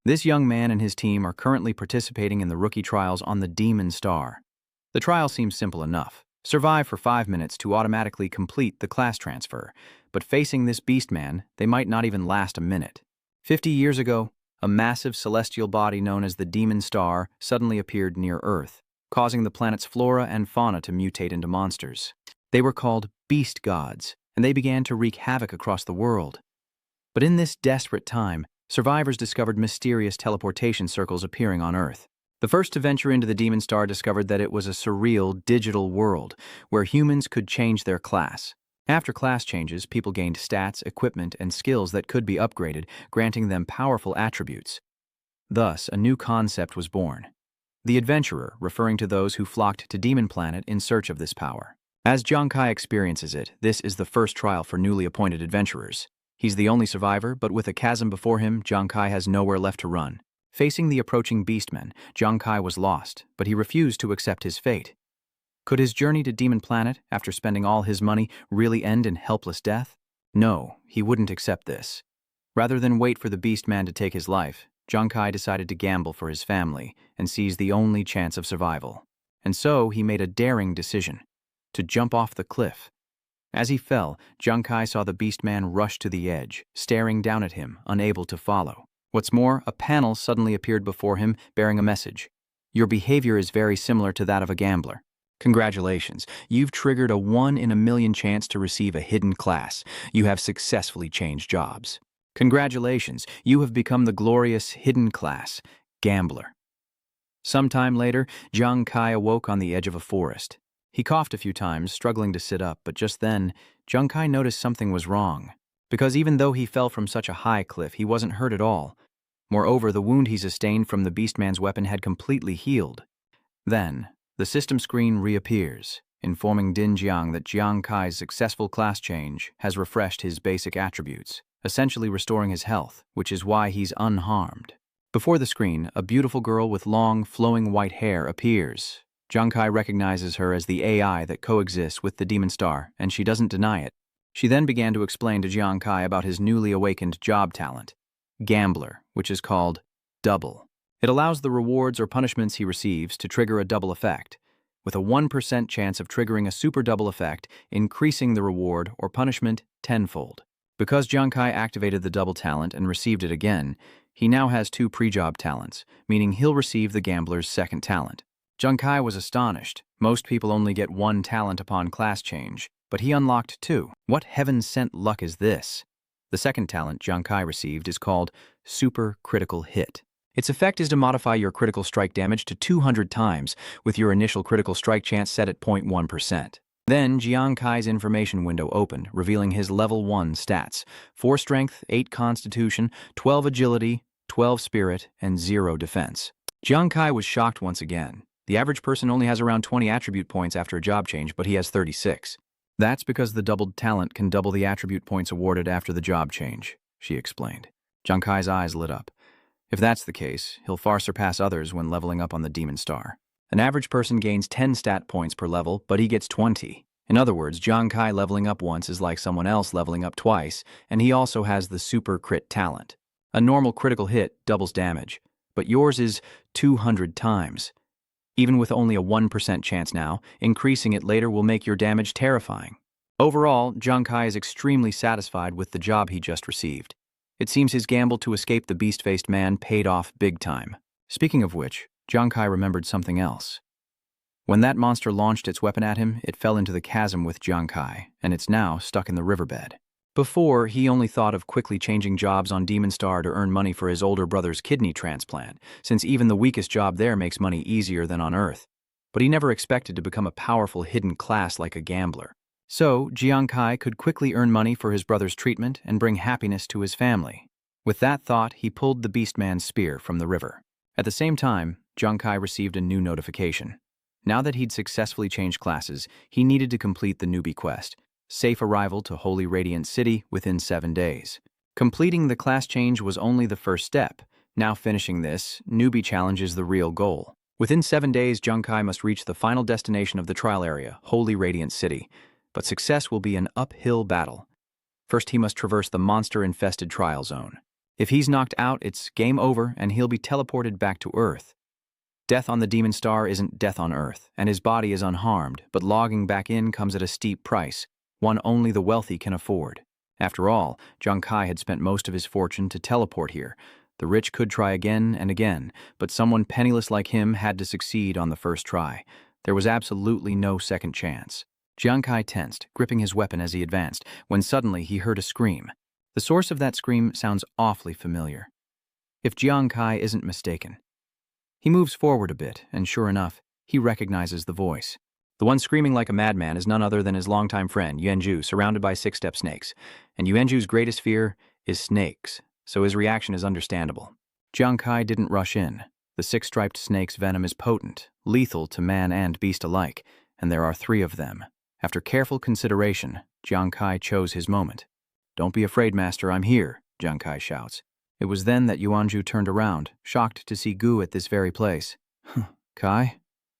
This young man and his team are currently participating in the rookie trials on the Demon Star. The trial seems simple enough. Survive for 5 minutes to automatically complete the class transfer, but facing this beast man, they might not even last a minute. 50 years ago, a massive celestial body known as the Demon Star suddenly appeared near Earth, causing the planet's flora and fauna to mutate into monsters. They were called beast gods, and they began to wreak havoc across the world. But in this desperate time, survivors discovered mysterious teleportation circles appearing on Earth. The first to venture into the Demon Star discovered that it was a surreal, digital world where humans could change their class. After class changes, people gained stats, equipment, and skills that could be upgraded, granting them powerful attributes. Thus, a new concept was born: the adventurer, referring to those who flocked to Demon Planet in search of this power. As Jiang Kai experiences it, this is the first trial for newly appointed adventurers. He's the only survivor, but with a chasm before him, Jiang Kai has nowhere left to run. Facing the approaching beastmen, Jiang Kai was lost, but he refused to accept his fate. Could his journey to Demon Planet, after spending all his money, really end in helpless death? No, he wouldn't accept this. Rather than wait for the beastman to take his life, Jiang Kai decided to gamble for his family and seize the only chance of survival. And so he made a daring decision: to jump off the cliff. As he fell, Jiang Kai saw the beastman rush to the edge, staring down at him, unable to follow. What's more, a panel suddenly appeared before him, bearing a message. Your behavior is very similar to that of a gambler. Congratulations, you've triggered a 1 in a million chance to receive a hidden class. You have successfully changed jobs. Congratulations, you have become the glorious hidden class, Gambler. Sometime later, Jiang Kai awoke on the edge of a forest. He coughed a few times, struggling to sit up, but just then, Jiang Kai noticed something was wrong. Because even though he fell from such a high cliff, he wasn't hurt at all. Moreover, the wound he sustained from the beastman's weapon had completely healed. Then, the system screen reappears, informing Din Jiang that Jiang Kai's successful class change has refreshed his basic attributes, essentially restoring his health, which is why he's unharmed. Before the screen, a beautiful girl with long, flowing white hair appears. Jiang Kai recognizes her as the AI that coexists with the Demon Star, and she doesn't deny it. She then began to explain to Jiang Kai about his newly awakened job talent, Gambler, which is called Double. It allows the rewards or punishments he receives to trigger a double effect, with a 1% chance of triggering a super double effect, increasing the reward or punishment tenfold. Because Jiang Kai activated the double talent and received it again, he now has 2 pre-job talents, meaning he'll receive the Gambler's second talent. Jiang Kai was astonished. Most people only get 1 talent upon class change, but he unlocked 2. What heaven-sent luck is this? The second talent Jiang Kai received is called Super Critical Hit. Its effect is to modify your critical strike damage to 200 times, with your initial critical strike chance set at 0.1%. Then Jiang Kai's information window opened, revealing his level 1 stats: 4 strength, 8 constitution, 12 agility, 12 spirit, and 0 defense. Jiang Kai was shocked once again. The average person only has around 20 attribute points after a job change, but he has 36. That's because the doubled talent can double the attribute points awarded after the job change, she explained. Jiang Kai's eyes lit up. If that's the case, he'll far surpass others when leveling up on the Demon Star. An average person gains 10 stat points per level, but he gets 20. In other words, Jiang Kai leveling up once is like someone else leveling up twice, and he also has the super crit talent. A normal critical hit doubles damage, but yours is 200 times. Even with only a 1% chance now, increasing it later will make your damage terrifying. Overall, Jiang Kai is extremely satisfied with the job he just received. It seems his gamble to escape the beast-faced man paid off big time. Speaking of which, Jiang Kai remembered something else. When that monster launched its weapon at him, it fell into the chasm with Jiang Kai, and it's now stuck in the riverbed. Before, he only thought of quickly changing jobs on Demon Star to earn money for his older brother's kidney transplant, since even the weakest job there makes money easier than on Earth. But he never expected to become a powerful hidden class like a gambler. So, Jiang Kai could quickly earn money for his brother's treatment and bring happiness to his family. With that thought, he pulled the beastman's spear from the river. At the same time, Jiang Kai received a new notification. Now that he'd successfully changed classes, he needed to complete the newbie quest: safe arrival to Holy Radiant City within 7 days. Completing the class change was only the first step. Now finishing this, newbie challenge is the real goal. Within 7 days, Jiang Kai must reach the final destination of the trial area, Holy Radiant City. But success will be an uphill battle. First, he must traverse the monster-infested trial zone. If he's knocked out, it's game over and he'll be teleported back to Earth. Death on the Demon Star isn't death on Earth, and his body is unharmed, but logging back in comes at a steep price, one only the wealthy can afford. After all, Jiang Kai had spent most of his fortune to teleport here. The rich could try again and again, but someone penniless like him had to succeed on the first try. There was absolutely no second chance. Jiang Kai tensed, gripping his weapon as he advanced, when suddenly he heard a scream. The source of that scream sounds awfully familiar. If Jiang Kai isn't mistaken. He moves forward a bit, and sure enough, he recognizes the voice. The one screaming like a madman is none other than his longtime friend, Yuanzhu, surrounded by six-step snakes. And Yuanzhu's greatest fear is snakes, so his reaction is understandable. Jiang Kai didn't rush in. The six-striped snake's venom is potent, lethal to man and beast alike, and there are 3 of them. After careful consideration, Jiang Kai chose his moment. "Don't be afraid, master, I'm here," Jiang Kai shouts. It was then that Yuanzhu turned around, shocked to see Gu at this very place. "Kai,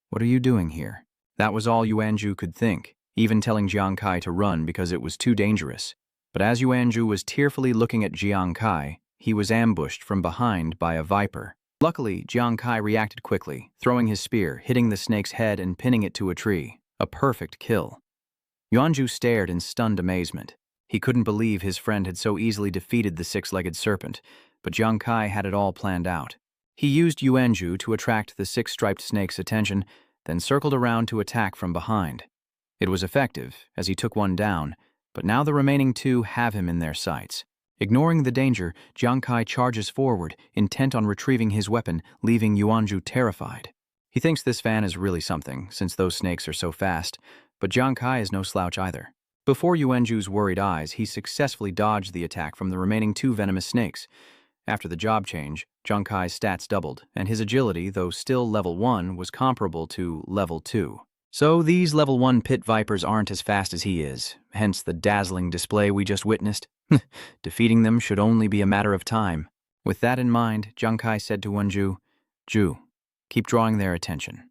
what are you doing here?" That was all Yuanzhu could think, even telling Jiang Kai to run because it was too dangerous. But as Yuanzhu was tearfully looking at Jiang Kai, he was ambushed from behind by a viper. Luckily, Jiang Kai reacted quickly, throwing his spear, hitting the snake's head and pinning it to a tree. A perfect kill. Yuanzhu stared in stunned amazement. He couldn't believe his friend had so easily defeated the 6-legged serpent, but Jiang Kai had it all planned out. He used Yuanzhu to attract the 6-striped snake's attention, then circled around to attack from behind. It was effective, as he took one down, but now the remaining 2 have him in their sights. Ignoring the danger, Jiang Kai charges forward, intent on retrieving his weapon, leaving Yuanzhu terrified. He thinks this fan is really something, since those snakes are so fast, but Jiang Kai is no slouch either. Before Yuanzhu's worried eyes, he successfully dodged the attack from the remaining 2 venomous snakes. After the job change, Jiang Kai's stats doubled, and his agility, though still level 1, was comparable to level 2. So these level 1 pit vipers aren't as fast as he is, hence the dazzling display we just witnessed. Defeating them should only be a matter of time. With that in mind, Jiang Kai said to Yuanzhu, "Zhu, keep drawing their attention."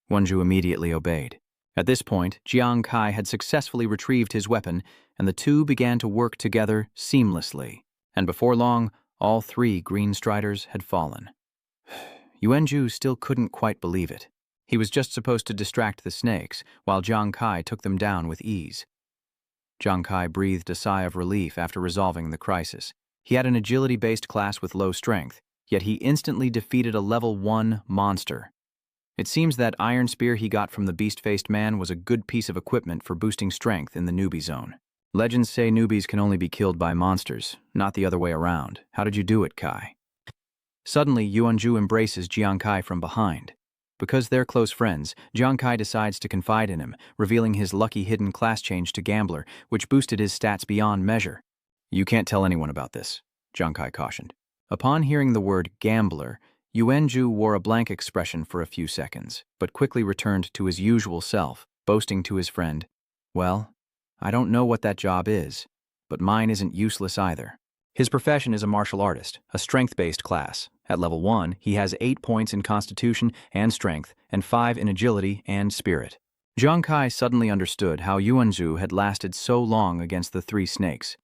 Yuanzhu immediately obeyed. At this point, Jiang Kai had successfully retrieved his weapon, and the 2 began to work together seamlessly. And before long, all 3 green striders had fallen. Yuanzhu still couldn't quite believe it. He was just supposed to distract the snakes, while Jiang Kai took them down with ease. Jiang Kai breathed a sigh of relief after resolving the crisis. He had an agility-based class with low strength, yet he instantly defeated a level 1 monster. It seems that iron spear he got from the beast-faced man was a good piece of equipment for boosting strength in the newbie zone. Legends say newbies can only be killed by monsters, not the other way around. How did you do it, Kai? Suddenly, Yuanzhu embraces Jiang Kai from behind. Because they're close friends, Jiang Kai decides to confide in him, revealing his lucky hidden class change to Gambler, which boosted his stats beyond measure. "You can't tell anyone about this," Jiang Kai cautioned. Upon hearing the word Gambler, Yuanzhu wore a blank expression for a few seconds, but quickly returned to his usual self, boasting to his friend, "Well, I don't know what that job is, but mine isn't useless either." His profession is a martial artist, a strength-based class. At level 1, he has 8 points in constitution and strength, and 5 in agility and spirit. Jiang Kai suddenly understood how Yuanzhu had lasted so long against the 3 snakes.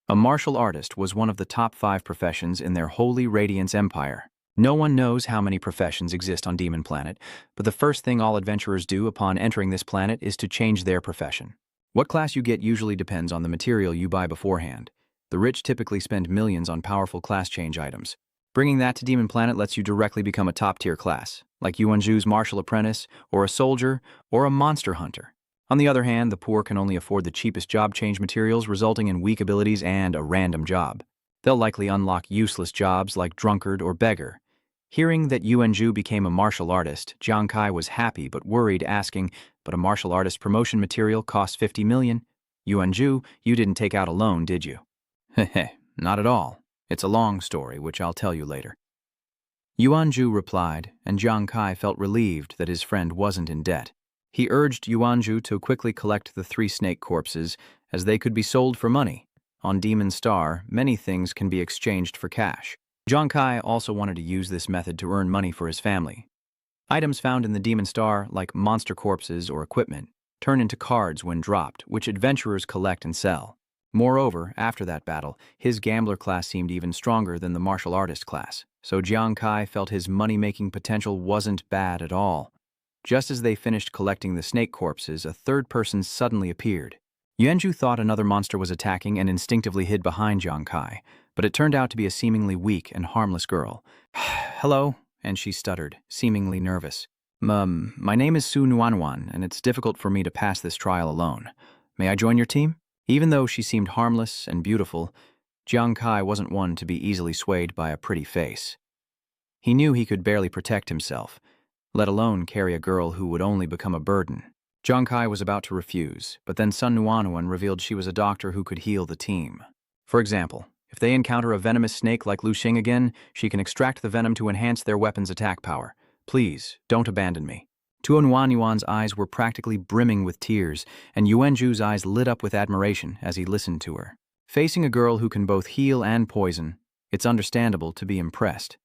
A martial artist was one of the top 5 professions in their Holy Radiance Empire. No one knows how many professions exist on Demon Planet, but the first thing all adventurers do upon entering this planet is to change their profession. What class you get usually depends on the material you buy beforehand. The rich typically spend millions on powerful class change items. Bringing that to Demon Planet lets you directly become a top-tier class, like Yuanzhu's martial apprentice, or a soldier, or a monster hunter. On the other hand, the poor can only afford the cheapest job change materials, resulting in weak abilities and a random job. They'll likely unlock useless jobs like drunkard or beggar. Hearing that Yuanzhu became a martial artist, Jiang Kai was happy but worried, asking, "But a martial artist promotion material costs 50 million? Yuanzhu, you didn't take out a loan, did you?" "Heh, not at all. It's a long story, which I'll tell you later." Yuanzhu replied, and Jiang Kai felt relieved that his friend wasn't in debt. He urged Yuanzhu to quickly collect the 3 snake corpses, as they could be sold for money. On Demon Star, many things can be exchanged for cash. Jiang Kai also wanted to use this method to earn money for his family. Items found in the Demon Star, like monster corpses or equipment, turn into cards when dropped, which adventurers collect and sell. Moreover, after that battle, his gambler class seemed even stronger than the martial artist class, so Jiang Kai felt his money-making potential wasn't bad at all. Just as they finished collecting the snake corpses, a third person suddenly appeared. Yuanzhu thought another monster was attacking and instinctively hid behind Jiang Kai, but it turned out to be a seemingly weak and harmless girl. "Hello," and she stuttered, seemingly nervous. My name is Su Nuanwan, and it's difficult for me to pass this trial alone. May I join your team?" Even though she seemed harmless and beautiful, Jiang Kai wasn't one to be easily swayed by a pretty face. He knew he could barely protect himself, let alone carry a girl who would only become a burden. Jiang Kai was about to refuse, but then Sun Nuanwan revealed she was a doctor who could heal the team. For example, if they encounter a venomous snake like Lu Xing again, she can extract the venom to enhance their weapon's attack power. "Please, don't abandon me." Tuo Nuanyuan's eyes were practically brimming with tears, and Yuanzhu's eyes lit up with admiration as he listened to her. Facing a girl who can both heal and poison, it's understandable to be impressed.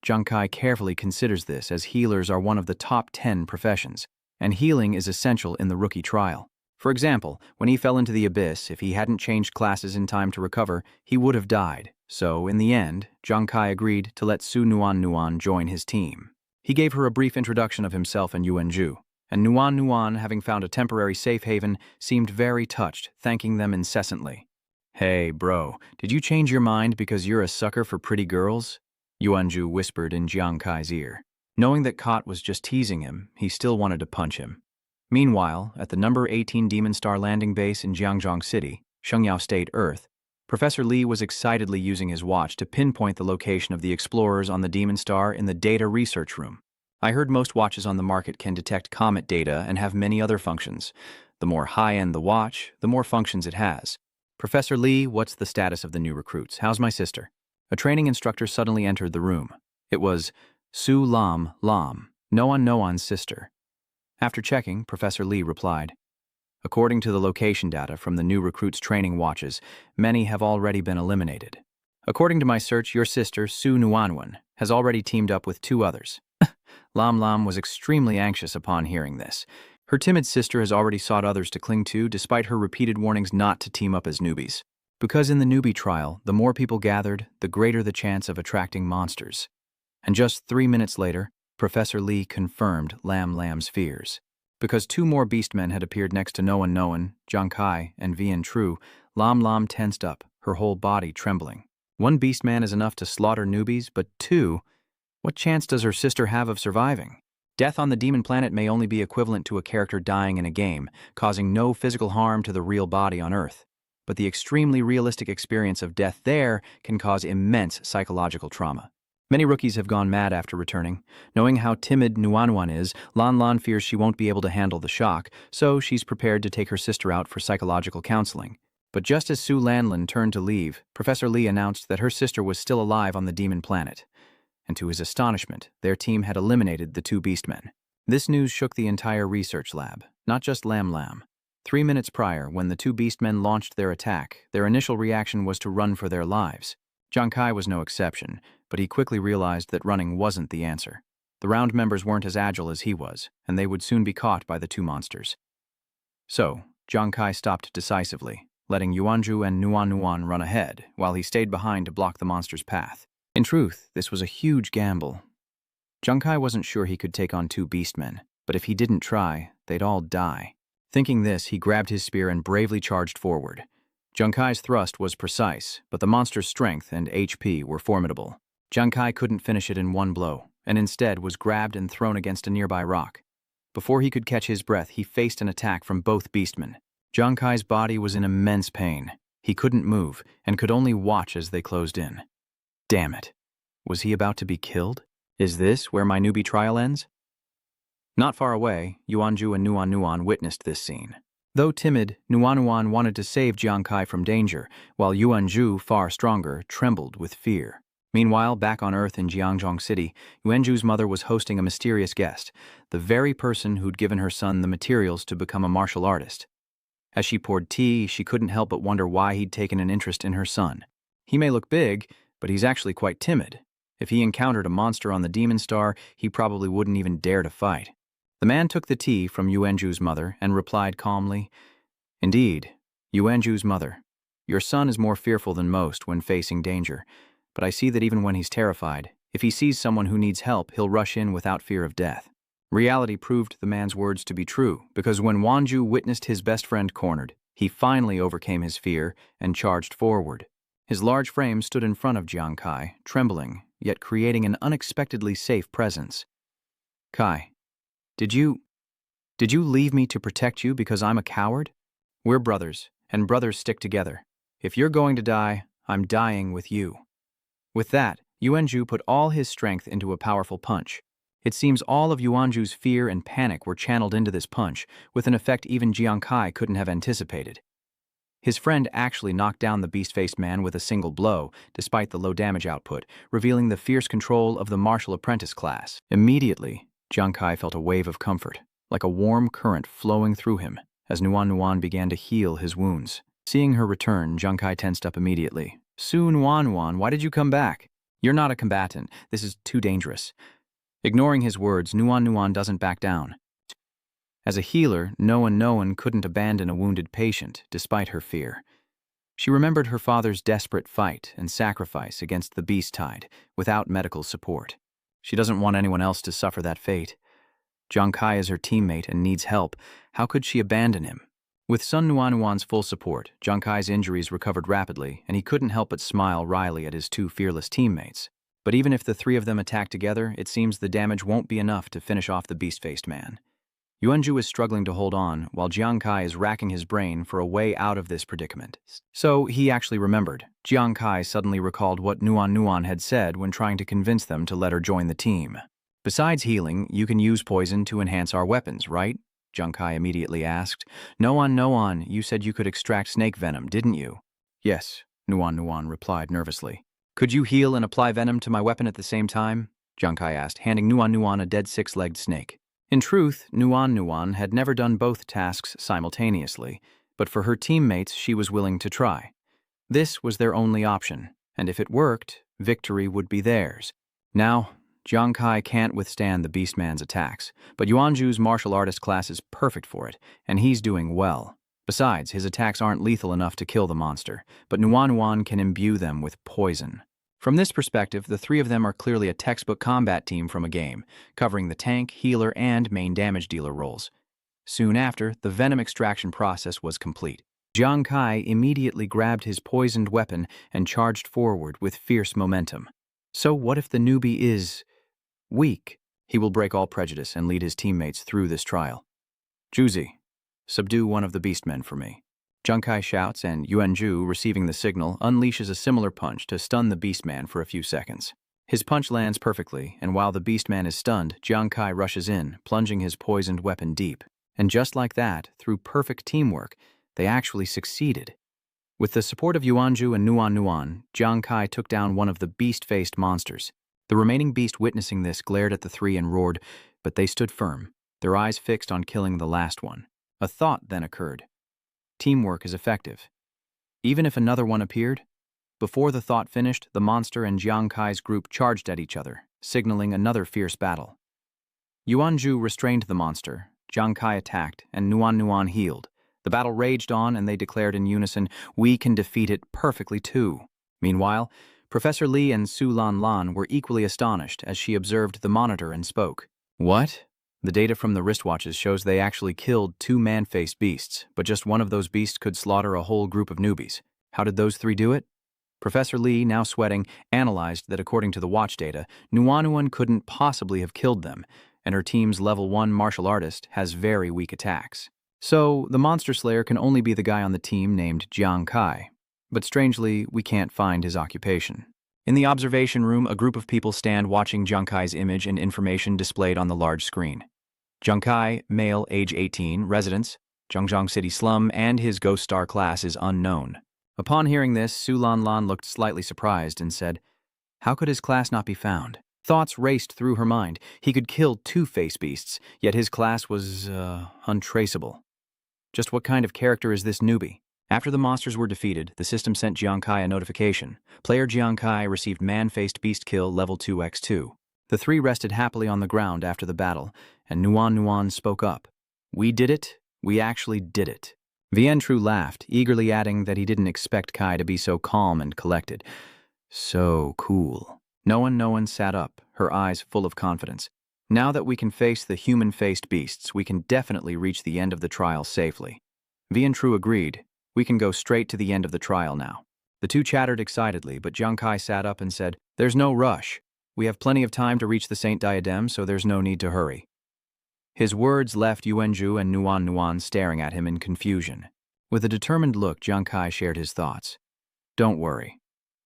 Jiang Kai carefully considers this, as healers are one of the top 10 professions, and healing is essential in the rookie trial. For example, when he fell into the abyss, if he hadn't changed classes in time to recover, he would have died. So, in the end, Jiang Kai agreed to let Su Nuan join his team. He gave her a brief introduction of himself and Yuanzhu, and Nuan, having found a temporary safe haven, seemed very touched, thanking them incessantly. "Hey, bro, did you change your mind because you're a sucker for pretty girls?" Yuanzhu whispered in Jiang Kai's ear. Knowing that Kot was just teasing him, he still wanted to punch him. Meanwhile, at the number 18 Demon Star landing base in Jiangzhong City, Shengyao State, Earth, Professor Li was excitedly using his watch to pinpoint the location of the explorers on the Demon Star in the data research room. I heard most watches on the market can detect comet data and have many other functions. The more high-end the watch, the more functions it has. "Professor Li, what's the status of the new recruits? How's my sister?" A training instructor suddenly entered the room. It was Su Lam, Noan's sister. After checking, Professor Li replied, "According to the location data from the new recruits' training watches, many have already been eliminated. According to my search, your sister, Su Nuanwan, has already teamed up with 2 others." Lam was extremely anxious upon hearing this. Her timid sister has already sought others to cling to, despite her repeated warnings not to team up as newbies. Because in the newbie trial, the more people gathered, the greater the chance of attracting monsters. And just 3 minutes later, Professor Li confirmed Lam's fears. Because 2 more beastmen had appeared next to Noan, Jiang Kai, and Vian Tru, Lam tensed up, her whole body trembling. 1 beastman is enough to slaughter newbies, but 2? What chance does her sister have of surviving? Death on the demon planet may only be equivalent to a character dying in a game, causing no physical harm to the real body on Earth. But the extremely realistic experience of death there can cause immense psychological trauma. Many rookies have gone mad after returning. Knowing how timid Nuanwan is, Lan fears she won't be able to handle the shock, so she's prepared to take her sister out for psychological counseling. But just as Su Lanlin turned to leave, Professor Li announced that her sister was still alive on the demon planet. And to his astonishment, their team had eliminated the 2 beastmen. This news shook the entire research lab, not just Lam. 3 minutes prior, when the 2 beastmen launched their attack, their initial reaction was to run for their lives. Jiang Kai was no exception, but he quickly realized that running wasn't the answer. The round members weren't as agile as he was, and they would soon be caught by the 2 monsters. So, Jiang Kai stopped decisively, letting Yuanzhu and Nuan run ahead, while he stayed behind to block the monster's path. In truth, this was a huge gamble. Jiang Kai wasn't sure he could take on 2 beastmen, but if he didn't try, they'd all die. Thinking this, he grabbed his spear and bravely charged forward. Jiang Kai's thrust was precise, but the monster's strength and HP were formidable. Jiang Kai couldn't finish it in 1 blow, and instead was grabbed and thrown against a nearby rock. Before he could catch his breath, he faced an attack from both beastmen. Jiang Kai's body was in immense pain. He couldn't move, and could only watch as they closed in. Damn it. Was he about to be killed? Is this where my newbie trial ends? Not far away, Yuanzhu and Nuan witnessed this scene. Though timid, Nuan wanted to save Jiang Kai from danger, while Yuanzhu, far stronger, trembled with fear. Meanwhile, back on Earth in Jiangzhong City, Yuanzhu's mother was hosting a mysterious guest, the very person who'd given her son the materials to become a martial artist. As she poured tea, she couldn't help but wonder why he'd taken an interest in her son. He may look big, but he's actually quite timid. If he encountered a monster on the Demon Star, he probably wouldn't even dare to fight. The man took the tea from Yuanzhu's mother and replied calmly, "Indeed, Yuanju's mother. Your son is more fearful than most when facing danger, but I see that even when he's terrified, if he sees someone who needs help, he'll rush in without fear of death. Reality proved the man's words to be true, because when Wanju witnessed his best friend cornered, he finally overcame his fear and charged forward. His large frame stood in front of Jiang Kai, trembling, yet creating an unexpectedly safe presence. Kai, did you leave me to protect you because I'm a coward? We're brothers, and brothers stick together. If you're going to die, I'm dying with you. With that, Yuanju put all his strength into a powerful punch. It seems all of Yuanju's fear and panic were channeled into this punch, with an effect even Jiang Kai couldn't have anticipated. His friend actually knocked down the beast-faced man with a single blow, despite the low damage output, revealing the fierce control of the martial apprentice class. Immediately, Jiang Kai felt a wave of comfort, like a warm current flowing through him, as Nuan began to heal his wounds. Seeing her return, Jiang Kai tensed up immediately. Su Nuan, why did you come back? You're not a combatant. This is too dangerous. Ignoring his words, Nuan doesn't back down. As a healer, Noan couldn't abandon a wounded patient, despite her fear. She remembered her father's desperate fight and sacrifice against the beast tide, without medical support. She doesn't want anyone else to suffer that fate. Jiang Kai is her teammate and needs help. How could she abandon him? With Sun Nuan's full support, Jiang Kai's injuries recovered rapidly, and he couldn't help but smile wryly at his two fearless teammates. But even if the three of them attack together, it seems the damage won't be enough to finish off the beast-faced man. Yuanju is struggling to hold on, while Jiang Kai is racking his brain for a way out of this predicament. So he actually remembered. Jiang Kai suddenly recalled what Nuan had said when trying to convince them to let her join the team. Besides healing, you can use poison to enhance our weapons, right? Jiang Kai immediately asked. Noan, you said you could extract snake venom, didn't you? Yes, Nuan replied nervously. Could you heal and apply venom to my weapon at the same time? Jiang Kai asked, handing Nuan a dead six-legged snake. In truth, Nuan had never done both tasks simultaneously, but for her teammates she was willing to try. This was their only option, and if it worked, victory would be theirs. Now, Jiang Kai can't withstand the Beastman's attacks, but Yuanju's martial artist class is perfect for it, and he's doing well. Besides, his attacks aren't lethal enough to kill the monster, but Nuan can imbue them with poison. From this perspective, the three of them are clearly a textbook combat team from a game, covering the tank, healer, and main damage dealer roles. Soon after, the venom extraction process was complete. Jiang Kai immediately grabbed his poisoned weapon and charged forward with fierce momentum. So what if the newbie is weak? He will break all prejudice and lead his teammates through this trial. Juzi, subdue one of the beastmen for me. Jiang Kai shouts, and Yuanju, receiving the signal, unleashes a similar punch to stun the beastman for a few seconds. His punch lands perfectly, and while the beastman is stunned, Jiang Kai rushes in, plunging his poisoned weapon deep. And just like that, through perfect teamwork, they actually succeeded. With the support of Yuanju and Nuan, Jiang Kai took down one of the beast-faced monsters. The remaining beast witnessing this glared at the three and roared, but they stood firm, their eyes fixed on killing the last one. A thought then occurred. Teamwork is effective. Even if another one appeared? Before the thought finished, the monster and Jiang Kai's group charged at each other, signaling another fierce battle. Yuanju restrained the monster, Jiang Kai attacked, and Nuan healed. The battle raged on, and they declared in unison, "We can defeat it perfectly too." Meanwhile, Professor Li and Su Lan were equally astonished as she observed the monitor and spoke. What? The data from the wristwatches shows they actually killed 2 man-faced beasts, but just one of those beasts could slaughter a whole group of newbies. How did those 3 do it? Professor Li, now sweating, analyzed that according to the watch data, Nuan couldn't possibly have killed them, and her team's level 1 martial artist has very weak attacks. So, the monster slayer can only be the guy on the team named Jiang Kai. But strangely, we can't find his occupation. In the observation room, a group of people stand watching Jiang Kai's image and information displayed on the large screen. Jiang Kai, male, age 18, residence, Zhangjiang City slum, and his Ghost Star class is unknown. Upon hearing this, Su Lan looked slightly surprised and said, "How could his class not be found?" Thoughts raced through her mind. He could kill 2 face beasts, yet his class was, untraceable. Just what kind of character is this newbie? After the monsters were defeated, the system sent Jiang Kai a notification. Player Jiang Kai received man-faced beast kill level 2x2. The 3 rested happily on the ground after the battle, and Nuan spoke up. "We did it. We actually did it. Vientru laughed, eagerly adding that he didn't expect Kai to be so calm and collected. So cool. No one sat up, her eyes full of confidence. Now that we can face the human-faced beasts, we can definitely reach the end of the trial safely. Vientru agreed. We can go straight to the end of the trial now. The two chattered excitedly, but Jiang Kai sat up and said, "There's no rush. We have plenty of time to reach the Saint Diadem, so there's no need to hurry." His words left Yuanzhu and Nuan staring at him in confusion. With a determined look, Jiang Kai shared his thoughts. "Don't worry.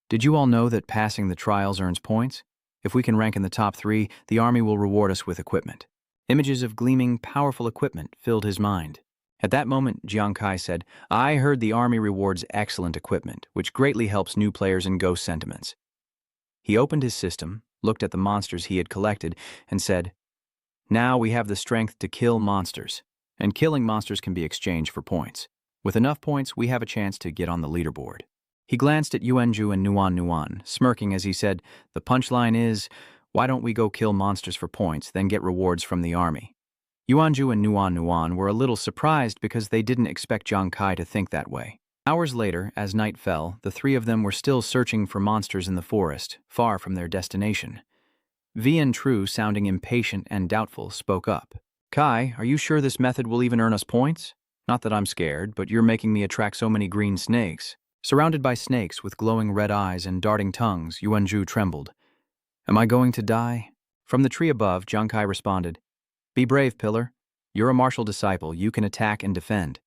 Did you all know that passing the trials earns points? If we can rank in the top 3, the army will reward us with equipment." Images of gleaming, powerful equipment filled his mind. At that moment, Jiang Kai said, "I heard the army rewards excellent equipment, which greatly helps new players in Ghost Sentiments." He opened his system, looked at the monsters he had collected, and said, "Now we have the strength to kill monsters, and killing monsters can be exchanged for points. With enough points, we have a chance to get on the leaderboard." He glanced at Yuanzhu and Nuan, smirking as he said, "The punchline is, why don't we go kill monsters for points, then get rewards from the army?" Yuanzhu and Nuan were a little surprised because they didn't expect Jiang Kai to think that way. Hours later, as night fell, the three of them were still searching for monsters in the forest, far from their destination. Vientru, sounding impatient and doubtful, spoke up. "Kai, are you sure this method will even earn us points? Not that I'm scared, but you're making me attract so many green snakes." Surrounded by snakes with glowing red eyes and darting tongues, Yuanzhu trembled. "Am I going to die?" From the tree above, Jiang Kai responded, "Be brave, Pillar. You're a martial disciple. You can attack and defend."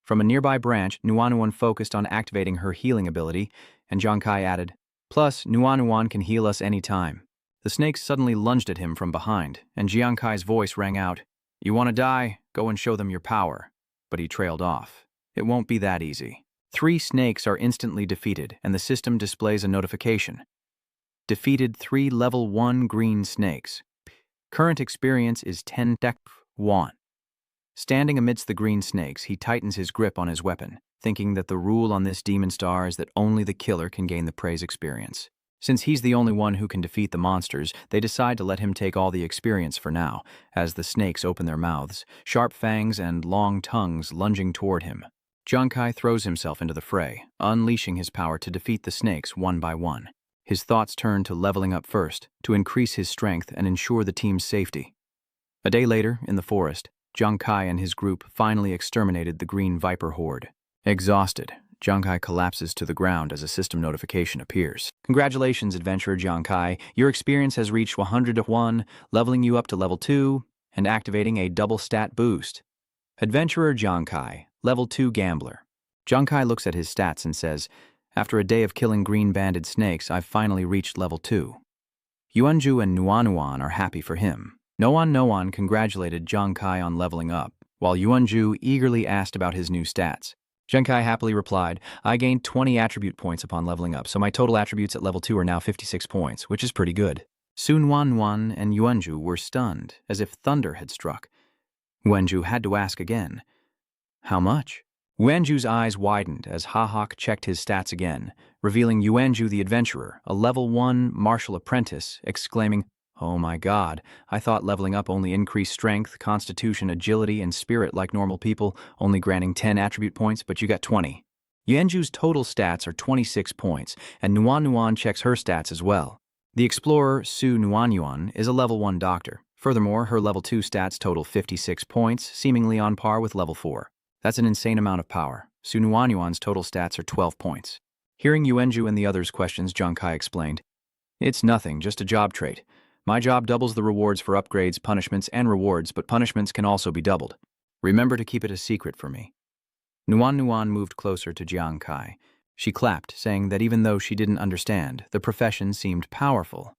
From a nearby branch, Nuan focused on activating her healing ability, and Jiang Kai added, "Plus, Nuan can heal us any time." The snakes suddenly lunged at him from behind, and Jiang Kai's voice rang out, "You want to die? Go and show them your power." But he trailed off. It won't be that easy. 3 snakes are instantly defeated, and the system displays a notification. Defeated 3 level 1 green snakes. Current experience is 10 Dec 1. Standing amidst the green snakes, he tightens his grip on his weapon, thinking that the rule on this demon star is that only the killer can gain the praise experience. Since he's the only one who can defeat the monsters, they decide to let him take all the experience for now, as the snakes open their mouths, sharp fangs and long tongues lunging toward him. Jiang Kai throws himself into the fray, unleashing his power to defeat the snakes one by one. His thoughts turn to leveling up first, to increase his strength and ensure the team's safety. A day later, in the forest, Jiang Kai and his group finally exterminated the Green Viper horde. Exhausted, Jiang Kai collapses to the ground as a system notification appears. "Congratulations, adventurer Jiang Kai. Your experience has reached 101, leveling you up to level 2 and activating a double stat boost. Adventurer Jiang Kai, level 2 gambler." Jiang Kai looks at his stats and says, "After a day of killing green-banded snakes, I've finally reached level 2. Yuanzhu and Nuan are happy for him. Noan congratulated Jiang Kai on leveling up, while Yuanzhu eagerly asked about his new stats. Jiang Kai happily replied, "I gained 20 attribute points upon leveling up, so my total attributes at level 2 are now 56 points, which is pretty good." Nuan and Yuanzhu were stunned, as if thunder had struck. Yuanzhu had to ask again, "How much?" Yuanzhu's eyes widened as Ha-Hawk checked his stats again, revealing Yuanzhu the adventurer, a level 1 martial apprentice, exclaiming, "Oh my god, I thought leveling up only increased strength, constitution, agility, and spirit like normal people, only granting 10 attribute points, but you got 20. Yuanzhu's total stats are 26 points, and Nuan checks her stats as well. The explorer, Nuan, is a level 1 doctor. Furthermore, her level 2 stats total 56 points, seemingly on par with level 4. That's an insane amount of power. Nuan's total stats are 12 points. Hearing Yuanzhu and the others' questions, Jiang Kai explained, "It's nothing, just a job trait. My job doubles the rewards for upgrades, punishments, and rewards, but punishments can also be doubled. Remember to keep it a secret for me." Nuan moved closer to Jiang Kai. She clapped, saying that even though she didn't understand, the profession seemed powerful.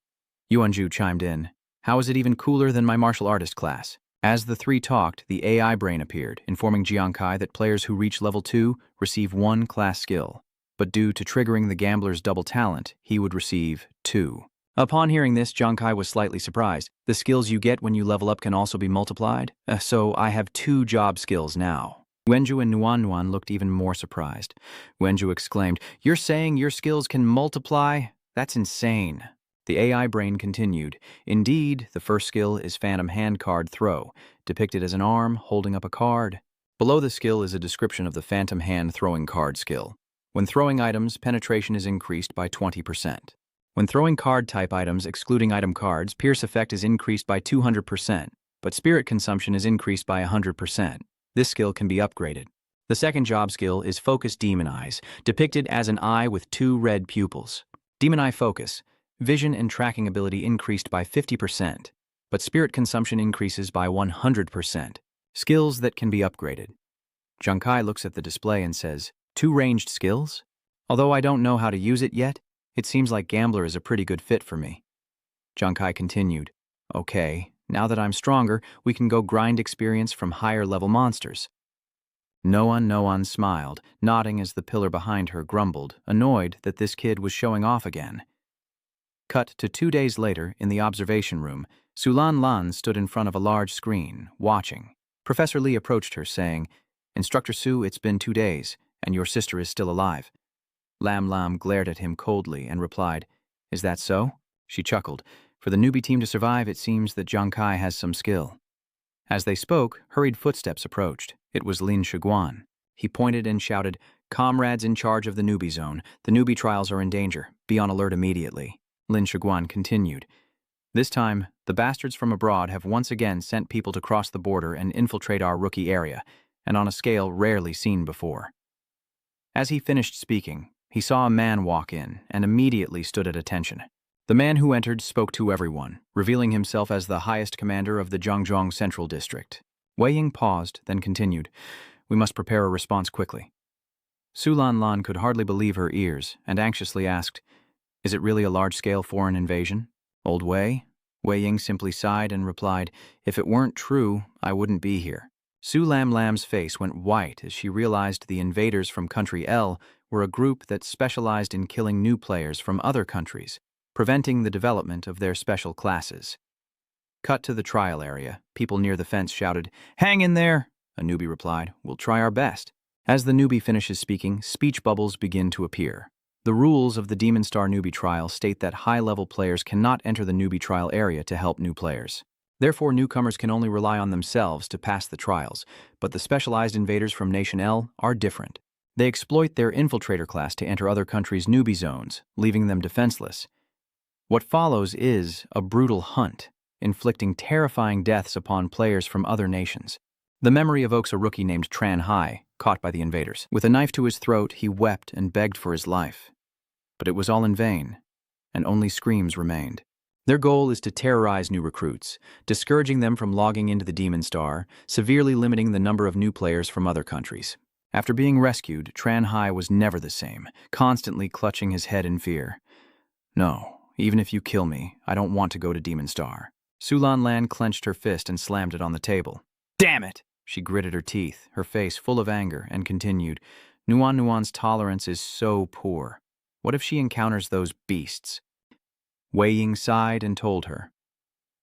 Yuanzhu chimed in, "How is it even cooler than my martial artist class?" As the three talked, the AI brain appeared, informing Jiang Kai that players who reach level 2 receive 1 class skill, but due to triggering the gambler's double talent, he would receive 2. Upon hearing this, Jiang Kai was slightly surprised. "The skills you get when you level up can also be multiplied? So I have 2 job skills now." Yuanzhu and Nuan looked even more surprised. Yuanzhu exclaimed, "You're saying your skills can multiply? That's insane." The AI brain continued, "Indeed, the first skill is Phantom Hand Card Throw, depicted as an arm holding up a card. Below the skill is a description of the phantom hand throwing card skill. When throwing items, penetration is increased by 20%. When throwing card-type items excluding item cards, pierce effect is increased by 200%, but spirit consumption is increased by 100%. This skill can be upgraded. The second job skill is Focus Demon Eyes, depicted as an eye with 2 red pupils. Demon Eye Focus. Vision and tracking ability increased by 50%, but spirit consumption increases by 100%. Skills that can be upgraded. Junkai looks at the display and says, 2 ranged skills? Although I don't know how to use it yet, it seems like Gambler is a pretty good fit for me. Junkai continued, okay, now that I'm stronger, we can go grind experience from higher level monsters. Noan smiled, nodding as the pillar behind her grumbled, annoyed that this kid was showing off again. Cut to 2 days later, in the observation room, Sulan Lan stood in front of a large screen, watching. Professor Lee approached her, saying, Instructor Su, it's been 2 days, and your sister is still alive. Lam glared at him coldly and replied, Is that so? She chuckled. For the newbie team to survive, it seems that Junkai has some skill. As they spoke, hurried footsteps approached. It was Lin Shiguan. He pointed and shouted, Comrades in charge of the newbie zone, the newbie trials are in danger. Be on alert immediately. Lin Shiguan continued. This time, the bastards from abroad have once again sent people to cross the border and infiltrate our rookie area, and on a scale rarely seen before. As he finished speaking, he saw a man walk in and immediately stood at attention. The man who entered spoke to everyone, revealing himself as the highest commander of the Zhangjiang Central District. Wei Ying paused, then continued, We must prepare a response quickly. Sulan Lan could hardly believe her ears and anxiously asked, Is it really a large-scale foreign invasion? Old Wei? Wei Ying simply sighed and replied, If it weren't true, I wouldn't be here. Su Lam's face went white as she realized the invaders from Country L were a group that specialized in killing new players from other countries, preventing the development of their special classes. Cut to the trial area. People near the fence shouted, Hang in there! A newbie replied, We'll try our best. As the newbie finishes speaking, speech bubbles begin to appear. The rules of the Demon Star newbie trial state that high-level players cannot enter the newbie trial area to help new players. Therefore, newcomers can only rely on themselves to pass the trials, but the specialized invaders from Nation L are different. They exploit their infiltrator class to enter other countries' newbie zones, leaving them defenseless. What follows is a brutal hunt, inflicting terrifying deaths upon players from other nations. The memory evokes a rookie named Tran Hai, caught by the invaders. With a knife to his throat, he wept and begged for his life. But it was all in vain, and only screams remained. Their goal is to terrorize new recruits, discouraging them from logging into the Demon Star, severely limiting the number of new players from other countries. After being rescued, Tran Hai was never the same, constantly clutching his head in fear. No, even if you kill me, I don't want to go to Demon Star. Sulan Lan clenched her fist and slammed it on the table. Damn it! She gritted her teeth, her face full of anger, and continued, Nuan's tolerance is so poor. What if she encounters those beasts? Wei Ying sighed and told her,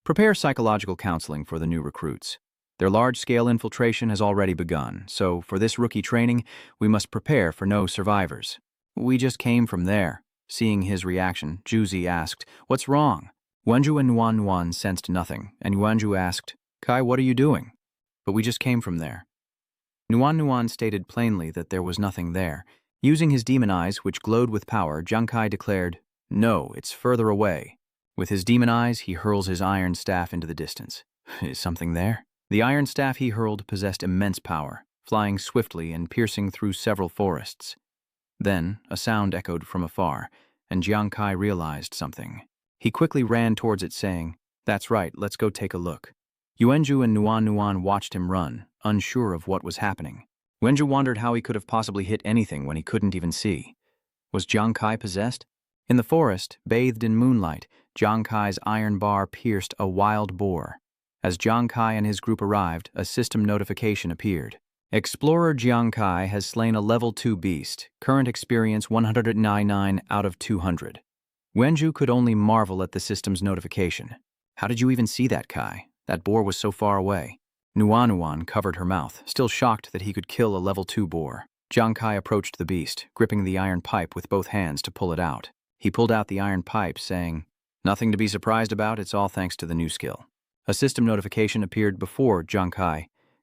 Prepare psychological counseling for the new recruits. Their large-scale infiltration has already begun, so for this rookie training, we must prepare for no survivors. We just came from there. Seeing his reaction, Juzi asked, What's wrong? Wenju and Nuan sensed nothing, and Yuanju asked, Kai, what are you doing? But we just came from there. Nuan stated plainly that there was nothing there. Using his demon eyes, which glowed with power, Junkai declared, No, it's further away. With his demon eyes, he hurls his iron staff into the distance. Is something there? The iron staff he hurled possessed immense power, flying swiftly and piercing through several forests. Then, a sound echoed from afar, and Jiang realized something. He quickly ran towards it, saying, That's right, let's go take a look. Yuanju and Nuan watched him run, unsure of what was happening. Wenju wondered how he could have possibly hit anything when he couldn't even see. Was Jiang possessed? In the forest, bathed in moonlight, Jiang iron bar pierced a wild boar. As Jiang and his group arrived, a system notification appeared. Explorer Jiang has slain a level 2 beast, current experience 199 out of 200. Wenju could only marvel at the system's notification. How did you even see that, Kai? That boar was so far away. Nuan covered her mouth, still shocked that he could kill a level 2 boar. Jiang approached the beast, gripping the iron pipe with both hands to pull it out. He pulled out the iron pipe, saying, Nothing to be surprised about, it's all thanks to the new skill. A system notification appeared before Jiang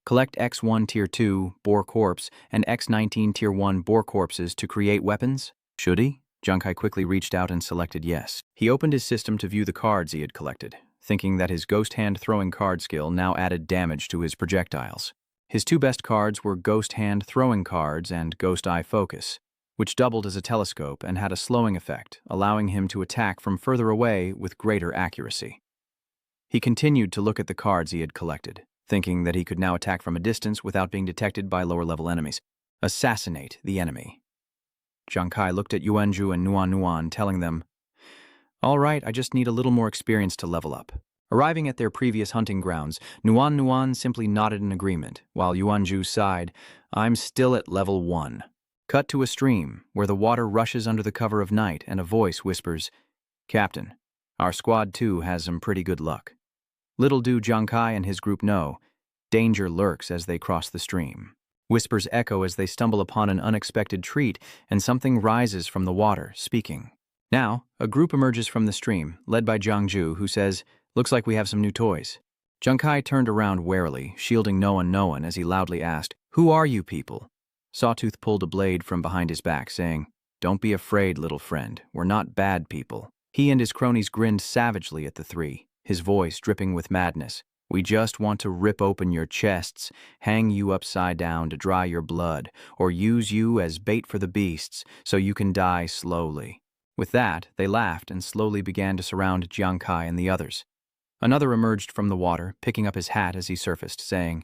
Collect X1 Tier 2 Boar Corpse and X19 Tier 1 Boar Corpses to create weapons? Should he? Junkai quickly reached out and selected yes. He opened his system to view the cards he had collected, thinking that his Ghost Hand throwing card skill now added damage to his projectiles. His two best cards were Ghost Hand throwing cards and Ghost Eye Focus, which doubled as a telescope and had a slowing effect, allowing him to attack from further away with greater accuracy. He continued to look at the cards he had collected, thinking that he could now attack from a distance without being detected by lower-level enemies. Assassinate the enemy. Junkai looked at Yuanju and Nuan, telling them, "All right, I just need a little more experience to level up." Arriving at their previous hunting grounds, Nuan simply nodded in agreement, while Yuanju sighed, "I'm still at level 1. Cut to a stream, where the water rushes under the cover of night and a voice whispers, "Captain, our squad too has some pretty good luck." Little do Junkai and his group know, danger lurks as they cross the stream. Whispers echo as they stumble upon an unexpected treat, and something rises from the water, speaking. Now, a group emerges from the stream, led by Jiangju, who says, "Looks like we have some new toys." Junkai turned around warily, shielding no one as he loudly asked, "Who are you people?" Sawtooth pulled a blade from behind his back, saying, "Don't be afraid, little friend. We're not bad people." He and his cronies grinned savagely at the three, his voice dripping with madness. "We just want to rip open your chests, hang you upside down to dry your blood, or use you as bait for the beasts so you can die slowly." With that, they laughed and slowly began to surround Jiangkai and the others. Another emerged from the water, picking up his hat as he surfaced, saying,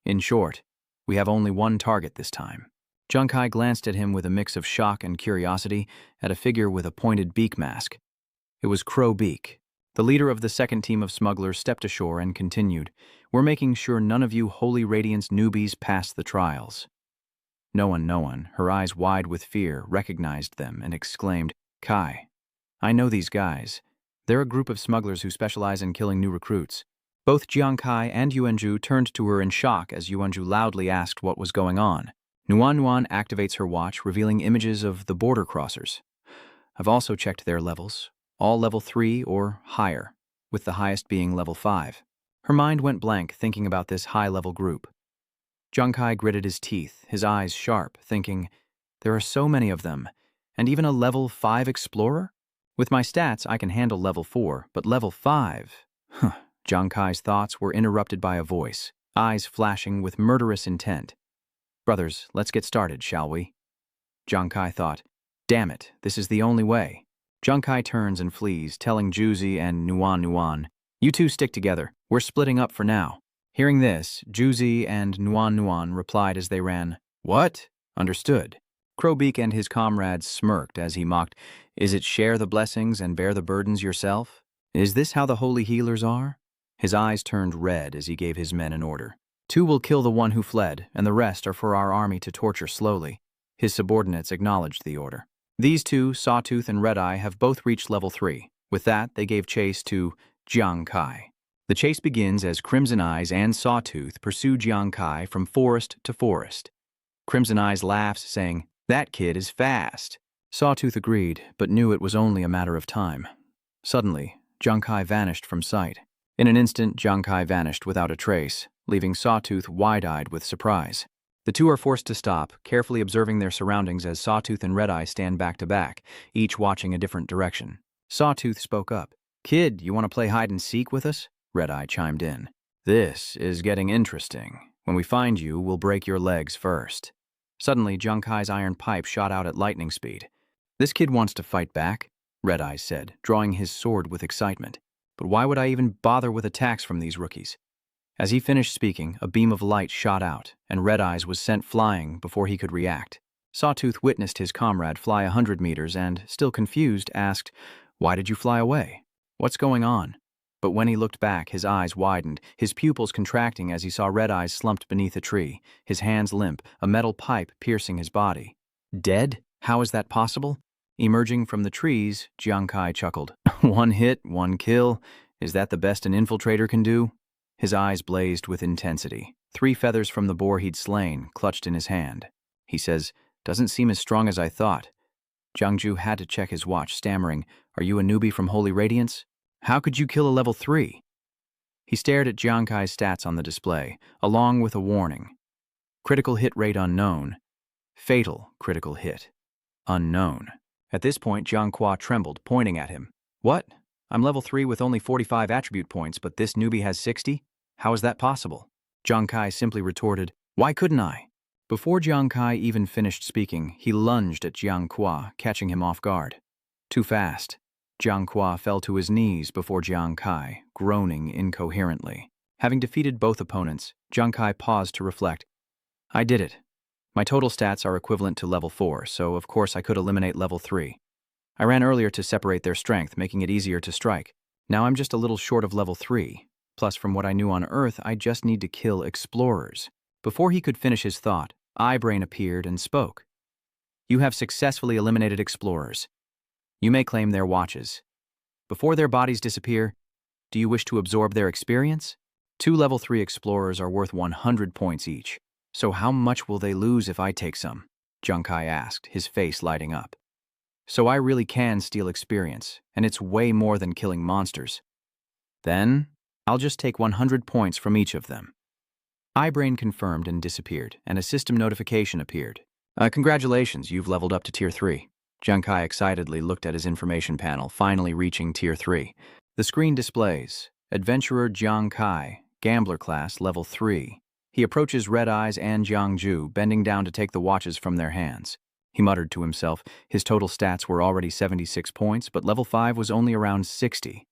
"In short, we have only one target this time." Jiangkai glanced at him with a mix of shock and curiosity at a figure with a pointed beak mask. It was Crow Beak. The leader of the second team of smugglers stepped ashore and continued, "We're making sure none of you Holy Radiance newbies pass the trials." No one, her eyes wide with fear, recognized them and exclaimed, "Kai, I know these guys. They're a group of smugglers who specialize in killing new recruits." Both Jiangkai and Yuanju turned to her in shock as Yuanju loudly asked what was going on. Nuan activates her watch, revealing images of the border crossers. "I've also checked their levels. All level 3 or higher, with the highest being level 5. Her mind went blank thinking about this high-level group. Junkai gritted his teeth, his eyes sharp, thinking, "There are so many of them, and even a level 5 explorer? With my stats, I can handle level 4, but level 5? Huh." Junkai's thoughts were interrupted by a voice, eyes flashing with murderous intent. "Brothers, let's get started, shall we?" Junkai thought, "Damn it, this is the only way." Junkai turns and flees, telling Juzi and Nuan, "You two stick together. We're splitting up for now." Hearing this, Juzi and Nuan replied as they ran, "What? Understood." Crowbeak and his comrades smirked as he mocked, "Is it share the blessings and bear the burdens yourself? Is this how the holy healers are?" His eyes turned red as he gave his men an order. "Two will kill the one who fled, and the rest are for our army to torture slowly." His subordinates acknowledged the order. These two, Sawtooth and Red-Eye, have both reached level 3. With that, they gave chase to Jiangkai. The chase begins as Crimson Eyes and Sawtooth pursue Jiangkai from forest to forest. Crimson Eyes laughs, saying, "That kid is fast." Sawtooth agreed, but knew it was only a matter of time. Suddenly, Jiangkai vanished from sight. In an instant, Jiangkai vanished without a trace, leaving Sawtooth wide-eyed with surprise. The two are forced to stop, carefully observing their surroundings as Sawtooth and Red-Eye stand back to back, each watching a different direction. Sawtooth spoke up. "Kid, you want to play hide-and-seek with us?" Red-Eye chimed in. "This is getting interesting. When we find you, we'll break your legs first." Suddenly, Junkai's iron pipe shot out at lightning speed. "This kid wants to fight back," Red-Eye said, drawing his sword with excitement. "But why would I even bother with attacks from these rookies?" As he finished speaking, a beam of light shot out, and Red-Eyes was sent flying before he could react. Sawtooth witnessed his comrade fly 100 meters and, still confused, asked, "Why did you fly away? What's going on?" But when he looked back, his eyes widened, his pupils contracting as he saw Red-Eyes slumped beneath a tree, his hands limp, a metal pipe piercing his body. "Dead? How is that possible?" Emerging from the trees, Jiangkai chuckled. "One hit, one kill. Is that the best an infiltrator can do?" His eyes blazed with intensity. 3 feathers from the boar he'd slain, clutched in his hand. He says, "Doesn't seem as strong as I thought." Jiangju had to check his watch, stammering, "Are you a newbie from Holy Radiance? How could you kill a level 3? He stared at Jiang Kai's stats on the display, along with a warning. Critical hit rate unknown. Fatal critical hit. Unknown. At this point, Jiang Qua trembled, pointing at him. What? I'm level 3 with only 45 attribute points, but this newbie has 60? How is that possible? Jiang Kai simply retorted, Why couldn't I? Before Jiang Kai even finished speaking, he lunged at Jiang Qua, catching him off guard. Too fast. Jiang Qua fell to his knees before Jiang Kai, groaning incoherently. Having defeated both opponents, Jiang Kai paused to reflect. I did it. My total stats are equivalent to level 4, so of course I could eliminate level 3. I ran earlier to separate their strength, making it easier to strike. Now I'm just a little short of level 3. Plus, from what I knew on Earth, I just need to kill explorers. Before he could finish his thought, Eyebrain appeared and spoke. You have successfully eliminated explorers. You may claim their watches. Before their bodies disappear, do you wish to absorb their experience? 2 level 3 explorers are worth 100 points each. So how much will they lose if I take some? Jiang Kai asked, his face lighting up. So I really can steal experience, and it's way more than killing monsters. Then, I'll just take 100 points from each of them. Eyebrain confirmed and disappeared, and a system notification appeared. Congratulations, you've leveled up to Tier 3. Jiang Kai excitedly looked at his information panel, finally reaching Tier 3. The screen displays, Adventurer Jiang Kai, Gambler Class, Level 3. He approaches Red Eyes and Jiangju, bending down to take the watches from their hands. He muttered to himself. His total stats were already 76 points, but level 5 was only around 60.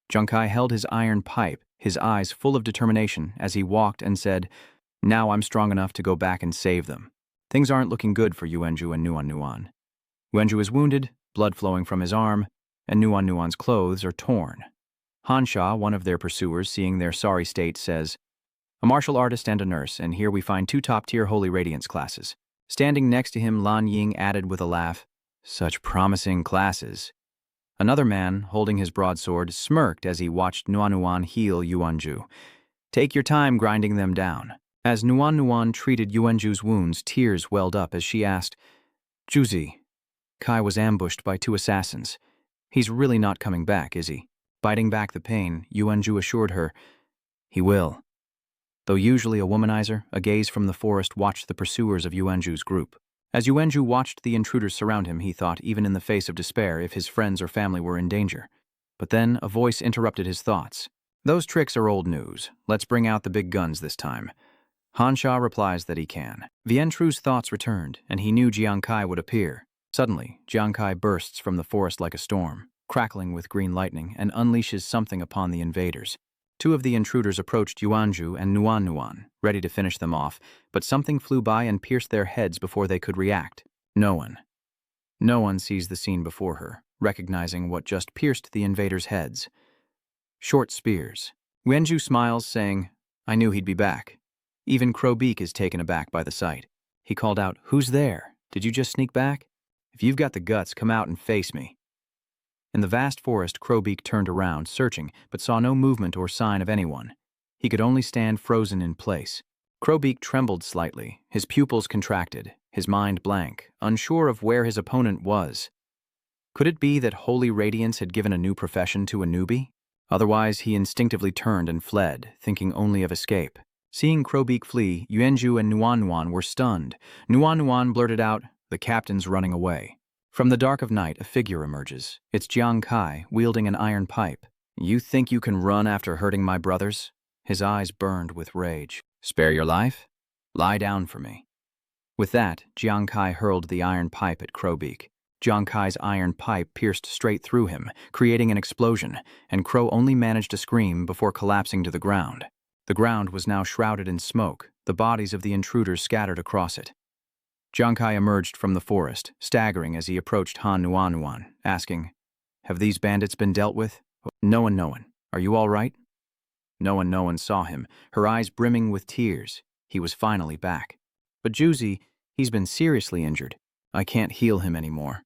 Jiang Kai held his iron pipe, his eyes full of determination, as he walked and said, Now I'm strong enough to go back and save them. Things aren't looking good for Yuanju and Nuan Nuan. Yuanju is wounded, blood flowing from his arm, and Nuan Nuan's clothes are torn. Hansha, one of their pursuers, seeing their sorry state, says, A martial artist and a nurse, and here we find 2 top-tier Holy Radiance classes. Standing next to him, Lan Ying added with a laugh, Such promising classes. Another man, holding his broadsword, smirked as he watched Nuan Nuan heal Yuanju. Take your time grinding them down. As Nuan Nuan treated Yuanju's wounds, tears welled up as she asked, Juzi, Kai was ambushed by 2 assassins. He's really not coming back, is he? Biting back the pain, Yuanju assured her, He will. Though usually a womanizer, a gaze from the forest watched the pursuers of Yuanju's group. As Yuanju watched the intruders surround him, he thought, even in the face of despair, if his friends or family were in danger. But then a voice interrupted his thoughts. Those tricks are old news. Let's bring out the big guns this time. Hansha replies that he can. Vientru's thoughts returned, and he knew Jiang Kai would appear. Suddenly, Jiang Kai bursts from the forest like a storm, crackling with green lightning, and unleashes something upon the invaders. 2 of the intruders approached Yuanju and Nuan Nuan, ready to finish them off, but something flew by and pierced their heads before they could react. No one sees the scene before her, recognizing what just pierced the invaders' heads. Short spears. Yuanju smiles, saying, I knew he'd be back. Even Crowbeak is taken aback by the sight. He called out, Who's there? Did you just sneak back? If you've got the guts, come out and face me. In the vast forest, Crowbeak turned around, searching, but saw no movement or sign of anyone. He could only stand frozen in place. Crowbeak trembled slightly, his pupils contracted, his mind blank, unsure of where his opponent was. Could it be that Holy Radiance had given a new profession to a newbie? Otherwise, he instinctively turned and fled, thinking only of escape. Seeing Crowbeak flee, Yuanju and Nuan Nuan were stunned. Nuan Nuan blurted out, The captain's running away. From the dark of night, a figure emerges. It's Jiang Kai, wielding an iron pipe. You think you can run after hurting my brothers? His eyes burned with rage. Spare your life? Lie down for me. With that, Jiang Kai hurled the iron pipe at Crowbeak. Jiang Kai's iron pipe pierced straight through him, creating an explosion, and Crow only managed to scream before collapsing to the ground. The ground was now shrouded in smoke, the bodies of the intruders scattered across it. Jiang Kai emerged from the forest, staggering as he approached Han Nuan Nuan, asking, Have these bandits been dealt with? No one. Are you all right? No one saw him, her eyes brimming with tears. He was finally back. But Juzi, he's been seriously injured. I can't heal him anymore.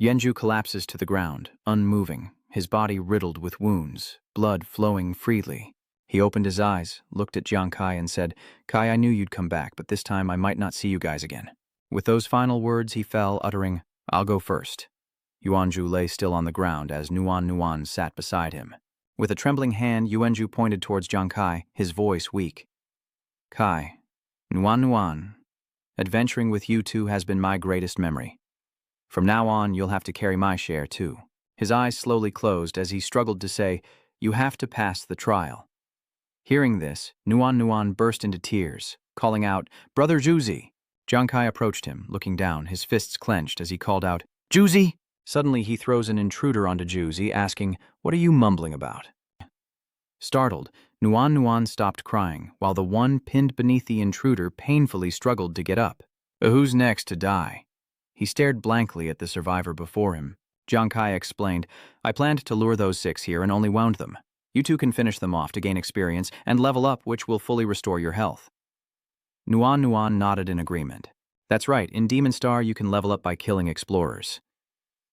Yuanju collapses to the ground, unmoving, his body riddled with wounds, blood flowing freely. He opened his eyes, looked at Jiang Kai and said, Kai, I knew you'd come back, but this time I might not see you guys again. With those final words, he fell, uttering, I'll go first. Yuanju lay still on the ground as Nuan Nuan sat beside him. With a trembling hand, Yuanju pointed towards Jiang Kai, his voice weak. Kai, Nuan, adventuring with you two has been my greatest memory. From now on, you'll have to carry my share, too. His eyes slowly closed as he struggled to say, you have to pass the trial. Hearing this, Nuan burst into tears, calling out, Brother Juzi! Jiang Kai approached him, looking down, his fists clenched as he called out, Juzi! Suddenly he throws an intruder onto Juzi, asking, what are you mumbling about? Startled, Nuan stopped crying, while the one pinned beneath the intruder painfully struggled to get up. Who's next to die? He stared blankly at the survivor before him. Jiang Kai explained, I planned to lure those 6 here and only wound them. You two can finish them off to gain experience and level up, which will fully restore your health. Nuan nodded in agreement. That's right, in Demon Star you can level up by killing explorers.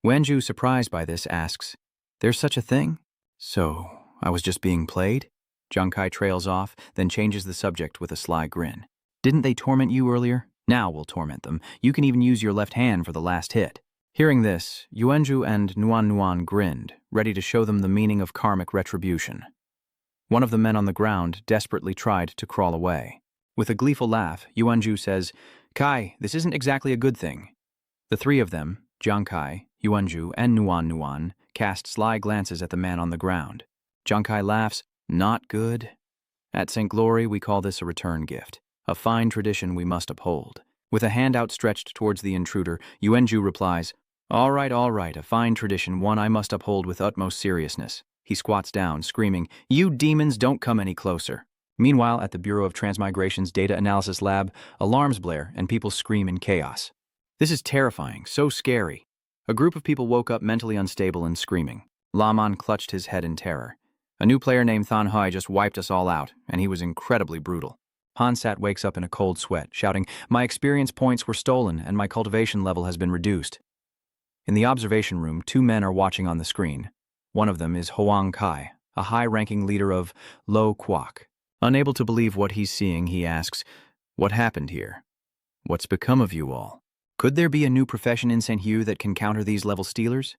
Wenju, surprised by this, asks, there's such a thing? So, I was just being played? Jiang Kai trails off, then changes the subject with a sly grin. Didn't they torment you earlier? Now we'll torment them. You can even use your left hand for the last hit. Hearing this, Yuanju and Nuan grinned, ready to show them the meaning of karmic retribution. One of the men on the ground desperately tried to crawl away. With a gleeful laugh, Yuanju says, Kai, this isn't exactly a good thing. The 3 of them, Jiang Kai, Yuanju, and Nuan, cast sly glances at the man on the ground. Jiang Kai laughs, not good. At St. Glory, we call this a return gift, a fine tradition we must uphold. With a hand outstretched towards the intruder, Yuanju replies, all right, a fine tradition, one I must uphold with utmost seriousness. He squats down, screaming, you demons don't come any closer. Meanwhile, at the Bureau of Transmigration's data analysis lab, alarms blare and people scream in chaos. This is terrifying, so scary. A group of people woke up mentally unstable and screaming. Laman clutched his head in terror. A new player named Than Hai just wiped us all out, and he was incredibly brutal. Hansat wakes up in a cold sweat, shouting, my experience points were stolen and my cultivation level has been reduced. In the observation room, 2 men are watching on the screen. One of them is Hoang Kai, a high-ranking leader of Lo Kwok. Unable to believe what he's seeing, he asks, what happened here? What's become of you all? Could there be a new profession in St. Hugh that can counter these level stealers?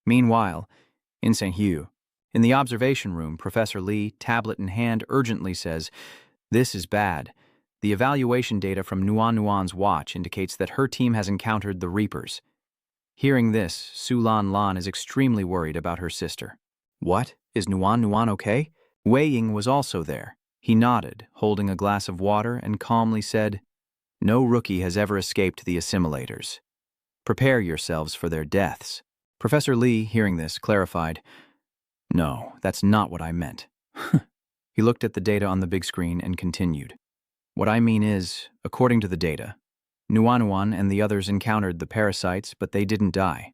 Meanwhile, in St. Hugh, in the observation room, Professor Lee, tablet in hand, urgently says, this is bad. The evaluation data from Nuan's watch indicates that her team has encountered the Reapers. Hearing this, Su Lan is extremely worried about her sister. What? Is Nuan okay? Wei Ying was also there. He nodded, holding a glass of water, and calmly said, no rookie has ever escaped the assimilators. Prepare yourselves for their deaths. Professor Lee, hearing this, clarified, no, that's not what I meant. He looked at the data on the big screen and continued. What I mean is, according to the data, Nuan and the others encountered the parasites, but they didn't die.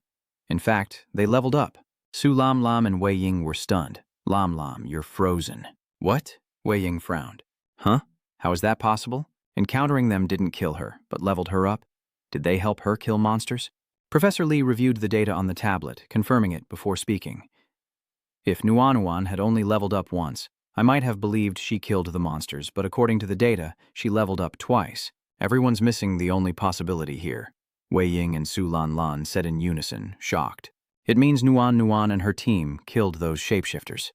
In fact, they leveled up. Su Lam and Wei Ying were stunned. Lam, you're frozen. What? Wei Ying frowned. Huh? How is that possible? Encountering them didn't kill her, but leveled her up. Did they help her kill monsters? Professor Lee reviewed the data on the tablet, confirming it before speaking. If Nuan had only leveled up once, I might have believed she killed the monsters, but according to the data, she leveled up twice. Everyone's missing the only possibility here. Wei Ying and Su Lan said in unison, shocked. It means Nuan and her team killed those shapeshifters.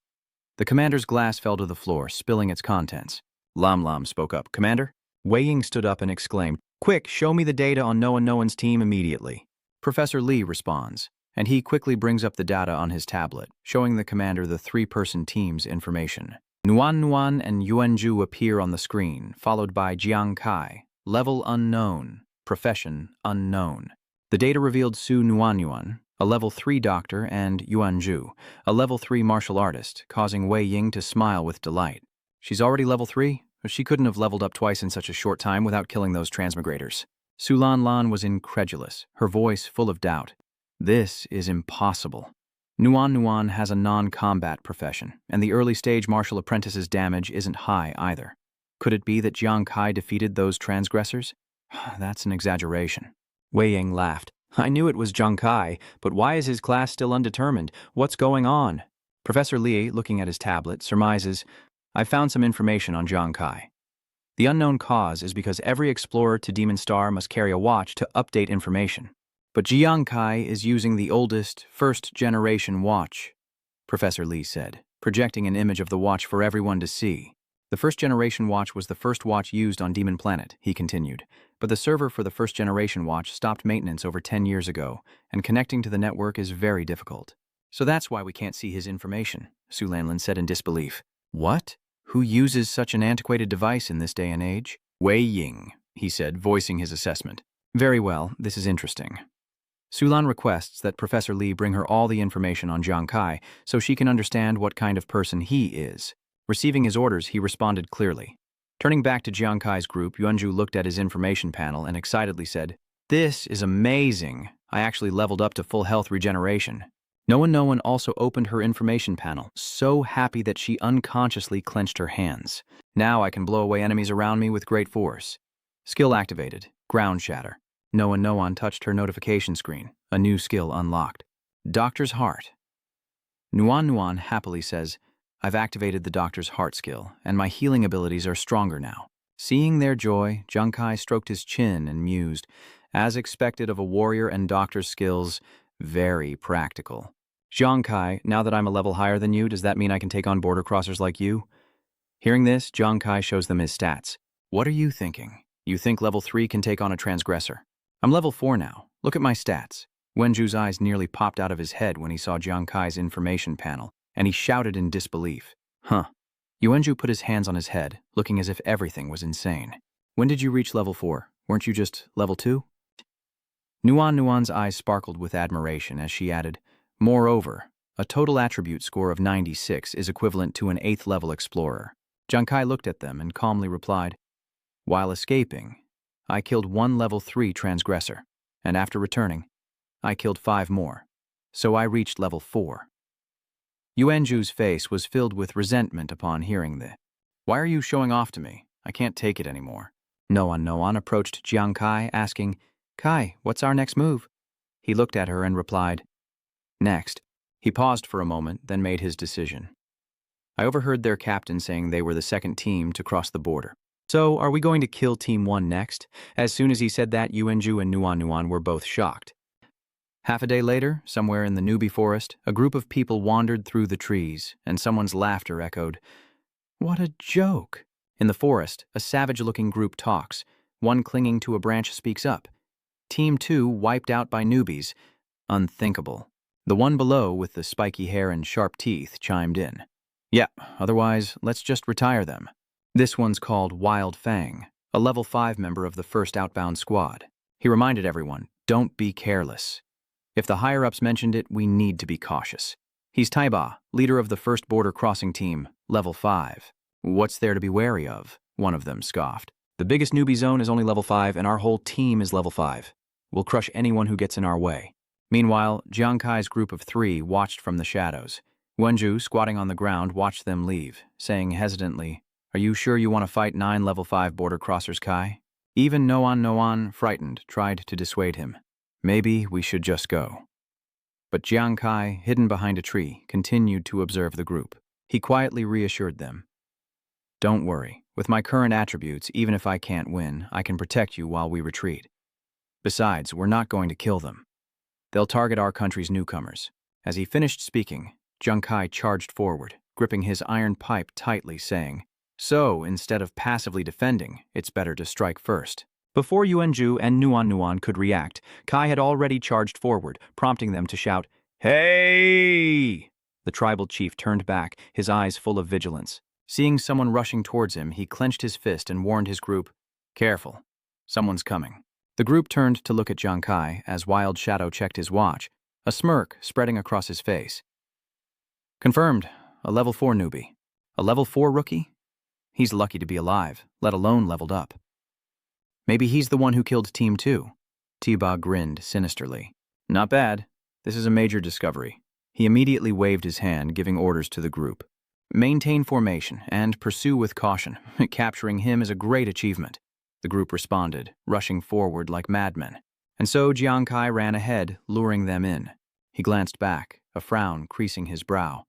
The commander's glass fell to the floor, spilling its contents. Lam spoke up. Commander? Wei Ying stood up and exclaimed, quick, show me the data on Noan's team immediately. Professor Lee responds, and he quickly brings up the data on his tablet, showing the commander the 3-person team's information. Nuan and Yuanju appear on the screen, followed by Jiang Kai, level unknown, profession unknown. The data revealed Su Nuan, a level 3 doctor, and Yuanju, a level 3 martial artist, causing Wei Ying to smile with delight. She's already level 3? She couldn't have leveled up twice in such a short time without killing those transmigrators. Su Lan was incredulous, her voice full of doubt. This is impossible. Nuan has a non-combat profession, and the early-stage martial apprentice's damage isn't high either. Could it be that Jiang Kai defeated those transgressors? That's an exaggeration. Wei Ying laughed. I knew it was Jiang Kai, but why is his class still undetermined? What's going on? Professor Lee, looking at his tablet, surmises, I found some information on Jiang Kai. The unknown cause is because every explorer to Demon Star must carry a watch to update information. But Jiang Kai is using the oldest, first-generation watch, Professor Lee said. projecting an image of the watch for everyone to see. The first-generation watch was the first watch used on Demon Planet, he continued, but the server for the first-generation watch stopped maintenance over 10 years ago, and connecting to the network is very difficult. So that's why we can't see his information, Su Lanlin said in disbelief. What? Who uses such an antiquated device in this day and age? Wei Ying, he said, voicing his assessment. Very well, this is interesting. Sulan requests that Professor Li bring her all the information on Jiang Kai so she can understand what kind of person he is. Receiving his orders, he responded clearly. Turning back to Jiang Kai's group, Yuanju looked at his information panel and excitedly said, "This is amazing. I actually leveled up to full health regeneration." No one also opened her information panel, so happy that she unconsciously clenched her hands. Now I can blow away enemies around me with great force. Skill activated. Ground shatter. No one touched her notification screen. A new skill unlocked. Doctor's Heart. Nuan happily says, "I've activated the Doctor's Heart skill, and my healing abilities are stronger now." Seeing their joy, Jiang Kai stroked his chin and mused, as expected of a warrior and doctor's skills, very practical. Jiang Kai, now that I'm a level higher than you, does that mean I can take on border crossers like you? Hearing this, Jiang Kai shows them his stats. What are you thinking? You think level 3 can take on a transgressor? I'm level 4 now. Look at my stats. Wenju's eyes nearly popped out of his head when he saw Jiang Kai's information panel, and he shouted in disbelief. Huh. Yuanju put his hands on his head, looking as if everything was insane. When did you reach level 4? Weren't you just level 2? Nuan's eyes sparkled with admiration as she added, "Moreover, a total attribute score of 96 is equivalent to an 8th level explorer." Jiang Kai looked at them and calmly replied, "While escaping, I killed 1 level 3 transgressor, and after returning, I killed 5 more, so I reached level 4. Yuanju's face was filled with resentment upon hearing this. "Why are you showing off to me? I can't take it anymore." Noan approached Jiang Kai, asking, "Kai, what's our next move?" He looked at her and replied, "Next." He paused for a moment, then made his decision. "I overheard their captain saying they were the second team to cross the border. So, are we going to kill Team 1 next?" As soon as he said that, Yuanju and Nuan were both shocked. Half a day later, somewhere in the Newbie forest, a group of people wandered through the trees, and someone's laughter echoed. What a joke! In the forest, a savage-looking group talks. One clinging to a branch speaks up. Team 2 wiped out by newbies. Unthinkable. The one below, with the spiky hair and sharp teeth, chimed in. "Yeah, otherwise, let's just retire them." This one's called Wild Fang, a level 5 member of the first outbound squad. He reminded everyone, don't be careless. If the higher-ups mentioned it, we need to be cautious. He's Taiba, leader of the first border crossing team, level 5. What's there to be wary of? One of them scoffed. The biggest newbie zone is only level 5, and our whole team is level 5. We'll crush anyone who gets in our way. Meanwhile, Jiang Kai's group of 3 watched from the shadows. Wenju, squatting on the ground, watched them leave, saying hesitantly, "Are you sure you want to fight 9 level 5 border crossers, Kai?" Even Noan, frightened, tried to dissuade him. "Maybe we should just go." But Jiang Kai, hidden behind a tree, continued to observe the group. He quietly reassured them. "Don't worry. With my current attributes, even if I can't win, I can protect you while we retreat. Besides, we're not going to kill them. They'll target our country's newcomers." As he finished speaking, Jiang Kai charged forward, gripping his iron pipe tightly, saying, "So, instead of passively defending, it's better to strike first." Before Yuanju and Nuan could react, Kai had already charged forward, prompting them to shout, "Hey!" The tribal chief turned back, his eyes full of vigilance. Seeing someone rushing towards him, he clenched his fist and warned his group, "Careful, someone's coming." The group turned to look at Jiang Kai as Wild Shadow checked his watch, a smirk spreading across his face. "Confirmed, a level 4 newbie. A level 4 rookie? He's lucky to be alive, let alone leveled up. Maybe he's the one who killed Team 2. T-Ba grinned sinisterly. "Not bad. This is a major discovery." He immediately waved his hand, giving orders to the group. "Maintain formation and pursue with caution. Capturing him is a great achievement." The group responded, rushing forward like madmen. And so Jiang Kai ran ahead, luring them in. He glanced back, a frown creasing his brow.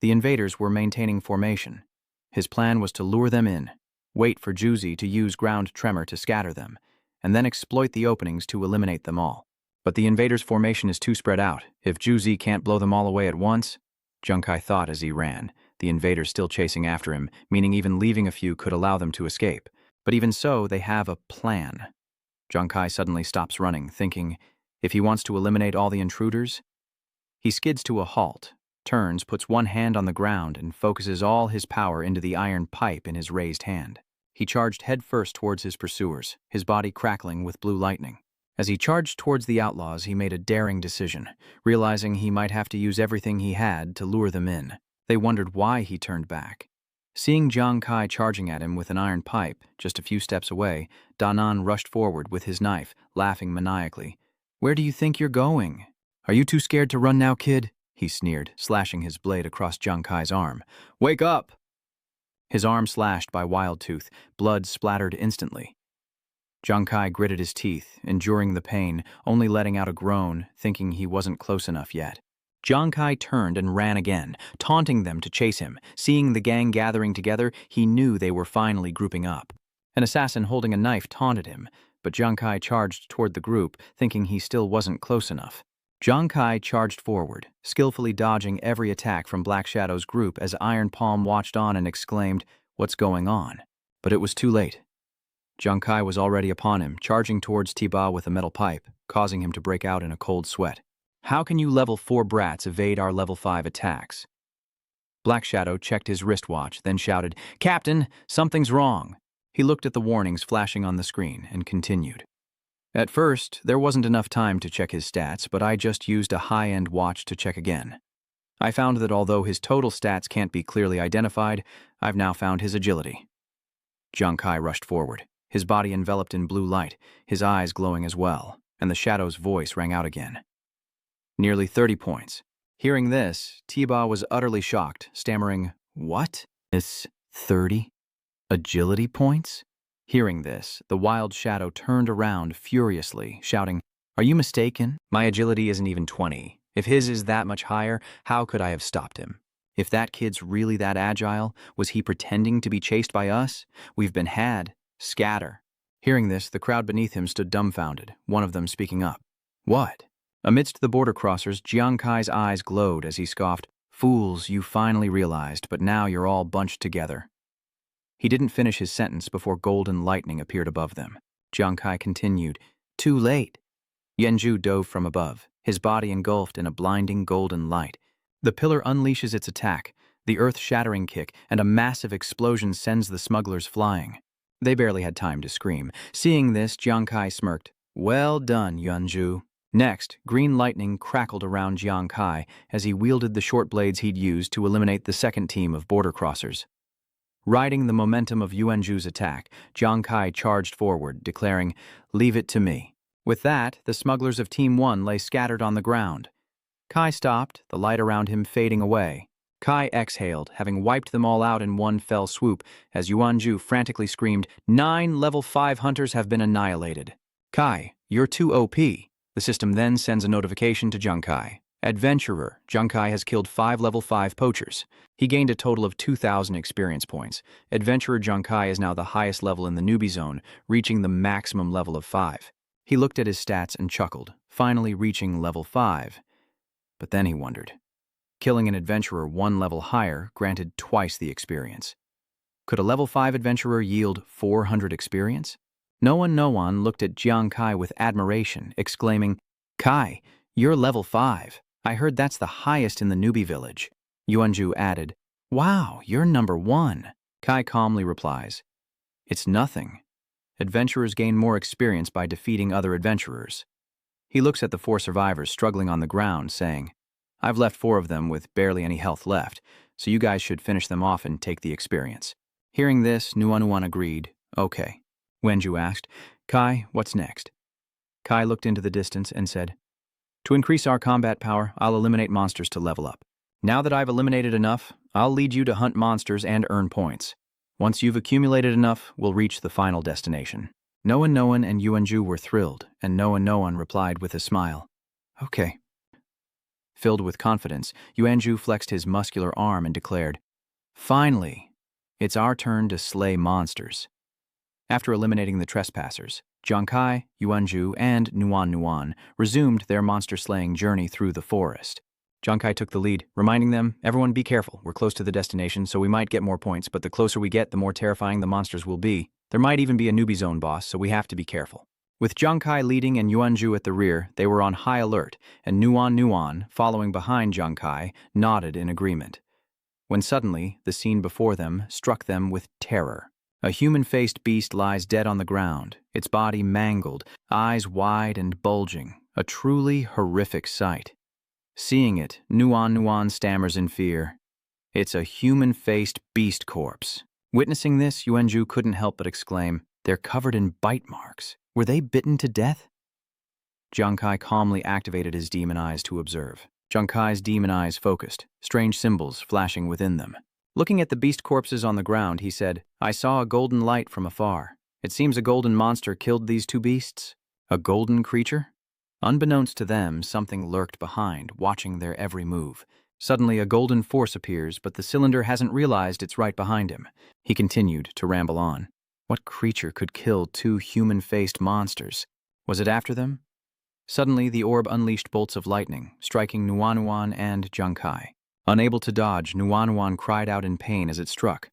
The invaders were maintaining formation. His plan was to lure them in, wait for Juzi to use ground tremor to scatter them, and then exploit the openings to eliminate them all. But the invaders' formation is too spread out. If Juzi can't blow them all away at once, Junkai thought as he ran, the invaders still chasing after him, meaning even leaving a few could allow them to escape. But even so, they have a plan. Junkai suddenly stops running, thinking, if he wants to eliminate all the intruders. He skids to a halt, turns, puts one hand on the ground, and focuses all his power into the iron pipe in his raised hand. He charged headfirst towards his pursuers, his body crackling with blue lightning. As he charged towards the outlaws, he made a daring decision, realizing he might have to use everything he had to lure them in. They wondered why he turned back. Seeing Jiang Kai charging at him with an iron pipe, just a few steps away, Danan rushed forward with his knife, laughing maniacally. "Where do you think you're going? Are you too scared to run now, kid?" he sneered, slashing his blade across Jiang Kai's arm. "Wake up!" His arm slashed by Wild Tooth, blood splattered instantly. Jiang Kai gritted his teeth, enduring the pain, only letting out a groan, thinking he wasn't close enough yet. Jiang Kai turned and ran again, taunting them to chase him. Seeing the gang gathering together, he knew they were finally grouping up. An assassin holding a knife taunted him, but Jiang Kai charged toward the group, thinking he still wasn't close enough. Jiang Kai charged forward, skillfully dodging every attack from Black Shadow's group as Iron Palm watched on and exclaimed, "What's going on?" But it was too late. Jiang Kai was already upon him, charging towards Tiba with a metal pipe, causing him to break out in a cold sweat. "How can you level 4 brats evade our level 5 attacks?" Black Shadow checked his wristwatch, then shouted, "Captain, something's wrong." He looked at the warnings flashing on the screen and continued. "At first, there wasn't enough time to check his stats, but I just used a high-end watch to check again. I found that although his total stats can't be clearly identified, I've now found his agility." Jiang Kai rushed forward, his body enveloped in blue light, his eyes glowing as well, and the Shadow's voice rang out again. "Nearly 30 points. Hearing this, Tiba was utterly shocked, stammering, "What? It's 30? Agility points?" Hearing this, the Wild Shadow turned around furiously, shouting, "Are you mistaken? My agility isn't even 20. If his is that much higher, how could I have stopped him? If that kid's really that agile, was he pretending to be chased by us? We've been had. Scatter." Hearing this, the crowd beneath him stood dumbfounded, one of them speaking up. "What?" Amidst the border crossers, Jiang Kai's eyes glowed as he scoffed, "Fools, you finally realized, but now you're all bunched together." He didn't finish his sentence before golden lightning appeared above them. Jiang Kai continued, "Too late." Yanju dove from above, his body engulfed in a blinding golden light. The pillar unleashes its attack, the earth-shattering kick, and a massive explosion sends the smugglers flying. They barely had time to scream. Seeing this, Jiang Kai smirked, "Well done, Yanju." Next, green lightning crackled around Jiang Kai as he wielded the short blades he'd used to eliminate the second team of border crossers. Riding the momentum of Yuanju's attack, Jiang Kai charged forward, declaring, "Leave it to me." With that, the smugglers of Team 1 lay scattered on the ground. Kai stopped, the light around him fading away. Kai exhaled, having wiped them all out in one fell swoop, as Yuanju frantically screamed, "9 level 5 hunters have been annihilated." "Kai, you're too OP." The system then sends a notification to Jiang Kai. "Adventurer, Jiang Kai has killed 5 level 5 poachers. He gained a total of 2,000 experience points. Adventurer Jiang Kai is now the highest level in the newbie zone, reaching the maximum level of 5. He looked at his stats and chuckled, finally reaching level 5. But then he wondered. Killing an adventurer 1 level higher granted twice the experience. Could a level 5 adventurer yield 400 experience? No one looked at Jiang Kai with admiration, exclaiming, "Kai, you're level 5. I heard that's the highest in the newbie village." Yuanju added, "Wow, you're number 1. Kai calmly replies, "It's nothing. Adventurers gain more experience by defeating other adventurers." He looks at the 4 survivors struggling on the ground, saying, "I've left 4 of them with barely any health left, so you guys should finish them off and take the experience." Hearing this, Nuanuan agreed, "Okay." Wenju asked, "Kai, what's next?" Kai looked into the distance and said, "To increase our combat power, I'll eliminate monsters to level up. Now that I've eliminated enough, I'll lead you to hunt monsters and earn points. Once you've accumulated enough, we'll reach the final destination." No one and Yuanju were thrilled, and no one replied with a smile, "Okay." Filled with confidence, Yuanju flexed his muscular arm and declared, "Finally, it's our turn to slay monsters." After eliminating the trespassers, Jiang Kai, Yuanju, and Nuan resumed their monster-slaying journey through the forest. Jiang took the lead, reminding them, everyone be careful, we're close to the destination, so we might get more points, but the closer we get, the more terrifying the monsters will be. There might even be a newbie zone boss, so we have to be careful. With Jiang leading and Yuanzhu at the rear, they were on high alert, and Nuan, following behind Jiang nodded in agreement. When suddenly, the scene before them struck them with terror. A human-faced beast lies dead on the ground, its body mangled, eyes wide and bulging, a truly horrific sight. Seeing it, Nuan stammers in fear. It's a human-faced beast corpse. Witnessing this, Yuanzhu couldn't help but exclaim, they're covered in bite marks. Were they bitten to death? Jiang calmly activated his demon eyes to observe. Jiang demon eyes focused, strange symbols flashing within them. Looking at the beast corpses on the ground, he said, I saw a golden light from afar. It seems a golden monster killed these two beasts. A golden creature? Unbeknownst to them, something lurked behind, watching their every move. Suddenly, a golden force appears, but the cylinder hasn't realized it's right behind him. He continued to ramble on. What creature could kill two human-faced monsters? Was it after them? Suddenly, the orb unleashed bolts of lightning, striking Nuan and Jiang. Unable to dodge, Nuan cried out in pain as it struck.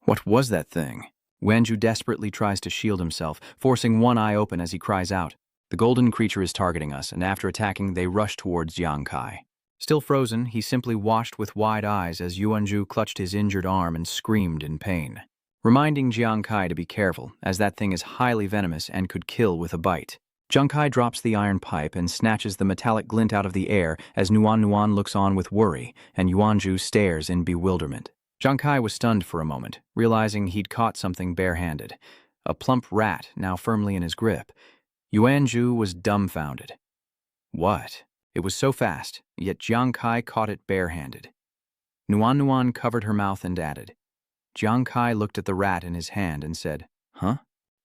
What was that thing? Yuanzhu desperately tries to shield himself, forcing one eye open as he cries out. The golden creature is targeting us, and after attacking, they rush towards Jiang. Still frozen, he simply watched with wide eyes as Yuanzhu clutched his injured arm and screamed in pain, reminding Jiang to be careful, as that thing is highly venomous and could kill with a bite. Jiang drops the iron pipe and snatches the metallic glint out of the air as Nuan looks on with worry, and Yuanzhu stares in bewilderment. Jiang was stunned for a moment, realizing he'd caught something barehanded. A plump rat now firmly in his grip. Yuanzhu was dumbfounded. What? It was so fast, yet Jiang caught it barehanded. Nuan covered her mouth and added. Jiang looked at the rat in his hand and said, Huh?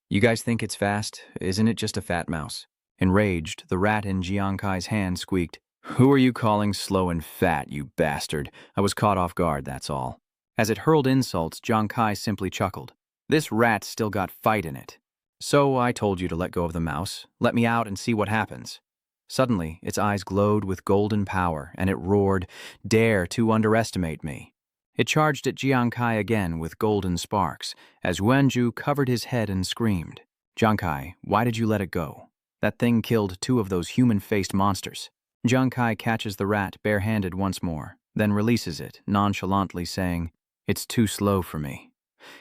You guys think it's fast? Isn't it just a fat mouse? Enraged, the rat in Jiang hand squeaked, Who are you calling slow and fat, you bastard? I was caught off guard, that's all. As it hurled insults, Jiang simply chuckled. This rat's still got fight in it. So I told you to let go of the mouse. Let me out and see what happens. Suddenly, its eyes glowed with golden power, and it roared, Dare to underestimate me. It charged at Jiang again with golden sparks, as Yuanzhu covered his head and screamed. Jiang, why did you let it go? That thing killed two of those human-faced monsters. Jiang catches the rat barehanded once more, then releases it, nonchalantly saying, It's too slow for me.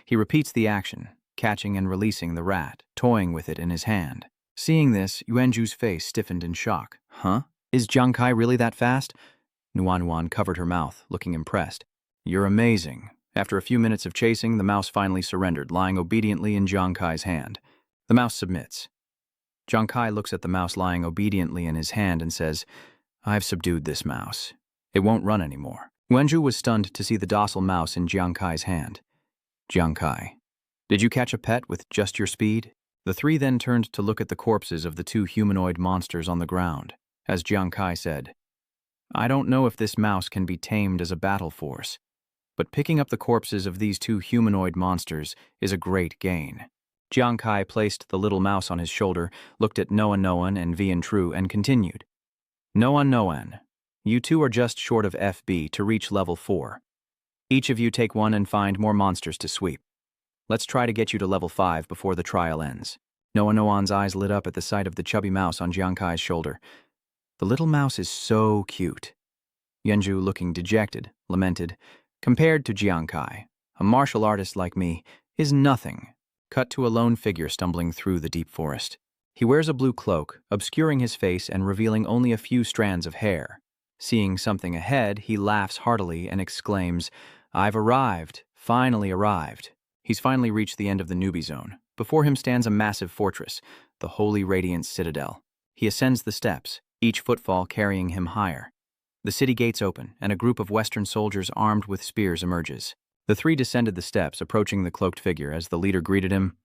He repeats the action, catching and releasing the rat, toying with it in his hand. Seeing this, Yuanzhu's face stiffened in shock. Huh? Is Jiang really that fast? Nuan covered her mouth, looking impressed. You're amazing. After a few minutes of chasing, the mouse finally surrendered, lying obediently in Jiang hand. The mouse submits. Jiang looks at the mouse lying obediently in his hand and says, I've subdued this mouse. It won't run anymore. Yuanzhu was stunned to see the docile mouse in Jiang hand. Jiang, did you catch a pet with just your speed? The three then turned to look at the corpses of the two humanoid monsters on the ground, as Jiang said, I don't know if this mouse can be tamed as a battle force, but picking up the corpses of these two humanoid monsters is a great gain. Jiang placed the little mouse on his shoulder, looked at Noan and Vian Tru, and continued. Noan, you two are just short of FB to reach level 4. Each of you take one and find more monsters to sweep. Let's try to get you to level 5 before the trial ends. Noan's eyes lit up at the sight of the chubby mouse on Jiang shoulder. The little mouse is so cute. Yuanzhu, looking dejected, lamented, Compared to Jiang, a martial artist like me is nothing. Cut to a lone figure stumbling through the deep forest. He wears a blue cloak, obscuring his face and revealing only a few strands of hair. Seeing something ahead, he laughs heartily and exclaims, I've arrived, finally arrived. He's finally reached the end of the newbie zone. Before him stands a massive fortress, the Holy Radiant Citadel. He ascends the steps, each footfall carrying him higher. The city gates open, and a group of Western soldiers armed with spears emerges. The three descended the steps, approaching the cloaked figure as the leader greeted him.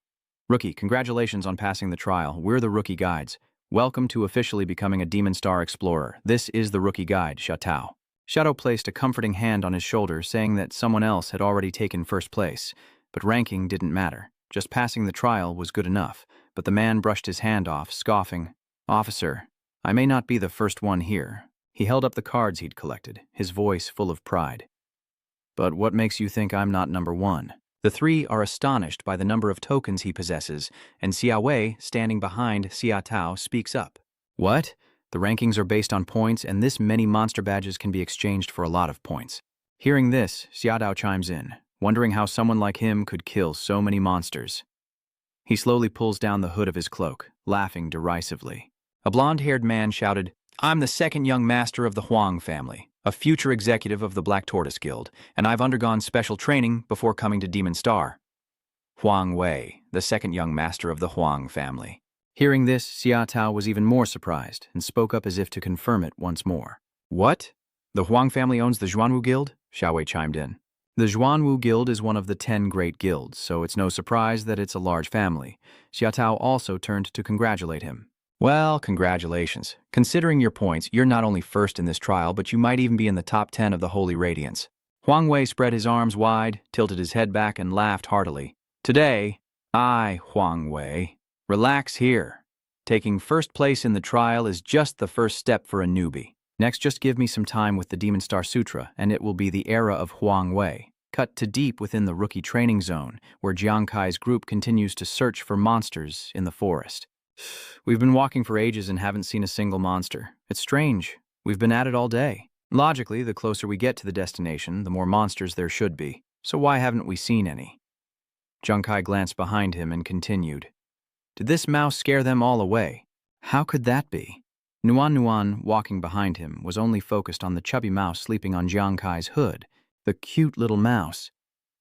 Rookie, congratulations on passing the trial. We're the Rookie Guides. Welcome to officially becoming a Demon Star Explorer. This is the Rookie Guide, Shatao. Shadow placed a comforting hand on his shoulder, saying that someone else had already taken first place. But ranking didn't matter. Just passing the trial was good enough. But the man brushed his hand off, scoffing, Officer, I may not be the first one here, He held up the cards he'd collected, his voice full of pride. But what makes you think I'm not number one? The three are astonished by the number of tokens he possesses, and Xia Wei, standing behind Xia Tao, speaks up. What? The rankings are based on points, and this many monster badges can be exchanged for a lot of points. Hearing this, Xia Tao chimes in, wondering how someone like him could kill so many monsters. He slowly pulls down the hood of his cloak, laughing derisively. A blonde-haired man shouted, I'm the second young master of the Huang family, a future executive of the Black Tortoise Guild, and I've undergone special training before coming to Demon Star. Huang Wei, the second young master of the Huang family. Hearing this, Xia Tao was even more surprised and spoke up as if to confirm it once more. What? The Huang family owns the Xuanwu Guild? Xiao Wei chimed in. The Xuanwu Guild is one of the 10 great guilds, so it's no surprise that it's a large family. Xia Tao also turned to congratulate him. Well, congratulations. Considering your points, you're not only first in this trial, but you might even be in the top 10 of the Holy Radiance. Huang Wei spread his arms wide, tilted his head back, and laughed heartily. Today, I, Huang Wei, relax here. Taking first place in the trial is just the first step for a newbie. Next, just give me some time with the Demon Star Sutra, and it will be the era of Huang Wei. Cut to deep within the rookie training zone, where Jiang Kai's group continues to search for monsters in the forest. We've been walking for ages and haven't seen a single monster. It's strange. We've been at it all day. Logically, the closer we get to the destination, the more monsters there should be. So why haven't we seen any? Jiang Kai glanced behind him and continued. Did this mouse scare them all away? How could that be? Nuan, walking behind him, was only focused on the chubby mouse sleeping on Jiang Kai's hood. The cute little mouse.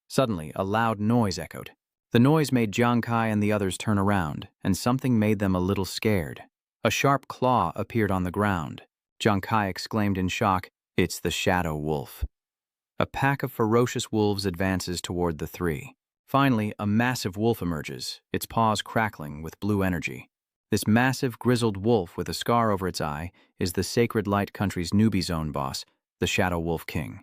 Suddenly, a loud noise echoed. The noise made Jiang Kai and the others turn around, and something made them a little scared. A sharp claw appeared on the ground. Jiang Kai exclaimed in shock, It's the Shadow Wolf. A pack of ferocious wolves advances toward the three. Finally, a massive wolf emerges, its paws crackling with blue energy. This massive, grizzled wolf with a scar over its eye is the Sacred Light Country's newbie zone boss, the Shadow Wolf King.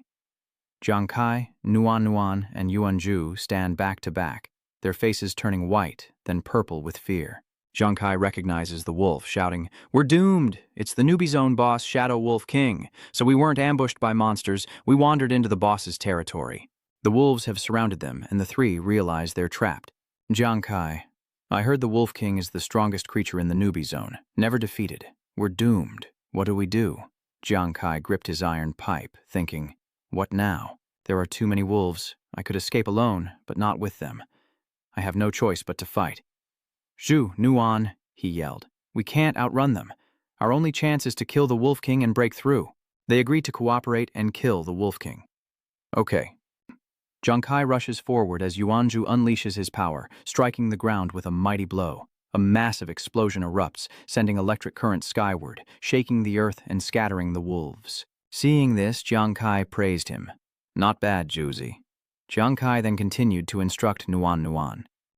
Jiang Kai, Nuan, and Yuanju stand back to back, their faces turning white, then purple with fear. Jiang Kai recognizes the wolf, shouting, We're doomed! It's the newbie zone boss, Shadow Wolf King. So we weren't ambushed by monsters, we wandered into the boss's territory. The wolves have surrounded them, and the three realize they're trapped. Jiang Kai, I heard the Wolf King is the strongest creature in the newbie zone, never defeated. We're doomed. What do we do? Jiang Kai gripped his iron pipe, thinking, What now? There are too many wolves. I could escape alone, but not with them. I have no choice but to fight. Zhu, Nuan, he yelled. We can't outrun them. Our only chance is to kill the Wolf King and break through. They agreed to cooperate and kill the Wolf King. Okay. Jiang Kai rushes forward as Yuanju unleashes his power, striking the ground with a mighty blow. A massive explosion erupts, sending electric currents skyward, shaking the earth and scattering the wolves. Seeing this, Jiang Kai praised him. Not bad, Juzi. Jiang Kai then continued to instruct Nuan.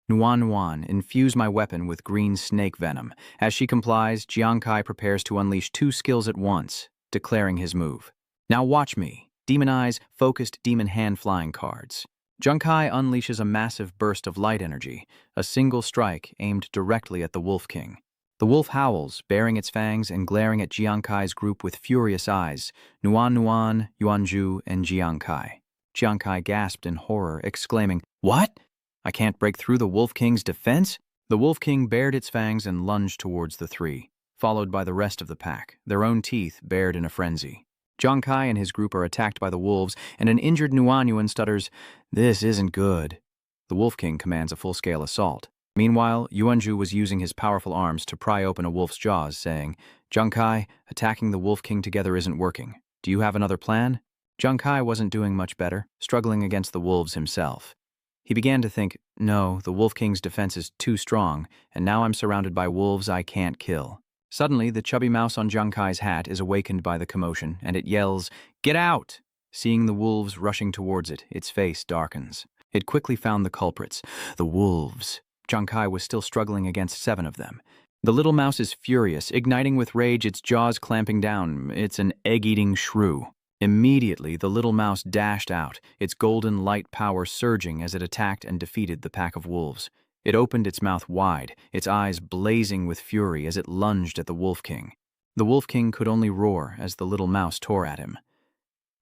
Nuan, infuse my weapon with green snake venom. As she complies, Jiang Kai prepares to unleash 2 skills at once, declaring his move. Now watch me. Demon Eyes, focused demon hand flying cards. Jiang Kai unleashes a massive burst of light energy, a single strike aimed directly at the Wolf King. The wolf howls, baring its fangs and glaring at Jiang Kai's group with furious eyes, Nuan, Yuanju, and Jiang Kai. Jiang Kai gasped in horror, exclaiming, What? I can't break through the Wolf King's defense? The Wolf King bared its fangs and lunged towards the three, followed by the rest of the pack, their own teeth bared in a frenzy. Jiang Kai and his group are attacked by the wolves, and an injured Nuan stutters, This isn't good. The Wolf King commands a full-scale assault. Meanwhile, Yuanju was using his powerful arms to pry open a wolf's jaws, saying, Jiang Kai, attacking the Wolf King together isn't working. Do you have another plan? Jiang Kai wasn't doing much better, struggling against the wolves himself. He began to think, no, the Wolf King's defense is too strong, and now I'm surrounded by wolves I can't kill. Suddenly, the chubby mouse on Jiang Kai's hat is awakened by the commotion, and it yells, Get out! Seeing the wolves rushing towards it, its face darkens. It quickly found the culprits, the wolves. Jiang Kai was still struggling against 7 of them. The little mouse is furious, igniting with rage, its jaws clamping down. It's an egg-eating shrew. Immediately, the little mouse dashed out, its golden light power surging as it attacked and defeated the pack of wolves. It opened its mouth wide, its eyes blazing with fury as it lunged at the Wolf King. The Wolf King could only roar as the little mouse tore at him.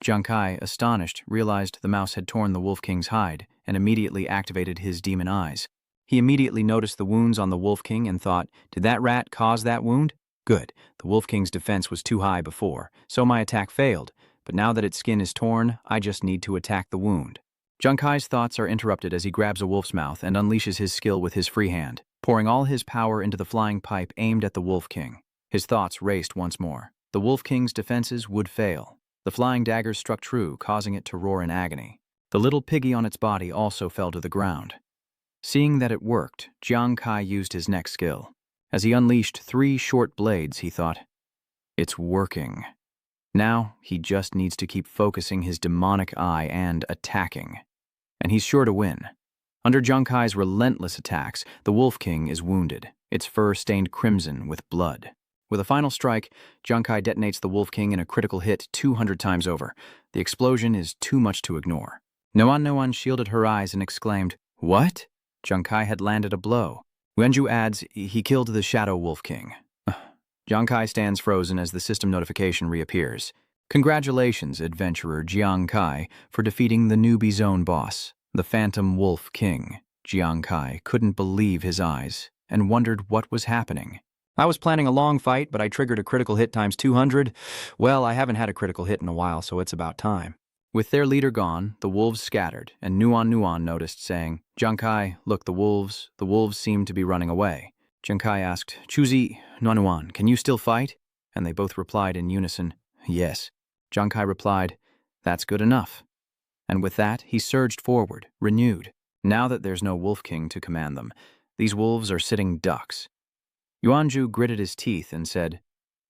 Jiang Kai, astonished, realized the mouse had torn the Wolf King's hide and immediately activated his demon eyes. He immediately noticed the wounds on the Wolf King and thought, did that rat cause that wound? Good. The Wolf King's defense was too high before, so my attack failed. But now that its skin is torn, I just need to attack the wound. Jiang Kai's thoughts are interrupted as he grabs a wolf's mouth and unleashes his skill with his free hand, pouring all his power into the flying pipe aimed at the Wolf King. His thoughts raced once more. The Wolf King's defenses would fail. The flying daggers struck true, causing it to roar in agony. The little piggy on its body also fell to the ground. Seeing that it worked, Jiang Kai used his next skill. As he unleashed 3 short blades, he thought, it's working. Now, he just needs to keep focusing his demonic eye and attacking. And he's sure to win. Under Jiang Kai's relentless attacks, the Wolf King is wounded, its fur stained crimson with blood. With a final strike, Jiang Kai detonates the Wolf King in a critical hit 200 times over. The explosion is too much to ignore. Nuan shielded her eyes and exclaimed, what? Jiang Kai had landed a blow. Wenju adds, he killed the Shadow Wolf King. Jiang Kai stands frozen as the system notification reappears. Congratulations, adventurer Jiang Kai, for defeating the newbie zone boss, the Phantom Wolf King. Jiang Kai couldn't believe his eyes and wondered what was happening. I was planning a long fight, but I triggered a critical hit times 200. Well, I haven't had a critical hit in a while, so it's about time. With their leader gone, the wolves scattered, and Nuan noticed, saying, Jiang Kai, look, the wolves seem to be running away. Jiang Kai asked, Chuzi, Nuan, can you still fight? And they both replied in unison, yes. Jiang Kai replied, that's good enough. And with that, he surged forward, renewed. Now that there's no Wolf King to command them, these wolves are sitting ducks. Yuanju gritted his teeth and said,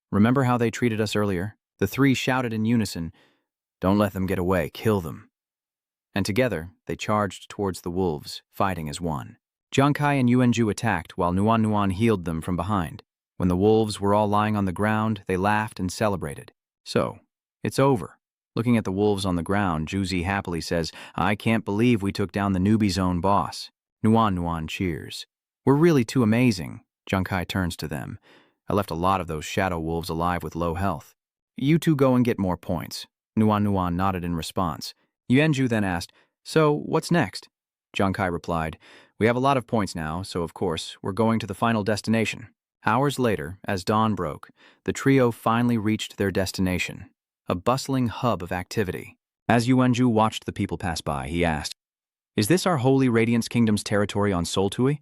remember how they treated us earlier? The 3 shouted in unison, don't let them get away, kill them. And together, they charged towards the wolves, fighting as one. Jiang Kai and Yuanju attacked while Nuan healed them from behind. When the wolves were all lying on the ground, they laughed and celebrated. So, it's over. Looking at the wolves on the ground, Juzi happily says, I can't believe we took down the newbie zone boss. Nuan cheers. We're really too amazing. Jiang Kai turns to them. I left a lot of those shadow wolves alive with low health. You 2 go and get more points. Nuan nodded in response. Yuanju then asked, so, what's next? Jiang Kai replied, we have a lot of points now, so of course, we're going to the final destination. Hours later, as dawn broke, the trio finally reached their destination, a bustling hub of activity. As Yuanju watched the people pass by, he asked, is this our Holy Radiance Kingdom's territory on Soltui?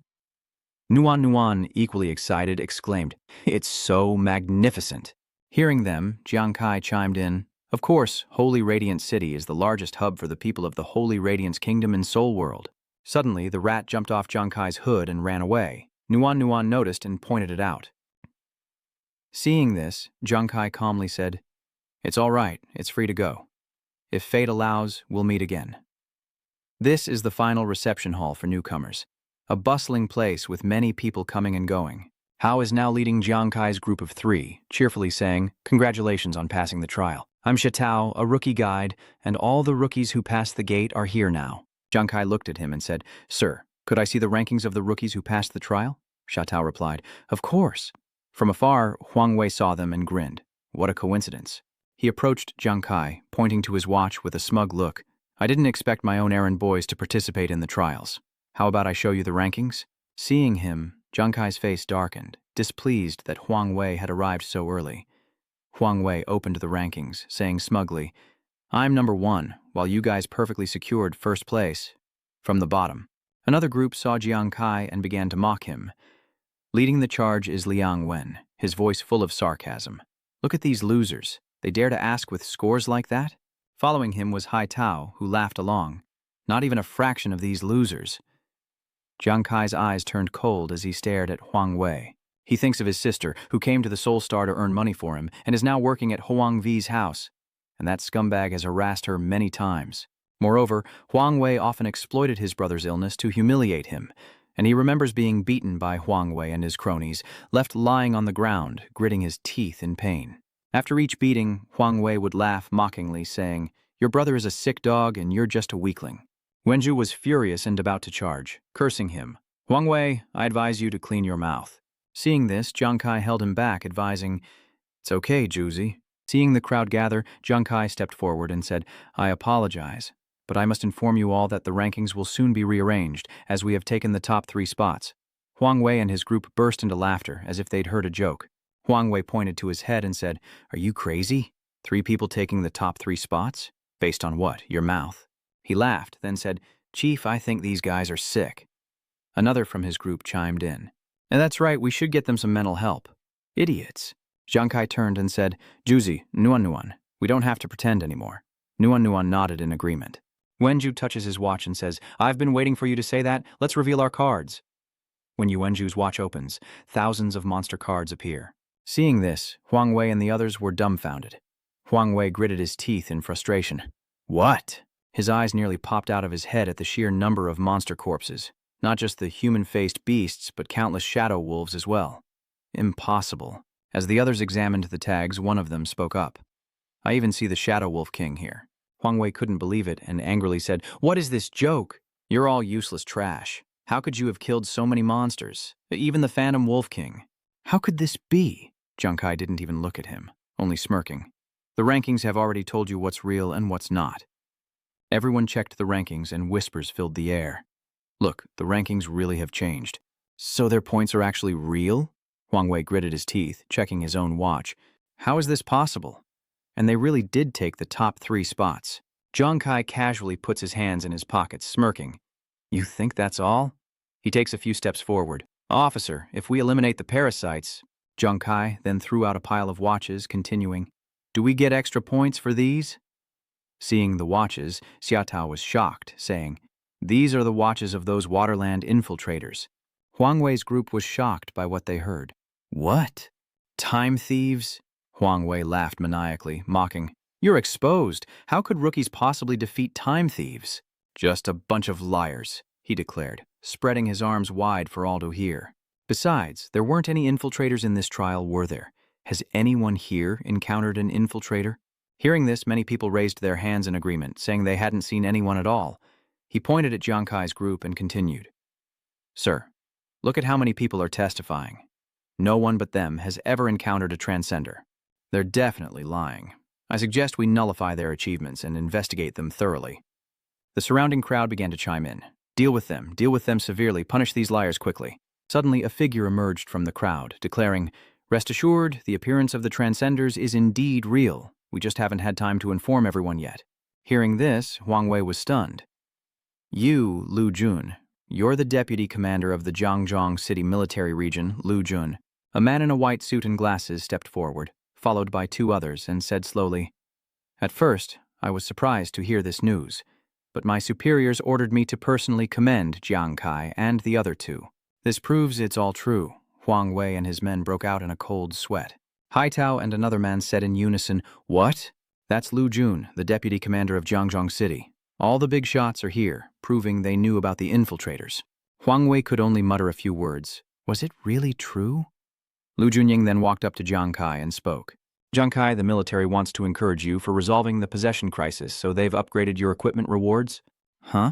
Nuan, equally excited, exclaimed, it's so magnificent. Hearing them, Jiang Kai chimed in, of course, Holy Radiance City is the largest hub for the people of the Holy Radiance Kingdom in Soul World. Suddenly, the rat jumped off Jiang Kai's hood and ran away. Nuan noticed and pointed it out. Seeing this, Jiang Kai calmly said, it's all right, it's free to go. If fate allows, we'll meet again. This is the final reception hall for newcomers, a bustling place with many people coming and going. Hao is now leading Jiang Kai's group of 3, cheerfully saying, congratulations on passing the trial. I'm Shatao, a rookie guide, and all the rookies who passed the gate are here now. Jiang Kai looked at him and said, sir, could I see the rankings of the rookies who passed the trial? Shatao replied, of course. From afar, Huang Wei saw them and grinned. What a coincidence. He approached Jiang Kai, pointing to his watch with a smug look. I didn't expect my own errand boys to participate in the trials. How about I show you the rankings? Seeing him, Jiang Kai's face darkened, displeased that Huang Wei had arrived so early. Huang Wei opened the rankings, saying smugly, I'm number 1, while you guys perfectly secured first place. From the bottom, another group saw Jiang Kai and began to mock him. Leading the charge is Liang Wen, his voice full of sarcasm. Look at these losers. They dare to ask with scores like that? Following him was Hai Tao, who laughed along. Not even a fraction of these losers. Jiang Kai's eyes turned cold as he stared at Huang Wei. He thinks of his sister, who came to the Soul Star to earn money for him, and is now working at Huang Vi's house. And that scumbag has harassed her many times. Moreover, Huang Wei often exploited his brother's illness to humiliate him, and he remembers being beaten by Huang Wei and his cronies, left lying on the ground, gritting his teeth in pain. After each beating, Huang Wei would laugh mockingly, saying, your brother is a sick dog and you're just a weakling. Wenju was furious and about to charge, cursing him. Huang Wei, I advise you to clean your mouth. Seeing this, Jiang Kai held him back, advising, It's okay, Juzi. Seeing the crowd gather, Jiang Kai stepped forward and said, I apologize, but I must inform you all that the rankings will soon be rearranged, as we have taken the top 3 spots. Huang Wei and his group burst into laughter, as if they'd heard a joke. Huang Wei pointed to his head and said, Are you crazy? 3 people taking the top 3 spots? Based on what? Your mouth? He laughed, then said, Chief, I think these guys are sick. Another from his group chimed in. And that's right, we should get them some mental help. Idiots. Jiang Kai turned and said, Juzi, Nuan, we don't have to pretend anymore. Nuan nodded in agreement. Wenju touches his watch and says, I've been waiting for you to say that. Let's reveal our cards. When Yuanju's watch opens, thousands of monster cards appear. Seeing this, Huang Wei and the others were dumbfounded. Huang Wei gritted his teeth in frustration. What? His eyes nearly popped out of his head at the sheer number of monster corpses. Not just the human-faced beasts, but countless shadow wolves as well. Impossible. As the others examined the tags, one of them spoke up. I even see the Shadow Wolf King here. Huang Wei couldn't believe it and angrily said, What is this joke? You're all useless trash. How could you have killed so many monsters? Even the Phantom Wolf King. How could this be? Jiang Kai didn't even look at him, only smirking. The rankings have already told you what's real and what's not. Everyone checked the rankings and whispers filled the air. Look, the rankings really have changed. So their points are actually real? Huang Wei gritted his teeth, checking his own watch. How is this possible? And they really did take the top 3 spots. Jiang Kai casually puts his hands in his pockets, smirking. You think that's all? He takes a few steps forward. Officer, if we eliminate the parasites... Jiang Kai then threw out a pile of watches, continuing, Do we get extra points for these? Seeing the watches, Xiatao was shocked, saying, These are the watches of those Waterland infiltrators. Huang Wei's group was shocked by what they heard. What? Time thieves? Huang Wei laughed maniacally, mocking. You're exposed. How could rookies possibly defeat time thieves? Just a bunch of liars, he declared, spreading his arms wide for all to hear. Besides, there weren't any infiltrators in this trial, were there? Has anyone here encountered an infiltrator? Hearing this, many people raised their hands in agreement, saying they hadn't seen anyone at all. He pointed at Jiang Kai's group and continued. Sir, look at how many people are testifying. No one but them has ever encountered a transcender. They're definitely lying. I suggest we nullify their achievements and investigate them thoroughly. The surrounding crowd began to chime in. Deal with them severely, punish these liars quickly. Suddenly, a figure emerged from the crowd, declaring, Rest assured, the appearance of the transcenders is indeed real. We just haven't had time to inform everyone yet. Hearing this, Huang Wei was stunned. You, Lu Jun, you're the deputy commander of the Jiangzhong City Military Region, Lu Jun. A man in a white suit and glasses stepped forward, followed by 2 others, and said slowly, At first, I was surprised to hear this news, but my superiors ordered me to personally commend Jiang Kai and the other 2. This proves it's all true. Huang Wei and his men broke out in a cold sweat. Haitao and another man said in unison, What? That's Lu Jun, the deputy commander of Jiangzhong City. All the big shots are here, proving they knew about the infiltrators. Huang Wei could only mutter a few words. Was it really true? Lu Junying then walked up to Jiang Kai and spoke. Jiang Kai, the military wants to encourage you for resolving the possession crisis, so they've upgraded your equipment rewards. Huh?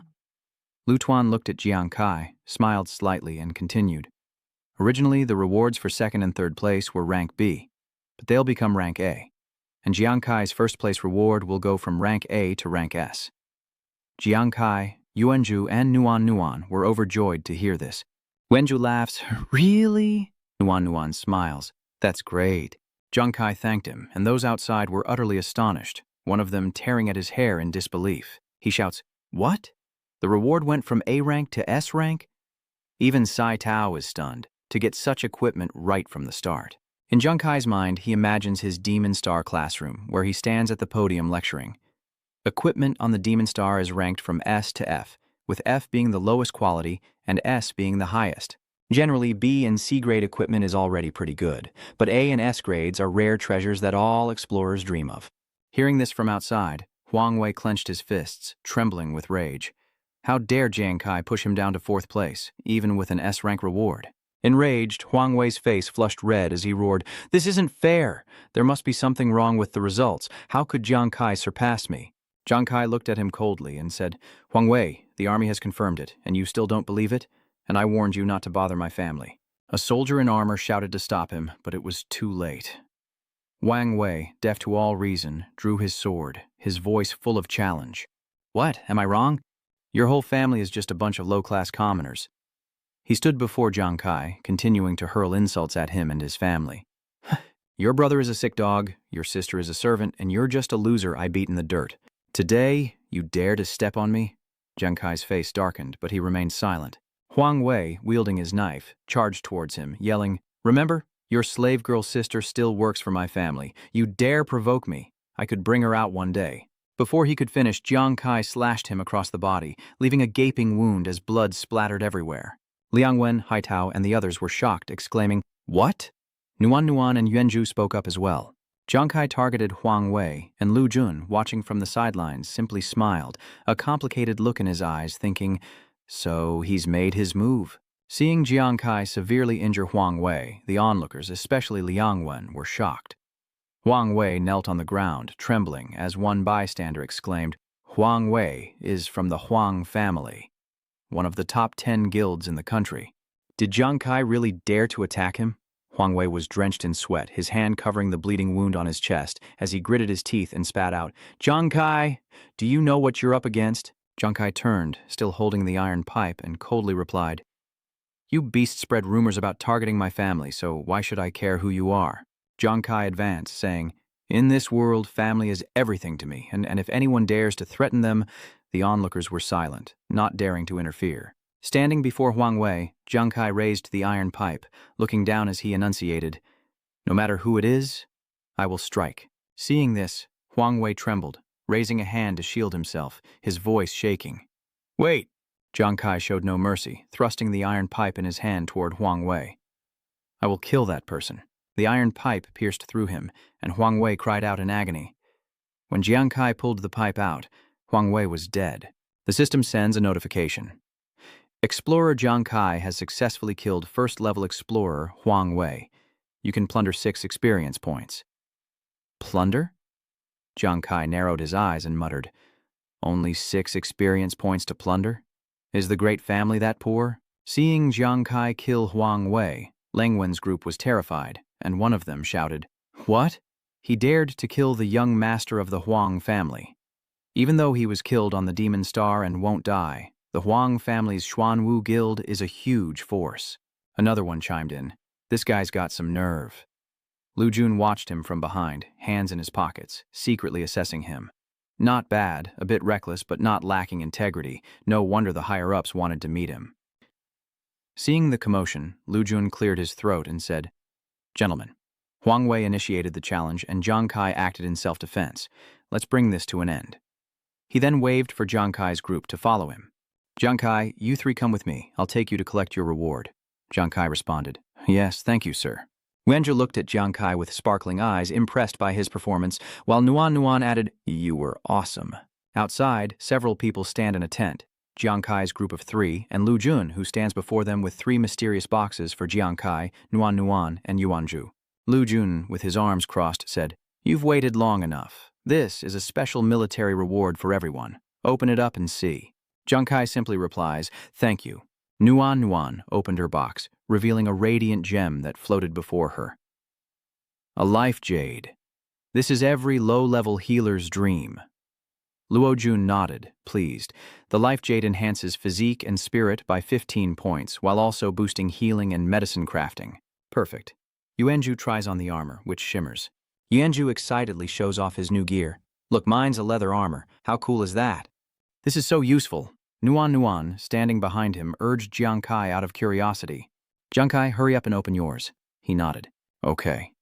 Lu Tuan looked at Jiang Kai, smiled slightly, and continued. Originally, the rewards for 2nd and 3rd place were rank B, but they'll become rank A, and Jiang Kai's 1st place reward will go from rank A to rank S. Jiang Kai, Yuanju, and Nuan were overjoyed to hear this. Wenju laughs, Really? Nuan smiles. That's great. Jiang Kai thanked him, and those outside were utterly astonished, one of them tearing at his hair in disbelief. He shouts, What? The reward went from A rank to S rank? Even Sai Tao is stunned, to get such equipment right from the start. In Jiang Kai's mind, he imagines his Demon Star classroom, where he stands at the podium lecturing. Equipment on the Demon Star is ranked from S to F, with F being the lowest quality and S being the highest. Generally, B and C grade equipment is already pretty good, but A and S grades are rare treasures that all explorers dream of. Hearing this from outside, Huang Wei clenched his fists, trembling with rage. How dare Jiang Kai push him down to 4th place, even with an S-rank reward? Enraged, Huang Wei's face flushed red as he roared, This isn't fair! There must be something wrong with the results. How could Jiang Kai surpass me? Jiang Kai looked at him coldly and said, Huang Wei, the army has confirmed it, and you still don't believe it? And I warned you not to bother my family. A soldier in armor shouted to stop him, but it was too late. Wang Wei, deaf to all reason, drew his sword, his voice full of challenge. What? Am I wrong? Your whole family is just a bunch of low-class commoners. He stood before Jiang Kai, continuing to hurl insults at him and his family. Your brother is a sick dog, your sister is a servant, and you're just a loser I beat in the dirt. Today, you dare to step on me? Jiang Kai's face darkened, but he remained silent. Huang Wei, wielding his knife, charged towards him, yelling, Remember, your slave girl sister still works for my family. You dare provoke me. I could bring her out one day. Before he could finish, Jiang Kai slashed him across the body, leaving a gaping wound as blood splattered everywhere. Liang Wen, Haitao, and the others were shocked, exclaiming, What? Nuan and Yuanzhu spoke up as well. Jiang Kai targeted Huang Wei, and Lu Jun, watching from the sidelines, simply smiled, a complicated look in his eyes, thinking, So he's made his move. Seeing Jiang Kai severely injure Huang Wei, the onlookers, especially Liang Wen, were shocked. Huang Wei knelt on the ground, trembling, as one bystander exclaimed, Huang Wei is from the Huang family, one of the top 10 guilds in the country. Did Jiang Kai really dare to attack him? Huang Wei was drenched in sweat, his hand covering the bleeding wound on his chest, as he gritted his teeth and spat out, Jiang Kai, do you know what you're up against? Jiang Kai turned, still holding the iron pipe, and coldly replied, You beasts spread rumors about targeting my family, so why should I care who you are? Jiang Kai advanced, saying, In this world, family is everything to me, and if anyone dares to threaten them, the onlookers were silent, not daring to interfere. Standing before Huang Wei, Jiang Kai raised the iron pipe, looking down as he enunciated, No matter who it is, I will strike. Seeing this, Huang Wei trembled, raising a hand to shield himself, his voice shaking. Wait! Jiang Kai showed no mercy, thrusting the iron pipe in his hand toward Huang Wei. I will kill that person. The iron pipe pierced through him, and Huang Wei cried out in agony. When Jiang Kai pulled the pipe out, Huang Wei was dead. The system sends a notification. Explorer Jiang Kai has successfully killed first-level explorer Huang Wei. You can plunder 6 experience points. Plunder? Jiang Kai narrowed his eyes and muttered, Only 6 experience points to plunder? Is the great family that poor? Seeing Jiang Kai kill Huang Wei, Leng Wen's group was terrified, and one of them shouted, What? He dared to kill the young master of the Huang family. Even though he was killed on the Demon Star and won't die, the Huang family's Xuanwu Guild is a huge force. Another one chimed in, This guy's got some nerve. Lu Jun watched him from behind, hands in his pockets, secretly assessing him. Not bad, a bit reckless, but not lacking integrity. No wonder the higher-ups wanted to meet him. Seeing the commotion, Lu Jun cleared his throat and said, Gentlemen, Huang Wei initiated the challenge and Jiang Kai acted in self-defense. Let's bring this to an end. He then waved for Jiang Kai's group to follow him. Jiang Kai, you 3 come with me. I'll take you to collect your reward. Jiang Kai responded, Yes, thank you, sir. Wenju looked at Jiang Kai with sparkling eyes, impressed by his performance, while Nuan added, You were awesome. Outside, several people stand in a tent. Jiang Kai's group of 3, and Lu Jun, who stands before them with 3 mysterious boxes for Jiang Kai, Nuan, and Yuanzhu. Lu Jun, with his arms crossed, said, You've waited long enough. This is a special military reward for everyone. Open it up and see. Jiang Kai simply replies, Thank you. Nuan opened her box, revealing a radiant gem that floated before her. A life jade. This is every low-level healer's dream. Luo Jun nodded, pleased. The life jade enhances physique and spirit by 15 points, while also boosting healing and medicine crafting. Perfect. Yuanzhu tries on the armor, which shimmers. Yuanzhu excitedly shows off his new gear. Look, mine's a leather armor. How cool is that? This is so useful. Nuan, standing behind him, urged Jiang Kai out of curiosity. Jiang Kai, hurry up and open yours. He nodded. Okay.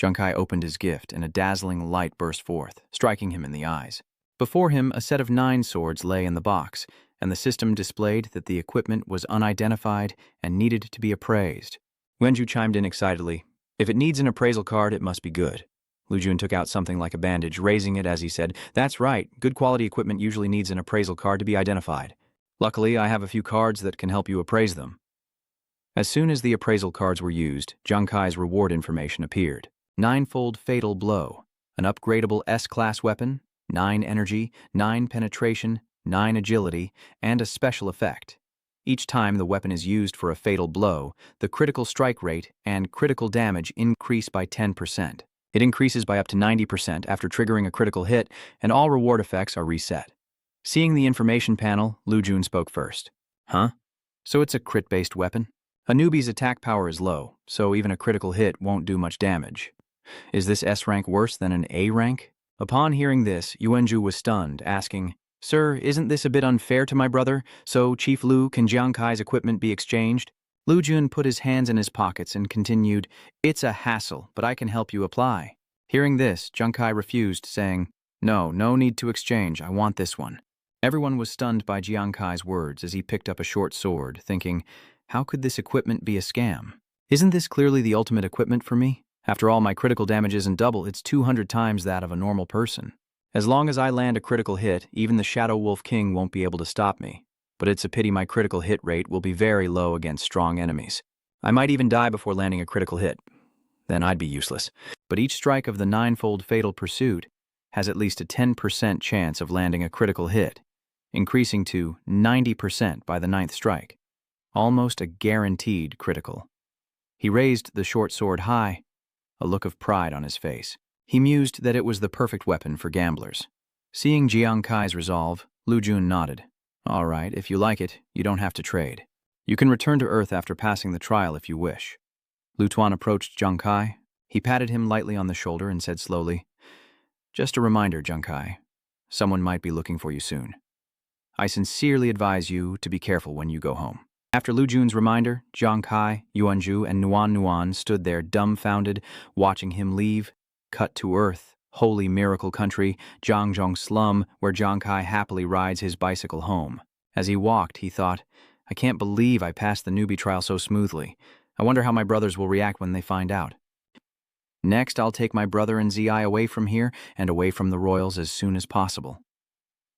Jiang Kai opened his gift, and a dazzling light burst forth, striking him in the eyes. Before him, a set of 9 swords lay in the box, and the system displayed that the equipment was unidentified and needed to be appraised. Wenju chimed in excitedly. If it needs an appraisal card, it must be good. Lu Jun took out something like a bandage, raising it as he said, That's right, good quality equipment usually needs an appraisal card to be identified. Luckily, I have a few cards that can help you appraise them. As soon as the appraisal cards were used, Jiang Kai's reward information appeared. 9-fold fatal blow, an upgradable S-class weapon, 9 energy, 9 penetration, 9 agility, and a special effect. Each time the weapon is used for a fatal blow, the critical strike rate and critical damage increase by 10%. It increases by up to 90% after triggering a critical hit, and all reward effects are reset. Seeing the information panel, Lu Jun spoke first. Huh? So it's a crit-based weapon? A newbie's attack power is low, so even a critical hit won't do much damage. Is this S rank worse than an A rank? Upon hearing this, Yuanju was stunned, asking, Sir, isn't this a bit unfair to my brother? So, Chief Lu, can Jiang Kai's equipment be exchanged? Lu Jun put his hands in his pockets and continued, It's a hassle, but I can help you apply. Hearing this, Jiang Kai refused, saying, No need to exchange, I want this one. Everyone was stunned by Jiang Kai's words as he picked up a short sword, thinking, How could this equipment be a scam? Isn't this clearly the ultimate equipment for me? After all, my critical damage isn't double, it's 200 times that of a normal person. As long as I land a critical hit, even the Shadow Wolf King won't be able to stop me. But it's a pity my critical hit rate will be very low against strong enemies. I might even die before landing a critical hit. Then I'd be useless. But each strike of the ninefold Fatal Pursuit has at least a 10% chance of landing a critical hit, increasing to 90% by the 9th strike. Almost a guaranteed critical. He raised the short sword high, a look of pride on his face. He mused that it was the perfect weapon for gamblers. Seeing Jiang Kai's resolve, Lu Jun nodded. All right, if you like it, you don't have to trade. You can return to Earth after passing the trial if you wish. Lu Tuan approached Jiang Kai. He patted him lightly on the shoulder and said slowly, Just a reminder, Jiang Kai. Someone might be looking for you soon. I sincerely advise you to be careful when you go home. After Lu Jun's reminder, Jiang Kai, Yuanju, and Nuan stood there dumbfounded, watching him leave. Cut to Earth, holy miracle country, Jiangzhong slum, where Jiang Kai happily rides his bicycle home. As he walked, he thought, I can't believe I passed the newbie trial so smoothly. I wonder how my brothers will react when they find out. Next, I'll take my brother and Zi away from here and away from the royals as soon as possible.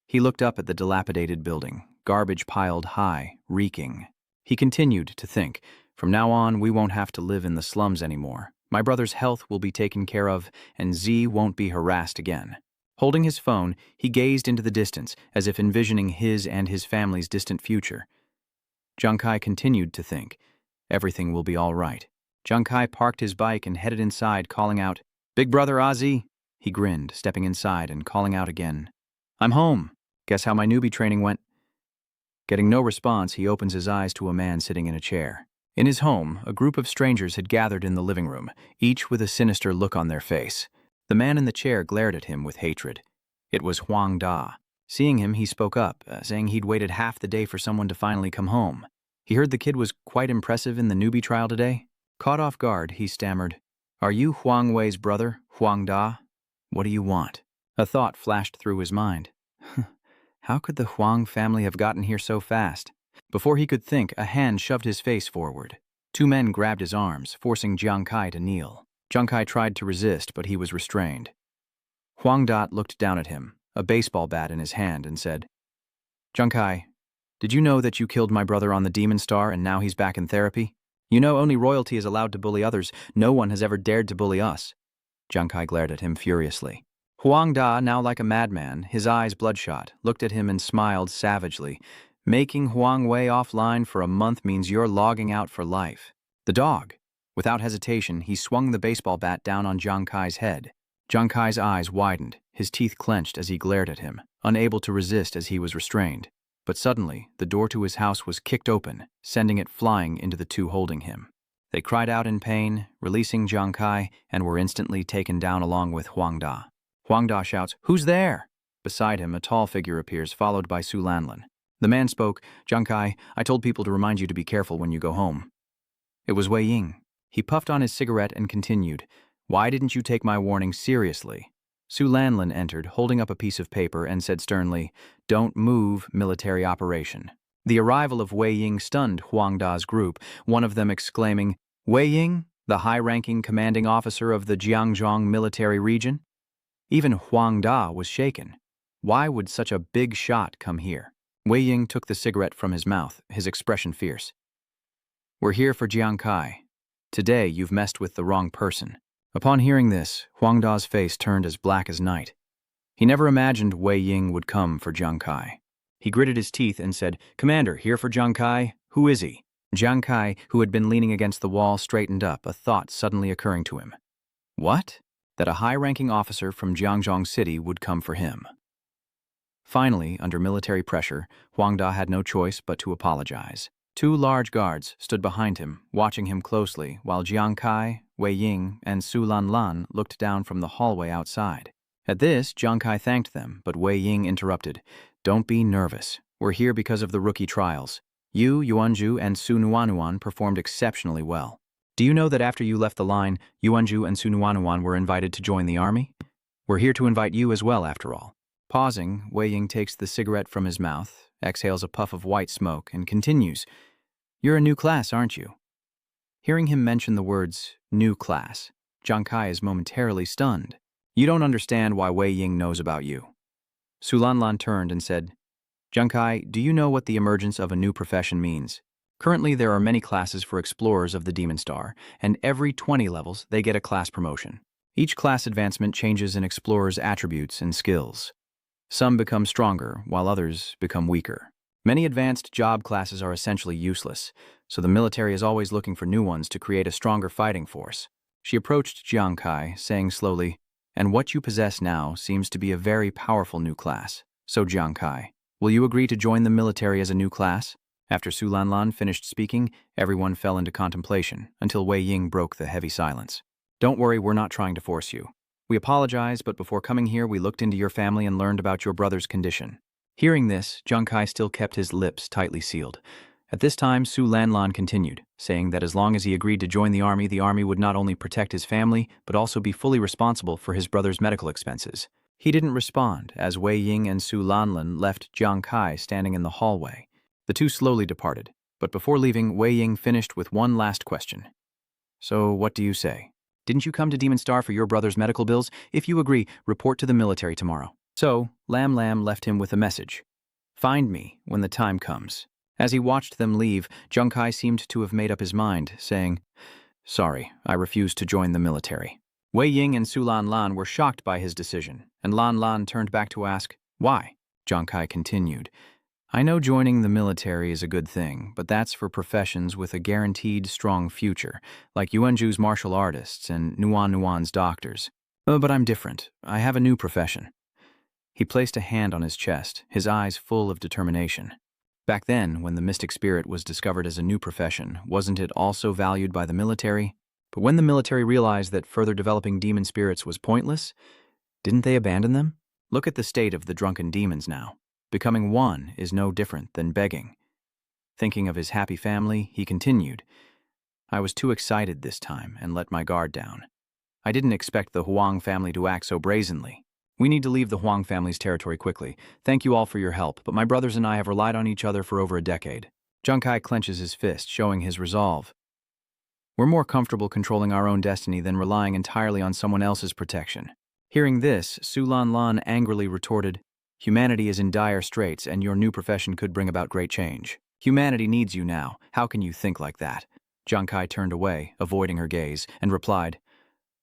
He looked up at the dilapidated building, garbage piled high, reeking. He continued to think, from now on, we won't have to live in the slums anymore. My brother's health will be taken care of, and Z won't be harassed again. Holding his phone, he gazed into the distance, as if envisioning his and his family's distant future. Jiang Kai continued to think, everything will be all right. Jiang Kai parked his bike and headed inside, calling out, Big brother Ozzy. He grinned, stepping inside and calling out again, I'm home. Guess how my newbie training went? Getting no response, he opens his eyes to a man sitting in a chair. In his home, a group of strangers had gathered in the living room, each with a sinister look on their face. The man in the chair glared at him with hatred. It was Huang Da. Seeing him, he spoke up, saying he'd waited half the day for someone to finally come home. He heard the kid was quite impressive in the newbie trial today. Caught off guard, he stammered, Are you Huang Wei's brother, Huang Da? What do you want? A thought flashed through his mind. How could the Huang family have gotten here so fast? Before he could think, a hand shoved his face forward. Two men grabbed his arms, forcing Jiang Kai to kneel. Jiang Kai tried to resist, but he was restrained. Huang Da looked down at him, a baseball bat in his hand, and said, Jiang Kai, did you know that you killed my brother on the Demon Star and now he's back in therapy? You know only royalty is allowed to bully others. No one has ever dared to bully us. Jiang Kai glared at him furiously. Huang Da, now like a madman, his eyes bloodshot, looked at him and smiled savagely. Making Huang Wei offline for a month means you're logging out for life. The dog. Without hesitation, he swung the baseball bat down on Jiang Kai's head. Jiang Kai's eyes widened, his teeth clenched as he glared at him, unable to resist as he was restrained. But suddenly, the door to his house was kicked open, sending it flying into the two holding him. They cried out in pain, releasing Jiang Kai, and were instantly taken down along with Huang Da. Huang Da shouts, Who's there? Beside him, a tall figure appears, followed by Su Lanlin. The man spoke, Jiang Kai, I told people to remind you to be careful when you go home. It was Wei Ying. He puffed on his cigarette and continued, Why didn't you take my warning seriously? Su Lanlin entered, holding up a piece of paper, and said sternly, Don't move, military operation. The arrival of Wei Ying stunned Huang Da's group, one of them exclaiming, Wei Ying, the high-ranking commanding officer of the Jiangzhong military region? Even Huang Da was shaken. Why would such a big shot come here? Wei Ying took the cigarette from his mouth, his expression fierce. We're here for Jiang Kai. Today you've messed with the wrong person. Upon hearing this, Huang Da's face turned as black as night. He never imagined Wei Ying would come for Jiang Kai. He gritted his teeth and said, Commander, here for Jiang Kai? Who is he? Jiang Kai, who had been leaning against the wall, straightened up, a thought suddenly occurring to him. What? that a high-ranking officer from Jiangzhou City would come for him. Finally, under military pressure, Huang Da had no choice but to apologize. Two large guards stood behind him, watching him closely, while Jiang Kai, Wei Ying, and Su Lanlan looked down from the hallway outside. At this, Jiang Kai thanked them, but Wei Ying interrupted. "Don't be nervous. We're here because of the rookie trials. You, Yuanju, and Su Nuanuan performed exceptionally well. Do you know that after you left the line, Yuanju and Su Nuanuan were invited to join the army? We're here to invite you as well, after all." Pausing, Wei Ying takes the cigarette from his mouth, exhales a puff of white smoke, and continues. "You're a new class, aren't you?" Hearing him mention the words, new class, Jiang Kai is momentarily stunned. "You don't understand why Wei Ying knows about you." Su Lanlan turned and said, "Jiang Kai, do you know what the emergence of a new profession means? Currently, there are many classes for explorers of the Demon Star, and every 20 levels, they get a class promotion. Each class advancement changes an explorer's attributes and skills. Some become stronger, while others become weaker. Many advanced job classes are essentially useless, so the military is always looking for new ones to create a stronger fighting force." She approached Jiang Kai, saying slowly, "And what you possess now seems to be a very powerful new class. So Jiang Kai, will you agree to join the military as a new class?" After Su Lanlan finished speaking, everyone fell into contemplation, until Wei Ying broke the heavy silence. "Don't worry, we're not trying to force you. We apologize, but before coming here, we looked into your family and learned about your brother's condition." Hearing this, Jiang Kai still kept his lips tightly sealed. At this time, Su Lanlan continued, saying that as long as he agreed to join the army would not only protect his family, but also be fully responsible for his brother's medical expenses. He didn't respond, as Wei Ying and Su Lanlan left Jiang Kai standing in the hallway. The two slowly departed, but before leaving, Wei Ying finished with one last question. "So, what do you say? Didn't you come to Demon Star for your brother's medical bills? If you agree, report to the military tomorrow." So, Lam Lam left him with a message. "Find me when the time comes." As he watched them leave, Jiang Kai seemed to have made up his mind, saying, "Sorry, I refuse to join the military." Wei Ying and Su Lanlan were shocked by his decision, and Lanlan turned back to ask, "Why?" Jiang Kai continued, "I know joining the military is a good thing, but that's for professions with a guaranteed strong future, like Yuanju's martial artists and Nuan's doctors. But I'm different. I have a new profession." He placed a hand on his chest, his eyes full of determination. Back then, when the mystic spirit was discovered as a new profession, wasn't it also valued by the military? But when the military realized that further developing demon spirits was pointless, didn't they abandon them? Look at the state of the drunken demons now. Becoming one is no different than begging. Thinking of his happy family, he continued, "I was too excited this time and let my guard down. I didn't expect the Huang family to act so brazenly. We need to leave the Huang family's territory quickly. Thank you all for your help, but my brothers and I have relied on each other for over a decade." Jiang Kai clenches his fist, showing his resolve. "We're more comfortable controlling our own destiny than relying entirely on someone else's protection." Hearing this, Su Lanlan angrily retorted, "Humanity is in dire straits, and your new profession could bring about great change. Humanity needs you now. How can you think like that?" Jiang Kai turned away, avoiding her gaze, and replied,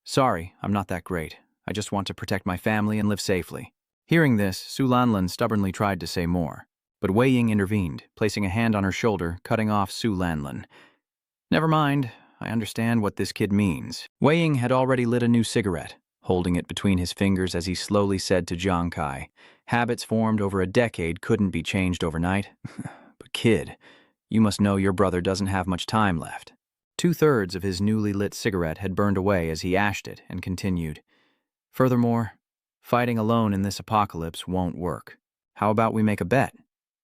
"Sorry, I'm not that great. I just want to protect my family and live safely." Hearing this, Su Lanlan stubbornly tried to say more, but Wei Ying intervened, placing a hand on her shoulder, cutting off Su Lanlan. "Never mind, I understand what this kid means." Wei Ying had already lit a new cigarette, holding it between his fingers as he slowly said to Jiang Kai, "Habits formed over a decade couldn't be changed overnight. But kid, you must know your brother doesn't have much time left." 2/3 of his newly lit cigarette had burned away as he ashed it and continued, "Furthermore, fighting alone in this apocalypse won't work. How about we make a bet?"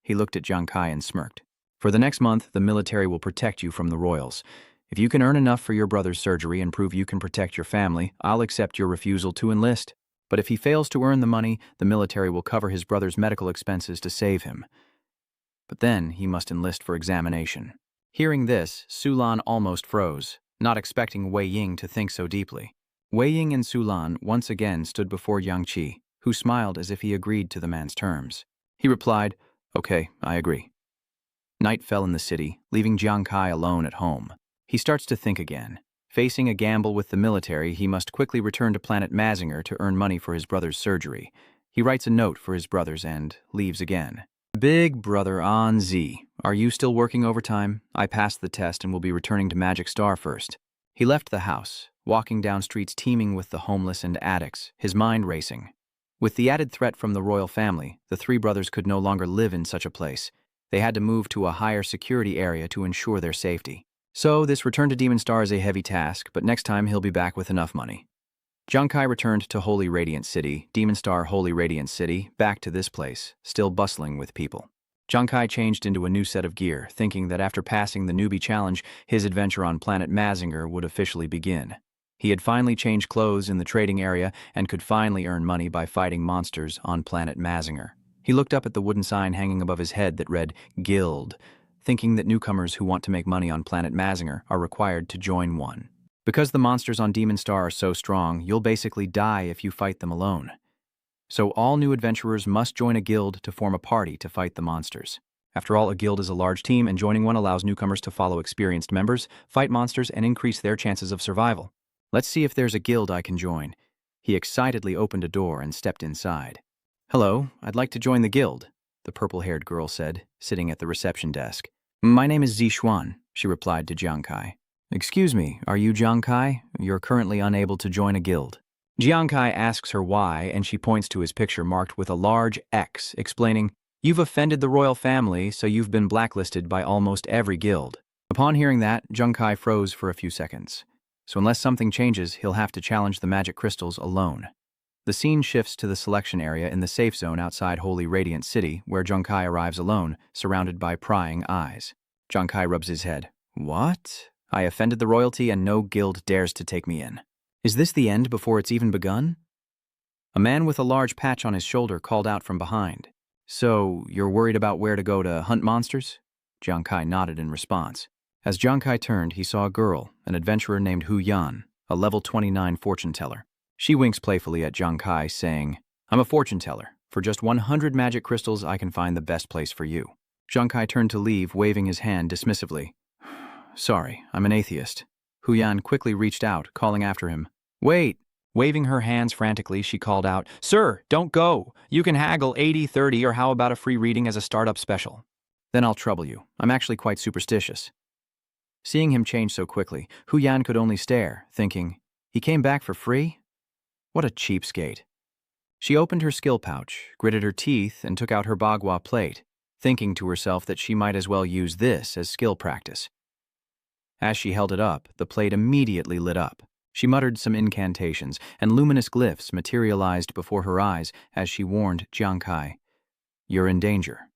He looked at Jiang Kai and smirked. "For the next month, the military will protect you from the royals. If you can earn enough for your brother's surgery and prove you can protect your family, I'll accept your refusal to enlist. But if he fails to earn the money, the military will cover his brother's medical expenses to save him. But then he must enlist for examination." Hearing this, Su Lan almost froze, not expecting Wei Ying to think so deeply. Wei Ying and Su Lan once again stood before Yang Qi, who smiled as if he agreed to the man's terms. He replied, "Okay, I agree." Night fell in the city, leaving Jiang Kai alone at home. He starts to think again. Facing a gamble with the military, he must quickly return to planet Mazinger to earn money for his brother's surgery. He writes a note for his brothers and leaves again. "Big brother On Z, are you still working overtime? I passed the test and will be returning to Magic Star first. He left the house, walking down streets teeming with the homeless and addicts, his mind racing. With the added threat from the royal family, the three brothers could no longer live in such a place. They had to move to a higher security area to ensure their safety. So this return to Demon Star is a heavy task, but next time he'll be back with enough money. Junkai returned to Holy Radiant City, Demon Star Holy Radiant City, back to this place, still bustling with people. Junkai changed into a new set of gear, thinking that after passing the newbie challenge, his adventure on planet Mazinger would officially begin. He had finally changed clothes in the trading area and could finally earn money by fighting monsters on planet Mazinger. He looked up at the wooden sign hanging above his head that read, Guild, thinking that newcomers who want to make money on planet Mazinger are required to join one. Because the monsters on Demon Star are so strong, you'll basically die if you fight them alone. So all new adventurers must join a guild to form a party to fight the monsters. After all, a guild is a large team, and joining one allows newcomers to follow experienced members, fight monsters, and increase their chances of survival. Let's see if there's a guild I can join. He excitedly opened a door and stepped inside. Hello, I'd like to join the guild, the purple-haired girl said, sitting at the reception desk. My name is Zixuan, she replied to Jiang Kai. Excuse me, are you Jiang Kai? You're currently unable to join a guild. Jiang Kai asks her why, and she points to his picture marked with a large X, explaining, You've offended the royal family, so you've been blacklisted by almost every guild. Upon hearing that, Jiang Kai froze for a few seconds. So unless something changes, he'll have to challenge the magic crystals alone. The scene shifts to the selection area in the safe zone outside Holy Radiant City, where Jiang Kai arrives alone, surrounded by prying eyes. Jiang Kai rubs his head. What? I offended the royalty and no guild dares to take me in. Is this the end before it's even begun? A man with a large patch on his shoulder called out from behind. So, you're worried about where to go to hunt monsters? Jiang Kai nodded in response. As Jiang Kai turned, he saw a girl, an adventurer named Hu Yan, a level 29 fortune teller. She winks playfully at Jiang Kai, saying, I'm a fortune teller. For just 100 magic crystals, I can find the best place for you. Jiang Kai turned to leave, waving his hand dismissively. Sorry, I'm an atheist. Hu Yan quickly reached out, calling after him. Wait! Waving her hands frantically, she called out, Sir, don't go! You can haggle 80-30 or how about a free reading as a startup special? Then I'll trouble you. I'm actually quite superstitious. Seeing him change so quickly, Hu Yan could only stare, thinking, he came back for free? What a cheapskate. She opened her skill pouch, gritted her teeth, and took out her bagua plate, thinking to herself that she might as well use this as skill practice. As she held it up, the plate immediately lit up. She muttered some incantations, and luminous glyphs materialized before her eyes as she warned Jiang Kai. You're in danger.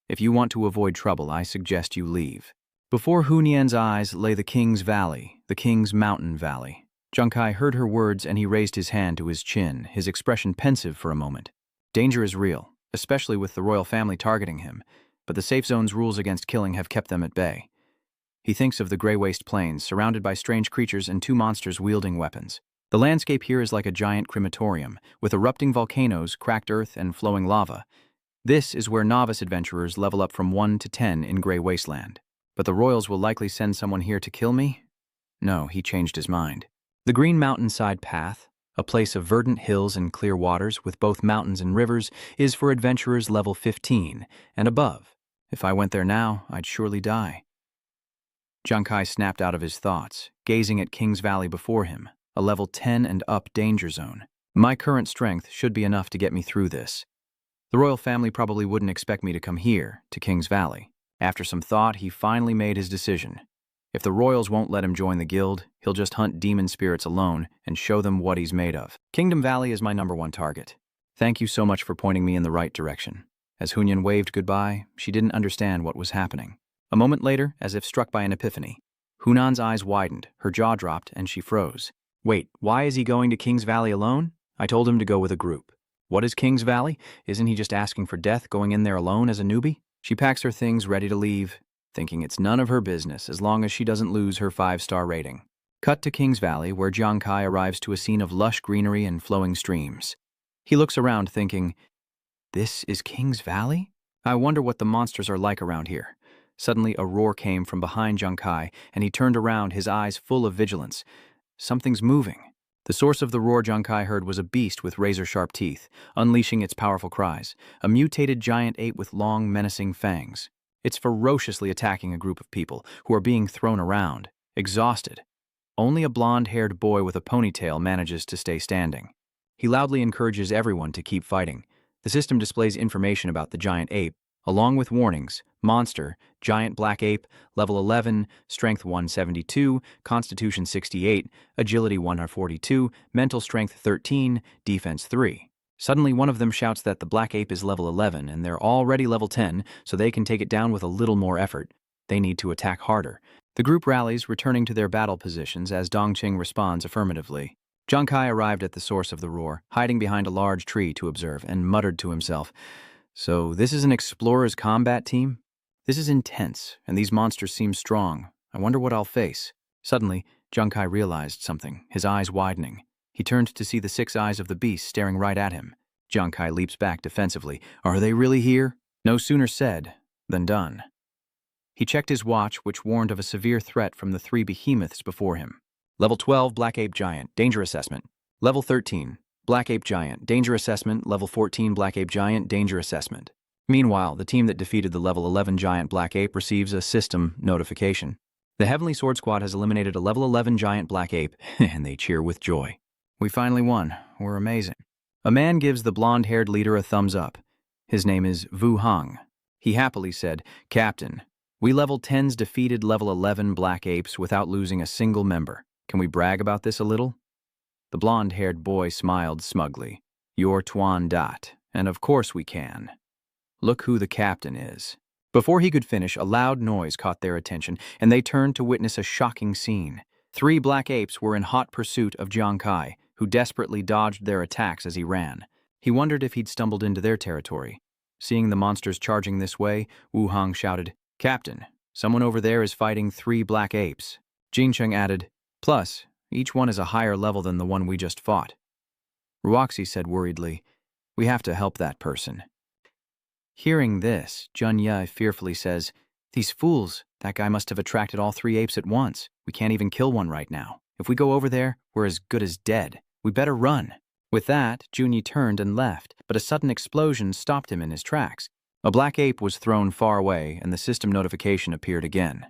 If you want to avoid trouble, I suggest you leave. Before Hu Nian's eyes lay the King's Valley, the King's Mountain Valley. Jiang Kai heard her words and he raised his hand to his chin, his expression pensive for a moment. Danger is real, especially with the royal family targeting him, but the safe zone's rules against killing have kept them at bay. He thinks of the Grey Waste Plains, surrounded by strange creatures and two monsters wielding weapons. The landscape here is like a giant crematorium, with erupting volcanoes, cracked earth, and flowing lava. This is where novice adventurers level up from 1 to 10 in Grey Wasteland. But the royals will likely send someone here to kill me? No, he changed his mind. The Green Mountainside Path, a place of verdant hills and clear waters with both mountains and rivers, is for adventurers level 15 and above. If I went there now, I'd surely die. Jiang Kai snapped out of his thoughts, gazing at King's Valley before him, a level 10 and up danger zone. My current strength should be enough to get me through this. The royal family probably wouldn't expect me to come here, to King's Valley. After some thought, he finally made his decision. If the royals won't let him join the guild, he'll just hunt demon spirits alone and show them what he's made of. Kingdom Valley is my #1 target. Thank you so much for pointing me in the right direction. As Hunyan waved goodbye, she didn't understand what was happening. A moment later, as if struck by an epiphany, Hunan's eyes widened, her jaw dropped, and she froze. Wait, why is he going to King's Valley alone? I told him to go with a group. What is King's Valley? Isn't he just asking for death going in there alone as a newbie? She packs her things ready to leave, thinking it's none of her business as long as she doesn't lose her 5-star rating. Cut to King's Valley, where Jiang Kai arrives to a scene of lush greenery and flowing streams. He looks around thinking, this is King's Valley? I wonder what the monsters are like around here. Suddenly, a roar came from behind Jiang Kai, and he turned around, his eyes full of vigilance. Something's moving. The source of the roar Jiang Kai heard was a beast with razor-sharp teeth, unleashing its powerful cries, a mutated giant ape with long, menacing fangs. It's ferociously attacking a group of people who are being thrown around, exhausted. Only a blonde-haired boy with a ponytail manages to stay standing. He loudly encourages everyone to keep fighting. The system displays information about the giant ape, along with warnings: monster, giant black ape, level 11, strength 172, constitution 68, agility 142, mental strength 13, defense 3. Suddenly, one of them shouts that the black ape is level 11 and they're already level 10, so they can take it down with a little more effort. They need to attack harder. The group rallies, returning to their battle positions as Dongqing responds affirmatively. Jiang Kai arrived at the source of the roar, hiding behind a large tree to observe, and muttered to himself, "So this is an explorer's combat team? This is intense, and these monsters seem strong. I wonder what I'll face." Suddenly, Jiang Kai realized something, his eyes widening. He turned to see the 6 eyes of the beast staring right at him. Jiang Kai leaps back defensively. Are they really here? No sooner said than done. He checked his watch, which warned of a severe threat from the 3 behemoths before him. Level 12, Black Ape Giant, Danger Assessment. Level 13, Black Ape Giant, Danger Assessment. Level 14, Black Ape Giant, Danger Assessment. Meanwhile, the team that defeated the level 11 Giant Black Ape receives a system notification. The Heavenly Sword Squad has eliminated a level 11 Giant Black Ape, and they cheer with joy. We finally won. We're amazing. A man gives the blonde-haired leader a thumbs up. His name is Wu Hong. He happily said, "Captain, we level 10s defeated level 11 Black Apes without losing a single member. Can we brag about this a little?" The blonde-haired boy smiled smugly. "You're Tuan Dat, and of course we can. Look who the captain is." Before he could finish, a loud noise caught their attention, and they turned to witness a shocking scene. 3 Black Apes were in hot pursuit of Jiang Kai, who desperately dodged their attacks as he ran. He wondered if he'd stumbled into their territory. Seeing the monsters charging this way, Wu Hong shouted, "Captain, someone over there is fighting 3 Black Apes." Jing Cheng added, "Plus, each one is a higher level than the one we just fought." Ruoxi said worriedly, "We have to help that person." Hearing this, Jun Ye fearfully says, "These fools, that guy must have attracted all 3 apes at once. We can't even kill one right now. If we go over there, we're as good as dead. We better run." With that, Junyi turned and left, but a sudden explosion stopped him in his tracks. A black ape was thrown far away, and the system notification appeared again.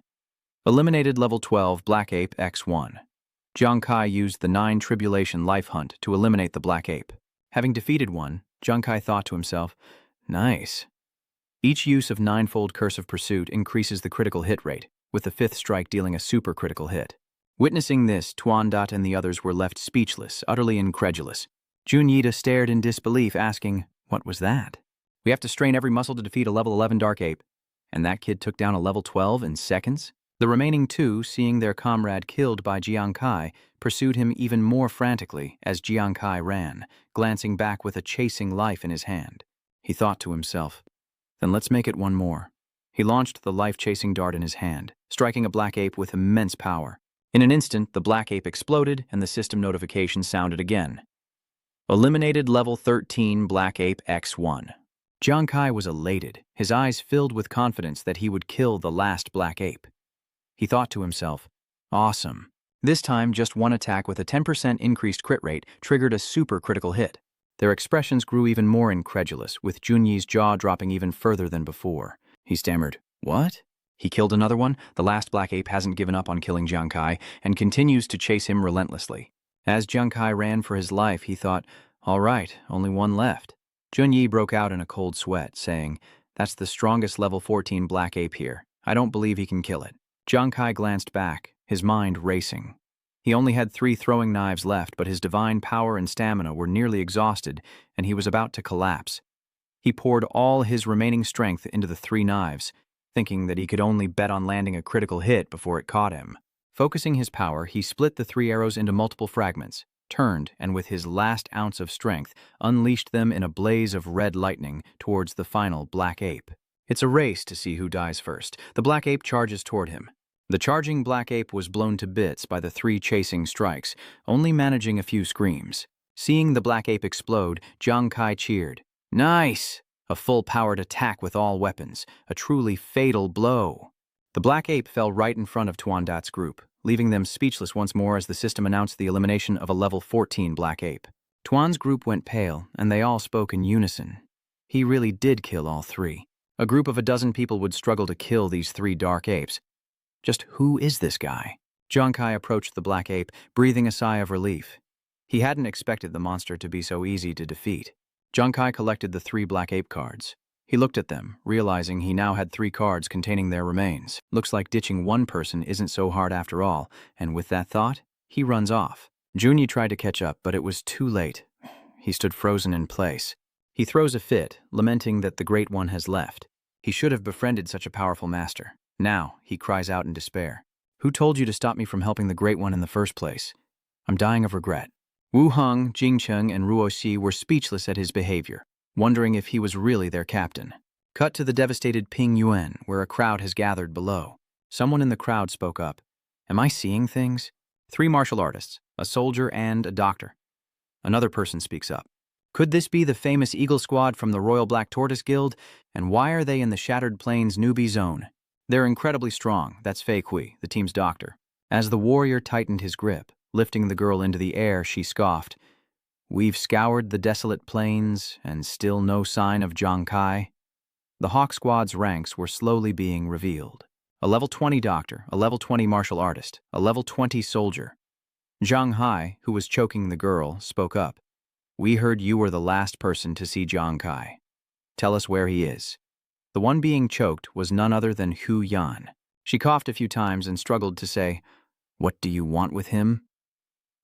Eliminated level 12 Black Ape X1. Jiang Kai used the 9 Tribulation Life Hunt to eliminate the black ape. Having defeated one, Jiang Kai thought to himself, "Nice." Each use of 9-fold Curse of Pursuit increases the critical hit rate, with the 5th strike dealing a super critical hit. Witnessing this, Tuan Dat and the others were left speechless, utterly incredulous. Jun Yida stared in disbelief, asking, "What was that?" "We have to strain every muscle to defeat a level 11 Dark Ape. And that kid took down a level 12 in seconds?" The remaining 2, seeing their comrade killed by Jiang Kai, pursued him even more frantically as Jiang Kai ran, glancing back with a chasing life in his hand. He thought to himself, "Then let's make it one more." He launched the life-chasing dart in his hand, striking a black ape with immense power. In an instant, the black ape exploded and the system notification sounded again. Eliminated level 13 Black Ape X1. Jiang Kai was elated, his eyes filled with confidence that he would kill the last black ape. He thought to himself, "Awesome." This time, just one attack with a 10% increased crit rate triggered a super critical hit. Their expressions grew even more incredulous, with Junyi's jaw dropping even further than before. He stammered, "What?" He killed another one. The last black ape hasn't given up on killing Jiang Kai and continues to chase him relentlessly. As Jiang Kai ran for his life, he thought, "All right, only one left." Junyi broke out in a cold sweat, saying, "That's the strongest level 14 black ape here. I don't believe he can kill it." Jiang Kai glanced back, his mind racing. He only had 3 throwing knives left, but his divine power and stamina were nearly exhausted, and he was about to collapse. He poured all his remaining strength into the 3 knives, thinking that he could only bet on landing a critical hit before it caught him. Focusing his power, he split the 3 arrows into multiple fragments, turned, and with his last ounce of strength, unleashed them in a blaze of red lightning towards the final black ape. It's a race to see who dies first. The black ape charges toward him. The charging black ape was blown to bits by the 3 chasing strikes, only managing a few screams. Seeing the black ape explode, Jiang Kai cheered. "Nice!" A full-powered attack with all weapons, a truly fatal blow. The black ape fell right in front of Tuan Dat's group, leaving them speechless once more as the system announced the elimination of a level 14 black ape. Tuan's group went pale, and they all spoke in unison. He really did kill all 3. A group of a dozen people would struggle to kill these 3 dark apes. Just who is this guy? Jiang Kai approached the black ape, breathing a sigh of relief. He hadn't expected the monster to be so easy to defeat. Jiang Kai collected the 3 black ape cards. He looked at them, realizing he now had 3 cards containing their remains. Looks like ditching one person isn't so hard after all, and with that thought, he runs off. Junyi tried to catch up, but it was too late. He stood frozen in place. He throws a fit, lamenting that the Great One has left. He should have befriended such a powerful master. Now, he cries out in despair. Who told you to stop me from helping the Great One in the first place? I'm dying of regret. Wu Heng, Jingcheng, and Ruo Xi were speechless at his behavior, wondering if he was really their captain. Cut to the devastated Ping Yuan, where a crowd has gathered below. Someone in the crowd spoke up. Am I seeing things? 3 martial artists, a soldier, and a doctor. Another person speaks up. Could this be the famous Eagle Squad from the Royal Black Tortoise Guild? And why are they in the Shattered Plains newbie zone? They're incredibly strong, that's Fei Kui, the team's doctor. As the warrior tightened his grip, lifting the girl into the air, she scoffed. We've scoured the desolate plains, and still no sign of Jiang Kai. The Hawk Squad's ranks were slowly being revealed. A level 20 doctor, a level 20 martial artist, a level 20 soldier. Zhang Hai, who was choking the girl, spoke up. We heard you were the last person to see Jiang Kai. Tell us where he is. The one being choked was none other than Hu Yan. She coughed a few times and struggled to say, What do you want with him?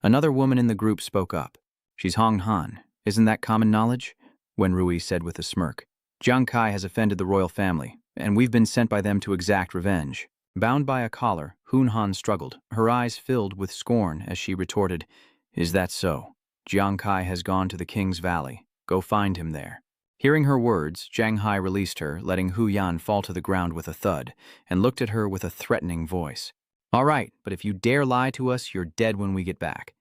Another woman in the group spoke up. She's Hong Han. Isn't that common knowledge? Wen Rui said with a smirk. Jiang Kai has offended the royal family, and we've been sent by them to exact revenge. Bound by a collar, Hun Han struggled, her eyes filled with scorn as she retorted, Is that so? Jiang Kai has gone to the King's Valley. Go find him there. Hearing her words, Zhang Hai released her, letting Hu Yan fall to the ground with a thud, and looked at her with a threatening voice. All right, but if you dare lie to us, you're dead when we get back.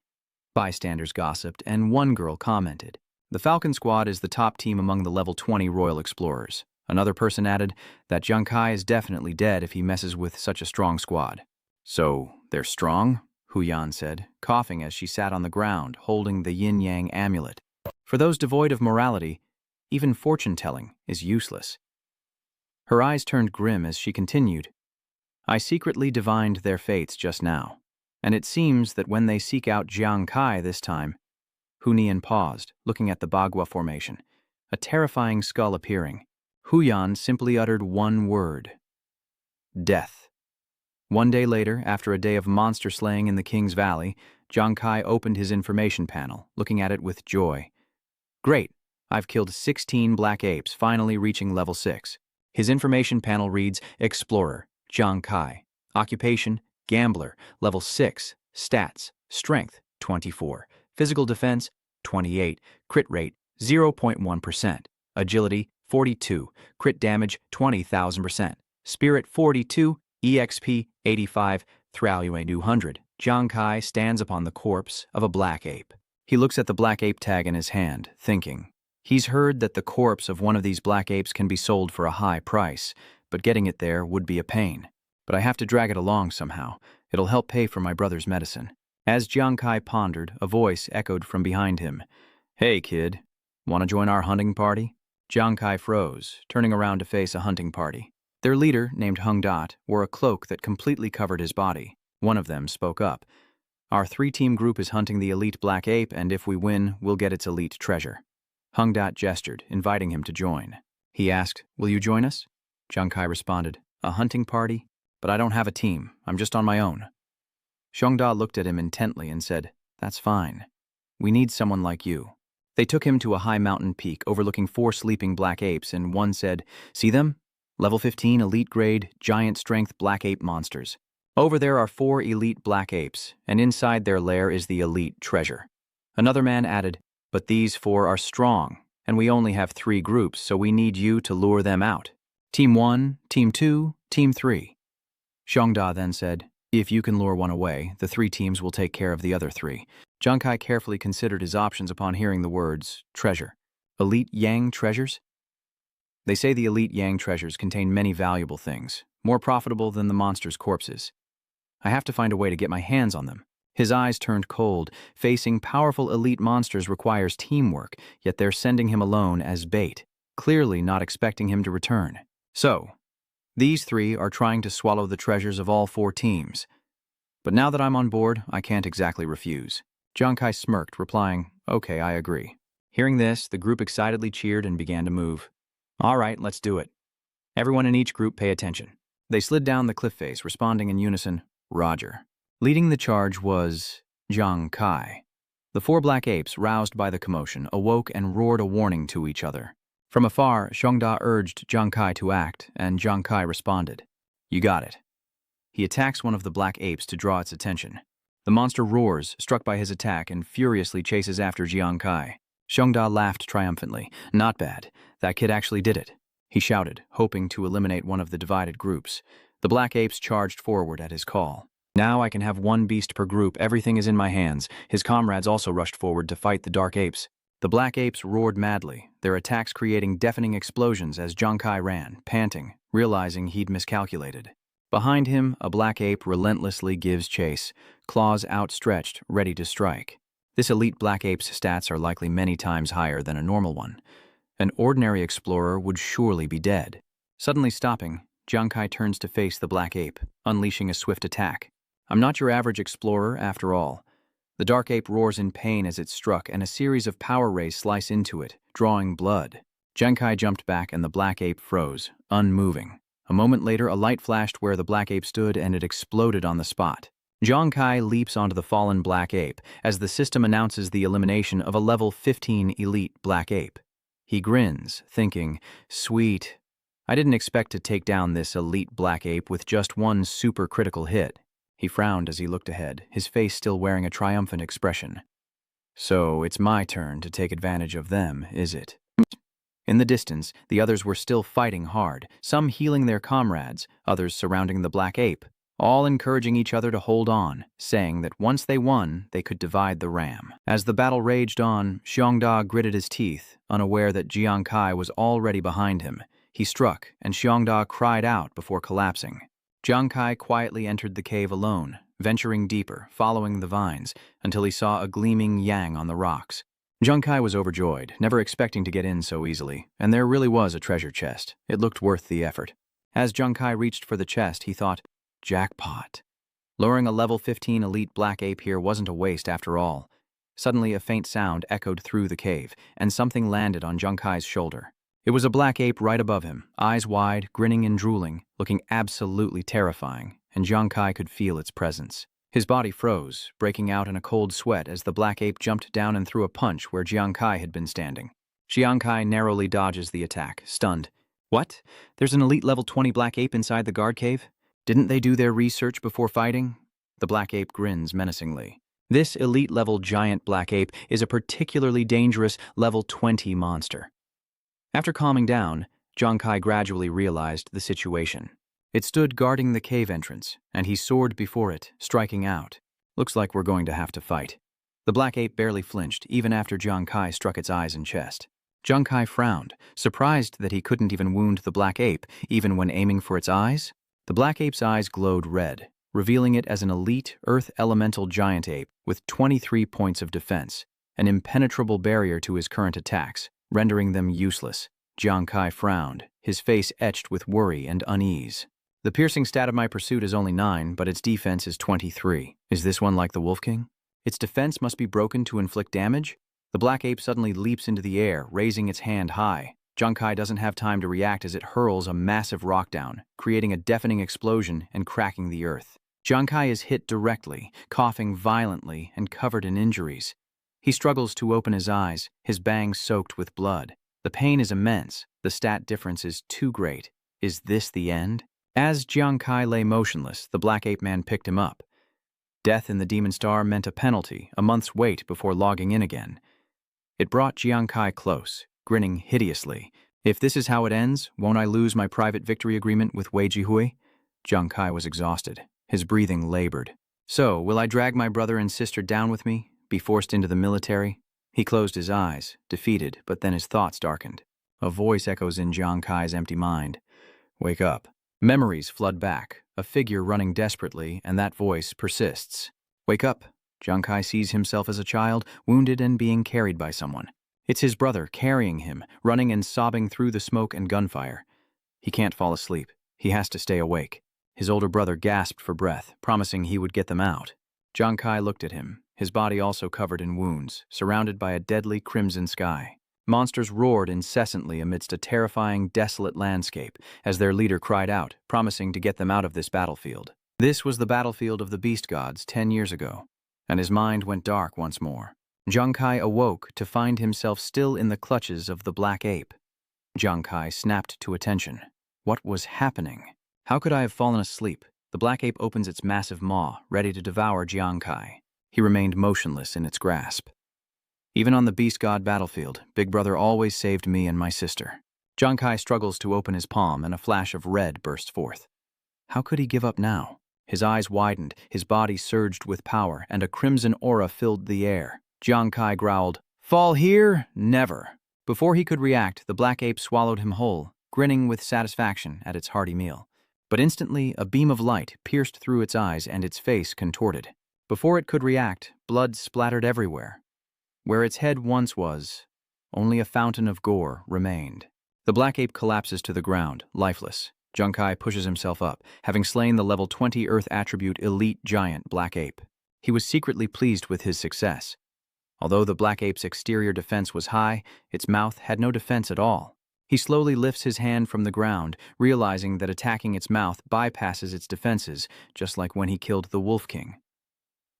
Bystanders gossiped, and one girl commented. The Falcon Squad is the top team among the level 20 Royal Explorers. Another person added that Jiang Kai is definitely dead if he messes with such a strong squad. So, they're strong? Hu Yan said, coughing as she sat on the ground, holding the yin-yang amulet. For those devoid of morality, even fortune-telling is useless. Her eyes turned grim as she continued. I secretly divined their fates just now, and it seems that when they seek out Jiang Kai this time, Hu Nian paused, looking at the Bagua formation, a terrifying skull appearing. Hu Yan simply uttered one word. Death. One day later, after a day of monster slaying in the King's Valley, Jiang Kai opened his information panel, looking at it with joy. Great, I've killed 16 black apes, finally reaching level 6. His information panel reads, Explorer, Jiang Kai. Occupation, Gambler, level 6. Stats, Strength, 24. Physical defense, 28. Crit rate, 0.1%. Agility, 42. Crit damage, 20,000%. Spirit, 42. EXP, 85. Thraluane, 200. Jiang Kai stands upon the corpse of a black ape. He looks at the black ape tag in his hand, thinking. He's heard that the corpse of one of these black apes can be sold for a high price, but getting it there would be a pain. But I have to drag it along somehow. It'll help pay for my brother's medicine. As Jiang Kai pondered, a voice echoed from behind him. Hey, kid. Want to join our hunting party? Jiang Kai froze, turning around to face a hunting party. Their leader, named Hung Dat, wore a cloak that completely covered his body. One of them spoke up. Our 3-team group is hunting the elite black ape, and if we win, we'll get its elite treasure. Hung Dat gestured, inviting him to join. He asked, Will you join us? Jiang Kai responded, A hunting party? But I don't have a team. I'm just on my own. Xiongda looked at him intently and said, That's fine. We need someone like you. They took him to a high mountain peak overlooking 4 sleeping black apes, and one said, See them? Level 15 elite grade, giant strength black ape monsters. Over there are 4 elite black apes, and inside their lair is the elite treasure. Another man added, But these 4 are strong, and we only have 3 groups, so we need you to lure them out. Team 1, Team 2, Team 3. Xiongda then said, If you can lure one away, the 3 teams will take care of the other 3. Jiang Kai carefully considered his options upon hearing the words, treasure. Elite Yang treasures? They say the elite Yang treasures contain many valuable things, more profitable than the monsters' corpses. I have to find a way to get my hands on them. His eyes turned cold. Facing powerful elite monsters requires teamwork, yet they're sending him alone as bait, clearly not expecting him to return. So, these 3 are trying to swallow the treasures of all 4 teams. But now that I'm on board, I can't exactly refuse. Jiang Kai smirked, replying, "Okay, I agree." Hearing this, the group excitedly cheered and began to move. "All right, let's do it. Everyone in each group pay attention." They slid down the cliff face, responding in unison, "Roger." Leading the charge was Jiang Kai. The four black apes, roused by the commotion, awoke and roared a warning to each other. From afar, Xiongda urged Jiang Kai to act, and Jiang Kai responded, "You got it." He attacks one of the black apes to draw its attention. The monster roars, struck by his attack, and furiously chases after Jiang Kai. Xiongda laughed triumphantly. "Not bad. That kid actually did it," he shouted, hoping to eliminate one of the divided groups. The black apes charged forward at his call. "Now I can have one beast per group. Everything is in my hands." His comrades also rushed forward to fight the dark apes. The black apes roared madly, their attacks creating deafening explosions as Jiang Kai ran, panting, realizing he'd miscalculated. Behind him, a black ape relentlessly gives chase, claws outstretched, ready to strike. This elite black ape's stats are likely many times higher than a normal one. An ordinary explorer would surely be dead. Suddenly stopping, Jiang Kai turns to face the black ape, unleashing a swift attack. "I'm not your average explorer, after all." The dark ape roars in pain as it struck, and a series of power rays slice into it, drawing blood. Jiang Kai jumped back and the black ape froze, unmoving. A moment later, a light flashed where the black ape stood and it exploded on the spot. Jiang Kai leaps onto the fallen black ape as the system announces the elimination of a level 15 elite black ape. He grins, thinking, "Sweet. I didn't expect to take down this elite black ape with just one super critical hit." He frowned as he looked ahead, his face still wearing a triumphant expression. "So it's my turn to take advantage of them, is it?" In the distance, the others were still fighting hard, some healing their comrades, others surrounding the black ape, all encouraging each other to hold on, saying that once they won, they could divide the ram. As the battle raged on, Xiongda gritted his teeth, unaware that Jiang Kai was already behind him. He struck, and Xiongda cried out before collapsing. Jiang Kai quietly entered the cave alone, venturing deeper, following the vines, until he saw a gleaming yang on the rocks. Jiang Kai was overjoyed, never expecting to get in so easily, and there really was a treasure chest. It looked worth the effort. As Jiang Kai reached for the chest, he thought, "Jackpot." Luring a level 15 elite black ape here wasn't a waste after all. Suddenly, a faint sound echoed through the cave, and something landed on Jiang Kai's shoulder. It was a black ape right above him, eyes wide, grinning and drooling, looking absolutely terrifying, and Jiang Kai could feel its presence. His body froze, breaking out in a cold sweat as the black ape jumped down and threw a punch where Jiang Kai had been standing. Jiang Kai narrowly dodges the attack, stunned. "What? There's an elite level 20 black ape inside the guard cave? Didn't they do their research before fighting?" The black ape grins menacingly. This elite level giant black ape is a particularly dangerous level 20 monster. After calming down, Jiang Kai gradually realized the situation. It stood guarding the cave entrance, and he soared before it, striking out. "Looks like we're going to have to fight." The black ape barely flinched, even after Jiang Kai struck its eyes and chest. Jiang Kai frowned, surprised that he couldn't even wound the black ape, even when aiming for its eyes. The black ape's eyes glowed red, revealing it as an elite earth elemental giant ape with 23 points of defense, an impenetrable barrier to his current attacks, rendering them useless. Jiang Kai frowned, his face etched with worry and unease. "The piercing stat of my pursuit is only 9, but its defense is 23. Is this one like the Wolf King? Its defense must be broken to inflict damage?" The black ape suddenly leaps into the air, raising its hand high. Jiang Kai doesn't have time to react as it hurls a massive rock down, creating a deafening explosion and cracking the earth. Jiang Kai is hit directly, coughing violently and covered in injuries. He struggles to open his eyes, his bangs soaked with blood. The pain is immense. The stat difference is too great. Is this the end? As Jiang Kai lay motionless, the black ape man picked him up. Death in the Demon Star meant a penalty, a month's wait before logging in again. It brought Jiang Kai close, grinning hideously. "If this is how it ends, won't I lose my private victory agreement with Wei Jihui?" Jiang Kai was exhausted. His breathing labored. "So, will I drag my brother and sister down with me? Be forced into the military?" He closed his eyes, defeated, but then his thoughts darkened. A voice echoes in Jiang Kai's empty mind. "Wake up." Memories flood back, a figure running desperately, and that voice persists. "Wake up." Jiang Kai sees himself as a child, wounded and being carried by someone. It's his brother carrying him, running and sobbing through the smoke and gunfire. He can't fall asleep. He has to stay awake. His older brother gasped for breath, promising he would get them out. Jiang Kai looked at him, his body also covered in wounds, surrounded by a deadly crimson sky. Monsters roared incessantly amidst a terrifying, desolate landscape as their leader cried out, promising to get them out of this battlefield. This was the battlefield of the beast gods 10 years ago, and his mind went dark once more. Jiang Kai awoke to find himself still in the clutches of the black ape. Jiang Kai snapped to attention. What was happening? How could I have fallen asleep? The black ape opens its massive maw, ready to devour Jiang Kai. He remained motionless in its grasp. Even on the beast god battlefield, Big Brother always saved me and my sister. Jiang Kai struggles to open his palm, and a flash of red bursts forth. How could he give up now? His eyes widened, his body surged with power, and a crimson aura filled the air. Jiang Kai growled, "Fall here? Never." Before he could react, the black ape swallowed him whole, grinning with satisfaction at its hearty meal. But instantly, a beam of light pierced through its eyes and its face contorted. Before it could react, blood splattered everywhere. Where its head once was, only a fountain of gore remained. The black ape collapses to the ground, lifeless. Jiang Kai pushes himself up, having slain the level 20 Earth attribute elite giant black ape. He was secretly pleased with his success. Although the black ape's exterior defense was high, its mouth had no defense at all. He slowly lifts his hand from the ground, realizing that attacking its mouth bypasses its defenses, just like when he killed the Wolf King.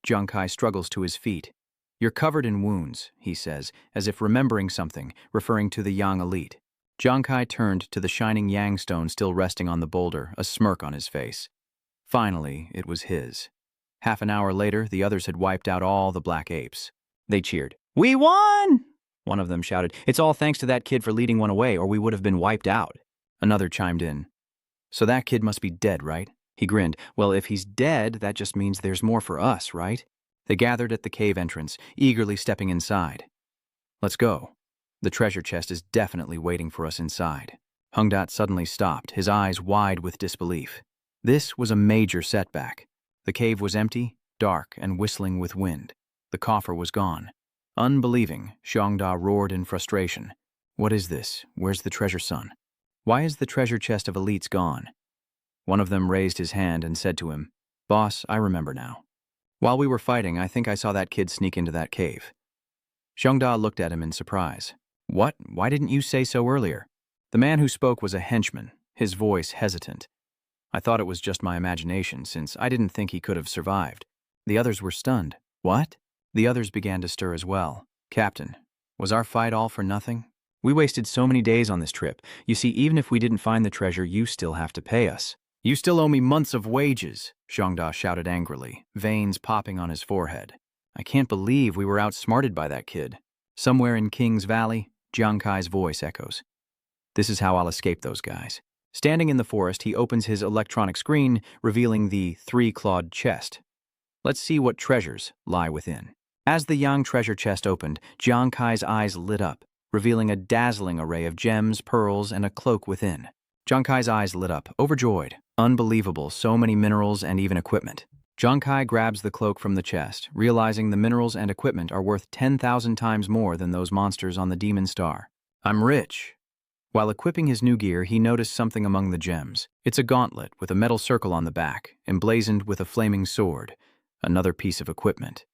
Jiang Kai struggles to his feet. "You're covered in wounds," he says, as if remembering something, referring to the Yang elite. Jiang Kai turned to the shining Yang stone still resting on the boulder, a smirk on his face. Finally, it was his. Half an hour later, the others had wiped out all the black apes. They cheered. "We won!" One of them shouted. "It's all thanks to that kid for leading one away, or we would have been wiped out." Another chimed in. "So that kid must be dead, right?" He grinned. "Well, if he's dead, that just means there's more for us, right?" They gathered at the cave entrance, eagerly stepping inside. "Let's go. The treasure chest is definitely waiting for us inside." Hungdat suddenly stopped, his eyes wide with disbelief. This was a major setback. The cave was empty, dark, and whistling with wind. The coffer was gone. Unbelieving, Xiongda roared in frustration. "What is this? Where's the treasure son? Why is the treasure chest of elites gone?" One of them raised his hand and said to him, "Boss, I remember now. While we were fighting, I think I saw that kid sneak into that cave." Xiongda looked at him in surprise. "What? Why didn't you say so earlier?" The man who spoke was a henchman, his voice hesitant. "I thought it was just my imagination, since I didn't think he could have survived." The others were stunned. "What?" The others began to stir as well. "Captain, was our fight all for nothing? We wasted so many days on this trip. You see, even if we didn't find the treasure, you still have to pay us." "You still owe me months of wages," Xiongda shouted angrily, veins popping on his forehead. "I can't believe we were outsmarted by that kid." Somewhere in King's Valley, Jiang Kai's voice echoes. "This is how I'll escape those guys." Standing in the forest, he opens his electronic screen, revealing the three-clawed chest. Let's see what treasures lie within. As the Yang treasure chest opened, Jiang Kai's eyes lit up, revealing a dazzling array of gems, pearls, and a cloak within. Jiang Kai's eyes lit up, overjoyed. Unbelievable, so many minerals and even equipment. Jiang Kai grabs the cloak from the chest, realizing the minerals and equipment are worth 10,000 times more than those monsters on the Demon Star. "I'm rich." While equipping his new gear, he noticed something among the gems. It's a gauntlet with a metal circle on the back, emblazoned with a flaming sword. Another piece of equipment.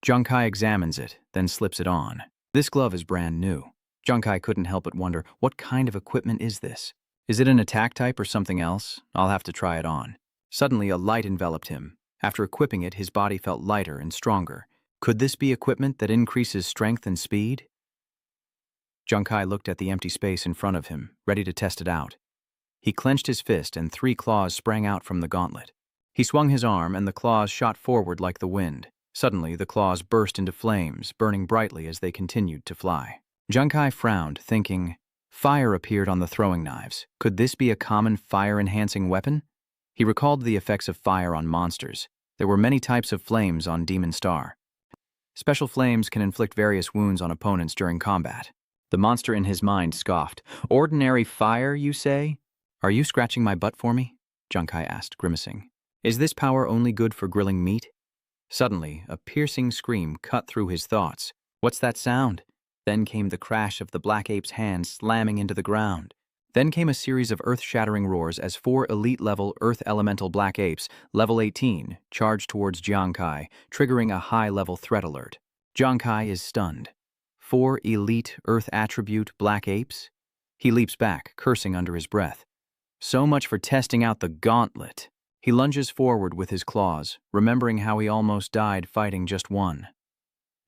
Jiang Kai examines it, then slips it on. This glove is brand new. Jiang Kai couldn't help but wonder, what kind of equipment is this? Is it an attack type or something else? I'll have to try it on. Suddenly, a light enveloped him. After equipping it, his body felt lighter and stronger. Could this be equipment that increases strength and speed? Jiang Kai looked at the empty space in front of him, ready to test it out. He clenched his fist and 3 claws sprang out from the gauntlet. He swung his arm and the claws shot forward like the wind. Suddenly, the claws burst into flames, burning brightly as they continued to fly. Jiang Kai frowned, thinking, fire appeared on the throwing knives. Could this be a common fire-enhancing weapon? He recalled the effects of fire on monsters. There were many types of flames on Demon Star. Special flames can inflict various wounds on opponents during combat. The monster in his mind scoffed. "Ordinary fire, you say? Are you scratching my butt for me?" Jiang Kai asked, grimacing. "Is this power only good for grilling meat?" Suddenly, a piercing scream cut through his thoughts. What's that sound? Then came the crash of the black ape's hand slamming into the ground. Then came a series of earth-shattering roars as 4 elite-level Earth Elemental Black Apes, level 18, charged towards Jiangkai, triggering a high-level threat alert. Jiangkai is stunned. 4 elite Earth attribute Black Apes? He leaps back, cursing under his breath. So much for testing out the gauntlet. He lunges forward with his claws, remembering how he almost died fighting just one.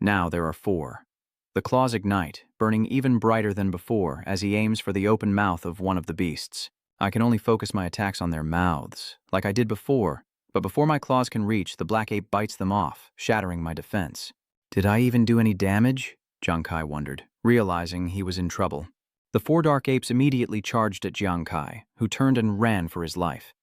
Now there are 4. The claws ignite, burning even brighter than before as he aims for the open mouth of one of the beasts. I can only focus my attacks on their mouths, like I did before, but before my claws can reach, the black ape bites them off, shattering my defense. Did I even do any damage? Jiangkai wondered, realizing he was in trouble. The 4 dark apes immediately charged at Jiangkai, who turned and ran for his life.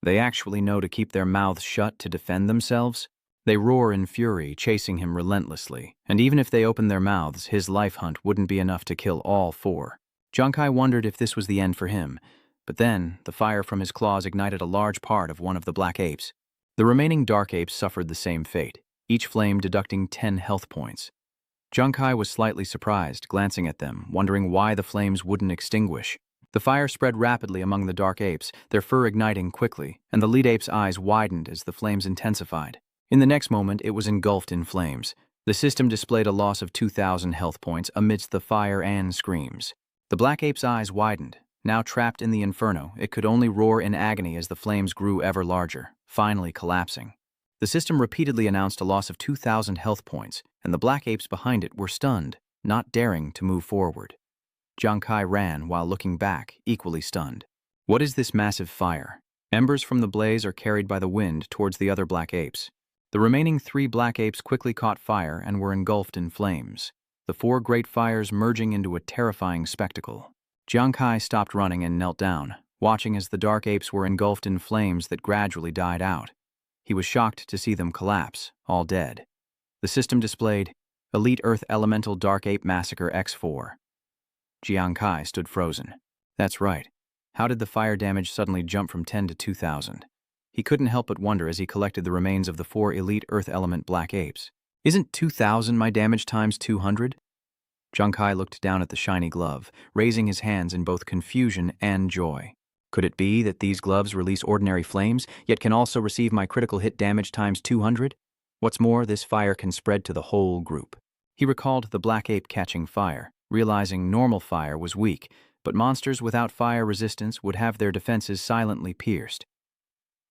They actually know to keep their mouths shut to defend themselves? They roar in fury, chasing him relentlessly, and even if they opened their mouths, his life hunt wouldn't be enough to kill all 4. Jiangkai wondered if this was the end for him, but then the fire from his claws ignited a large part of one of the black apes. The remaining dark apes suffered the same fate, each flame deducting 10 health points. Jiangkai was slightly surprised, glancing at them, wondering why the flames wouldn't extinguish. The fire spread rapidly among the dark apes, their fur igniting quickly, and the lead ape's eyes widened as the flames intensified. In the next moment, it was engulfed in flames. The system displayed a loss of 2,000 health points amidst the fire and screams. The black ape's eyes widened. Now trapped in the inferno, it could only roar in agony as the flames grew ever larger, finally collapsing. The system repeatedly announced a loss of 2,000 health points, and the black apes behind it were stunned, not daring to move forward. Jiangkai ran while looking back, equally stunned. What is this massive fire? Embers from the blaze are carried by the wind towards the other black apes. The remaining 3 black apes quickly caught fire and were engulfed in flames, the 4 great fires merging into a terrifying spectacle. Jiangkai stopped running and knelt down, watching as the dark apes were engulfed in flames that gradually died out. He was shocked to see them collapse, all dead. The system displayed Elite Earth Elemental Dark Ape Massacre X4. Jiangkai stood frozen. That's right. How did the fire damage suddenly jump from 10 to 2,000? He couldn't help but wonder as he collected the remains of the 4 elite Earth Element Black Apes. Isn't 2,000 my damage times 200? Jiangkai looked down at the shiny glove, raising his hands in both confusion and joy. Could it be that these gloves release ordinary flames, yet can also receive my critical hit damage times 200? What's more, this fire can spread to the whole group. He recalled the black ape catching fire, realizing normal fire was weak, but monsters without fire resistance would have their defenses silently pierced.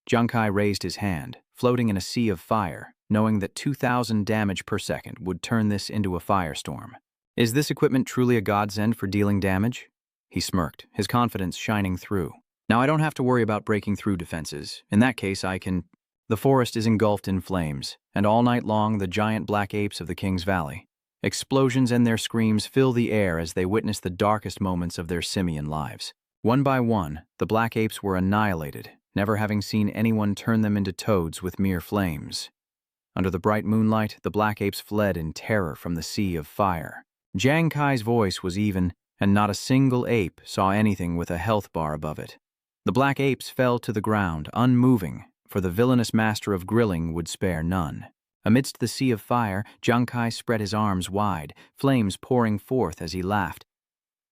Jiangkai raised his hand, floating in a sea of fire, knowing that 2,000 damage per second would turn this into a firestorm. Is this equipment truly a godsend for dealing damage? He smirked, his confidence shining through. Now I don't have to worry about breaking through defenses. In that case, I can... The forest is engulfed in flames, and all night long the giant black apes of the King's Valley. Explosions and their screams fill the air as they witness the darkest moments of their simian lives. One by one, the black apes were annihilated, never having seen anyone turn them into toads with mere flames. Under the bright moonlight, the black apes fled in terror from the sea of fire. Jiangkai's voice was even, and not a single ape saw anything with a health bar above it. The black apes fell to the ground, unmoving, for the villainous master of grilling would spare none. Amidst the sea of fire, Jiangkai spread his arms wide, flames pouring forth as he laughed.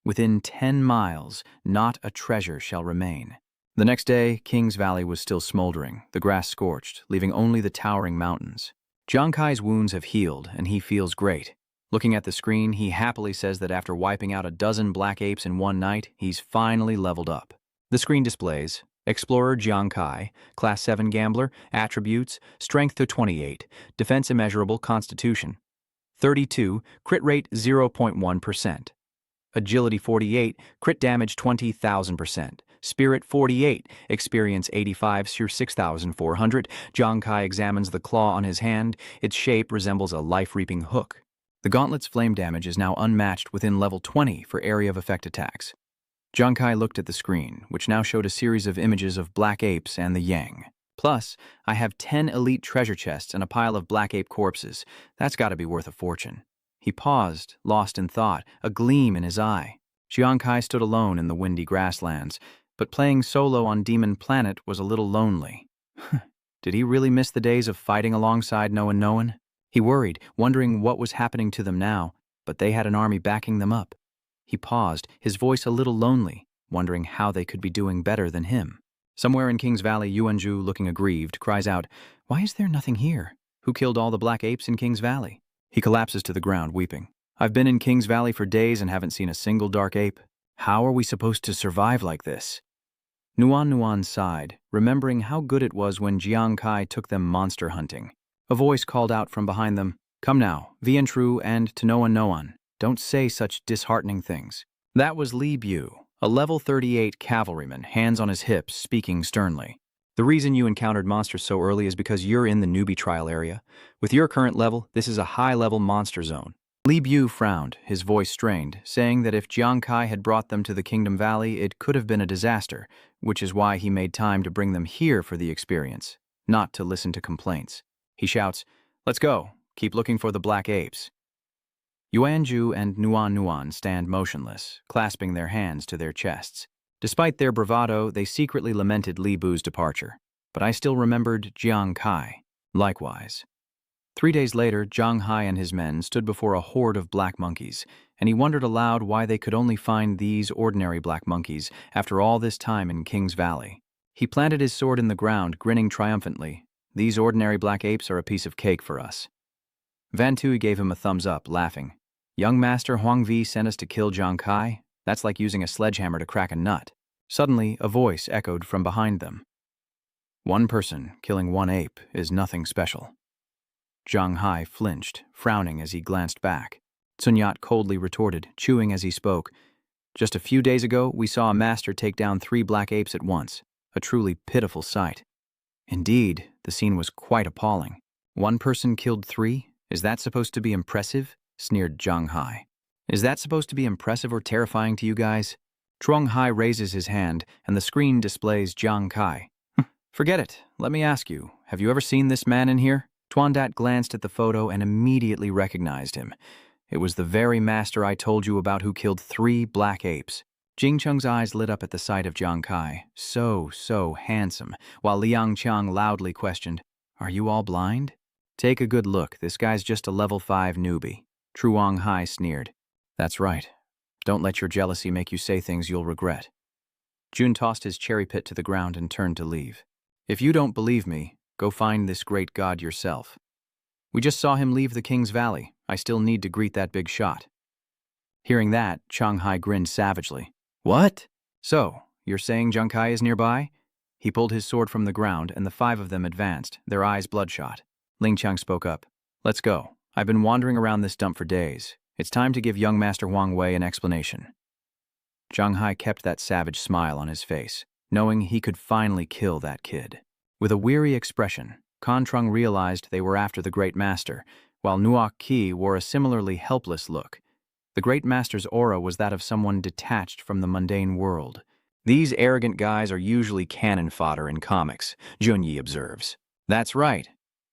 Within 10 miles, not a treasure shall remain. The next day, King's Valley was still smoldering, the grass scorched, leaving only the towering mountains. Jiangkai's wounds have healed, and he feels great. Looking at the screen, he happily says that after wiping out a dozen black apes in one night, he's finally leveled up. The screen displays Explorer Jiangkai, Class 7 Gambler, Attributes, Strength to 28, Defense Immeasurable, Constitution 32, Crit Rate 0.1%. Agility 48, Crit Damage 20,000%. Spirit 48, Experience 85 sur 6,400. Jiangkai examines the claw on his hand. Its shape resembles a life-reaping hook. The gauntlet's flame damage is now unmatched within level 20 for area of effect attacks. Jiangkai looked at the screen, which now showed a series of images of black apes and the yang. Plus, I have 10 elite treasure chests and a pile of black ape corpses. That's got to be worth a fortune. He paused, lost in thought, a gleam in his eye. Jiangkai stood alone in the windy grasslands, but playing solo on Demon Planet was a little lonely. Did he really miss the days of fighting alongside Noan? He worried, wondering what was happening to them now, but they had an army backing them up. He paused, his voice a little lonely, wondering how they could be doing better than him. Somewhere in King's Valley, Yuanju, looking aggrieved, cries out, "Why is there nothing here? Who killed all the black apes in King's Valley?" He collapses to the ground, weeping. "I've been in King's Valley for days and haven't seen a single dark ape. How are we supposed to survive like this?" Nuan sighed, remembering how good it was when Jiang Kai took them monster hunting. A voice called out from behind them, "Come now, Vian Tru and to Noan, don't say such disheartening things." That was Li Bu, a level 38 cavalryman, hands on his hips, speaking sternly. "The reason you encountered monsters so early is because you're in the newbie trial area. With your current level, this is a high-level monster zone." Li Bu frowned, his voice strained, saying that if Jiang Kai had brought them to the Kingdom Valley, it could have been a disaster, which is why he made time to bring them here for the experience, not to listen to complaints. He shouts, "Let's go. Keep looking for the black apes." Yuanju and Nuan stand motionless, clasping their hands to their chests. Despite their bravado, they secretly lamented Li Bu's departure. But I still remembered Jiang Kai. Likewise. 3 days later, Jiang Hai and his men stood before a horde of black monkeys, and he wondered aloud why they could only find these ordinary black monkeys after all this time in King's Valley. He planted his sword in the ground, grinning triumphantly. "These ordinary black apes are a piece of cake for us." Van Tui gave him a thumbs up, laughing. "Young Master Huang Vi sent us to kill Jiang Kai? That's like using a sledgehammer to crack a nut." Suddenly, a voice echoed from behind them. "One person killing one ape is nothing special." Jiang Hai flinched, frowning as he glanced back. Sun Yat coldly retorted, chewing as he spoke, "Just a few days ago, we saw a master take down 3 black apes at once. A truly pitiful sight." Indeed, the scene was quite appalling. "One person killed 3? Is that supposed to be impressive?" sneered Jiang Hai. "Is that supposed to be impressive or terrifying to you guys?" Truong Hai raises his hand, and the screen displays Jiang Kai. "Forget it. Let me ask you, have you ever seen this man in here?" Tuandat glanced at the photo and immediately recognized him. It was the very master I told you about who killed 3 black apes. Jing Cheng's eyes lit up at the sight of Jiang Kai. So handsome, while Liang Qiang loudly questioned, "Are you all blind?" "Take a good look. This guy's just a level 5 newbie." Truong Hai sneered. "That's right. Don't let your jealousy make you say things you'll regret." Jun tossed his cherry pit to the ground and turned to leave. "If you don't believe me, go find this great god yourself. We just saw him leave the King's Valley. I still need to greet that big shot." Hearing that, Jiang Hai grinned savagely. "What? So, you're saying Jiang Kai is nearby?" He pulled his sword from the ground, and the 5 of them advanced, their eyes bloodshot. Ling Qiang spoke up. "Let's go. I've been wandering around this dump for days. It's time to give young Master Huang Wei an explanation." Jiang Hai kept that savage smile on his face, knowing he could finally kill that kid. With a weary expression, Kan Trung realized they were after the Great Master, while Nuok Ki wore a similarly helpless look. The Great Master's aura was that of someone detached from the mundane world. "These arrogant guys are usually cannon fodder in comics," Junyi observes. "That's right.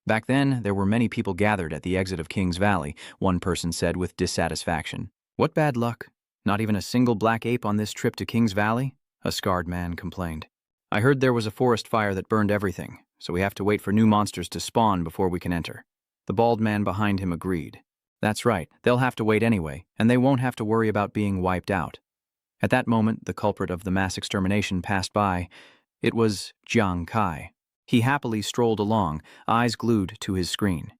Back then, there were many people gathered at the exit of King's Valley," one person said with dissatisfaction. "What bad luck. Not even a single black ape on this trip to King's Valley?" a scarred man complained. "I heard there was a forest fire that burned everything, so we have to wait for new monsters to spawn before we can enter." The bald man behind him agreed. "That's right, they'll have to wait anyway, and they won't have to worry about being wiped out." At that moment, the culprit of the mass extermination passed by. It was Jiang Kai. He happily strolled along, eyes glued to his screen.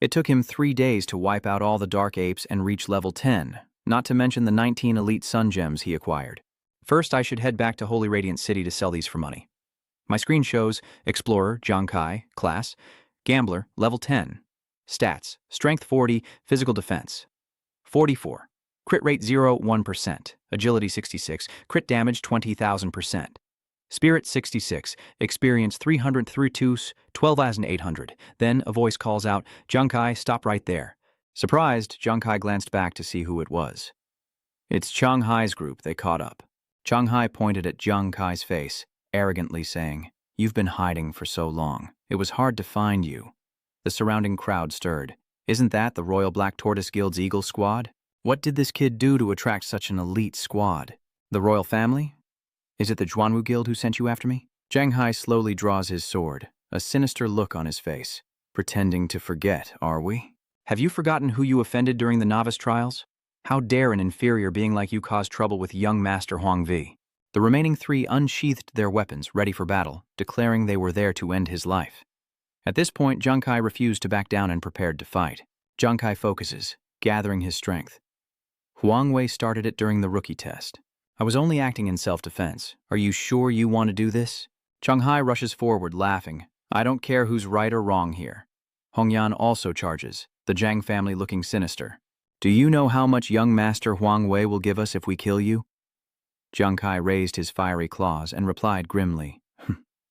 It took him 3 days to wipe out all the dark apes and reach level 10, not to mention the 19 elite sun gems he acquired. First, I should head back to Holy Radiant City to sell these for money. My screen shows Explorer, Jiang Kai, Class, Gambler, Level 10. Stats, Strength 40, Physical Defense 44. Crit rate 0.1%, Agility 66, Crit damage 20,000%. Spirit 66, Experience 332, 12,800. Then a voice calls out, "Jiang Kai, stop right there." Surprised, Jiang Kai glanced back to see who it was. It's Chiang Hai's group. They caught up. Chiang Hai pointed at Jiang Kai's face, arrogantly saying, "You've been hiding for so long. It was hard to find you." The surrounding crowd stirred. "Isn't that the Royal Black Tortoise Guild's Eagle Squad? What did this kid do to attract such an elite squad? The royal family? Is it the Zhuanwu Guild who sent you after me?" Jiang Hai slowly draws his sword, a sinister look on his face. "Pretending to forget, are we? Have you forgotten who you offended during the novice trials? How dare an inferior being like you cause trouble with young Master Huang Vi?" The remaining 3 unsheathed their weapons, ready for battle, declaring they were there to end his life. At this point, Jiang Kai refused to back down and prepared to fight. Jiang Kai focuses, gathering his strength. Huang Wei started it during the rookie test. I was only acting in self-defense. Are you sure you want to do this? Cheng Hai rushes forward, laughing. I don't care who's right or wrong here. Hong Yan also charges, the Zhang family looking sinister. Do you know how much young Master Huang Wei will give us if we kill you? Jiang Kai raised his fiery claws and replied grimly,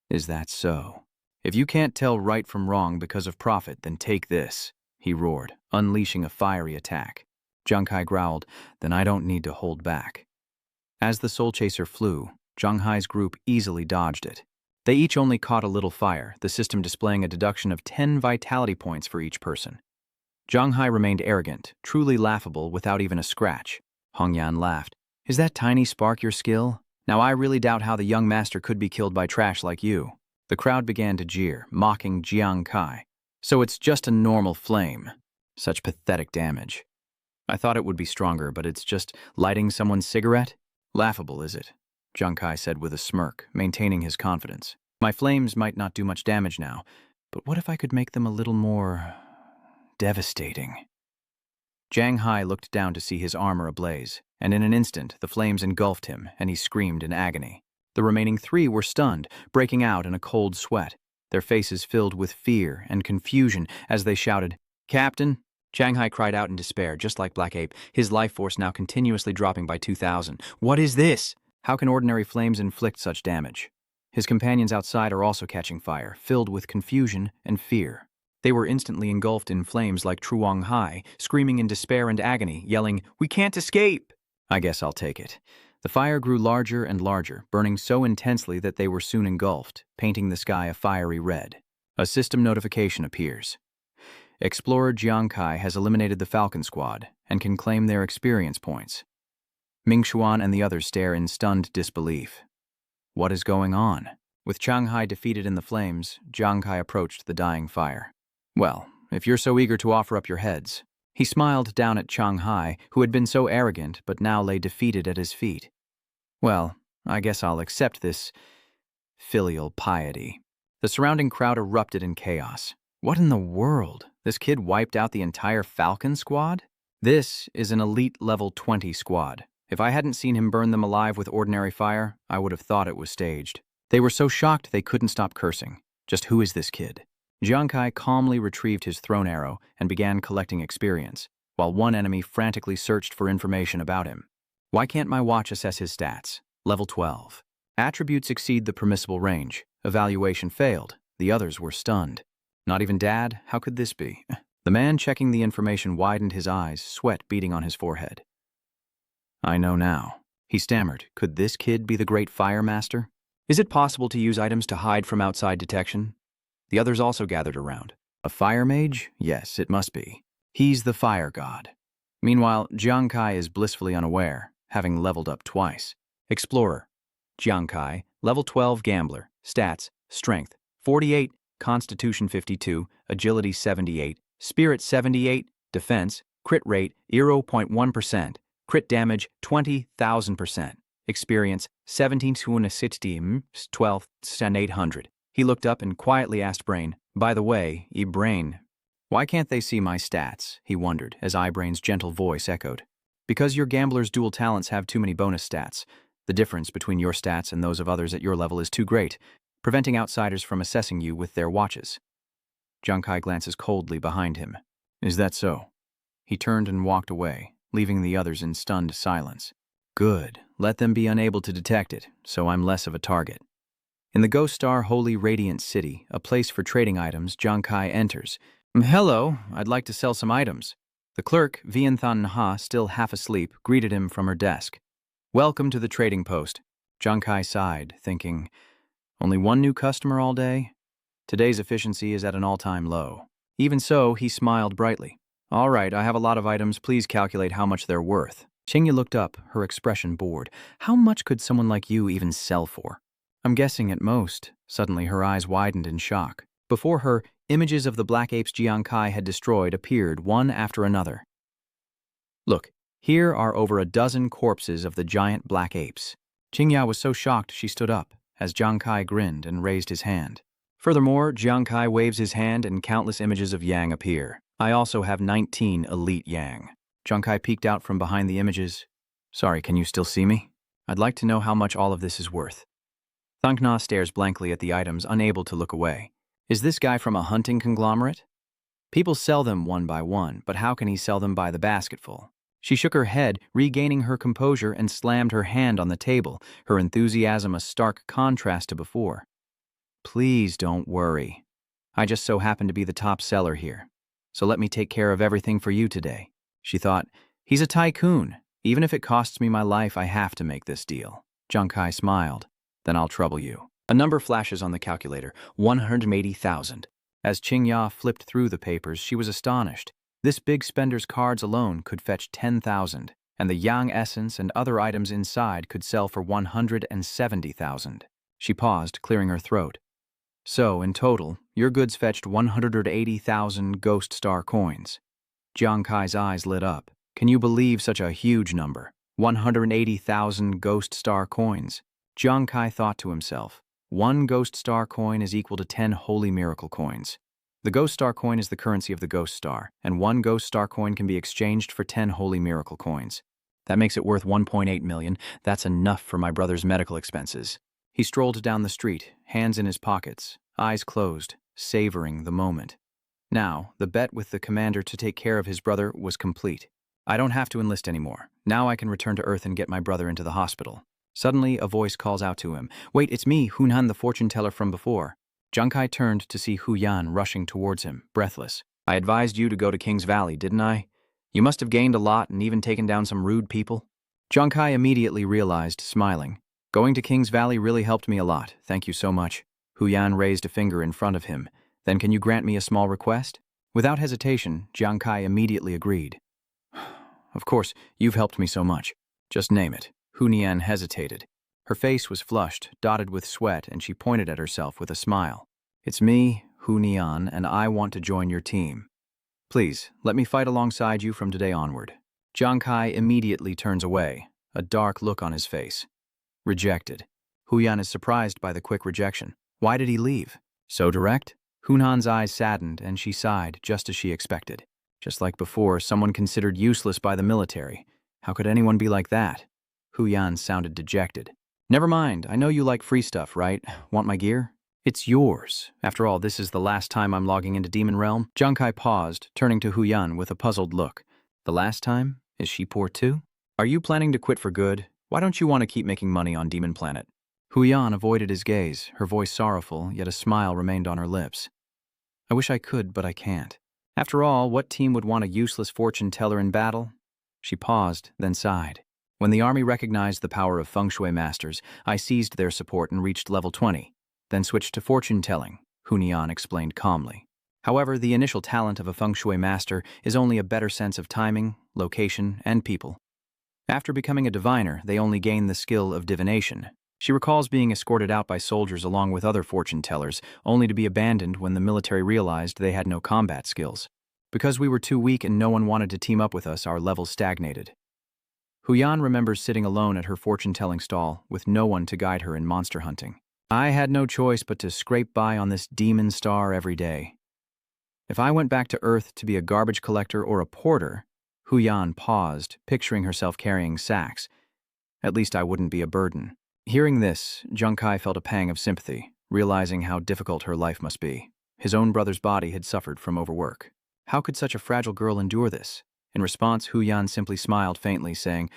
Is that so? If you can't tell right from wrong because of profit, then take this, he roared, unleashing a fiery attack. Jiang Kai growled, then I don't need to hold back. As the Soul Chaser flew, Zhang Hai's group easily dodged it. They each only caught a little fire, the system displaying a deduction of 10 vitality points for each person. Zhang Hai remained arrogant, truly laughable without even a scratch. Hong Yan laughed. Is that tiny spark your skill? Now I really doubt how the young master could be killed by trash like you. The crowd began to jeer, mocking Jiang Kai. So it's just a normal flame. Such pathetic damage. I thought it would be stronger, but it's just lighting someone's cigarette? Laughable, is it? Jiang Kai said with a smirk, maintaining his confidence. My flames might not do much damage now, but what if I could make them a little more devastating? Jiang Hai looked down to see his armor ablaze, and in an instant the flames engulfed him, and he screamed in agony. The remaining 3 were stunned, breaking out in a cold sweat, their faces filled with fear and confusion as they shouted, Captain! Jiang Hai cried out in despair, just like Black Ape, his life force now continuously dropping by 2,000. What is this? How can ordinary flames inflict such damage? His companions outside are also catching fire, filled with confusion and fear. They were instantly engulfed in flames like Truong Hai, screaming in despair and agony, yelling, We can't escape! I guess I'll take it. The fire grew larger and larger, burning so intensely that they were soon engulfed, painting the sky a fiery red. A system notification appears. Explorer Jiang Kai has eliminated the Falcon Squad and can claim their experience points. Ming Xuan and the others stare in stunned disbelief. What is going on? With Jiang Hai defeated in the flames, Jiang Kai approached the dying fire. Well, if you're so eager to offer up your heads. He smiled down at Jiang Hai, who had been so arrogant but now lay defeated at his feet. Well, I guess I'll accept this filial piety. The surrounding crowd erupted in chaos. What in the world? This kid wiped out the entire Falcon Squad? This is an elite level 20 squad. If I hadn't seen him burn them alive with ordinary fire, I would have thought it was staged. They were so shocked they couldn't stop cursing. Just who is this kid? Jiang Kai calmly retrieved his thrown arrow and began collecting experience, while one enemy frantically searched for information about him. Why can't my watch assess his stats? Level 12. Attributes exceed the permissible range. Evaluation failed. The others were stunned. Not even Dad? How could this be? The man checking the information widened his eyes, sweat beating on his forehead. I know now. He stammered. Could this kid be the great fire master? Is it possible to use items to hide from outside detection? The others also gathered around. A fire mage? Yes, it must be. He's the fire god. Meanwhile, Jiang Kai is blissfully unaware, having leveled up twice. Explorer. Jiang Kai, level 12 gambler. Stats, strength, 48, constitution 52, agility 78, spirit 78, defense, crit rate 0.1%, crit damage 20,000%, experience 1760, 12,800. He looked up and quietly asked Brain, by the way, Brain, why can't they see my stats? He wondered, as Brain's gentle voice echoed. Because your gambler's dual talents have too many bonus stats. The difference between your stats and those of others at your level is too great, preventing outsiders from assessing you with their watches. Jiang Kai glances coldly behind him. Is that so? He turned and walked away, leaving the others in stunned silence. Good. Let them be unable to detect it, so I'm less of a target. In the Ghost Star Holy Radiant City, a place for trading items, Jiang Kai enters. Hello, I'd like to sell some items. The clerk, Vian Than Ha, still half asleep, greeted him from her desk. Welcome to the trading post. Jiang Kai sighed, thinking, only one new customer all day? Today's efficiency is at an all-time low. Even so, he smiled brightly. All right, I have a lot of items. Please calculate how much they're worth. Xingyu looked up, her expression bored. How much could someone like you even sell for? I'm guessing at most. Suddenly, her eyes widened in shock. Before her, images of the black apes Jiang Kai had destroyed appeared one after another. Look, here are over a dozen corpses of the giant black apes. Qingya was so shocked she stood up, as Jiang Kai grinned and raised his hand. Furthermore, Jiang Kai waves his hand and countless images of Yang appear. I also have 19 elite Yang. Jiang Kai peeked out from behind the images. Sorry, can you still see me? I'd like to know how much all of this is worth. Thang Na stares blankly at the items, unable to look away. Is this guy from a hunting conglomerate? People sell them one by one, but how can he sell them by the basketful? She shook her head, regaining her composure, and slammed her hand on the table, her enthusiasm a stark contrast to before. Please don't worry. I just so happen to be the top seller here. So let me take care of everything for you today. She thought, he's a tycoon. Even if it costs me my life, I have to make this deal. Jiang Kai smiled. Then I'll trouble you. A number flashes on the calculator, 180,000. As Qingya flipped through the papers, she was astonished. This big spender's cards alone could fetch 10,000, and the Yang essence and other items inside could sell for 170,000. She paused, clearing her throat. So, in total, your goods fetched 180,000 Ghost Star coins. Jiang Kai's eyes lit up. Can you believe such a huge number? 180,000 Ghost Star coins. Jiang Kai thought to himself, 1 Ghost Star coin is equal to 10 Holy Miracle coins. The Ghost Star coin is the currency of the Ghost Star, and 1 Ghost Star coin can be exchanged for 10 Holy Miracle coins. That makes it worth 1.8 million. That's enough for my brother's medical expenses. He strolled down the street, hands in his pockets, eyes closed, savoring the moment. Now, the bet with the commander to take care of his brother was complete. I don't have to enlist anymore. Now I can return to Earth and get my brother into the hospital. Suddenly, a voice calls out to him. Wait, it's me, Hunhan, the fortune teller from before. Jiang Kai turned to see Hu Yan rushing towards him, breathless. I advised you to go to King's Valley, didn't I? You must have gained a lot and even taken down some rude people. Jiang Kai immediately realized, smiling. Going to King's Valley really helped me a lot, thank you so much. Hu Yan raised a finger in front of him. Then can you grant me a small request? Without hesitation, Jiang Kai immediately agreed. Of course, you've helped me so much. Just name it. Hu Yan hesitated. Her face was flushed, dotted with sweat, and she pointed at herself with a smile. It's me, Hu Yan, and I want to join your team. Please, let me fight alongside you from today onward. Jiang Kai immediately turns away, a dark look on his face. Rejected. Hu Yan is surprised by the quick rejection. Why did he leave? So direct? Hunhan's eyes saddened, and she sighed, just as she expected. Just like before, someone considered useless by the military. How could anyone be like that? Hu Yan sounded dejected. Never mind, I know you like free stuff, right? Want my gear? It's yours. After all, this is the last time I'm logging into Demon Realm. Jiang Kai paused, turning to Hu Yan with a puzzled look. The last time? Is she poor too? Are you planning to quit for good? Why don't you want to keep making money on Demon Planet? Hu Yan avoided his gaze, her voice sorrowful, yet a smile remained on her lips. I wish I could, but I can't. After all, what team would want a useless fortune teller in battle? She paused, then sighed. When the army recognized the power of feng shui masters, I seized their support and reached level 20, then switched to fortune telling, Hu Yan explained calmly. However, the initial talent of a feng shui master is only a better sense of timing, location, and people. After becoming a diviner, they only gain the skill of divination. She recalls being escorted out by soldiers along with other fortune tellers, only to be abandoned when the military realized they had no combat skills. Because we were too weak and no one wanted to team up with us, our levels stagnated. Hu Yan remembers sitting alone at her fortune-telling stall, with no one to guide her in monster hunting. I had no choice but to scrape by on this demon star every day. If I went back to Earth to be a garbage collector or a porter, Hu Yan paused, picturing herself carrying sacks. At least I wouldn't be a burden. Hearing this, Jiang Kai felt a pang of sympathy, realizing how difficult her life must be. His own brother's body had suffered from overwork. How could such a fragile girl endure this? In response, Hu Yan simply smiled faintly, saying,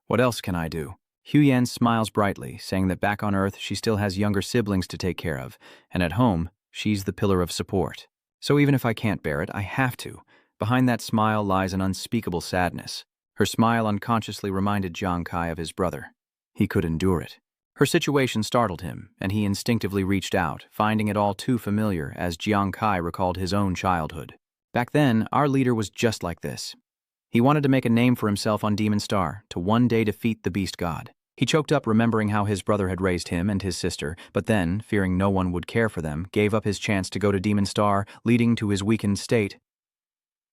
What else can I do? Hu Yan smiles brightly, saying that back on Earth she still has younger siblings to take care of, and at home, she's the pillar of support. So even if I can't bear it, I have to. Behind that smile lies an unspeakable sadness. Her smile unconsciously reminded Jiang Kai of his brother. He could endure it. Her situation startled him, and he instinctively reached out, finding it all too familiar as Jiang Kai recalled his own childhood. Back then, our leader was just like this. He wanted to make a name for himself on Demon Star, to one day defeat the Beast God. He choked up remembering how his brother had raised him and his sister, but then, fearing no one would care for them, gave up his chance to go to Demon Star, leading to his weakened state.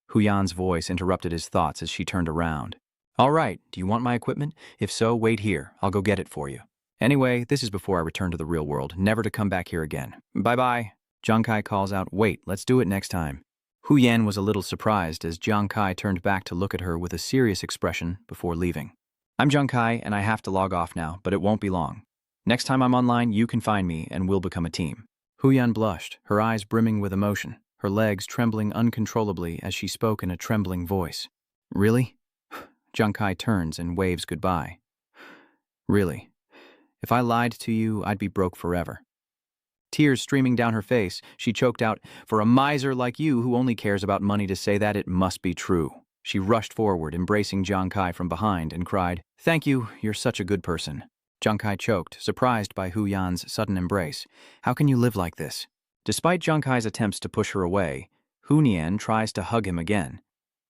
Hu Yan's voice interrupted his thoughts as she turned around. All right, do you want my equipment? If so, wait here. I'll go get it for you. Anyway, this is before I return to the real world, never to come back here again. Bye-bye. Jiang Kai calls out, wait, let's do it next time. Hu Yan was a little surprised as Jiang Kai turned back to look at her with a serious expression before leaving. I'm Jiang Kai, and I have to log off now, but it won't be long. Next time I'm online, you can find me, and we'll become a team. Hu Yan blushed, her eyes brimming with emotion, her legs trembling uncontrollably as she spoke in a trembling voice. Really? Jiang Kai turns and waves goodbye. Really? If I lied to you, I'd be broke forever. Tears streaming down her face, she choked out, for a miser like you who only cares about money to say that, it must be true. She rushed forward, embracing Jiang Kai from behind, and cried, Thank you, you're such a good person. Jiang Kai choked, surprised by Hu Yan's sudden embrace. How can you live like this? Despite Jiang Kai's attempts to push her away, Hu Yan tries to hug him again.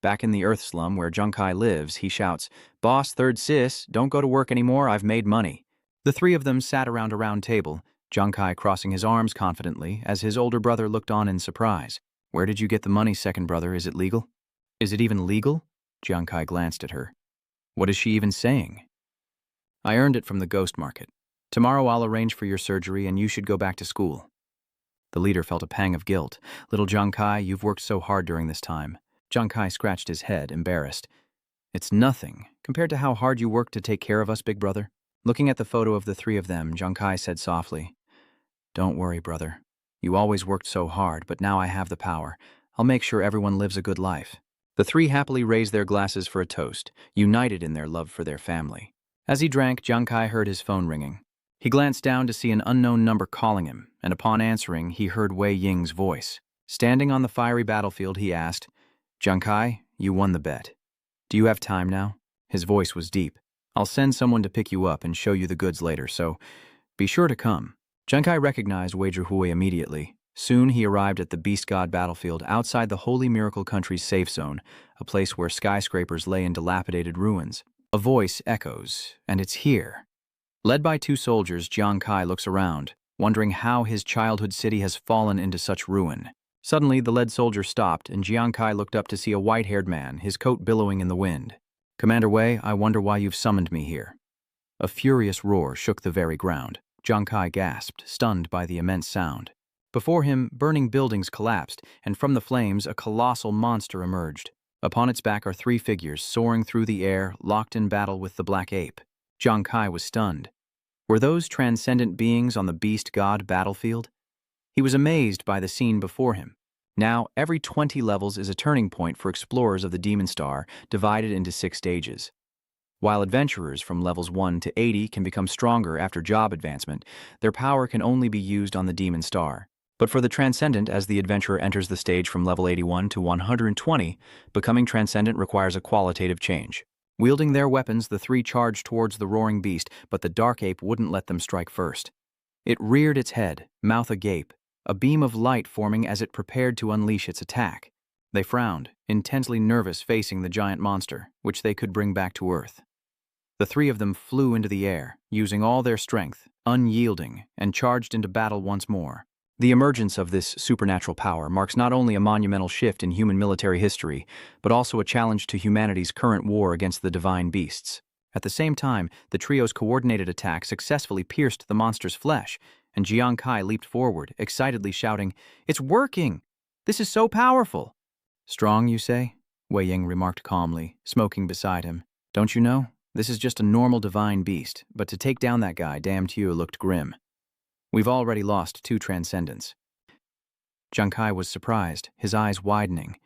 Back in the earth slum where Jiang Kai lives, he shouts, Boss, third sis, don't go to work anymore, I've made money. The three of them sat around a round table, Jiang Kai crossing his arms confidently as his older brother looked on in surprise. Where did you get the money, second brother? Is it legal? Is it even legal? Jiang Kai glanced at her. What is she even saying? I earned it from the ghost market. Tomorrow I'll arrange for your surgery and you should go back to school. The leader felt a pang of guilt. Little Jiang Kai, you've worked so hard during this time. Jiang Kai scratched his head, embarrassed. It's nothing compared to how hard you worked to take care of us, big brother. Looking at the photo of the three of them, Jiang Kai said softly, Don't worry, brother. You always worked so hard, but now I have the power. I'll make sure everyone lives a good life. The three happily raised their glasses for a toast, united in their love for their family. As he drank, Jiang Kai heard his phone ringing. He glanced down to see an unknown number calling him, and upon answering, he heard Wei Ying's voice. Standing on the fiery battlefield, he asked, Jiang Kai, you won the bet. Do you have time now? His voice was deep. I'll send someone to pick you up and show you the goods later, so be sure to come. Jiang Kai recognized Wei Zhihui immediately. Soon he arrived at the Beast God battlefield outside the Holy Miracle Country's safe zone, a place where skyscrapers lay in dilapidated ruins. A voice echoes, and it's here. Led by two soldiers, Jiang Kai looks around, wondering how his childhood city has fallen into such ruin. Suddenly, the lead soldier stopped, and Jiang Kai looked up to see a white-haired man, his coat billowing in the wind. Commander Wei, I wonder why you've summoned me here. A furious roar shook the very ground. Jiang Kai gasped, stunned by the immense sound. Before him, burning buildings collapsed, and from the flames, a colossal monster emerged. Upon its back are three figures, soaring through the air, locked in battle with the black ape. Jiang Kai was stunned. Were those transcendent beings on the Beast God battlefield? He was amazed by the scene before him. Now, every 20 levels is a turning point for explorers of the Demon Star, divided into 6 stages. While adventurers from levels 1 to 80 can become stronger after job advancement, their power can only be used on the Demon Star. But for the Transcendent, as the adventurer enters the stage from level 81 to 120, becoming Transcendent requires a qualitative change. Wielding their weapons, the three charged towards the roaring beast, but the dark ape wouldn't let them strike first. It reared its head, mouth agape, a beam of light forming as it prepared to unleash its attack. They frowned, intensely nervous facing the giant monster, which they could bring back to Earth. The three of them flew into the air, using all their strength, unyielding, and charged into battle once more. The emergence of this supernatural power marks not only a monumental shift in human military history, but also a challenge to humanity's current war against the divine beasts. At the same time, the trio's coordinated attack successfully pierced the monster's flesh, and Jiang Kai leaped forward, excitedly shouting, It's working! This is so powerful! Strong, you say? Wei Ying remarked calmly, smoking beside him. Don't you know? This is just a normal divine beast, but to take down that guy, damn Tue looked grim. We've already lost 2 transcendents. Jiang Kai was surprised, his eyes widening.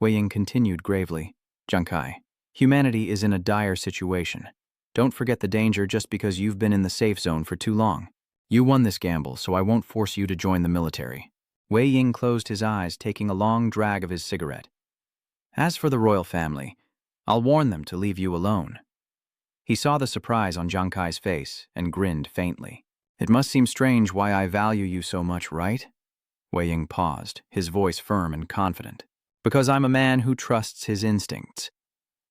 Wei Ying continued gravely, Jiang Kai, humanity is in a dire situation. Don't forget the danger just because you've been in the safe zone for too long. You won this gamble, so I won't force you to join the military. Wei Ying closed his eyes, taking a long drag of his cigarette. As for the royal family, I'll warn them to leave you alone. He saw the surprise on Jiang Kai's face and grinned faintly. It must seem strange why I value you so much, right? Wei Ying paused, his voice firm and confident. Because I'm a man who trusts his instincts.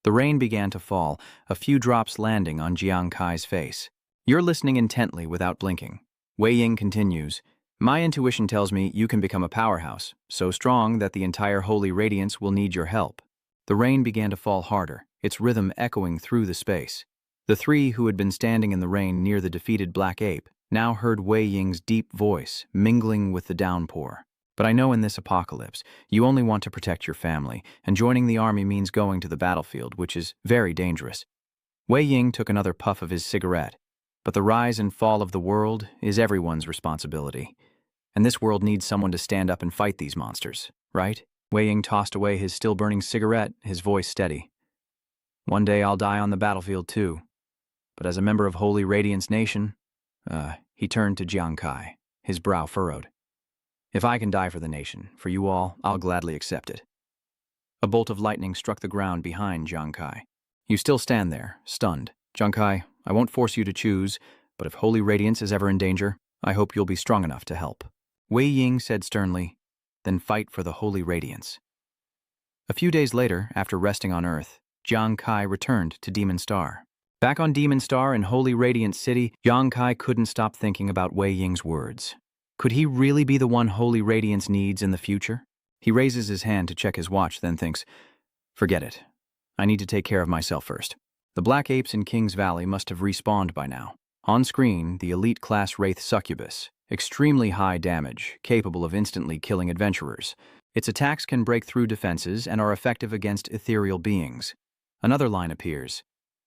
The rain began to fall, a few drops landing on Jiang Kai's face. You're listening intently without blinking. Wei Ying continues, My intuition tells me you can become a powerhouse, so strong that the entire Holy Radiance will need your help. The rain began to fall harder, its rhythm echoing through the space. The three who had been standing in the rain near the defeated black ape now heard Wei Ying's deep voice mingling with the downpour. But I know in this apocalypse, you only want to protect your family, and joining the army means going to the battlefield, which is very dangerous. Wei Ying took another puff of his cigarette. But the rise and fall of the world is everyone's responsibility. And this world needs someone to stand up and fight these monsters, right? Wei Ying tossed away his still-burning cigarette, his voice steady. One day I'll die on the battlefield too. But as a member of Holy Radiance Nation, he turned to Jiang Kai, his brow furrowed. If I can die for the nation, for you all, I'll gladly accept it. A bolt of lightning struck the ground behind Jiang Kai. You still stand there, stunned. Jiang Kai, I won't force you to choose, but if Holy Radiance is ever in danger, I hope you'll be strong enough to help. Wei Ying said sternly, then fight for the Holy Radiance. A few days later, after resting on Earth, Jiang Kai returned to Demon Star. Back on Demon Star in Holy Radiance City, Jiang Kai couldn't stop thinking about Wei Ying's words. Could he really be the one Holy Radiance needs in the future? He raises his hand to check his watch, then thinks, forget it. I need to take care of myself first. The black apes in King's Valley must have respawned by now. On screen, the elite-class Wraith Succubus, extremely high damage, capable of instantly killing adventurers. Its attacks can break through defenses and are effective against ethereal beings. Another line appears,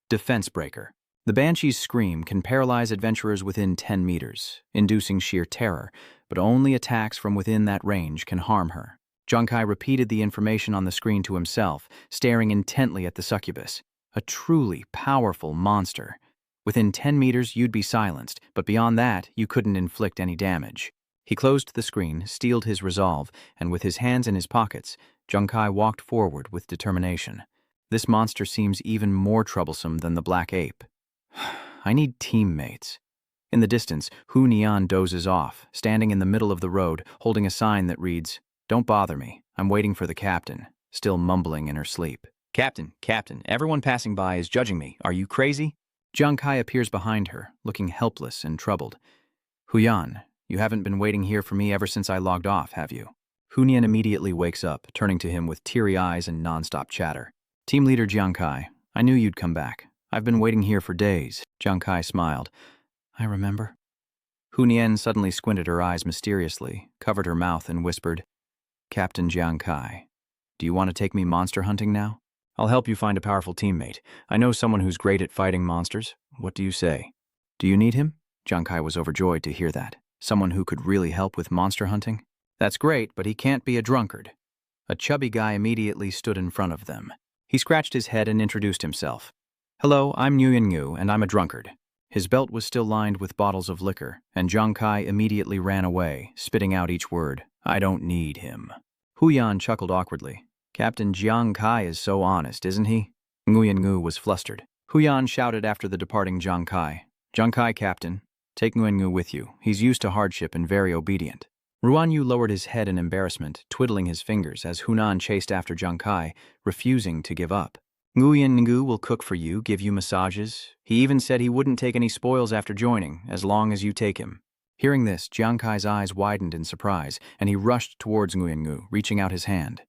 Defense Breaker. The Banshee's scream can paralyze adventurers within 10 meters, inducing sheer terror, but only attacks from within that range can harm her. Jiang Kai repeated the information on the screen to himself, staring intently at the succubus. A truly powerful monster. Within 10 meters, you'd be silenced, but beyond that, you couldn't inflict any damage. He closed the screen, steeled his resolve, and with his hands in his pockets, Jiang Kai walked forward with determination. This monster seems even more troublesome than the black ape. I need teammates. In the distance, Hu Nian dozes off, standing in the middle of the road, holding a sign that reads, Don't bother me, I'm waiting for the captain, still mumbling in her sleep. Captain, everyone passing by is judging me. Are you crazy? Jiang Kai appears behind her, looking helpless and troubled. Huyan, you haven't been waiting here for me ever since I logged off, have you? Hu Nian immediately wakes up, turning to him with teary eyes and non-stop chatter. Team leader Jiang Kai, I knew you'd come back. I've been waiting here for days. Jiang Kai smiled. I remember. Hu Nian suddenly squinted her eyes mysteriously, covered her mouth, and whispered, Captain Jiang Kai, do you want to take me monster hunting now? I'll help you find a powerful teammate. I know someone who's great at fighting monsters. What do you say? Do you need him? Jiang Kai was overjoyed to hear that. Someone who could really help with monster hunting? That's great, but he can't be a drunkard. A chubby guy immediately stood in front of them. He scratched his head and introduced himself. Hello, I'm Nguyen Ngu, and I'm a drunkard. His belt was still lined with bottles of liquor, and Jiang Kai immediately ran away, spitting out each word. I don't need him. Huyan chuckled awkwardly. Captain Jiang Kai is so honest, isn't he? Nguyen Ngu was flustered. Huyan shouted after the departing Jiang Kai. Jiang Kai, Captain, take Nguyen Ngu with you. He's used to hardship and very obedient. Ruan Yu lowered his head in embarrassment, twiddling his fingers as Hunan chased after Jiang Kai, refusing to give up. Nguyen Ngu will cook for you, give you massages. He even said he wouldn't take any spoils after joining, as long as you take him. Hearing this, Jiang Kai's eyes widened in surprise, and he rushed towards Nguyen Ngu, reaching out his hand.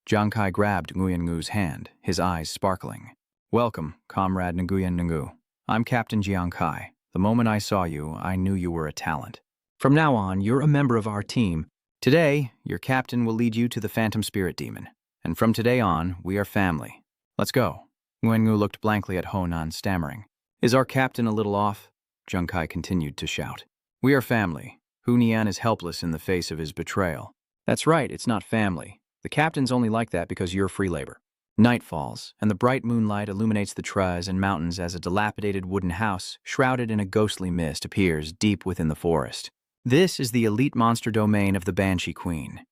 Jiang Kai grabbed Nguyen Ngu's hand, his eyes sparkling. Welcome, comrade Nguyen Ngu. I'm Captain Jiang Kai. The moment I saw you, I knew you were a talent. From now on, you're a member of our team. Today, your captain will lead you to the Phantom Spirit Demon. And from today on, we are family. Let's go. Nguyen Ngu looked blankly at Honan, stammering. Is our captain a little off? Jiang Kai continued to shout. We are family. Hu Nian is helpless in the face of his betrayal. That's right, it's not family. The captain's only like that because you're free labor. Night falls, and the bright moonlight illuminates the trees and mountains as a dilapidated wooden house, shrouded in a ghostly mist, appears deep within the forest. This is the elite monster domain of the Banshee Queen.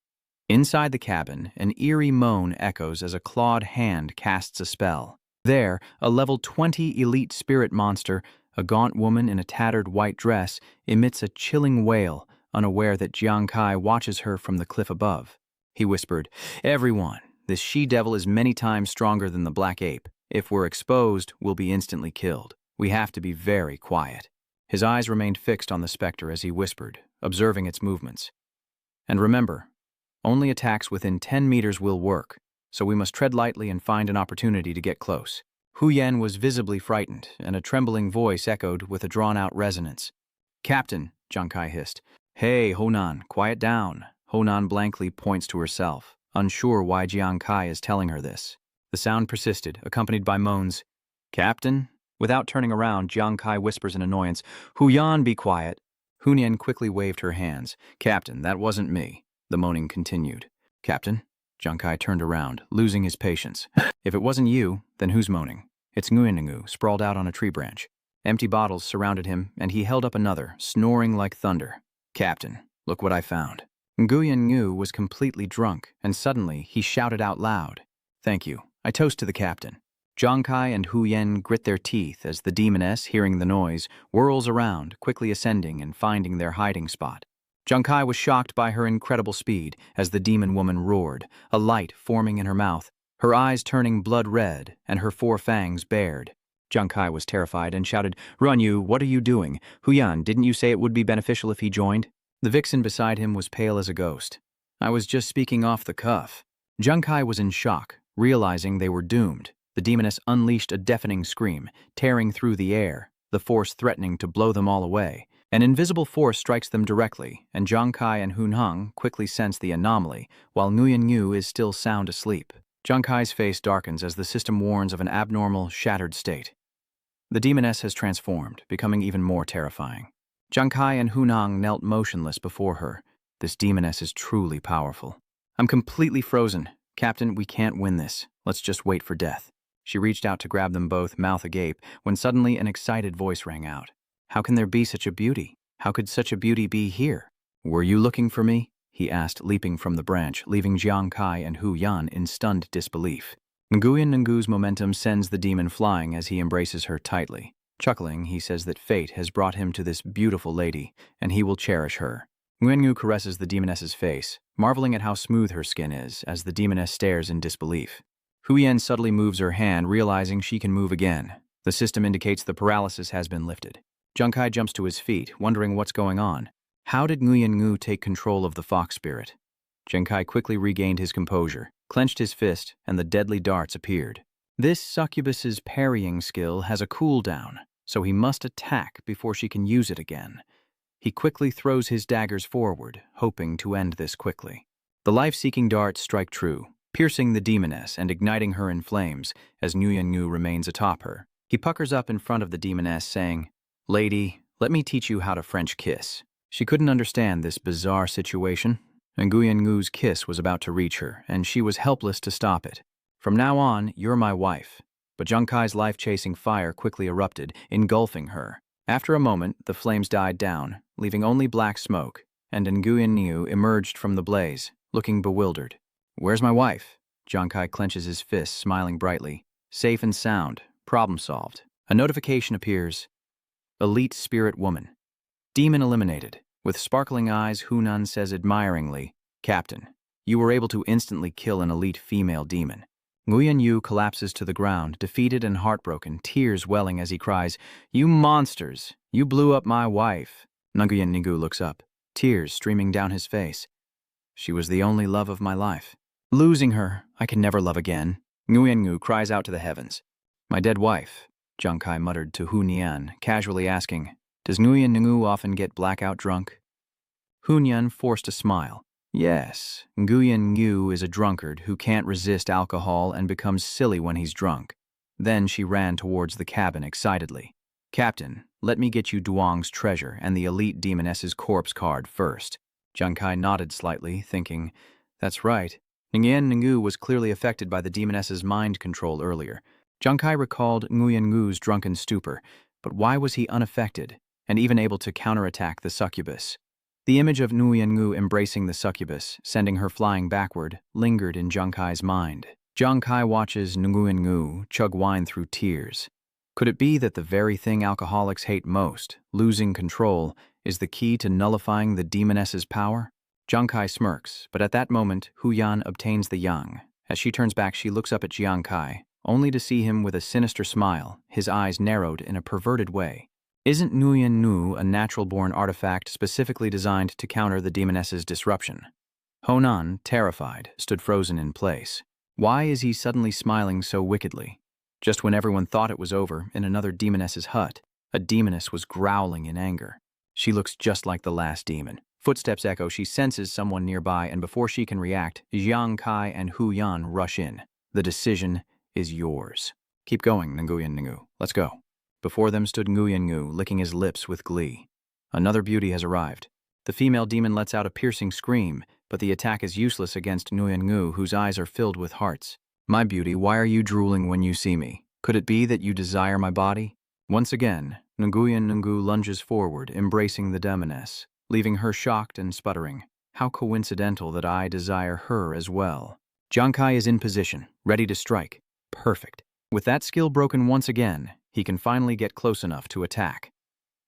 Inside the cabin, an eerie moan echoes as a clawed hand casts a spell. There, a level 20 elite spirit monster, a gaunt woman in a tattered white dress, emits a chilling wail, unaware that Jiang Kai watches her from the cliff above. He whispered, Everyone, this she-devil is many times stronger than the black ape. If we're exposed, we'll be instantly killed. We have to be very quiet. His eyes remained fixed on the specter as he whispered, observing its movements. And remember, only attacks within 10 meters will work, so we must tread lightly and find an opportunity to get close. Hu Yan was visibly frightened, and a trembling voice echoed with a drawn-out resonance. "Captain," Jiang Kai hissed. "Hey, Honan, quiet down." Honan blankly points to herself, unsure why Jiang Kai is telling her this. The sound persisted, accompanied by moans. "Captain?" Without turning around, Jiang Kai whispers in annoyance, "Hu Yan, be quiet." Hu Yan quickly waved her hands. "Captain, that wasn't me." The moaning continued. "Captain?" Jiang Kai turned around, losing his patience. "If it wasn't you, then who's moaning?" It's Nguyen sprawled out on a tree branch. Empty bottles surrounded him, and he held up another, snoring like thunder. "Captain, look what I found." Nguyen was completely drunk, and suddenly he shouted out loud, "Thank you. I toast to the captain." Jiang Kai and Hu Yan grit their teeth as the demoness, hearing the noise, whirls around, quickly ascending and finding their hiding spot. Jiang Kai was shocked by her incredible speed as the demon woman roared, a light forming in her mouth, her eyes turning blood red and her 4 fangs bared. Jiang Kai was terrified and shouted, "Run you, what are you doing? Hu Yan, didn't you say it would be beneficial if he joined?" The vixen beside him was pale as a ghost. "I was just speaking off the cuff." Jiang Kai was in shock, realizing they were doomed. The demoness unleashed a deafening scream, tearing through the air, the force threatening to blow them all away. An invisible force strikes them directly, and Jiang Kai and Hun Heng quickly sense the anomaly, while Nguyen is still sound asleep. Jiang Kai's face darkens as the system warns of an abnormal, shattered state. The demoness has transformed, becoming even more terrifying. Jiang Kai and Hun Heng knelt motionless before her. This demoness is truly powerful. "I'm completely frozen. Captain, we can't win this. Let's just wait for death." She reached out to grab them both, mouth agape, when suddenly an excited voice rang out. "How can there be such a beauty? How could such a beauty be here?" "Were you looking for me?" he asked, leaping from the branch, leaving Jiang Kai and Hu Yan in stunned disbelief. Nguyen's momentum sends the demon flying as he embraces her tightly. Chuckling, he says that fate has brought him to this beautiful lady, and he will cherish her. Nguyen caresses the demoness's face, marveling at how smooth her skin is, as the demoness stares in disbelief. Hu Yan subtly moves her hand, realizing she can move again. The system indicates the paralysis has been lifted. Jiang Kai jumps to his feet, wondering what's going on. How did Nguyen take control of the fox spirit? Jiang Kai quickly regained his composure, clenched his fist, and the deadly darts appeared. This succubus's parrying skill has a cooldown, so he must attack before she can use it again. He quickly throws his daggers forward, hoping to end this quickly. The life-seeking darts strike true, piercing the demoness and igniting her in flames as Nguyen remains atop her. He puckers up in front of the demoness, saying, "Lady, let me teach you how to French kiss." She couldn't understand this bizarre situation. Nguyen's kiss was about to reach her, and she was helpless to stop it. "From now on, you're my wife." But Jiang Kai's life-chasing fire quickly erupted, engulfing her. After a moment, the flames died down, leaving only black smoke, and Nguyen emerged from the blaze, looking bewildered. "Where's my wife?" Jiang Kai clenches his fists, smiling brightly. "Safe and sound. Problem solved." A notification appears. "Elite Spirit Woman. Demon eliminated." With sparkling eyes, Hunan says admiringly, "Captain, you were able to instantly kill an elite female demon." Nguyen collapses to the ground, defeated and heartbroken, tears welling as he cries, "You monsters! You blew up my wife." Nguyen looks up, tears streaming down his face. "She was the only love of my life. Losing her, I can never love again." Nguyen cries out to the heavens. "My dead wife," Jiang Kai muttered to Hun Yan, casually asking, "Does Nguyen often get blackout drunk?" Hun Yan forced a smile. "Yes, Nguyen is a drunkard who can't resist alcohol and becomes silly when he's drunk." Then she ran towards the cabin excitedly. "Captain, let me get you Duong's treasure and the elite demoness's corpse card first." Jiang Kai nodded slightly, thinking, "That's right." Nguyen was clearly affected by the demoness's mind control earlier. Jiang Kai recalled Nguyen's drunken stupor, but why was he unaffected, and even able to counterattack the succubus? The image of Nguyen embracing the succubus, sending her flying backward, lingered in Jiang Kai's mind. Jiang Kai watches Nguyen chug wine through tears. Could it be that the very thing alcoholics hate most, losing control, is the key to nullifying the demoness's power? Jiang Kai smirks, but at that moment, Hu Yan obtains the yang. As she turns back, she looks up at Jiang Kai, only to see him with a sinister smile, his eyes narrowed in a perverted way. Isn't Nguyen a natural-born artifact specifically designed to counter the demoness's disruption? Honan, terrified, stood frozen in place. Why is he suddenly smiling so wickedly? Just when everyone thought it was over, in another demoness's hut, a demoness was growling in anger. She looks just like the last demon. Footsteps echo, she senses someone nearby, and before she can react, Jiang Kai and Hu Yan rush in. The decision is yours. Keep going, Nguyen Ngu. Let's go. Before them stood Nguyen Ngu, licking his lips with glee. Another beauty has arrived. The female demon lets out a piercing scream, but the attack is useless against Nguyen Ngu, whose eyes are filled with hearts. My beauty, why are you drooling when you see me? Could it be that you desire my body? Once again, Nguyen Ngu lunges forward, embracing the demoness, leaving her shocked and sputtering. How coincidental that I desire her as well. Jiang Kai is in position, ready to strike. Perfect. With that skill broken once again, he can finally get close enough to attack.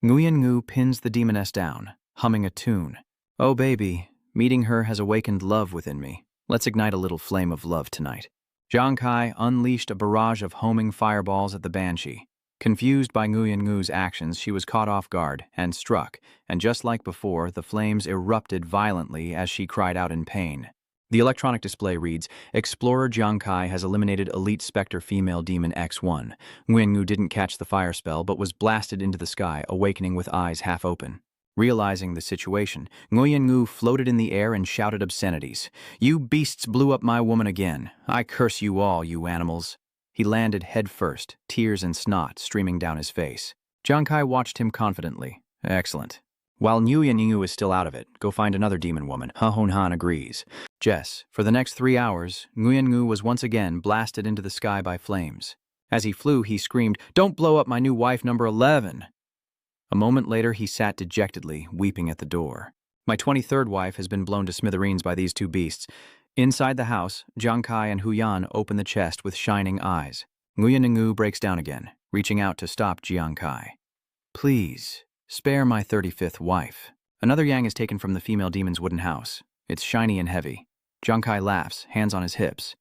Nguyen Ngu pins the demoness down, humming a tune. Oh baby, meeting her has awakened love within me. Let's ignite a little flame of love tonight. Jiang Kai unleashed a barrage of homing fireballs at the banshee. Confused by Nguyen Ngu's actions, she was caught off guard and struck, and just like before, the flames erupted violently as she cried out in pain. The electronic display reads, Explorer Jiang Kai has eliminated Elite Spectre Female Demon X1. Nguyen Ngu didn't catch the fire spell, but was blasted into the sky, awakening with eyes half open. Realizing the situation, Nguyen Ngu floated in the air and shouted obscenities. You beasts blew up my woman again. I curse you all, you animals. He landed head first, tears and snot streaming down his face. Jiang Kai watched him confidently. Excellent. While Nguyen Ngu is still out of it, go find another demon woman. Ha Hon Han agrees. Jess, for the next 3 hours, Nguyen Ngu was once again blasted into the sky by flames. As he flew, he screamed, Don't blow up my new wife number 11. A moment later, he sat dejectedly, weeping at the door. My 23rd wife has been blown to smithereens by these two beasts. Inside the house, Jiang Kai and Hu Yan open the chest with shining eyes. Nguyen Ngu breaks down again, reaching out to stop Jiang Kai. Please, spare my 35th wife. Another yang is taken from the female demon's wooden house. It's shiny and heavy. Jiang Kai laughs, hands on his hips.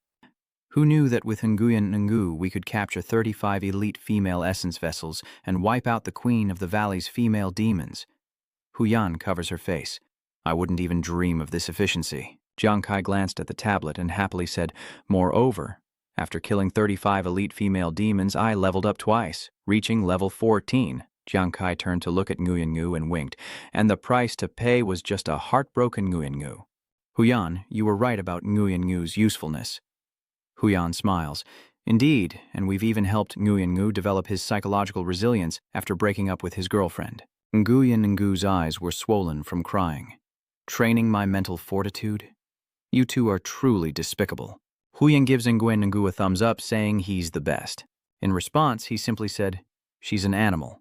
Who knew that with Nguyen Ngu we could capture 35 elite female essence vessels and wipe out the queen of the valley's female demons? Hu Yan covers her face. I wouldn't even dream of this efficiency. Jiang Kai glanced at the tablet and happily said, Moreover, after killing 35 elite female demons, I leveled up twice, reaching level 14. Jiang Kai turned to look at Nguyen Ngu and winked, and the price to pay was just a heartbroken Nguyen Ngu. Hu Yan, you were right about Nguyen Ngu's usefulness. Hu Yan smiles. Indeed, and we've even helped Nguyen Ngu develop his psychological resilience after breaking up with his girlfriend. Nguyen Ngu's eyes were swollen from crying. Training my mental fortitude? You two are truly despicable. Hu Yan gives Nguyen Ngu a thumbs up, saying he's the best. In response, he simply said, She's an animal.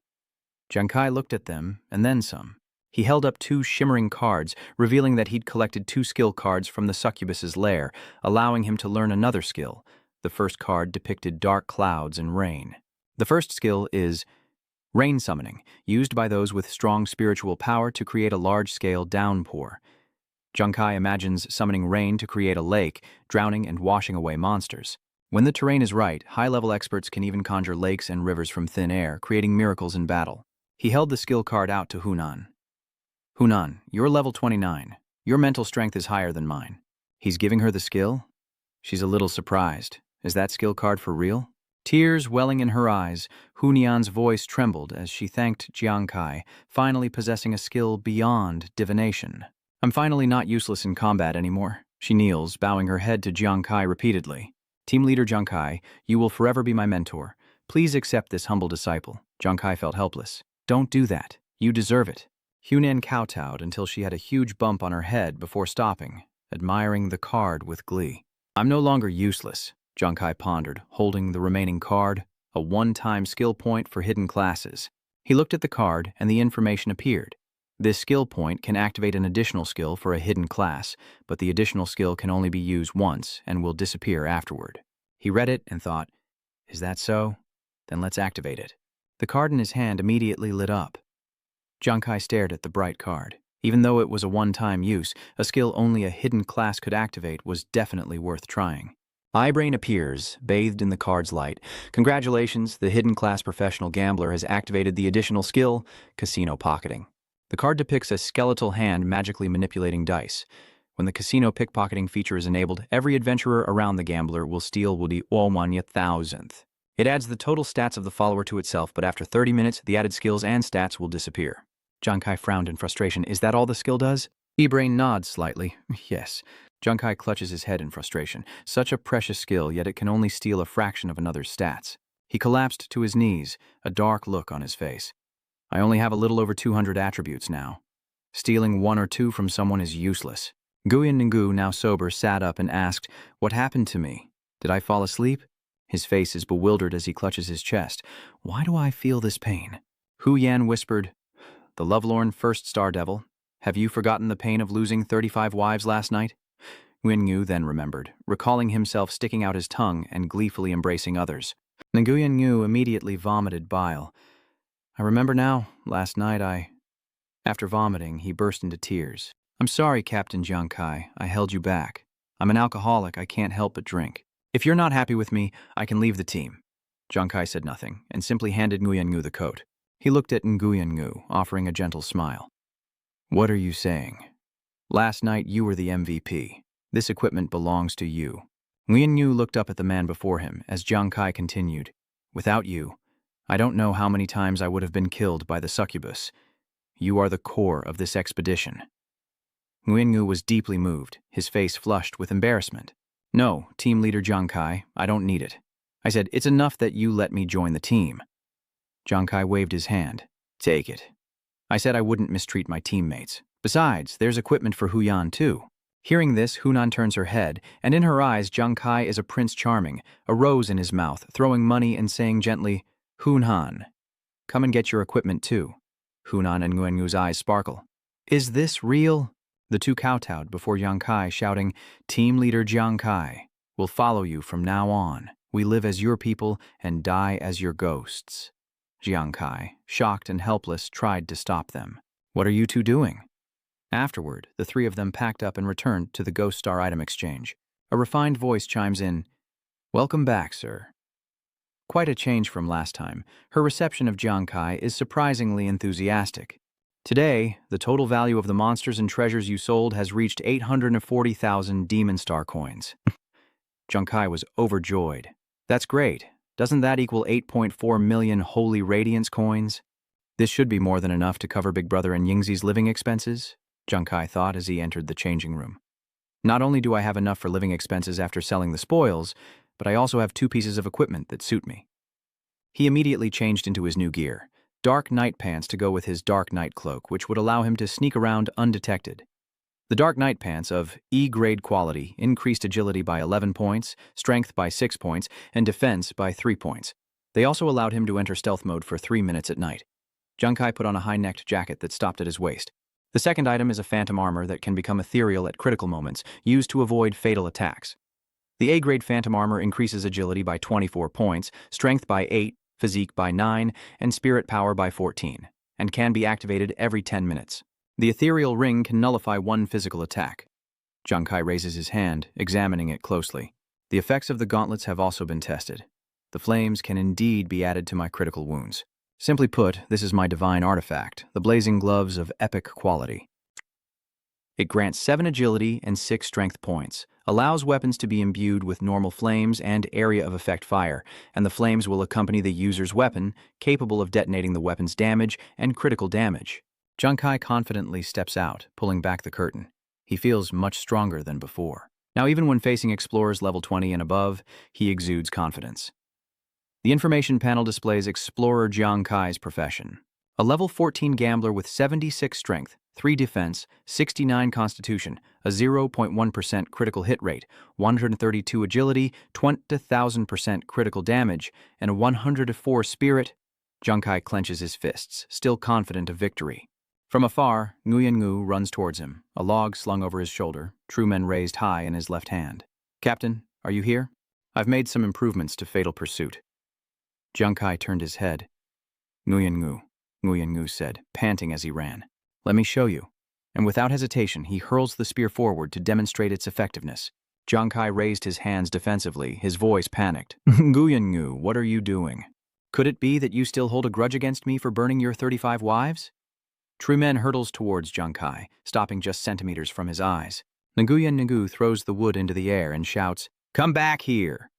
Jiang Kai looked at them, and then some. He held up 2 shimmering cards, revealing that he'd collected 2 skill cards from the succubus's lair, allowing him to learn another skill. The first card depicted dark clouds and rain. The first skill is rain summoning, used by those with strong spiritual power to create a large-scale downpour. Jiang Kai imagines summoning rain to create a lake, drowning and washing away monsters. When the terrain is right, high-level experts can even conjure lakes and rivers from thin air, creating miracles in battle. He held the skill card out to Hunan. Hunan, you're level 29. Your mental strength is higher than mine. He's giving her the skill? She's a little surprised. Is that skill card for real? Tears welling in her eyes, Hunyan's voice trembled as she thanked Jiang Kai, finally possessing a skill beyond divination. I'm finally not useless in combat anymore. She kneels, bowing her head to Jiang Kai repeatedly. Team leader Jiang Kai, you will forever be my mentor. Please accept this humble disciple. Jiang Kai felt helpless. Don't do that. You deserve it. Hunan kowtowed until she had a huge bump on her head before stopping, admiring the card with glee. I'm no longer useless, Jiang Kai pondered, holding the remaining card, a one-time skill point for hidden classes. He looked at the card and the information appeared. This skill point can activate an additional skill for a hidden class, but the additional skill can only be used once and will disappear afterward. He read it and thought, is that so? Then let's activate it. The card in his hand immediately lit up. Jiang Kai stared at the bright card. Even though it was a one-time use, a skill only a hidden class could activate was definitely worth trying. Eyebrain appears, bathed in the card's light. Congratulations, the hidden class professional gambler has activated the additional skill, Casino Pocketing. The card depicts a skeletal hand magically manipulating dice. When the casino pickpocketing feature is enabled, every adventurer around the gambler will steal Woody 1,000th. It adds the total stats of the follower to itself, but after 30 minutes, the added skills and stats will disappear. Junkai frowned in frustration. Is that all the skill does? E-Brain nods slightly. Yes. Junkai clutches his head in frustration. Such a precious skill, yet it can only steal a fraction of another's stats. He collapsed to his knees, a dark look on his face. I only have a little over 200 attributes now. Stealing one or two from someone is useless. Nguyen Ngu, now sober, sat up and asked, "What happened to me? Did I fall asleep?" His face is bewildered as he clutches his chest. Why do I feel this pain? Hu Yan whispered, "The lovelorn first star devil, have you forgotten the pain of losing 35 wives last night?" Nguyen Ngu then remembered, recalling himself sticking out his tongue and gleefully embracing others. Nguyen Ngu immediately vomited bile. I remember now, last night After vomiting, he burst into tears. I'm sorry, Captain Junkai, I held you back. I'm an alcoholic, I can't help but drink. If you're not happy with me, I can leave the team. Junkai said nothing, and simply handed Nguyen Ngu the coat. He looked at Nguyen Ngu, offering a gentle smile. What are you saying? Last night you were the MVP. This equipment belongs to you. Nguyen Ngu looked up at the man before him as Junkai continued. Without you, I don't know how many times I would have been killed by the succubus. You are the core of this expedition. Nguyen Ngu was deeply moved, his face flushed with embarrassment. No, team leader Junkai, I don't need it. I said, it's enough that you let me join the team. Junkai waved his hand. Take it. I said I wouldn't mistreat my teammates. Besides, there's equipment for Huyan too. Hearing this, Hunan turns her head, and in her eyes Junkai is a Prince Charming, a rose in his mouth, throwing money and saying gently, Hunan, come and get your equipment too. Hunan and Nguyen Ngu's eyes sparkle. Is this real? The two kowtowed before Junkai, shouting, Team leader Junkai, we'll follow you from now on. We live as your people and die as your ghosts. Junkai, shocked and helpless, tried to stop them. What are you two doing? Afterward, the three of them packed up and returned to the Ghost Star item exchange. A refined voice chimes in, Welcome back, sir. Quite a change from last time. Her reception of Junkai is surprisingly enthusiastic. Today, the total value of the monsters and treasures you sold has reached 840,000 Demon Star coins. Junkai was overjoyed. That's great. Doesn't that equal 8.4 million Holy Radiance coins? This should be more than enough to cover Big Brother and Yingzi's living expenses, Junkai thought as he entered the changing room. Not only do I have enough for living expenses after selling the spoils, but I also have 2 pieces of equipment that suit me. He immediately changed into his new gear, dark night pants to go with his dark night cloak, which would allow him to sneak around undetected. The dark night pants of E-grade quality increased agility by 11 points, strength by 6 points, and defense by 3 points. They also allowed him to enter stealth mode for 3 minutes at night. Junkai put on a high-necked jacket that stopped at his waist. The second item is a phantom armor that can become ethereal at critical moments, used to avoid fatal attacks. The A-grade phantom armor increases agility by 24 points, strength by 8, physique by 9, and spirit power by 14, and can be activated every 10 minutes. The ethereal ring can nullify 1 physical attack. Junkai raises his hand, examining it closely. The effects of the gauntlets have also been tested. The flames can indeed be added to my critical wounds. Simply put, this is my divine artifact, the blazing gloves of epic quality. It grants 7 agility and 6 strength points, allows weapons to be imbued with normal flames and area of effect fire, and the flames will accompany the user's weapon, capable of detonating the weapon's damage and critical damage. Junkai confidently steps out, pulling back the curtain. He feels much stronger than before. Now even when facing explorers level 20 and above, he exudes confidence. The information panel displays Explorer Junkai's profession. A level 14 gambler with 76 strength, 3 defense, 69 constitution, a 0.1% critical hit rate, 132 agility, 20,000% critical damage, and a 104 spirit. Junkai clenches his fists, still confident of victory. From afar, Nguyen Ngu runs towards him, a log slung over his shoulder, true men raised high in his left hand. Captain, are you here? I've made some improvements to Fatal Pursuit. Junkai turned his head. Nguyen Ngu said, panting as he ran. Let me show you. And without hesitation, he hurls the spear forward to demonstrate its effectiveness. Junkai raised his hands defensively, his voice panicked. Nguyen Ngu, what are you doing? Could it be that you still hold a grudge against me for burning your 35 wives? Truman hurtles towards Junkai, stopping just centimeters from his eyes. Nguyen Ngu throws the wood into the air and shouts, Come back here!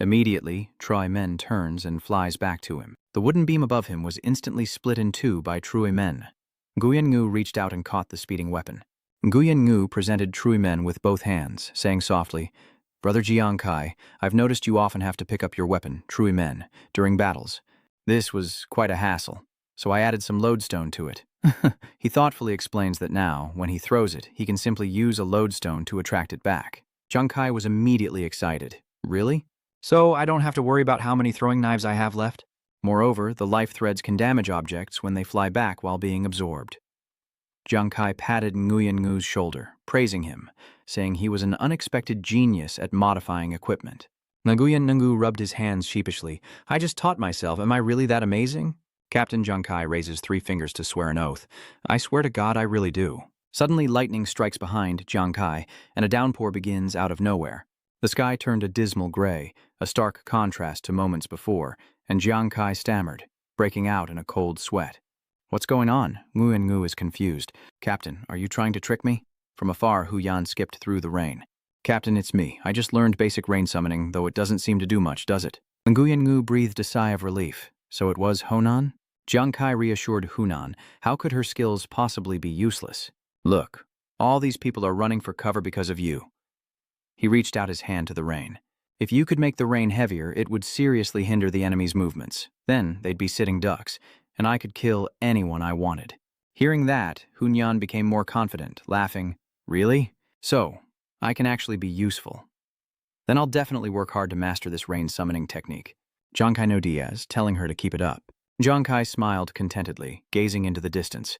Immediately, Trui Men turns and flies back to him. The wooden beam above him was instantly split in two by Trui Men. Nguyen Ngu reached out and caught the speeding weapon. Nguyen Ngu presented Trui Men with both hands, saying softly, "Brother Jiang Kai, I've noticed you often have to pick up your weapon, Trui Men, during battles. This was quite a hassle, so I added some lodestone to it." He thoughtfully explains that now, when he throws it, he can simply use a lodestone to attract it back. Jiang Kai was immediately excited. Really? So I don't have to worry about how many throwing knives I have left? Moreover, the life threads can damage objects when they fly back while being absorbed. Jiang Kai patted Nguyen Ngu's shoulder, praising him, saying he was an unexpected genius at modifying equipment. Nguyen Ngu rubbed his hands sheepishly. "I just taught myself. Am I really that amazing?" Captain Jiang Kai raises 3 fingers to swear an oath. "I swear to God I really do." Suddenly lightning strikes behind Jiang Kai, and a downpour begins out of nowhere. The sky turned a dismal gray, a stark contrast to moments before, and Jiang Kai stammered, breaking out in a cold sweat. "What's going on?" Nguyen Ngu is confused. "Captain, are you trying to trick me?" From afar, Hu Yan skipped through the rain. "Captain, it's me. I just learned basic rain summoning, though it doesn't seem to do much, does it?" Nguyen Ngu breathed a sigh of relief. So it was Honan? Jiang Kai reassured Hunan. How could her skills possibly be useless? "Look, all these people are running for cover because of you." He reached out his hand to the rain. "If you could make the rain heavier, it would seriously hinder the enemy's movements. Then they'd be sitting ducks, and I could kill anyone I wanted." Hearing that, Hunyan became more confident, laughing. "Really? So, I can actually be useful. Then I'll definitely work hard to master this rain summoning technique." Jiang Kai no Diaz, telling her to keep it up. Jiang Kai smiled contentedly, gazing into the distance.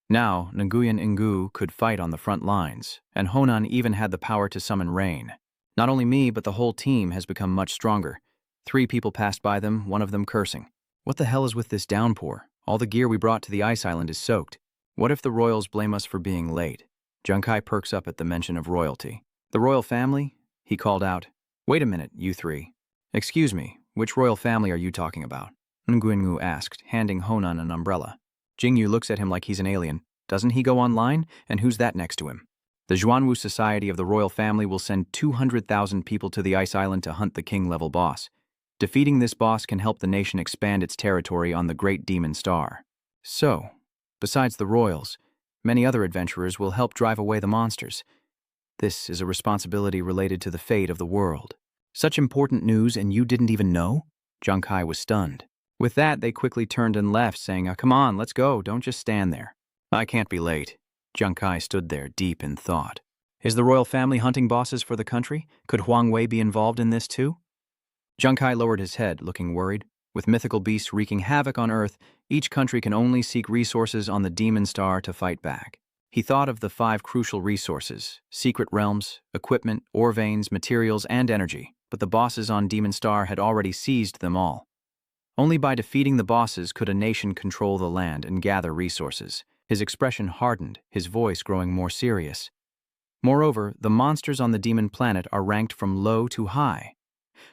Now, Nguyen Ngu could fight on the front lines, and Honan even had the power to summon rain. Not only me, but the whole team has become much stronger. 3 people passed by them, one of them cursing. "What the hell is with this downpour? All the gear we brought to the ice island is soaked. What if the royals blame us for being late?" Jiang Kai perks up at the mention of royalty. "The royal family?" He called out. "Wait a minute, you 3. Excuse me, which royal family are you talking about?" Nguyen Ngu asked, handing Honan an umbrella. Jingyu looks at him like he's an alien. "Doesn't he go online? And who's that next to him?" "The Zhuanwu Society of the Royal Family will send 200,000 people to the ice island to hunt the king-level boss. Defeating this boss can help the nation expand its territory on the Great Demon Star. So, besides the royals, many other adventurers will help drive away the monsters. This is a responsibility related to the fate of the world." "Such important news, and you didn't even know?" Jiang Kai was stunned. With that, they quickly turned and left, saying, "Come on, let's go, don't just stand there." "I can't be late." Jiang Kai stood there, deep in thought. Is the royal family hunting bosses for the country? Could Huang Wei be involved in this too? Jiang Kai lowered his head, looking worried. With mythical beasts wreaking havoc on Earth, each country can only seek resources on the Demon Star to fight back. He thought of the 5 crucial resources: secret realms, equipment, ore veins, materials, and energy. But the bosses on Demon Star had already seized them all. Only by defeating the bosses could a nation control the land and gather resources. His expression hardened, his voice growing more serious. Moreover, the monsters on the demon planet are ranked from low to high.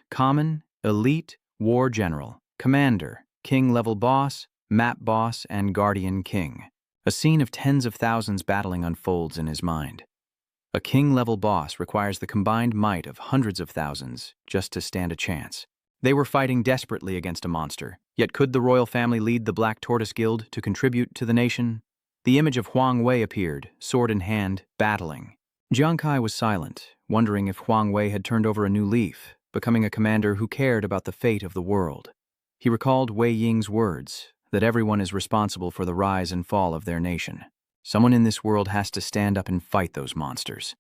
Common, elite, war general, commander, king-level boss, map boss, and guardian king. A scene of tens of thousands battling unfolds in his mind. A king-level boss requires the combined might of hundreds of thousands just to stand a chance. They were fighting desperately against a monster, yet could the royal family lead the Black Tortoise Guild to contribute to the nation? The image of Huang Wei appeared, sword in hand, battling. Jiang Kai was silent, wondering if Huang Wei had turned over a new leaf, becoming a commander who cared about the fate of the world. He recalled Wei Ying's words, that everyone is responsible for the rise and fall of their nation. Someone in this world has to stand up and fight those monsters.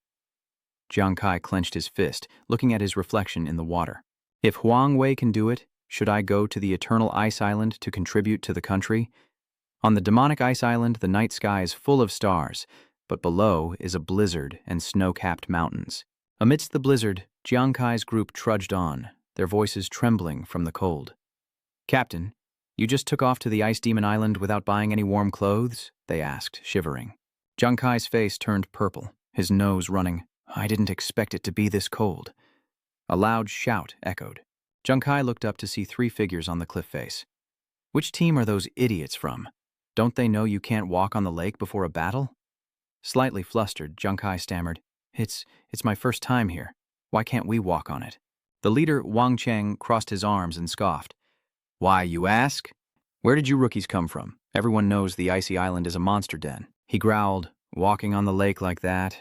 Jiang Kai clenched his fist, looking at his reflection in the water. If Huang Wei can do it, should I go to the Eternal Ice Island to contribute to the country? On the demonic ice island, the night sky is full of stars, but below is a blizzard and snow-capped mountains. Amidst the blizzard, Jiang Kai's group trudged on, their voices trembling from the cold. "Captain, you just took off to the Ice Demon Island without buying any warm clothes?" they asked, shivering. Jiang Kai's face turned purple, his nose running. "I didn't expect it to be this cold." A loud shout echoed. Jiang Kai looked up to see 3 figures on the cliff face. "Which team are those idiots from? Don't they know you can't walk on the lake before a battle?" Slightly flustered, Jiang Kai stammered, It's my first time here. Why can't we walk on it?" The leader, Wang Cheng, crossed his arms and scoffed. Why, you ask? Where did you rookies come from? Everyone knows the icy island is a monster den. He growled, walking on the lake like that.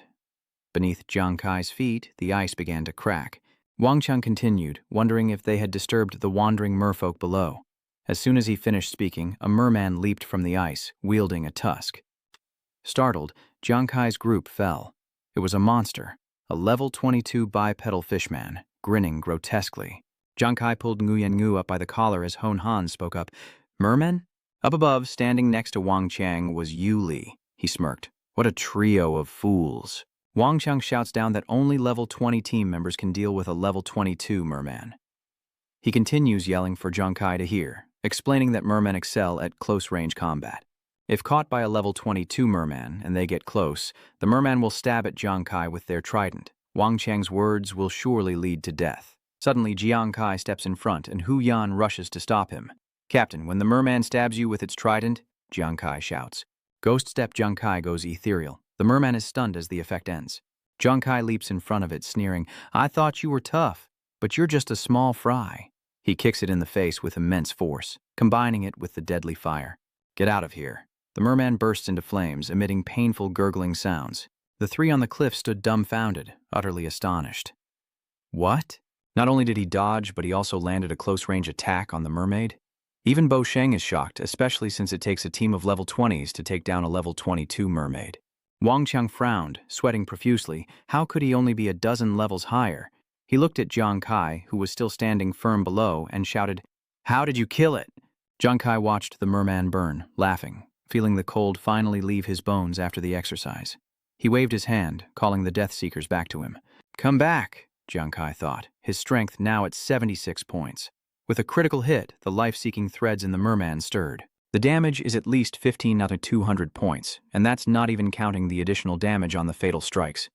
Beneath Jiang Kai's feet, the ice began to crack. Wang Cheng continued, wondering if they had disturbed the wandering merfolk below. As soon as he finished speaking, a merman leaped from the ice, wielding a tusk. Startled, Jiang Kai's group fell. It was a monster, a level 22 bipedal fishman, grinning grotesquely. Jiang Kai pulled Nguyen Ngu up by the collar as Hon Han spoke up. Mermen? Up above, standing next to Wang Cheng, was Yu Li. He smirked. What a trio of fools. Wang Cheng shouts down that only level 20 team members can deal with a level 22 merman. He continues yelling for Jiang Kai to hear, explaining that mermen excel at close-range combat. If caught by a level 22 merman and they get close, the merman will stab at Jiang Kai with their trident. Wang Cheng's words will surely lead to death. Suddenly, Jiang Kai steps in front and Hu Yan rushes to stop him. Captain, when the merman stabs you with its trident, Jiang Kai shouts. Ghost step Jiang Kai goes ethereal. The merman is stunned as the effect ends. Jiang Kai leaps in front of it, sneering, I thought you were tough, but you're just a small fry. He kicks it in the face with immense force, combining it with the deadly fire. Get out of here. The merman bursts into flames, emitting painful gurgling sounds. The three on the cliff stood dumbfounded, utterly astonished. What? Not only did he dodge, but he also landed a close-range attack on the mermaid? Even Bo Sheng is shocked, especially since it takes a team of level 20s to take down a level 22 mermaid. Wang Cheng frowned, sweating profusely. How could he only be a dozen levels higher? He looked at Jiang Kai, who was still standing firm below, and shouted, How did you kill it? Jiang Kai watched the merman burn, laughing, feeling the cold finally leave his bones after the exercise. He waved his hand, calling the Death Seekers back to him. Come back, Jiang Kai thought, his strength now at 76 points. With a critical hit, the life-seeking threads in the merman stirred. The damage is at least 15 out of 200 points, and that's not even counting the additional damage on the fatal strikes.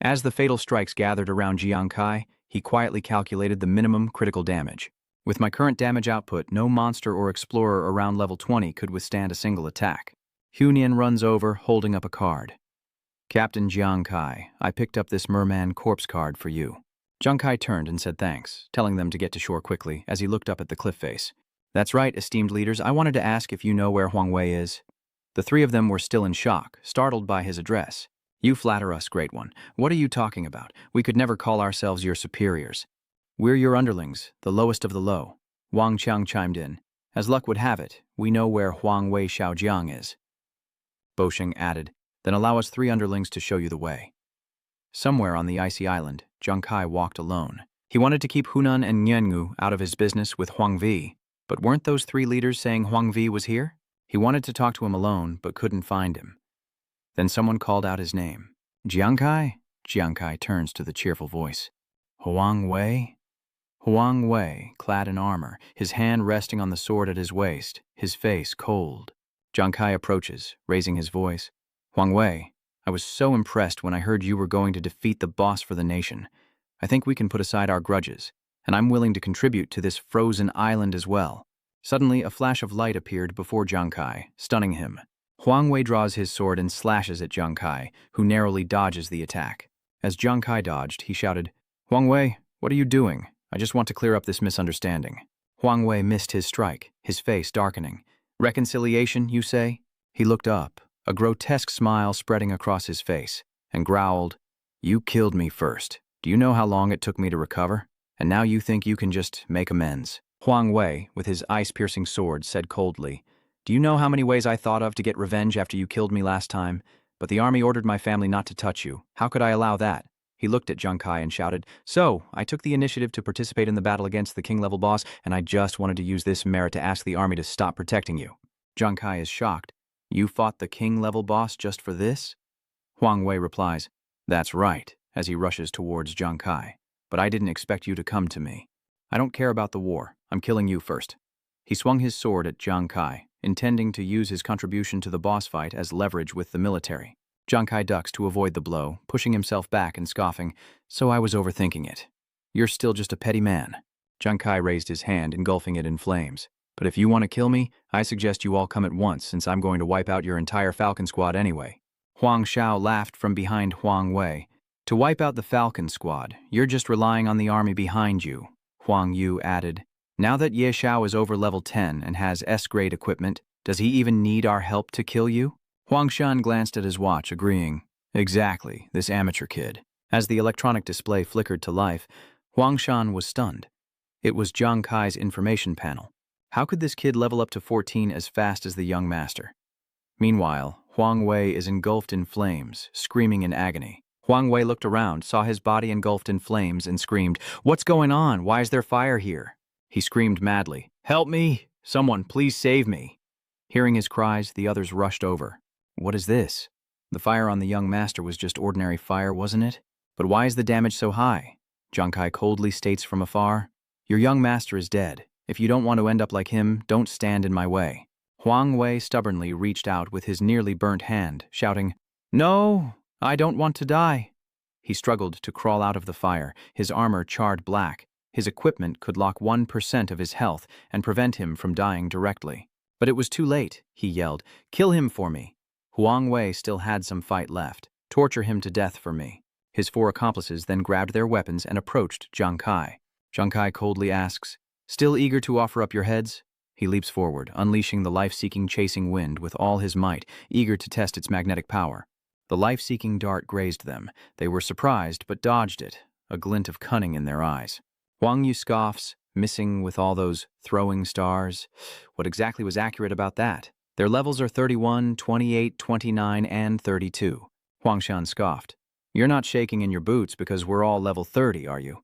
As the fatal strikes gathered around Jiang Kai, he quietly calculated the minimum critical damage. With my current damage output, no monster or explorer around level 20 could withstand a single attack. Hunian runs over, holding up a card. Captain Jiang Kai, I picked up this merman corpse card for you. Jiang Kai turned and said thanks, telling them to get to shore quickly as he looked up at the cliff face. That's right, esteemed leaders, I wanted to ask if you know where Huang Wei is. The three of them were still in shock, startled by his address. You flatter us, Great One. What are you talking about? We could never call ourselves your superiors. We're your underlings, the lowest of the low. Wang Cheng chimed in. As luck would have it, we know where Huang Wei Xiaojiang is. Bo Sheng added, Then allow us three underlings to show you the way. Somewhere on the icy island, Jiang Kai walked alone. He wanted to keep Hunan and Nguyen out of his business with Huang Vi, but weren't those three leaders saying Huang Vi was here? He wanted to talk to him alone, but couldn't find him. Then someone called out his name. Jiang Kai? Jiang Kai turns to the cheerful voice. Huang Wei? Huang Wei, clad in armor, his hand resting on the sword at his waist, his face cold. Jiang Kai approaches, raising his voice. Huang Wei, I was so impressed when I heard you were going to defeat the boss for the nation. I think we can put aside our grudges, and I'm willing to contribute to this frozen island as well. Suddenly, a flash of light appeared before Jiang Kai, stunning him. Huang Wei draws his sword and slashes at Jiang Kai, who narrowly dodges the attack. As Jiang Kai dodged, he shouted, Huang Wei, what are you doing? I just want to clear up this misunderstanding. Huang Wei missed his strike, his face darkening. Reconciliation, you say? He looked up, a grotesque smile spreading across his face, and growled, You killed me first. Do you know how long it took me to recover? And now you think you can just make amends. Huang Wei, with his ice-piercing sword, said coldly, Do you know how many ways I thought of to get revenge after you killed me last time? But the army ordered my family not to touch you. How could I allow that? He looked at Jiang Kai and shouted, So, I took the initiative to participate in the battle against the king-level boss, and I just wanted to use this merit to ask the army to stop protecting you. Jiang Kai is shocked. You fought the king-level boss just for this? Huang Wei replies, That's right, as he rushes towards Jiang Kai. But I didn't expect you to come to me. I don't care about the war. I'm killing you first. He swung his sword at Jiang Kai, intending to use his contribution to the boss fight as leverage with the military. Jiang Kai ducks to avoid the blow, pushing himself back and scoffing, So I was overthinking it. You're still just a petty man. Jiang Kai raised his hand, engulfing it in flames. But if you want to kill me, I suggest you all come at once, since I'm going to wipe out your entire Falcon squad anyway. Huang Xiao laughed from behind Huang Wei. To wipe out the Falcon Squad, you're just relying on the army behind you, Huang Yu added. Now that Ye Xiao is over level 10 and has S-grade equipment, does he even need our help to kill you? Huang Shan glanced at his watch, agreeing. Exactly, this amateur kid. As the electronic display flickered to life, Huang Shan was stunned. It was Jiang Kai's information panel. How could this kid level up to 14 as fast as the young master? Meanwhile, Huang Wei is engulfed in flames, screaming in agony. Huang Wei looked around, saw his body engulfed in flames, and screamed, "What's going on? Why is there fire here?" He screamed madly, "Help me! Someone, please save me!" Hearing his cries, the others rushed over. What is this? The fire on the young master was just ordinary fire, wasn't it? But why is the damage so high? Jiang Kai coldly states from afar, "Your young master is dead. If you don't want to end up like him, don't stand in my way." Huang Wei stubbornly reached out with his nearly burnt hand, shouting, "No, I don't want to die." He struggled to crawl out of the fire, his armor charred black. His equipment could lock 1% of his health and prevent him from dying directly. But it was too late, he yelled. "Kill him for me." Huang Wei still had some fight left. "Torture him to death for me." His 4 accomplices then grabbed their weapons and approached Jiang Kai. Jiang Kai coldly asks, "Still eager to offer up your heads?" He leaps forward, unleashing the life-seeking chasing wind with all his might, eager to test its magnetic power. The life-seeking dart grazed them. They were surprised, but dodged it, a glint of cunning in their eyes. Huang Yu scoffs, missing with all those throwing stars. What exactly was accurate about that? Their levels are 31, 28, 29, and 32. Huang Shan scoffed. "You're not shaking in your boots because we're all level 30, are you?"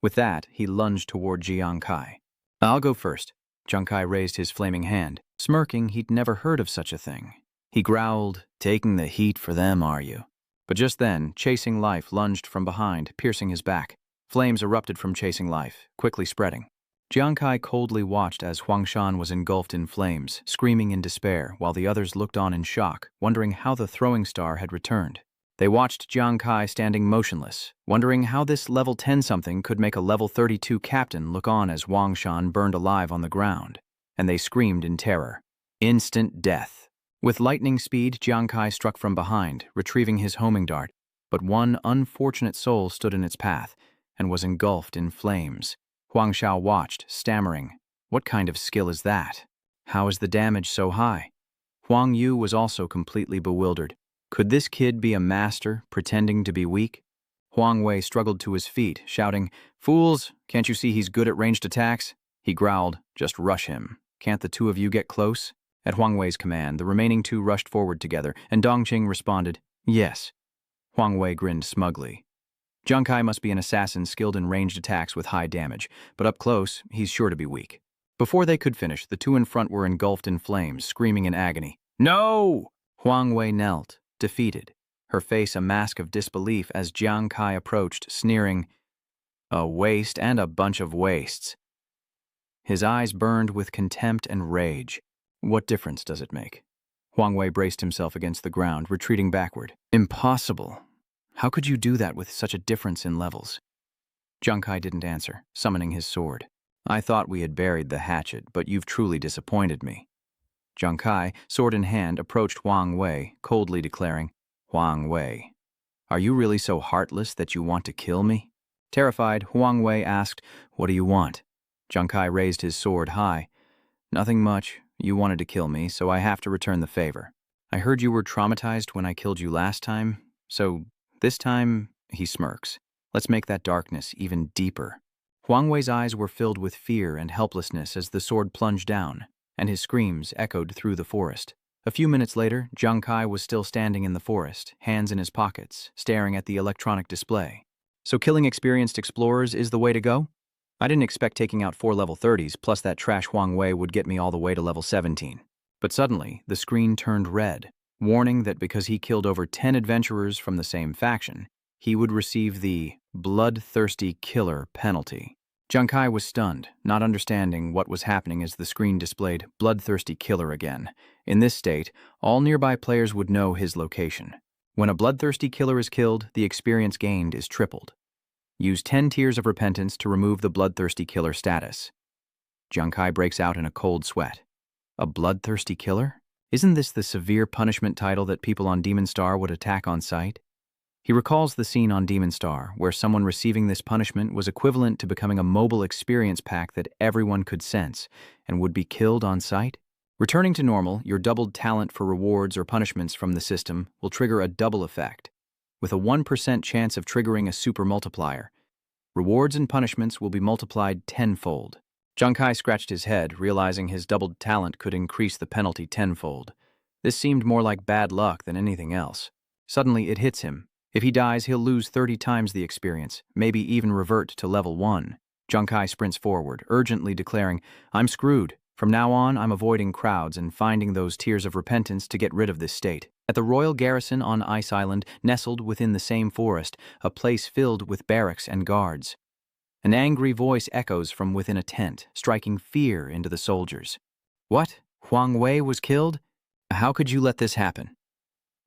With that, he lunged toward Jiang Kai. "I'll go first." Jiang Kai raised his flaming hand. Smirking, he'd never heard of such a thing. He growled, "Taking the heat for them, are you?" But just then, Chasing Life lunged from behind, piercing his back. Flames erupted from Chasing Life, quickly spreading. Jiang Kai coldly watched as Huang Shan was engulfed in flames, screaming in despair, while the others looked on in shock, wondering how the throwing star had returned. They watched Jiang Kai standing motionless, wondering how this level 10-something could make a level 32 captain look on as Huang Shan burned alive on the ground. And they screamed in terror. Instant death. With lightning speed, Jiang Kai struck from behind, retrieving his homing dart, but one unfortunate soul stood in its path and was engulfed in flames. Huang Shao watched, stammering, "What kind of skill is that? How is the damage so high?" Huang Yu was also completely bewildered. Could this kid be a master, pretending to be weak? Huang Wei struggled to his feet, shouting, "Fools, can't you see he's good at ranged attacks?" He growled, "Just rush him. Can't the 2 of you get close?" At Huang Wei's command, the remaining 2 rushed forward together, and Dongqing responded, "Yes." Huang Wei grinned smugly. Jiang Kai must be an assassin skilled in ranged attacks with high damage, but up close, he's sure to be weak. Before they could finish, the 2 in front were engulfed in flames, screaming in agony. "No!" Huang Wei knelt, defeated, her face a mask of disbelief as Jiang Kai approached, sneering, "A waste and a bunch of wastes." His eyes burned with contempt and rage. What difference does it make? Huang Wei braced himself against the ground, retreating backward. "Impossible. How could you do that with such a difference in levels?" Jiang Kai didn't answer, summoning his sword. "I thought we had buried the hatchet, but you've truly disappointed me." Jiang Kai, sword in hand, approached Huang Wei, coldly declaring, "Huang Wei, are you really so heartless that you want to kill me?" Terrified, Huang Wei asked, "What do you want?" Jiang Kai raised his sword high. "Nothing much. You wanted to kill me, so I have to return the favor. I heard you were traumatized when I killed you last time, so this time," he smirks, "let's make that darkness even deeper." Huang Wei's eyes were filled with fear and helplessness as the sword plunged down, and his screams echoed through the forest. A few minutes later, Jiang Kai was still standing in the forest, hands in his pockets, staring at the electronic display. "So killing experienced explorers is the way to go? I didn't expect taking out 4 level 30s plus that trash Huang Wei would get me all the way to level 17. But suddenly, the screen turned red, warning that because he killed over 10 adventurers from the same faction, he would receive the bloodthirsty killer penalty. Jiang Kai was stunned, not understanding what was happening as the screen displayed bloodthirsty killer again. In this state, all nearby players would know his location. When a bloodthirsty killer is killed, the experience gained is tripled. Use 10 Tears of Repentance to remove the bloodthirsty killer status. Jiang Kai breaks out in a cold sweat. A bloodthirsty killer? Isn't this the severe punishment title that people on Demon Star would attack on sight? He recalls the scene on Demon Star, where someone receiving this punishment was equivalent to becoming a mobile experience pack that everyone could sense and would be killed on sight. Returning to normal, your doubled talent for rewards or punishments from the system will trigger a double effect, with a 1% chance of triggering a super multiplier. Rewards and punishments will be multiplied tenfold. Junkai scratched his head, realizing his doubled talent could increase the penalty tenfold. This seemed more like bad luck than anything else. Suddenly, it hits him. If he dies, he'll lose 30 times the experience, maybe even revert to level 1. Junkai sprints forward, urgently declaring, "I'm screwed. From now on, I'm avoiding crowds and finding those tears of repentance to get rid of this state." At the royal garrison on Ice Island, nestled within the same forest, a place filled with barracks and guards. An angry voice echoes from within a tent, striking fear into the soldiers. "What? Huang Wei was killed? How could you let this happen?"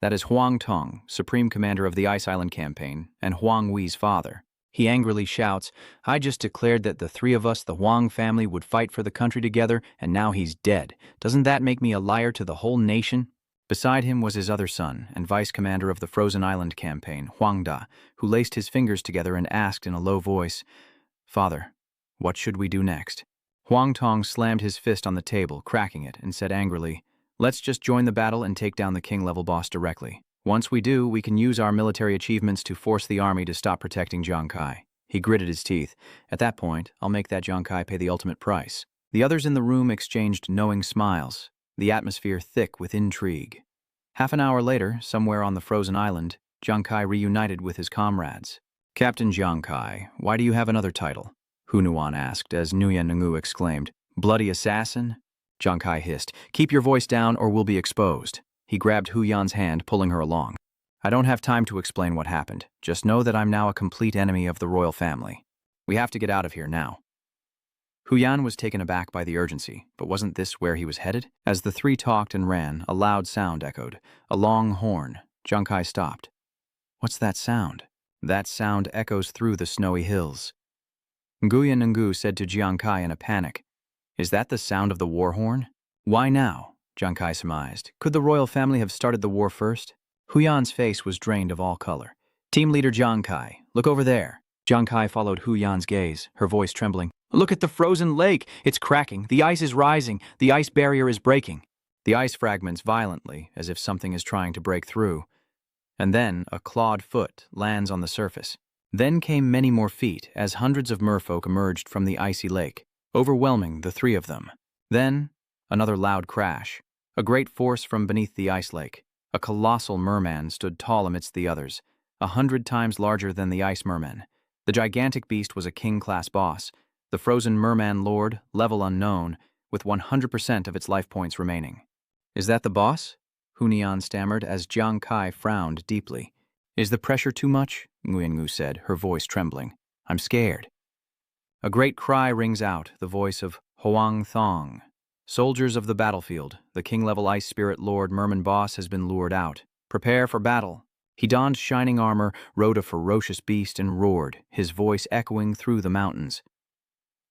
That is Huang Tong, supreme commander of the Ice Island campaign, and Huang Wei's father. He angrily shouts, "I just declared that the three of us, the Huang family, would fight for the country together, and now he's dead. Doesn't that make me a liar to the whole nation?" Beside him was his other son and vice commander of the Frozen Island campaign, Huang Da, who laced his fingers together and asked in a low voice, "Father, what should we do next?" Huang Tong slammed his fist on the table, cracking it, and said angrily, "Let's just join the battle and take down the king-level boss directly. Once we do, we can use our military achievements to force the army to stop protecting Junkai." He gritted his teeth. "At that point, I'll make that Junkai pay the ultimate price." The others in the room exchanged knowing smiles, the atmosphere thick with intrigue. Half an hour later, somewhere on the frozen island, Junkai reunited with his comrades. "Captain Junkai, why do you have another title?" Hunuan asked as Nguyen Ngu exclaimed, "Bloody assassin?" Junkai hissed, "Keep your voice down or we'll be exposed." He grabbed Huyan's hand, pulling her along. "I don't have time to explain what happened. Just know that I'm now a complete enemy of the royal family. We have to get out of here now." Huyan was taken aback by the urgency, but wasn't this where he was headed? As the three talked and ran, a loud sound echoed, a long horn. Junkai stopped. "What's that sound?" That sound echoes through the snowy hills. Nguyen Ngu said to Junkai in a panic, "Is that the sound of the war horn?" "Why now?" Junkai surmised. "Could the royal family have started the war first?" Huyan's face was drained of all color. "Team leader Junkai, look over there." Junkai followed Huyan's gaze, her voice trembling. "Look at the frozen lake! It's cracking, the ice is rising, the ice barrier is breaking." The ice fragments violently, as if something is trying to break through. And then a clawed foot lands on the surface. Then came many more feet as hundreds of merfolk emerged from the icy lake, overwhelming the three of them. Then, another loud crash. A great force from beneath the ice lake. A colossal merman stood tall amidst the others, 100 times larger than the ice mermen. The gigantic beast was a king-class boss, the frozen merman lord, level unknown, with 100% of its life points remaining. "Is that the boss?" Hunian stammered as Jiang Kai frowned deeply. "Is the pressure too much?" Nguyen Ngu said, her voice trembling. "I'm scared." A great cry rings out, the voice of Huang Thong. "Soldiers of the battlefield, the king-level ice spirit lord merman boss has been lured out. Prepare for battle." He donned shining armor, rode a ferocious beast, and roared, his voice echoing through the mountains.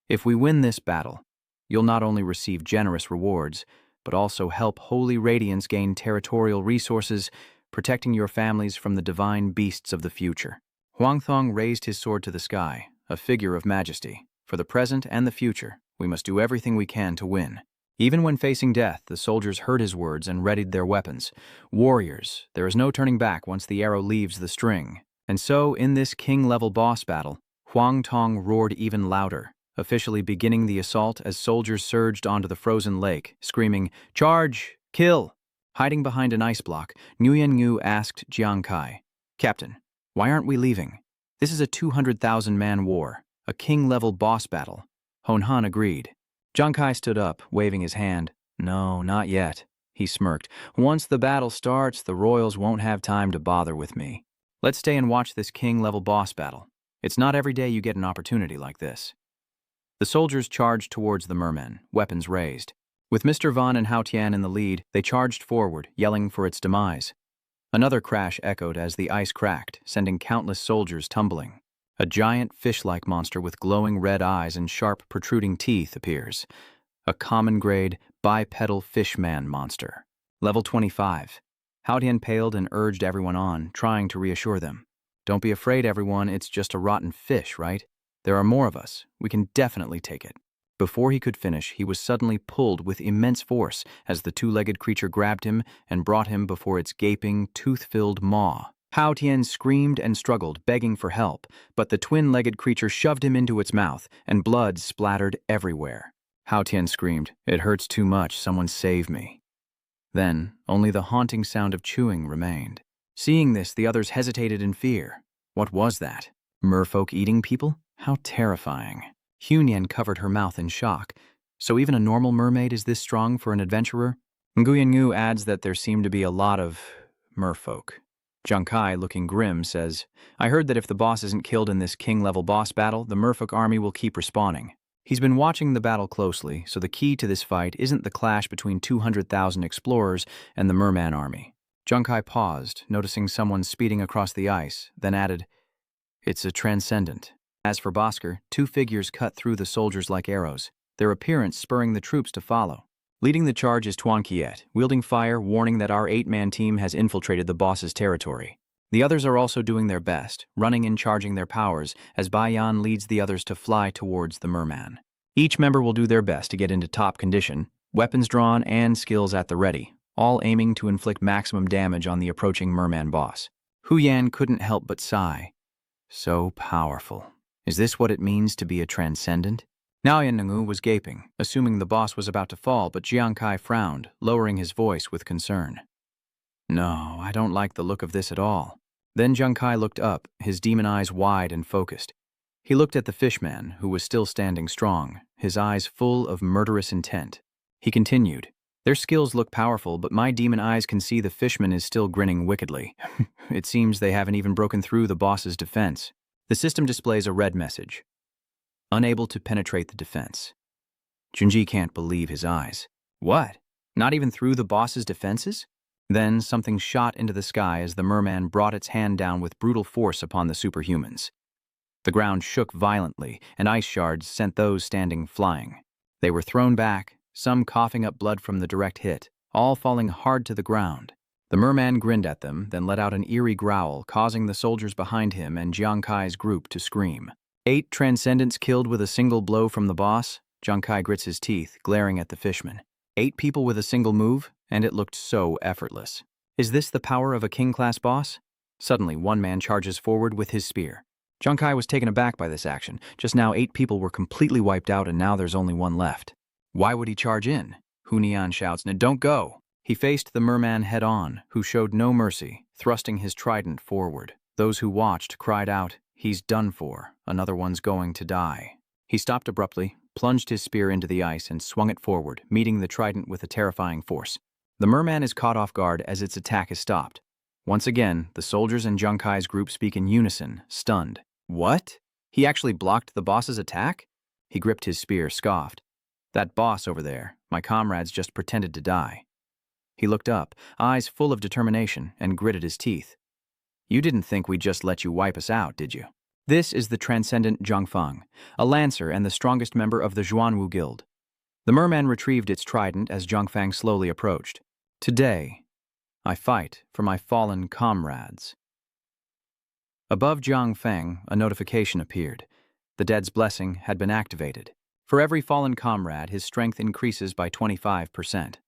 "If we win this battle, you'll not only receive generous rewards, but also help Holy Radiance gain territorial resources, protecting your families from the divine beasts of the future." Huang Thong raised his sword to the sky, a figure of majesty. "For the present and the future, we must do everything we can to win." Even when facing death, the soldiers heard his words and readied their weapons. Warriors, there is no turning back once the arrow leaves the string. And so, in this king-level boss battle, Huang Tong roared even louder, officially beginning the assault as soldiers surged onto the frozen lake, screaming, "Charge! Kill!" Hiding behind an ice block, Nguyen Ngu asked Jiang Kai, "Captain, why aren't we leaving? This is a 200,000-man war, a king-level boss battle." Hon Han agreed. Jiang Kai stood up, waving his hand. "No, not yet," he smirked. "Once the battle starts, the royals won't have time to bother with me. Let's stay and watch this king-level boss battle. It's not every day you get an opportunity like this." The soldiers charged towards the mermen, weapons raised. With Mr. Van and Hao Tian in the lead, they charged forward, yelling for its demise. Another crash echoed as the ice cracked, sending countless soldiers tumbling. A giant fish-like monster with glowing red eyes and sharp protruding teeth appears. A common-grade, bipedal fish-man monster. Level 25. Hao Tian paled and urged everyone on, trying to reassure them. Don't be afraid, everyone, it's just a rotten fish, right? There are more of us. We can definitely take it. Before he could finish, he was suddenly pulled with immense force as the two-legged creature grabbed him and brought him before its gaping, tooth-filled maw. Hao Tian screamed and struggled, begging for help, but the twin-legged creature shoved him into its mouth, and blood splattered everywhere. Hao Tian screamed, "It hurts too much, someone save me." Then, only the haunting sound of chewing remained. Seeing this, the others hesitated in fear. What was that? Merfolk eating people? How terrifying. Hunyan covered her mouth in shock. So even a normal mermaid is this strong for an adventurer? Nguyen adds that there seem to be a lot of merfolk. Zhang Kai, looking grim, says, "I heard that if the boss isn't killed in this king-level boss battle, the merfolk army will keep respawning." He's been watching the battle closely, so the key to this fight isn't the clash between 200,000 explorers and the merman army. Zhang Kai paused, noticing someone speeding across the ice, then added, "It's a transcendent." As for Bosker, two figures cut through the soldiers like arrows, their appearance spurring the troops to follow. Leading the charge is Tuan Kiet, wielding fire, warning that our 8-man team has infiltrated the boss's territory. The others are also doing their best, running and charging their powers, as Bayan leads the others to fly towards the merman. Each member will do their best to get into top condition, weapons drawn and skills at the ready, all aiming to inflict maximum damage on the approaching merman boss. Huyan couldn't help but sigh. So powerful. Is this what it means to be a transcendent? Naoyan Nangu was gaping, assuming the boss was about to fall, but Jiang Kai frowned, lowering his voice with concern. "No, I don't like the look of this at all." Then Jiang Kai looked up, his demon eyes wide and focused. He looked at the fishman, who was still standing strong, his eyes full of murderous intent. He continued, "Their skills look powerful, but my demon eyes can see the fishman is still grinning wickedly. It seems they haven't even broken through the boss's defense." The system displays a red message. Unable to penetrate the defense. Junji can't believe his eyes. What? Not even through the boss's defenses? Then something shot into the sky as the merman brought its hand down with brutal force upon the superhumans. The ground shook violently, and ice shards sent those standing flying. They were thrown back, some coughing up blood from the direct hit, all falling hard to the ground. The merman grinned at them, then let out an eerie growl, causing the soldiers behind him and Jiang Kai's group to scream. 8 transcendents killed with a single blow from the boss? Jiang Kai grits his teeth, glaring at the fishman. 8 people with a single move, and it looked so effortless. Is this the power of a king-class boss? Suddenly, one man charges forward with his spear. Jiang Kai was taken aback by this action. Just now, 8 people were completely wiped out, and now there's only one left. Why would he charge in? Hunian shouts, "No, don't go!" He faced the merman head-on, who showed no mercy, thrusting his trident forward. Those who watched cried out, "He's done for. Another one's going to die." He stopped abruptly, plunged his spear into the ice, and swung it forward, meeting the trident with a terrifying force. The merman is caught off guard as its attack is stopped. Once again, the soldiers and Jiang Kai's group speak in unison, stunned. What? He actually blocked the boss's attack? He gripped his spear, scoffed. That boss over there, my comrades just pretended to die. He looked up, eyes full of determination, and gritted his teeth. You didn't think we'd just let you wipe us out, did you? This is the transcendent Zhangfang, a lancer and the strongest member of the Zhuanwu Guild. The merman retrieved its trident as Zhangfang slowly approached. Today, I fight for my fallen comrades. Above Zhangfang, a notification appeared. The dead's blessing had been activated. For every fallen comrade, his strength increases by 25%.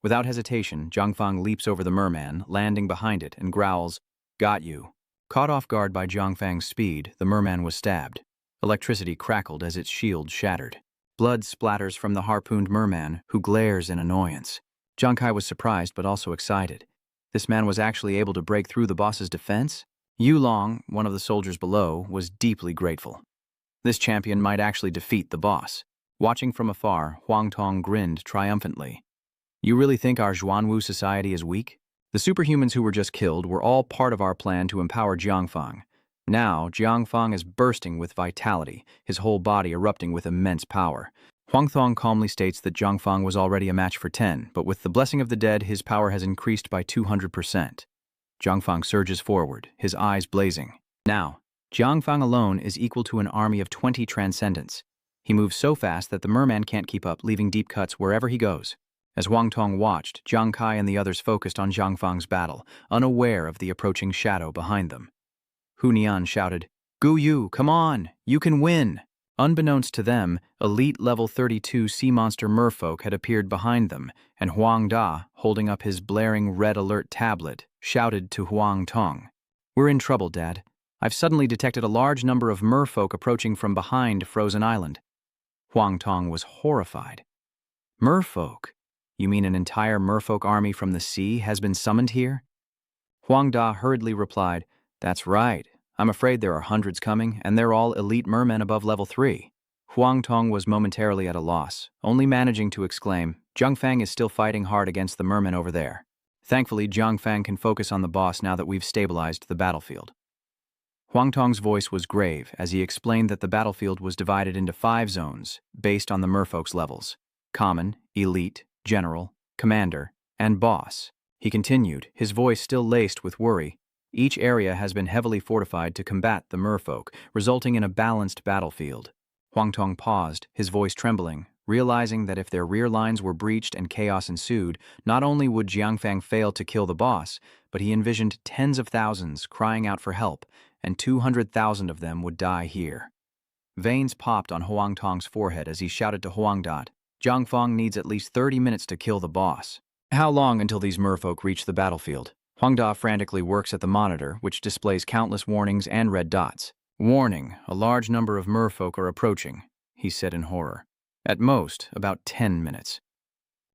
Without hesitation, Zhangfang leaps over the merman, landing behind it, and growls, "Got you." Caught off guard by Zhangfang's speed, the merman was stabbed. Electricity crackled as its shield shattered. Blood splatters from the harpooned merman, who glares in annoyance. Jiang Kai was surprised but also excited. This man was actually able to break through the boss's defense? Yu Long, one of the soldiers below, was deeply grateful. This champion might actually defeat the boss. Watching from afar, Huang Tong grinned triumphantly. You really think our Zhuanwu society is weak? The superhumans who were just killed were all part of our plan to empower Jiangfang. Now, Jiangfang is bursting with vitality, his whole body erupting with immense power. Huang Thong calmly states that Jiangfang was already a match for 10, but with the blessing of the dead, his power has increased by 200%. Jiangfang surges forward, his eyes blazing. Now, Jiangfang alone is equal to an army of 20 transcendents. He moves so fast that the merman can't keep up, leaving deep cuts wherever he goes. As Huang Tong watched, Jiang Kai and the others focused on Jiangfang's battle, unaware of the approaching shadow behind them. Nian shouted. "Gu Yu, come on! You can win!" Unbeknownst to them, elite level 32 sea monster merfolk had appeared behind them, and Huang Da, holding up his blaring red alert tablet, shouted to Huang Tong. "We're in trouble, Dad. I've suddenly detected a large number of merfolk approaching from behind Frozen Island." Huang Tong was horrified. "Merfolk? You mean an entire merfolk army from the sea has been summoned here?" Huang Da hurriedly replied, "That's right. I'm afraid there are hundreds coming, and they're all elite mermen above level 3. Huang Tong was momentarily at a loss, only managing to exclaim, "Zhang Fang is still fighting hard against the mermen over there. Thankfully, Zhang Fang can focus on the boss now that we've stabilized the battlefield." Huang Tong's voice was grave as he explained that the battlefield was divided into 5 zones based on the merfolk's levels: common, elite, general, commander, and boss. He continued, his voice still laced with worry. "Each area has been heavily fortified to combat the merfolk, resulting in a balanced battlefield." Huang Tong paused, his voice trembling, realizing that if their rear lines were breached and chaos ensued, not only would Jiangfang fail to kill the boss, but he envisioned tens of thousands crying out for help, and 200,000 of them would die here. Veins popped on Huang Tong's forehead as he shouted to Huang Da, "Zhang Fang needs at least 30 minutes to kill the boss." "How long until these merfolk reach the battlefield?" Huang Da frantically works at the monitor, which displays countless warnings and red dots. "Warning, a large number of merfolk are approaching," he said in horror. "At most, about 10 minutes.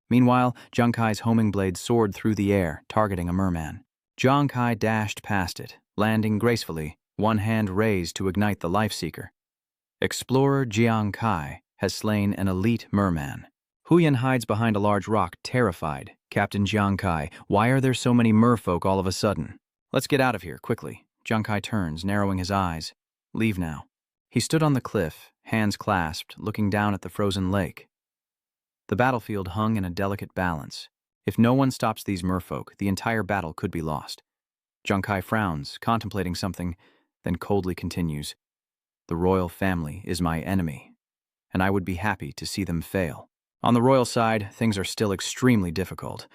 Meanwhile, Zhang Kai's homing blade soared through the air, targeting a merman. Zhang Kai dashed past it, landing gracefully, one hand raised to ignite the Lifeseeker. Explorer Jiang Kai has slain an elite merman. Huyan hides behind a large rock, terrified. "Captain Jiang Kai, why are there so many merfolk all of a sudden?" "Let's get out of here, quickly." Jiang Kai turns, narrowing his eyes. "Leave now." He stood on the cliff, hands clasped, looking down at the frozen lake. The battlefield hung in a delicate balance. If no one stops these merfolk, the entire battle could be lost. Jiang Kai frowns, contemplating something, then coldly continues, "The royal family is my enemy, and I would be happy to see them fail. On the royal side, things are still extremely difficult.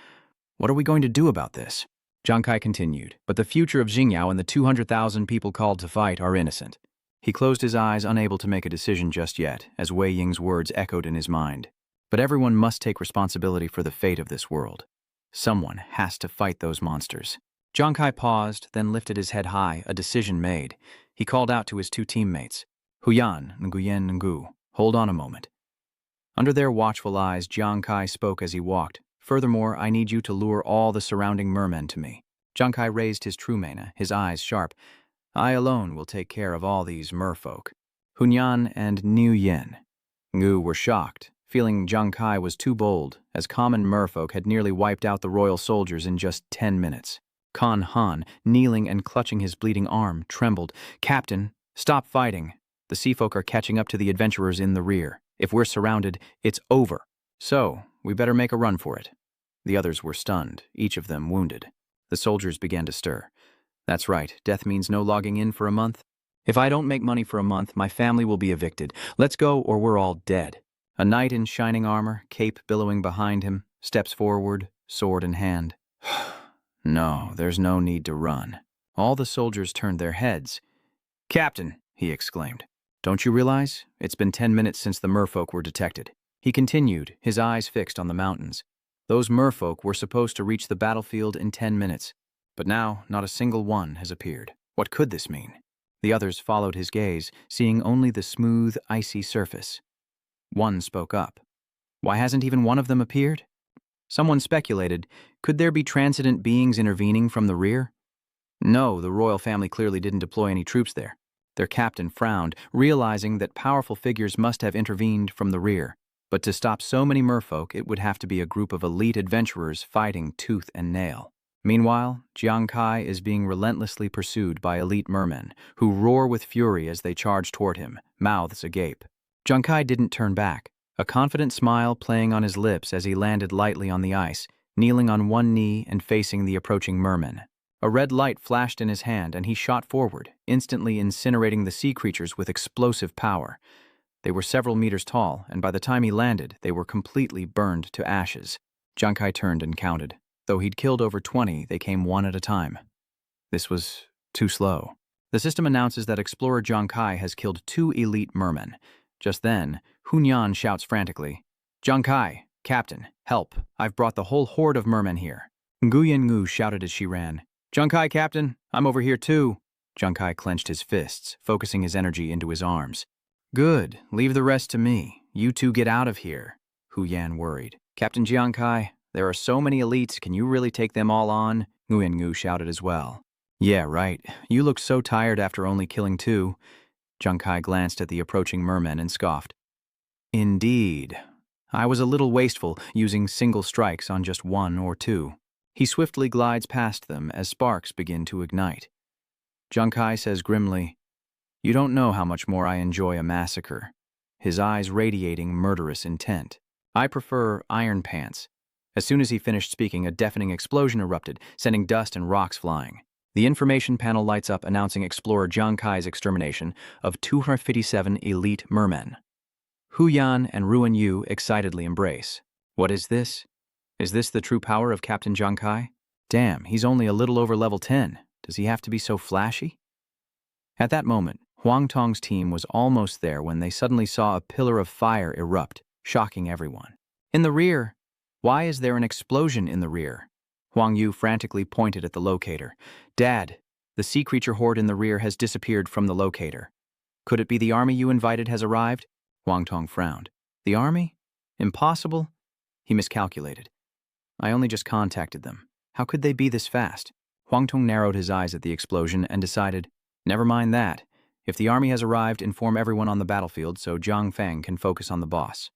What are we going to do about this?" Jiang Kai continued, "But the future of Xingyao and the 200,000 people called to fight are innocent." He closed his eyes, unable to make a decision just yet, as Wei Ying's words echoed in his mind. But everyone must take responsibility for the fate of this world. Someone has to fight those monsters. Jiang Kai paused, then lifted his head high, a decision made. He called out to his 2 teammates, "Huyan, Nguyen, Ngu, hold on a moment." Under their watchful eyes, Jiang Kai spoke as he walked. "Furthermore, I need you to lure all the surrounding mermen to me." Jiang Kai raised his true mena, his eyes sharp. "I alone will take care of all these merfolk." Hunyan and Niu Yin. Ngu were shocked, feeling Jiang Kai was too bold, as common merfolk had nearly wiped out the royal soldiers in just 10 minutes. Kan Han, kneeling and clutching his bleeding arm, trembled. "Captain, stop fighting. The seafolk are catching up to the adventurers in the rear. If we're surrounded, it's over. So, we better make a run for it." The others were stunned, each of them wounded. The soldiers began to stir. "That's right, death means no logging in for a month. If I don't make money for a month, my family will be evicted. Let's go or we're all dead." A knight in shining armor, cape billowing behind him, steps forward, sword in hand. "No, there's no need to run." All the soldiers turned their heads. "Captain," he exclaimed, "don't you realize? It's been 10 minutes since the merfolk were detected." He continued, his eyes fixed on the mountains. "Those merfolk were supposed to reach the battlefield in 10 minutes, but now not a single one has appeared. What could this mean?" The others followed his gaze, seeing only the smooth, icy surface. One spoke up. "Why hasn't even one of them appeared?" Someone speculated, could there be transcendent beings intervening from the rear? No, the royal family clearly didn't deploy any troops there. Their captain frowned, realizing that powerful figures must have intervened from the rear. But to stop so many merfolk, it would have to be a group of elite adventurers fighting tooth and nail. Meanwhile, Jiang Kai is being relentlessly pursued by elite mermen, who roar with fury as they charge toward him, mouths agape. Jiang Kai didn't turn back, a confident smile playing on his lips as he landed lightly on the ice, kneeling on one knee and facing the approaching mermen. A red light flashed in his hand and he shot forward, instantly incinerating the sea creatures with explosive power. They were several meters tall, and by the time he landed, they were completely burned to ashes. Jiang Kai turned and counted. Though he'd killed over 20, they came one at a time. This was too slow. The system announces that Explorer Jiang Kai has killed 2 elite mermen. Just then, Hunyan shouts frantically, "Jiang Kai, Captain, help. I've brought the whole horde of mermen here." Nguyen Ngu shouted as she ran, "Jiang Kai, Captain, I'm over here too." Jiang Kai clenched his fists, focusing his energy into his arms. "Good, leave the rest to me. You two get out of here," Hu Yan worried. "Captain Jiang Kai, there are so many elites, can you really take them all on?" Nguyen Ngu shouted as well. "Yeah, right. You look so tired after only killing 2. Jiang Kai glanced at the approaching mermen and scoffed. "Indeed. I was a little wasteful, using single strikes on just 1 or 2. He swiftly glides past them as sparks begin to ignite. Jiang Kai says grimly, "You don't know how much more I enjoy a massacre," his eyes radiating murderous intent. "I prefer Iron Pants." As soon as he finished speaking, a deafening explosion erupted, sending dust and rocks flying. The information panel lights up announcing Explorer Jiang Kai's extermination of 257 elite mermen. Hu Yan and Ruan Yu excitedly embrace. What is this? Is this the true power of Captain Jiang Kai? Damn, he's only a little over level 10. Does he have to be so flashy? At that moment, Huang Tong's team was almost there when they suddenly saw a pillar of fire erupt, shocking everyone. In the rear! Why is there an explosion in the rear? Huang Yu frantically pointed at the locator. "Dad, the sea creature horde in the rear has disappeared from the locator. Could it be the army you invited has arrived?" Huang Tong frowned. "The army? Impossible?" He miscalculated. "I only just contacted them. How could they be this fast?" Huang Tong narrowed his eyes at the explosion and decided, "Never mind that. If the army has arrived, inform everyone on the battlefield so Zhang Feng can focus on the boss."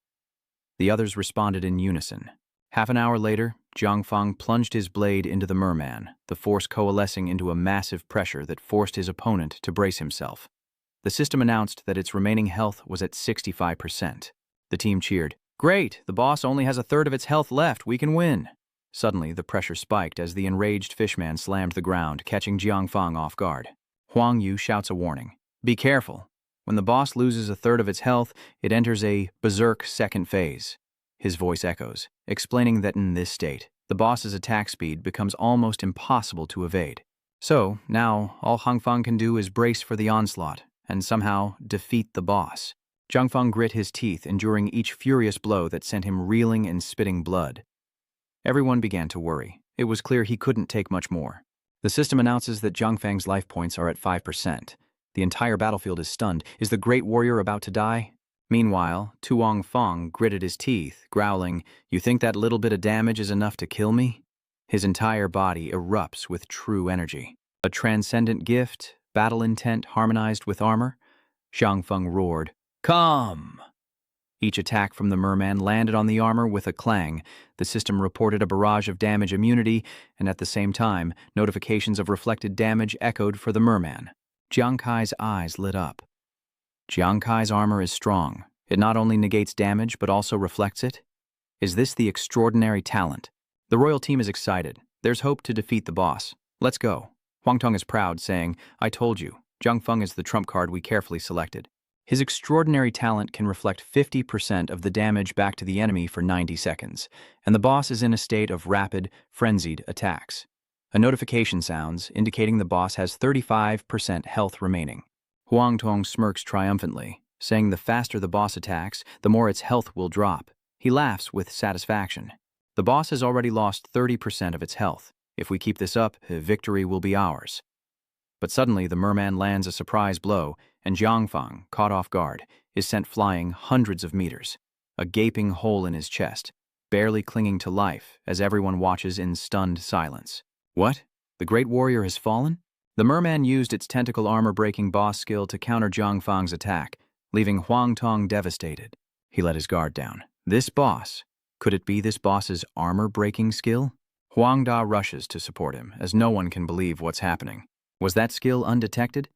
The others responded in unison. Half an hour later, Zhang Feng plunged his blade into the merman, the force coalescing into a massive pressure that forced his opponent to brace himself. The system announced that its remaining health was at 65%. The team cheered, "Great, the boss only has a third of its health left, we can win." Suddenly, the pressure spiked as the enraged fishman slammed the ground, catching Jiang Feng off guard. Huang Yu shouts a warning, "Be careful. When the boss loses a third of its health, it enters a berserk second phase." His voice echoes, explaining that in this state, the boss's attack speed becomes almost impossible to evade. So, now, all Hang Feng can do is brace for the onslaught, and somehow defeat the boss. Zhang Feng grit his teeth, enduring each furious blow that sent him reeling and spitting blood. Everyone began to worry. It was clear he couldn't take much more. The system announces that Zhang Feng's life points are at 5%. The entire battlefield is stunned. Is the great warrior about to die? Meanwhile, Tuong Feng gritted his teeth, growling, "You think that little bit of damage is enough to kill me?" His entire body erupts with true energy. A transcendent gift, battle intent harmonized with armor? Zhang Feng roared, "Come!" Each attack from the merman landed on the armor with a clang. The system reported a barrage of damage immunity, and at the same time, notifications of reflected damage echoed for the merman. Jiang Kai's eyes lit up. Jiang Kai's armor is strong. It not only negates damage, but also reflects it. Is this the extraordinary talent? The royal team is excited. There's hope to defeat the boss. Let's go. Huang Tong is proud, saying, "I told you, Zhang Feng is the trump card we carefully selected." His extraordinary talent can reflect 50% of the damage back to the enemy for 90 seconds, and the boss is in a state of rapid, frenzied attacks. A notification sounds, indicating the boss has 35% health remaining. Huang Tong smirks triumphantly, saying the faster the boss attacks, the more its health will drop. He laughs with satisfaction. The boss has already lost 30% of its health. If we keep this up, victory will be ours. But suddenly the merman lands a surprise blow, and Jiang Feng, caught off guard, is sent flying hundreds of meters, a gaping hole in his chest, barely clinging to life as everyone watches in stunned silence. What? The great warrior has fallen? The merman used its tentacle armor-breaking boss skill to counter Jiang Feng's attack, leaving Huang Tong devastated. He let his guard down. This boss? Could it be this boss's armor-breaking skill? Huang Da rushes to support him, as no one can believe what's happening. Was that skill undetected?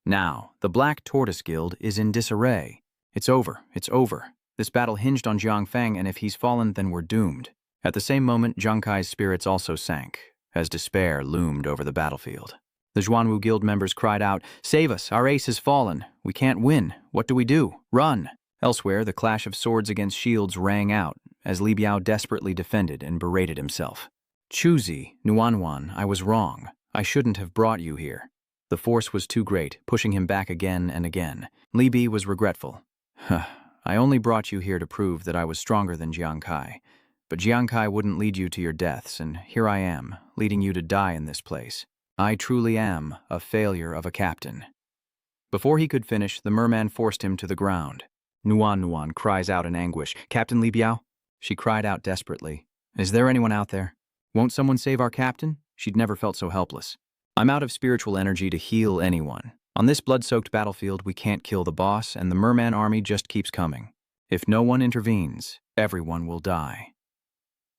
Now, the Black Tortoise Guild is in disarray. It's over. It's over. This battle hinged on Jiang Feng, and if he's fallen, then we're doomed. At the same moment, Jiang Kai's spirits also sank, as despair loomed over the battlefield. The Zhuanwu Guild members cried out, "Save us! Our ace has fallen! We can't win! What do we do? Run!" Elsewhere, the clash of swords against shields rang out, as Li Biao desperately defended and berated himself. "Chuzi, Nuanwan, I was wrong. I shouldn't have brought you here." The force was too great, pushing him back again and again. Li Bi was regretful. I only brought you here to prove that I was stronger than Jiang Kai. But Jiang Kai wouldn't lead you to your deaths, and here I am, leading you to die in this place. I truly am a failure of a captain. Before he could finish, the merman forced him to the ground. Nuan Nuan cries out in anguish. Captain Li Biao? She cried out desperately. Is there anyone out there? Won't someone save our captain? She'd never felt so helpless. I'm out of spiritual energy to heal anyone. On this blood-soaked battlefield, we can't kill the boss, and the merman army just keeps coming. If no one intervenes, everyone will die.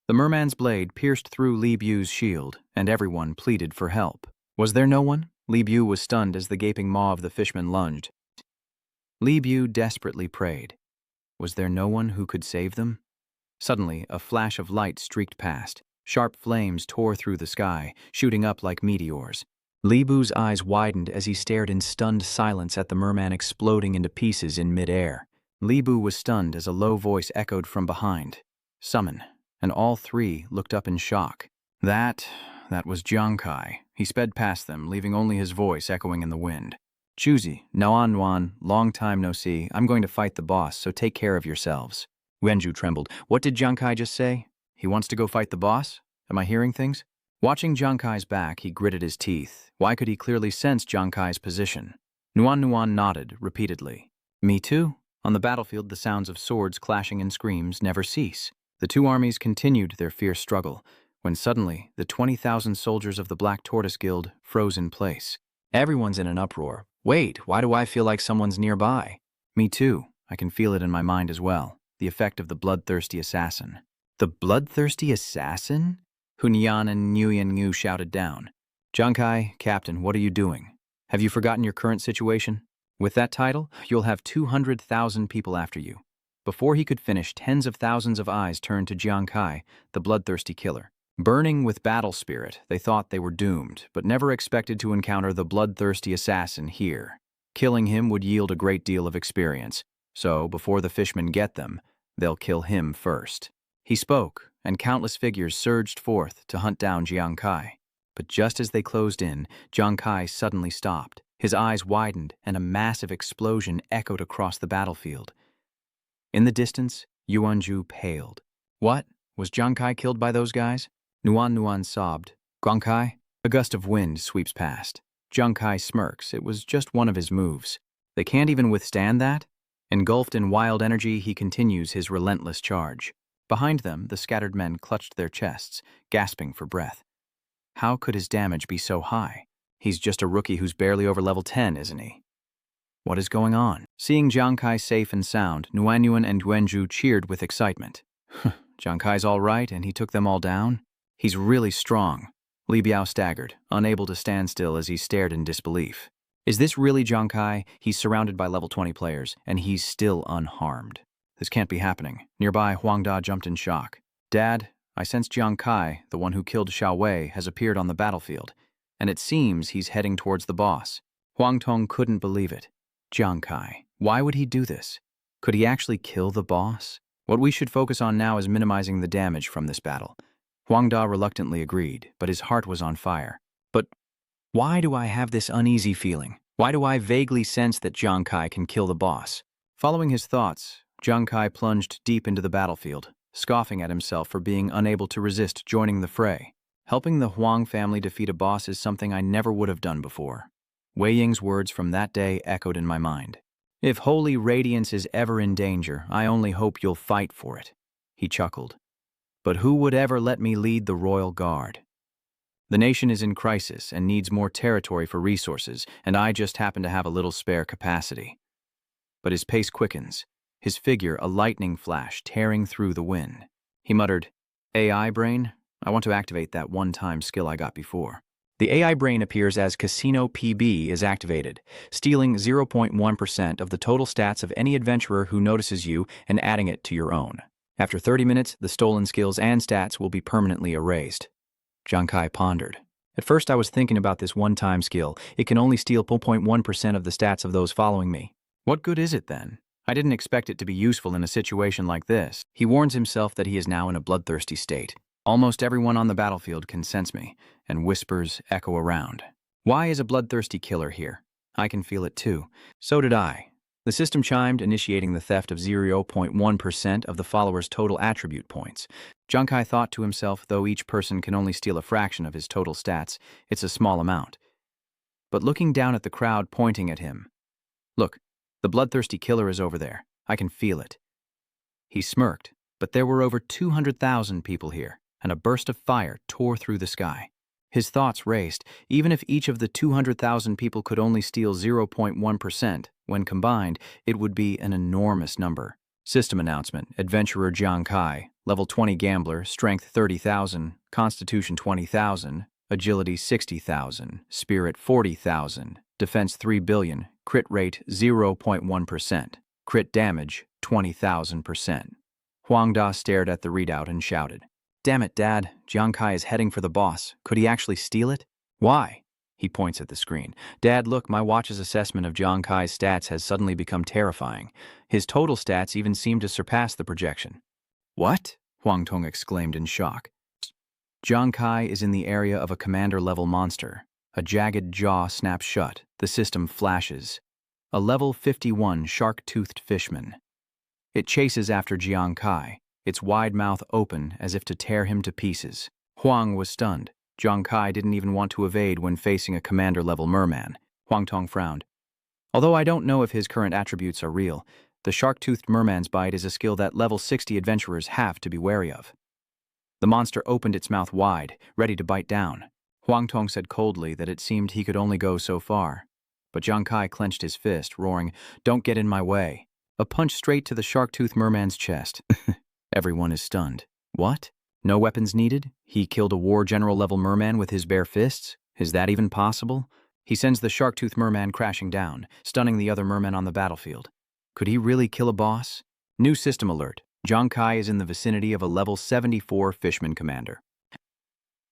The merman's blade pierced through Li Biu's shield, and everyone pleaded for help. Was there no one? Li Biu was stunned as the gaping maw of the fishman lunged. Li Biu desperately prayed. Was there no one who could save them? Suddenly, a flash of light streaked past. Sharp flames tore through the sky, shooting up like meteors. Li Biu's eyes widened as he stared in stunned silence at the merman exploding into pieces in midair. Li Biu was stunned as a low voice echoed from behind. Summon. And all three looked up in shock. That was Jiang Kai. He sped past them, leaving only his voice echoing in the wind. Chuzi, Nuan Nuan, long time no see. I'm going to fight the boss, so take care of yourselves. Wenju trembled. What did Jiang Kai just say? He wants to go fight the boss? Am I hearing things? Watching Jiang Kai's back, he gritted his teeth. Why could he clearly sense Jiang Kai's position? Nuan Nuan nodded repeatedly. Me too. On the battlefield, the sounds of swords clashing and screams never cease. The two armies continued their fierce struggle, when suddenly the 20,000 soldiers of the Black Tortoise Guild froze in place. Everyone's in an uproar. Wait, why do I feel like someone's nearby? Me too. I can feel it in my mind as well. The effect of the bloodthirsty assassin. The bloodthirsty assassin? Hunyan and Nguyen Ngu shouted down. Jiang Kai, Captain, what are you doing? Have you forgotten your current situation? With that title, you'll have 200,000 people after you. Before he could finish, tens of thousands of eyes turned to Jiang Kai, the bloodthirsty killer. Burning with battle spirit, they thought they were doomed, but never expected to encounter the bloodthirsty assassin here. Killing him would yield a great deal of experience, so before the fishmen get them, they'll kill him first. He spoke, and countless figures surged forth to hunt down Jiang Kai. But just as they closed in, Jiang Kai suddenly stopped. His eyes widened, and a massive explosion echoed across the battlefield. In the distance, Yuanju paled. What? Was Jiang Kai killed by those guys? Nuan Nuan sobbed. Jiang Kai? A gust of wind sweeps past. Jiang Kai smirks. It was just one of his moves. They can't even withstand that? Engulfed in wild energy, he continues his relentless charge. Behind them, the scattered men clutched their chests, gasping for breath. How could his damage be so high? He's just a rookie who's barely over level 10, isn't he? What is going on? Seeing Jiang Kai safe and sound, Nuanyuan and Wenju cheered with excitement. Jiang Kai's all right, and he took them all down? He's really strong. Li Biao staggered, unable to stand still as he stared in disbelief. Is this really Jiang Kai? He's surrounded by level 20 players, and he's still unharmed. This can't be happening. Nearby, Huang Da jumped in shock. Dad, I sense Jiang Kai, the one who killed Xiao Wei, has appeared on the battlefield, and it seems he's heading towards the boss. Huang Tong couldn't believe it. Jiang Kai, why would he do this? Could he actually kill the boss? What we should focus on now is minimizing the damage from this battle. Huang Da reluctantly agreed, but his heart was on fire. But why do I have this uneasy feeling? Why do I vaguely sense that Jiang Kai can kill the boss? Following his thoughts, Jiang Kai plunged deep into the battlefield, scoffing at himself for being unable to resist joining the fray. Helping the Huang family defeat a boss is something I never would have done before. Wei Ying's words from that day echoed in my mind. If Holy Radiance is ever in danger, I only hope you'll fight for it. He chuckled. But who would ever let me lead the Royal Guard? The nation is in crisis and needs more territory for resources, and I just happen to have a little spare capacity. But his pace quickens, his figure a lightning flash tearing through the wind. He muttered, AI brain? I want to activate that one-time skill I got before. The AI brain appears as Casino PB is activated, stealing 0.1% of the total stats of any adventurer who notices you and adding it to your own. After 30 minutes, the stolen skills and stats will be permanently erased. Jiang Kai pondered. At first I was thinking about this one-time skill. It can only steal 0.1% of the stats of those following me. What good is it then? I didn't expect it to be useful in a situation like this. He warns himself that he is now in a bloodthirsty state. Almost everyone on the battlefield can sense me, and whispers echo around. Why is a bloodthirsty killer here? I can feel it too. So did I. The system chimed, initiating the theft of 0.1% of the follower's total attribute points. Junkai thought to himself, though each person can only steal a fraction of his total stats, it's a small amount. But looking down at the crowd pointing at him, "Look, the bloodthirsty killer is over there. I can feel it." He smirked, but there were over 200,000 people here, and a burst of fire tore through the sky. His thoughts raced. Even if each of the 200,000 people could only steal 0.1%, when combined, it would be an enormous number. System announcement: Adventurer Jiang Kai, Level 20 Gambler, Strength 30,000, Constitution 20,000, Agility 60,000, Spirit 40,000, Defense 3 billion, Crit rate 0.1%, Crit damage 20,000%. Huang Da stared at the readout and shouted, "Damn it, Dad, Jiang Kai is heading for the boss. Could he actually steal it?" "Why?" He points at the screen. "Dad, look, my watch's assessment of Jiang Kai's stats has suddenly become terrifying. His total stats even seem to surpass the projection." "What?" Huang Tong exclaimed in shock. Jiang Kai is in the area of a commander-level monster. A jagged jaw snaps shut. The system flashes. A level 51 shark-toothed fishman. It chases after Jiang Kai, its wide mouth open as if to tear him to pieces. Huang was stunned. Jiang Kai didn't even want to evade when facing a commander-level merman. Huang Tong frowned. "Although I don't know if his current attributes are real, the shark-toothed merman's bite is a skill that level 60 adventurers have to be wary of." The monster opened its mouth wide, ready to bite down. Huang Tong said coldly that it seemed he could only go so far. But Jiang Kai clenched his fist, roaring, "Don't get in my way." A punch straight to the shark-toothed merman's chest. Everyone is stunned. What? No weapons needed? He killed a war general-level merman with his bare fists? Is that even possible? He sends the shark-toothed merman crashing down, stunning the other mermen on the battlefield. Could he really kill a boss? New system alert. Jiang Kai is in the vicinity of a level 74 fishman commander.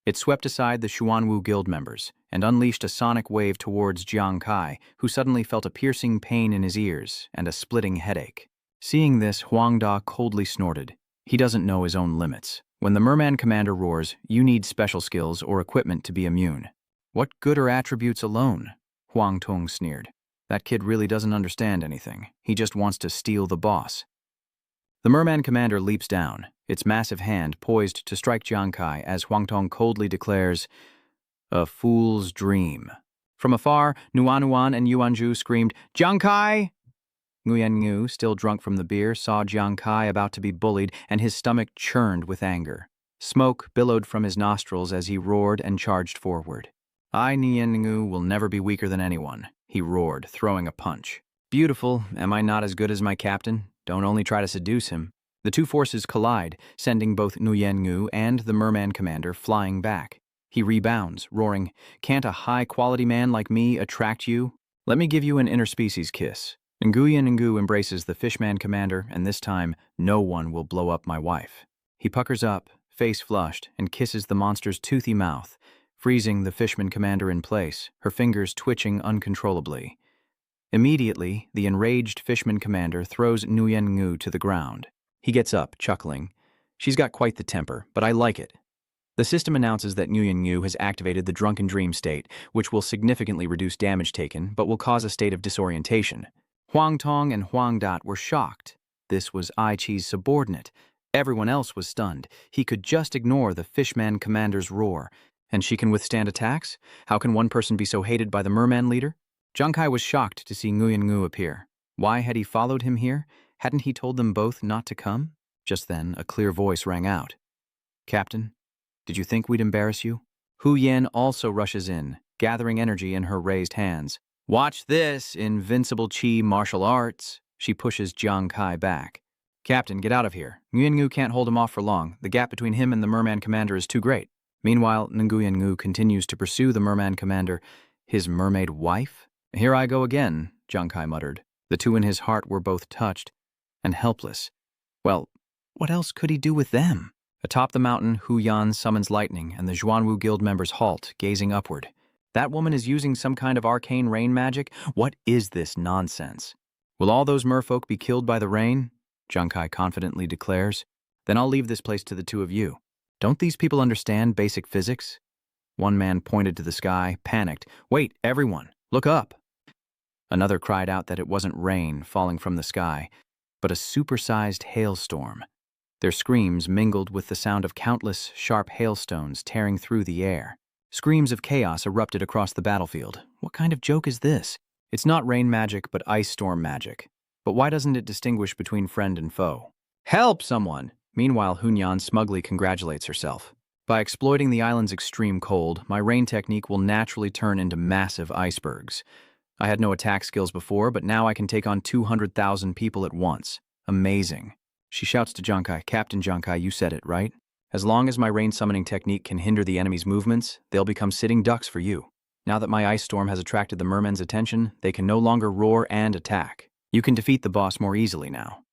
It swept aside the Xuanwu Guild members and unleashed a sonic wave towards Jiang Kai, who suddenly felt a piercing pain in his ears and a splitting headache. Seeing this, Huang Da coldly snorted. He doesn't know his own limits. When the merman commander roars, you need special skills or equipment to be immune. What good are attributes alone? Huang Tong sneered. That kid really doesn't understand anything. He just wants to steal the boss. The merman commander leaps down, its massive hand poised to strike Jiang Kai as Huang Tong coldly declares, "A fool's dream." From afar, Nuanuan and Yuanzhu screamed, "Jiang Kai!" Nguyen Ngu, still drunk from the beer, saw Jiang Kai about to be bullied, and his stomach churned with anger. Smoke billowed from his nostrils as he roared and charged forward. "I, Nguyen Ngu, will never be weaker than anyone," he roared, throwing a punch. "Beautiful, am I not as good as my captain? Don't only try to seduce him." The two forces collide, sending both Nguyen Ngu and the merman commander flying back. He rebounds, roaring, "Can't a high-quality man like me attract you? Let me give you an interspecies kiss." Nguyen Ngu embraces the fishman commander, and this time, no one will blow up my wife. He puckers up, face flushed, and kisses the monster's toothy mouth, freezing the fishman commander in place, her fingers twitching uncontrollably. Immediately, the enraged fishman commander throws Nguyen Ngu to the ground. He gets up, chuckling. "She's got quite the temper, but I like it." The system announces that Nguyen Ngu has activated the drunken dream state, which will significantly reduce damage taken, but will cause a state of disorientation. Huang Tong and Huang Dat were shocked. This was Ai Chi's subordinate. Everyone else was stunned. He could just ignore the fishman commander's roar. And she can withstand attacks? How can one person be so hated by the merman leader? Jiang Kai was shocked to see Nguyen Ngu appear. Why had he followed him here? Hadn't he told them both not to come? Just then, a clear voice rang out. "Captain, did you think we'd embarrass you?" Hu Yan also rushes in, gathering energy in her raised hands. "Watch this, invincible Qi martial arts." She pushes Jiang Kai back. "Captain, get out of here. Nguyen Ngu can't hold him off for long. The gap between him and the merman commander is too great." Meanwhile, Nguyen Ngu continues to pursue the merman commander. His mermaid wife? "Here I go again," Jiang Kai muttered. The two in his heart were both touched and helpless. Well, what else could he do with them? Atop the mountain, Hu Yan summons lightning, and the Xuanwu Guild members halt, gazing upward. That woman is using some kind of arcane rain magic? What is this nonsense? "Will all those merfolk be killed by the rain?" Jiang Kai confidently declares. "Then I'll leave this place to the two of you. Don't these people understand basic physics?" One man pointed to the sky, panicked. "Wait, everyone, look up!" Another cried out that it wasn't rain falling from the sky, but a supersized hailstorm. Their screams mingled with the sound of countless sharp hailstones tearing through the air. Screams of chaos erupted across the battlefield. What kind of joke is this? It's not rain magic, but ice storm magic. But why doesn't it distinguish between friend and foe? Help someone! Meanwhile, Hunyan smugly congratulates herself. By exploiting the island's extreme cold, my rain technique will naturally turn into massive icebergs. I had no attack skills before, but now I can take on 200,000 people at once. Amazing. She shouts to Jankai, "Captain Jankai, you said it, right? As long as my rain summoning technique can hinder the enemy's movements, they'll become sitting ducks for you. Now that my ice storm has attracted the mermen's attention, they can no longer roar and attack. You can defeat the boss more easily now."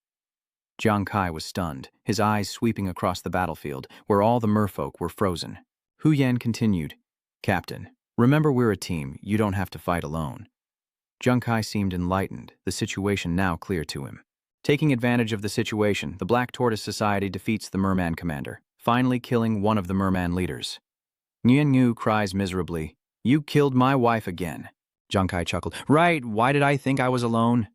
Jiang Kai was stunned, his eyes sweeping across the battlefield, where all the merfolk were frozen. Hu Yan continued, "Captain, remember we're a team, you don't have to fight alone." Jiang Kai seemed enlightened, the situation now clear to him. Taking advantage of the situation, the Black Tortoise Society defeats the merman commander, finally killing one of the merman leaders. Nguyen Ngu cries miserably, "You killed my wife again." Jiang Kai chuckled, "Right, why did I think I was alone?"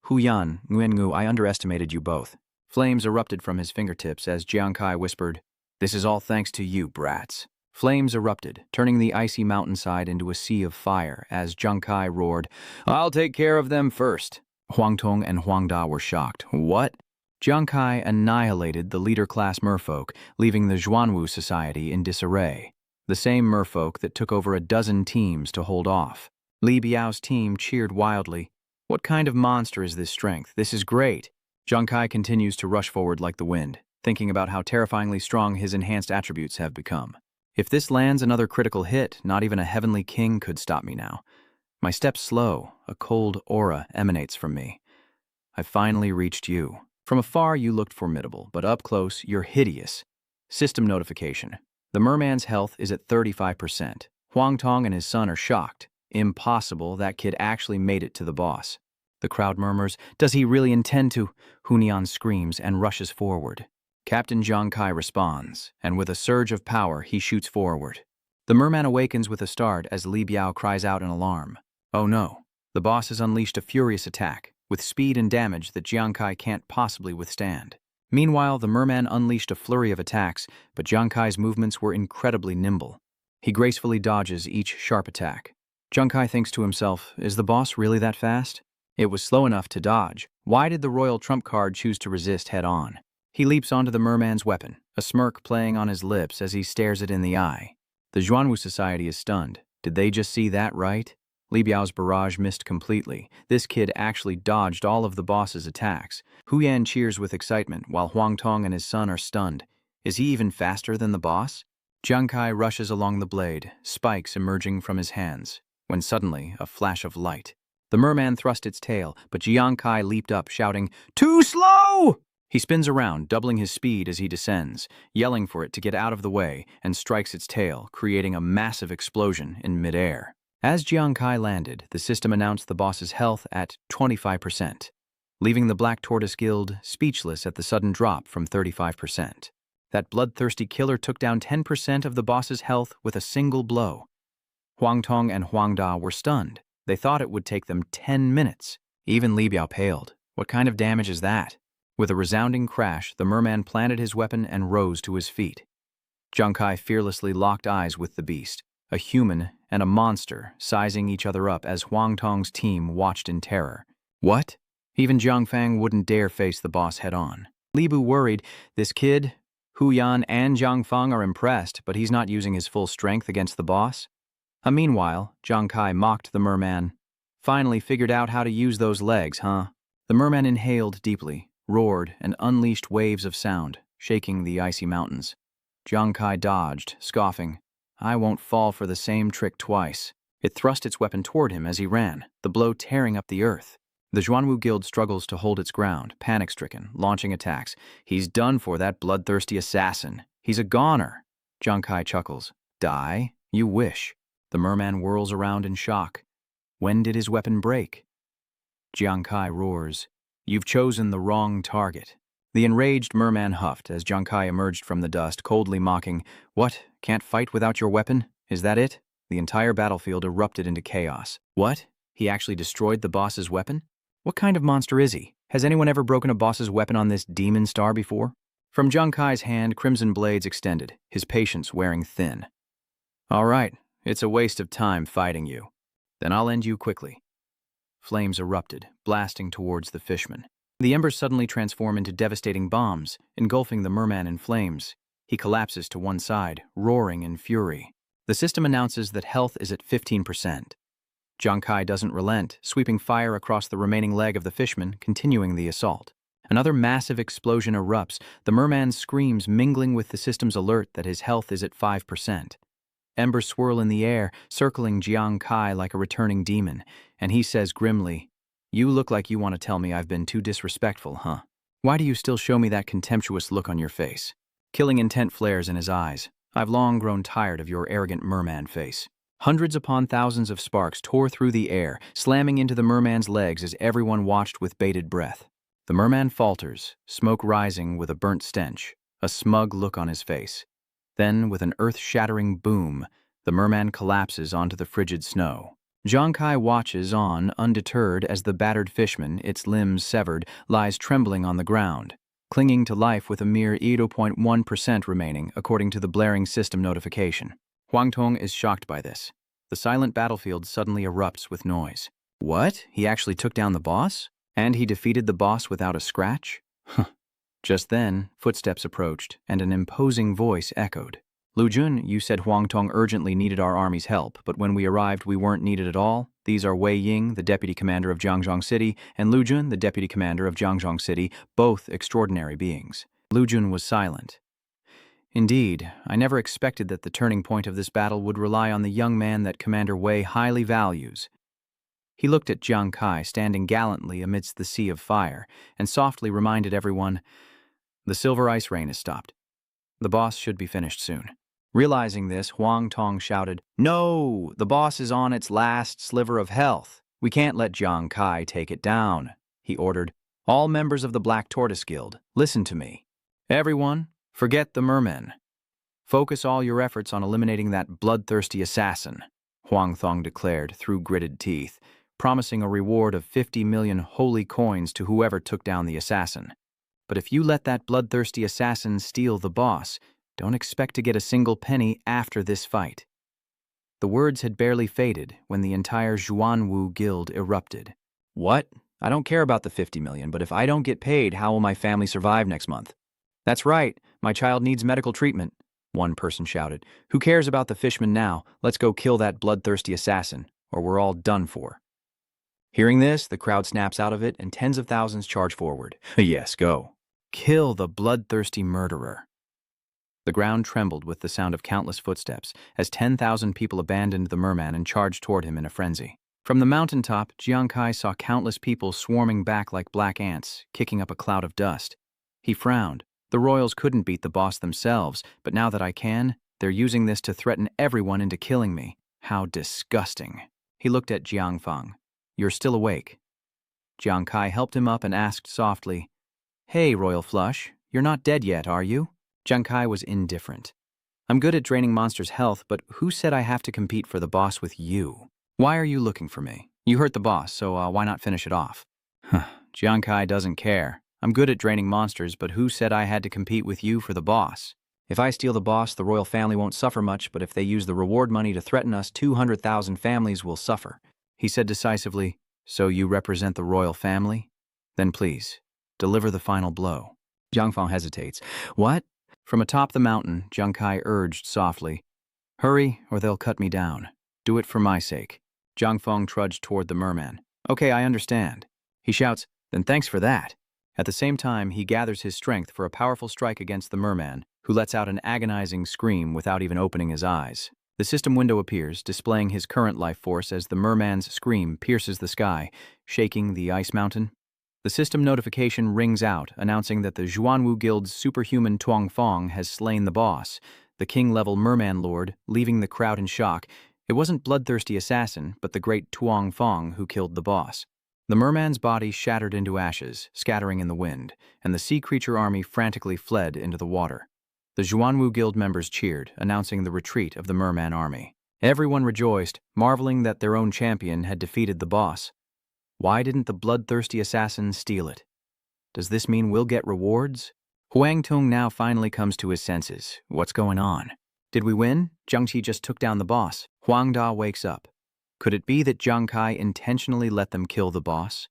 "Hu Yan, Nguyen Ngu, I underestimated you both." Flames erupted from his fingertips as Jiang Kai whispered, "This is all thanks to you, brats." Flames erupted, turning the icy mountainside into a sea of fire as Jiang Kai roared, "I'll take care of them first." Huang Tong and Huang Da were shocked. What? Jiang Kai annihilated the leader-class merfolk, leaving the Zhuanwu Society in disarray. The same merfolk that took over a dozen teams to hold off. Li Biao's team cheered wildly. "What kind of monster is this strength? This is great." Jiang Kai continues to rush forward like the wind, thinking about how terrifyingly strong his enhanced attributes have become. If this lands another critical hit, not even a heavenly king could stop me now. My steps slow, a cold aura emanates from me. "I've finally reached you. From afar you looked formidable, but up close you're hideous." System notification. The merman's health is at 35%. Huang Tong and his son are shocked. Impossible, that kid actually made it to the boss. The crowd murmurs, "Does he really intend to?" Hunyan screams and rushes forward. Captain Jiang Kai responds, and with a surge of power, he shoots forward. The merman awakens with a start as Li Biao cries out in alarm. Oh no, the boss has unleashed a furious attack, with speed and damage that Jiang Kai can't possibly withstand. Meanwhile, the merman unleashed a flurry of attacks, but Jiang Kai's movements were incredibly nimble. He gracefully dodges each sharp attack. Jiang Kai thinks to himself, is the boss really that fast? It was slow enough to dodge. Why did the royal trump card choose to resist head-on? He leaps onto the merman's weapon, a smirk playing on his lips as he stares it in the eye. The Zhuanwu Society is stunned. Did they just see that right? Li Biao's barrage missed completely. This kid actually dodged all of the boss's attacks. Hu Yan cheers with excitement, while Huang Tong and his son are stunned. Is he even faster than the boss? Jiang Kai rushes along the blade, spikes emerging from his hands, when suddenly a flash of light. The merman thrust its tail, but Jiang Kai leaped up, shouting, "Too slow!" He spins around, doubling his speed as he descends, yelling for it to get out of the way, and strikes its tail, creating a massive explosion in midair. As Jiang Kai landed, the system announced the boss's health at 25%, leaving the Black Tortoise Guild speechless at the sudden drop from 35%. That bloodthirsty killer took down 10% of the boss's health with a single blow. Huang Tong and Huang Da were stunned. They thought it would take them 10 minutes. Even Li Biao paled. What kind of damage is that? With a resounding crash, the merman planted his weapon and rose to his feet. Jiang Kai fearlessly locked eyes with the beast, a human and a monster sizing each other up as Huang Tong's team watched in terror. What? Even Jiang Fang wouldn't dare face the boss head-on. Li Bu worried, this kid, Hu Yan and Jiang Feng are impressed, but he's not using his full strength against the boss. Meanwhile, Jiang Kai mocked the merman. Finally figured out how to use those legs, huh? The merman inhaled deeply, roared, and unleashed waves of sound, shaking the icy mountains. Jiang Kai dodged, scoffing, I won't fall for the same trick twice. It thrust its weapon toward him as he ran, the blow tearing up the earth. The Zhuanwu Guild struggles to hold its ground, panic-stricken, launching attacks. He's done for, that bloodthirsty assassin. He's a goner. Jiang Kai chuckles. Die? You wish. The merman whirls around in shock. When did his weapon break? Jiang Kai roars. You've chosen the wrong target. The enraged merman huffed as Jiang Kai emerged from the dust, coldly mocking, What, can't fight without your weapon? Is that it? The entire battlefield erupted into chaos. What? He actually destroyed the boss's weapon? What kind of monster is he? Has anyone ever broken a boss's weapon on this demon star before? From Jiang Kai's hand, crimson blades extended, his patience wearing thin. All right, it's a waste of time fighting you. Then I'll end you quickly. Flames erupted, blasting towards the fishman. The embers suddenly transform into devastating bombs, engulfing the merman in flames. He collapses to one side, roaring in fury. The system announces that health is at 15%. Jiang Kai doesn't relent, sweeping fire across the remaining leg of the fishman, continuing the assault. Another massive explosion erupts, the merman screams, mingling with the system's alert that his health is at 5%. Embers swirl in the air, circling Jiang Kai like a returning demon, and he says grimly, "You look like you want to tell me I've been too disrespectful, huh? Why do you still show me that contemptuous look on your face?" Killing intent flares in his eyes. "I've long grown tired of your arrogant merman face." Hundreds upon thousands of sparks tore through the air, slamming into the merman's legs as everyone watched with bated breath. The merman falters, smoke rising with a burnt stench, a smug look on his face. Then, with an earth-shattering boom, the merman collapses onto the frigid snow. Jiang Kai watches on, undeterred, as the battered fishman, its limbs severed, lies trembling on the ground, clinging to life with a mere 0.1% remaining, according to the blaring system notification. Huang Tong is shocked by this. The silent battlefield suddenly erupts with noise. What? He actually took down the boss? And he defeated the boss without a scratch? Huh. Just then, footsteps approached, and an imposing voice echoed. "Lu Jun, you said Huang Tong urgently needed our army's help, but when we arrived we weren't needed at all. These are Wei Ying, the deputy commander of Jiangzhong City, and Lu Jun, the deputy commander of Jiangzhong City, both extraordinary beings." Lu Jun was silent. Indeed, I never expected that the turning point of this battle would rely on the young man that Commander Wei highly values. He looked at Jiang Kai standing gallantly amidst the sea of fire, and softly reminded everyone, "The silver ice rain is stopped. The boss should be finished soon." Realizing this, Huang Tong shouted, "No! The boss is on its last sliver of health. We can't let Jiang Kai take it down." He ordered, "All members of the Black Tortoise Guild, listen to me. Everyone, forget the mermen. Focus all your efforts on eliminating that bloodthirsty assassin," Huang Thong declared through gritted teeth, promising a reward of 50 million holy coins to whoever took down the assassin. "But if you let that bloodthirsty assassin steal the boss, don't expect to get a single penny after this fight." The words had barely faded when the entire Zhuanwu Guild erupted. "What? I don't care about the 50 million, but if I don't get paid, how will my family survive next month?" "That's right, my child needs medical treatment," one person shouted. "Who cares about the fishman now? Let's go kill that bloodthirsty assassin, or we're all done for." Hearing this, the crowd snaps out of it and tens of thousands charge forward. Yes, go. Kill the bloodthirsty murderer. The ground trembled with the sound of countless footsteps as 10,000 people abandoned the merman and charged toward him in a frenzy. From the mountaintop, Jiang Kai saw countless people swarming back like black ants, kicking up a cloud of dust. He frowned. The royals couldn't beat the boss themselves, but now that I can, they're using this to threaten everyone into killing me. How disgusting. He looked at Jiang Fang. "You're still awake." Jiang Kai helped him up and asked softly, "Hey, Royal Flush, you're not dead yet, are you?" Jiang Kai was indifferent. "I'm good at draining monsters' health, but who said I have to compete for the boss with you? Why are you looking for me? You hurt the boss, so why not finish it off?" Jiang Kai doesn't care. "I'm good at draining monsters, but who said I had to compete with you for the boss? If I steal the boss, the royal family won't suffer much, but if they use the reward money to threaten us, 200,000 families will suffer." He said decisively, "So you represent the royal family? Then please, deliver the final blow." Jiang Fang hesitates. "What?" From atop the mountain, Jiang Kai urged softly, "Hurry, or they'll cut me down. Do it for my sake." Jiang Fang trudged toward the merman. "Okay, I understand." He shouts, "Then thanks for that." At the same time, he gathers his strength for a powerful strike against the merman, who lets out an agonizing scream without even opening his eyes. The system window appears, displaying his current life force as the merman's scream pierces the sky, shaking the ice mountain. The system notification rings out, announcing that the Zhuanwu Guild's superhuman Tuang Fong has slain the boss, the king-level merman lord, leaving the crowd in shock. It wasn't bloodthirsty assassin, but the great Tuang Fong who killed the boss. The merman's body shattered into ashes, scattering in the wind, and the sea creature army frantically fled into the water. The Zhuanwu Guild members cheered, announcing the retreat of the merman army. Everyone rejoiced, marveling that their own champion had defeated the boss. Why didn't the bloodthirsty assassin steal it? Does this mean we'll get rewards? Huang Tung now finally comes to his senses. What's going on? Did we win? Jiang Qi just took down the boss. Huang Da wakes up. Could it be that Jiang Kai intentionally let them kill the boss?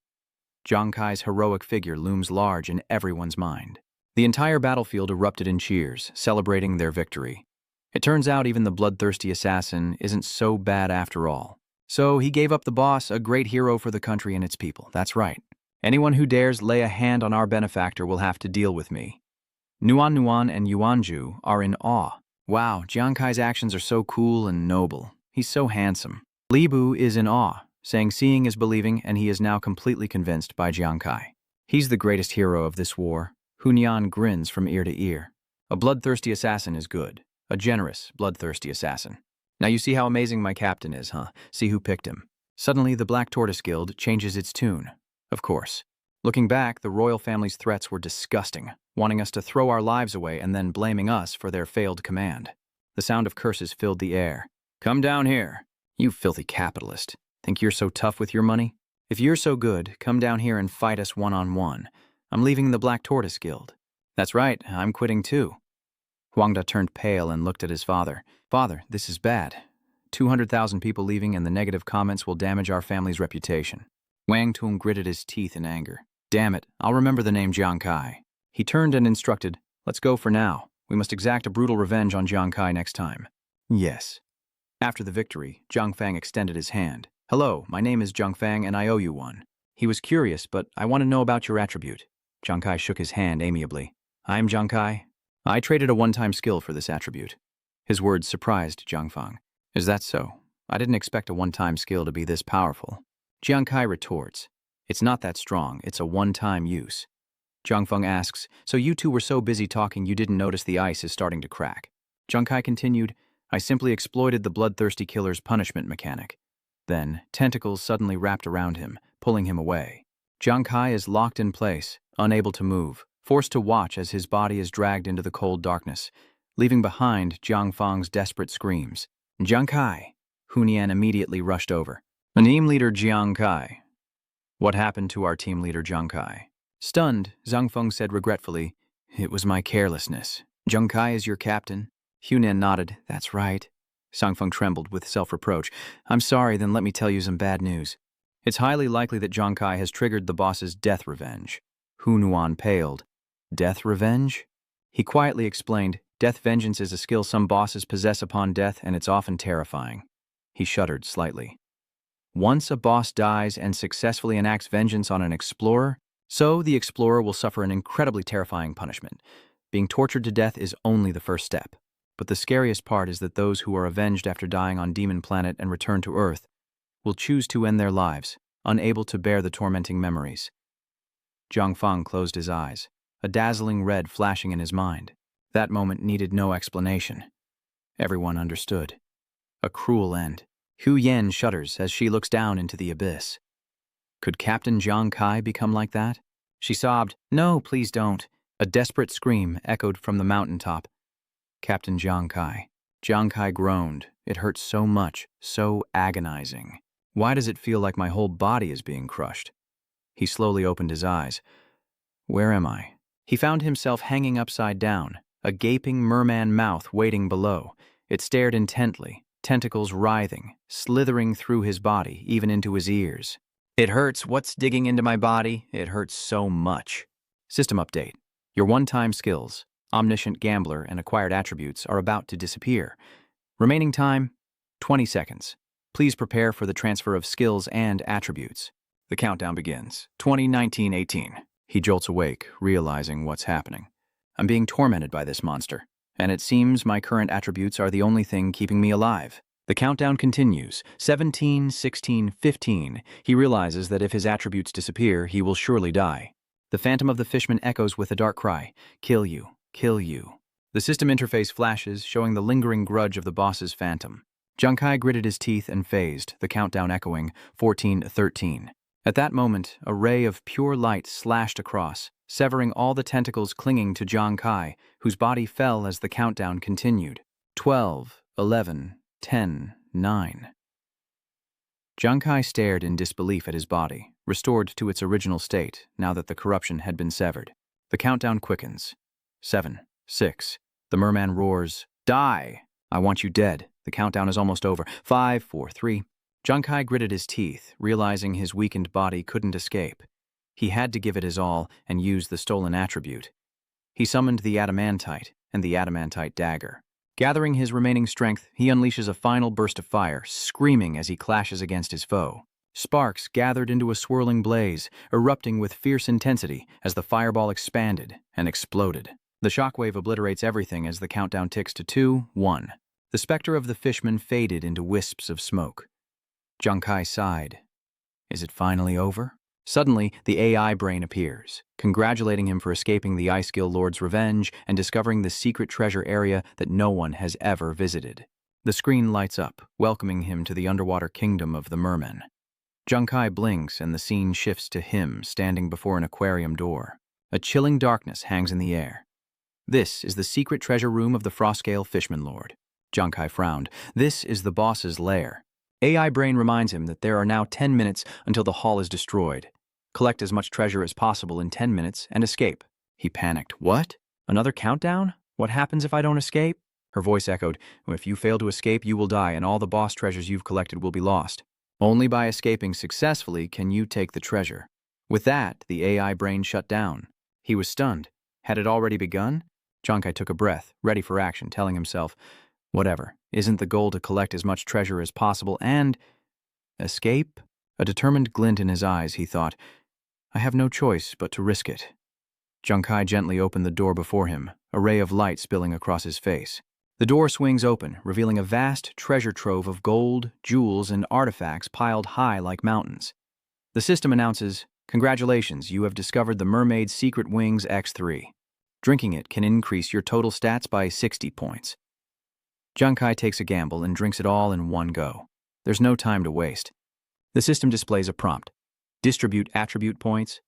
Jiang Kai's heroic figure looms large in everyone's mind. The entire battlefield erupted in cheers, celebrating their victory. It turns out even the bloodthirsty assassin isn't so bad after all. So he gave up the boss, a great hero for the country and its people. That's right. Anyone who dares lay a hand on our benefactor will have to deal with me. Nuan Nuan and Yuanju are in awe. Wow, Jiang Kai's actions are so cool and noble. He's so handsome. Li Bu is in awe, saying seeing is believing, and he is now completely convinced by Jiang Kai. He's the greatest hero of this war. Hunyan grins from ear to ear. A bloodthirsty assassin is good. A generous, bloodthirsty assassin. Now you see how amazing my captain is, huh? See who picked him. Suddenly, the Black Tortoise Guild changes its tune. Of course. Looking back, the royal family's threats were disgusting, wanting us to throw our lives away and then blaming us for their failed command. The sound of curses filled the air. Come down here. You filthy capitalist. Think you're so tough with your money? If you're so good, come down here and fight us one-on-one. I'm leaving the Black Tortoise Guild. That's right, I'm quitting too. Huangda turned pale and looked at his father. Father, this is bad. 200,000 people leaving and the negative comments will damage our family's reputation. Wang Tung gritted his teeth in anger. Damn it, I'll remember the name Jiang Kai. He turned and instructed, let's go for now. We must exact a brutal revenge on Jiang Kai next time. Yes. After the victory, Zhang Fang extended his hand. Hello, my name is Zhang Fang and I owe you one. He was curious, but I want to know about your attribute. Jiang Kai shook his hand amiably. I'm Jiang Kai. I traded a one-time skill for this attribute. His words surprised Zhang Fang. Is that so? I didn't expect a one-time skill to be this powerful. Jiang Kai retorts. It's not that strong, it's a one-time use. Zhang Feng asks, so you two were so busy talking you didn't notice the ice is starting to crack. Jiang Kai continued, I simply exploited the bloodthirsty killer's punishment mechanic. Then, tentacles suddenly wrapped around him, pulling him away. Jiang Kai is locked in place, unable to move, forced to watch as his body is dragged into the cold darkness, leaving behind Jiang Feng's desperate screams. Jiang Kai. Hunyan immediately rushed over. Team leader Jiang Kai. What happened to our team leader Jiang Kai? Stunned, Zhang Feng said regretfully, it was my carelessness. Jiang Kai is your captain? Hunyan nodded. That's right. Zhang Feng trembled with self-reproach. I'm sorry, then let me tell you some bad news. It's highly likely that Jiang Kai has triggered the boss's death revenge. Hunuan paled. Death revenge? He quietly explained, death vengeance is a skill some bosses possess upon death, and it's often terrifying. He shuddered slightly. Once a boss dies and successfully enacts vengeance on an explorer, so the explorer will suffer an incredibly terrifying punishment. Being tortured to death is only the first step. But the scariest part is that those who are avenged after dying on Demon Planet and return to Earth will choose to end their lives, unable to bear the tormenting memories. Zhang Feng closed his eyes, a dazzling red flashing in his mind. That moment needed no explanation. Everyone understood. A cruel end. Hu Yen shudders as she looks down into the abyss. Could Captain Jiang Kai become like that? She sobbed, No, please don't. A desperate scream echoed from the mountaintop. Captain Jiang Kai. Jiang Kai groaned. It hurts so much, so agonizing. Why does it feel like my whole body is being crushed? He slowly opened his eyes. Where am I? He found himself hanging upside down, a gaping merman mouth waiting below. It stared intently, tentacles writhing, slithering through his body, even into his ears. It hurts. What's digging into my body? It hurts so much. System update. Your one-time skills, Omniscient Gambler and acquired attributes are about to disappear. Remaining time, 20 seconds. Please prepare for the transfer of skills and attributes. The countdown begins. 20-19-18. He jolts awake, realizing what's happening. I'm being tormented by this monster, and it seems my current attributes are the only thing keeping me alive. The countdown continues. 17, 16, 15. He realizes that if his attributes disappear, he will surely die. The phantom of the fishman echoes with a dark cry. Kill you. Kill you. The system interface flashes, showing the lingering grudge of the boss's phantom. Jiang Kai gritted his teeth and phased, the countdown echoing, 14-13. At that moment, a ray of pure light slashed across, severing all the tentacles clinging to Jiang Kai, whose body fell as the countdown continued. 12, 11, 10, 9. Jiang Kai stared in disbelief at his body, restored to its original state now that the corruption had been severed. The countdown quickens. 7, 6. The merman roars, "Die! I want you dead." The countdown is almost over. 5, 4, 3. Jiang Kai gritted his teeth, realizing his weakened body couldn't escape. He had to give it his all and use the stolen attribute. He summoned the adamantite and the adamantite dagger. Gathering his remaining strength, he unleashes a final burst of fire, screaming as he clashes against his foe. Sparks gathered into a swirling blaze, erupting with fierce intensity as the fireball expanded and exploded. The shockwave obliterates everything as the countdown ticks to 2, 1. The specter of the fishman faded into wisps of smoke. Jiang Kai sighed. Is it finally over? Suddenly, the AI brain appears, congratulating him for escaping the Ice Guild Lord's revenge and discovering the secret treasure area that no one has ever visited. The screen lights up, welcoming him to the underwater kingdom of the mermen. Jiang Kai blinks and the scene shifts to him standing before an aquarium door. A chilling darkness hangs in the air. This is the secret treasure room of the Frostscale Fishman Lord. Jiang Kai frowned. This is the boss's lair. AI brain reminds him that there are now 10 minutes until the hall is destroyed. Collect as much treasure as possible in 10 minutes and escape. He panicked. What? Another countdown? What happens if I don't escape? Her voice echoed. If you fail to escape, you will die and all the boss treasures you've collected will be lost. Only by escaping successfully can you take the treasure. With that, the AI brain shut down. He was stunned. Had it already begun? Jiang Kai took a breath, ready for action, telling himself, whatever, isn't the goal to collect as much treasure as possible and escape? A determined glint in his eyes, he thought, I have no choice but to risk it. Jiang Kai gently opened the door before him, a ray of light spilling across his face. The door swings open, revealing a vast treasure trove of gold, jewels, and artifacts piled high like mountains. The system announces, congratulations, you have discovered the Mermaid's Secret Wings X3. Drinking it can increase your total stats by 60 points. Jiang Kai takes a gamble and drinks it all in one go. There's no time to waste. The system displays a prompt. Distribute attribute points.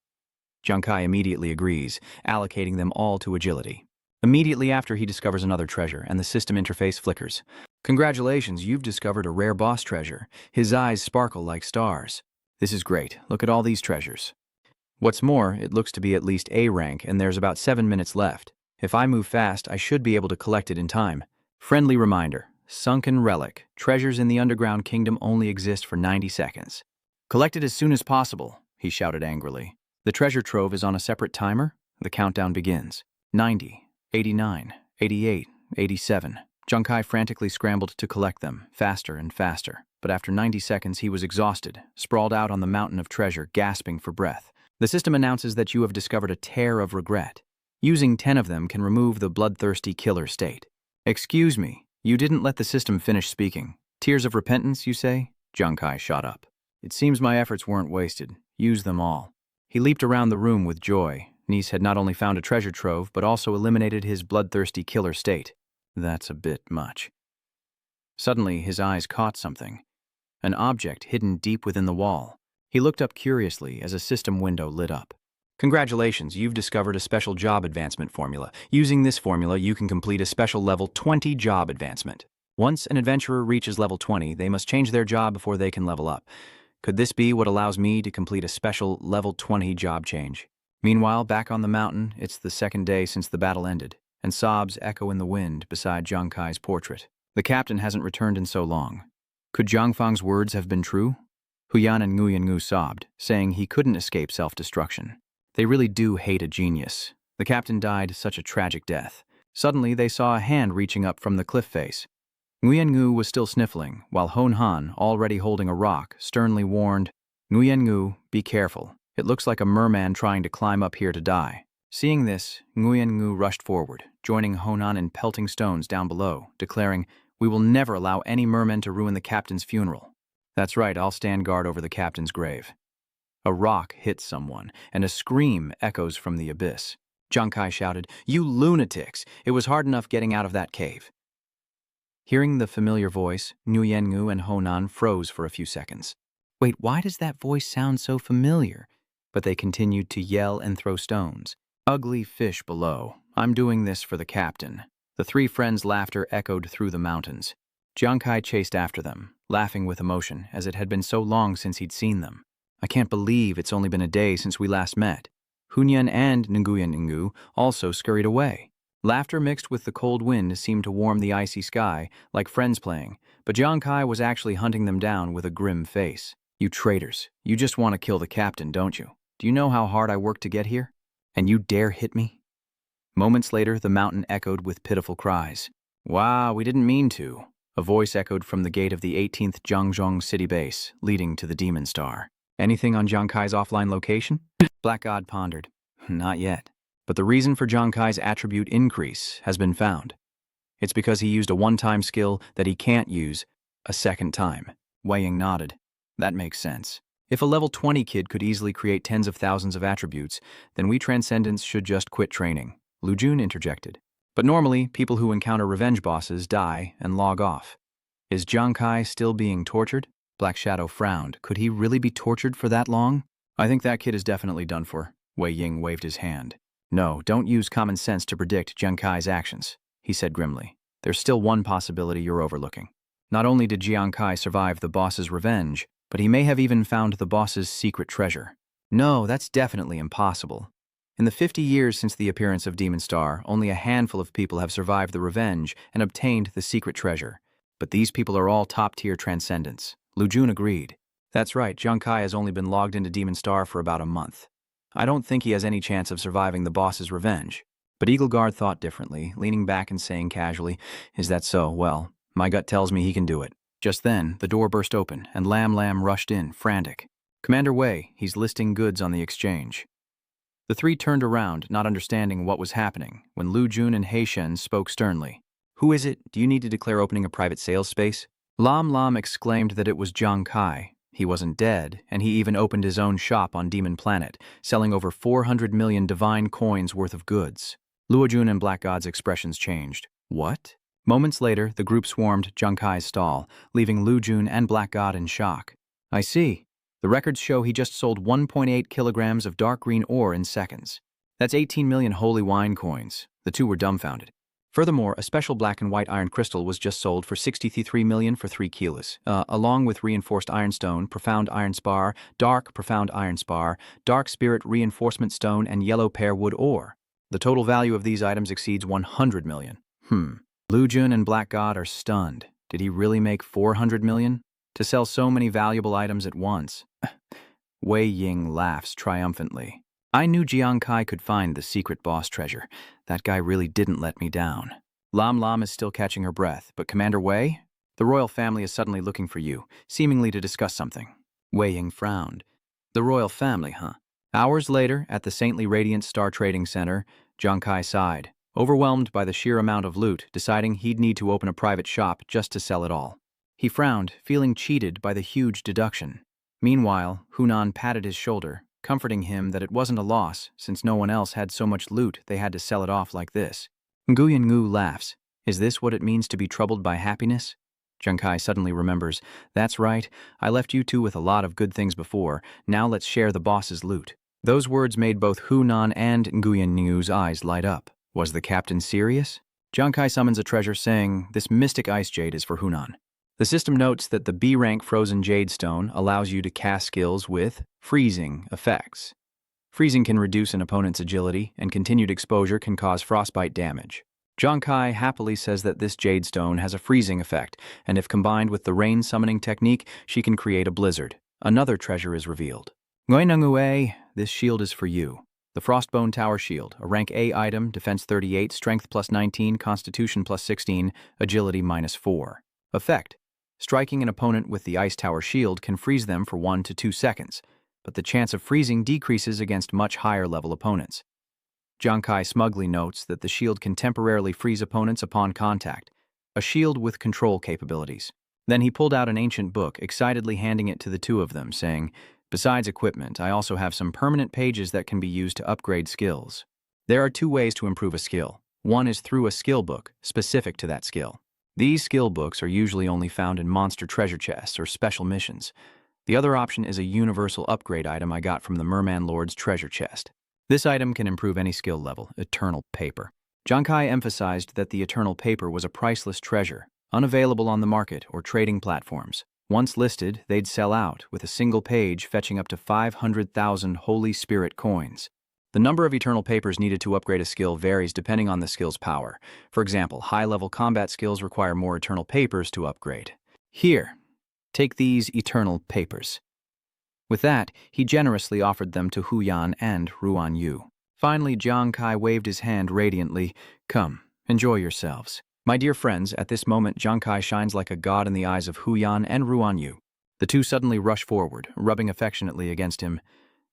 Jiang Kai immediately agrees, allocating them all to agility. Immediately after, he discovers another treasure, and the system interface flickers. Congratulations, you've discovered a rare boss treasure. His eyes sparkle like stars. This is great. Look at all these treasures. What's more, it looks to be at least A rank, and there's about 7 minutes left. If I move fast, I should be able to collect it in time. Friendly reminder, sunken relic. Treasures in the underground kingdom only exist for 90 seconds. Collect it as soon as possible, he shouted angrily. The treasure trove is on a separate timer. The countdown begins. 90, 89, 88, 87. Jiang Kai frantically scrambled to collect them, faster and faster. But after 90 seconds, he was exhausted, sprawled out on the mountain of treasure, gasping for breath. The system announces that you have discovered a tear of regret. Using 10 of them can remove the bloodthirsty killer state. Excuse me, you didn't let the system finish speaking. Tears of repentance, you say? Jiang Kai shot up. It seems my efforts weren't wasted. Use them all. He leaped around the room with joy. Nice had not only found a treasure trove, but also eliminated his bloodthirsty killer state. That's a bit much. Suddenly, his eyes caught something. An object hidden deep within the wall. He looked up curiously as a system window lit up. Congratulations, you've discovered a special job advancement formula. Using this formula, you can complete a special level 20 job advancement. Once an adventurer reaches level 20, they must change their job before they can level up. Could this be what allows me to complete a special level 20 job change? Meanwhile, back on the mountain, it's the second day since the battle ended, and sobs echo in the wind beside Jiang Kai's portrait. The captain hasn't returned in so long. Could Jiang Fang's words have been true? Huyan and Nguyen Ngu sobbed, saying he couldn't escape self-destruction. They really do hate a genius. The captain died such a tragic death. Suddenly, they saw a hand reaching up from the cliff face. Nguyen Ngu was still sniffling, while Hon Han, already holding a rock, sternly warned, Nguyen Ngu, be careful. It looks like a merman trying to climb up here to die. Seeing this, Nguyen Ngu rushed forward, joining Hon Han in pelting stones down below, declaring, we will never allow any mermen to ruin the captain's funeral. That's right, I'll stand guard over the captain's grave. A rock hits someone, and a scream echoes from the abyss. Jiang Kai shouted, you lunatics! It was hard enough getting out of that cave. Hearing the familiar voice, Nguyen Ngu and Honan froze for a few seconds. Wait, why does that voice sound so familiar? But they continued to yell and throw stones. Ugly fish below. I'm doing this for the captain. The three friends' laughter echoed through the mountains. Jiang Kai chased after them, laughing with emotion, as it had been so long since he'd seen them. I can't believe it's only been a day since we last met. Hunyan and Nguyen Ngu also scurried away. Laughter mixed with the cold wind seemed to warm the icy sky, like friends playing, but Jiang Kai was actually hunting them down with a grim face. You traitors, you just want to kill the captain, don't you? Do you know how hard I worked to get here? And you dare hit me? Moments later, the mountain echoed with pitiful cries. Wow, we didn't mean to. A voice echoed from the gate of the 18th Zhangzhong city base, leading to the Demon Star. Anything on Jiang Kai's offline location? Black God pondered. Not yet. But the reason for Jiang Kai's attribute increase has been found. It's because he used a one-time skill that he can't use a second time. Wei Ying nodded. That makes sense. If a level 20 kid could easily create tens of thousands of attributes, then we Transcendents should just quit training. Lu Jun interjected. But normally, people who encounter revenge bosses die and log off. Is Jiang Kai still being tortured? Black Shadow frowned. Could he really be tortured for that long? I think that kid is definitely done for. Wei Ying waved his hand. No, don't use common sense to predict Jiang Kai's actions, he said grimly. There's still one possibility you're overlooking. Not only did Jiang Kai survive the boss's revenge, but he may have even found the boss's secret treasure. No, that's definitely impossible. In the 50 years since the appearance of Demon Star, only a handful of people have survived the revenge and obtained the secret treasure. But these people are all top-tier Transcendents. Lu Jun agreed. That's right, Jiang Kai has only been logged into Demon Star for about a month. I don't think he has any chance of surviving the boss's revenge. But Eagleguard thought differently, leaning back and saying casually, Is that so? Well, my gut tells me he can do it. Just then, the door burst open, and Lam Lam rushed in, frantic. Commander Wei, he's listing goods on the exchange. The three turned around, not understanding what was happening, when Lu Jun and He Shen spoke sternly. Who is it? Do you need to declare opening a private sales space? Lam Lam exclaimed that it was Jiang Kai. He wasn't dead, and he even opened his own shop on Demon Planet, selling over 400 million divine coins worth of goods. Luojun and Black God's expressions changed. What? Moments later, the group swarmed Jiang Kai's stall, leaving Lu Jun and Black God in shock. I see. The records show he just sold 1.8 kilograms of dark green ore in seconds. That's 18 million holy wine coins. The two were dumbfounded. Furthermore, a special black and white iron crystal was just sold for 63 million for 3 kilos, along with reinforced ironstone, profound iron spar, dark profound iron spar, dark spirit reinforcement stone, and yellow pear wood ore. The total value of these items exceeds 100 million. Lu Jun and Black God are stunned. Did he really make 400 million? To sell so many valuable items at once? Wei Ying laughs triumphantly. I knew Jiang Kai could find the secret boss treasure. That guy really didn't let me down. Lam Lam is still catching her breath, but Commander Wei? The royal family is suddenly looking for you, seemingly to discuss something. Wei Ying frowned. The royal family, huh? Hours later, at the Saintly Radiant Star Trading Center, Jiang Kai sighed, overwhelmed by the sheer amount of loot, deciding he'd need to open a private shop just to sell it all. He frowned, feeling cheated by the huge deduction. Meanwhile, Hunan patted his shoulder, comforting him that it wasn't a loss, since no one else had so much loot they had to sell it off like this. Nguyen Ngu laughs. Is this what it means to be troubled by happiness? Jiang Kai suddenly remembers. That's right, I left you two with a lot of good things before, now let's share the boss's loot. Those words made both Hunan and Nguyen Ngu's eyes light up. Was the captain serious? Jiang Kai summons a treasure saying, this mystic ice jade is for Hunan. The system notes that the B-rank frozen jade stone allows you to cast skills with freezing effects. Freezing can reduce an opponent's agility, and continued exposure can cause frostbite damage. Jiang Kai happily says that this jade stone has a freezing effect, and if combined with the rain summoning technique, she can create a blizzard. Another treasure is revealed. Nguyen this shield is for you. The Frostbone Tower Shield, a rank A item, defense 38, strength plus 19, constitution plus 16, agility minus 4. Effect. Striking an opponent with the Ice Tower Shield can freeze them for 1 to 2 seconds, but the chance of freezing decreases against much higher level opponents. Jiang Kai smugly notes that the shield can temporarily freeze opponents upon contact, a shield with control capabilities. Then he pulled out an ancient book, excitedly handing it to the two of them, saying, besides equipment, I also have some permanent pages that can be used to upgrade skills. There are 2 ways to improve a skill. One is through a skill book, specific to that skill. These skill books are usually only found in monster treasure chests or special missions. The other option is a universal upgrade item I got from the Merman Lord's treasure chest. This item can improve any skill level, Eternal Paper. Jiang Kai emphasized that the Eternal Paper was a priceless treasure, unavailable on the market or trading platforms. Once listed, they'd sell out, with a single page fetching up to 500,000 Holy Spirit coins. The number of eternal papers needed to upgrade a skill varies depending on the skill's power. For example, high-level combat skills require more eternal papers to upgrade. Here, take these eternal papers. With that, he generously offered them to Hu Yan and Ruan Yu. Finally, Jiang Kai waved his hand radiantly. Come, enjoy yourselves. My dear friends, at this moment, Jiang Kai shines like a god in the eyes of Hu Yan and Ruan Yu. The two suddenly rush forward, rubbing affectionately against him.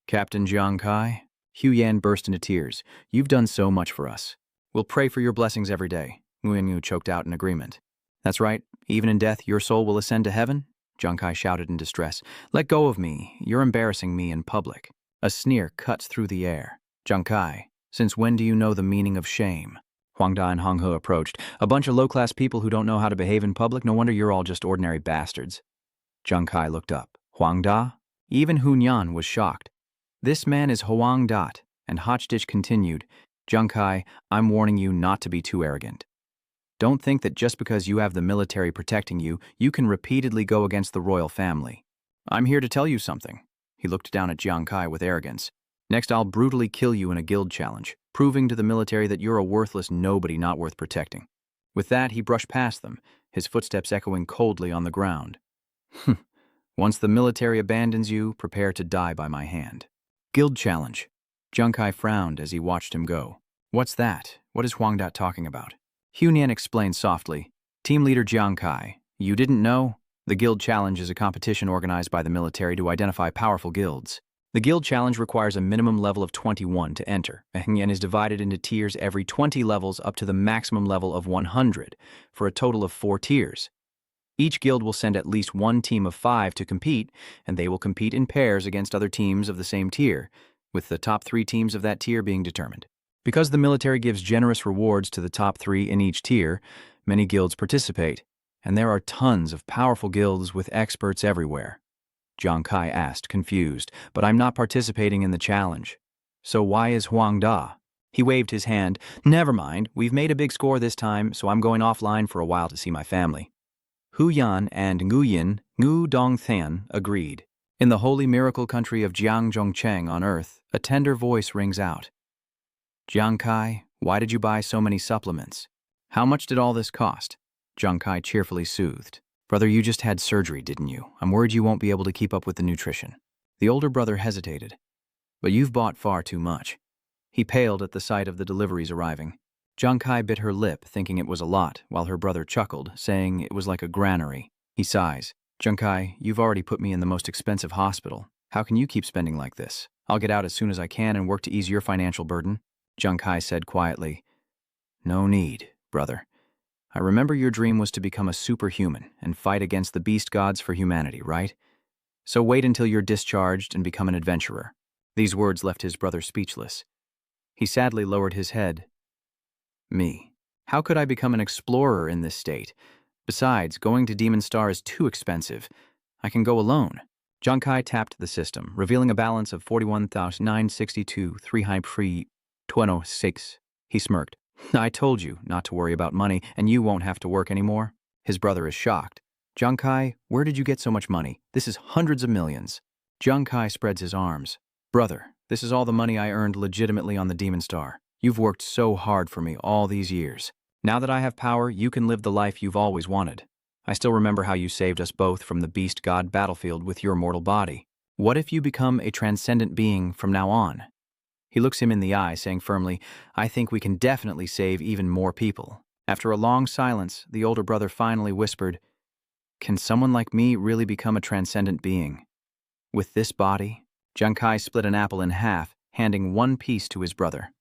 Captain Jiang Kai? Hu Yan burst into tears. You've done so much for us. We'll pray for your blessings every day. Ruan Yu choked out in agreement. That's right. Even in death, your soul will ascend to heaven? Jiang Kai shouted in distress. Let go of me. You're embarrassing me in public. A sneer cuts through the air. Jiang Kai, since when do you know the meaning of shame? Huang Da and Hong He approached. A bunch of low-class people who don't know how to behave in public. No wonder you're all just ordinary bastards. Jiang Kai looked up. Huang Da? Even Hun Yan was shocked. This man is Huang Da, and Hotchdish continued. Jiang Kai, I'm warning you not to be too arrogant. Don't think that just because you have the military protecting you, you can repeatedly go against the royal family. I'm here to tell you something. He looked down at Jiang Kai with arrogance. Next, I'll brutally kill you in a guild challenge, proving to the military that you're a worthless nobody not worth protecting. With that, he brushed past them, his footsteps echoing coldly on the ground. Once the military abandons you, prepare to die by my hand. Guild challenge. Jiang Kai frowned as he watched him go. What's that? What is Huang Da talking about? Hun Yan explained softly. Team leader Jiang Kai, you didn't know? The guild challenge is a competition organized by the military to identify powerful guilds. The guild challenge requires a minimum level of 21 to enter, and is divided into tiers every 20 levels up to the maximum level of 100, for a total of 4 tiers. Each guild will send at least one team of 5 to compete, and they will compete in pairs against other teams of the same tier, with the top 3 teams of that tier being determined. Because the military gives generous rewards to the top 3 in each tier, many guilds participate, and there are tons of powerful guilds with experts everywhere. Jiang Kai asked, confused, but I'm not participating in the challenge. So why is Huang Da? He waved his hand. Never mind, we've made a big score this time, so I'm going offline for a while to see my family. Hu Yan and Nguyen, Ngu Dongthan, agreed. In the holy miracle country of Jiangzhongcheng on Earth, a tender voice rings out. Jiang Kai, why did you buy so many supplements? How much did all this cost? Jiang Kai cheerfully soothed. Brother, you just had surgery, didn't you? I'm worried you won't be able to keep up with the nutrition. The older brother hesitated. But you've bought far too much. He paled at the sight of the deliveries arriving. Jiang Kai bit her lip, thinking it was a lot, while her brother chuckled, saying it was like a granary. He sighs. Jiang Kai, you've already put me in the most expensive hospital. How can you keep spending like this? I'll get out as soon as I can and work to ease your financial burden. Jiang Kai said quietly. No need, brother. I remember your dream was to become a superhuman and fight against the beast gods for humanity, right? So wait until you're discharged and become an adventurer. These words left his brother speechless. He sadly lowered his head. Me. How could I become an explorer in this state? Besides, going to Demon Star is too expensive. I can go alone. Jiang Kai tapped the system, revealing a balance of 41,962 326. He smirked. I told you not to worry about money, and you won't have to work anymore. His brother is shocked. Jiang Kai, where did you get so much money? This is hundreds of millions. Jiang Kai spreads his arms. Brother, this is all the money I earned legitimately on the Demon Star. You've worked so hard for me all these years. Now that I have power, you can live the life you've always wanted. I still remember how you saved us both from the beast god battlefield with your mortal body. What if you become a transcendent being from now on? He looks him in the eye, saying firmly, I think we can definitely save even more people. After a long silence, the older brother finally whispered, Can someone like me really become a transcendent being? With this body? Jiang Kai split an apple in half, handing one piece to his brother.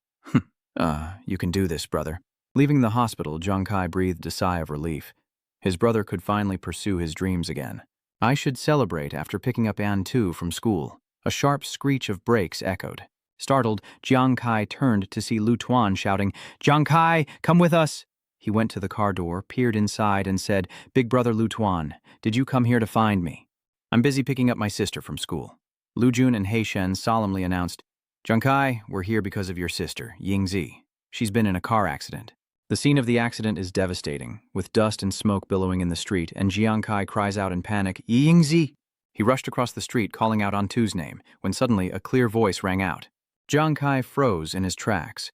You can do this, brother. Leaving the hospital, Jiang Kai breathed a sigh of relief. His brother could finally pursue his dreams again. I should celebrate after picking up Anne too from school. A sharp screech of brakes echoed. Startled, Jiang Kai turned to see Lu Tuan shouting, Jiang Kai, come with us! He went to the car door, peered inside, and said, Big brother Lu Tuan, did you come here to find me? I'm busy picking up my sister from school. Lu Jun and He Shen solemnly announced, Jiang Kai, we're here because of your sister, Ying Zi. She's been in a car accident. The scene of the accident is devastating, with dust and smoke billowing in the street, and Jiang Kai cries out in panic, Yingzi! He rushed across the street, calling out Antu's name, when suddenly a clear voice rang out. Jiang Kai froze in his tracks.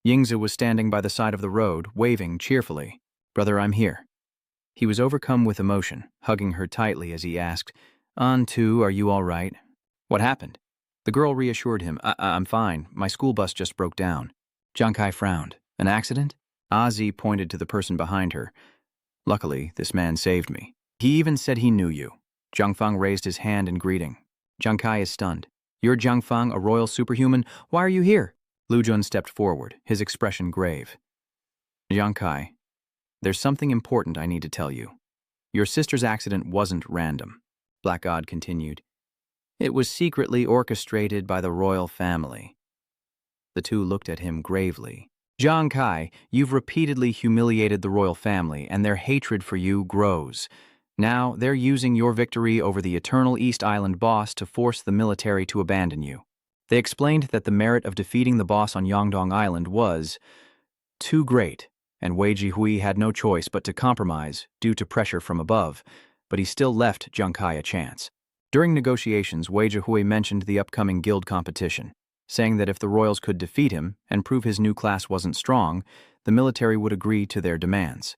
Yingzi was standing by the side of the road, waving cheerfully. Brother, I'm here. He was overcome with emotion, hugging her tightly as he asked, Antu, are you all right? What happened? The girl reassured him, I'm fine. My school bus just broke down. Jiang Kai frowned. An accident? Azi pointed to the person behind her. Luckily, this man saved me. He even said he knew you. Jiang Feng raised his hand in greeting. Jiang Kai is stunned. You're Jiang Feng, a royal superhuman? Why are you here? Lu Jun stepped forward, his expression grave. Jiang Kai, there's something important I need to tell you. Your sister's accident wasn't random. Black God continued. It was secretly orchestrated by the royal family. The two looked at him gravely. Jiang Kai, you've repeatedly humiliated the royal family, and their hatred for you grows. Now, they're using your victory over the Eternal East Island boss to force the military to abandon you. They explained that the merit of defeating the boss on Yangdong Island was too great, and Wei Jihui had no choice but to compromise due to pressure from above, but he still left Jiang Kai a chance. During negotiations, Wei Jihui mentioned the upcoming guild competition, saying that if the royals could defeat him and prove his new class wasn't strong, the military would agree to their demands.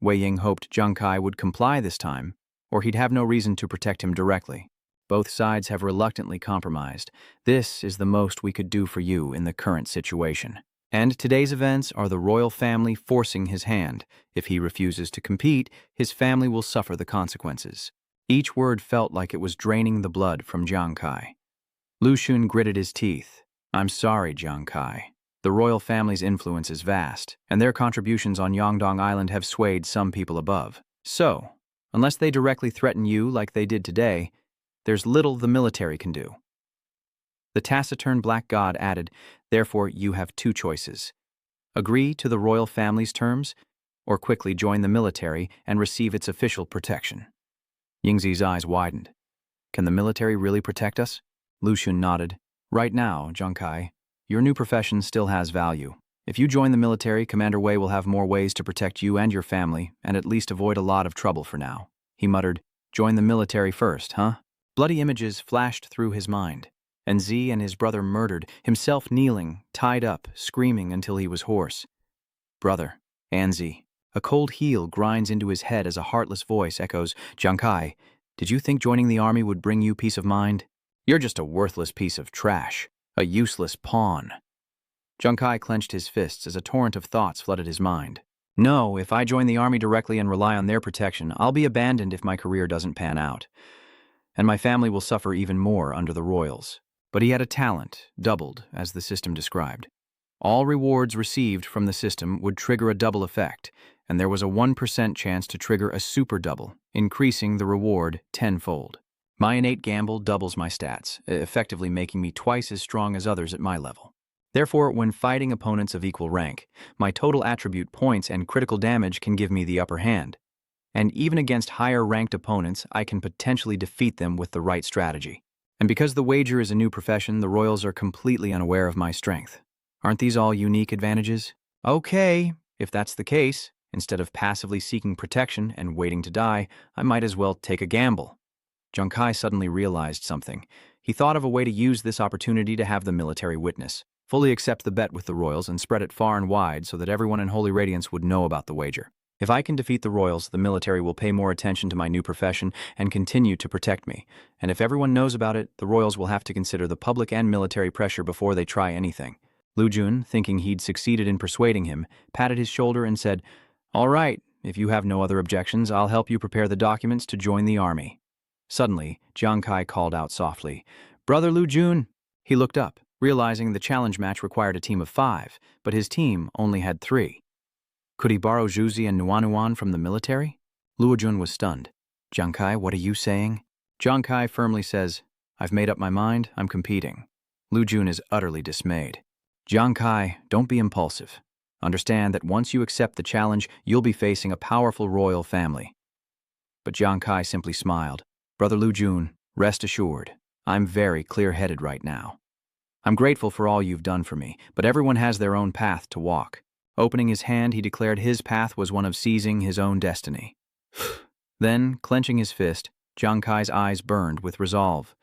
Wei Ying hoped Jiang Kai would comply this time, or he'd have no reason to protect him directly. Both sides have reluctantly compromised. This is the most we could do for you in the current situation. And today's events are the royal family forcing his hand. If he refuses to compete, his family will suffer the consequences. Each word felt like it was draining the blood from Jiang Kai. Lu Xun gritted his teeth. I'm sorry, Jiang Kai. The royal family's influence is vast, and their contributions on Yangdong Island have swayed some people above. So, unless they directly threaten you like they did today, there's little the military can do. The taciturn Black God added, therefore you have two choices. Agree to the royal family's terms, or quickly join the military and receive its official protection. Yingzi's eyes widened. Can the military really protect us? Lu Xun nodded. Right now, Jiang Kai, your new profession still has value. If you join the military, Commander Wei will have more ways to protect you and your family, and at least avoid a lot of trouble for now. He muttered, join the military first, huh? Bloody images flashed through his mind. And Z and his brother murdered, himself kneeling, tied up, screaming until he was hoarse. Brother, Anzi. A cold heel grinds into his head as a heartless voice echoes, Jiang Kai, did you think joining the army would bring you peace of mind? You're just a worthless piece of trash, a useless pawn. Jiang Kai clenched his fists as a torrent of thoughts flooded his mind. No, if I join the army directly and rely on their protection, I'll be abandoned if my career doesn't pan out. And my family will suffer even more under the royals. But he had a talent, doubled, as the system described. All rewards received from the system would trigger a double effect, and there was a 1% chance to trigger a super double, increasing the reward tenfold. My innate gamble doubles my stats, effectively making me twice as strong as others at my level. Therefore, when fighting opponents of equal rank, my total attribute points and critical damage can give me the upper hand. And even against higher-ranked opponents, I can potentially defeat them with the right strategy. And because the wager is a new profession, the royals are completely unaware of my strength. Aren't these all unique advantages? Okay, if that's the case, instead of passively seeking protection and waiting to die, I might as well take a gamble. Jiang Kai suddenly realized something. He thought of a way to use this opportunity to have the military witness, fully accept the bet with the royals and spread it far and wide so that everyone in Holy Radiance would know about the wager. If I can defeat the royals, the military will pay more attention to my new profession and continue to protect me. And if everyone knows about it, the royals will have to consider the public and military pressure before they try anything. Lu Jun, thinking he'd succeeded in persuading him, patted his shoulder and said, All right, if you have no other objections, I'll help you prepare the documents to join the army. Suddenly, Jiang Kai called out softly, Brother Lu Jun! He looked up, realizing the challenge match required a team of 5, but his team only had 3. Could he borrow Zhuzi and Nuanuan from the military? Lu Jun was stunned. Jiang Kai, what are you saying? Jiang Kai firmly says, I've made up my mind, I'm competing. Lu Jun is utterly dismayed. Jiang Kai, don't be impulsive. Understand that once you accept the challenge, you'll be facing a powerful royal family. But Jiang Kai simply smiled. Brother Lu Jun, rest assured, I'm very clear-headed right now. I'm grateful for all you've done for me, but everyone has their own path to walk. Opening his hand, he declared his path was one of seizing his own destiny. Then, clenching his fist, Jiang Kai's eyes burned with resolve.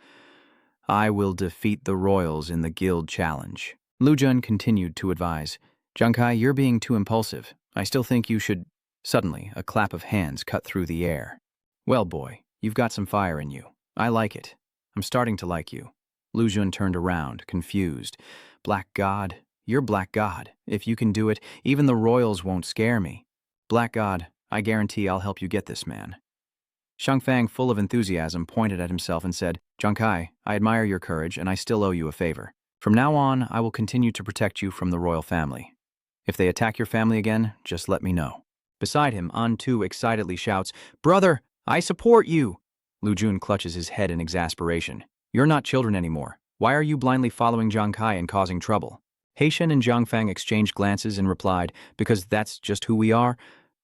I will defeat the royals in the guild challenge. Lu Jun continued to advise. Jiang Kai, you're being too impulsive. I still think you should... Suddenly, a clap of hands cut through the air. Well, boy, you've got some fire in you. I like it. I'm starting to like you. Lu Jun turned around, confused. Black God? You're Black God. If you can do it, even the royals won't scare me. Black God, I guarantee I'll help you get this man. Shangfang, full of enthusiasm, pointed at himself and said, Jiang Kai, I admire your courage, and I still owe you a favor. From now on, I will continue to protect you from the royal family. If they attack your family again, just let me know. Beside him, An Tu excitedly shouts, Brother, I support you! Lu Jun clutches his head in exasperation. You're not children anymore. Why are you blindly following Jiang Kai and causing trouble? Heishen and Zhangfang exchanged glances and replied, Because that's just who we are.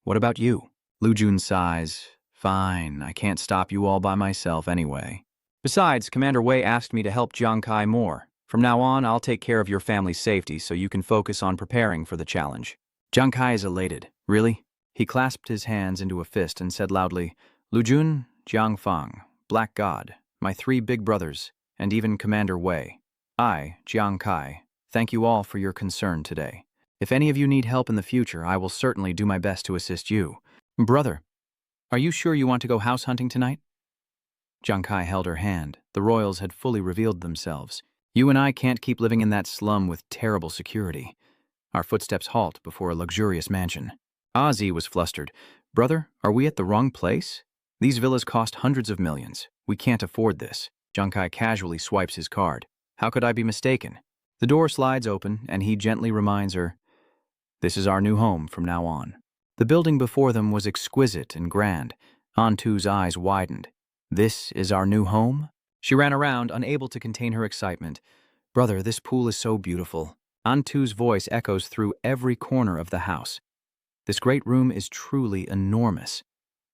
What about you? Lu Jun sighs. Fine, I can't stop you all by myself anyway. Besides, Commander Wei asked me to help Jiang Kai more. From now on, I'll take care of your family's safety so you can focus on preparing for the challenge. Jiang Kai is elated. Really? He clasped his hands into a fist and said loudly, Lu Jun, Jiang Fang, Black God, my 3 big brothers, and even Commander Wei. I, Jiang Kai, thank you all for your concern today. If any of you need help in the future, I will certainly do my best to assist you. Brother, are you sure you want to go house hunting tonight? Jiang Kai held her hand. The royals had fully revealed themselves. You and I can't keep living in that slum with terrible security. Our footsteps halt before a luxurious mansion. Ozzy was flustered. Brother, are we at the wrong place? These villas cost hundreds of millions. We can't afford this. Jiang Kai casually swipes his card. How could I be mistaken? The door slides open, and he gently reminds her, This is our new home from now on. The building before them was exquisite and grand. Antu's eyes widened. This is our new home? She ran around, unable to contain her excitement. Brother, this pool is so beautiful. Antu's voice echoes through every corner of the house. This great room is truly enormous,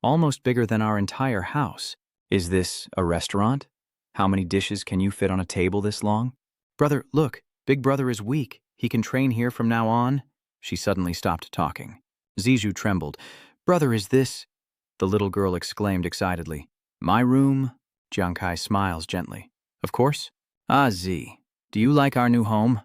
almost bigger than our entire house. Is this a restaurant? How many dishes can you fit on a table this long? Brother, look, Big Brother is weak. He can train here from now on. She suddenly stopped talking. Zizhu trembled. Brother, is this... The little girl exclaimed excitedly. My room? Jiang Kai smiles gently. Of course. Ah, Z, do you like our new home?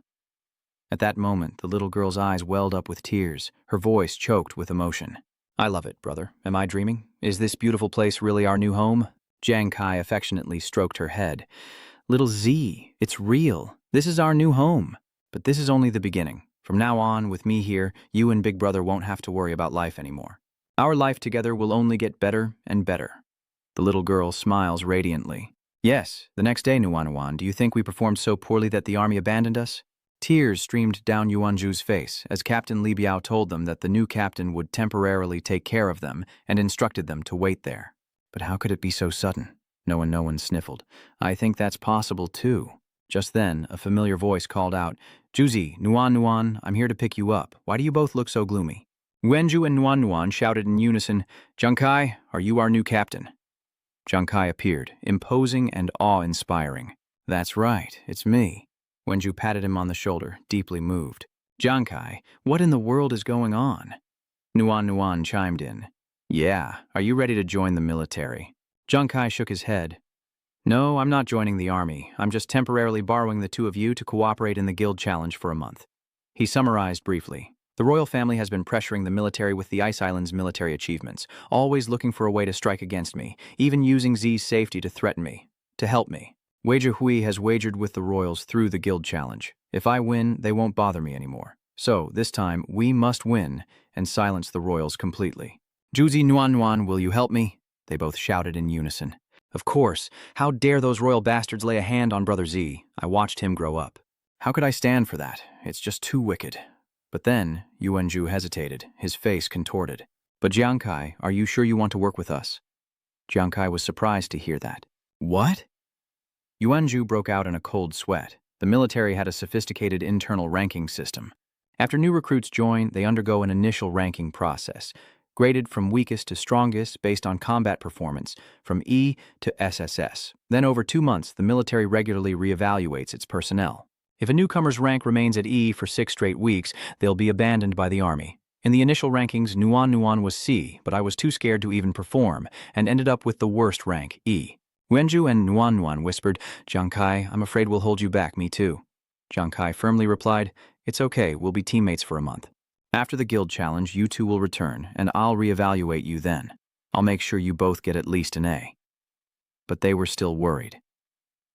At that moment, the little girl's eyes welled up with tears, her voice choked with emotion. I love it, brother. Am I dreaming? Is this beautiful place really our new home? Jiang Kai affectionately stroked her head. Little Z, it's real. This is our new home. But this is only the beginning. From now on, with me here, you and Big Brother won't have to worry about life anymore. Our life together will only get better and better. The little girl smiles radiantly. Yes, the next day, Nuan, do you think we performed so poorly that the army abandoned us? Tears streamed down Yuanju's face as Captain Li Biao told them that the new captain would temporarily take care of them and instructed them to wait there. But how could it be so sudden? No one sniffled. I think that's possible too. Just then, a familiar voice called out, Juzi, Nuan, I'm here to pick you up. Why do you both look so gloomy? Wenju and Nuan shouted in unison, Jiang Kai, are you our new captain? Jiang Kai appeared, imposing and awe-inspiring. That's right, it's me. Wenju patted him on the shoulder, deeply moved. Jiang Kai, what in the world is going on? Nuan chimed in. Yeah, are you ready to join the military? Jiang Kai shook his head. No, I'm not joining the army. I'm just temporarily borrowing the 2 of you to cooperate in the guild challenge for a month. He summarized briefly. The royal family has been pressuring the military with the Ice Island's military achievements, always looking for a way to strike against me, even using Z's safety to threaten me, to help me. Wager Hui has wagered with the royals through the guild challenge. If I win, they won't bother me anymore. So, this time, we must win and silence the royals completely. Juzi Nuan, will you help me? They both shouted in unison. Of course. How dare those royal bastards lay a hand on Brother Z? I watched him grow up. How could I stand for that? It's just too wicked. But then, Yuanju hesitated, his face contorted. But Jiang Kai, are you sure you want to work with us? Jiang Kai was surprised to hear that. What? Yuanju broke out in a cold sweat. The military had a sophisticated internal ranking system. After new recruits join, they undergo an initial ranking process, graded from weakest to strongest based on combat performance, from E to SSS. Then over 2 months, the military regularly reevaluates its personnel. If a newcomer's rank remains at E for 6 straight weeks, they'll be abandoned by the army. In the initial rankings, Nuan was C, but I was too scared to even perform, and ended up with the worst rank, E. Wenju and Nuan whispered, "Jiang Kai, I'm afraid we'll hold you back, me too." Jiang Kai firmly replied, "It's okay, we'll be teammates for a month. After the guild challenge, you two will return, and I'll reevaluate you then. I'll make sure you both get at least an A." But they were still worried.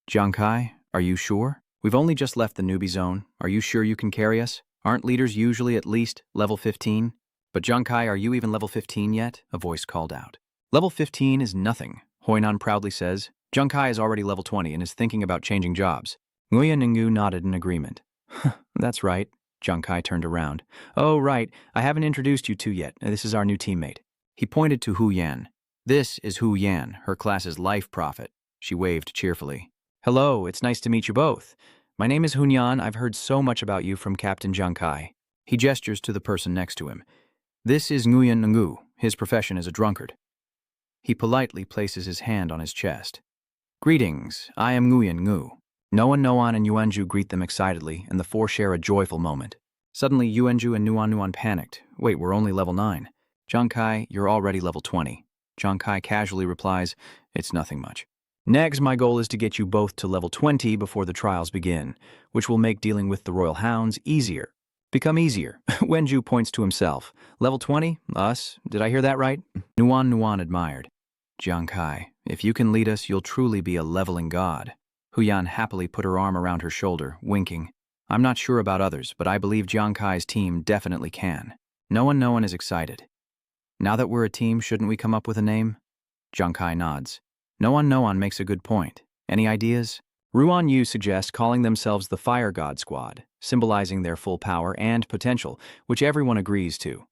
"Jiang Kai, are you sure? We've only just left the newbie zone. Are you sure you can carry us? Aren't leaders usually at least level 15? "But Jiang Kai, are you even level 15 yet?" a voice called out. "Level 15 is nothing," Hoinan proudly says. "Jiang Kai is already level 20 and is thinking about changing jobs." Nguyen Ngu nodded in agreement. "That's right." Jiang Kai turned around. "Oh, right. I haven't introduced you two yet. This is our new teammate." He pointed to Hu Yan. "This is Hu Yan, her class's life prophet." She waved cheerfully. "Hello, it's nice to meet you both. My name is Hunyan. I've heard so much about you from Captain Jiang Kai." He gestures to the person next to him. "This is Nguyen Ngu. His profession is a drunkard." He politely places his hand on his chest. "Greetings, I am Nguyen Ngu." Noan and Yuanju greet them excitedly, and the four share a joyful moment. Suddenly, Yuanju and Nuan panicked. "Wait, we're only level 9. Jiang Kai, you're already level 20. Jiang Kai casually replies, "It's nothing much." "Next, my goal is to get you both to level 20 before the trials begin, which will make dealing with the Royal Hounds easier." "Become easier." Wenju points to himself. "Level 20? Us? Did I hear that right?" Nuan admired. "Jiang Kai, if you can lead us, you'll truly be a leveling god." Huyan happily put her arm around her shoulder, winking. "I'm not sure about others, but I believe Jiang Kai's team definitely can." No one is excited. "Now that we're a team, shouldn't we come up with a name?" Jiang Kai nods. No one makes a good point. Any ideas? Ruan Yu suggests calling themselves the Fire God Squad, symbolizing their full power and potential, which everyone agrees to.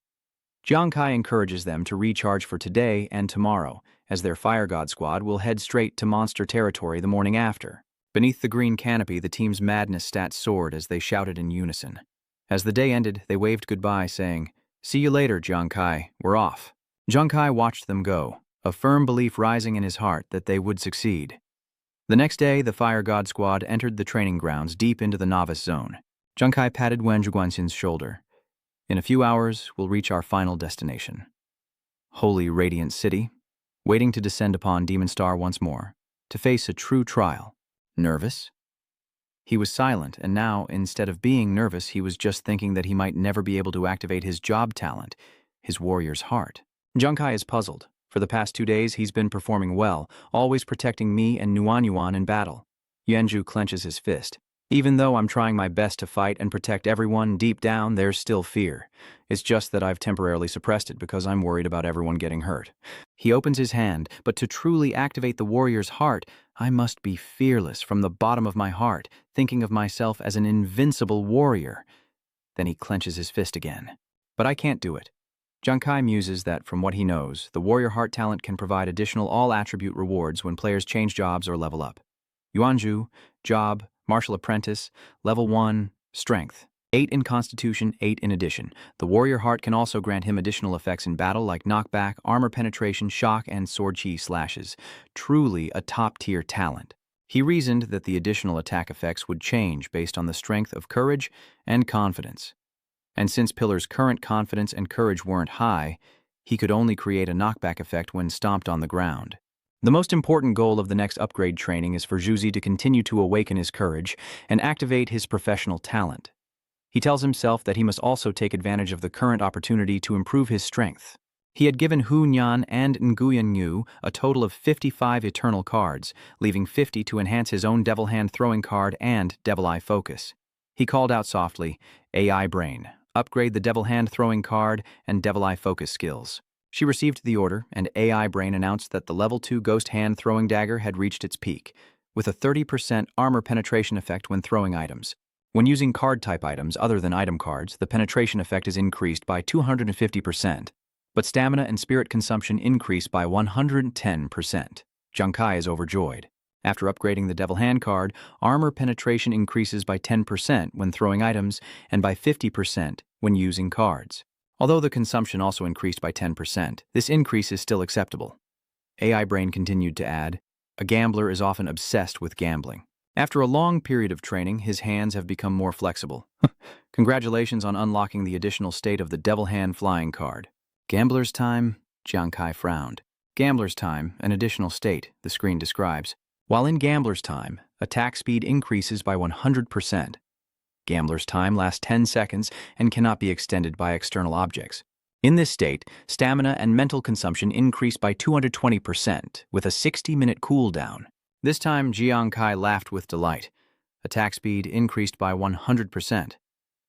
Jiang Kai encourages them to recharge for today and tomorrow, as their Fire God Squad will head straight to monster territory the morning after. Beneath the green canopy, the team's madness stats soared as they shouted in unison. As the day ended, they waved goodbye, saying, "See you later, Jiang Kai, we're off." Jiang Kai watched them go, a firm belief rising in his heart that they would succeed. The next day, the Fire God Squad entered the training grounds deep into the novice zone. Jiang Kai patted Wen Zhuguanxin's shoulder. "In a few hours, we'll reach our final destination. Holy Radiant City, waiting to descend upon Demon Star once more, to face a true trial. Nervous?" He was silent, and now, instead of being nervous, he was just thinking that he might never be able to activate his job talent, his warrior's heart. Jiang Kai is puzzled. For the past 2 days, he's been performing well, always protecting me and Nuan in battle. Yuanju clenches his fist. "Even though I'm trying my best to fight and protect everyone, deep down, there's still fear. It's just that I've temporarily suppressed it because I'm worried about everyone getting hurt." He opens his hand, but to truly activate the warrior's heart, I must be fearless from the bottom of my heart, thinking of myself as an invincible warrior. Then he clenches his fist again. "But I can't do it." Jiang Kai muses that, from what he knows, the warrior heart talent can provide additional all-attribute rewards when players change jobs or level up. Yuanju, job, martial apprentice, level 1, strength. 8 in constitution, 8 in addition. The warrior heart can also grant him additional effects in battle like knockback, armor penetration, shock, and sword chi slashes. Truly a top-tier talent. He reasoned that the additional attack effects would change based on the strength of courage and confidence. And since Pillar's current confidence and courage weren't high, he could only create a knockback effect when stomped on the ground. The most important goal of the next upgrade training is for Zhuzi to continue to awaken his courage and activate his professional talent. He tells himself that he must also take advantage of the current opportunity to improve his strength. He had given Hu Nyan and Nguyen Yu a total of 55 Eternal cards, leaving 50 to enhance his own Devil Hand throwing card and Devil Eye focus. He called out softly, "AI Brain, upgrade the Devil Hand throwing card and Devil Eye focus skills." She received the order, and AI Brain announced that the level 2 Ghost Hand throwing dagger had reached its peak, with a 30% armor penetration effect when throwing items. When using card-type items other than item cards, the penetration effect is increased by 250%, but stamina and spirit consumption increase by 110%. Jiang Kai is overjoyed. After upgrading the Devil Hand card, armor penetration increases by 10% when throwing items and by 50% when using cards. Although the consumption also increased by 10%, this increase is still acceptable. AI Brain continued to add, "A gambler is often obsessed with gambling. After a long period of training, his hands have become more flexible. Congratulations on unlocking the additional state of the Devil Hand flying card. Gambler's time? Jiang Kai frowned. Gambler's time, an additional state, the screen describes. While in Gambler's time, attack speed increases by 100%. Gambler's time lasts 10 seconds and cannot be extended by external objects. In this state, stamina and mental consumption increase by 220%, with a 60-minute cooldown. This time, Jiang Kai laughed with delight. Attack speed increased by 100%.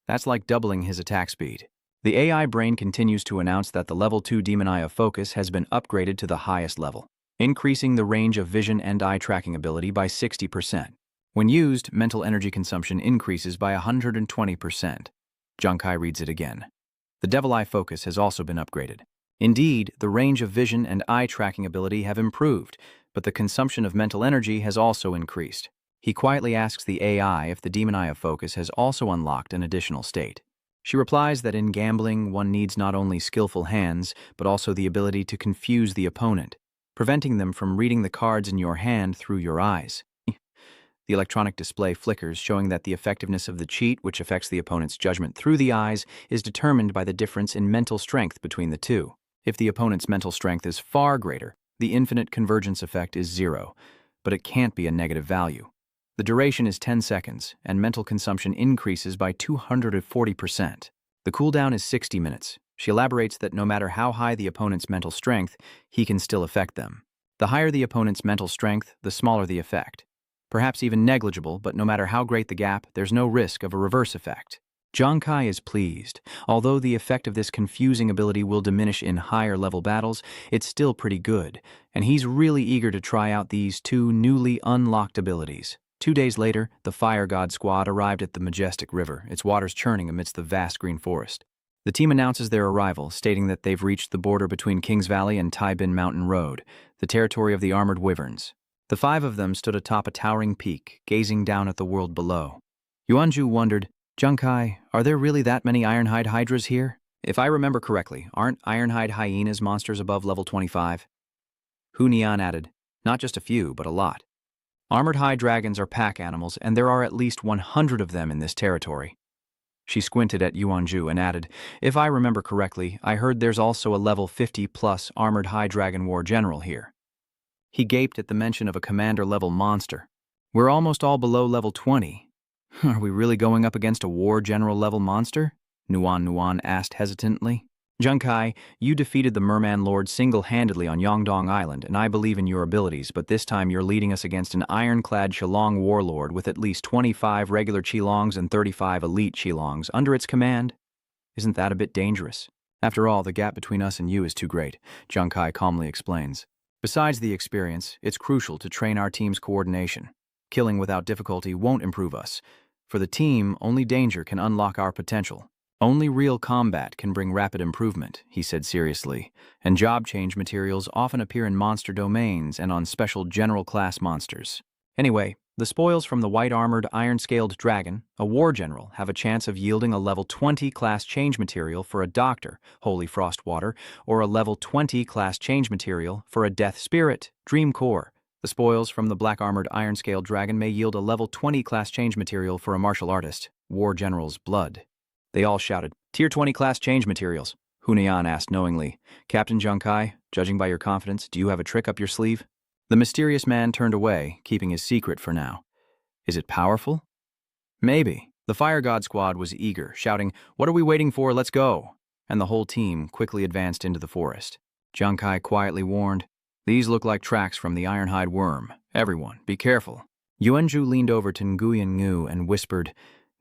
That's like doubling his attack speed. The AI brain continues to announce that the Level 2 Demon Eye of Focus has been upgraded to the highest level, increasing the range of vision and eye tracking ability by 60%. When used, mental energy consumption increases by 120%. Jiang Kai reads it again. The Devil Eye Focus has also been upgraded. Indeed, the range of vision and eye tracking ability have improved, but the consumption of mental energy has also increased. He quietly asks the AI if the Demon Eye of Focus has also unlocked an additional state. She replies that in gambling, one needs not only skillful hands, but also the ability to confuse the opponent, preventing them from reading the cards in your hand through your eyes. The electronic display flickers, showing that the effectiveness of the cheat, which affects the opponent's judgment through the eyes, is determined by the difference in mental strength between the two. If the opponent's mental strength is far greater, the infinite convergence effect is 0, but it can't be a negative value. The duration is 10 seconds, and mental consumption increases by 240%. The cooldown is 60 minutes. She elaborates that no matter how high the opponent's mental strength, he can still affect them. The higher the opponent's mental strength, the smaller the effect. Perhaps even negligible, but no matter how great the gap, there's no risk of a reverse effect. Jiang Kai is pleased. Although the effect of this confusing ability will diminish in higher-level battles, it's still pretty good, and he's really eager to try out these two newly unlocked abilities. 2 days later, the Fire God squad arrived at the majestic river, its waters churning amidst the vast green forest. The team announces their arrival, stating that they've reached the border between Kings Valley and Taibin Mountain Road, the territory of the armored wyverns. The 5 of them stood atop a towering peak, gazing down at the world below. Yuanju wondered, Jiang Kai, are there really that many ironhide hydras here? If I remember correctly, aren't ironhide hyenas monsters above level 25? Hu Nian added, not just a few, but a lot. Armored high dragons are pack animals, and there are at least 100 of them in this territory. She squinted at Yuanju and added, if I remember correctly, I heard there's also a level 50+ armored high dragon war general here. He gaped at the mention of a commander-level monster. We're almost all below level 20. Are we really going up against a war general-level monster? Nuan asked hesitantly. Jiang Kai, you defeated the Merman Lord single-handedly on Yongdong Island, and I believe in your abilities, but this time you're leading us against an ironclad Qilong warlord with at least 25 regular Qilongs and 35 elite Qilongs under its command. Isn't that a bit dangerous? After all, the gap between us and you is too great, Jiang Kai calmly explains. Besides the experience, it's crucial to train our team's coordination. Killing without difficulty won't improve us. For the team, only danger can unlock our potential. Only real combat can bring rapid improvement, he said seriously, and job change materials often appear in monster domains and on special general-class monsters. Anyway, the spoils from the white-armored, iron-scaled dragon, a war general, have a chance of yielding a level 20 class change material for a doctor, Holy Frostwater, or a level 20 class change material for a death spirit, Dream Core. The spoils from the black-armored, iron-scaled dragon may yield a level 20 class change material for a martial artist, War General's Blood. They all shouted, Tier 20 class change materials. Hu Nian asked knowingly, Captain Jiang Kai, judging by your confidence, do you have a trick up your sleeve? The mysterious man turned away, keeping his secret for now. Is it powerful? Maybe. The Fire God squad was eager, shouting, What are we waiting for? Let's go! And the whole team quickly advanced into the forest. Jiang Kai quietly warned, These look like tracks from the ironhide worm. Everyone, be careful. Yuanju leaned over to Nguyen Ngu and whispered,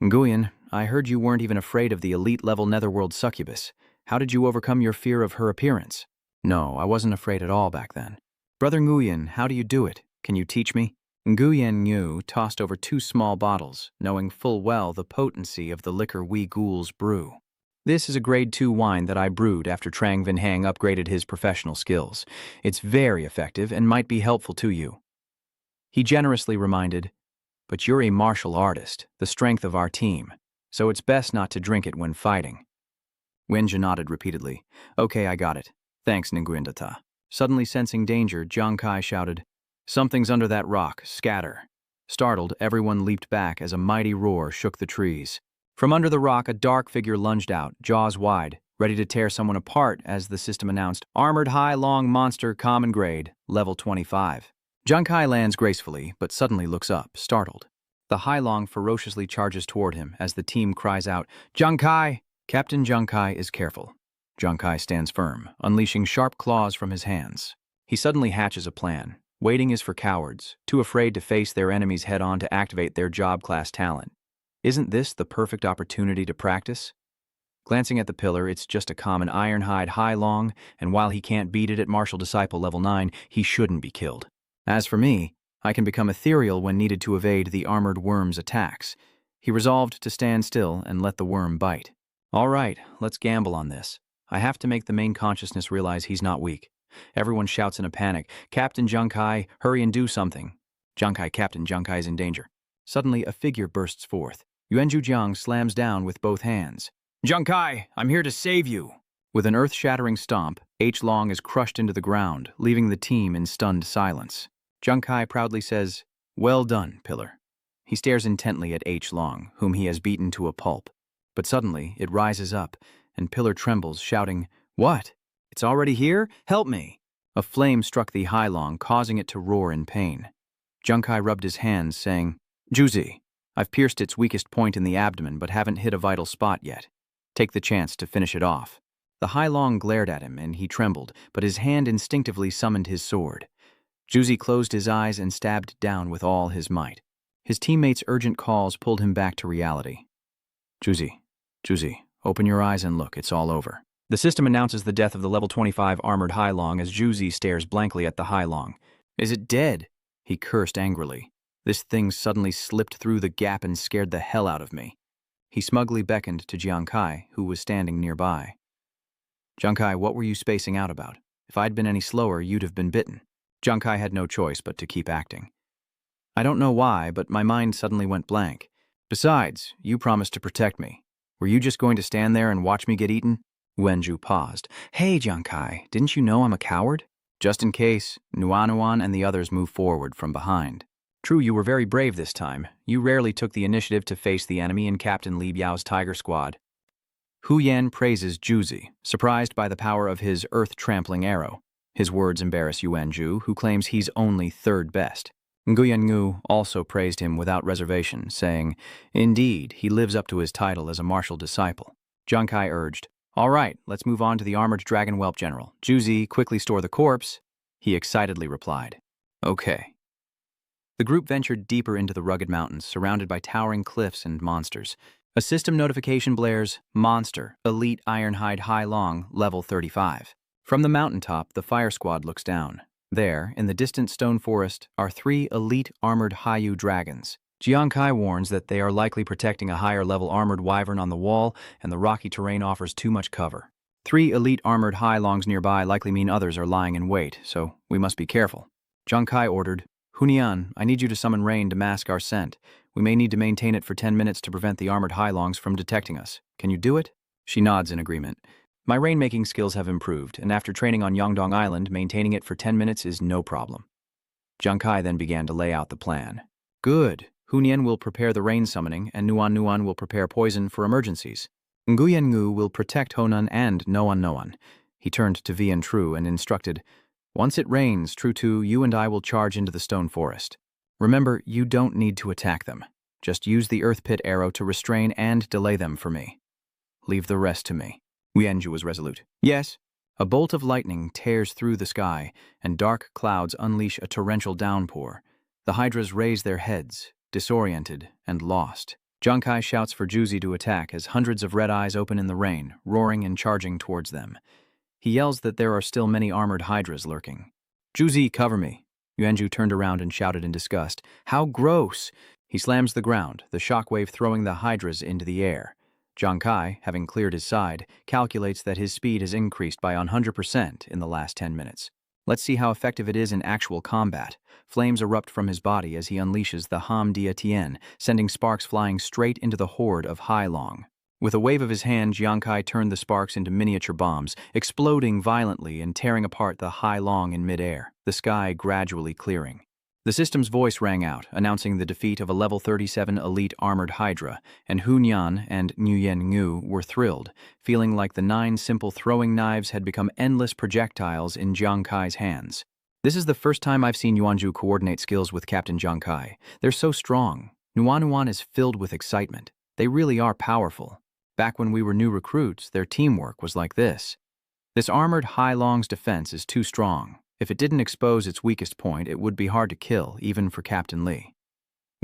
Nguyen, I heard you weren't even afraid of the elite-level netherworld succubus. How did you overcome your fear of her appearance? No, I wasn't afraid at all back then. Brother Nguyen, how do you do it? Can you teach me? Nguyen Ngu tossed over 2 small bottles, knowing full well the potency of the liquor we ghouls brew. This is a grade 2 wine that I brewed after Trang Vin Hang upgraded his professional skills. It's very effective and might be helpful to you. He generously reminded, But you're a martial artist, the strength of our team, so it's best not to drink it when fighting. Wenjia nodded repeatedly. Okay, I got it. Thanks, Nguyen-data. Suddenly sensing danger, Jiang Kai shouted, Something's under that rock, scatter. Startled, everyone leaped back as a mighty roar shook the trees. From under the rock, a dark figure lunged out, jaws wide, ready to tear someone apart as the system announced, Armored High Long Monster Common Grade, Level 25. Junkai lands gracefully, but suddenly looks up, startled. The High Long ferociously charges toward him as the team cries out, Junkai! Captain Junkai is careful. Junkai stands firm, unleashing sharp claws from his hands. He suddenly hatches a plan. Waiting is for cowards, too afraid to face their enemies head-on to activate their job-class talent. Isn't this the perfect opportunity to practice? Glancing at the pillar, it's just a common Ironhide High Long, and while he can't beat it at Martial Disciple Level 9, he shouldn't be killed. As for me, I can become ethereal when needed to evade the armored worm's attacks. He resolved to stand still and let the worm bite. All right, let's gamble on this. I have to make the main consciousness realize he's not weak. Everyone shouts in a panic, Captain Junkai, hurry and do something. Captain Junkai is in danger. Suddenly, a figure bursts forth. Yuanju Jiang slams down with both hands. Junkai, I'm here to save you. With an earth-shattering stomp, H. Long is crushed into the ground, leaving the team in stunned silence. Junkai proudly says, Well done, Pillar. He stares intently at H. Long, whom he has beaten to a pulp. But suddenly, it rises up, and Pillar trembles, shouting, What? It's already here? Help me! A flame struck the High Long, causing it to roar in pain. Junkai rubbed his hands, saying, Juzi, I've pierced its weakest point in the abdomen but haven't hit a vital spot yet. Take the chance to finish it off. The High Long glared at him, and he trembled, but his hand instinctively summoned his sword. Juzi closed his eyes and stabbed down with all his might. His teammates' urgent calls pulled him back to reality. Juzi, open your eyes and look, it's all over. The system announces the death of the level 25 armored High Long as Juzi stares blankly at the High Long. Is it dead? He cursed angrily. This thing suddenly slipped through the gap and scared the hell out of me. He smugly beckoned to Jiangkai, who was standing nearby. Jiangkai, what were you spacing out about? If I'd been any slower, you'd have been bitten. Jiangkai had no choice but to keep acting. I don't know why, but my mind suddenly went blank. Besides, you promised to protect me. Were you just going to stand there and watch me get eaten? Wenju paused. Hey, Jiangkai, didn't you know I'm a coward? Just in case, Nuanuan and the others moved forward from behind. True, you were very brave this time. You rarely took the initiative to face the enemy in Captain Li Biao's Tiger Squad. Hu Yan praises Juzi, surprised by the power of his earth-trampling arrow. His words embarrass Yuanju, who claims he's only third best. Nguyen Ngu also praised him without reservation, saying, Indeed, he lives up to his title as a martial disciple. Jiangkai urged, All right, let's move on to the armored dragon whelp general. Juzi, quickly store the corpse. He excitedly replied, Okay. The group ventured deeper into the rugged mountains, surrounded by towering cliffs and monsters. A system notification blares, Monster, Elite Ironhide High Long, Level 35. From the mountaintop, the fire squad looks down. There, in the distant stone forest, are 3 elite armored Haiyu dragons. Jiangkai warns that they are likely protecting a higher-level armored wyvern on the wall, and the rocky terrain offers too much cover. 3 elite armored High Longs nearby likely mean others are lying in wait, so we must be careful. Jiangkai ordered, Hunian, I need you to summon rain to mask our scent. We may need to maintain it for 10 minutes to prevent the armored High Longs from detecting us. Can you do it? She nods in agreement. My rainmaking skills have improved, and after training on Yongdong Island, maintaining it for 10 minutes is no problem. Jiangkai then began to lay out the plan. Good. Hunian will prepare the rain summoning, and Nuan will prepare poison for emergencies. Nguyen Ngu will protect Honan and Noan. He turned to Vian Tru and instructed, Once it rains, Tru, you and I will charge into the stone forest. Remember, you don't need to attack them. Just use the earth pit arrow to restrain and delay them for me. Leave the rest to me. Wienju was resolute. Yes. A bolt of lightning tears through the sky, and dark clouds unleash a torrential downpour. The hydras raise their heads, disoriented and lost. Jiangkai shouts for Juzi to attack as hundreds of red eyes open in the rain, roaring and charging towards them. He yells that there are still many armored hydras lurking. Juzi, cover me. Yuanju turned around and shouted in disgust. How gross! He slams the ground, the shockwave throwing the hydras into the air. Jiangkai, having cleared his side, calculates that his speed has increased by 100% in the last 10 minutes. Let's see how effective it is in actual combat. Flames erupt from his body as he unleashes the Ham Dia Tien, sending sparks flying straight into the horde of Hai Long. With a wave of his hand, Jiangkai turned the sparks into miniature bombs, exploding violently and tearing apart the Hai Long in midair, the sky gradually clearing. The system's voice rang out, announcing the defeat of a level 37 elite armored Hydra, and Hunyan and Nguyen Ngu were thrilled, feeling like the 9 simple throwing knives had become endless projectiles in Jiang Kai's hands. This is the first time I've seen Yuanju coordinate skills with Captain Jiang Kai. They're so strong. Nuan is filled with excitement. They really are powerful. Back when we were new recruits, their teamwork was like this. This armored Hai Long's defense is too strong. If it didn't expose its weakest point, it would be hard to kill, even for Captain Li.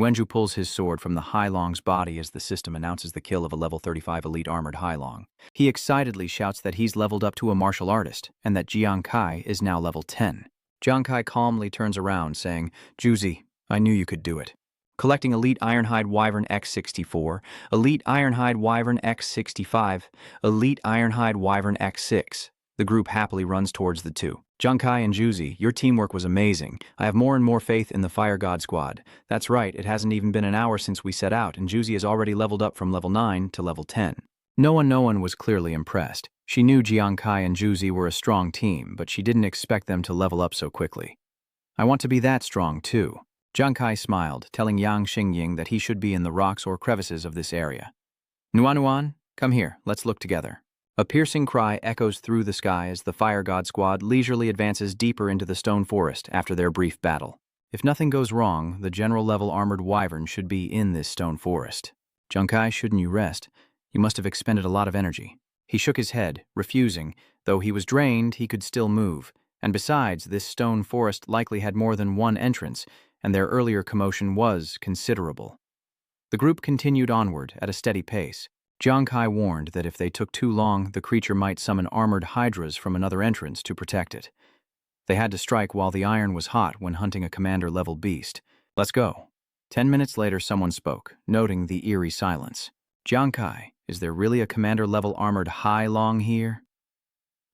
Wenju pulls his sword from the Hai Long's body as the system announces the kill of a level 35 elite armored Hai Long. He excitedly shouts that he's leveled up to a martial artist, and that Jiang Kai is now level 10. Jiang Kai calmly turns around, saying, "Juzi, I knew you could do it." Collecting Elite Ironhide Wyvern X64, Elite Ironhide Wyvern X65, Elite Ironhide Wyvern X6. The group happily runs towards the 2. Jiang Kai and Juzi, your teamwork was amazing. I have more and more faith in the Fire God Squad. That's right, it hasn't even been an hour since we set out, and Juzi has already leveled up from level 9 to level 10. No one was clearly impressed. She knew Jiang Kai and Juzi were a strong team, but she didn't expect them to level up so quickly. I want to be that strong, too. Jiang Kai smiled, telling Yang Xingying that he should be in the rocks or crevices of this area. Nuan, come here, let's look together. A piercing cry echoes through the sky as the Fire God Squad leisurely advances deeper into the stone forest after their brief battle. If nothing goes wrong, the general-level armored wyvern should be in this stone forest. Jiang Kai, shouldn't you rest? You must have expended a lot of energy. He shook his head, refusing. Though he was drained, he could still move. And besides, this stone forest likely had more than one entrance, and their earlier commotion was considerable. The group continued onward at a steady pace. Jiang Kai warned that if they took too long, the creature might summon armored hydras from another entrance to protect it. They had to strike while the iron was hot when hunting a commander-level beast. Let's go. 10 minutes later, someone spoke, noting the eerie silence. Jiang Kai, is there really a commander-level armored Hai Long here?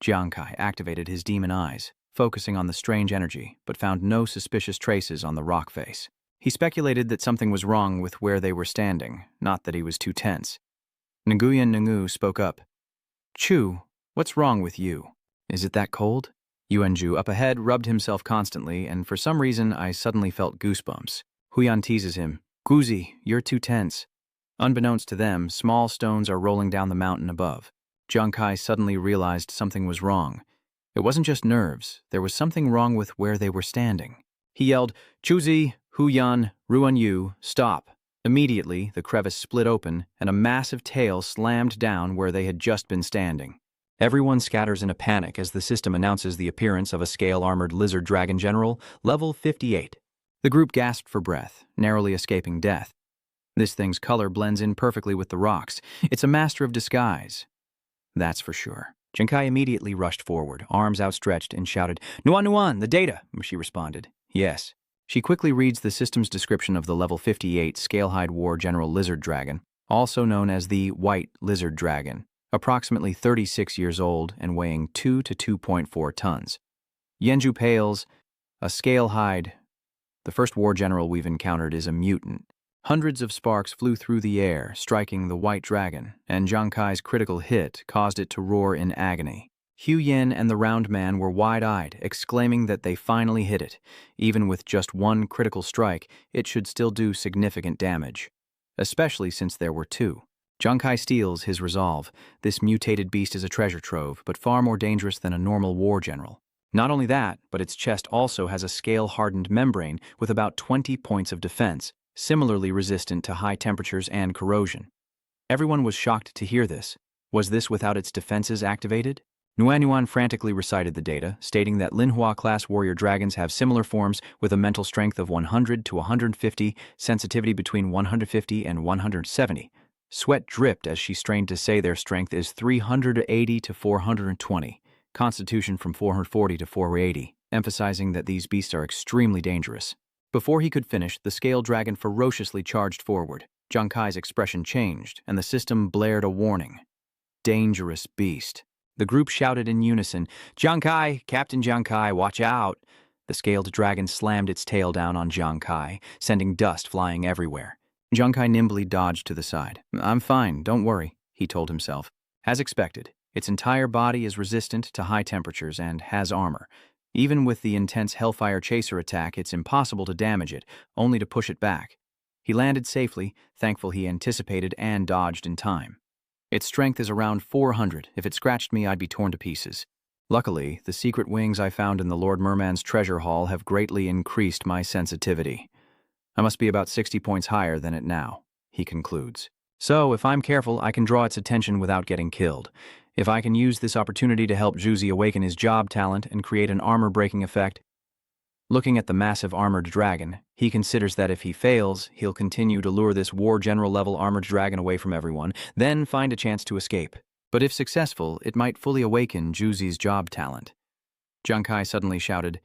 Jiang Kai activated his demon eyes, focusing on the strange energy, but found no suspicious traces on the rock face. He speculated that something was wrong with where they were standing, not that he was too tense. Nguyen Ngu spoke up. Chu, what's wrong with you? Is it that cold? Yuanju up ahead rubbed himself constantly, and for some reason I suddenly felt goosebumps. Huyan teases him. Guzi, you're too tense. Unbeknownst to them, small stones are rolling down the mountain above. Jiang Kai suddenly realized something was wrong. It wasn't just nerves, there was something wrong with where they were standing. He yelled, Chuzi, Huyan, Ruan Yu, stop. Immediately, the crevice split open, and a massive tail slammed down where they had just been standing. Everyone scatters in a panic as the system announces the appearance of a scale-armored lizard dragon general, level 58. The group gasped for breath, narrowly escaping death. This thing's color blends in perfectly with the rocks. It's a master of disguise. That's for sure. Jiang Kai immediately rushed forward, arms outstretched, and shouted, Nuan, the data, she responded. Yes. She quickly reads the system's description of the level 58 Scalehide War General Lizard Dragon, also known as the White Lizard Dragon, approximately 36 years old and weighing 2 to 2.4 tons. Yenju pales, a Scalehide. The first war general we've encountered is a mutant. Hundreds of sparks flew through the air, striking the White Dragon, and Jiang Kai's critical hit caused it to roar in agony. Hu Yin and the Round Man were wide-eyed, exclaiming that they finally hit it. Even with just one critical strike, it should still do significant damage. Especially since there were 2. Jiang Kai steels his resolve. This mutated beast is a treasure trove, but far more dangerous than a normal war general. Not only that, but its chest also has a scale-hardened membrane with about 20 points of defense, similarly resistant to high temperatures and corrosion. Everyone was shocked to hear this. Was this without its defenses activated? Nuan frantically recited the data, stating that Linhua-class warrior dragons have similar forms with a mental strength of 100 to 150, sensitivity between 150 and 170. Sweat dripped as she strained to say their strength is 380 to 420, constitution from 440 to 480, emphasizing that these beasts are extremely dangerous. Before he could finish, the scale dragon ferociously charged forward. Jiang Kai's expression changed, and the system blared a warning. Dangerous beast. The group shouted in unison, Jiang Kai, Captain Jiang Kai, watch out! The scaled dragon slammed its tail down on Jiang Kai, sending dust flying everywhere. Jiang Kai nimbly dodged to the side. I'm fine, don't worry, he told himself. As expected, its entire body is resistant to high temperatures and has armor. Even with the intense Hellfire Chaser attack, it's impossible to damage it, only to push it back. He landed safely, thankful he anticipated and dodged in time. Its strength is around 400. If it scratched me, I'd be torn to pieces. Luckily, the secret wings I found in the Lord Merman's treasure hall have greatly increased my sensitivity. I must be about 60 points higher than it now, he concludes. So, if I'm careful, I can draw its attention without getting killed. If I can use this opportunity to help Juzi awaken his job talent and create an armor-breaking effect. Looking at the massive armored dragon, he considers that if he fails, he'll continue to lure this war general-level armored dragon away from everyone, then find a chance to escape. But if successful, it might fully awaken Juzi's job talent. Junkai suddenly shouted,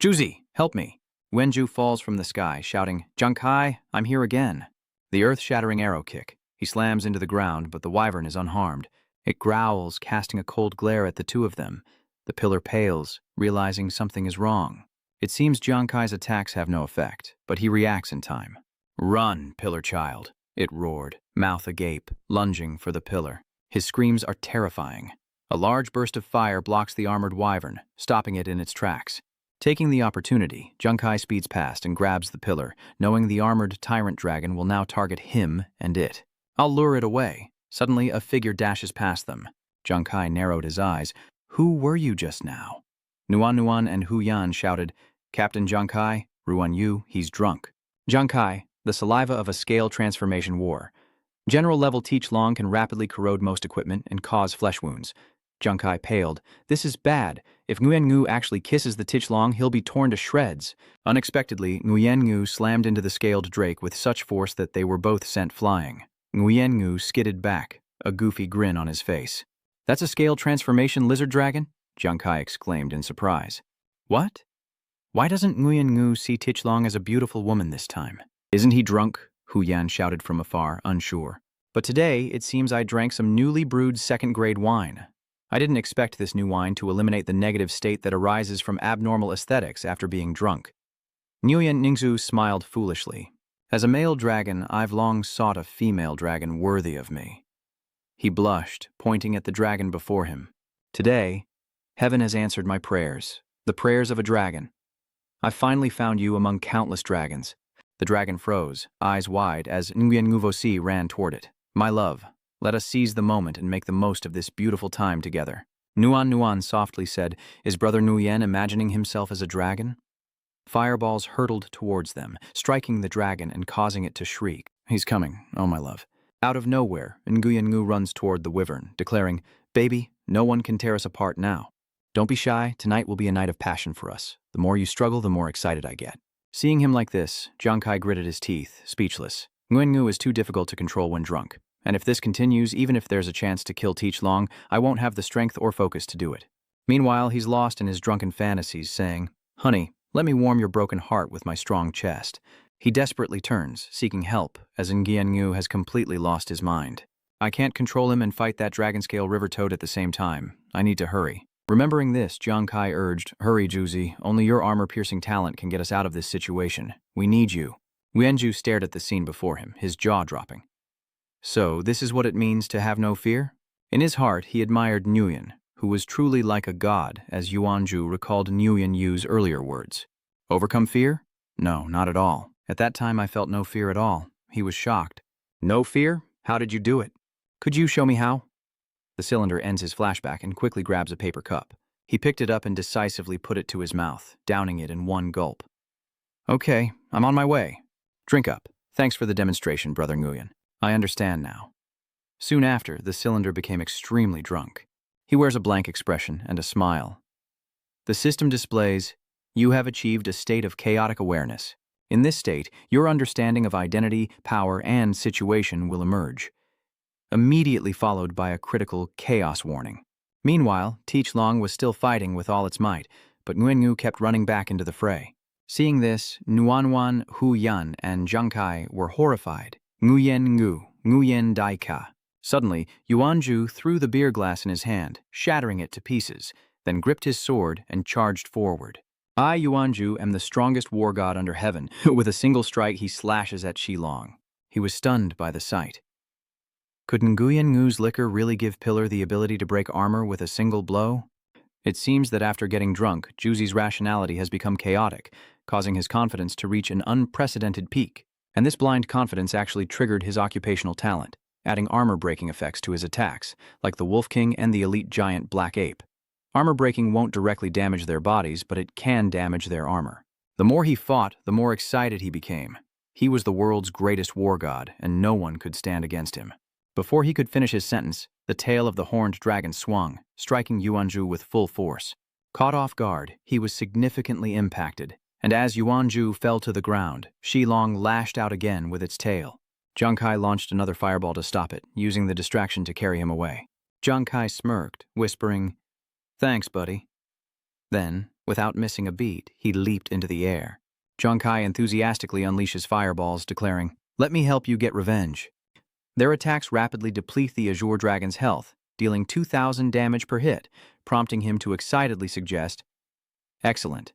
"Juzi, help me!" Wenju falls from the sky, shouting, "Junkai, I'm here again." The earth-shattering arrow kick. He slams into the ground, but the wyvern is unharmed. It growls, casting a cold glare at the two of them. The pillar pales, realizing something is wrong. It seems Junkai's attacks have no effect, but he reacts in time. "Run, pillar child," it roared, mouth agape, lunging for the pillar. His screams are terrifying. A large burst of fire blocks the armored wyvern, stopping it in its tracks. Taking the opportunity, Junkai speeds past and grabs the pillar, knowing the armored tyrant dragon will now target him and it. "I'll lure it away." Suddenly, a figure dashes past them. Junkai narrowed his eyes. "Who were you just now?" Nuan and Hu Yan shouted, "Captain Junkai, Ruan Yu, he's drunk." Junkai, the saliva of a scale transformation war. General-level Teach Long can rapidly corrode most equipment and cause flesh wounds. Junkai paled. "This is bad. If Nguyen Ngu actually kisses the Teach Long, he'll be torn to shreds." Unexpectedly, Nguyen Ngu slammed into the scaled drake with such force that they were both sent flying. Nguyen Ngu skidded back, a goofy grin on his face. "That's a scale transformation lizard dragon?" Junkai exclaimed in surprise. "What? Why doesn't Nguyen Ngu see Teach Long as a beautiful woman this time?" "Isn't he drunk?" Hu Yan shouted from afar, unsure. "But today, it seems I drank some newly brewed second-grade wine. I didn't expect this new wine to eliminate the negative state that arises from abnormal aesthetics after being drunk." Nguyen Ningzu smiled foolishly. "As a male dragon, I've long sought a female dragon worthy of me." He blushed, pointing at the dragon before him. "Today, heaven has answered my prayers, the prayers of a dragon. I've finally found you among countless dragons." The dragon froze, eyes wide, as Nguyen Nguvosi ran toward it. "My love, let us seize the moment and make the most of this beautiful time together." Nuan softly said, "Is Brother Nguyen imagining himself as a dragon?" Fireballs hurtled towards them, striking the dragon and causing it to shriek. "He's coming, oh my love." Out of nowhere, Nguyen Ngu runs toward the wyvern, declaring, "Baby, no one can tear us apart now. Don't be shy, tonight will be a night of passion for us. The more you struggle, the more excited I get." Seeing him like this, Junkai gritted his teeth, speechless. Nguyen Ngu is too difficult to control when drunk, and if this continues, even if there's a chance to kill Teach Long, I won't have the strength or focus to do it. Meanwhile, he's lost in his drunken fantasies, saying, "Honey, let me warm your broken heart with my strong chest." He desperately turns, seeking help, as Nguyen Ngu has completely lost his mind. "I can't control him and fight that dragon-scale river toad at the same time. I need to hurry." Remembering this, Junkai urged, "Hurry, Juzi. Only your armor-piercing talent can get us out of this situation. We need you." Wenju stared at the scene before him, his jaw dropping. So, this is what it means to have no fear? In his heart, he admired Nguyen, who was truly like a god, as Yuanju recalled Nguyen Yu's earlier words. Overcome fear? No, not at all. At that time, I felt no fear at all. He was shocked. "No fear? How did you do it? Could you show me how?" The cylinder ends his flashback and quickly grabs a paper cup. He picked it up and decisively put it to his mouth, downing it in one gulp. "Okay, I'm on my way. Drink up. Thanks for the demonstration, Brother Nguyen. I understand now." Soon after, the cylinder became extremely drunk. He wears a blank expression and a smile. The system displays, "You have achieved a state of chaotic awareness. In this state, your understanding of identity, power, and situation will emerge." Immediately followed by a critical chaos warning. Meanwhile, Teach Long was still fighting with all its might, but Nguyen Ngu kept running back into the fray. Seeing this, Nuan, Hu Yan, and Junkai were horrified. "Nguyen Ngu, Nguyen Daika." Suddenly, Yuanju threw the beer glass in his hand, shattering it to pieces, then gripped his sword and charged forward. "I, Yuanju, am the strongest war god under heaven." With a single strike, he slashes at Shilong. He was stunned by the sight. Could Nguyen Ngu's liquor really give Pillar the ability to break armor with a single blow? It seems that after getting drunk, Juzi's rationality has become chaotic, causing his confidence to reach an unprecedented peak. And this blind confidence actually triggered his occupational talent, adding armor-breaking effects to his attacks, like the Wolf King and the elite giant Black Ape. Armor-breaking won't directly damage their bodies, but it can damage their armor. The more he fought, the more excited he became. He was the world's greatest war god, and no one could stand against him. Before he could finish his sentence, the tail of the horned dragon swung, striking Yuanzhu with full force. Caught off guard, he was significantly impacted, and as Yuanzhu fell to the ground, Shilong lashed out again with its tail. Jiang Kai launched another fireball to stop it, using the distraction to carry him away. Jiang Kai smirked, whispering, "Thanks, buddy." Then, without missing a beat, he leaped into the air. Jiang Kai enthusiastically unleashes fireballs, declaring, "Let me help you get revenge." Their attacks rapidly deplete the Azure Dragon's health, dealing 2,000 damage per hit, prompting him to excitedly suggest, "Excellent.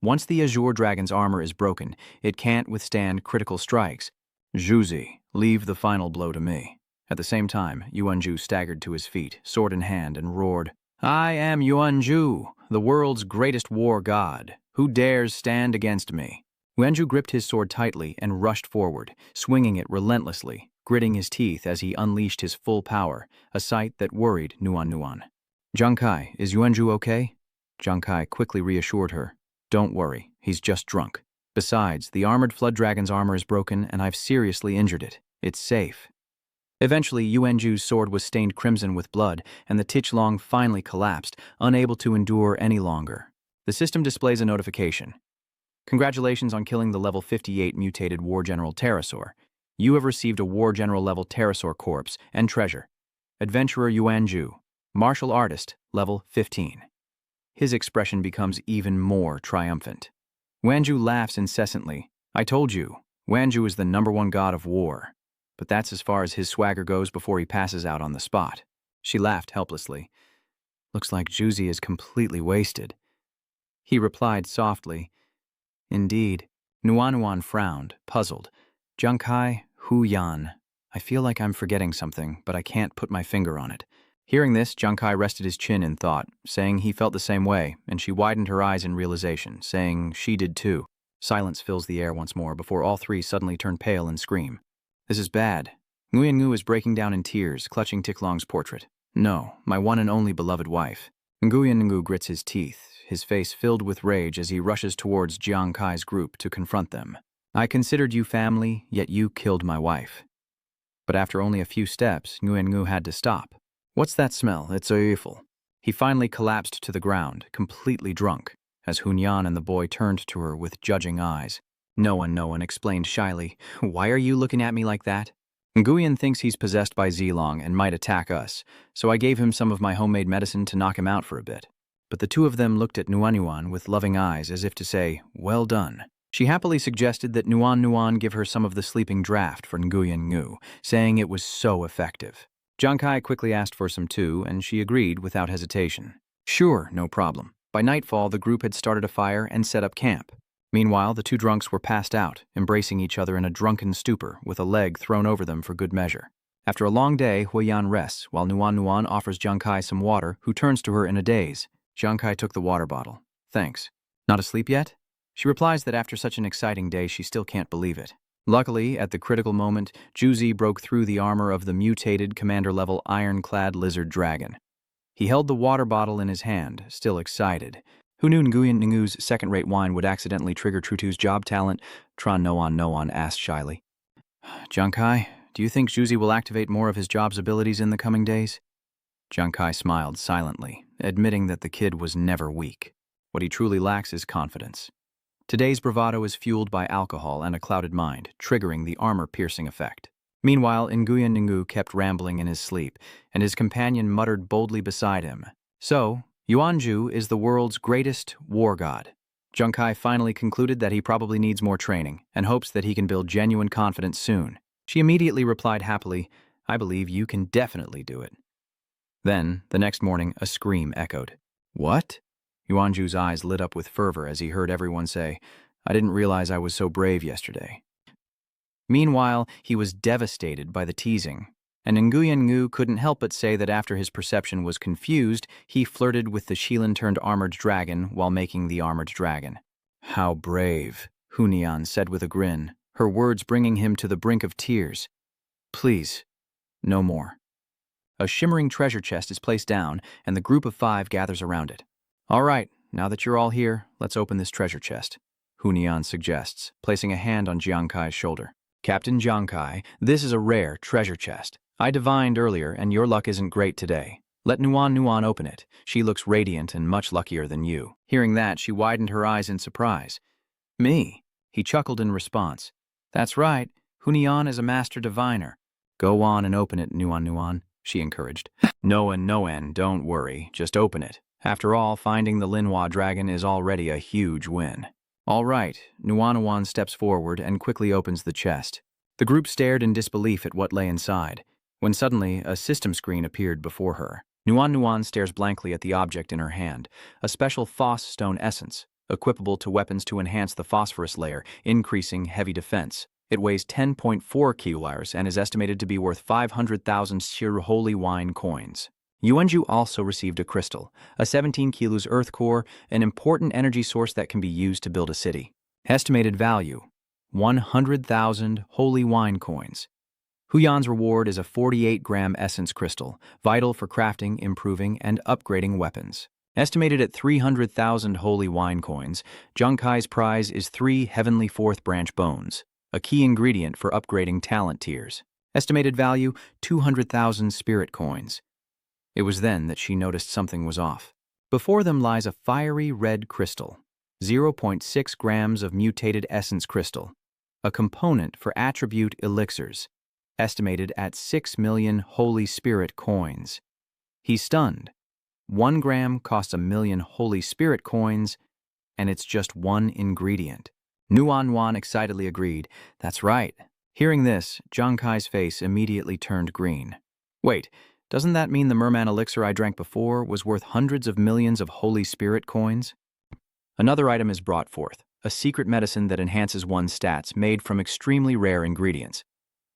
Once the Azure Dragon's armor is broken, it can't withstand critical strikes. Juzi, leave the final blow to me." At the same time, Yuanzhu staggered to his feet, sword in hand, and roared, "I am Yuanzhu, the world's greatest war god. Who dares stand against me?" Yuanzhu gripped his sword tightly and rushed forward, swinging it relentlessly, gritting his teeth as he unleashed his full power, a sight that worried Nuan. "Jiang Kai, is Yuanzhu okay?" Jiang Kai quickly reassured her. "Don't worry, he's just drunk. Besides, the armored flood dragon's armor is broken and I've seriously injured it. It's safe." Eventually, Yuanzhu's sword was stained crimson with blood, and the Tichlong finally collapsed, unable to endure any longer. The system displays a notification. "Congratulations on killing the level 58 mutated War General Pterosaur. You have received a War General level Pterosaur corpse and treasure. Adventurer Yuanzhu, martial artist, level 15. His expression becomes even more triumphant. Yuanzhu laughs incessantly. "I told you, Yuanzhu is the #1 god of war. But that's as far as his swagger goes before he passes out on the spot." She laughed helplessly. "Looks like Juzi is completely wasted." He replied softly, "Indeed." Nuan frowned, puzzled. "Jiang Kai, Hu Yan. I feel like I'm forgetting something, but I can't put my finger on it." Hearing this, Jiang Kai rested his chin in thought, saying he felt the same way, and she widened her eyes in realization, saying she did too. Silence fills the air once more before all three suddenly turn pale and scream. "This is bad." Nguyen is breaking down in tears, clutching Tichlong's portrait. "No, my one and only beloved wife." Nguyen grits his teeth, his face filled with rage as he rushes towards Jiang Kai's group to confront them. "I considered you family, yet you killed my wife." But after only a few steps, Nguyen had to stop. "What's that smell? It's awful." He finally collapsed to the ground, completely drunk, as Hunyan and the boy turned to her with judging eyes. No one explained shyly, "Why are you looking at me like that?" "Nguyen thinks he's possessed by Zilong and might attack us, so I gave him some of my homemade medicine to knock him out for a bit." But the two of them looked at Nuan with loving eyes as if to say, "Well done." She happily suggested that Nuan give her some of the sleeping draft for Nguyen, saying it was so effective. Jiang Kai quickly asked for some too, and she agreed without hesitation. "Sure, no problem." By nightfall, the group had started a fire and set up camp. Meanwhile, the two drunks were passed out, embracing each other in a drunken stupor, with a leg thrown over them for good measure. After a long day, Huiyan rests, while Nuan offers Jiang Kai some water, who turns to her in a daze. Jiang Kai took the water bottle. "Thanks. Not asleep yet?" She replies that after such an exciting day, she still can't believe it. Luckily, at the critical moment, Juzi broke through the armor of the mutated commander-level ironclad lizard dragon. He held the water bottle in his hand, still excited. Who knew Nguyen's second-rate wine would accidentally trigger Trutu's job talent? Tron Noan asked shyly. "Jiang Kai, do you think Juzi will activate more of his job's abilities in the coming days?" Jiang Kai smiled silently, admitting that the kid was never weak. What he truly lacks is confidence. Today's bravado is fueled by alcohol and a clouded mind, triggering the armor-piercing effect. Meanwhile, Nguyen kept rambling in his sleep, and his companion muttered boldly beside him, "So, Yuanzhu is the world's greatest war god." Jiang Kai finally concluded that he probably needs more training, and hopes that he can build genuine confidence soon. She immediately replied happily, "I believe you can definitely do it." Then, the next morning, a scream echoed. "What?" Yuanzhu's eyes lit up with fervor as he heard everyone say, "I didn't realize I was so brave yesterday." Meanwhile, he was devastated by the teasing. And Nguyen Ngu couldn't help but say that after his perception was confused, he flirted with the Shilin-turned-armored dragon while making the armored dragon. How brave, Hunian said with a grin, her words bringing him to the brink of tears. Please, no more. A shimmering treasure chest is placed down, and the group of 5 gathers around it. All right, now that you're all here, let's open this treasure chest, Hunian suggests, placing a hand on Jiang Kai's shoulder. Captain Jiang Kai, this is a rare treasure chest. I divined earlier, and your luck isn't great today. Let Nuan open it. She looks radiant and much luckier than you. Hearing that, she widened her eyes in surprise. Me? He chuckled in response. That's right, Hunian is a master diviner. Go on and open it, Nuan, she encouraged. Noan, don't worry, just open it. After all, finding the Linhwa dragon is already a huge win. All right, Nuan steps forward and quickly opens the chest. The group stared in disbelief at what lay inside, when suddenly a system screen appeared before her. Nuan stares blankly at the object in her hand, a special phos stone essence, equipable to weapons to enhance the phosphorus layer, increasing heavy defense. It weighs 10.4 kilos and is estimated to be worth 500,000 Shir holy wine coins. Yuanju also received a crystal, a 17 kilos earth core, an important energy source that can be used to build a city. Estimated value, 100,000 holy wine coins. Huyan's reward is a 48-gram essence crystal, vital for crafting, improving, and upgrading weapons. Estimated at 300,000 holy wine coins, Jiang Kai's prize is 3 heavenly fourth branch bones, a key ingredient for upgrading talent tiers. Estimated value, 200,000 spirit coins. It was then that she noticed something was off. Before them lies a fiery red crystal, 0.6 grams of mutated essence crystal, a component for attribute elixirs, estimated at 6 million holy spirit coins. He's stunned. 1 gram costs 1 million holy spirit coins, and it's just one ingredient. Nuan excitedly agreed. That's right. Hearing this, Jiang Kai's face immediately turned green. Wait, doesn't that mean the merman elixir I drank before was worth hundreds of millions of holy spirit coins? Another item is brought forth, a secret medicine that enhances one's stats made from extremely rare ingredients.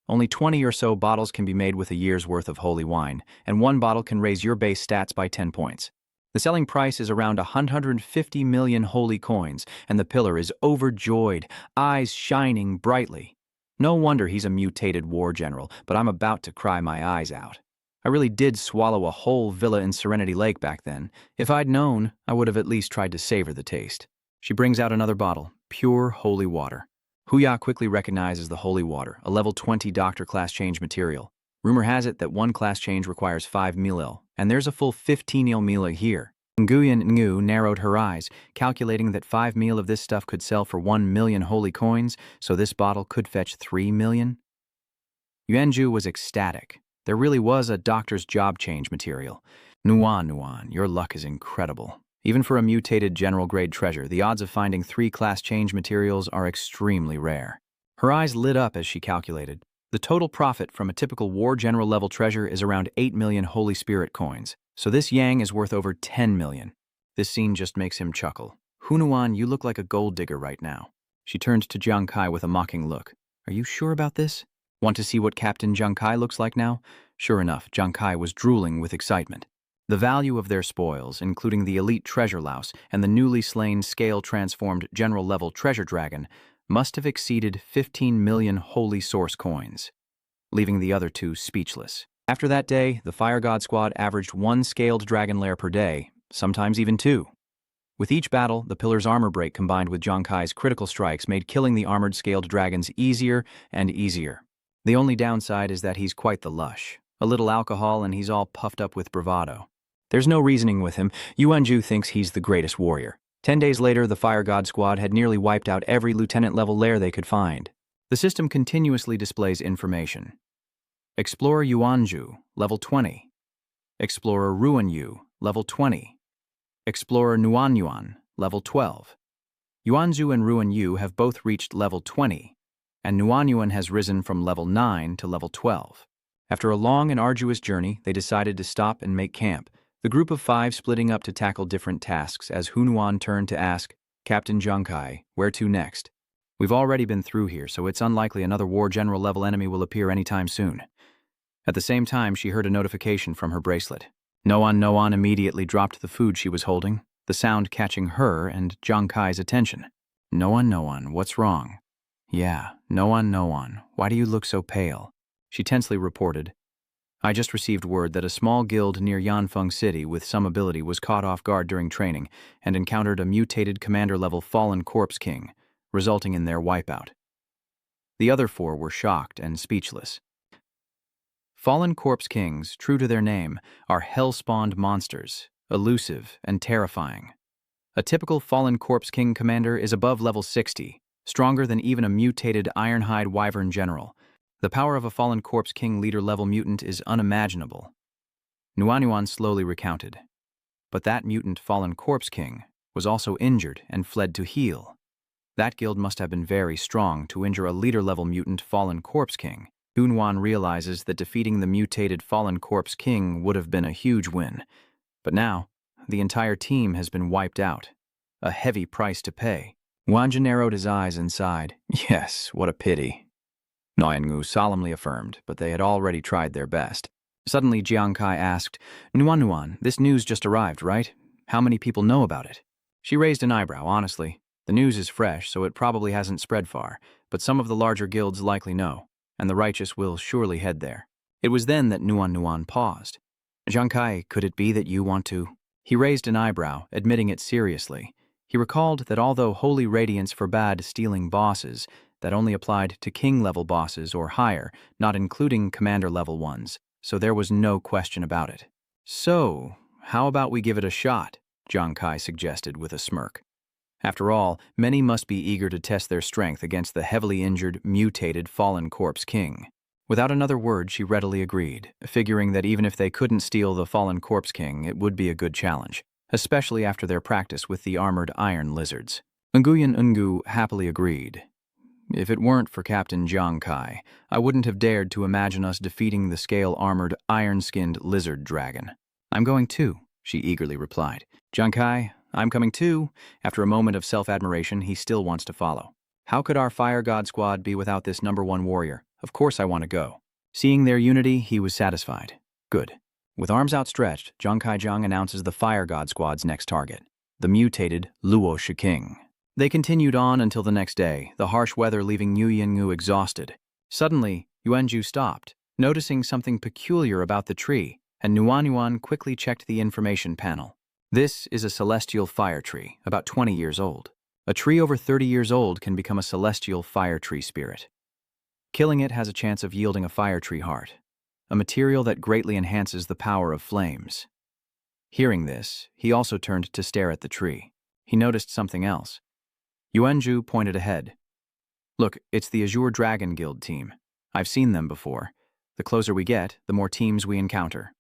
Only 20 or so bottles can be made with a year's worth of holy wine, and 1 bottle can raise your base stats by 10 points. The selling price is around 150 million holy coins, and the pillar is overjoyed, eyes shining brightly. No wonder he's a mutated war general, but I'm about to cry my eyes out. I really did swallow a whole villa in Serenity Lake back then. If I'd known, I would have at least tried to savor the taste. She brings out another bottle, pure holy water. Huya quickly recognizes the holy water, a level 20 doctor class change material. Rumor has it that 1 class change requires 5 milil, and there's a full 15 mil here. Nguyen Ngu narrowed her eyes, calculating that 5 mil of this stuff could sell for 1 million holy coins, so this bottle could fetch 3 million. Yuanju was ecstatic. There really was a doctor's job change material. Nuan, your luck is incredible. Even for a mutated general-grade treasure, the odds of finding 3 class change materials are extremely rare. Her eyes lit up as she calculated. The total profit from a typical war general-level treasure is around 8 million holy spirit coins, so this yang is worth over 10 million. This scene just makes him chuckle. Hunuan, you look like a gold digger right now. She turned to Jiang Kai with a mocking look. Are you sure about this? Want to see what Captain Jiang Kai looks like now? Sure enough, Jiang Kai was drooling with excitement. The value of their spoils, including the elite treasure louse and the newly slain scale-transformed general-level treasure dragon, must have exceeded 15 million holy source coins, leaving the other 2 speechless. After that day, the Fire God Squad averaged 1 scaled dragon lair per day, sometimes even 2. With each battle, the pillar's armor break combined with Jiang Kai's critical strikes made killing the armored scaled dragons easier and easier. The only downside is that he's quite the lush. A little alcohol and he's all puffed up with bravado. There's no reasoning with him. Yuanju thinks he's the greatest warrior. 10 days later, the Fire God Squad had nearly wiped out every lieutenant-level lair they could find. The system continuously displays information. Explorer Yuanju, level 20. Explorer Ruanyu, level 20. Explorer Nuanyuan, level 12. Yuanju and Ruanyu have both reached level 20, and Nuanyuan has risen from level 9 to level 12. After a long and arduous journey, they decided to stop and make camp, the group of 5 splitting up to tackle different tasks as Hunuan turned to ask, Captain Jiang Kai, where to next? We've already been through here, so it's unlikely another war general level enemy will appear anytime soon. At the same time, she heard a notification from her bracelet. Noan immediately dropped the food she was holding, the sound catching her and Jiang Kai's attention. Noan, what's wrong? Yeah, Noan, why do you look so pale? She tensely reported. I just received word that a small guild near Yanfeng City with some ability was caught off guard during training and encountered a mutated commander-level fallen corpse king, resulting in their wipeout. The other four were shocked and speechless. Fallen corpse kings, true to their name, are hell-spawned monsters, elusive and terrifying. A typical fallen corpse king commander is above level 60, stronger than even a mutated Ironhide Wyvern general. The power of a fallen corpse king leader-level mutant is unimaginable. Nuan slowly recounted. But that mutant fallen corpse king was also injured and fled to heal. That guild must have been very strong to injure a leader-level mutant fallen corpse king. Nuan realizes that defeating the mutated fallen corpse king would have been a huge win. But now, the entire team has been wiped out. A heavy price to pay. Wanja narrowed his eyes and sighed. Yes, what a pity. Nuan solemnly affirmed, but they had already tried their best. Suddenly, Jiang Kai asked, Nuan, this news just arrived, right? How many people know about it? She raised an eyebrow, honestly. The news is fresh, so it probably hasn't spread far, but some of the larger guilds likely know, and the righteous will surely head there. It was then that Nuan paused. Jiang Kai, could it be that you want to? He raised an eyebrow, admitting it seriously. He recalled that although Holy Radiance forbade stealing bosses, that only applied to king-level bosses or higher, not including commander-level ones, so there was no question about it. So, how about we give it a shot? Jiang Kai suggested with a smirk. After all, many must be eager to test their strength against the heavily injured, mutated, fallen corpse king. Without another word, she readily agreed, figuring that even if they couldn't steal the fallen corpse king, it would be a good challenge, especially after their practice with the armored iron lizards. Nguyen happily agreed. If it weren't for Captain Jiang Kai, I wouldn't have dared to imagine us defeating the scale-armored, iron-skinned lizard dragon. I'm going too, she eagerly replied. Jiang Kai, I'm coming too. After a moment of self-admiration, he still wants to follow. How could our Fire God squad be without this #1 warrior? Of course I want to go. Seeing their unity, he was satisfied. Good. With arms outstretched, Jiang Kai announces the Fire God squad's next target, the mutated Luo Shiking. They continued on until the next day, the harsh weather leaving Yu exhausted. Suddenly, Yuanju stopped, noticing something peculiar about the tree, and Nuan quickly checked the information panel. This is a celestial fire tree, about 20 years old. A tree over 30 years old can become a celestial fire tree spirit. Killing it has a chance of yielding a fire tree heart, a material that greatly enhances the power of flames. Hearing this, he also turned to stare at the tree. He noticed something else. Yuanju pointed ahead. Look, it's the Azure Dragon Guild team. I've seen them before. The closer we get, the more teams we encounter.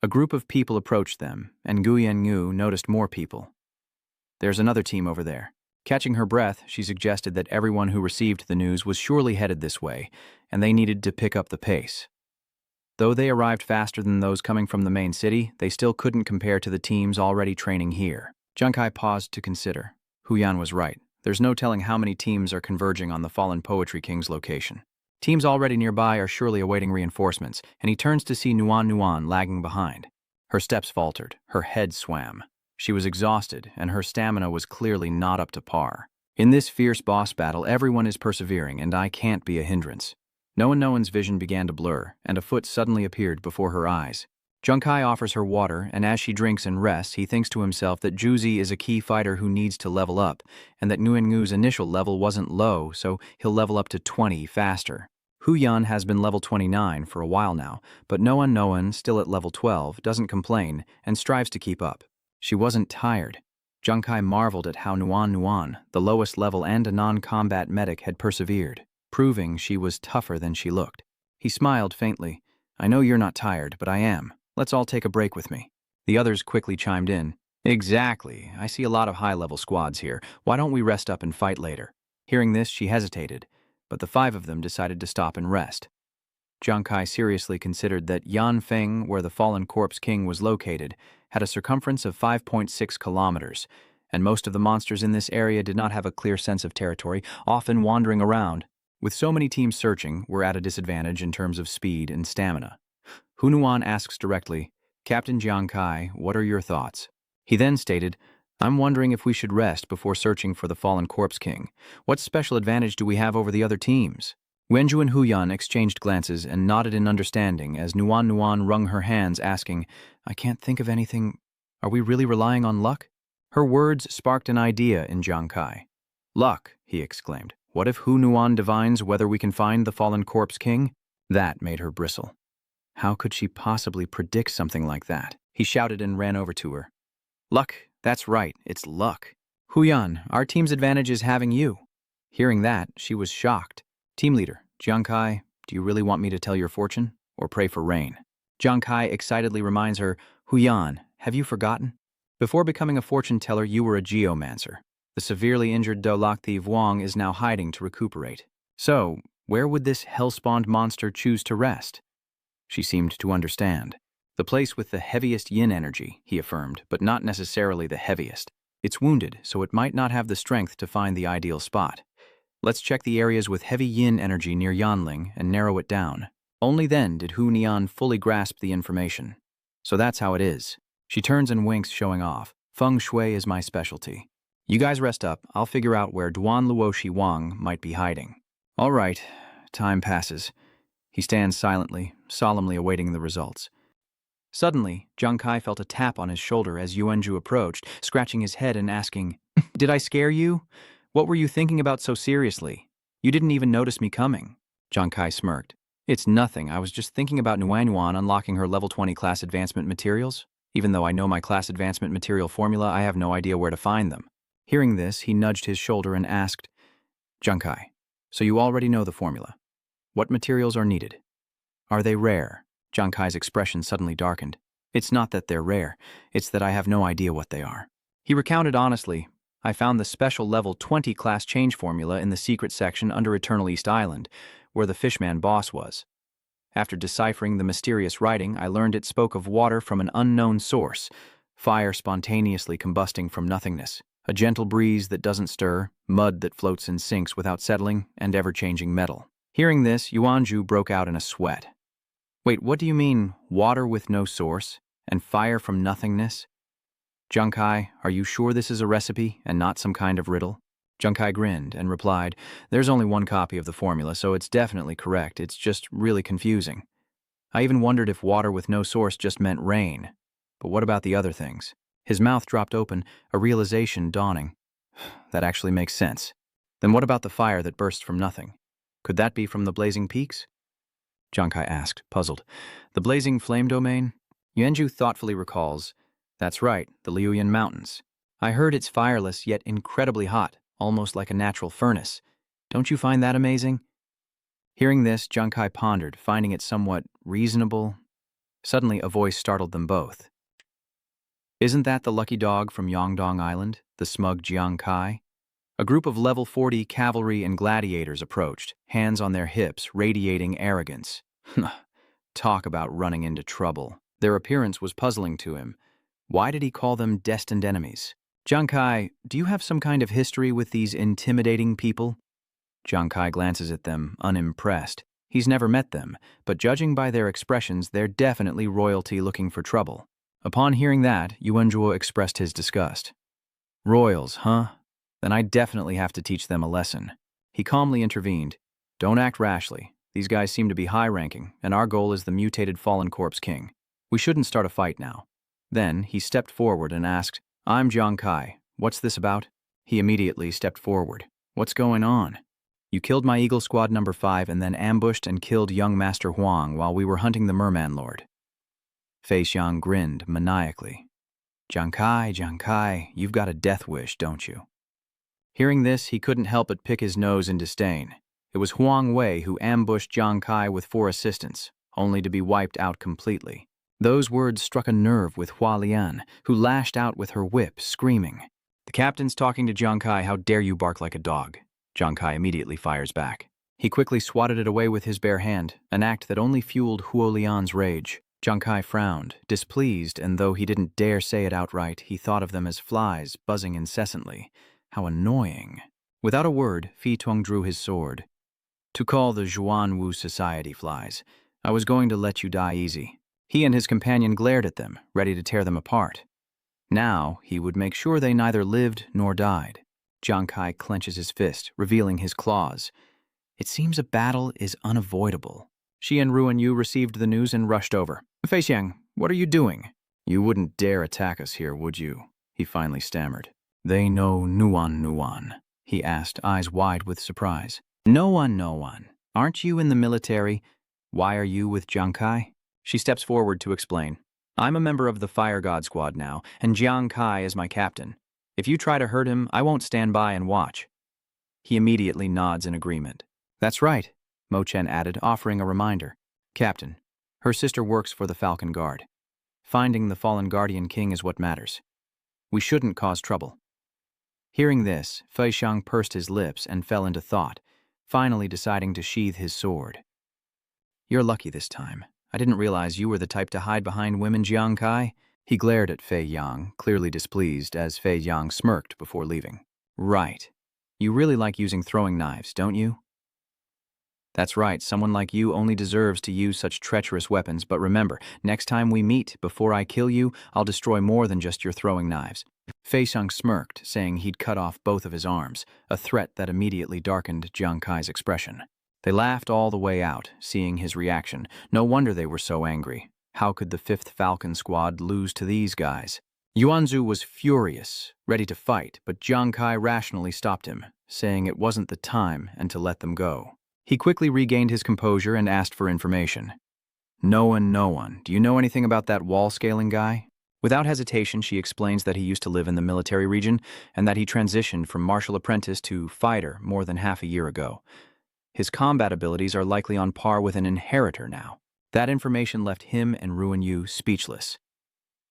A group of people approached them, and Nguyen noticed more people. There's another team over there. Catching her breath, she suggested that everyone who received the news was surely headed this way, and they needed to pick up the pace. Though they arrived faster than those coming from the main city, they still couldn't compare to the teams already training here. Jiang Kai paused to consider. Huyan was right. There's no telling how many teams are converging on the Fallen Poetry King's location. Teams already nearby are surely awaiting reinforcements, and he turns to see Nuan lagging behind. Her steps faltered, her head swam. She was exhausted, and her stamina was clearly not up to par. In this fierce boss battle, everyone is persevering, and I can't be a hindrance. Noan's vision began to blur, and a foot suddenly appeared before her eyes. Jiang Kai offers her water, and as she drinks and rests, he thinks to himself that Juzi is a key fighter who needs to level up, and that Nguyen's initial level wasn't low, so he'll level up to 20 faster. Huyan has been level 29 for a while now, but Noan, still at level 12, doesn't complain and strives to keep up. She wasn't tired. Jiang Kai marveled at how Nuan, the lowest level and a non-combat medic, had persevered, proving she was tougher than she looked. He smiled faintly. I know you're not tired, but I am. Let's all take a break with me. The others quickly chimed in. Exactly. I see a lot of high-level squads here. Why don't we rest up and fight later? Hearing this, she hesitated, but the 5 of them decided to stop and rest. Jiang Kai seriously considered that Yanfeng, where the fallen corpse king was located, had a circumference of 5.6 kilometers, and most of the monsters in this area did not have a clear sense of territory, often wandering around. With so many teams searching, we're at a disadvantage in terms of speed and stamina. Hunuan asks directly, Captain Jiang Kai, what are your thoughts? He then stated, I'm wondering if we should rest before searching for the fallen Corpse King. What special advantage do we have over the other teams? Wenju and Huyan exchanged glances and nodded in understanding as Nuan wrung her hands asking, I can't think of anything. Are we really relying on luck? Her words sparked an idea in Jiang Kai. Luck, he exclaimed. What if Hunuan divines whether we can find the fallen Corpse King? That made her bristle. How could she possibly predict something like that? He shouted and ran over to her. Luck, that's right, it's luck. Huyan, our team's advantage is having you. Hearing that, she was shocked. Team leader, Jiang Kai, do you really want me to tell your fortune, or pray for rain? Jiang Kai excitedly reminds her, Huyan, have you forgotten? Before becoming a fortune teller, you were a geomancer. The severely injured Do Lak Thief Wang is now hiding to recuperate. So, where would this hell-spawned monster choose to rest? She seemed to understand. The place with the heaviest yin energy, he affirmed, but not necessarily the heaviest. It's wounded, so it might not have the strength to find the ideal spot. Let's check the areas with heavy yin energy near Yanling and narrow it down. Only then did Hu Nian fully grasp the information. So that's how it is. She turns and winks, showing off. Feng Shui is my specialty. You guys rest up. I'll figure out where Duan Luoshi Wang might be hiding. All right. Time passes. He stands silently, solemnly awaiting the results. Suddenly, Jiang Kai felt a tap on his shoulder as Yuanju approached, scratching his head and asking, Did I scare you? What were you thinking about so seriously? You didn't even notice me coming. Jiang Kai smirked. It's nothing. I was just thinking about Nuanyuan unlocking her level 20 class advancement materials. Even though I know my class advancement material formula, I have no idea where to find them. Hearing this, he nudged his shoulder and asked, Jiang Kai, so you already know the formula. What materials are needed? Are they rare? Jiang Kai's expression suddenly darkened. It's not that they're rare, it's that I have no idea what they are. He recounted honestly, I found the special level 20 class change formula in the secret section under Eternal East Island, where the fishman boss was. After deciphering the mysterious writing, I learned it spoke of water from an unknown source, fire spontaneously combusting from nothingness, a gentle breeze that doesn't stir, mud that floats and sinks without settling, and ever-changing metal. Hearing this, Yuanju broke out in a sweat. Wait, what do you mean, water with no source, and fire from nothingness? Jiang Kai, are you sure this is a recipe, and not some kind of riddle? Jiang Kai grinned and replied, There's only one copy of the formula, so it's definitely correct, it's just really confusing. I even wondered if water with no source just meant rain. But what about the other things? His mouth dropped open, a realization dawning. That actually makes sense. Then what about the fire that bursts from nothing? Could that be from the blazing peaks? Jiang Kai asked, puzzled. The blazing flame domain? Yuanju thoughtfully recalls. That's right, the Liuyan Mountains. I heard it's fireless yet incredibly hot, almost like a natural furnace. Don't you find that amazing? Hearing this, Jiang Kai pondered, finding it somewhat reasonable. Suddenly, a voice startled them both. Isn't that the lucky dog from Yongdong Island, the smug Jiang Kai? A group of level 40 cavalry and gladiators approached, hands on their hips, radiating arrogance. Talk about running into trouble. Their appearance was puzzling to him. Why did he call them destined enemies? Jiang Kai, do you have some kind of history with these intimidating people? Jiang Kai glances at them, unimpressed. He's never met them, but judging by their expressions, they're definitely royalty looking for trouble. Upon hearing that, Yuanzhuo expressed his disgust. Royals, huh? Then I definitely have to teach them a lesson. He calmly intervened. Don't act rashly. These guys seem to be high-ranking, and our goal is the mutated fallen corpse king. We shouldn't start a fight now. Then he stepped forward and asked, I'm Jiang Kai. What's this about? He immediately stepped forward. What's going on? You killed my Eagle Squad number 5 and then ambushed and killed young Master Huang while we were hunting the Merman Lord. Fei Xiang grinned maniacally. Jiang Kai, you've got a death wish, don't you? Hearing this, he couldn't help but pick his nose in disdain. It was Huang Wei who ambushed Jiang Kai with 4 assistants, only to be wiped out completely. Those words struck a nerve with Hua Lian, who lashed out with her whip, screaming. The captain's talking to Jiang Kai, how dare you bark like a dog? Jiang Kai immediately fires back. He quickly swatted it away with his bare hand, an act that only fueled Huo Lian's rage. Jiang Kai frowned, displeased, and though he didn't dare say it outright, he thought of them as flies buzzing incessantly. How annoying. Without a word, Fi Tuong drew his sword. To call the Zhuanwu Society flies. I was going to let you die easy. He and his companion glared at them, ready to tear them apart. Now, he would make sure they neither lived nor died. Jiang Kai clenches his fist, revealing his claws. It seems a battle is unavoidable. She and Ruan Yu received the news and rushed over. Fei Xiang, what are you doing? You wouldn't dare attack us here, would you? He finally stammered. They know Nuan, he asked, eyes wide with surprise. No one. Aren't you in the military? Why are you with Jiang Kai? She steps forward to explain. I'm a member of the Fire God Squad now, and Jiang Kai is my captain. If you try to hurt him, I won't stand by and watch. He immediately nods in agreement. That's right, Mo Chen added, offering a reminder. Captain, her sister works for the Falcon Guard. Finding the fallen Guardian King is what matters. We shouldn't cause trouble. Hearing this, Fei Xiang pursed his lips and fell into thought, finally deciding to sheathe his sword. You're lucky this time. I didn't realize you were the type to hide behind women, Jiang Kai. He glared at Fei Yang, clearly displeased, as Fei Yang smirked before leaving. Right. You really like using throwing knives, don't you? That's right, someone like you only deserves to use such treacherous weapons, but remember, next time we meet, before I kill you, I'll destroy more than just your throwing knives. Fei Xiang smirked, saying he'd cut off both of his arms, a threat that immediately darkened Jiang Kai's expression. They laughed all the way out, seeing his reaction. No wonder they were so angry. How could the 5th Falcon Squad lose to these guys? Yuanzhu was furious, ready to fight, but Jiang Kai rationally stopped him, saying it wasn't the time and to let them go. He quickly regained his composure and asked for information. No one. Do you know anything about that wall-scaling guy? Without hesitation, she explains that he used to live in the military region and that he transitioned from martial apprentice to fighter more than half a year ago. His combat abilities are likely on par with an inheritor now. That information left him and Ruan Yu speechless.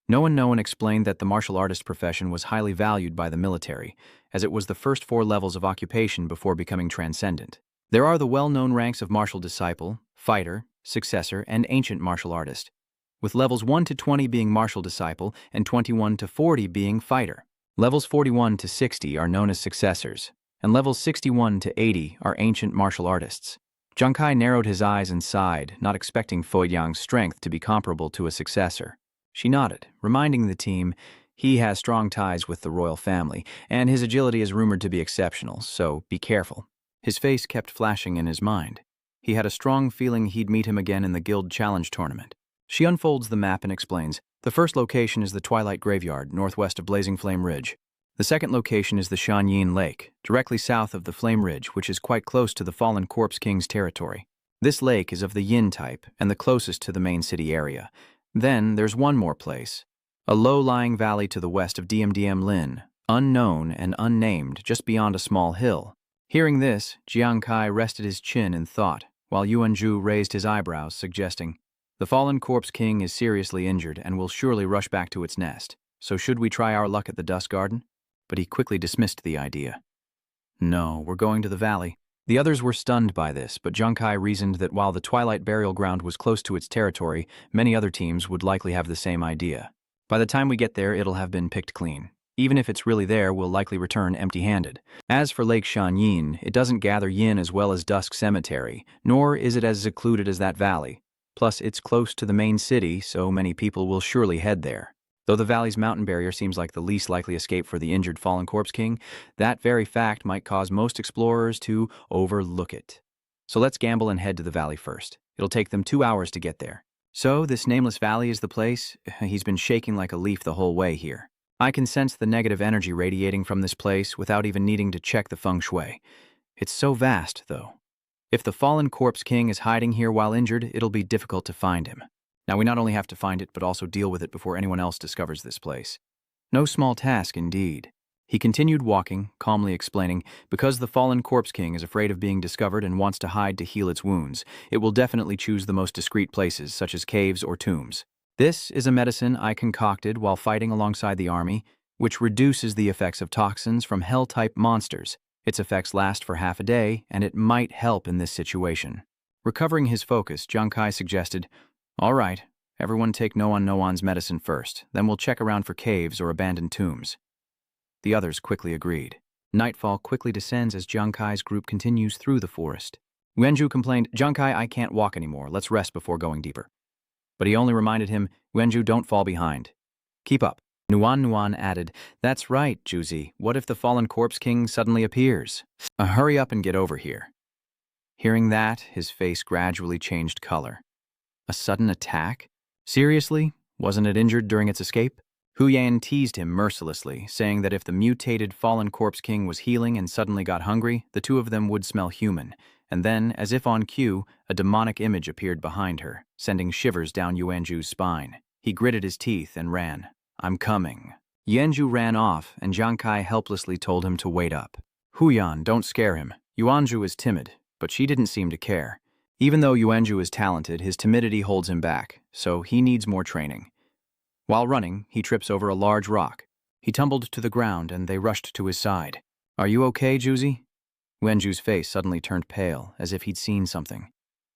No one explained that the martial artist profession was highly valued by the military, as it was the first 4 levels of occupation before becoming transcendent. There are the well-known ranks of martial disciple, fighter, successor, and ancient martial artist, with levels 1 to 20 being martial disciple and 21 to 40 being fighter. Levels 41 to 60 are known as successors, and levels 61 to 80 are ancient martial artists. Jiang Kai narrowed his eyes and sighed, not expecting Fei Yang's strength to be comparable to a successor. She nodded, reminding the team he has strong ties with the royal family, and his agility is rumored to be exceptional, so be careful. His face kept flashing in his mind. He had a strong feeling he'd meet him again in the Guild Challenge tournament. She unfolds the map and explains, the first location is the Twilight Graveyard, northwest of Blazing Flame Ridge. The second location is the Shanyin Lake, directly south of the Flame Ridge, which is quite close to the Fallen Corpse King's territory. This lake is of the Yin type and the closest to the main city area. Then there's one more place, a low-lying valley to the west of Dmdm Lin, unknown and unnamed, just beyond a small hill. Hearing this, Jiang Kai rested his chin in thought, while Yuanzhu raised his eyebrows, suggesting, the Fallen Corpse King is seriously injured and will surely rush back to its nest, so should we try our luck at the Dusk Garden? But he quickly dismissed the idea. No, we're going to the valley. The others were stunned by this, but Jiang Kai reasoned that while the Twilight Burial Ground was close to its territory, many other teams would likely have the same idea. By the time we get there, it'll have been picked clean. Even if it's really there, we'll likely return empty-handed. As for Lake Shanyin, it doesn't gather yin as well as Dusk Cemetery, nor is it as secluded as that valley. Plus, it's close to the main city, so many people will surely head there. Though the valley's mountain barrier seems like the least likely escape for the injured Fallen Corpse King, that very fact might cause most explorers to overlook it. So let's gamble and head to the valley first. It'll take them 2 hours to get there. So, this nameless valley is the place? He's been shaking like a leaf the whole way here. I can sense the negative energy radiating from this place without even needing to check the feng shui. It's so vast, though. If the Fallen Corpse King is hiding here while injured, it'll be difficult to find him. Now, we not only have to find it, but also deal with it before anyone else discovers this place. No small task, indeed. He continued walking, calmly explaining, because the Fallen Corpse King is afraid of being discovered and wants to hide to heal its wounds, it will definitely choose the most discreet places, such as caves or tombs. This is a medicine I concocted while fighting alongside the army, which reduces the effects of toxins from hell-type monsters. Its effects last for half a day, and it might help in this situation. Recovering his focus, Jiang Kai suggested, all right, everyone take no-one's medicine first, then we'll check around for caves or abandoned tombs. The others quickly agreed. Nightfall quickly descends as Jiang Kai's group continues through the forest. Wenju complained, "Junkai, I can't walk anymore. Let's rest before going deeper." But he only reminded him, "Wenju, don't fall behind. Keep up." Nuan added, "That's right, Juzi. What if the fallen corpse king suddenly appears? Hurry up and get over here." Hearing that, his face gradually changed color. A sudden attack? Seriously? Wasn't it injured during its escape? Hu Yan teased him mercilessly, saying that if the mutated fallen corpse king was healing and suddenly got hungry, the two of them would smell human. And then, as if on cue, a demonic image appeared behind her, sending shivers down Yuanju's spine. He gritted his teeth and ran. "I'm coming." Yuanju ran off, and Jiang Kai helplessly told him to wait up. "Huyan, don't scare him. Yuanju is timid," but she didn't seem to care. Even though Yuanju is talented, his timidity holds him back, so he needs more training. While running, he trips over a large rock. He tumbled to the ground, and they rushed to his side. "Are you okay, Juzi?" Wenju's face suddenly turned pale, as if he'd seen something.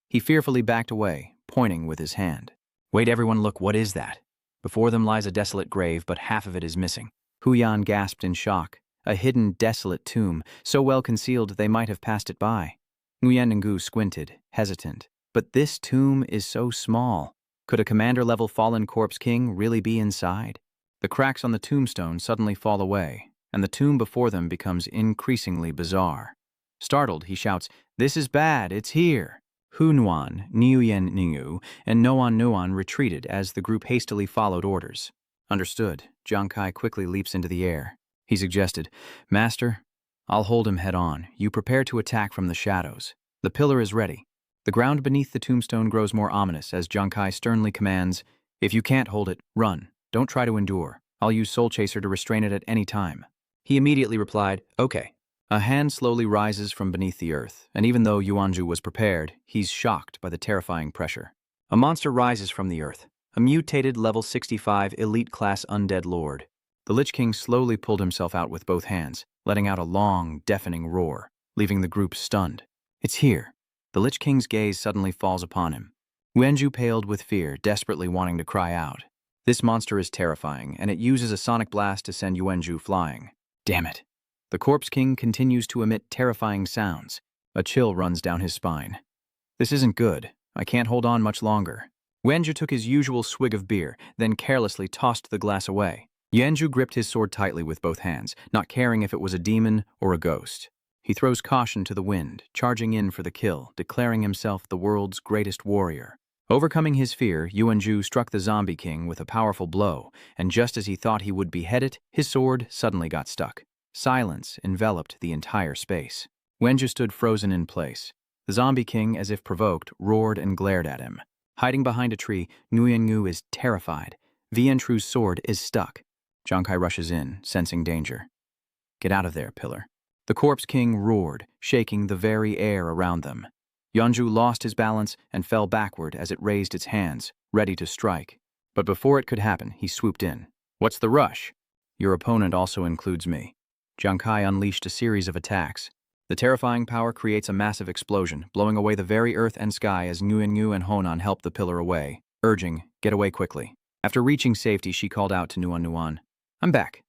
He fearfully backed away, pointing with his hand. "Wait, everyone, look, what is that?" Before them lies a desolate grave, but half of it is missing. Huyan gasped in shock. A hidden, desolate tomb, so well concealed they might have passed it by. Nguyen Ngu squinted, hesitant. But this tomb is so small. Could a commander-level fallen corpse king really be inside? The cracks on the tombstone suddenly fall away, and the tomb before them becomes increasingly bizarre. Startled, he shouts, "This is bad, it's here!" Hu Nuan, Nguyen Ngu, and Nuan retreated as the group hastily followed orders. Understood, Jiang Kai quickly leaps into the air. He suggested, "Master, I'll hold him head on. You prepare to attack from the shadows. The pillar is ready." The ground beneath the tombstone grows more ominous as Jiang Kai sternly commands, "If you can't hold it, run. Don't try to endure. I'll use Soul Chaser to restrain it at any time." He immediately replied, "Okay." A hand slowly rises from beneath the earth, and even though Yuanju was prepared, he's shocked by the terrifying pressure. A monster rises from the earth, a mutated level 65 elite-class undead lord. The Lich King slowly pulled himself out with both hands, letting out a long, deafening roar, leaving the group stunned. "It's here." The Lich King's gaze suddenly falls upon him. Wenju paled with fear, desperately wanting to cry out. This monster is terrifying, and it uses a sonic blast to send Yuanju flying. Damn it. The Corpse King continues to emit terrifying sounds. A chill runs down his spine. This isn't good. I can't hold on much longer. Wenju took his usual swig of beer, then carelessly tossed the glass away. Yuanju gripped his sword tightly with both hands, not caring if it was a demon or a ghost. He throws caution to the wind, charging in for the kill, declaring himself the world's greatest warrior. Overcoming his fear, Yuanju struck the Zombie King with a powerful blow, and just as he thought he would behead it, his sword suddenly got stuck. Silence enveloped the entire space. Wenju stood frozen in place. The Zombie King, as if provoked, roared and glared at him. Hiding behind a tree, Nguyen Ngu is terrified. Vientru's sword is stuck. Jiang Kai rushes in, sensing danger. "Get out of there, Pillar." The Corpse King roared, shaking the very air around them. Yuanju lost his balance and fell backward as it raised its hands, ready to strike. But before it could happen, he swooped in. "What's the rush?" "Your opponent also includes me." Jiang Kai unleashed a series of attacks. The terrifying power creates a massive explosion, blowing away the very earth and sky as Nguyen Ngu and Honan helped the pillar away, urging, "Get away quickly." After reaching safety, she called out to Nuan, "I'm back."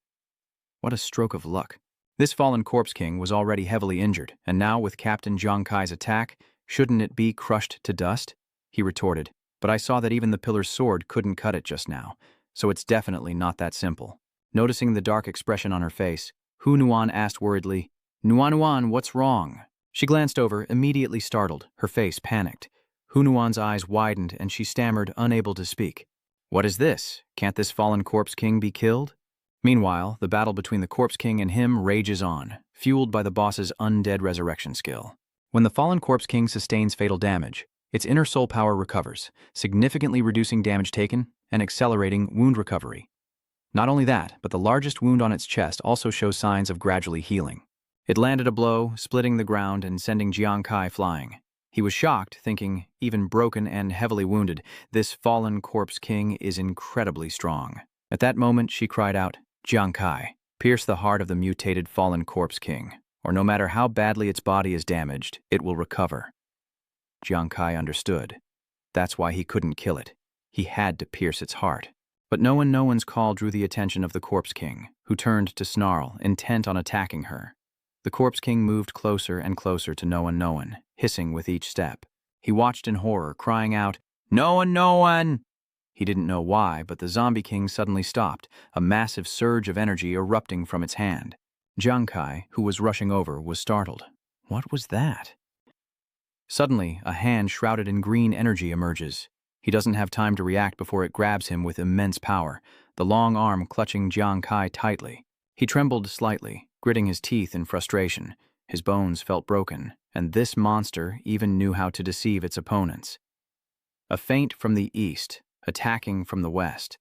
What a stroke of luck. This fallen Corpse King was already heavily injured, and now with Captain Jiang Kai's attack, shouldn't it be crushed to dust? He retorted, "But I saw that even the pillar's sword couldn't cut it just now, so it's definitely not that simple." Noticing the dark expression on her face, Hu Nuan asked worriedly, Nuan, what's wrong?" She glanced over, immediately startled, her face panicked. Hu Nuan's eyes widened and she stammered, unable to speak. "What is this? Can't this fallen Corpse King be killed?" Meanwhile, the battle between the Corpse King and him rages on, fueled by the boss's undead resurrection skill. When the fallen Corpse King sustains fatal damage, its inner soul power recovers, significantly reducing damage taken and accelerating wound recovery. Not only that, but the largest wound on its chest also shows signs of gradually healing. It landed a blow, splitting the ground and sending Jiang Kai flying. He was shocked, thinking, even broken and heavily wounded, this fallen Corpse King is incredibly strong. At that moment, she cried out, "Jiang Kai, pierce the heart of the mutated fallen Corpse King, or no matter how badly its body is damaged, it will recover." Jiang Kai understood. That's why he couldn't kill it. He had to pierce its heart. But no one's call drew the attention of the Corpse King, who turned to snarl, intent on attacking her. The Corpse King moved closer and closer to no one, hissing with each step. He watched in horror, crying out, "No one, no one!" He didn't know why, but the Zombie King suddenly stopped, a massive surge of energy erupting from its hand. Jiang Kai, who was rushing over, was startled. What was that? Suddenly, a hand shrouded in green energy emerges. He doesn't have time to react before it grabs him with immense power, the long arm clutching Jiang Kai tightly. He trembled slightly, gritting his teeth in frustration. His bones felt broken, and this monster even knew how to deceive its opponents. A feint from the east, attacking from the west,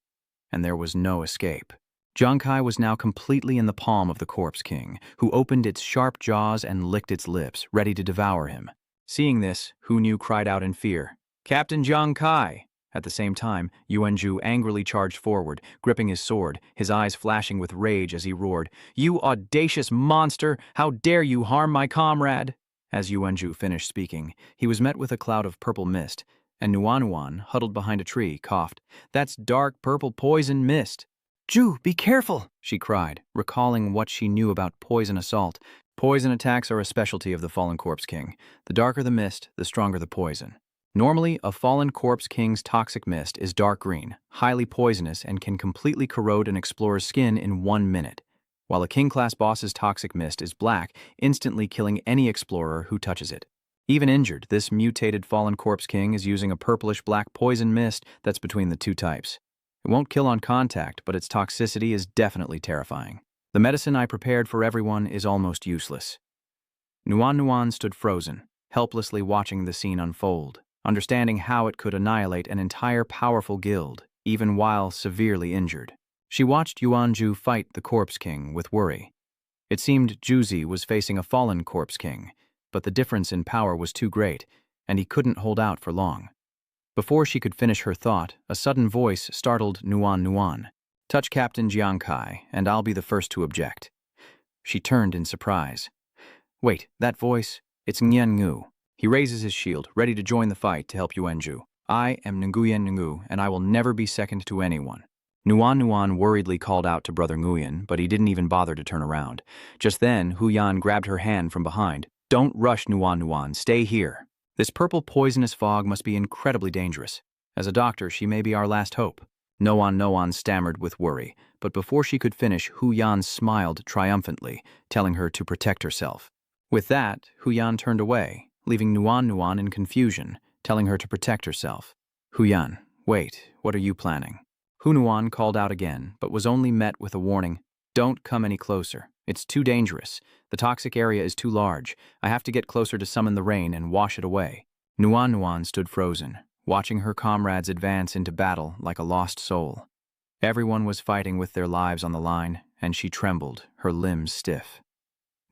and there was no escape. Jiang Kai was now completely in the palm of the Corpse King, who opened its sharp jaws and licked its lips, ready to devour him. Seeing this, Hu Nu cried out in fear, "Captain Jiang Kai!" At the same time, Yuanzhu angrily charged forward, gripping his sword, his eyes flashing with rage as he roared, "You audacious monster! How dare you harm my comrade!" As Yuanzhu finished speaking, he was met with a cloud of purple mist, and Nuan, huddled behind a tree, coughed, "That's dark purple poison mist." "Ju, be careful!" she cried, recalling what she knew about poison assault. Poison attacks are a specialty of the Fallen Corpse King. The darker the mist, the stronger the poison. Normally, a Fallen Corpse King's toxic mist is dark green, highly poisonous, and can completely corrode an explorer's skin in 1 minute, while a King-class boss's toxic mist is black, instantly killing any explorer who touches it. Even injured, this mutated Fallen Corpse King is using a purplish-black poison mist that's between the two types. It won't kill on contact, but its toxicity is definitely terrifying. The medicine I prepared for everyone is almost useless. Nuan stood frozen, helplessly watching the scene unfold, understanding how it could annihilate an entire powerful guild, even while severely injured. She watched Yuanzhu fight the Corpse King with worry. It seemed Juzi was facing a fallen Corpse King, but the difference in power was too great, and he couldn't hold out for long. Before she could finish her thought, a sudden voice startled Nuan. "Touch Captain Jiang Kai, and I'll be the first to object." She turned in surprise. "Wait, that voice? It's Nguyen Ngu." He raises his shield, ready to join the fight to help Yuanzhu. "I am Nguyen Ngu, and I will never be second to anyone." Nuan worriedly called out to Brother Nguyen, but he didn't even bother to turn around. Just then, Hu Yan grabbed her hand from behind. "Don't rush, Nuan, stay here. This purple poisonous fog must be incredibly dangerous. As a doctor, she may be our last hope." Noan stammered with worry, but before she could finish, Hu Yan smiled triumphantly, telling her to protect herself. With that, Hu Yan turned away, leaving Nuan in confusion, telling her to protect herself. "Hu Yan, wait, what are you planning?" Hu Nuan called out again, but was only met with a warning, "Don't come any closer. It's too dangerous. The toxic area is too large. I have to get closer to summon the rain and wash it away." Nuan stood frozen, watching her comrades advance into battle like a lost soul. Everyone was fighting with their lives on the line, and she trembled, her limbs stiff.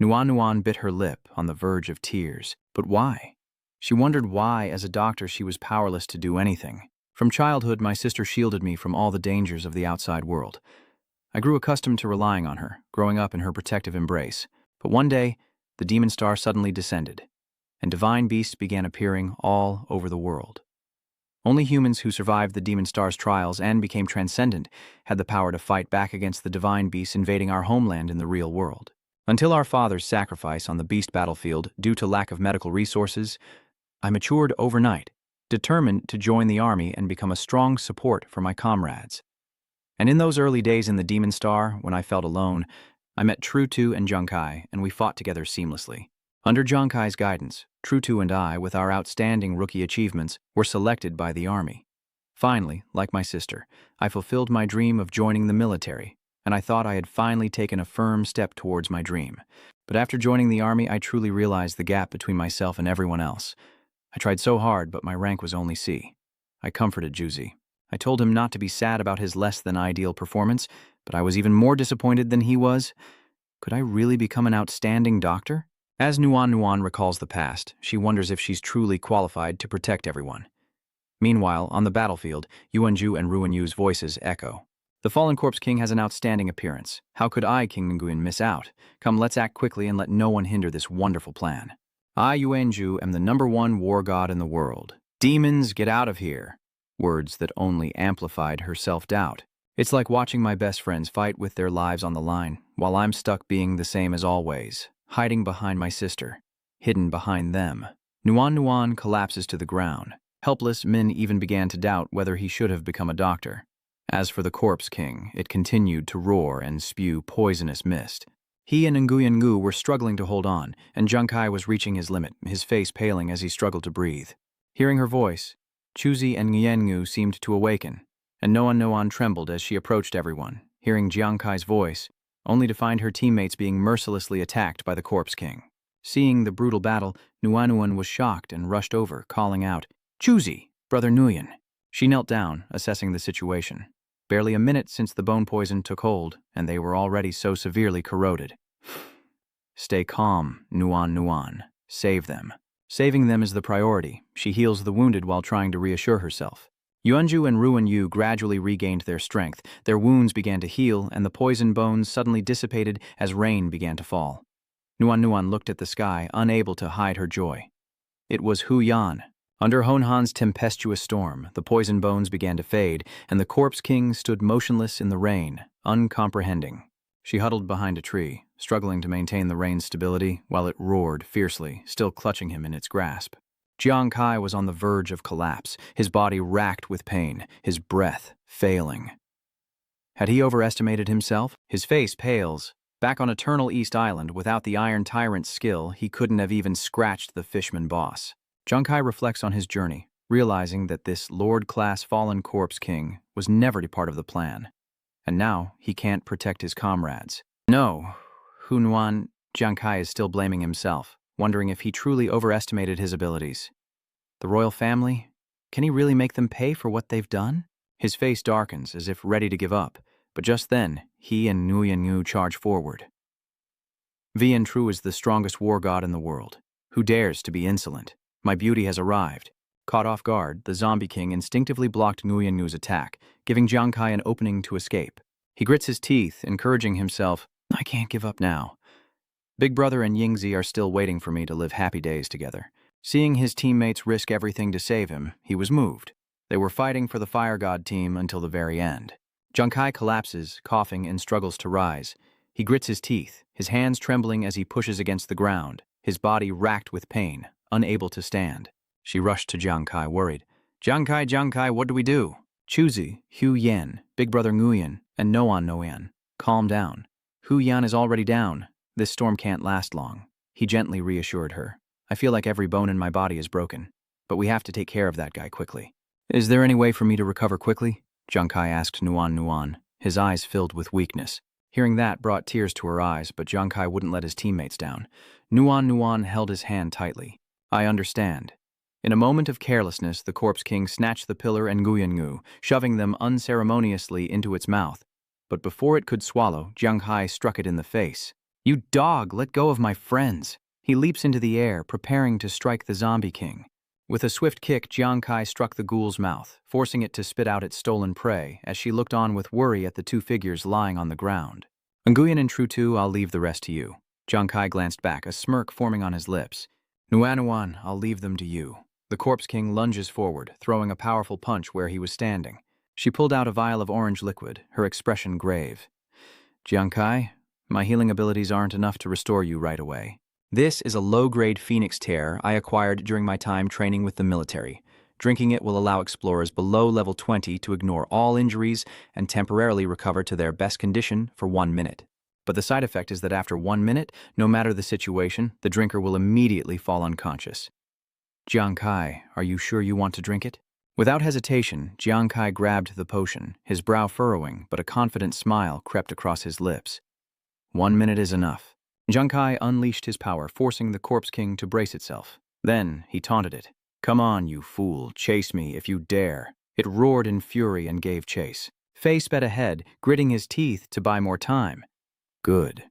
Nuan bit her lip, on the verge of tears. But why? She wondered why, as a doctor, she was powerless to do anything. From childhood, my sister shielded me from all the dangers of the outside world. I grew accustomed to relying on her, growing up in her protective embrace. But one day, the demon star suddenly descended, and divine beasts began appearing all over the world. Only humans who survived the demon star's trials and became transcendent had the power to fight back against the divine beasts invading our homeland in the real world. Until our father's sacrifice on the beast battlefield due to lack of medical resources, I matured overnight, determined to join the army and become a strong support for my comrades. And in those early days in the Demon Star, when I felt alone, I met Trutu and Jiang Kai, and we fought together seamlessly. Under Jiang Kai's guidance, Trutu and I, with our outstanding rookie achievements, were selected by the army. Finally, like my sister, I fulfilled my dream of joining the military, and I thought I had finally taken a firm step towards my dream. But after joining the army, I truly realized the gap between myself and everyone else. I tried so hard, but my rank was only C. I comforted Juzi. I told him not to be sad about his less-than-ideal performance, but I was even more disappointed than he was. Could I really become an outstanding doctor? As Nuan recalls the past, she wonders if she's truly qualified to protect everyone. Meanwhile, on the battlefield, Yuanzhu and Ruanyu's voices echo. "The Fallen Corpse King has an outstanding appearance. How could I, King Nguyen, miss out? Come, let's act quickly and let no one hinder this wonderful plan. I, Yuanzhu, am the #1 war god in the world. Demons, get out of here." Words that only amplified her self-doubt. It's like watching my best friends fight with their lives on the line, while I'm stuck being the same as always, hiding behind my sister, hidden behind them. Nuan Nuan collapses to the ground. Helpless, Min even began to doubt whether he should have become a doctor. As for the Corpse King, it continued to roar and spew poisonous mist. He and Nguyen Ngu were struggling to hold on, and Zhang Kai was reaching his limit, his face paling as he struggled to breathe. Hearing her voice, Chuzi and Nguyen Ngu seemed to awaken, and Nuan Nuan trembled as she approached everyone, hearing Jiang Kai's voice, only to find her teammates being mercilessly attacked by the Corpse King. Seeing the brutal battle, Nuan Nuan was shocked and rushed over, calling out, "Chuzi, Brother Nguyen." She knelt down, assessing the situation. Barely a minute since the bone poison took hold, and they were already so severely corroded. Stay calm, Nuan Nuan. Save them. Saving them is the priority. She heals the wounded while trying to reassure herself. Yuanju and Ruan Yu gradually regained their strength. Their wounds began to heal, and the poison bones suddenly dissipated as rain began to fall. Nuan Nuan looked at the sky, unable to hide her joy. It was Hu Yan. Under Honhan's tempestuous storm, the poison bones began to fade, and the Corpse King stood motionless in the rain, uncomprehending. She huddled behind a tree, struggling to maintain the rain's stability while it roared fiercely, still clutching him in its grasp. Jiang Kai was on the verge of collapse, his body racked with pain, his breath failing. Had he overestimated himself? His face pales. Back on Eternal East Island, without the Iron Tyrant's skill, he couldn't have even scratched the Fishman boss. Jiang Kai reflects on his journey, realizing that this Lord-class fallen Corpse King was never a part of the plan. And now he can't protect his comrades. No, Hunuan, Jiang Kai is still blaming himself, wondering if he truly overestimated his abilities. The royal family? Can he really make them pay for what they've done? His face darkens as if ready to give up, but just then, he and Nguyen Ngu charge forward. Vian Tru is the strongest war god in the world. Who dares to be insolent? My beauty has arrived. Caught off guard, the Zombie King instinctively blocked Nguyen Ngu's attack, giving Jiang Kai an opening to escape. He grits his teeth, encouraging himself, I can't give up now. Big Brother and Yingzi are still waiting for me to live happy days together. Seeing his teammates risk everything to save him, he was moved. They were fighting for the Fire God team until the very end. Jiang Kai collapses, coughing, and struggles to rise. He grits his teeth, his hands trembling as he pushes against the ground, his body racked with pain, unable to stand. She rushed to Jiang Kai, worried. Jiang Kai, what do we do? Chuzi, Hu Yan, Big Brother Nguyen, and Noan Noan. Calm down. Hu Yan is already down. This storm can't last long. He gently reassured her. I feel like every bone in my body is broken, but we have to take care of that guy quickly. Is there any way for me to recover quickly? Jiang Kai asked Nuan Nuan, his eyes filled with weakness. Hearing that brought tears to her eyes, but Jiang Kai wouldn't let his teammates down. Nuan Nuan held his hand tightly. I understand. In a moment of carelessness, the Corpse King snatched the pillar and Nguyen Ngu, shoving them unceremoniously into its mouth. But before it could swallow, Jiang Kai struck it in the face. You dog, let go of my friends. He leaps into the air, preparing to strike the Zombie King. With a swift kick, Jiang Kai struck the ghoul's mouth, forcing it to spit out its stolen prey as she looked on with worry at the two figures lying on the ground. Nguyen and Trutu, I'll leave the rest to you. Jiang Kai glanced back, a smirk forming on his lips. Nuan, I'll leave them to you. The Corpse King lunges forward, throwing a powerful punch where he was standing. She pulled out a vial of orange liquid, her expression grave. Jiang Kai, my healing abilities aren't enough to restore you right away. This is a low-grade Phoenix Tear I acquired during my time training with the military. Drinking it will allow explorers below level 20 to ignore all injuries and temporarily recover to their best condition for 1 minute. But the side effect is that after 1 minute, no matter the situation, the drinker will immediately fall unconscious. Jiang Kai, are you sure you want to drink it? Without hesitation, Jiang Kai grabbed the potion, his brow furrowing, but a confident smile crept across his lips. 1 minute is enough. Jiang Kai unleashed his power, forcing the Corpse King to brace itself. Then he taunted it. Come on, you fool, chase me if you dare. It roared in fury and gave chase. Fei sped ahead, gritting his teeth to buy more time. Good.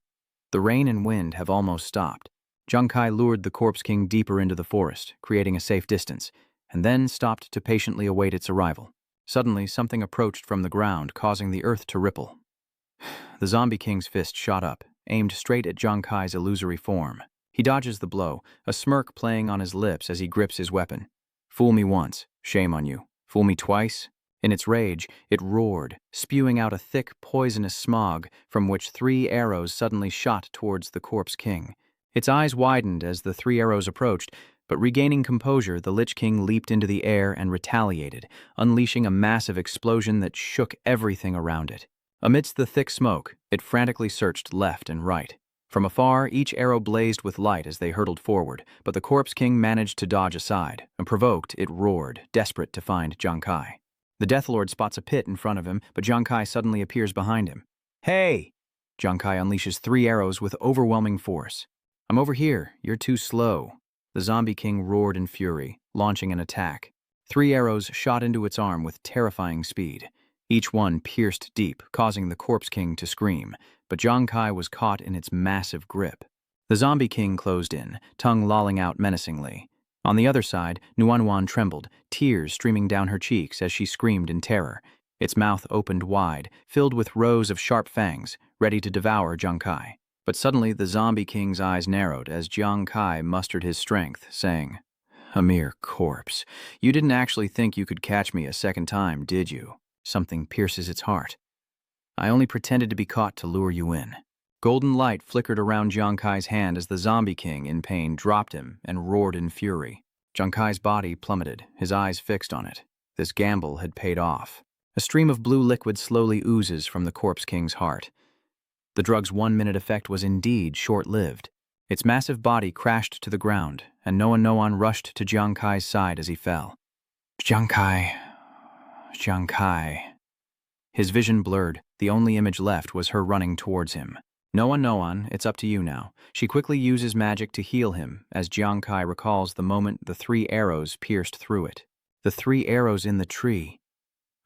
The rain and wind have almost stopped. Jiang Kai lured the Corpse King deeper into the forest, creating a safe distance, and then stopped to patiently await its arrival. Suddenly, something approached from the ground, causing the earth to ripple. The Zombie King's fist shot up, aimed straight at Jiang Kai's illusory form. He dodges the blow, a smirk playing on his lips as he grips his weapon. Fool me once, shame on you. Fool me twice? In its rage, it roared, spewing out a thick, poisonous smog from which 3 arrows suddenly shot towards the Corpse King. Its eyes widened as the 3 arrows approached, But regaining composure, the Lich King leaped into the air and retaliated, unleashing a massive explosion that shook everything around it. Amidst the thick smoke, it frantically searched left and right. From afar, each arrow blazed with light as they hurtled forward, but the Corpse King managed to dodge aside, and provoked, it roared, desperate to find Jiang Kai. The Death Lord spots a pit in front of him, but Jiang Kai suddenly appears behind him. Hey! Jiang Kai unleashes 3 arrows with overwhelming force. I'm over here, you're too slow. The Zombie King roared in fury, launching an attack. 3 arrows shot into its arm with terrifying speed. Each one pierced deep, causing the Corpse King to scream, but Jiang Kai was caught in its massive grip. The Zombie King closed in, tongue lolling out menacingly. On the other side, Nuan trembled, tears streaming down her cheeks as she screamed in terror. Its mouth opened wide, filled with rows of sharp fangs, ready to devour Jiang Kai. But suddenly the Zombie King's eyes narrowed as Jiang Kai mustered his strength, saying, "A mere corpse. You didn't actually think you could catch me a second time, did you?" Something pierces its heart. "I only pretended to be caught to lure you in." Golden light flickered around Jiang Kai's hand as the Zombie King, in pain, dropped him and roared in fury. Jiang Kai's body plummeted, his eyes fixed on it. This gamble had paid off. A stream of blue liquid slowly oozes from the Corpse King's heart. The drug's 1-minute effect was indeed short-lived. Its massive body crashed to the ground, and Nuan rushed to Jiang Kai's side as he fell. Jiang Kai. Jiang Kai. His vision blurred. The only image left was her running towards him. Nuan, it's up to you now. She quickly uses magic to heal him, as Jiang Kai recalls the moment the 3 arrows pierced through it. The 3 arrows in the tree.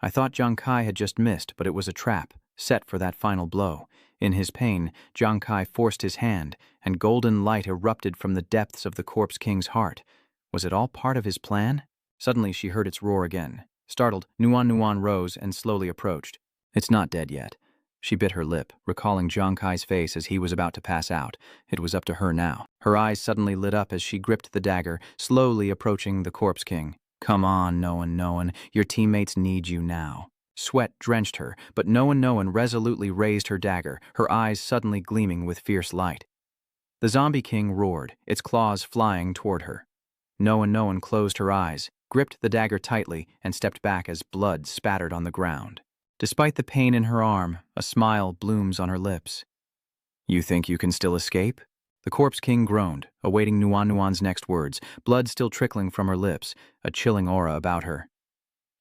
I thought Jiang Kai had just missed, but it was a trap, set for that final blow. In his pain, Jiang Kai forced his hand, and golden light erupted from the depths of the Corpse King's heart. Was it all part of his plan? Suddenly she heard its roar again. Startled, Nuan rose and slowly approached. It's not dead yet. She bit her lip, recalling Jiang Kai's face as he was about to pass out. It was up to her now. Her eyes suddenly lit up as she gripped the dagger, slowly approaching the Corpse King. Come on, Nuan, your teammates need you now. Sweat drenched her, but Nuan resolutely raised her dagger, her eyes suddenly gleaming with fierce light. The Zombie King roared, its claws flying toward her. Nuan closed her eyes, gripped the dagger tightly, and stepped back as blood spattered on the ground. Despite the pain in her arm, a smile blooms on her lips. You think you can still escape? The Corpse King groaned, awaiting Nuan's next words, blood still trickling from her lips, a chilling aura about her.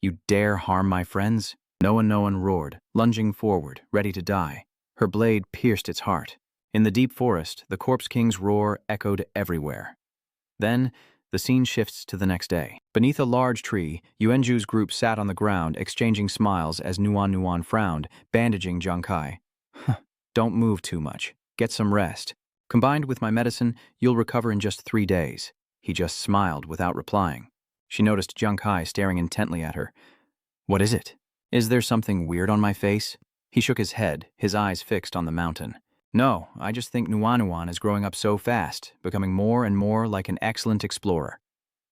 You dare harm my friends? Nuan roared, lunging forward, ready to die. Her blade pierced its heart. In the deep forest, the Corpse King's roar echoed everywhere. Then, the scene shifts to the next day. Beneath a large tree, Yuanju's group sat on the ground, exchanging smiles as Nuan frowned, bandaging Jiang Kai. Don't move too much. Get some rest. Combined with my medicine, you'll recover in just 3 days. He just smiled without replying. She noticed Jiang Kai staring intently at her. What is it? Is there something weird on my face? He shook his head, his eyes fixed on the mountain. No, I just think Nuan is growing up so fast, becoming more and more like an excellent explorer.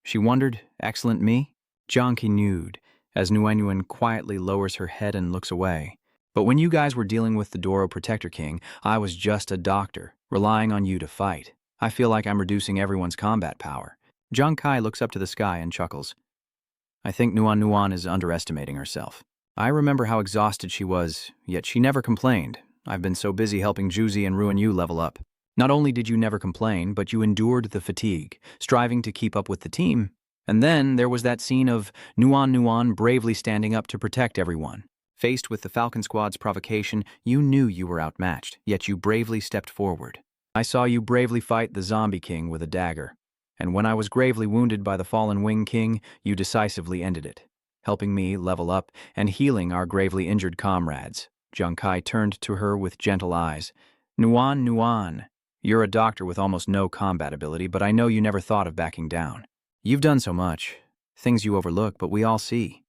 She wondered, excellent me? Jiang continued, as Nuan quietly lowers her head and looks away. But when you guys were dealing with the Doro Protector King, I was just a doctor, relying on you to fight. I feel like I'm reducing everyone's combat power. Jiang Kai looks up to the sky and chuckles. I think Nuan is underestimating herself. I remember how exhausted she was, yet she never complained. I've been so busy helping Juzi and Ruin Yu level up. Not only did you never complain, but you endured the fatigue, striving to keep up with the team. And then there was that scene of Nuan bravely standing up to protect everyone. Faced with the Falcon Squad's provocation, you knew you were outmatched, yet you bravely stepped forward. I saw you bravely fight the Zombie King with a dagger. And when I was gravely wounded by the fallen Wing King, you decisively ended it, helping me level up and healing our gravely injured comrades. Jiang Kai turned to her with gentle eyes. Nuan, you're a doctor with almost no combat ability, but I know you never thought of backing down. You've done so much. Things you overlook, but we all see.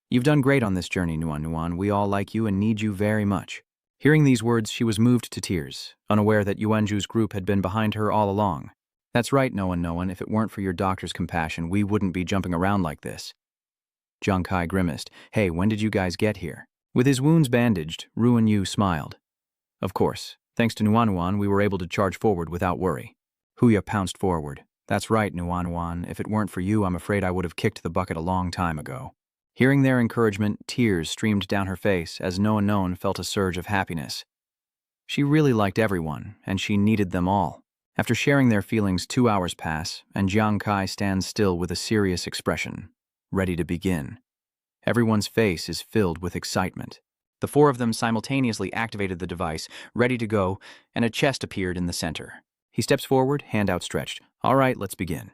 You've done great on this journey, Nuan. We all like you and need you very much. Hearing these words, she was moved to tears, unaware that Yuanju's group had been behind her all along. That's right, Nuan. If it weren't for your doctor's compassion, we wouldn't be jumping around like this. Jiang Kai grimaced. Hey, when did you guys get here? With his wounds bandaged, Ruin Yu smiled. Of course, thanks to Nuan, we were able to charge forward without worry. Huya pounced forward. That's right, Nuan. If it weren't for you, I'm afraid I would have kicked the bucket a long time ago. Hearing their encouragement, tears streamed down her face as Noan felt a surge of happiness. She really liked everyone, and she needed them all. After sharing their feelings, 2 hours pass, and Jiang Kai stands still with a serious expression, ready to begin. Everyone's face is filled with excitement. The four of them simultaneously activated the device, ready to go, and a chest appeared in the center. He steps forward, hand outstretched. All right, let's begin.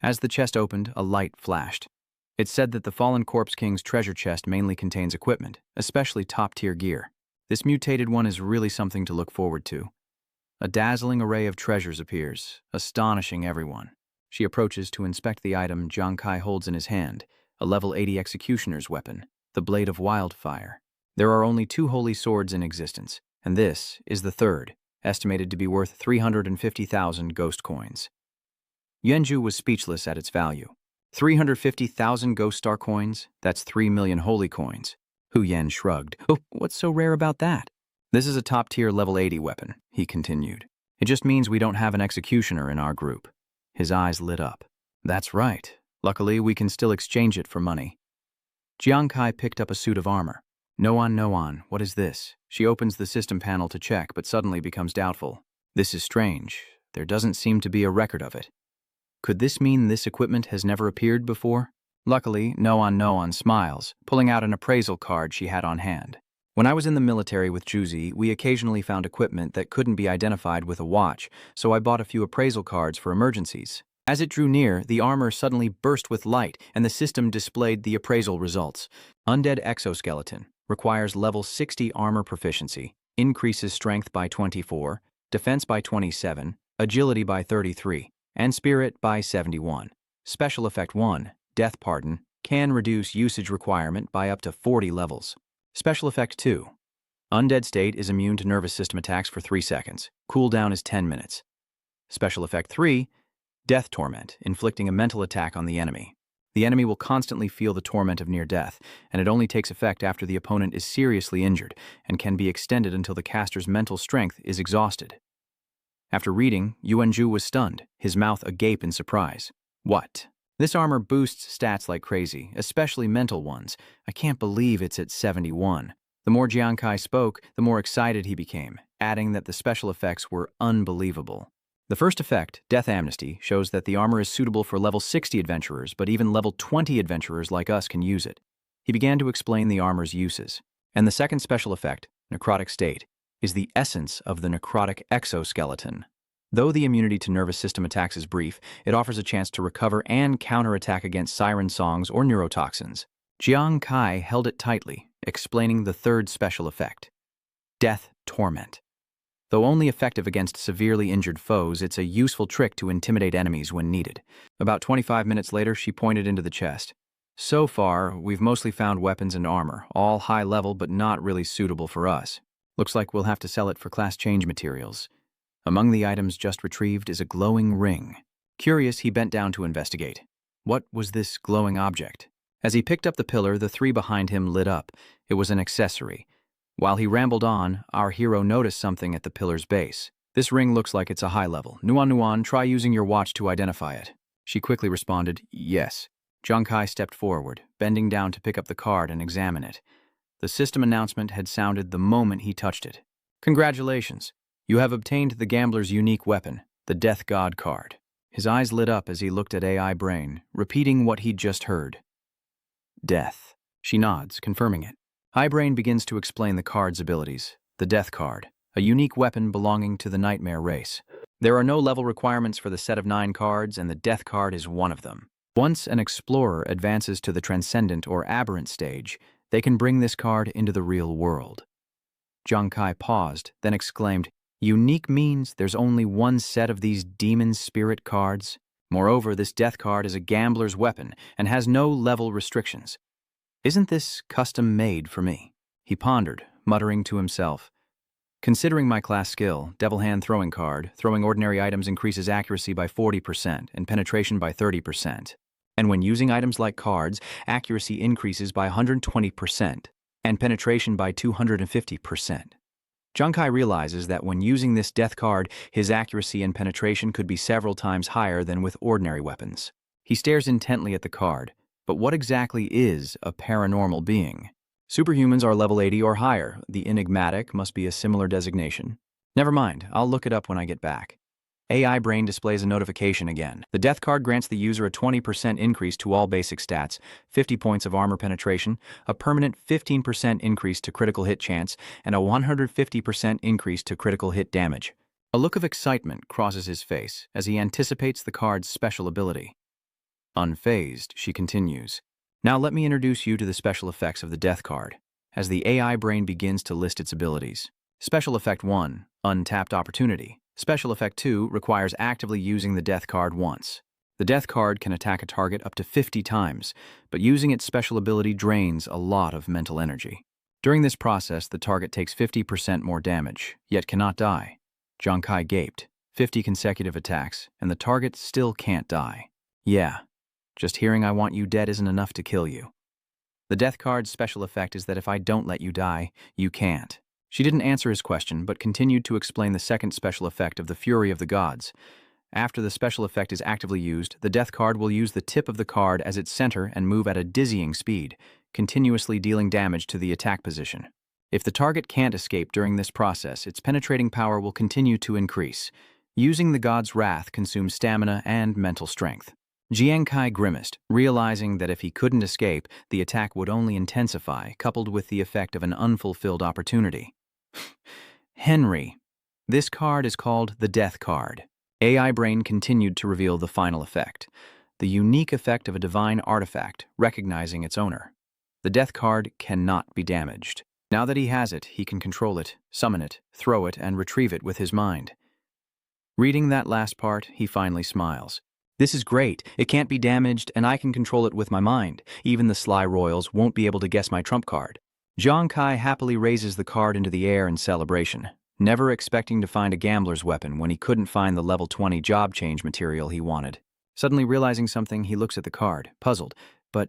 As the chest opened, a light flashed. It said that the Fallen Corpse King's treasure chest mainly contains equipment, especially top-tier gear. This mutated one is really something to look forward to. A dazzling array of treasures appears, astonishing everyone. She approaches to inspect the item Jiang Kai holds in his hand, a level 80 executioner's weapon, the Blade of Wildfire. There are only 2 holy swords in existence, and this is the third, estimated to be worth 350,000 ghost coins. Yuanju was speechless at its value. 350,000 ghost star coins? That's 3 million holy coins. Hu Yan shrugged. Oh, what's so rare about that? This is a top-tier level 80 weapon, he continued. It just means we don't have an executioner in our group. His eyes lit up. That's right. Luckily, we can still exchange it for money. Jiang Kai picked up a suit of armor. Noan, what is this? She opens the system panel to check, but suddenly becomes doubtful. This is strange. There doesn't seem to be a record of it. Could this mean this equipment has never appeared before? Luckily, Noan smiles, pulling out an appraisal card she had on hand. When I was in the military with Juzi, we occasionally found equipment that couldn't be identified with a watch, so I bought a few appraisal cards for emergencies. As it drew near, the armor suddenly burst with light, and the system displayed the appraisal results. Undead exoskeleton. Requires level 60 armor proficiency. Increases strength by 24, defense by 27, agility by 33, and spirit by 71. Special effect 1, Death Pardon, can reduce usage requirement by up to 40 levels. Special effect 2, Undead state is immune to nervous system attacks for 3 seconds. Cooldown is 10 minutes. Special effect 3, Death Torment, inflicting a mental attack on the enemy. The enemy will constantly feel the torment of near death, and it only takes effect after the opponent is seriously injured and can be extended until the caster's mental strength is exhausted. After reading, Yuanju was stunned, his mouth agape in surprise. What? This armor boosts stats like crazy, especially mental ones. I can't believe it's at 71. The more Jiang Kai spoke, the more excited he became, adding that the special effects were unbelievable. The first effect, Death Amnesty, shows that the armor is suitable for level 60 adventurers, but even level 20 adventurers like us can use it. He began to explain the armor's uses. And the second special effect, Necrotic State, is the essence of the necrotic exoskeleton. Though the immunity to nervous system attacks is brief, it offers a chance to recover and counterattack against siren songs or neurotoxins. Jiang Kai held it tightly, explaining the third special effect, Death Torment. Though only effective against severely injured foes, it's a useful trick to intimidate enemies when needed. About 25 minutes later, she pointed into the chest. So far, we've mostly found weapons and armor, all high level but not really suitable for us. Looks like we'll have to sell it for class change materials. Among the items just retrieved is a glowing ring. Curious, he bent down to investigate. What was this glowing object? As he picked up the pillar, the 3 behind him lit up. It was an accessory. While he rambled on, our hero noticed something at the pillar's base. This ring looks like it's a high level. Nuan, try using your watch to identify it. She quickly responded, yes. Jiang Kai stepped forward, bending down to pick up the card and examine it. The system announcement had sounded the moment he touched it. Congratulations. You have obtained the gambler's unique weapon, the Death God card. His eyes lit up as he looked at AI Brain, repeating what he'd just heard. Death. She nods, confirming it. Highbrain begins to explain the card's abilities. The Death Card, a unique weapon belonging to the Nightmare race. There are no level requirements for the set of 9 cards, and the Death Card is one of them. Once an explorer advances to the Transcendent or Aberrant stage, they can bring this card into the real world. Jiang Kai paused, then exclaimed, Unique means there's only one set of these demon spirit cards? Moreover, this Death Card is a gambler's weapon and has no level restrictions. Isn't this custom-made for me? He pondered, muttering to himself. Considering my class skill, Devil Hand Throwing Card, throwing ordinary items increases accuracy by 40% and penetration by 30%. And when using items like cards, accuracy increases by 120% and penetration by 250%. Junkai realizes that when using this death card, his accuracy and penetration could be several times higher than with ordinary weapons. He stares intently at the card, but what exactly is a paranormal being? Superhumans are level 80 or higher. The enigmatic must be a similar designation. Never mind, I'll look it up when I get back. AI Brain displays a notification again. The death card grants the user a 20% increase to all basic stats, 50 points of armor penetration, a permanent 15% increase to critical hit chance, and a 150% increase to critical hit damage. A look of excitement crosses his face as he anticipates the card's special ability. Unfazed, she continues. Now let me introduce you to the special effects of the death card, as the AI Brain begins to list its abilities. Special Effect 1, Untapped Opportunity. Special Effect 2 requires actively using the death card once. The death card can attack a target up to 50 times, but using its special ability drains a lot of mental energy. During this process, the target takes 50% more damage, yet cannot die. Junkai gaped. 50 consecutive attacks, and the target still can't die. Yeah, just hearing I want you dead isn't enough to kill you. The death card's special effect is that if I don't let you die, you can't. She didn't answer his question, but continued to explain the second special effect of the Fury of the Gods. After the special effect is actively used, the death card will use the tip of the card as its center and move at a dizzying speed, continuously dealing damage to the attack position. If the target can't escape during this process, its penetrating power will continue to increase. Using the god's wrath consumes stamina and mental strength. Jiankai grimaced, realizing that if he couldn't escape, the attack would only intensify, coupled with the effect of an unfulfilled opportunity. Henry. This card is called the Death Card. AI Brain continued to reveal the final effect, the unique effect of a divine artifact recognizing its owner. The Death Card cannot be damaged. Now that he has it, he can control it, summon it, throw it, and retrieve it with his mind. Reading that last part, he finally smiles. This is great. It can't be damaged, and I can control it with my mind. Even the sly royals won't be able to guess my trump card. Zhang Kai happily raises the card into the air in celebration, never expecting to find a gambler's weapon when he couldn't find the level 20 job change material he wanted. Suddenly realizing something, he looks at the card, puzzled. But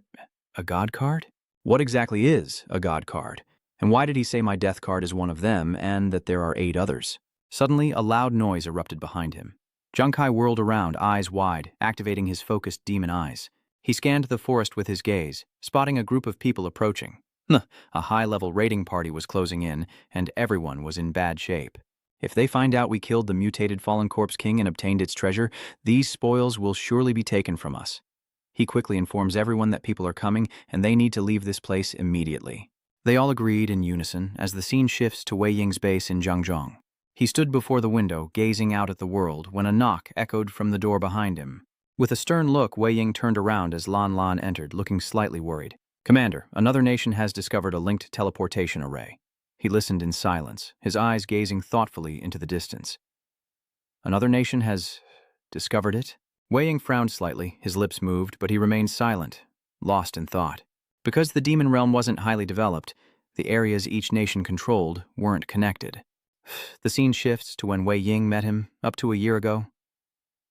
a god card? What exactly is a god card? And why did he say my death card is one of them and that there are 8 others? Suddenly, a loud noise erupted behind him. Junkai whirled around, eyes wide, activating his focused demon eyes. He scanned the forest with his gaze, spotting a group of people approaching. A high-level raiding party was closing in, and everyone was in bad shape. If they find out we killed the mutated Fallen Corpse King and obtained its treasure, these spoils will surely be taken from us. He quickly informs everyone that people are coming, and they need to leave this place immediately. They all agreed in unison as the scene shifts to Wei Ying's base in Zhangzhong. He stood before the window, gazing out at the world, when a knock echoed from the door behind him. With a stern look, Wei Ying turned around as Lan Lan entered, looking slightly worried. Commander, another nation has discovered a linked teleportation array. He listened in silence, his eyes gazing thoughtfully into the distance. Another nation has discovered it? Wei Ying frowned slightly, his lips moved, but he remained silent, lost in thought. Because the demon realm wasn't highly developed, the areas each nation controlled weren't connected. The scene shifts to when Wei Ying met him, up to a year ago.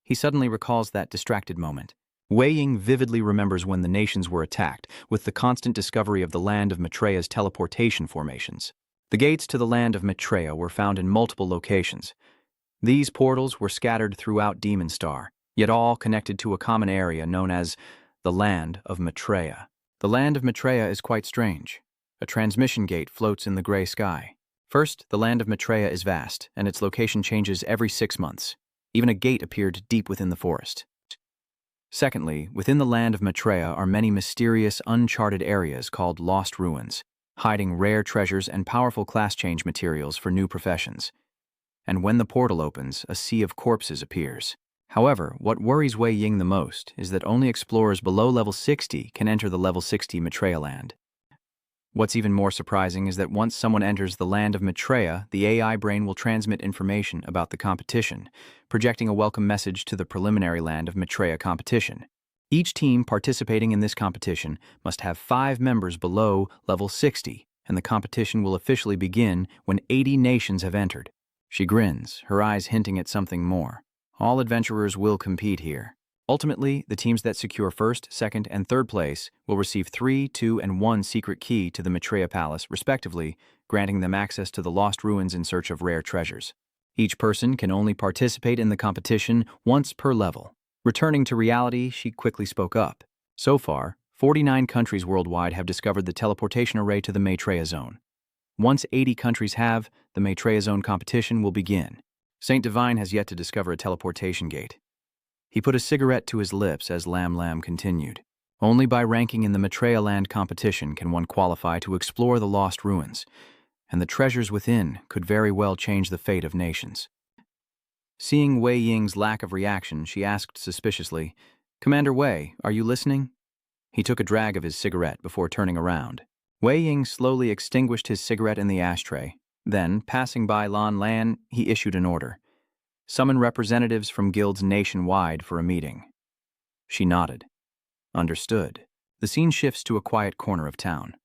He suddenly recalls that distracted moment. Wei Ying vividly remembers when the nations were attacked, with the constant discovery of the land of Maitreya's teleportation formations. The gates to the land of Maitreya were found in multiple locations. These portals were scattered throughout Demon Star, yet all connected to a common area known as the land of Maitreya. The land of Maitreya is quite strange. A transmission gate floats in the gray sky. First, the land of Maitreya is vast, and its location changes every 6 months. Even a gate appeared deep within the forest. Secondly, within the land of Maitreya are many mysterious, uncharted areas called Lost Ruins, hiding rare treasures and powerful class change materials for new professions. And when the portal opens, a sea of corpses appears. However, what worries Wei Ying the most is that only explorers below level 60 can enter the level 60 Maitreya land. What's even more surprising is that once someone enters the land of Maitreya, the AI brain will transmit information about the competition, projecting a welcome message to the preliminary land of Maitreya competition. Each team participating in this competition must have 5 members below level 60, and the competition will officially begin when 80 nations have entered. She grins, her eyes hinting at something more. All adventurers will compete here. Ultimately, the teams that secure first, second, and third place will receive 3, 2, and 1 secret key to the Maitreya Palace, respectively, granting them access to the lost ruins in search of rare treasures. Each person can only participate in the competition once per level. Returning to reality, she quickly spoke up. So far, 49 countries worldwide have discovered the teleportation array to the Maitreya Zone. Once 80 countries have, the Maitreya Zone competition will begin. Saint Divine has yet to discover a teleportation gate. He put a cigarette to his lips as Lam Lam continued. Only by ranking in the Maitreya Land competition can one qualify to explore the lost ruins, and the treasures within could very well change the fate of nations. Seeing Wei Ying's lack of reaction, she asked suspiciously, "Commander Wei, are you listening?" He took a drag of his cigarette before turning around. Wei Ying slowly extinguished his cigarette in the ashtray. Then, passing by Lan Lan, he issued an order. Summon representatives from guilds nationwide for a meeting. She nodded. Understood. The scene shifts to a quiet corner of town.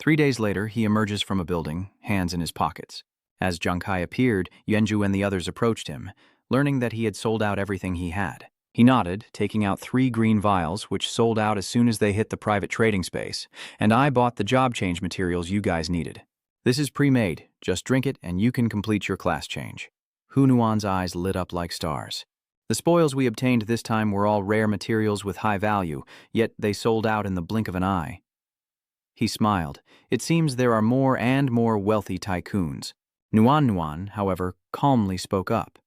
3 days later, he emerges from a building, hands in his pockets. As Jiang Kai appeared, Yuanzhu and the others approached him, learning that he had sold out everything he had. He nodded, taking out 3 green vials, which sold out as soon as they hit the private trading space, and I bought the job change materials you guys needed. This is pre-made. Just drink it and you can complete your class change. Hu Nuan's eyes lit up like stars. The spoils we obtained this time were all rare materials with high value, yet they sold out in the blink of an eye. He smiled. It seems there are more and more wealthy tycoons. Nuan, however, calmly spoke up.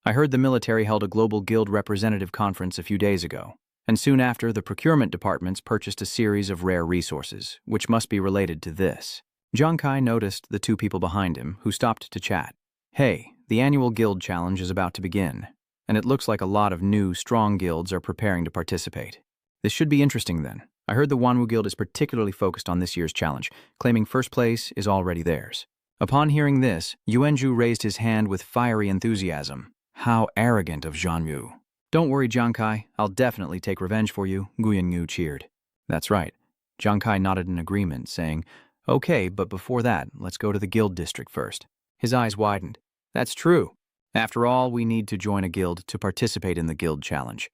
I heard the military held a global guild representative conference a few days ago, and soon after the procurement departments purchased a series of rare resources, which must be related to this. Jiang Kai noticed the 2 people behind him, who stopped to chat. Hey, the annual guild challenge is about to begin, and it looks like a lot of new, strong guilds are preparing to participate. This should be interesting then. I heard the Wanwu Guild is particularly focused on this year's challenge, claiming first place is already theirs. Upon hearing this, Yuanzhu raised his hand with fiery enthusiasm. How arrogant of Zhanyu. Don't worry, Jiang Kai, I'll definitely take revenge for you, Guyanyu cheered. That's right. Jiang Kai nodded in agreement, saying, Okay, but before that, let's go to the guild district first. His eyes widened. That's true. After all, we need to join a guild to participate in the guild challenge.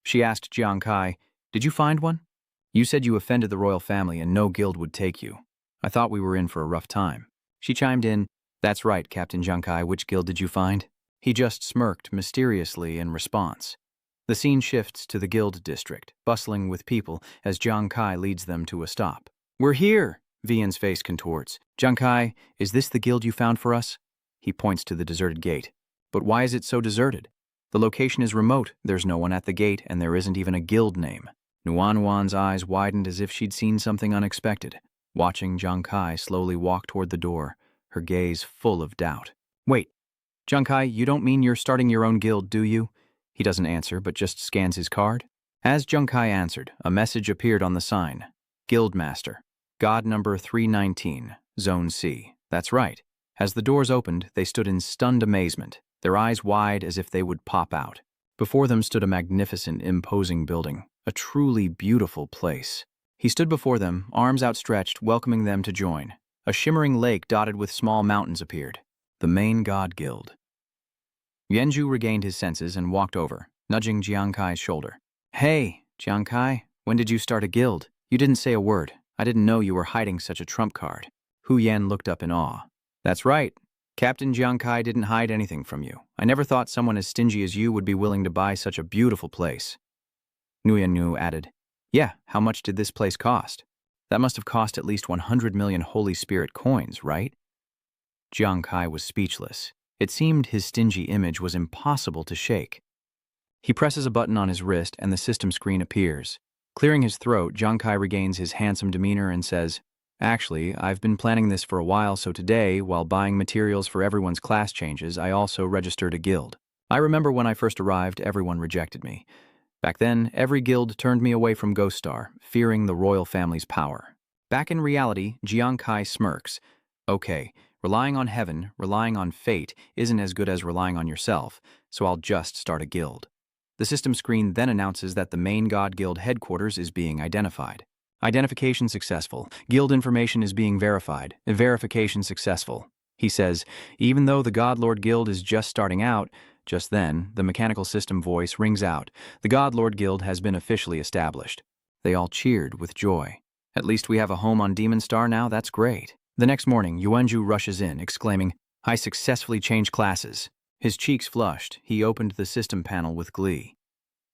She asked Jiang Kai, Did you find one? You said you offended the royal family and no guild would take you. I thought we were in for a rough time. She chimed in, That's right, Captain Jiang Kai, which guild did you find? He just smirked mysteriously in response. The scene shifts to the guild district, bustling with people as Jiang Kai leads them to a stop. We're here! Vian's face contorts. Jiang Kai, is this the guild you found for us? He points to the deserted gate. But why is it so deserted? The location is remote, there's no one at the gate, and there isn't even a guild name. Nuan's eyes widened as if she'd seen something unexpected, watching Jiang Kai slowly walk toward the door, her gaze full of doubt. Wait, Jiang Kai, you don't mean you're starting your own guild, do you? He doesn't answer, but just scans his card. As Jiang Kai answered, a message appeared on the sign. Guildmaster. God number 319, Zone C. That's right. As the doors opened, they stood in stunned amazement, their eyes wide as if they would pop out. Before them stood a magnificent, imposing building, a truly beautiful place. He stood before them, arms outstretched, welcoming them to join. A shimmering lake dotted with small mountains appeared. The main God Guild. Yuanzhu regained his senses and walked over, nudging Jiang Kai's shoulder. Hey, Jiang Kai, when did you start a guild? You didn't say a word. I didn't know you were hiding such a trump card. Hu Yan looked up in awe. That's right. Captain Jiang Kai didn't hide anything from you. I never thought someone as stingy as you would be willing to buy such a beautiful place. Nuyanyu added, Yeah, how much did this place cost? That must have cost at least 100 million Holy Spirit coins, right? Jiang Kai was speechless. It seemed his stingy image was impossible to shake. He presses a button on his wrist and the system screen appears. Clearing his throat, Jiang Kai regains his handsome demeanor and says, Actually, I've been planning this for a while, so today, while buying materials for everyone's class changes, I also registered a guild. I remember when I first arrived, everyone rejected me. Back then, every guild turned me away from Ghost Star, fearing the royal family's power. Back in reality, Jiang Kai smirks. Okay, relying on heaven, relying on fate, isn't as good as relying on yourself, so I'll just start a guild. The system screen then announces that the main God Guild headquarters is being identified. Identification successful. Guild information is being verified. Verification successful. He says, even though the God Lord Guild is just starting out, Just then, the mechanical system voice rings out. The God Lord Guild has been officially established. They all cheered with joy. At least we have a home on Demon Star now, that's great. The next morning, Yuanju rushes in, exclaiming, I successfully changed classes. His cheeks flushed. He opened the system panel with glee.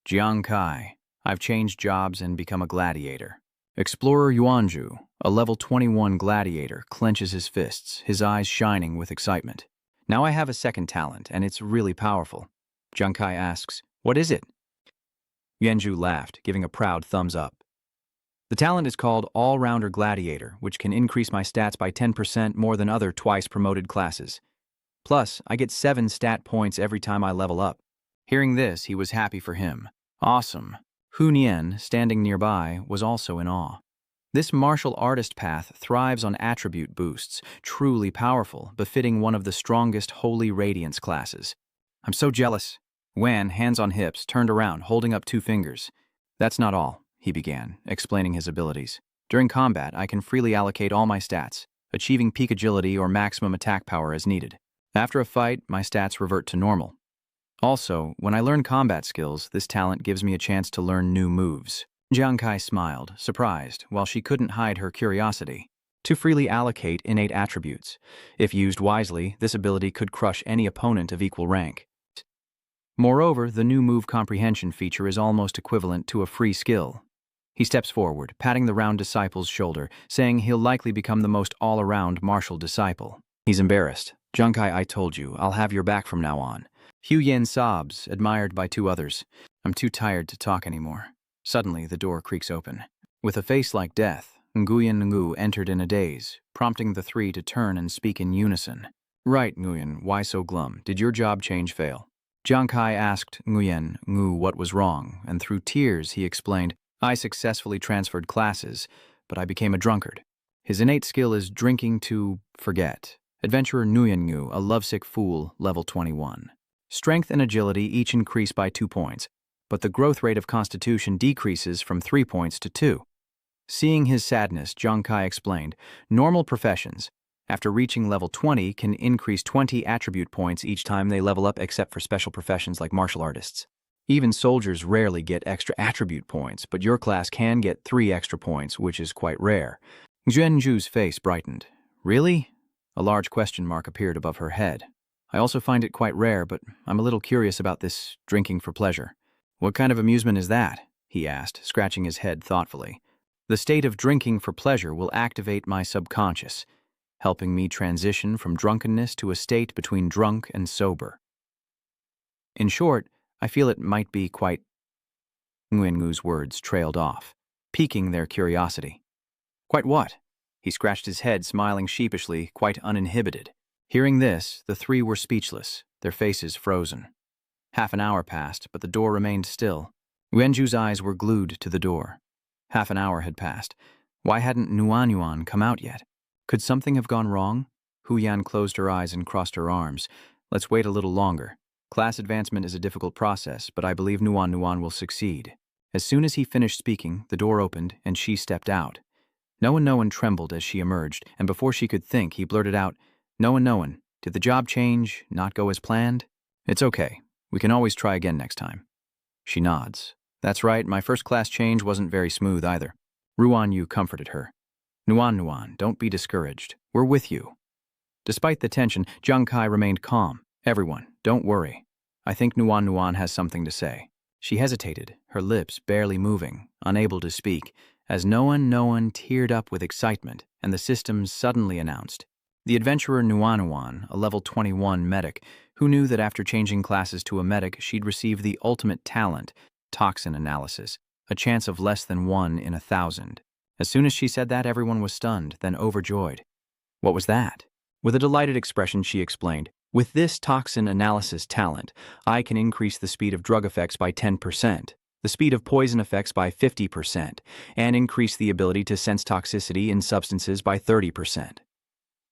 Jiang Kai, I've changed jobs and become a gladiator. Explorer Yuanju, a level 21 gladiator, clenches his fists, his eyes shining with excitement. Now I have a second talent, and it's really powerful. Jiang Kai asks, what is it? Yuanju laughed, giving a proud thumbs up. The talent is called All-Rounder Gladiator, which can increase my stats by 10% more than other twice-promoted classes. Plus, I get 7 stat points every time I level up. Hearing this, he was happy for him. Awesome. Hu Nian, standing nearby, was also in awe. This martial artist path thrives on attribute boosts, truly powerful, befitting one of the strongest Holy Radiance classes. I'm so jealous. Wan, hands on hips, turned around, holding up 2 fingers. That's not all, he began, explaining his abilities. During combat, I can freely allocate all my stats, achieving peak agility or maximum attack power as needed. After a fight, my stats revert to normal. Also, when I learn combat skills, this talent gives me a chance to learn new moves. Jiang Kai smiled, surprised, while she couldn't hide her curiosity. To freely allocate innate attributes. If used wisely, this ability could crush any opponent of equal rank. Moreover, the new move comprehension feature is almost equivalent to a free skill. He steps forward, patting the round disciple's shoulder, saying he'll likely become the most all-around martial disciple. He's embarrassed. Jiang Kai, I told you, I'll have your back from now on. Hu Yen sobs, admired by 2 others. I'm too tired to talk anymore. Suddenly, the door creaks open. With a face like death, Nguyen Ngu entered in a daze, prompting the 3 to turn and speak in unison. Right, Nguyen, why so glum? Did your job change fail? Jiang Kai asked Nguyen Ngu what was wrong, and through tears he explained, I successfully transferred classes, but I became a drunkard. His innate skill is drinking to forget. Adventurer Nguyen Ngu, a lovesick fool, level 21. Strength and agility each increase by 2 points, but the growth rate of constitution decreases from 3 points to 2. Seeing his sadness, Jiang Kai explained, normal professions, after reaching level 20, can increase 20 attribute points each time they level up except for special professions like martial artists. Even soldiers rarely get extra attribute points, but your class can get 3 extra points, which is quite rare. Zhenju's face brightened. Really? A large question mark appeared above her head. I also find it quite rare, but I'm a little curious about this drinking for pleasure. What kind of amusement is that? He asked, scratching his head thoughtfully. The state of drinking for pleasure will activate my subconscious, helping me transition from drunkenness to a state between drunk and sober. In short, I feel it might be quite... Nguyen Ngu's words trailed off, piquing their curiosity. Quite what? He scratched his head, smiling sheepishly, quite uninhibited. Hearing this, the 3 were speechless, their faces frozen. Half an hour passed, but the door remained still. Yuanju's eyes were glued to the door. Half an hour had passed. Why hadn't Nuanyuan come out yet? Could something have gone wrong? Hu Yan closed her eyes and crossed her arms. Let's wait a little longer. Class advancement is a difficult process, but I believe Nuan will succeed. As soon as he finished speaking, the door opened and she stepped out. Noan trembled as she emerged, and before she could think, he blurted out, Noan, did the job change, not go as planned? It's okay. We can always try again next time. She nods. That's right, my first class change wasn't very smooth either. Ruan Yu comforted her. Nuan, don't be discouraged. We're with you. Despite the tension, Jiang Kai remained calm. Everyone, don't worry. I think Nuan has something to say. She hesitated, her lips barely moving, unable to speak, as Noan teared up with excitement, and the systems suddenly announced. The adventurer Nuan, a level 21 medic, who knew that after changing classes to a medic, she'd receive the ultimate talent, toxin analysis, a chance of less than 1 in 1,000. As soon as she said that, everyone was stunned, then overjoyed. What was that? With a delighted expression, she explained, with this toxin analysis talent, I can increase the speed of drug effects by 10%, the speed of poison effects by 50%, and increase the ability to sense toxicity in substances by 30%.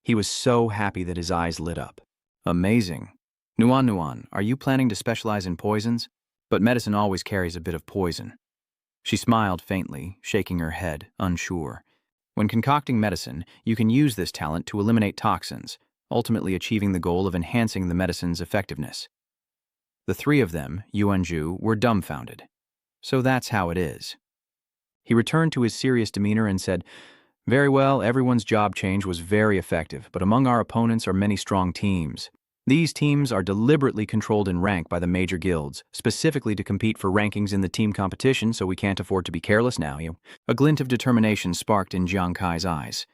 He was so happy that his eyes lit up. Amazing. Nuan, are you planning to specialize in poisons? But medicine always carries a bit of poison. She smiled faintly, shaking her head, unsure. When concocting medicine, you can use this talent to eliminate toxins, ultimately achieving the goal of enhancing the medicine's effectiveness. The three of them, Yuanju, were dumbfounded. So that's how it is. He returned to his serious demeanor and said, "Very well, everyone's job change was very effective, but among our opponents are many strong teams. These teams are deliberately controlled in rank by the major guilds, specifically to compete for rankings in the team competition, so we can't afford to be careless now." A glint of determination sparked in Jiang Kai's eyes.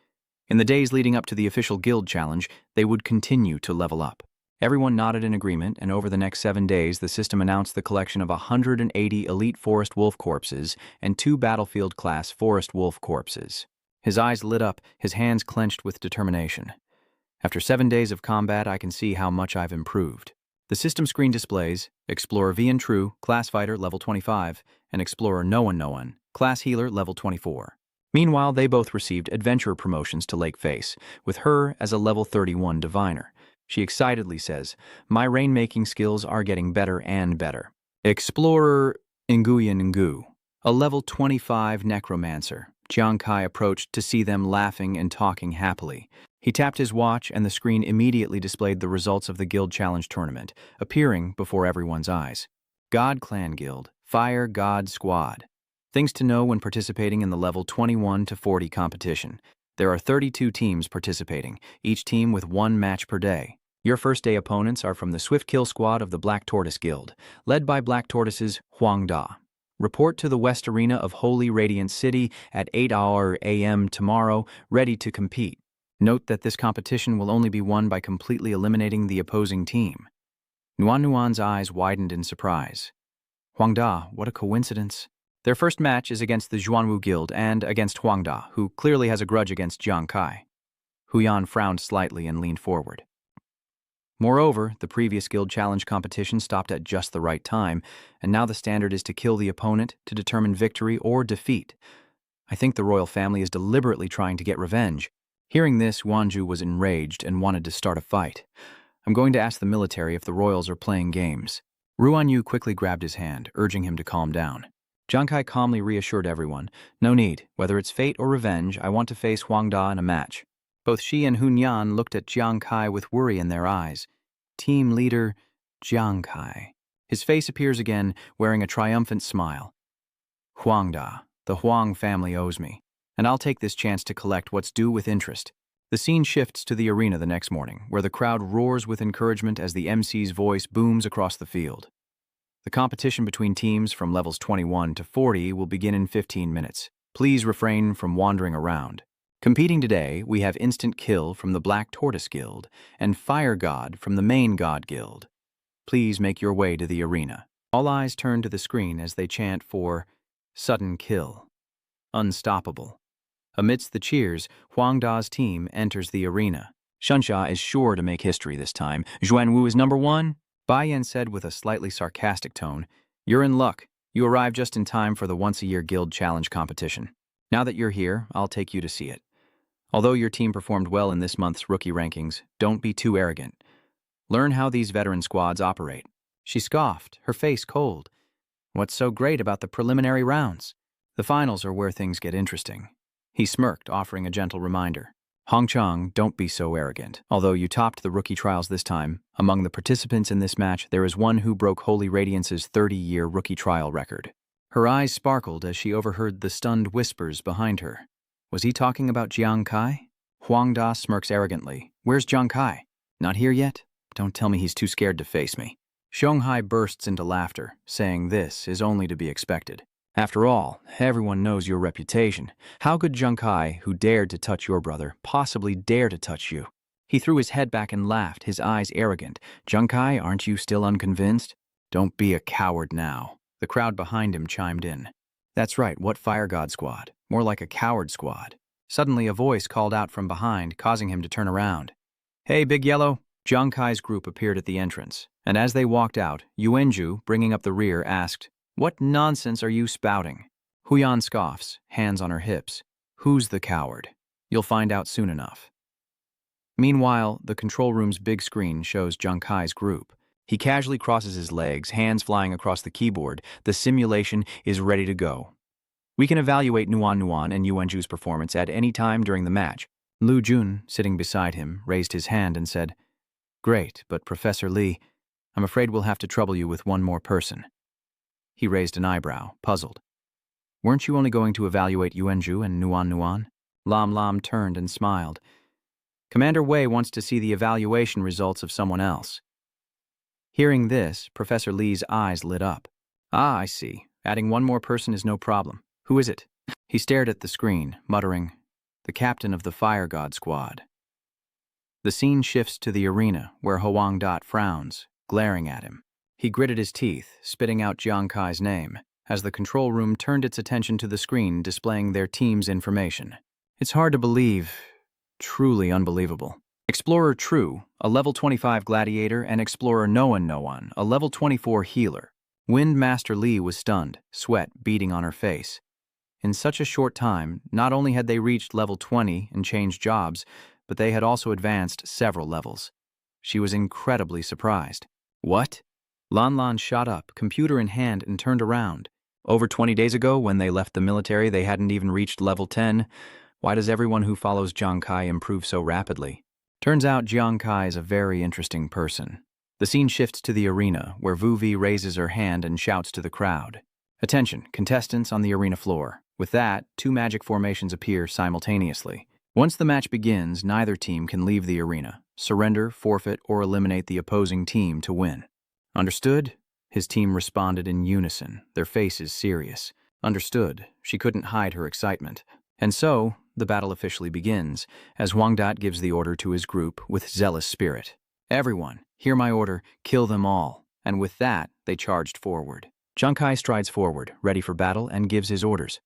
In the days leading up to the official guild challenge, they would continue to level up. Everyone nodded in agreement, and over the next 7 days, the system announced the collection of 180 elite forest wolf corpses and 2 battlefield-class forest wolf corpses. His eyes lit up, his hands clenched with determination. After 7 days of combat, I can see how much I've improved. The system screen displays Explorer Vian True, Class Fighter, level 25, and Explorer Noan, Class Healer, level 24. Meanwhile, they both received adventurer promotions to Lake Face, with her as a level 31 diviner. She excitedly says, "My rainmaking skills are getting better and better." Explorer Nguyen, a level 25 necromancer. Jiang Kai approached to see them laughing and talking happily. He tapped his watch, and the screen immediately displayed the results of the Guild Challenge tournament, appearing before everyone's eyes. God Clan Guild, Fire God Squad. Things to know when participating in the level 21 to 40 competition. There are 32 teams participating, each team with 1 match per day. Your first day opponents are from the Swift Kill Squad of the Black Tortoise Guild, led by Black Tortoise's Huang Da. Report to the West Arena of Holy Radiant City at 8 a.m. tomorrow, ready to compete. Note that this competition will only be won by completely eliminating the opposing team. Nuan's eyes widened in surprise. Huang Da, what a coincidence. Their first match is against the Zhuanwu Guild and against Huang Da, who clearly has a grudge against Jiang Kai. Huyan frowned slightly and leaned forward. Moreover, the previous guild challenge competition stopped at just the right time, and now the standard is to kill the opponent to determine victory or defeat. I think the royal family is deliberately trying to get revenge. Hearing this, Wanju was enraged and wanted to start a fight. I'm going to ask the military if the royals are playing games. Ruan Yu quickly grabbed his hand, urging him to calm down. Jiang Kai calmly reassured everyone, "No need. Whether it's fate or revenge, I want to face Huang Da in a match." Both she and Hunyan looked at Jiang Kai with worry in their eyes. Team leader Jiang Kai. His face appears again, wearing a triumphant smile. "Huang Da, the Huang family owes me, and I'll take this chance to collect what's due with interest." The scene shifts to the arena the next morning, where the crowd roars with encouragement as the MC's voice booms across the field. The competition between teams from levels 21 to 40 will begin in 15 minutes. Please refrain from wandering around. Competing today, we have Instant Kill from the Black Tortoise Guild and Fire God from the Main God Guild. Please make your way to the arena. All eyes turn to the screen as they chant for Sudden Kill. Unstoppable. Amidst the cheers, Huang Da's team enters the arena. Shunsha is sure to make history this time. Zhuanwu is number 1. Bai Yan said with a slightly sarcastic tone, "You're in luck. You arrived just in time for the once-a-year guild challenge competition. Now that you're here, I'll take you to see it. Although your team performed well in this month's rookie rankings, don't be too arrogant. Learn how these veteran squads operate." She scoffed, her face cold. "What's so great about the preliminary rounds? The finals are where things get interesting." He smirked, offering a gentle reminder. "Hong Chang, don't be so arrogant. Although you topped the rookie trials this time, among the participants in this match, there is one who broke Holy Radiance's 30-year rookie trial record." Her eyes sparkled as she overheard the stunned whispers behind her. Was he talking about Jiang Kai? Huang Da smirks arrogantly. "Where's Jiang Kai? Not here yet? Don't tell me he's too scared to face me." Shanghai bursts into laughter, saying this is only to be expected. "After all, everyone knows your reputation. How could Jiang Kai, who dared to touch your brother, possibly dare to touch you?" He threw his head back and laughed, his eyes arrogant. "Jiang Kai, aren't you still unconvinced? Don't be a coward now." The crowd behind him chimed in. "That's right, what Fire God Squad? More like a coward squad." Suddenly a voice called out from behind, causing him to turn around. "Hey, Big Yellow." Jiang Kai's group appeared at the entrance, and as they walked out, Yuanju, bringing up the rear, asked, "What nonsense are you spouting?" Huyan scoffs, hands on her hips. "Who's the coward? You'll find out soon enough." Meanwhile, the control room's big screen shows Jiang Kai's group. He casually crosses his legs, hands flying across the keyboard. The simulation is ready to go. "We can evaluate Nuan and Yuanju's performance at any time during the match." Lu Jun, sitting beside him, raised his hand and said, "Great, but Professor Li, I'm afraid we'll have to trouble you with one more person. He raised an eyebrow, puzzled. Weren't you only going to evaluate Yuanju and Nuan Nuan? Lam Lam turned and smiled. Commander Wei wants to see the evaluation results of someone else. Hearing this, Professor Li's eyes lit up. Ah, I see. Adding one more person is no problem. Who is it? He stared at the screen, muttering, the captain of the Fire God Squad. The scene shifts to the arena, where Huang Dot frowns, glaring at him. He gritted his teeth, spitting out Jiang Kai's name, as the control room turned its attention to the screen displaying their team's information. It's hard to believe, truly unbelievable. Explorer True, a level 25 gladiator, and Explorer Noan Noan, a level 24 healer. Wind Master Li was stunned, sweat beading on her face. In such a short time, not only had they reached level 20 and changed jobs, but they had also advanced several levels. She was incredibly surprised. What? Lan Lan shot up, computer in hand, and turned around. Over 20 days ago, when they left the military, they hadn't even reached level 10. Why does everyone who follows Jiang Kai improve so rapidly? Turns out Jiang Kai is a very interesting person. The scene shifts to the arena, where Wu Vi raises her hand and shouts to the crowd. Attention, contestants on the arena floor. With that, two magic formations appear simultaneously. Once the match begins, neither team can leave the arena, surrender, forfeit, or eliminate the opposing team to win. Understood? His team responded in unison, their faces serious. Understood. She couldn't hide her excitement. And so, the battle officially begins, as Huang Dot gives the order to his group with zealous spirit. Everyone, hear my order, kill them all. And with that, they charged forward. Jiang Kai strides forward, ready for battle, and gives his orders.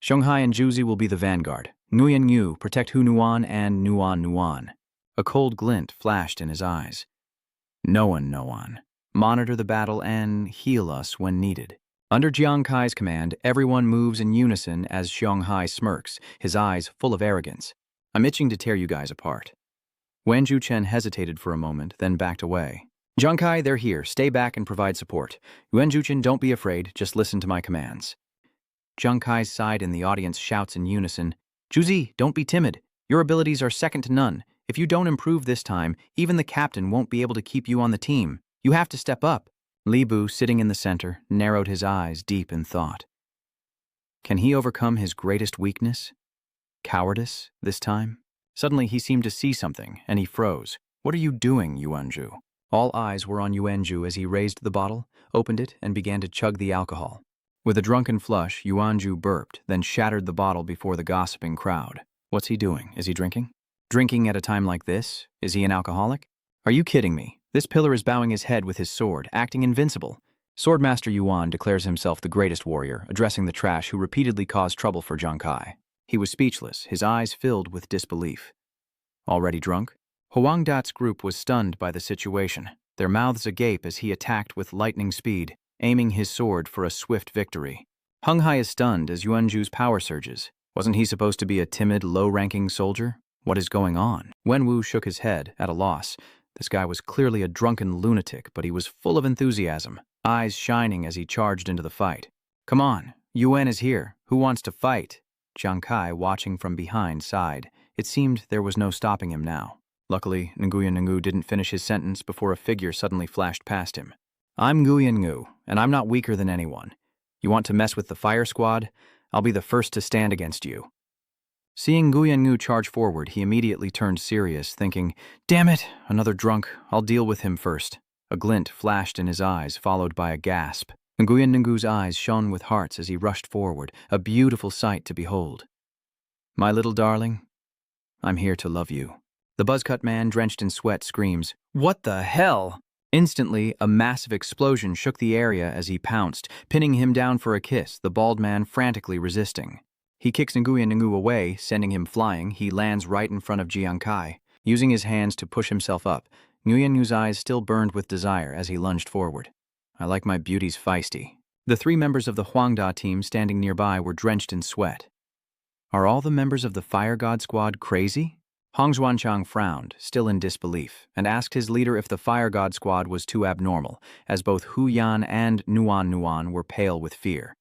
Shanghai and Juzi will be the vanguard. Nguyen Ngu protect Hu Nuan and Nuan Nuan. A cold glint flashed in his eyes. Noan Noan. Monitor the battle and heal us when needed. Under Jiang Kai's command, everyone moves in unison as Shanghai smirks, his eyes full of arrogance. I'm itching to tear you guys apart. Wan Zhuchen hesitated for a moment, then backed away. Jiang Kai, they're here. Stay back and provide support. Wan Zhuchen, don't be afraid. Just listen to my commands. Jiang Kai's side in the audience shouts in unison, Juzi, don't be timid. Your abilities are second to none. If you don't improve this time, even the captain won't be able to keep you on the team. You have to step up. Li Bu, sitting in the center, narrowed his eyes deep in thought. Can he overcome his greatest weakness? Cowardice, this time? Suddenly he seemed to see something, and he froze. What are you doing, Yuanju? All eyes were on Yuanju as he raised the bottle, opened it, and began to chug the alcohol. With a drunken flush, Yuanju burped, then shattered the bottle before the gossiping crowd. What's he doing? Is he drinking? Drinking at a time like this? Is he an alcoholic? Are you kidding me? This pillar is bowing his head with his sword, acting invincible. Swordmaster Yuan declares himself the greatest warrior, addressing the trash who repeatedly caused trouble for Jiang Kai. He was speechless, his eyes filled with disbelief. Already drunk? Huang Dat's group was stunned by the situation, their mouths agape as he attacked with lightning speed, aiming his sword for a swift victory. Hung Hai is stunned as Yuanju's power surges. Wasn't he supposed to be a timid, low-ranking soldier? What is going on? Wenwu shook his head, at a loss. This guy was clearly a drunken lunatic, but he was full of enthusiasm, eyes shining as he charged into the fight. Come on, Yuan is here. Who wants to fight? Jiang Kai, watching from behind, sighed. It seemed there was no stopping him now. Luckily, Nguyen Ngu didn't finish his sentence before a figure suddenly flashed past him. I'm Nguyen Ngu, and I'm not weaker than anyone. You want to mess with the fire squad? I'll be the first to stand against you. Seeing Nguyen Ngu charge forward, he immediately turned serious, thinking, damn it, another drunk. I'll deal with him first. A glint flashed in his eyes, followed by a gasp. Nguyen Ngu's eyes shone with hearts as he rushed forward, a beautiful sight to behold. My little darling, I'm here to love you. The buzzcut man, drenched in sweat, screams, What the hell? Instantly, a massive explosion shook the area as he pounced, pinning him down for a kiss, the bald man frantically resisting. He kicks Nguyen Ngu away, sending him flying. He lands right in front of Jiang Kai. Using his hands to push himself up, Nguyen Ngu's eyes still burned with desire as he lunged forward. I like my beauties feisty. The three members of the Huangda team standing nearby were drenched in sweat. Are all the members of the Fire God Squad crazy? Hong Xuanchang frowned, still in disbelief, and asked his leader if the Fire God Squad was too abnormal, as both Hu Yan and Nuan Nuan were pale with fear.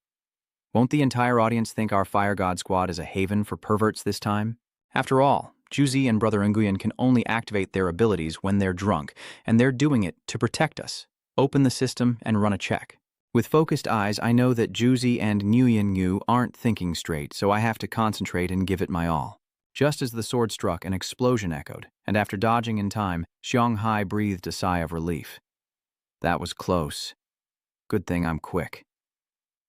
Won't the entire audience think our Fire God Squad is a haven for perverts this time? After all, Juzi and Brother Nguyen can only activate their abilities when they're drunk, and they're doing it to protect us. Open the system and run a check. With focused eyes, I know that Juzi and Nguyen Ngu aren't thinking straight, so I have to concentrate and give it my all. Just as the sword struck, an explosion echoed, and after dodging in time, Xiang Hai breathed a sigh of relief. That was close. Good thing I'm quick.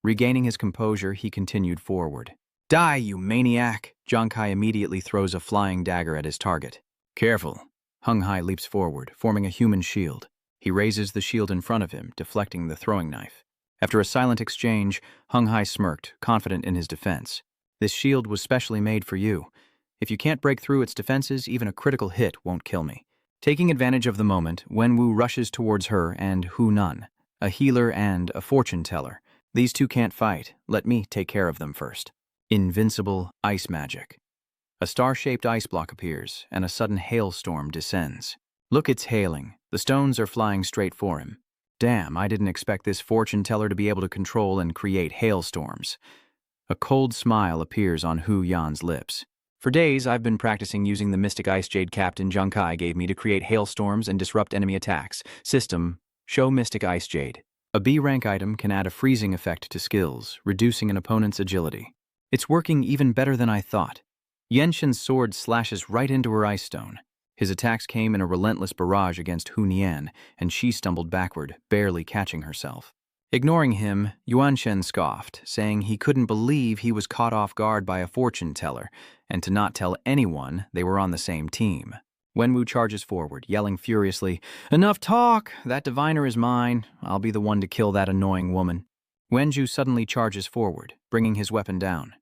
Regaining his composure, he continued forward. Die, you maniac! Jiang Kai immediately throws a flying dagger at his target. Careful. Hung Hai leaps forward, forming a human shield. He raises the shield in front of him, deflecting the throwing knife. After a silent exchange, Hung Hai smirked, confident in his defense. This shield was specially made for you. If you can't break through its defenses, even a critical hit won't kill me. Taking advantage of the moment, Wenwu rushes towards her and Hu Nan, a healer and a fortune teller. These two can't fight. Let me take care of them first. Invincible ice magic. A star-shaped ice block appears, and a sudden hailstorm descends. Look, it's hailing. The stones are flying straight for him. Damn, I didn't expect this fortune teller to be able to control and create hailstorms. A cold smile appears on Hu Yan's lips. For days, I've been practicing using the Mystic Ice Jade Captain Jiang Kai gave me to create hailstorms and disrupt enemy attacks. System, show Mystic Ice Jade. A B-rank item can add a freezing effect to skills, reducing an opponent's agility. It's working even better than I thought. Yenshin's sword slashes right into her ice stone. His attacks came in a relentless barrage against Hu Nian, and she stumbled backward, barely catching herself. Ignoring him, Yuanshen scoffed, saying he couldn't believe he was caught off guard by a fortune teller, and to not tell anyone they were on the same team. Wenwu charges forward, yelling furiously, "Enough talk! That diviner is mine. I'll be the one to kill that annoying woman." Wenju suddenly charges forward, bringing his weapon down.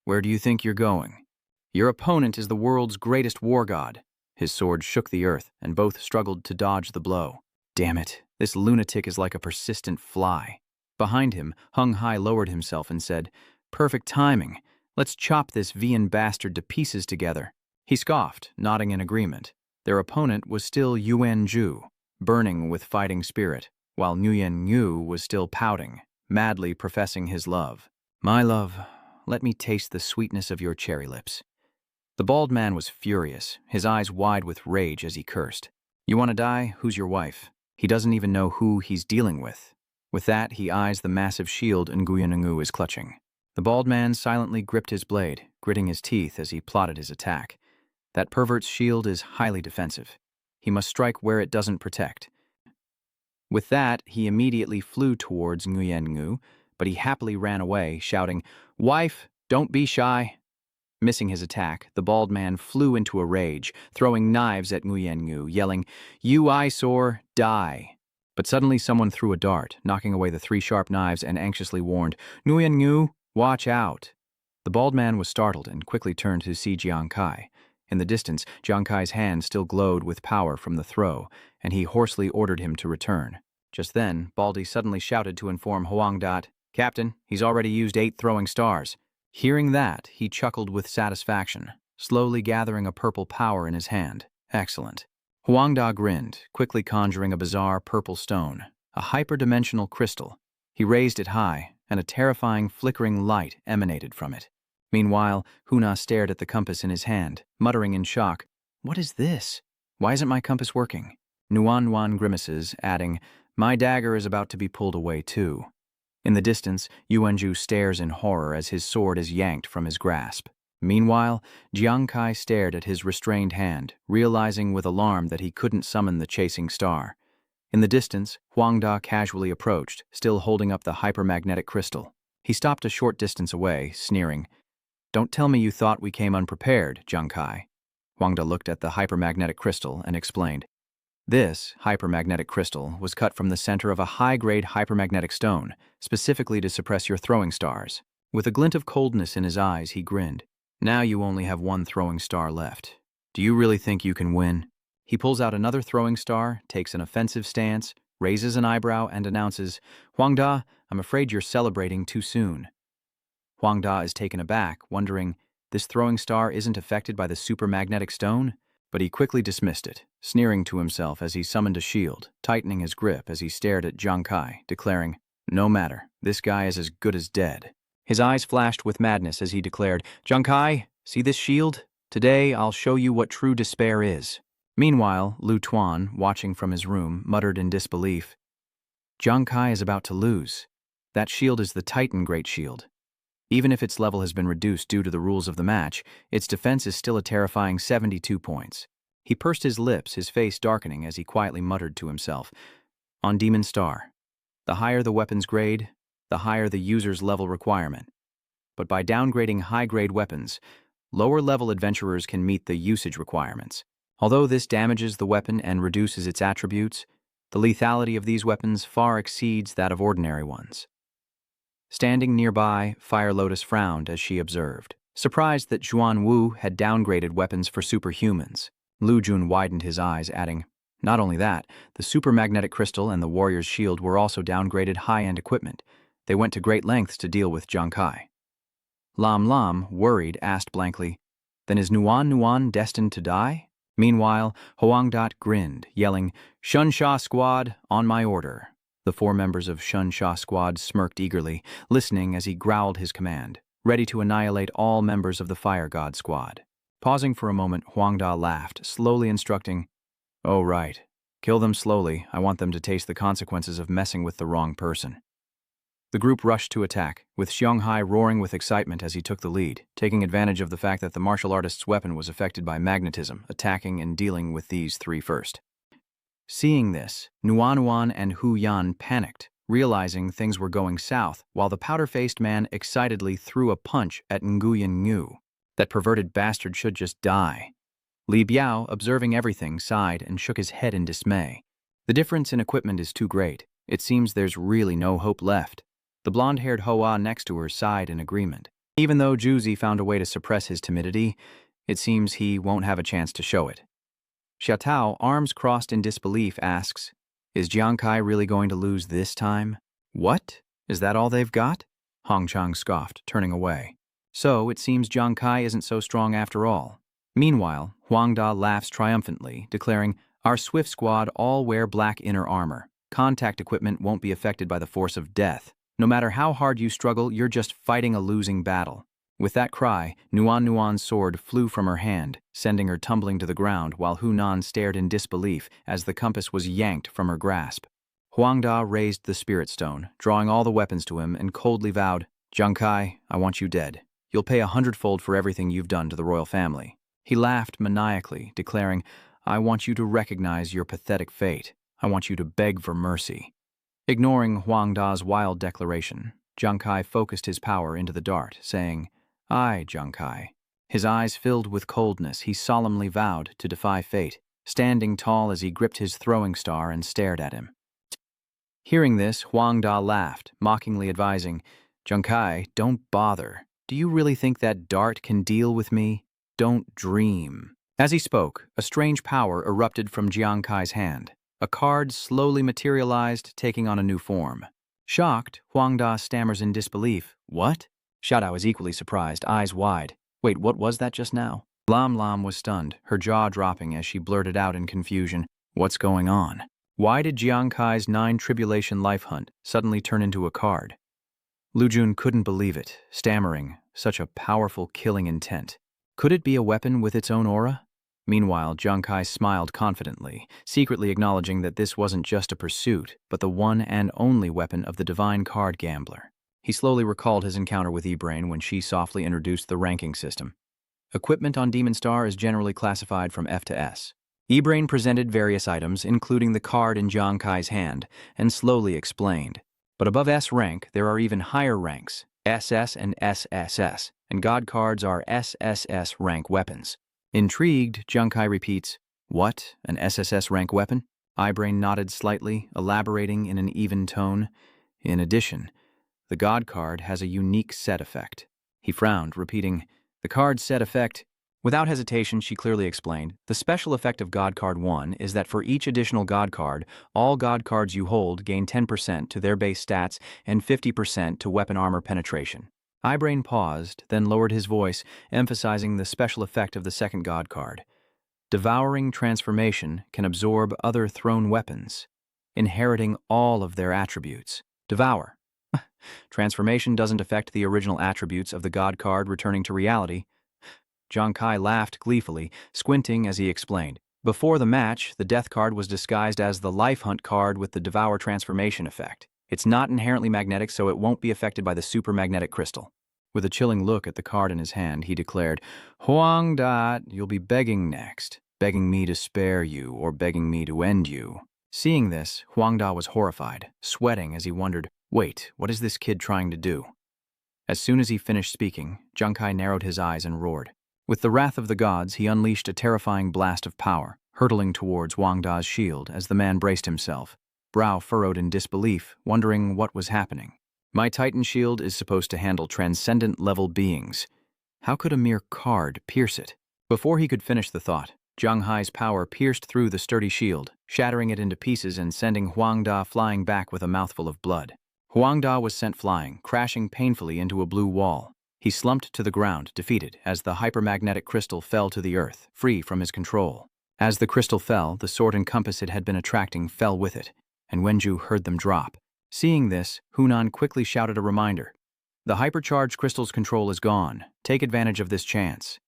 "Where do you think you're going? Your opponent is the world's greatest war god." His sword shook the earth, and both struggled to dodge the blow. Damn it, this lunatic is like a persistent fly. Behind him, Hung Hai lowered himself and said, "Perfect timing. Let's chop this Vian bastard to pieces together." He scoffed, nodding in agreement. Their opponent was still Yuan Ju, burning with fighting spirit, while Nguyen Ngu was still pouting, madly professing his love. "My love, let me taste the sweetness of your cherry lips." The bald man was furious, his eyes wide with rage as he cursed. "You want to die? Who's your wife?" He doesn't even know who he's dealing with. With that, he eyes the massive shield Nguyen Ngu is clutching. The bald man silently gripped his blade, gritting his teeth as he plotted his attack. That pervert's shield is highly defensive. He must strike where it doesn't protect. With that, he immediately flew towards Nguyen Ngu, but he happily ran away, shouting, "Wife, don't be shy." Missing his attack, the bald man flew into a rage, throwing knives at Nguyen Ngu, yelling, "You eyesore, die." But suddenly someone threw a dart, knocking away the 3 sharp knives and anxiously warned, "Nguyen Ngu, watch out." The bald man was startled and quickly turned to see Jiang Kai. In the distance, Jiang Kai's hand still glowed with power from the throw, and he hoarsely ordered him to return. Just then, Baldy suddenly shouted to inform Huang Dat, "Captain, he's already used 8 throwing stars." Hearing that, he chuckled with satisfaction, slowly gathering a purple power in his hand. Excellent. Huang Da grinned, quickly conjuring a bizarre purple stone, a hyperdimensional crystal. He raised it high, and a terrifying flickering light emanated from it. Meanwhile, Huna stared at the compass in his hand, muttering in shock, "What is this? Why isn't my compass working?" Nuan Nuan grimaces, adding, "My dagger is about to be pulled away too." In the distance, Yuanju stares in horror as his sword is yanked from his grasp. Meanwhile, Jiang Kai stared at his restrained hand, realizing with alarm that he couldn't summon the chasing star. In the distance, Huang Da casually approached, still holding up the hypermagnetic crystal. He stopped a short distance away, sneering, "Don't tell me you thought we came unprepared, Jiang Kai." Huang Da looked at the hypermagnetic crystal and explained, "This hypermagnetic crystal was cut from the center of a high-grade hypermagnetic stone, specifically to suppress your throwing stars." With a glint of coldness in his eyes, he grinned. "Now you only have 1 throwing star left. Do you really think you can win?" He pulls out another throwing star, takes an offensive stance, raises an eyebrow, and announces, "Huang Da, I'm afraid you're celebrating too soon." Huang Da is taken aback, wondering, this throwing star isn't affected by the supermagnetic stone? But he quickly dismissed it, sneering to himself as he summoned a shield, tightening his grip as he stared at Jiang Kai, declaring, "No matter, this guy is as good as dead." His eyes flashed with madness as he declared, "Jiang Kai, see this shield? Today, I'll show you what true despair is. Meanwhile, Lu Tuan, watching from his room, muttered in disbelief. Jiang Kai is about to lose. That shield is the Titan Great Shield. Even if its level has been reduced due to the rules of the match, its defense is still a terrifying 72 points. He pursed his lips, his face darkening as he quietly muttered to himself. On Demon Star, the higher the weapon's grade, the higher the user's level requirement. But by downgrading high-grade weapons, lower-level adventurers can meet the usage requirements. Although this damages the weapon and reduces its attributes, the lethality of these weapons far exceeds that of ordinary ones. Standing nearby, Fire Lotus frowned as she observed. Surprised that Zhuan Wu had downgraded weapons for superhumans, Lu Jun widened his eyes, adding, "Not only that, the supermagnetic crystal and the warrior's shield were also downgraded high-end equipment. They went to great lengths to deal with Jiang Kai." Lam Lam, worried, asked blankly, "Then is Nuan destined to die?" Meanwhile, Huang Dat grinned, yelling, "Shun Sha Squad, on my order." The 4 members of Shun Sha Squad smirked eagerly, listening as he growled his command, ready to annihilate all members of the Fire God Squad. Pausing for a moment, Huang Da laughed, slowly instructing, "Oh, right. Kill them slowly. I want them to taste the consequences of messing with the wrong person." The group rushed to attack, with Xianghai roaring with excitement as he took the lead, taking advantage of the fact that the martial artist's weapon was affected by magnetism, attacking and dealing with these 3 first. Seeing this, Nuan and Hu Yan panicked, realizing things were going south, while the powder-faced man excitedly threw a punch at Nguyen Ngu. That perverted bastard should just die. Li Biao, observing everything, sighed and shook his head in dismay. The difference in equipment is too great. It seems there's really no hope left. The blonde-haired Hoa next to her sighed in agreement. Even though Juzi found a way to suppress his timidity, it seems he won't have a chance to show it. Xiaotao, arms crossed in disbelief, asks, "Is Jiang Kai really going to lose this time?" "What? Is that all they've got?" Hong Chang scoffed, turning away. So, it seems Jiang Kai isn't so strong after all. Meanwhile, Huang Da laughs triumphantly, declaring, "Our Swift Squad all wear black inner armor. Contact equipment won't be affected by the force of death. No matter how hard you struggle, you're just fighting a losing battle." With that cry, Nuan's sword flew from her hand, sending her tumbling to the ground while Hunan stared in disbelief as the compass was yanked from her grasp. Huang Da raised the spirit stone, drawing all the weapons to him, and coldly vowed, "Jiang Kai, I want you dead. You'll pay 100-fold for everything you've done to the royal family." He laughed maniacally, declaring, "I want you to recognize your pathetic fate. I want you to beg for mercy." Ignoring Huang Da's wild declaration, Jiang Kai focused his power into the dart, saying, "I, Jiang Kai." His eyes filled with coldness, he solemnly vowed to defy fate, standing tall as he gripped his throwing star and stared at him. Hearing this, Huang Da laughed, mockingly advising, "Jiang Kai, don't bother. Do you really think that dart can deal with me? Don't dream." As he spoke, a strange power erupted from Jiang Kai's hand. A card slowly materialized, taking on a new form. Shocked, Huang Da stammers in disbelief, "What?" Xiaotao is equally surprised, eyes wide. "Wait, what was that just now?" Lam Lam was stunned, her jaw dropping as she blurted out in confusion, "What's going on? Why did Jiang Kai's 9 Tribulation Life Hunt suddenly turn into a card?" Lu Jun couldn't believe it, stammering, such a powerful killing intent. Could it be a weapon with its own aura? Meanwhile, Jiang Kai smiled confidently, secretly acknowledging that this wasn't just a pursuit, but the one and only weapon of the divine card gambler. He slowly recalled his encounter with E-Brain when she softly introduced the ranking system. Equipment on Demon Star is generally classified from F to S. E-Brain presented various items, including the card in Jiang Kai's hand, and slowly explained. But above S rank, there are even higher ranks, SS and SSS, and God cards are SSS rank weapons. Intrigued, Jiang Kai repeats, "What, an SSS rank weapon?" E-Brain nodded slightly, elaborating in an even tone. "In addition, the God card has a unique set effect." He frowned, repeating, "The card set effect." Without hesitation, she clearly explained, "The special effect of God Card 1 is that for each additional God card, all God cards you hold gain 10% to their base stats and 50% to weapon armor penetration." E-Brain paused, then lowered his voice, emphasizing the special effect of the second God card. Devouring Transformation can absorb other thrown weapons, inheriting all of their attributes. Devour. Transformation doesn't affect the original attributes of the God card returning to reality. Jiang Kai laughed gleefully, squinting as he explained. Before the match, the death card was disguised as the Life Hunt card with the Devour transformation effect. It's not inherently magnetic, so it won't be affected by the supermagnetic crystal. With a chilling look at the card in his hand, he declared, Huang Da, you'll be begging next. Begging me to spare you, or begging me to end you. Seeing this, Huang Da was horrified, sweating as he wondered, wait, what is this kid trying to do? As soon as he finished speaking, Jiang Kai narrowed his eyes and roared. With the wrath of the gods, he unleashed a terrifying blast of power, hurtling towards Huang Da's shield as the man braced himself, brow furrowed in disbelief, wondering what was happening. My Titan shield is supposed to handle transcendent-level beings. How could a mere card pierce it? Before he could finish the thought, Jiang Hai's power pierced through the sturdy shield, shattering it into pieces and sending Huang Da flying back with a mouthful of blood. Huang Da was sent flying, crashing painfully into a blue wall. He slumped to the ground, defeated, as the hypermagnetic crystal fell to the earth, free from his control. As the crystal fell, the sword and compass it had been attracting fell with it, and Wenju heard them drop. Seeing this, Hunan quickly shouted a reminder. The hypercharged crystal's control is gone. Take advantage of this chance.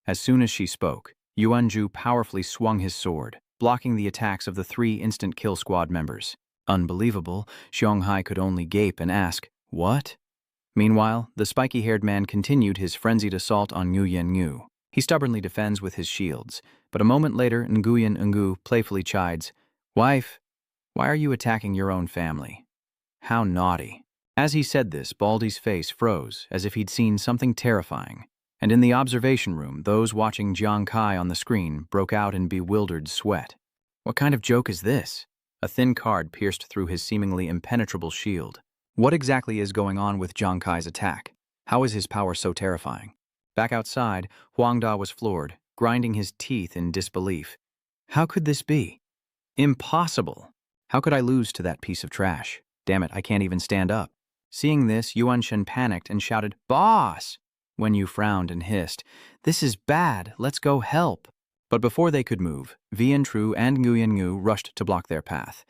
As soon as she spoke, Yuanju powerfully swung his sword, blocking the attacks of the 3 instant kill squad members. Unbelievable, Xianghai could only gape and ask, what? Meanwhile, the spiky-haired man continued his frenzied assault on Nguyen Ngu. He stubbornly defends with his shields, but a moment later Nguyen Ngu playfully chides, Wife, why are you attacking your own family? How naughty. As he said this, Baldy's face froze as if he'd seen something terrifying, and in the observation room, those watching Jiang Kai on the screen broke out in bewildered sweat. What kind of joke is this? A thin card pierced through his seemingly impenetrable shield. What exactly is going on with Jiang Kai's attack? How is his power so terrifying? Back outside, Huang Da was floored, grinding his teeth in disbelief. How could this be? Impossible! How could I lose to that piece of trash? Damn it, I can't even stand up. Seeing this, Yuan Shen panicked and shouted, Boss! Wen Yu frowned and hissed, This is bad, let's go help. But before they could move, Vientru and Nguyen Ngu rushed to block their path.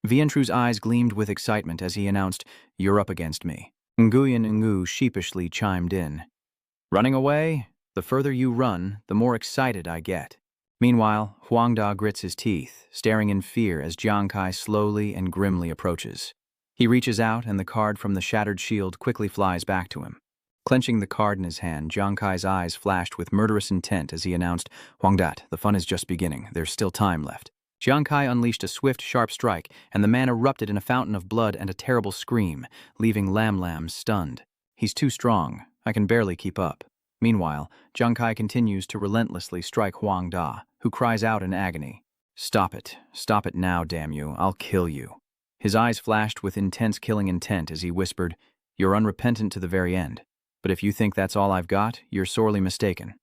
Vientru's eyes gleamed with excitement as he announced, You're up against me. Nguyen Ngu sheepishly chimed in. Running away? The further you run, the more excited I get. Meanwhile, Huang Da grits his teeth, staring in fear as Jiang Kai slowly and grimly approaches. He reaches out and the card from the shattered shield quickly flies back to him. Clenching the card in his hand, Jiang Kai's eyes flashed with murderous intent as he announced, Huang Dat, the fun is just beginning. There's still time left. Jiang Kai unleashed a swift, sharp strike, and the man erupted in a fountain of blood and a terrible scream, leaving Lam Lam stunned. He's too strong. I can barely keep up. Meanwhile, Jiang Kai continues to relentlessly strike Huang Da, who cries out in agony. Stop it now, damn you. I'll kill you. His eyes flashed with intense killing intent as he whispered, You're unrepentant to the very end. But if you think that's all I've got, you're sorely mistaken.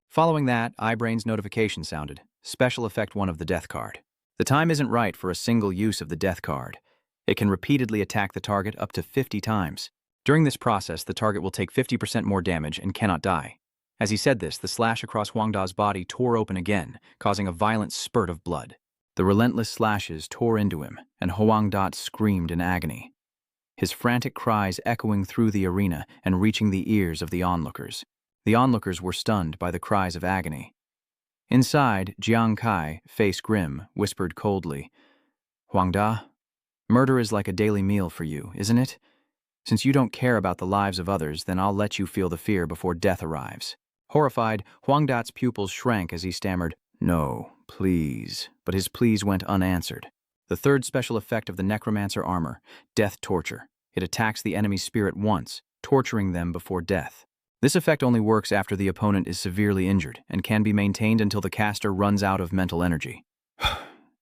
Following that, iBrain's notification sounded. Special Effect 1 of the Death card. The time isn't right for a single use of the Death card. It can repeatedly attack the target up to 50 times. During this process, the target will take 50% more damage and cannot die. As he said this, the slash across Huang Da's body tore open again, causing a violent spurt of blood. The relentless slashes tore into him, and Huang Da screamed in agony, his frantic cries echoing through the arena and reaching the ears of the onlookers. The onlookers were stunned by the cries of agony. Inside, Jiang Kai, face grim, whispered coldly, Huang Da, murder is like a daily meal for you, isn't it? Since you don't care about the lives of others, then I'll let you feel the fear before death arrives. Horrified, Huang Da's pupils shrank as he stammered, No, please. But his pleas went unanswered. The third special effect of the Necromancer armor, Death Torture. It attacks the enemy's spirit once, torturing them before death. This effect only works after the opponent is severely injured and can be maintained until the caster runs out of mental energy.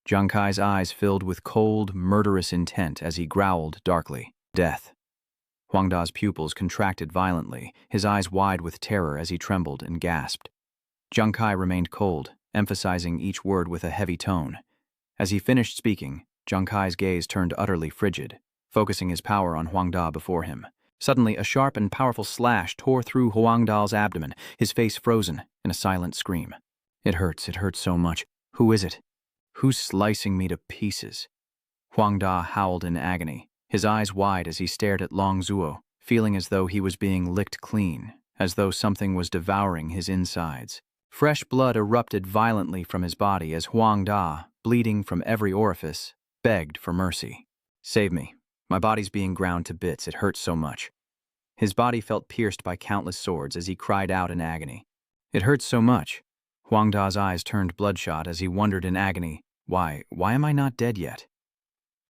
Jiang Kai's eyes filled with cold, murderous intent as he growled darkly, Death. Huang Da's pupils contracted violently, his eyes wide with terror as he trembled and gasped. Jiang Kai remained cold, emphasizing each word with a heavy tone. As he finished speaking, Jiang Kai's gaze turned utterly frigid, focusing his power on Huang Da before him. Suddenly, a sharp and powerful slash tore through Huang Da's abdomen, his face frozen in a silent scream. It hurts so much. Who is it? Who's slicing me to pieces? Huang Da howled in agony, his eyes wide as he stared at Long Zuo, feeling as though he was being licked clean, as though something was devouring his insides. Fresh blood erupted violently from his body as Huang Da, bleeding from every orifice, begged for mercy. "Save me. My body's being ground to bits. It hurts so much." His body felt pierced by countless swords as he cried out in agony. "It hurts so much." Huang Da's eyes turned bloodshot as he wondered in agony, Why am I not dead yet?"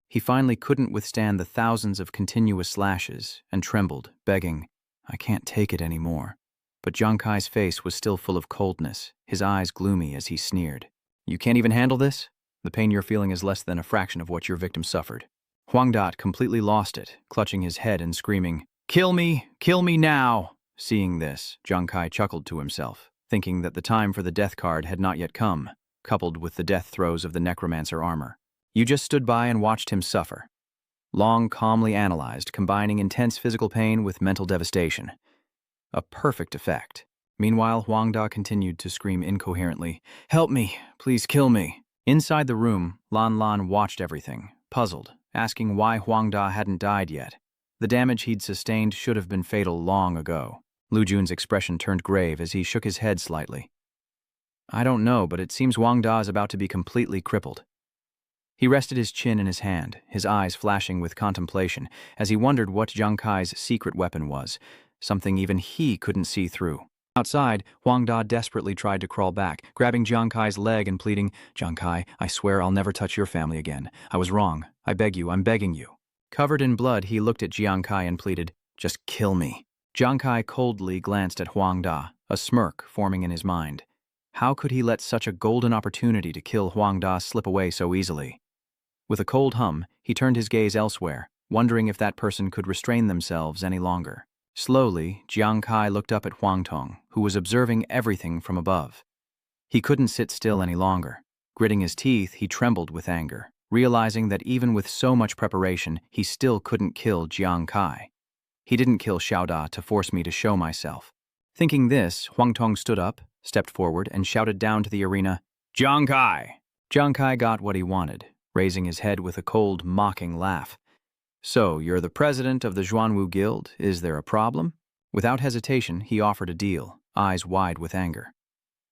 He finally couldn't withstand the thousands of continuous slashes and trembled, begging, "I can't take it anymore." But Jiang Kai's face was still full of coldness, his eyes gloomy as he sneered. "You can't even handle this? The pain you're feeling is less than a fraction of what your victim suffered." Huang Da completely lost it, clutching his head and screaming, Kill me now!" Seeing this, Jiang Kai chuckled to himself, thinking that the time for the death card had not yet come, coupled with the death throes of the necromancer armor. You just stood by and watched him suffer. Long calmly analyzed, combining intense physical pain with mental devastation. A perfect effect. Meanwhile, Huang Da continued to scream incoherently, "Help me! Please kill me!" Inside the room, Lan Lan watched everything, puzzled, asking why Huang Da hadn't died yet. The damage he'd sustained should have been fatal long ago. Lu Jun's expression turned grave as he shook his head slightly. "I don't know, but it seems Huang Da is about to be completely crippled." He rested his chin in his hand, his eyes flashing with contemplation, as he wondered what Jiang Kai's secret weapon was, something even he couldn't see through. Outside, Huang Da desperately tried to crawl back, grabbing Jiang Kai's leg and pleading, "Jiang Kai, I swear I'll never touch your family again. I was wrong. I beg you, I'm begging you." Covered in blood, he looked at Jiang Kai and pleaded, "Just kill me." Jiang Kai coldly glanced at Huang Da, a smirk forming in his mind. How could he let such a golden opportunity to kill Huang Da slip away so easily? With a cold hum, he turned his gaze elsewhere, wondering if that person could restrain themselves any longer. Slowly, Jiang Kai looked up at Huang Tong, who was observing everything from above. He couldn't sit still any longer. Gritting his teeth, he trembled with anger, realizing that even with so much preparation, he still couldn't kill Jiang Kai. He didn't kill Xiao Da to force me to show myself. Thinking this, Huang Tong stood up, stepped forward, and shouted down to the arena, "Jiang Kai!" Jiang Kai got what he wanted, raising his head with a cold, mocking laugh. "So, you're the president of the Zhuanwu Guild. Is there a problem?" Without hesitation, he offered a deal, eyes wide with anger.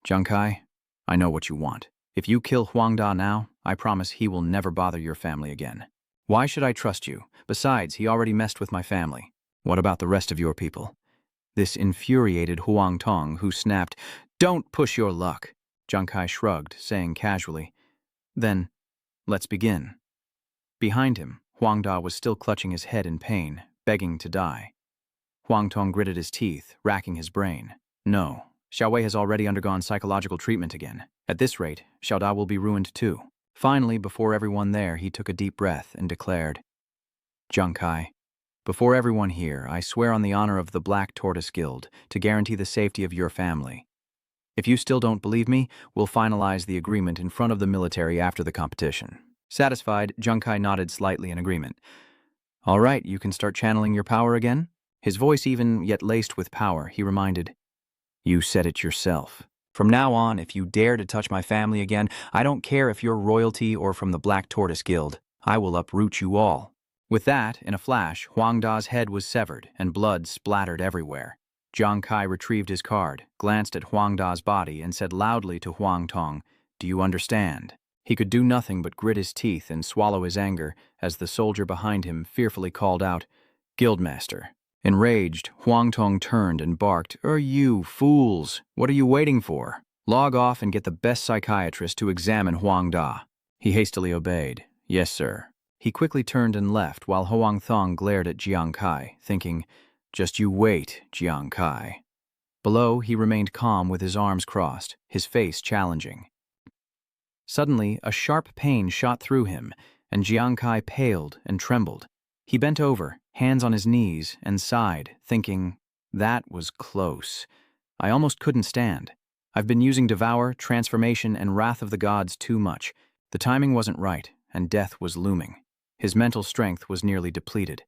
"Jiang Kai, I know what you want. If you kill Huang Da now, I promise he will never bother your family again. Why should I trust you? Besides, he already messed with my family. What about the rest of your people?" This infuriated Huang Tong, who snapped, "Don't push your luck." Jiang Kai shrugged, saying casually, "Then, let's begin." Behind him, Huang Da was still clutching his head in pain, begging to die. Huang Tong gritted his teeth, racking his brain. No, Xiao Wei has already undergone psychological treatment again. At this rate, Xiao Da will be ruined too. Finally, before everyone there, he took a deep breath and declared, "Jiang Kai, before everyone here, I swear on the honor of the Black Tortoise Guild to guarantee the safety of your family. If you still don't believe me, we'll finalize the agreement in front of the military after the competition." Satisfied, Jiang Kai nodded slightly in agreement. "All right, you can start channeling your power again?" His voice even, yet laced with power, he reminded, "You said it yourself. From now on, if you dare to touch my family again, I don't care if you're royalty or from the Black Tortoise Guild. I will uproot you all." With that, in a flash, Huang Da's head was severed and blood splattered everywhere. Jiang Kai retrieved his card, glanced at Huang Da's body, and said loudly to Huang Tong, "Do you understand?" He could do nothing but grit his teeth and swallow his anger as the soldier behind him fearfully called out, "Guildmaster." Enraged, Huang Tong turned and barked, You fools! What are you waiting for? Log off and get the best psychiatrist to examine Huang Da." He hastily obeyed. "Yes, sir." He quickly turned and left while Huang Thong glared at Jiang Kai, thinking, "Just you wait, Jiang Kai." Below, he remained calm with his arms crossed, his face challenging. Suddenly, a sharp pain shot through him, and Jiang Kai paled and trembled. He bent over, hands on his knees, and sighed, thinking, "That was close. I almost couldn't stand. I've been using Devour, Transformation, and Wrath of the Gods too much. The timing wasn't right, and death was looming." His mental strength was nearly depleted.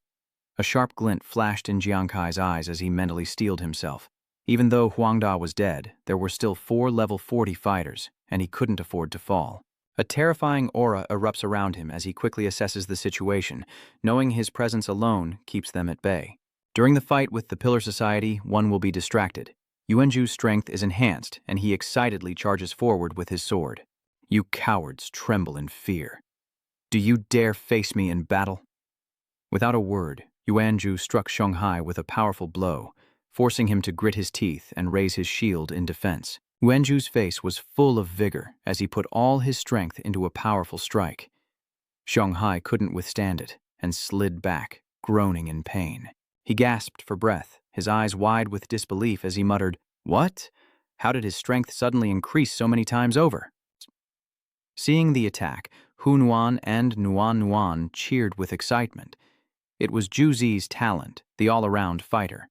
A sharp glint flashed in Jiang Kai's eyes as he mentally steeled himself. Even though Huang Da was dead, there were still 4 level 40 fighters, and he couldn't afford to fall. A terrifying aura erupts around him as he quickly assesses the situation, knowing his presence alone keeps them at bay. During the fight with the Pillar Society, one will be distracted. Yuanju's strength is enhanced, and he excitedly charges forward with his sword. You cowards tremble in fear. Do you dare face me in battle? Without a word, Yuanju struck Shanghai with a powerful blow, forcing him to grit his teeth and raise his shield in defense. Yuanju's face was full of vigor as he put all his strength into a powerful strike. Shanghai couldn't withstand it and slid back, groaning in pain. He gasped for breath, his eyes wide with disbelief as he muttered, "What? How did his strength suddenly increase so many times over?" Seeing the attack, Hunuan and Nuan cheered with excitement. It was Zhu Zi's talent, the all-around fighter.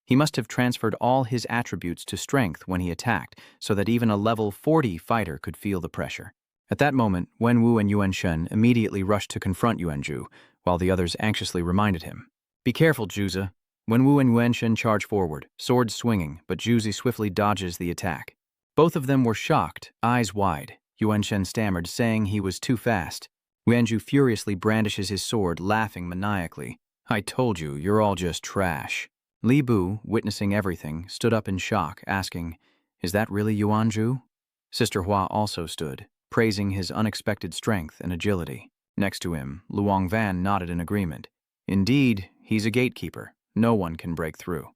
He must have transferred all his attributes to strength when he attacked, so that even a level 40 fighter could feel the pressure. At that moment, Wenwu and Yuanshen immediately rushed to confront Yuanju, while the others anxiously reminded him. "Be careful, Juzi." Wenwu and Yuanshen charge forward, swords swinging, but Juzi swiftly dodges the attack. Both of them were shocked, eyes wide. Yuanshen stammered, saying he was too fast. Yuanju furiously brandishes his sword, laughing maniacally. "I told you, you're all just trash." Li Bu, witnessing everything, stood up in shock, asking, "Is that really Yuanju?" Sister Hua also stood, praising his unexpected strength and agility. Next to him, Luong Van nodded in agreement. Indeed, he's a gatekeeper. No one can break through.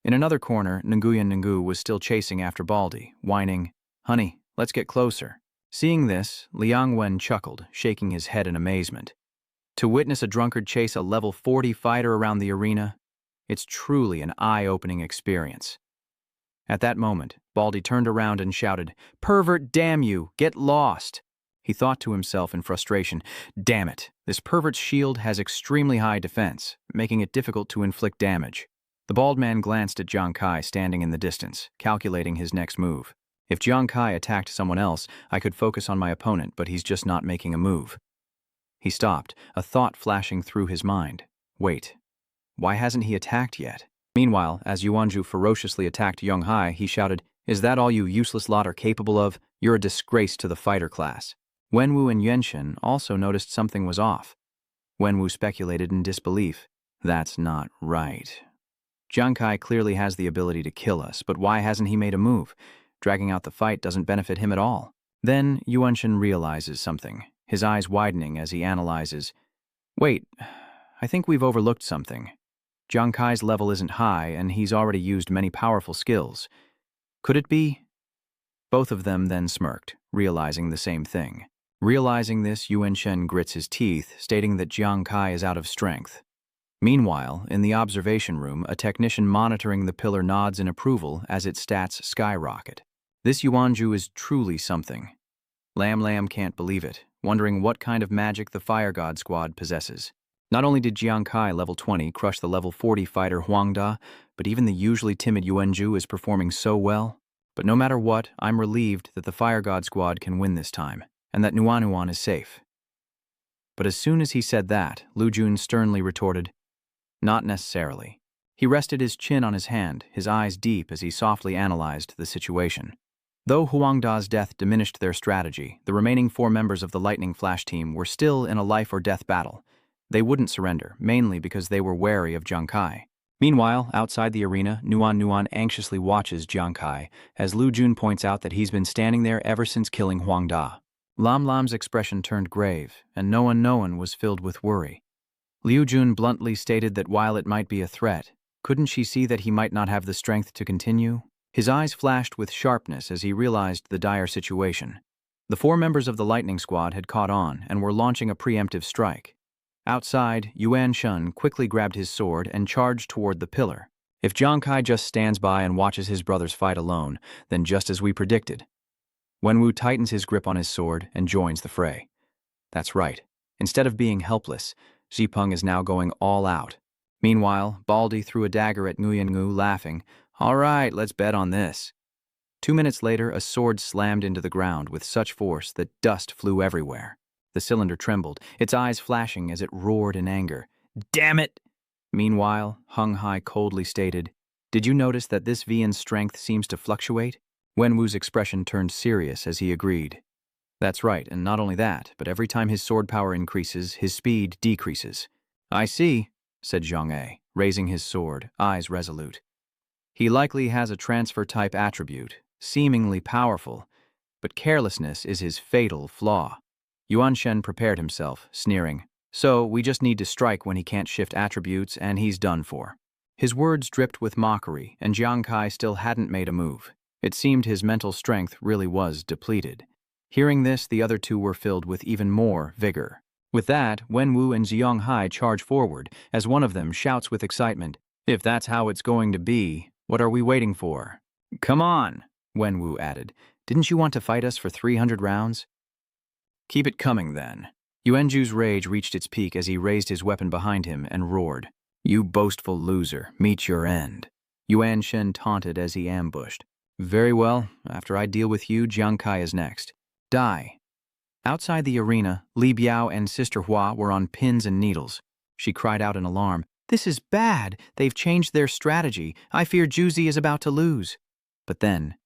In another corner, Nguyen Ngu was still chasing after Baldi, whining, "Honey, let's get closer." Seeing this, Liang Wen chuckled, shaking his head in amazement. To witness a drunkard chase a level 40 fighter around the arena, it's truly an eye-opening experience. At that moment, Baldi turned around and shouted, "Pervert, damn you! Get lost!" He thought to himself in frustration, "Damn it, this pervert's shield has extremely high defense, making it difficult to inflict damage." The bald man glanced at Jiang Kai standing in the distance, calculating his next move. If Jiang Kai attacked someone else, I could focus on my opponent, but he's just not making a move. He stopped, a thought flashing through his mind. Wait, why hasn't he attacked yet? Meanwhile, as Yuanju ferociously attacked Yonghai, he shouted, "Is that all you useless lot are capable of? You're a disgrace to the fighter class." Wenwu and Yuanshen also noticed something was off. Wenwu speculated in disbelief. "That's not right. Jiang Kai clearly has the ability to kill us, but why hasn't he made a move? Dragging out the fight doesn't benefit him at all." Then Yuanshen realizes something, his eyes widening as he analyzes. "Wait, I think we've overlooked something. Jiang Kai's level isn't high, and he's already used many powerful skills. Could it be?" Both of them then smirked, realizing the same thing. Realizing this, Yuanshen grits his teeth, stating that Jiang Kai is out of strength. Meanwhile, in the observation room, a technician monitoring the pillar nods in approval as its stats skyrocket. This Yuanju is truly something. Lam can't believe it, wondering what kind of magic the Fire God Squad possesses. Not only did Jiang Kai level 20 crush the level 40 fighter Huang Da, but even the usually timid Yuanju is performing so well. But no matter what, I'm relieved that the Fire God Squad can win this time, and that Nuan is safe. But as soon as he said that, Lu Jun sternly retorted, "Not necessarily." He rested his chin on his hand, his eyes deep as he softly analyzed the situation. Though Huang Da's death diminished their strategy, the remaining 4 members of the Lightning Flash team were still in a life-or-death battle. They wouldn't surrender, mainly because they were wary of Jiang Kai. Meanwhile, outside the arena, Nuan anxiously watches Jiang Kai, as Lu Jun points out that he's been standing there ever since killing Huang Da. Lam's expression turned grave, and no one was filled with worry. Liu Jun bluntly stated that while it might be a threat, couldn't she see that he might not have the strength to continue? His eyes flashed with sharpness as he realized the dire situation. The 4 members of the Lightning Squad had caught on and were launching a preemptive strike. Outside, Yuan Shun quickly grabbed his sword and charged toward the pillar. If Jiang Kai just stands by and watches his brothers fight alone, then just as we predicted. Wenwu tightens his grip on his sword and joins the fray. That's right. Instead of being helpless, Xipeng is now going all out. Meanwhile, Baldi threw a dagger at Nguyen Ngu, laughing, "All right, let's bet on this." 2 minutes later, a sword slammed into the ground with such force that dust flew everywhere. The cylinder trembled, its eyes flashing as it roared in anger. "Damn it!" Meanwhile, Hung Hai coldly stated, "Did you notice that this Vian's strength seems to fluctuate?" Wenwu's expression turned serious as he agreed. "That's right, and not only that, but every time his sword power increases, his speed decreases." "I see," said Zhang A. raising his sword, eyes resolute. He likely has a transfer-type attribute, seemingly powerful, but carelessness is his fatal flaw. Yuan Shen prepared himself, sneering. So, we just need to strike when he can't shift attributes and he's done for. His words dripped with mockery, and Jiang Kai still hadn't made a move. It seemed his mental strength really was depleted. Hearing this, the other two were filled with even more vigor. With that, Wenwu and Xiong Hai charge forward, as one of them shouts with excitement, "If that's how it's going to be, what are we waiting for?" "Come on," Wenwu added. "Didn't you want to fight us for 300 rounds? Keep it coming, then." Yuanju's rage reached its peak as he raised his weapon behind him and roared, "You boastful loser, meet your end." Yuan Shen taunted as he ambushed. "Very well, after I deal with you, Jiang Kai is next. Die." Outside the arena, Li Biao and Sister Hua were on pins and needles. She cried out in alarm, "This is bad! They've changed their strategy. I fear Juzi is about to lose." But then,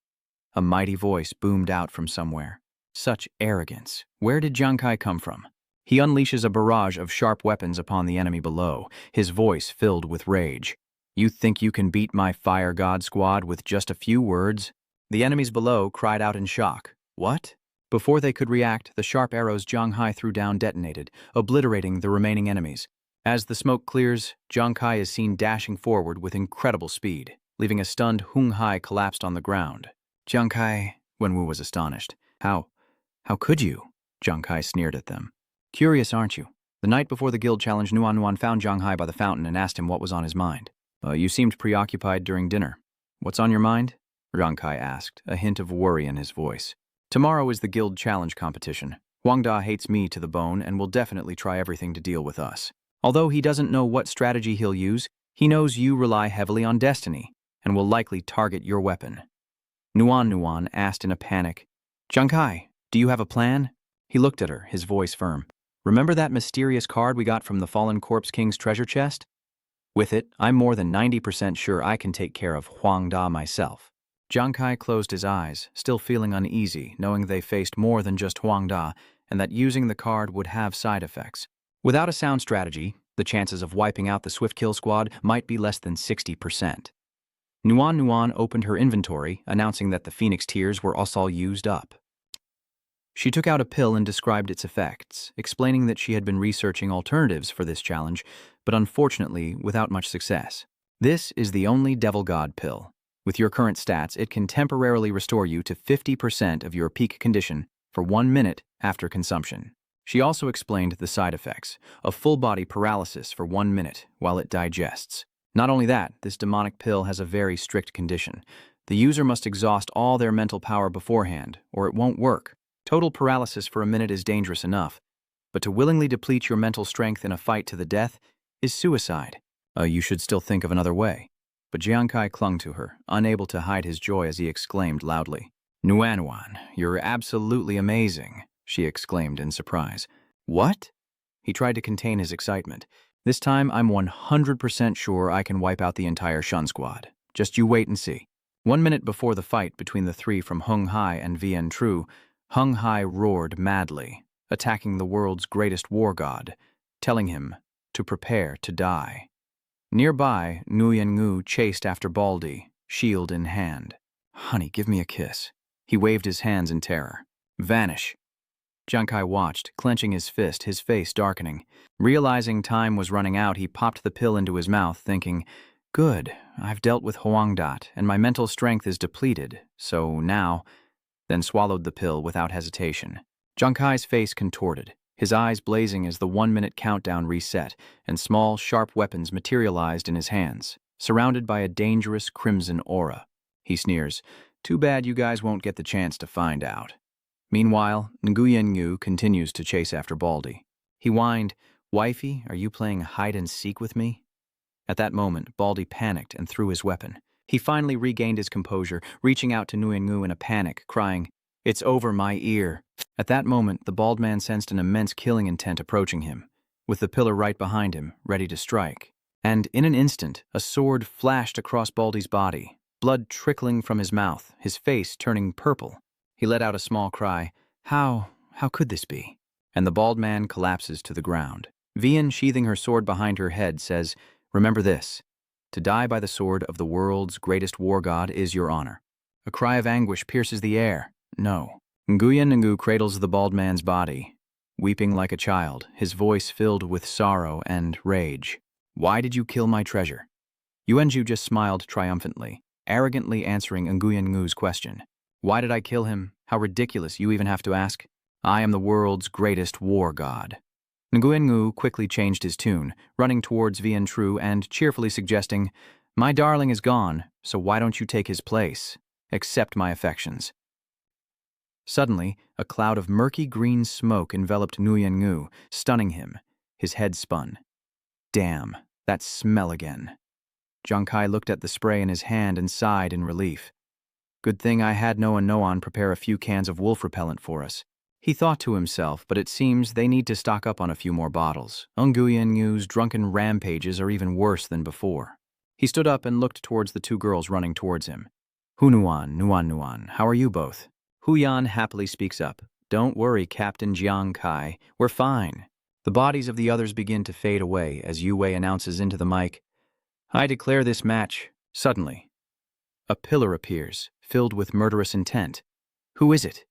a mighty voice boomed out from somewhere. Such arrogance. Where did Jiang Kai come from? He unleashes a barrage of sharp weapons upon the enemy below, his voice filled with rage. "You think you can beat my Fire God squad with just a few words?" The enemies below cried out in shock. "What?" Before they could react, the sharp arrows Jiang Hai threw down detonated, obliterating the remaining enemies. As the smoke clears, Jiang Kai is seen dashing forward with incredible speed, leaving a stunned Hung Hai collapsed on the ground. "Jiang Kai," Wenwu was astonished. How could you?" Jiang Kai sneered at them. "Curious, aren't you? The night before the guild challenge, Nuan found Jiang Hai by the fountain and asked him what was on his mind. You seemed preoccupied during dinner. What's on your mind?" Jiang Kai asked, a hint of worry in his voice. "Tomorrow is the guild challenge competition. Huang Da hates me to the bone and will definitely try everything to deal with us. Although he doesn't know what strategy he'll use, he knows you rely heavily on destiny and will likely target your weapon." Nuan asked in a panic, "Jiang Kai, do you have a plan?" He looked at her, his voice firm. "Remember that mysterious card we got from the Fallen Corpse King's treasure chest? With it, I'm more than 90% sure I can take care of Huang Da myself." Jiang Kai closed his eyes, still feeling uneasy, knowing they faced more than just Huang Da, and that using the card would have side effects. Without a sound strategy, the chances of wiping out the Swift Kill Squad might be less than 60%. Nuan opened her inventory, announcing that the Phoenix Tears were all used up. She took out a pill and described its effects, explaining that she had been researching alternatives for this challenge, but unfortunately without much success. "This is the only Devil God pill. With your current stats, it can temporarily restore you to 50% of your peak condition for 1 minute after consumption." She also explained the side effects, a full-body paralysis for 1 minute while it digests. Not only that, this demonic pill has a very strict condition. The user must exhaust all their mental power beforehand, or it won't work. Total paralysis for a minute is dangerous enough, but to willingly deplete your mental strength in a fight to the death is suicide. You should still think of another way." But Jiang Kai clung to her, unable to hide his joy as he exclaimed loudly, "Nuan, you're absolutely amazing," she exclaimed in surprise. "What?" He tried to contain his excitement. "This time I'm 100% sure I can wipe out the entire Shun squad. Just you wait and see." 1 minute before the fight between the three from Hung Hai and Vien Tru, Hung Hai roared madly, attacking the world's greatest war god, telling him to prepare to die. Nearby, Nguyen Ngu chased after Baldy, shield in hand. "Honey, give me a kiss." He waved his hands in terror. "Vanish." Jiang Kai watched, clenching his fist, his face darkening. Realizing time was running out, he popped the pill into his mouth, thinking, "Good, I've dealt with Huang Dat, and my mental strength is depleted, so now..." Then swallowed the pill without hesitation. Jiang Kai's face contorted, his eyes blazing as the 1-minute countdown reset, and small, sharp weapons materialized in his hands, surrounded by a dangerous crimson aura. He sneers, "Too bad you guys won't get the chance to find out." Meanwhile, Nguyen Ngu continues to chase after Baldy. He whined, "Wifey, are you playing hide-and-seek with me?" At that moment, Baldy panicked and threw his weapon. He finally regained his composure, reaching out to Nguyen Ngu in a panic, crying, "It's over my ear." At that moment, the bald man sensed an immense killing intent approaching him, with the pillar right behind him, ready to strike. And in an instant, a sword flashed across Baldy's body, blood trickling from his mouth, his face turning purple. He let out a small cry, How could this be?" And the bald man collapses to the ground. Vian, sheathing her sword behind her head, says, Remember this. To die by the sword of the world's greatest war god is your honor. A cry of anguish pierces the air. No. Nguyen Ngu cradles the bald man's body, weeping like a child, his voice filled with sorrow and rage. Why did you kill my treasure? Yuanju just smiled triumphantly, arrogantly answering Nguyen Ngu's question. Why did I kill him? How ridiculous, you even have to ask. I am the world's greatest war god. Nguyen Ngu quickly changed his tune, running towards Vian Tru and cheerfully suggesting, My darling is gone, so why don't you take his place? Accept my affections. Suddenly, a cloud of murky green smoke enveloped Nguyen Ngu, stunning him. His head spun. Damn, that smell again. Jiang Kai looked at the spray in his hand and sighed in relief. Good thing I had Noan prepare a few cans of wolf repellent for us. He thought to himself, but it seems they need to stock up on a few more bottles. Nguyen Ngu's drunken rampages are even worse than before. He stood up and looked towards the two girls running towards him. Nuan, how are you both? Hu Yan happily speaks up. Don't worry, Captain Jiang Kai, we're fine. The bodies of the others begin to fade away as Yu Wei announces into the mic, I declare this match. Suddenly, a pillar appears, filled with murderous intent. Who is it?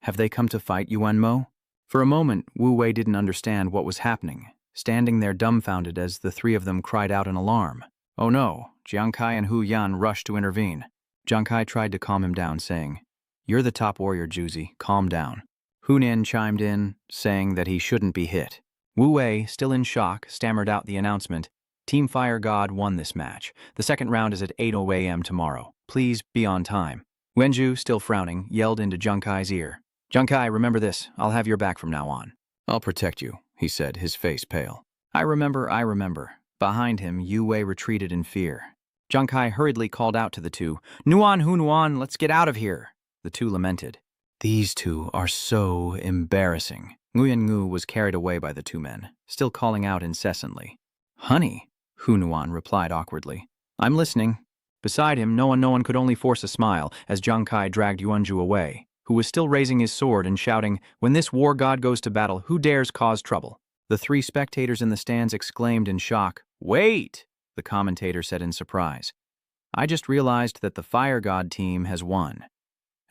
Have they come to fight Yuan Mo? For a moment, Wu Wei didn't understand what was happening, standing there dumbfounded as the three of them cried out in alarm. Oh no, Jiang Kai and Hu Yan rushed to intervene. Jiang Kai tried to calm him down, saying, You're the top warrior, Juzi, calm down. Hu Nian chimed in, saying that he shouldn't be hit. Wu Wei, still in shock, stammered out the announcement, Team Fire God won this match. The second round is at 8:00 a.m. tomorrow. Please be on time. Wenju, still frowning, yelled into Jiang Kai's ear. Jiang Kai, remember this. I'll have your back from now on. I'll protect you, he said, his face pale. I remember. Behind him, Yu Wei retreated in fear. Jiang Kai hurriedly called out to the two, Nuan, let's get out of here. The two lamented. These two are so embarrassing. Nguyen Ngu was carried away by the two men, still calling out incessantly. Honey, Hu Nuan replied awkwardly. I'm listening. Beside him, no one could only force a smile as Jiang Kai dragged Yuanju away, who was still raising his sword and shouting, When this war god goes to battle, who dares cause trouble? The three spectators in the stands exclaimed in shock. Wait, the commentator said in surprise. I just realized that the Fire God team has won.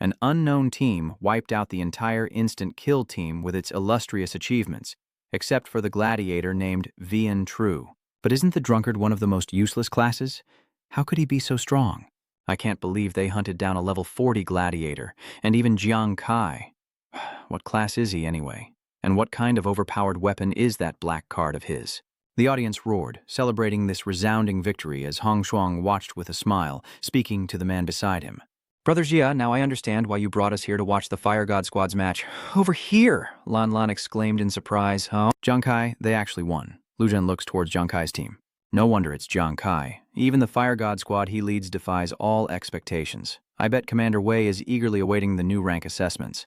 An unknown team wiped out the entire instant kill team with its illustrious achievements, except for the gladiator named Vian Tru. But isn't the drunkard one of the most useless classes? How could he be so strong? I can't believe they hunted down a level 40 gladiator, and even Jiang Kai. What class is he anyway? And what kind of overpowered weapon is that black card of his? The audience roared, celebrating this resounding victory as Hong Shuang watched with a smile, speaking to the man beside him. Brother Jia, now I understand why you brought us here to watch the Fire God Squad's match. Over here, Lan Lan exclaimed in surprise. Oh, Jiang Kai, they actually won. Lu Zhen looks towards Jiang Kai's team. No wonder it's Jiang Kai. Even the Fire God Squad he leads defies all expectations. I bet Commander Wei is eagerly awaiting the new rank assessments.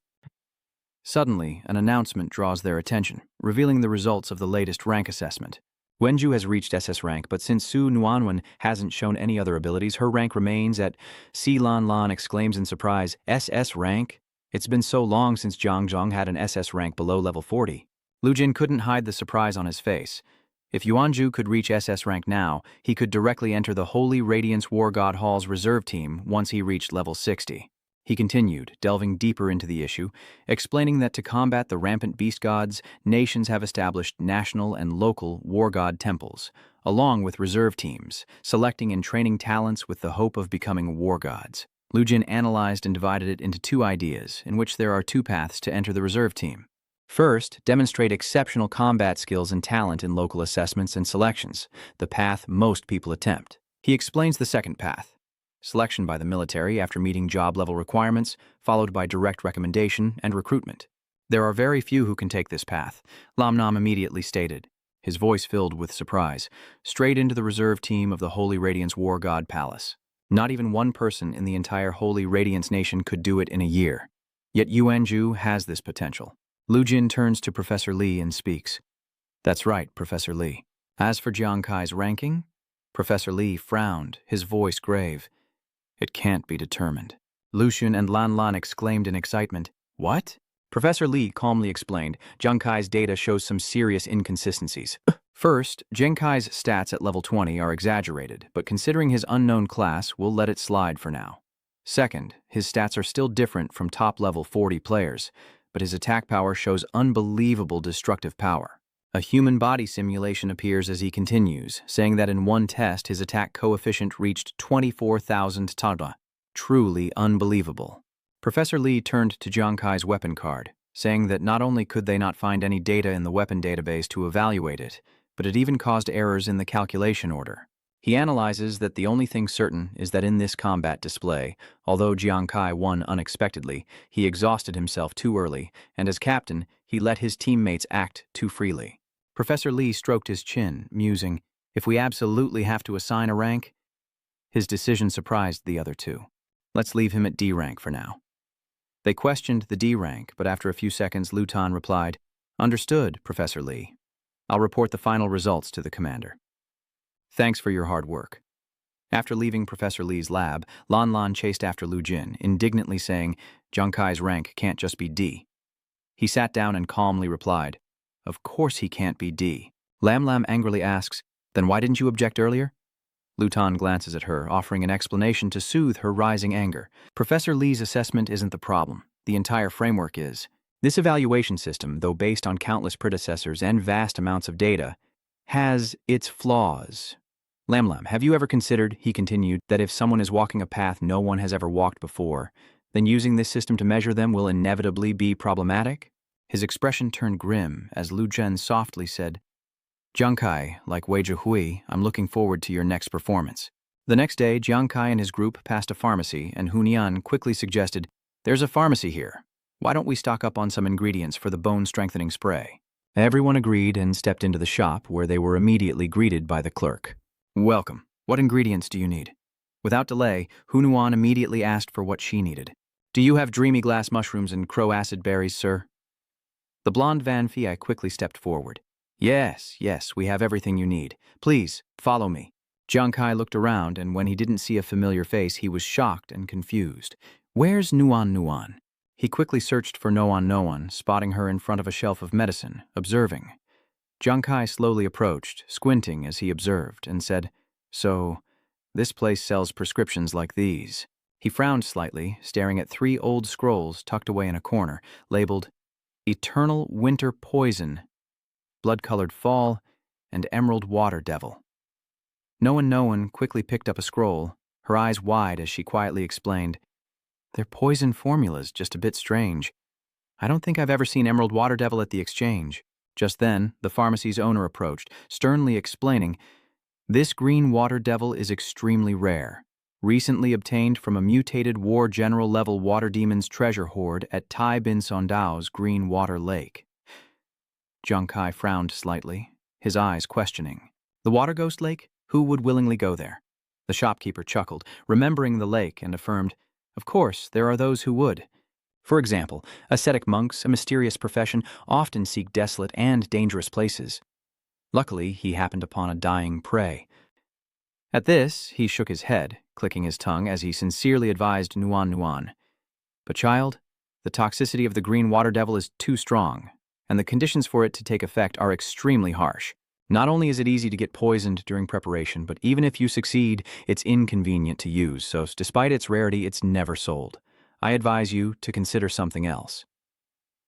Suddenly, an announcement draws their attention, revealing the results of the latest rank assessment. Wenju has reached SS rank, but since Su Nuanwen hasn't shown any other abilities, her rank remains at Si Lan Lan exclaims in surprise, SS rank? It's been so long since Zhang Zhong had an SS rank below level 40. Lu Jin couldn't hide the surprise on his face. If Yuanju could reach SS rank now, he could directly enter the Holy Radiance War God Hall's reserve team once he reached level 60. He continued, delving deeper into the issue, explaining that to combat the rampant beast gods, nations have established national and local war god temples, along with reserve teams, selecting and training talents with the hope of becoming war gods. Lu Jin analyzed and divided it into two ideas, in which there are two paths to enter the reserve team. First, demonstrate exceptional combat skills and talent in local assessments and selections, the path most people attempt. He explains the second path. Selection by the military after meeting job-level requirements, followed by direct recommendation and recruitment. There are very few who can take this path, Lam Nam immediately stated, his voice filled with surprise, straight into the reserve team of the Holy Radiance War God Palace. Not even one person in the entire Holy Radiance nation could do it in a year. Yet Yuanju has this potential. Lu Jin turns to Professor Li and speaks. That's right, Professor Li. As for Jiang Kai's ranking, Professor Li frowned, his voice grave. It can't be determined. Lucian and Lan Lan exclaimed in excitement. What? Professor Li calmly explained, Jiang Kai's data shows some serious inconsistencies. First, Genkai's stats at level 20 are exaggerated, but considering his unknown class, we'll let it slide for now. Second, his stats are still different from top-level 40 players, but his attack power shows unbelievable destructive power. A human body simulation appears as he continues, saying that in one test his attack coefficient reached 24,000 tada. Truly unbelievable. Professor Lee turned to Genkai's weapon card, saying that not only could they not find any data in the weapon database to evaluate it, but it even caused errors in the calculation order. He analyzes that the only thing certain is that in this combat display, although Genkai won unexpectedly, he exhausted himself too early, and as captain, he let his teammates act too freely. Professor Lee stroked his chin, musing, if we absolutely have to assign a rank? His decision surprised the other two. Let's leave him at D rank for now. They questioned the D rank, but after a few seconds, Lutan replied, Understood, Professor Lee. I'll report the final results to the commander. Thanks for your hard work. After leaving Professor Lee's lab, Lan Lan chased after Lu Jin, indignantly saying, Genkai's rank can't just be D. He sat down and calmly replied, Of course he can't be D. Lam Lam angrily asks, Then why didn't you object earlier? Lutan glances at her, offering an explanation to soothe her rising anger. Professor Lee's assessment isn't the problem. The entire framework is. This evaluation system, though based on countless predecessors and vast amounts of data, has its flaws. Lam Lam, have you ever considered, he continued, that if someone is walking a path no one has ever walked before, then using this system to measure them will inevitably be problematic? His expression turned grim as Lu Jin softly said, Jiangkai, like Wei Zhihui, I'm looking forward to your next performance. The next day, Jiangkai and his group passed a pharmacy, and Hunian quickly suggested, There's a pharmacy here. Why don't we stock up on some ingredients for the bone-strengthening spray? Everyone agreed and stepped into the shop, where they were immediately greeted by the clerk. Welcome. What ingredients do you need? Without delay, Hunuan immediately asked for what she needed. Do you have dreamy glass mushrooms and crow acid berries, sir? The blonde Van Fie quickly stepped forward. Yes, we have everything you need. Please, follow me. Jiangkai looked around, and when he didn't see a familiar face, he was shocked and confused. Where's Nuan? He quickly searched for Noan, spotting her in front of a shelf of medicine, observing. Jiangkai slowly approached, squinting as he observed, and said, So, this place sells prescriptions like these. He frowned slightly, staring at 3 old scrolls tucked away in a corner, labeled Eternal Winter Poison, Blood-Colored Fall, and Emerald Water Devil. Noan quickly picked up a scroll, her eyes wide as she quietly explained, Their poison formula's just a bit strange. I don't think I've ever seen Emerald Water Devil at the exchange. Just then, the pharmacy's owner approached, sternly explaining, This green water devil is extremely rare, recently obtained from a mutated war general-level water demon's treasure hoard at Tai Bin Sondao's Green Water Lake. Jiangkai frowned slightly, his eyes questioning. The Water Ghost Lake? Who would willingly go there? The shopkeeper chuckled, remembering the lake, and affirmed, Of course, there are those who would. For example, ascetic monks, a mysterious profession, often seek desolate and dangerous places. Luckily, he happened upon a dying prey. At this, he shook his head, clicking his tongue as he sincerely advised Nuan. But child, the toxicity of the green water devil is too strong, and the conditions for it to take effect are extremely harsh. Not only is it easy to get poisoned during preparation, but even if you succeed, it's inconvenient to use, so despite its rarity, it's never sold. I advise you to consider something else.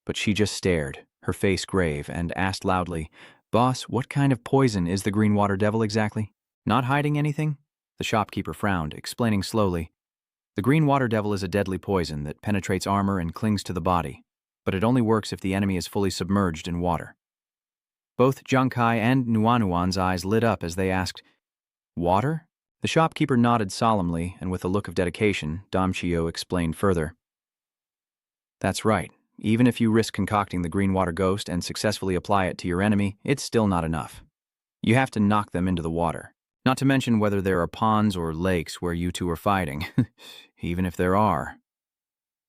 But she just stared, her face grave, and asked loudly, Boss, what kind of poison is the green water devil exactly? Not hiding anything? The shopkeeper frowned, explaining slowly, The green water devil is a deadly poison that penetrates armor and clings to the body, but it only works if the enemy is fully submerged in water. Both Jiangkai and Nuan's eyes lit up as they asked, Water? The shopkeeper nodded solemnly, and with a look of dedication, Dam Chio explained further. That's right. Even if you risk concocting the green water ghost and successfully apply it to your enemy, it's still not enough. You have to knock them into the water. Not to mention whether there are ponds or lakes where you two are fighting, even if there are.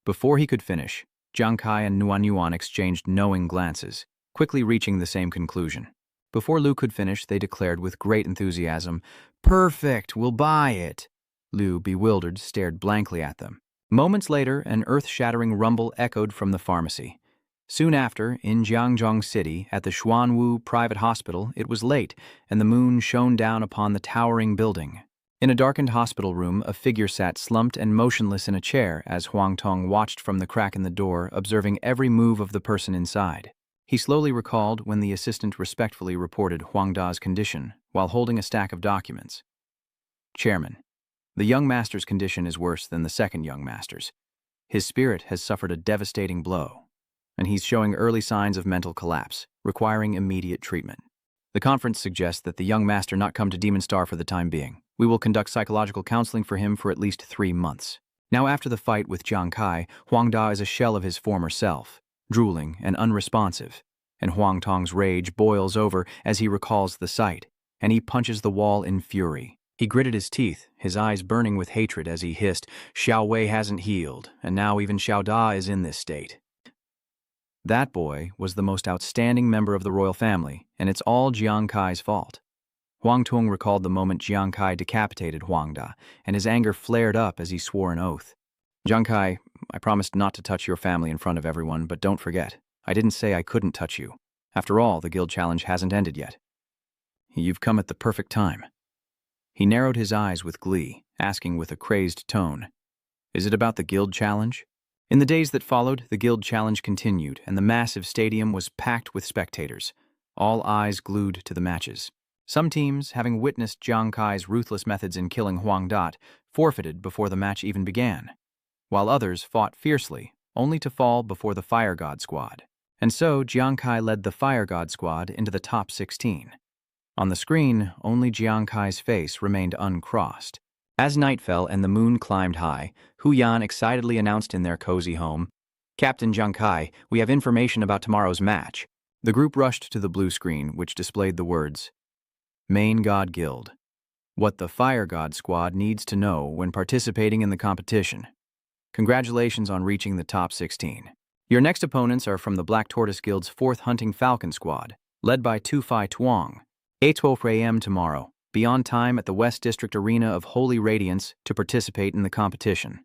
Before he could finish, Jiangkai and Nuan exchanged knowing glances, quickly reaching the same conclusion. Before Lu could finish, they declared with great enthusiasm, Perfect, we'll buy it. Lu, bewildered, stared blankly at them. Moments later, an earth-shattering rumble echoed from the pharmacy. Soon after, in Jiangzhou City, at the Xuanwu Private Hospital, it was late, and the moon shone down upon the towering building. In a darkened hospital room, a figure sat slumped and motionless in a chair as Huang Tong watched from the crack in the door, observing every move of the person inside. He slowly recalled when the assistant respectfully reported Huang Da's condition, while holding a stack of documents. Chairman, the young master's condition is worse than the second young master's. His spirit has suffered a devastating blow, and he's showing early signs of mental collapse, requiring immediate treatment. The conference suggests that the young master not come to Demon Star for the time being. We will conduct psychological counseling for him for at least 3 months. Now, after the fight with Jiang Kai, Huang Da is a shell of his former self, drooling and unresponsive, and Huang Tong's rage boils over as he recalls the sight, and he punches the wall in fury. He gritted his teeth, his eyes burning with hatred as he hissed, "Xiao Wei hasn't healed, and now even Xiao Da is in this state." That boy was the most outstanding member of the royal family, and it's all Jiang Kai's fault. Huang Tung recalled the moment Jiang Kai decapitated Huang Da, and his anger flared up as he swore an oath. "Jiang Kai, I promised not to touch your family in front of everyone, but don't forget, I didn't say I couldn't touch you. After all, the guild challenge hasn't ended yet. You've come at the perfect time." He narrowed his eyes with glee, asking with a crazed tone, "Is it about the guild challenge?" In the days that followed, the guild challenge continued, and the massive stadium was packed with spectators, all eyes glued to the matches. Some teams, having witnessed Jiang Kai's ruthless methods in killing Huang Da, forfeited before the match even began, while others fought fiercely, only to fall before the Fire God squad. And so Jiang Kai led the Fire God squad into the top 16. On the screen, only Jiang Kai's face remained uncrossed. As night fell and the moon climbed high, Hu Yan excitedly announced in their cozy home, "Captain Jiang Kai, we have information about tomorrow's match." The group rushed to the blue screen, which displayed the words, "Main God Guild. What the Fire God squad needs to know when participating in the competition. Congratulations on reaching the top 16. Your next opponents are from the Black Tortoise Guild's 4th Hunting Falcon squad, led by Tu Fai Tuong. 8:12 a.m. tomorrow. Be on time at the West District Arena of Holy Radiance to participate in the competition."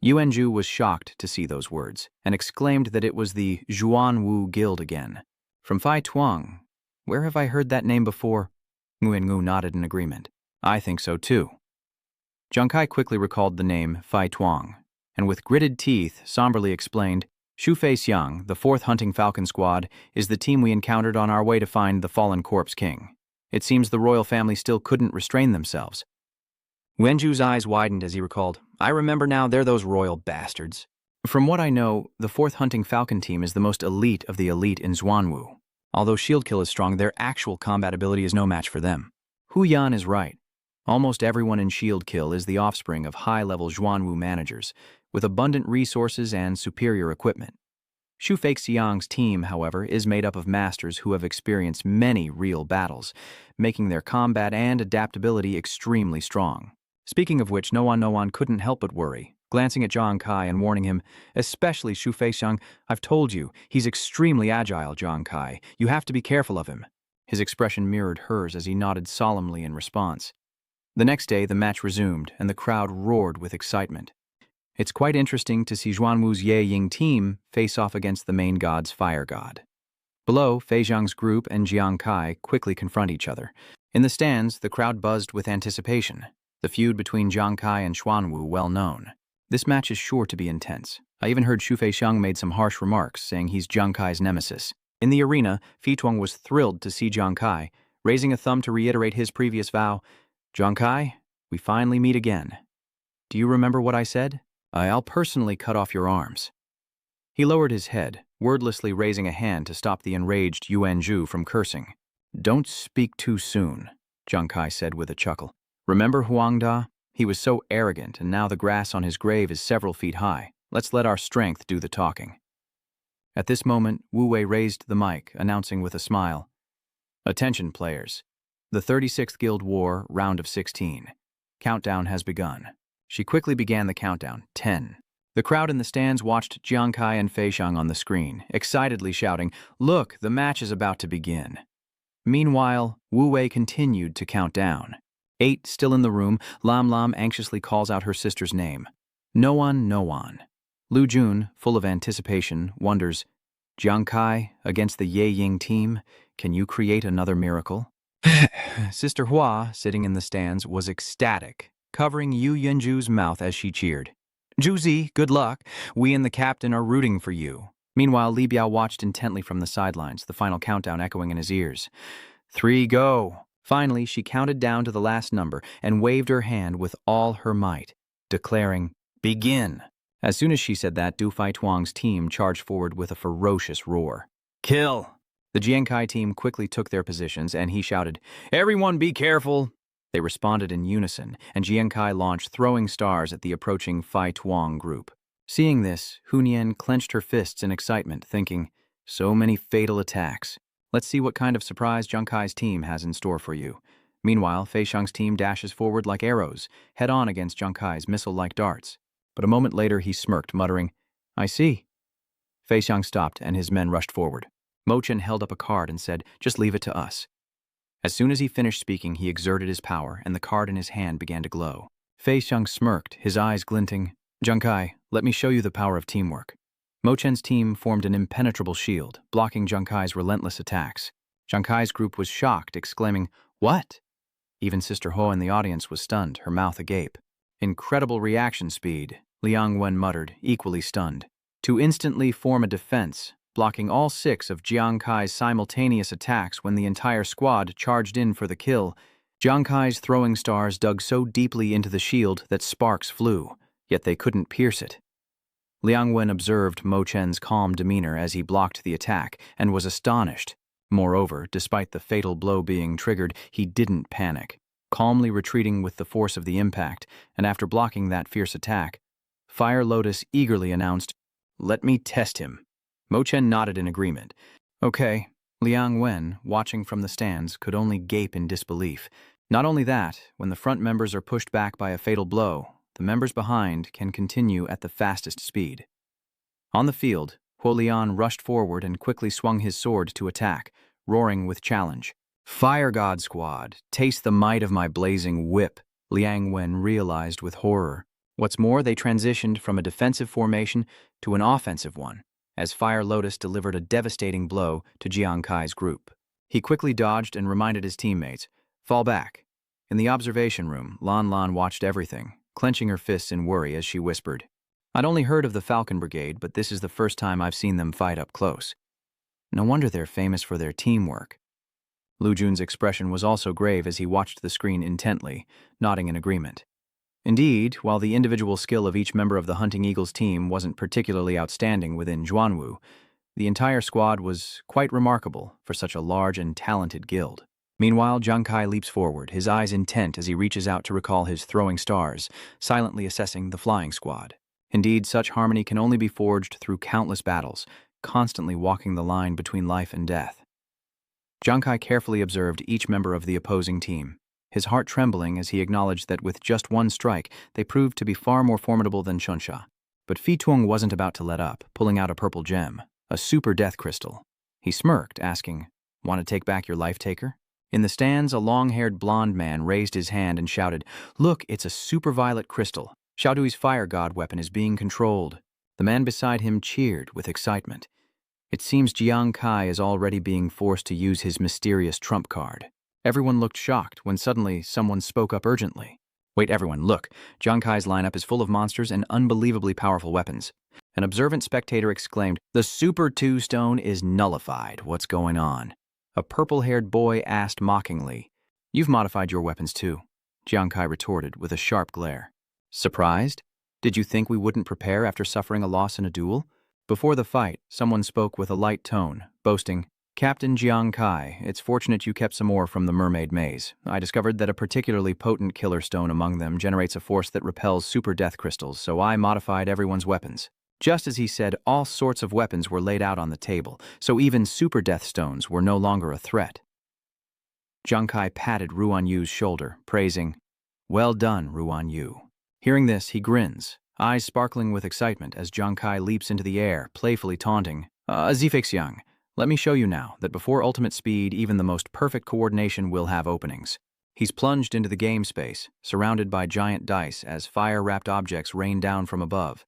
Yuan Zhu was shocked to see those words, and exclaimed that it was the Zhuanwu Guild again. "From Fai Tuong? Where have I heard that name before?" Nguyen Ngu nodded in agreement. "I think so too." Jiang Kai quickly recalled the name Fai Tuong, and with gritted teeth somberly explained, "Shu Fei Xiang, the 4th Hunting Falcon squad, is the team we encountered on our way to find the fallen corpse king. It seems the royal family still couldn't restrain themselves." Wenju's eyes widened as he recalled, "I remember now, they're those royal bastards. From what I know, the 4th Hunting Falcon team is the most elite of the elite in Zhuanwu. Although shield kill is strong, their actual combat ability is no match for them." Hu Yan is right. Almost everyone in shield kill is the offspring of high-level Zhuanwu managers, with abundant resources and superior equipment. Shu Fei Xiang's team, however, is made up of masters who have experienced many real battles, making their combat and adaptability extremely strong. Speaking of which, No-Wan couldn't help but worry, glancing at Jiang Kai and warning him, "Especially Shu Fei Xiang, I've told you, he's extremely agile, Jiang Kai. You have to be careful of him." His expression mirrored hers as he nodded solemnly in response. The next day, the match resumed, and the crowd roared with excitement. It's quite interesting to see Zhuanwu's Ye Ying team face off against the main god's Fire God. Below, Fei Xiang's group and Jiang Kai quickly confront each other. In the stands, the crowd buzzed with anticipation, the feud between Jiang Kai and Xuanwu well known. This match is sure to be intense. I even heard Shu Fei Xiang made some harsh remarks, saying he's Jiang Kai's nemesis. In the arena, Fi Tuong was thrilled to see Jiang Kai, raising a thumb to reiterate his previous vow, "Jiang Kai, we finally meet again. Do you remember what I said? I'll personally cut off your arms." He lowered his head, wordlessly raising a hand to stop the enraged Yuan Zhu from cursing. "Don't speak too soon," Jiang Kai said with a chuckle. "Remember Huang Da? He was so arrogant, and now the grass on his grave is several feet high. Let's let our strength do the talking." At this moment, Wu Wei raised the mic, announcing with a smile, "Attention, players. The 36th Guild War, round of 16. Countdown has begun." She quickly began the countdown, 10. The crowd in the stands watched Jiang Kai and Fei Xiang on the screen, excitedly shouting, "Look, the match is about to begin." Meanwhile, Wu Wei continued to count down. 8 still in the room, Lam Lam anxiously calls out her sister's name. No one. Lu Jun, full of anticipation, wonders, Jiang Kai, against the Ye Ying team, can you create another miracle? Sister Hua, sitting in the stands, was ecstatic, covering Yu Yenju's mouth as she cheered. Juzi, good luck. We and the captain are rooting for you. Meanwhile, Li Biao watched intently from the sidelines, the final countdown echoing in his ears. 3, go. Finally, she counted down to the last number and waved her hand with all her might, declaring, begin. As soon as she said that, Du Fai Tuang's team charged forward with a ferocious roar. Kill! The Jiankai team quickly took their positions, and he shouted, everyone be careful! They responded in unison, and Jiankai launched throwing stars at the approaching Fai Tuang group. Seeing this, Hunyan clenched her fists in excitement, thinking, so many fatal attacks. Let's see what kind of surprise Jiankai's team has in store for you. Meanwhile, Fei Xiang's team dashes forward like arrows, head-on against Jiankai's missile-like darts. But a moment later he smirked, muttering, I see. Fei Xiang stopped, and his men rushed forward. Mo Chen held up a card and said, just leave it to us. As soon as he finished speaking, he exerted his power, and the card in his hand began to glow. Fei Xiang smirked, his eyes glinting. Jiangkai, let me show you the power of teamwork. Mo Chen's team formed an impenetrable shield, blocking Jiankai's relentless attacks. Jiankai's group was shocked, exclaiming, what? Even Sister Ho in the audience was stunned, her mouth agape. Incredible reaction speed, Liang Wen muttered, equally stunned. To instantly form a defense, blocking all 6 of Jiang Kai's simultaneous attacks when the entire squad charged in for the kill, Jiang Kai's throwing stars dug so deeply into the shield that sparks flew, yet they couldn't pierce it. Liang Wen observed Mo Chen's calm demeanor as he blocked the attack and was astonished. Moreover, despite the fatal blow being triggered, he didn't panic, calmly retreating with the force of the impact, and after blocking that fierce attack, Fire Lotus eagerly announced, let me test him. Mo Chen nodded in agreement. Okay. Liang Wen, watching from the stands, could only gape in disbelief. Not only that, when the front members are pushed back by a fatal blow, the members behind can continue at the fastest speed. On the field, Huo Lian rushed forward and quickly swung his sword to attack, roaring with challenge. Fire God Squad, taste the might of my blazing whip, Liang Wen realized with horror. What's more, they transitioned from a defensive formation to an offensive one, as Fire Lotus delivered a devastating blow to Jiang Kai's group. He quickly dodged and reminded his teammates, fall back. In the observation room, Lan Lan watched everything, clenching her fists in worry as she whispered, I'd only heard of the Falcon Brigade, but this is the first time I've seen them fight up close. No wonder they're famous for their teamwork. Lu Jun's expression was also grave as he watched the screen intently, nodding in agreement. Indeed, while the individual skill of each member of the Hunting Eagles team wasn't particularly outstanding within Zhuanwu, the entire squad was quite remarkable for such a large and talented guild. Meanwhile, Jiang Kai leaps forward, his eyes intent as he reaches out to recall his throwing stars, silently assessing the flying squad. Indeed, such harmony can only be forged through countless battles, constantly walking the line between life and death. Jiang Kai carefully observed each member of the opposing team, his heart trembling as he acknowledged that with just one strike, they proved to be far more formidable than Chunsha. But Fi Tuong wasn't about to let up, pulling out a purple gem, a super death crystal. He smirked, asking, want to take back your life taker? In the stands, a long-haired blonde man raised his hand and shouted, look, it's a super violet crystal. Xiaodui's fire god weapon is being controlled. The man beside him cheered with excitement. It seems Jiang Kai is already being forced to use his mysterious trump card. Everyone looked shocked when suddenly someone spoke up urgently. Wait, everyone, look. Jiang Kai's lineup is full of monsters and unbelievably powerful weapons. An observant spectator exclaimed, the Super 2 stone is nullified. What's going on? A purple-haired boy asked mockingly. You've modified your weapons too, Jiang Kai retorted with a sharp glare. Surprised? Did you think we wouldn't prepare after suffering a loss in a duel? Before the fight, someone spoke with a light tone, boasting, Captain Jiang Kai, it's fortunate you kept some more from the mermaid maze. I discovered that a particularly potent killer stone among them generates a force that repels super death crystals, so I modified everyone's weapons. Just as he said, all sorts of weapons were laid out on the table, so even super death stones were no longer a threat. Jiang Kai patted Ruan Yu's shoulder, praising, well done, Ruan Yu. Hearing this, he grins, eyes sparkling with excitement as Jiang Kai leaps into the air, playfully taunting, Zifeixiang, let me show you now that before ultimate speed, even the most perfect coordination will have openings. He's plunged into the game space, surrounded by giant dice as fire-wrapped objects rain down from above,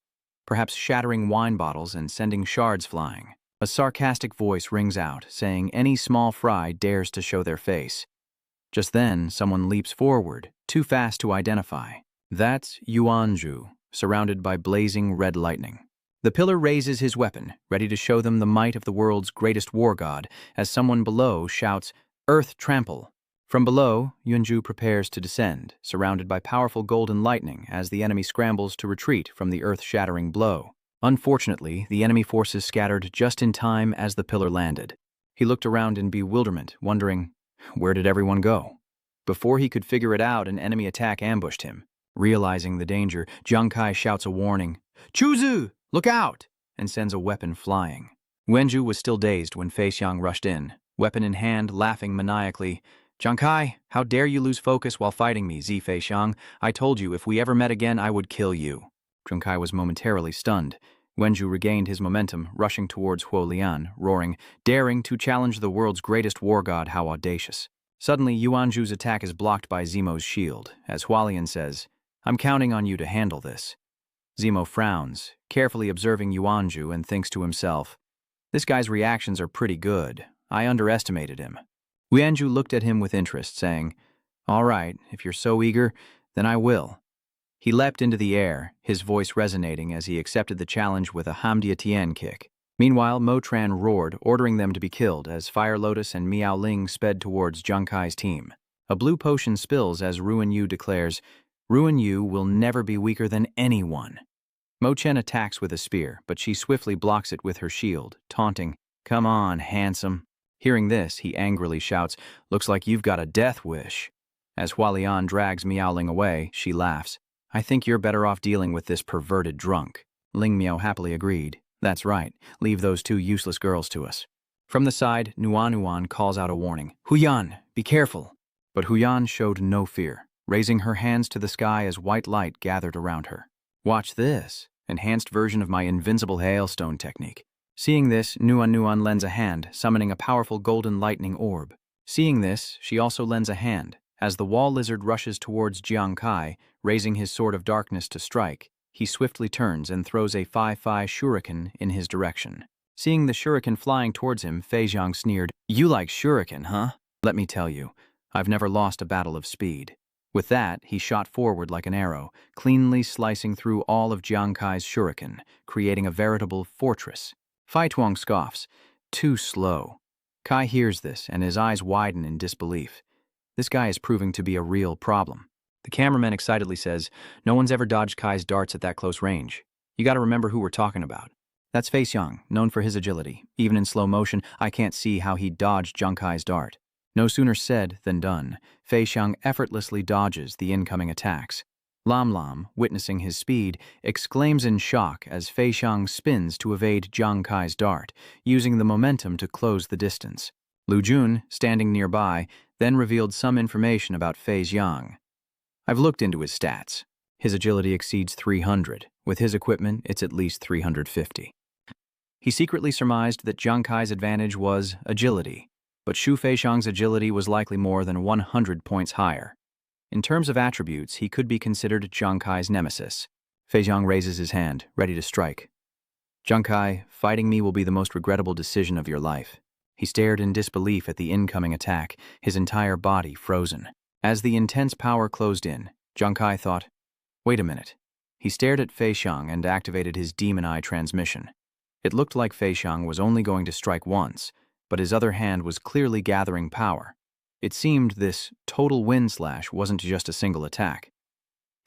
perhaps shattering wine bottles and sending shards flying. A sarcastic voice rings out, saying any small fry dares to show their face. Just then, someone leaps forward, too fast to identify. That's Yuanju, surrounded by blazing red lightning. The pillar raises his weapon, ready to show them the might of the world's greatest war god, as someone below shouts, "Earth trample!" From below, Yuanju prepares to descend, surrounded by powerful golden lightning as the enemy scrambles to retreat from the earth-shattering blow. Unfortunately, the enemy forces scattered just in time as the pillar landed. He looked around in bewilderment, wondering, where did everyone go? Before he could figure it out, an enemy attack ambushed him. Realizing the danger, Jiang Kai shouts a warning, "Chuzu, look out!" and sends a weapon flying. Wenju was still dazed when Fei Xiang rushed in, weapon in hand, laughing maniacally. "Jiang Kai, how dare you lose focus while fighting me, Zi Fei Xiang? I told you if we ever met again, I would kill you." Jiang Kai was momentarily stunned. Wenju regained his momentum, rushing towards Huo Lian, roaring, "Daring to challenge the world's greatest war god, how audacious." Suddenly, Yuanju's attack is blocked by Zemo's shield, as Hualian says, "I'm counting on you to handle this." Zemo frowns, carefully observing Yuanju, and thinks to himself, "This guy's reactions are pretty good. I underestimated him." Yuanju looked at him with interest, saying, "All right, if you're so eager, then I will." He leapt into the air, his voice resonating as he accepted the challenge with a Hamdia Tian kick. Meanwhile, Mo Tran roared, ordering them to be killed as Fire Lotus and Miao Ling sped towards Jiang Kai's team. A blue potion spills as Ruin Yu declares, "Ruin Yu will never be weaker than anyone." Mo Chen attacks with a spear, but she swiftly blocks it with her shield, taunting, "Come on, handsome." Hearing this, he angrily shouts, "Looks like you've got a death wish." As Hualian drags Miao Ling away, she laughs, "I think you're better off dealing with this perverted drunk." Ling Miao happily agreed. "That's right, leave those two useless girls to us." From the side, Nuan calls out a warning, "Huyan, be careful." But Huyan showed no fear, raising her hands to the sky as white light gathered around her. "Watch this, enhanced version of my invincible hailstone technique." Seeing this, Nuan lends a hand, summoning a powerful golden lightning orb. Seeing this, she also lends a hand. As the wall lizard rushes towards Jiang Kai, raising his sword of darkness to strike, he swiftly turns and throws a 5-5 shuriken in his direction. Seeing the shuriken flying towards him, Fei Xiang sneered, "You like shuriken, huh? Let me tell you, I've never lost a battle of speed." With that, he shot forward like an arrow, cleanly slicing through all of Jiang Kai's shuriken, creating a veritable fortress. Fai Tuang scoffs, "Too slow." Kai hears this, and his eyes widen in disbelief. This guy is proving to be a real problem. The cameraman excitedly says, "No one's ever dodged Kai's darts at that close range. You gotta remember who we're talking about. That's Fei Xiang, known for his agility. Even in slow motion, I can't see how he dodged Jiang Kai's dart." No sooner said than done. Fei Xiang effortlessly dodges the incoming attacks. Lam Lam, witnessing his speed, exclaims in shock as Fei Xiang spins to evade Jiang Kai's dart, using the momentum to close the distance. Lu Jun, standing nearby, then revealed some information about Fei Xiang. "I've looked into his stats. His agility exceeds 300. With his equipment, it's at least 350. He secretly surmised that Jiang Kai's advantage was agility, but Shu Feixiang's agility was likely more than 100 points higher. In terms of attributes, he could be considered Jiang Kai's nemesis." Fei Xiang raises his hand, ready to strike. "Jiang Kai, fighting me will be the most regrettable decision of your life." He stared in disbelief at the incoming attack, his entire body frozen. As the intense power closed in, Jiang Kai thought, "Wait a minute." He stared at Fei Xiang and activated his Demon Eye transmission. It looked like Fei Xiang was only going to strike once, but his other hand was clearly gathering power. It seemed this total wind slash wasn't just a single attack.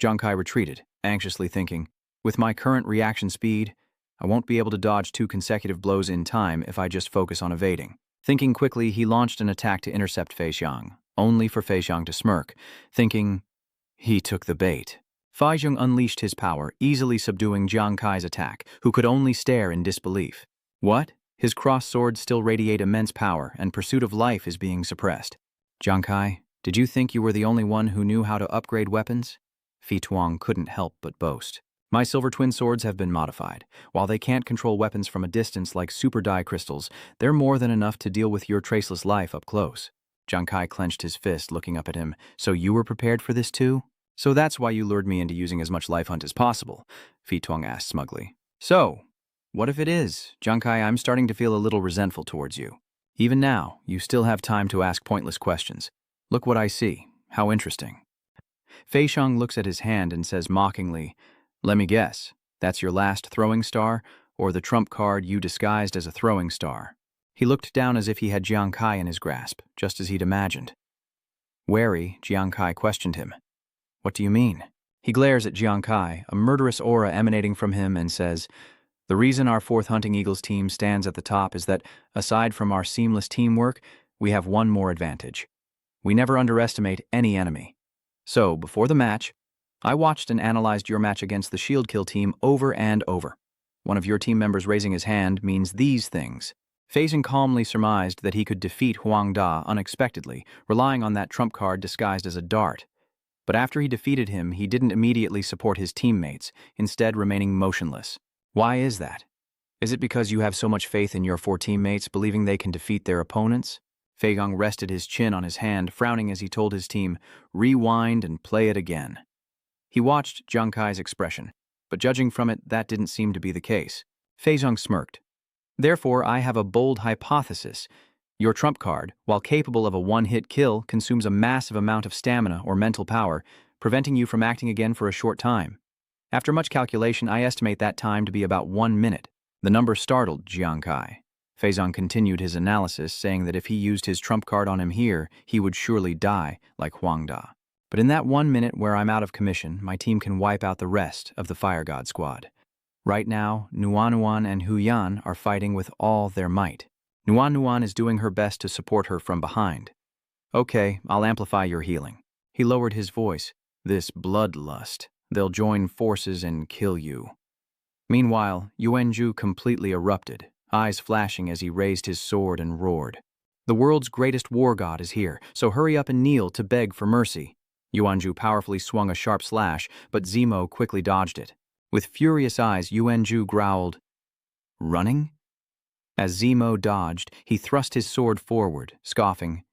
Jiang Kai retreated, anxiously thinking, "With my current reaction speed, I won't be able to dodge 2 consecutive blows in time if I just focus on evading." Thinking quickly, he launched an attack to intercept Fei Xiang, only for Fei Xiang to smirk, thinking, he took the bait. Fei Xiang unleashed his power, easily subduing Jiang Kai's attack, who could only stare in disbelief. What? His crossed swords still radiate immense power, and pursuit of life is being suppressed. "Jiang Kai, did you think you were the only one who knew how to upgrade weapons?" Fei Tuang couldn't help but boast. "My silver twin swords have been modified. While they can't control weapons from a distance like super die crystals, they're more than enough to deal with your traceless life up close." Jiang Kai clenched his fist, looking up at him. "So you were prepared for this too?" "So that's why you lured me into using as much life hunt as possible?" Fei Tuang asked smugly. "So, What if it is? Junkai, I'm starting to feel a little resentful towards you. Even now, you still have time to ask pointless questions. Look what I see. How interesting. Fei Sheng looks at his hand and says mockingly, "Let me guess, that's your last throwing star, or the trump card you disguised as a throwing star?" He looked down as if he had Jiang Kai in his grasp, just as he'd imagined. Wary, Jiang Kai questioned him. "What do you mean?" He glares at Jiang Kai, a murderous aura emanating from him, and says, "The reason our 4th Hunting Eagles team stands at the top is that, aside from our seamless teamwork, we have one more advantage. We never underestimate any enemy. So, before the match, I watched and analyzed your match against the Shield Kill team over and over. One of your team members raising his hand means these things." Fei Sheng calmly surmised that he could defeat Huang Da unexpectedly, relying on that trump card disguised as a dart. But after he defeated him, he didn't immediately support his teammates, instead remaining motionless. Why is that? Is it because you have so much faith in your 4 teammates, believing they can defeat their opponents? Fei Sheng rested his chin on his hand, frowning as he told his team, "Rewind and play it again." He watched Jiang Kai's expression, but judging from it, that didn't seem to be the case. Fei Sheng smirked. "Therefore, I have a bold hypothesis. Your trump card, while capable of a one-hit kill, consumes a massive amount of stamina or mental power, preventing you from acting again for a short time. After much calculation, I estimate that time to be about 1 minute. The number startled Jiang Kai. Fei Sheng continued his analysis, saying that if he used his trump card on him here, he would surely die, like Huang Da. But in that 1 minute where I'm out of commission, my team can wipe out the rest of the Fire God squad. Right now, Nuan and Hu Yan are fighting with all their might. Nuan is doing her best to support her from behind. Okay, I'll amplify your healing." He lowered his voice. "This bloodlust. They'll join forces and kill you." Meanwhile, Yuanzhu completely erupted, eyes flashing as he raised his sword and roared. "The world's greatest war god is here, so hurry up and kneel to beg for mercy." Yuanzhu powerfully swung a sharp slash, but Zemo quickly dodged it. With furious eyes, Yuanzhu growled, "Running?" As Zemo dodged, he thrust his sword forward, scoffing,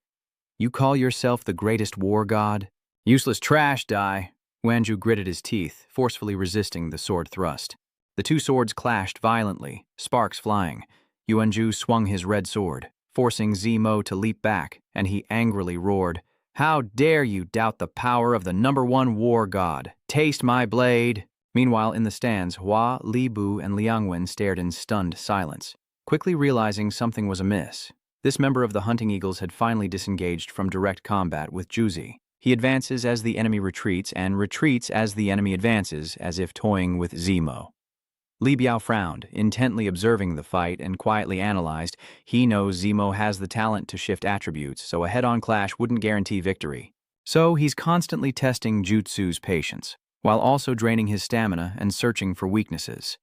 "You call yourself the greatest war god? Useless trash, Dai." Yuanzhu gritted his teeth, forcefully resisting the sword thrust. The 2 swords clashed violently, sparks flying. Yuanzhu swung his red sword, forcing Zemo to leap back, and he angrily roared, "How dare you doubt the power of the #1 war god? Taste my blade!" Meanwhile, in the stands, Hua, Li Bu, and Liang Wen stared in stunned silence, quickly realizing something was amiss. This member of the Hunting Eagles had finally disengaged from direct combat with Juzi. He advances as the enemy retreats, and retreats as the enemy advances, as if toying with Zemo. Li Biao frowned, intently observing the fight, and quietly analyzed, he knows Zemo has the talent to shift attributes, so a head-on clash wouldn't guarantee victory. So he's constantly testing Jutsu's patience, while also draining his stamina and searching for weaknesses.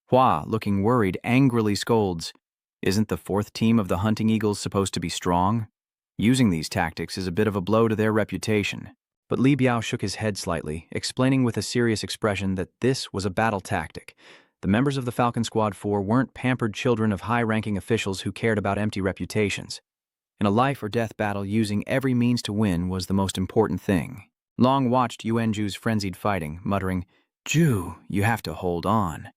Hua, looking worried, angrily scolds, "Isn't the 4th team of the Hunting Eagles supposed to be strong? Using these tactics is a bit of a blow to their reputation." But Li Biao shook his head slightly, explaining with a serious expression that this was a battle tactic. The members of the Falcon Squad 4 weren't pampered children of high-ranking officials who cared about empty reputations. In a life-or-death battle, using every means to win was the most important thing. Long watched Yuanzhu's frenzied fighting, muttering, "Ju, you have to hold on."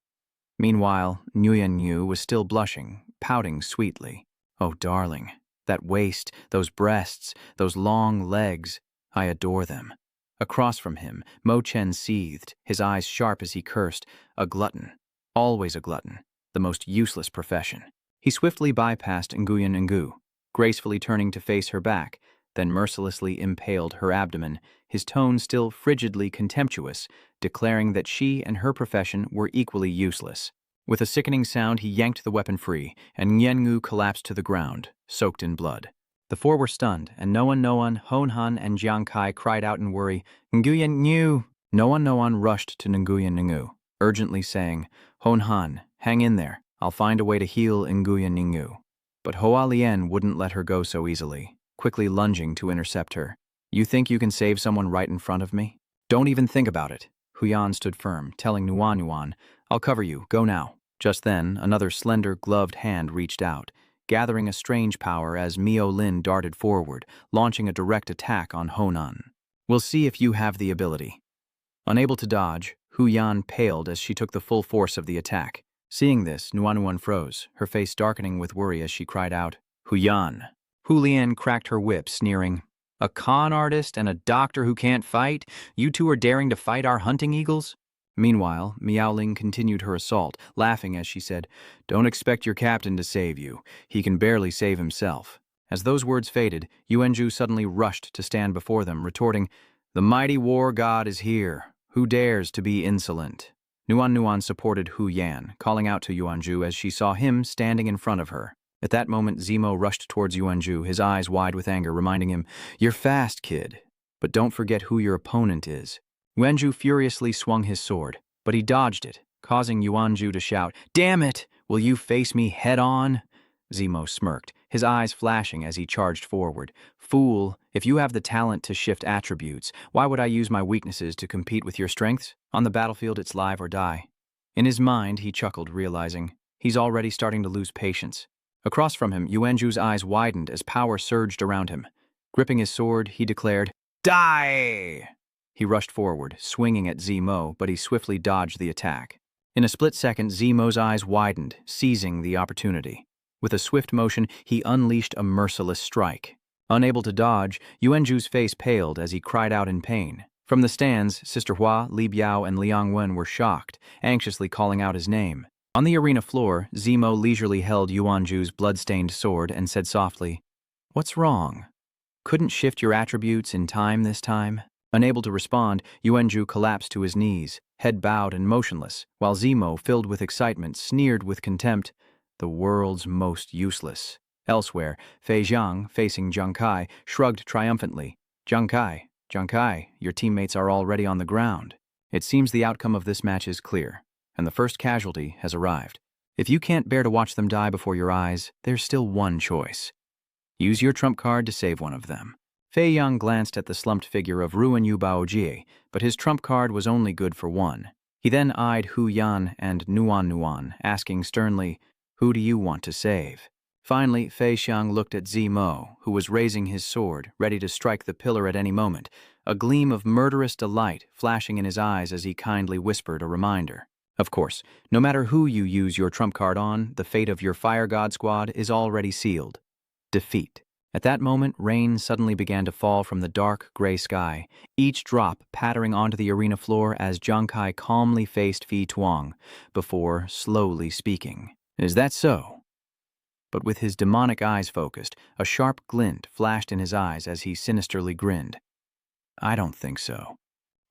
Meanwhile, Nguyen Yu was still blushing, pouting sweetly. "Oh, darling, that waist, those breasts, those long legs, I adore them." Across from him, Mo Chen seethed, his eyes sharp as he cursed, a glutton. Always a glutton, the most useless profession. He swiftly bypassed Nguyen Ngu, gracefully turning to face her back, then mercilessly impaled her abdomen, his tone still frigidly contemptuous, declaring that she and her profession were equally useless. With a sickening sound, he yanked the weapon free, and Nguyen collapsed to the ground, soaked in blood. The 4 were stunned, and Noan, Hon Han, and Jiang Kai cried out in worry, "Nguyen Ngu!" Noan rushed to Nguyen Ngu, urgently saying, "Hon Han, hang in there. I'll find a way to heal Nguyen Ngu." But Hoa Lien wouldn't let her go so easily, quickly lunging to intercept her. "You think you can save someone right in front of me? Don't even think about it." Huyan stood firm, telling Nuan, "I'll cover you, go now." Just then, another slender, gloved hand reached out, gathering a strange power as Mio Lin darted forward, launching a direct attack on Honan. "We'll see if you have the ability." Unable to dodge, Huyan paled as she took the full force of the attack. Seeing this, Nuan froze, her face darkening with worry as she cried out, Huyan. Hu Lian cracked her whip, sneering, "A con artist and a doctor who can't fight? You two are daring to fight our hunting eagles?" Meanwhile, Miaoling continued her assault, laughing as she said, "Don't expect your captain to save you. He can barely save himself." As those words faded, Yuanju suddenly rushed to stand before them, retorting, "The mighty war god is here. Who dares to be insolent?" Nuan supported Hu Yan, calling out to Yuanju as she saw him standing in front of her. At that moment, Zemo rushed towards Yuanju, his eyes wide with anger, reminding him, "You're fast, kid, but don't forget who your opponent is." Yuanju furiously swung his sword, but he dodged it, causing Yuanju to shout, "Damn it! Will you face me head-on?" Zemo smirked, his eyes flashing as he charged forward. "Fool, if you have the talent to shift attributes, why would I use my weaknesses to compete with your strengths? On the battlefield, it's live or die." In his mind, he chuckled, realizing he's already starting to lose patience. Across from him, Yuanju's eyes widened as power surged around him. Gripping his sword, he declared, "Die!" He rushed forward, swinging at Zemo, but he swiftly dodged the attack. In a split second, Zemo's eyes widened, seizing the opportunity. With a swift motion, he unleashed a merciless strike. Unable to dodge, Yuanju's face paled as he cried out in pain. From the stands, Sister Hua, Li Biao, and Liang Wen were shocked, anxiously calling out his name. On the arena floor, Zemo leisurely held Yuanju's blood-stained sword and said softly, "What's wrong? Couldn't shift your attributes in time this time?" Unable to respond, Yuanju collapsed to his knees, head bowed and motionless, while Zemo, filled with excitement, sneered with contempt, "The world's most useless." Elsewhere, Fei Jiang, facing Zhang Kai, shrugged triumphantly. Zhang Kai, your teammates are already on the ground. It seems the outcome of this match is clear, and the first casualty has arrived. If you can't bear to watch them die before your eyes, there's still one choice. Use your trump card to save one of them." Fei Yang glanced at the slumped figure of Ruan Yu Baojie, but his trump card was only good for one. He then eyed Hu Yan and Nuan, asking sternly, "Who do you want to save?" Finally, Fei Xiang looked at Zemo, who was raising his sword, ready to strike the pillar at any moment, a gleam of murderous delight flashing in his eyes as he kindly whispered a reminder. Of course, no matter who you use your trump card on, the fate of your Fire God squad is already sealed. Defeat. At that moment, rain suddenly began to fall from the dark, gray sky, each drop pattering onto the arena floor as Zhang Kai calmly faced Fi Tuong, before slowly speaking. "Is that so?" But with his demonic eyes focused, a sharp glint flashed in his eyes as he sinisterly grinned. "I don't think so."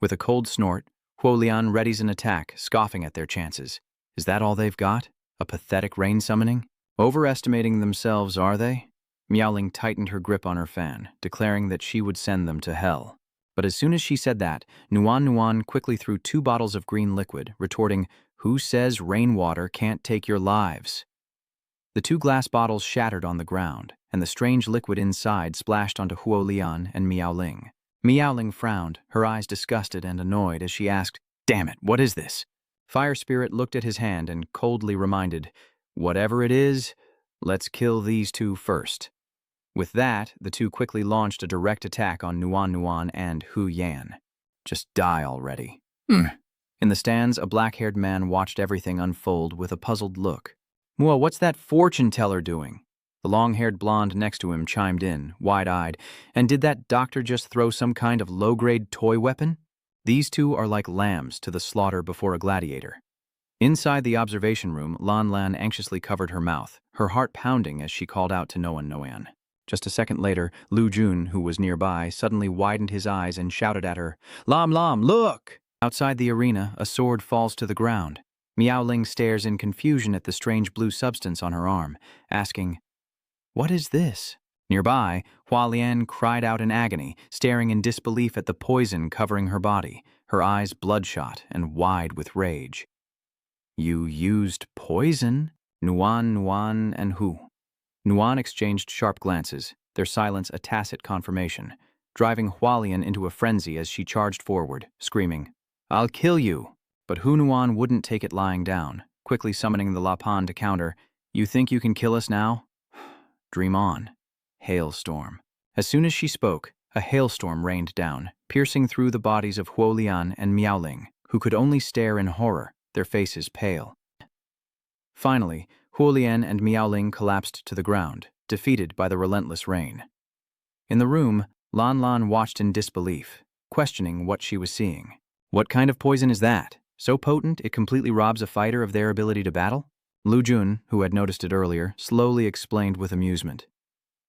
With a cold snort, Huolian readies an attack, scoffing at their chances. Is that all they've got? A pathetic rain summoning? Overestimating themselves, are they? Miaoling tightened her grip on her fan, declaring that she would send them to hell. But as soon as she said that, Nuan quickly threw 2 bottles of green liquid, retorting, "Who says rainwater can't take your lives?" The 2 glass bottles shattered on the ground, and the strange liquid inside splashed onto Huolian and Miaoling. Miaoling frowned, her eyes disgusted and annoyed as she asked, "Damn it, what is this?" Fire Spirit looked at his hand and coldly reminded, "Whatever it is, let's kill these 2 first." With that, the 2 quickly launched a direct attack on Nuan and Hu Yan. "Just die already." In the stands, a black-haired man watched everything unfold with a puzzled look. "Mua, what's that fortune teller doing?" The long-haired blonde next to him chimed in, wide-eyed, "And did that doctor just throw some kind of low-grade toy weapon?" These 2 are like lambs to the slaughter before a gladiator. Inside the observation room, Lan anxiously covered her mouth, her heart pounding as she called out to Noan. Just a second later, Lu Jun, who was nearby, suddenly widened his eyes and shouted at her, Lam, look!" Outside the arena, a sword falls to the ground. Miaoling stares in confusion at the strange blue substance on her arm, asking, "What is this?" Nearby, Hualian cried out in agony, staring in disbelief at the poison covering her body, her eyes bloodshot and wide with rage. "You used poison?" Nuan and Hu. Nuan exchanged sharp glances, their silence a tacit confirmation, driving Hualian into a frenzy as she charged forward, screaming, "I'll kill you!" But Hu Nuan wouldn't take it lying down, quickly summoning the Lapan to counter, "You think you can kill us now? Dream on." Hailstorm. As soon as she spoke, a hailstorm rained down, piercing through the bodies of Huolian and Miaoling, who could only stare in horror, their faces pale. Finally, Huolian and Miaoling collapsed to the ground, defeated by the relentless rain. In the room, Lan Lan watched in disbelief, questioning what she was seeing. What kind of poison is that? So potent it completely robs a fighter of their ability to battle? Lu Jun, who had noticed it earlier, slowly explained with amusement.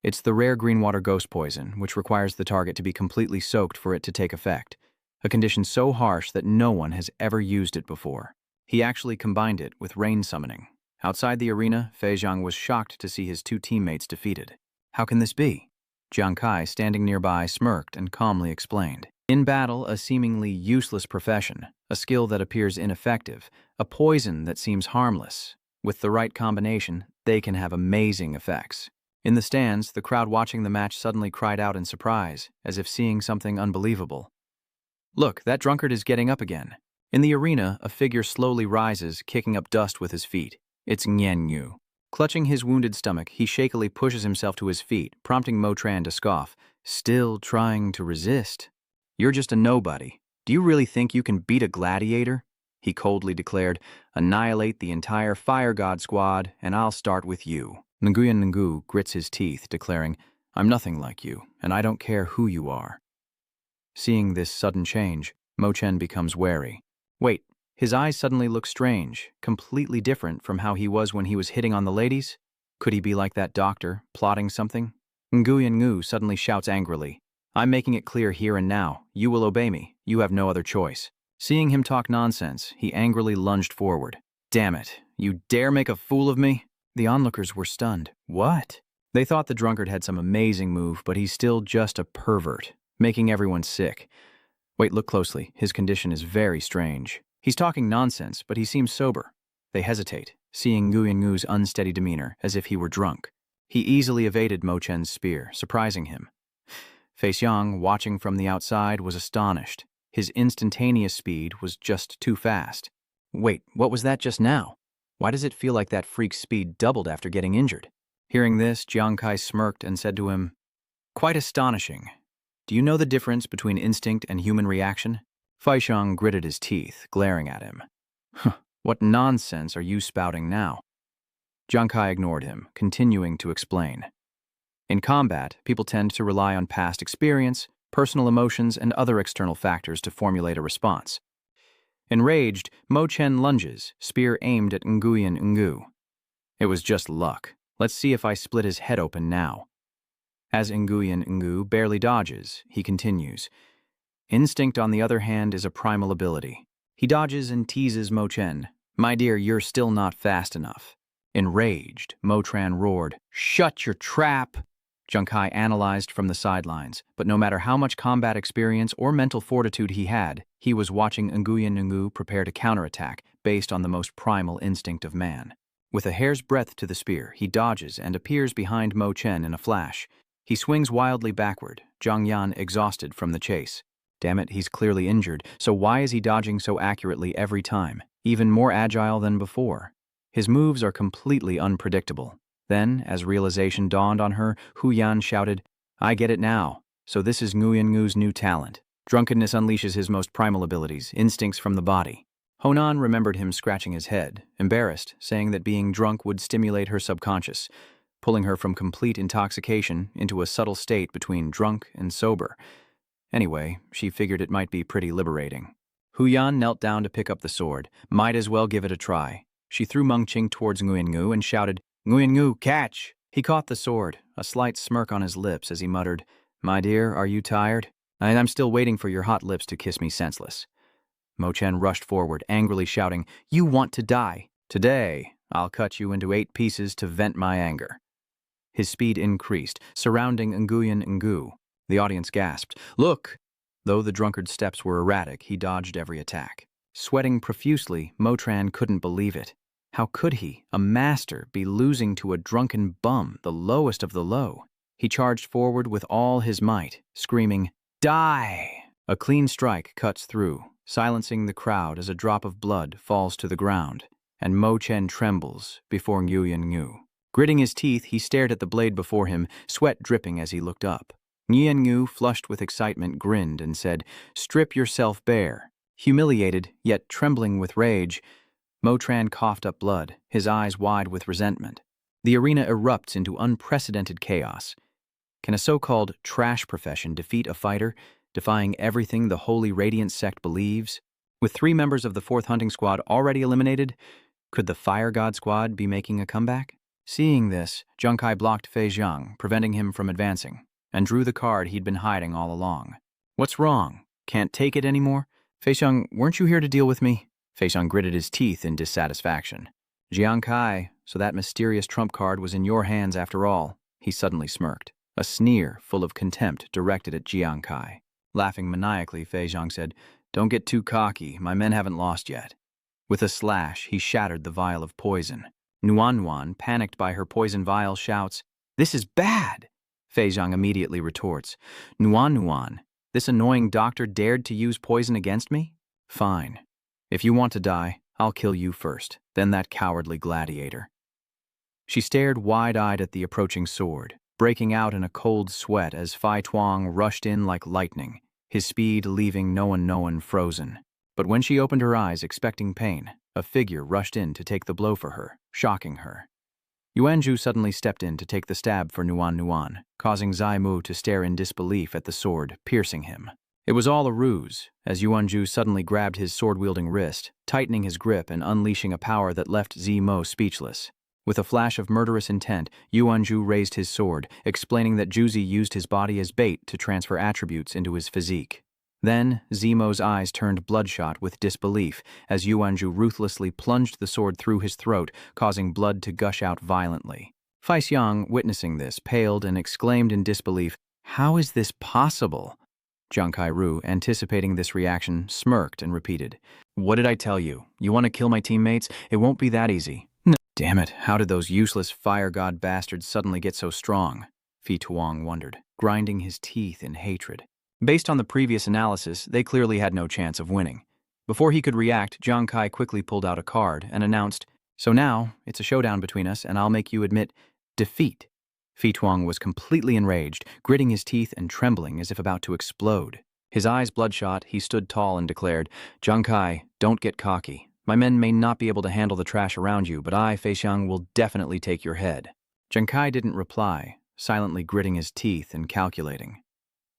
It's the rare greenwater ghost poison, which requires the target to be completely soaked for it to take effect, a condition so harsh that no one has ever used it before. He actually combined it with rain summoning. Outside the arena, Fei Zhang was shocked to see his two teammates defeated. How can this be? Jiang Kai, standing nearby, smirked and calmly explained. In battle, a seemingly useless profession, a skill that appears ineffective, a poison that seems harmless. With the right combination, they can have amazing effects. In the stands, the crowd watching the match suddenly cried out in surprise, as if seeing something unbelievable. Look, that drunkard is getting up again. In the arena, a figure slowly rises, kicking up dust with his feet. It's Nguyen Yu. Clutching his wounded stomach, he shakily pushes himself to his feet, prompting Mo Tran to scoff, still trying to resist. You're just a nobody. Do you really think you can beat a gladiator? He coldly declared, annihilate the entire Fire God squad, and I'll start with you. Nguyen Ngu grits his teeth, declaring, I'm nothing like you, and I don't care who you are. Seeing this sudden change, Mo Chen becomes wary. Wait, his eyes suddenly look strange, completely different from how he was when he was hitting on the ladies. Could he be like that doctor, plotting something? Nguyen Ngu suddenly shouts angrily, I'm making it clear here and now, you will obey me, you have no other choice. Seeing him talk nonsense, he angrily lunged forward. Damn it, you dare make a fool of me? The onlookers were stunned. What? They thought the drunkard had some amazing move, but he's still just a pervert, making everyone sick. Wait, look closely, his condition is very strange. He's talking nonsense, but he seems sober. They hesitate, seeing Nguyen Ngu's unsteady demeanor, as if he were drunk. He easily evaded Mo Chen's spear, surprising him. Fei Xiang, watching from the outside, was astonished. His instantaneous speed was just too fast. Wait, what was that just now? Why does it feel like that freak's speed doubled after getting injured? Hearing this, Jiang Kai smirked and said to him, Quite astonishing. Do you know the difference between instinct and human reaction? Fei Xiang gritted his teeth, glaring at him. What nonsense are you spouting now? Jiang Kai ignored him, continuing to explain. In combat, people tend to rely on past experience, personal emotions, and other external factors to formulate a response. Enraged, Mo Chen lunges, spear aimed at Nguyen Ngu. It was just luck. Let's see if I split his head open now. As Nguyen Ngu barely dodges, he continues. Instinct, on the other hand, is a primal ability. He dodges and teases Mo Chen. My dear, you're still not fast enough. Enraged, Mo Tran roared, Shut your trap! Jiang Kai analyzed from the sidelines, but no matter how much combat experience or mental fortitude he had, he was watching Nguyen Ngu prepare to counterattack based on the most primal instinct of man. With a hair's breadth to the spear, he dodges and appears behind Mo Chen in a flash. He swings wildly backward, Zhang Yan exhausted from the chase. Damn it, he's clearly injured, so why is he dodging so accurately every time, even more agile than before? His moves are completely unpredictable. Then, as realization dawned on her, Hu Yan shouted, I get it now. So this is Nguyen Ngu's new talent. Drunkenness unleashes his most primal abilities, instincts from the body. Honan remembered him scratching his head, embarrassed, saying that being drunk would stimulate her subconscious, pulling her from complete intoxication into a subtle state between drunk and sober. Anyway, she figured it might be pretty liberating. Hu Yan knelt down to pick up the sword. Might as well give it a try. She threw Meng Qing towards Nguyen Ngu and shouted, Nguyen Ngu, catch! He caught the sword, a slight smirk on his lips as he muttered, My dear, are you tired? I'm still waiting for your hot lips to kiss me senseless. Mo Chen rushed forward, angrily shouting, You want to die. Today, I'll cut you into 8 pieces to vent my anger. His speed increased, surrounding Nguyen Ngu. The audience gasped, Look! Though the drunkard's steps were erratic, he dodged every attack. Sweating profusely, Mo Tran couldn't believe it. How could he, a master, be losing to a drunken bum, the lowest of the low? He charged forward with all his might, screaming, Die! A clean strike cuts through, silencing the crowd as a drop of blood falls to the ground, and Mo Chen trembles before Nguyen Ngu. Gritting his teeth, he stared at the blade before him, sweat dripping as he looked up. Nguyen Ngu, flushed with excitement, grinned and said, Strip yourself bare. Humiliated, yet trembling with rage, Motran coughed up blood, his eyes wide with resentment. The arena erupts into unprecedented chaos. Can a so-called trash profession defeat a fighter, defying everything the Holy Radiant sect believes? With 3 members of the 4th Hunting Squad already eliminated, could the Fire God Squad be making a comeback? Seeing this, Junkai blocked Fei Xiang, preventing him from advancing, and drew the card he'd been hiding all along. What's wrong? Can't take it anymore? Fei Xiang, weren't you here to deal with me? Fei Xiang gritted his teeth in dissatisfaction. Jiang Kai, so that mysterious trump card was in your hands after all. He suddenly smirked, a sneer full of contempt directed at Jiang Kai. Laughing maniacally, Fei Xiang said, "Don't get too cocky, my men haven't lost yet." With a slash, he shattered the vial of poison. Nuan, panicked by her poison vial, shouts, "This is bad!" Fei Xiang immediately retorts, Nuan, this annoying doctor dared to use poison against me? Fine. If you want to die, I'll kill you first, then that cowardly gladiator. She stared wide-eyed at the approaching sword, breaking out in a cold sweat as Fai Tuang rushed in like lightning, his speed leaving no one frozen. But when she opened her eyes expecting pain, a figure rushed in to take the blow for her, shocking her. Yuanzhu suddenly stepped in to take the stab for Nuan, causing Zai Mu to stare in disbelief at the sword, piercing him. It was all a ruse, as Yuanzhu suddenly grabbed his sword-wielding wrist, tightening his grip and unleashing a power that left Zimo speechless. With a flash of murderous intent, Yuanzhu raised his sword, explaining that Juzi used his body as bait to transfer attributes into his physique. Then, Zimo's eyes turned bloodshot with disbelief as Yuanzhu ruthlessly plunged the sword through his throat, causing blood to gush out violently. Fei Xiang, witnessing this, paled and exclaimed in disbelief, "How is this possible?" Zhang Kai-ru, anticipating this reaction, smirked and repeated, "What did I tell you? You want to kill my teammates? It won't be that easy." No. Damn it, how did those useless fire god bastards suddenly get so strong? Fei Tuang wondered, grinding his teeth in hatred. Based on the previous analysis, they clearly had no chance of winning. Before he could react, Zhang Kai quickly pulled out a card and announced, "So now, it's a showdown between us, and I'll make you admit defeat." Fei Tuang was completely enraged, gritting his teeth and trembling as if about to explode. His eyes bloodshot, he stood tall and declared, "Zhang Kai, don't get cocky. My men may not be able to handle the trash around you, but I, Fei Xiang, will definitely take your head." Zhang Kai didn't reply, silently gritting his teeth and calculating.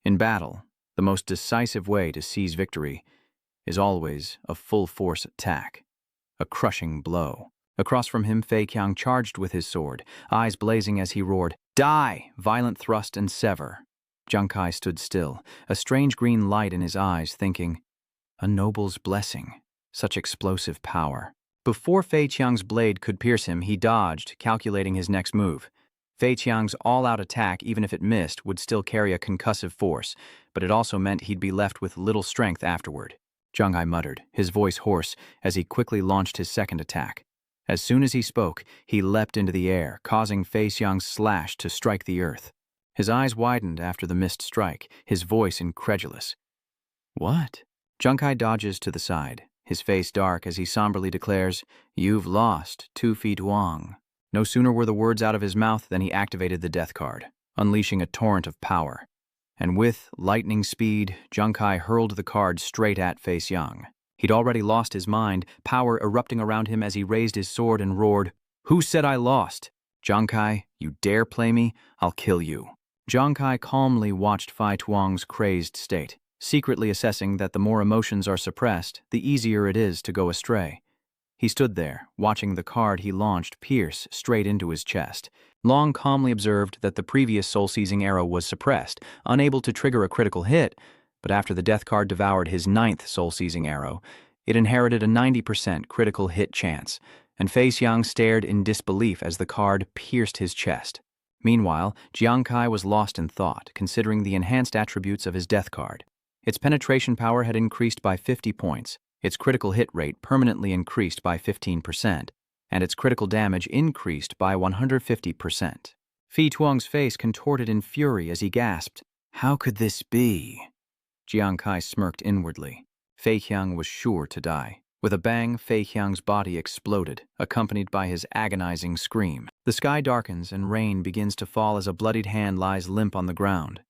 In battle, the most decisive way to seize victory is always a full-force attack, a crushing blow. Across from him, Fei Qiang charged with his sword, eyes blazing as he roared, "Die!" Violent thrust and sever. Zhang Kai stood still, a strange green light in his eyes, thinking, a noble's blessing, such explosive power. Before Fei Qiang's blade could pierce him, he dodged, calculating his next move. Fei Qiang's all-out attack, even if it missed, would still carry a concussive force, but it also meant he'd be left with little strength afterward. Zhang Hai muttered, his voice hoarse, as he quickly launched his second attack. As soon as he spoke, he leapt into the air, causing Fei Xiang's slash to strike the earth. His eyes widened after the missed strike, his voice incredulous. "What?" Zhang Kai dodges to the side, his face dark as he somberly declares, "You've lost, Tu Fei Tuang." No sooner were the words out of his mouth than he activated the death card, unleashing a torrent of power. And with lightning speed, Zhang Kai hurled the card straight at Fei Xiang. He'd already lost his mind, power erupting around him as he raised his sword and roared, "Who said I lost? Zhang Kai, you dare play me? I'll kill you." Zhang Kai calmly watched Fei Tuang's crazed state, secretly assessing that the more emotions are suppressed, the easier it is to go astray. He stood there, watching the card he launched pierce straight into his chest. Long calmly observed that the previous soul-seizing arrow was suppressed, unable to trigger a critical hit, but after the death card devoured his 9th soul-seizing arrow, it inherited a 90% critical hit chance, and Fei Xiang stared in disbelief as the card pierced his chest. Meanwhile, Jiang Kai was lost in thought, considering the enhanced attributes of his death card. Its penetration power had increased by 50 points, its critical hit rate permanently increased by 15%, and its critical damage increased by 150%. Fei Tuang's face contorted in fury as he gasped, "How could this be?" Jiang Kai smirked inwardly. Fei Qiang was sure to die. With a bang, Fei Qiang's body exploded, accompanied by his agonizing scream. The sky darkens and rain begins to fall as a bloodied hand lies limp on the ground.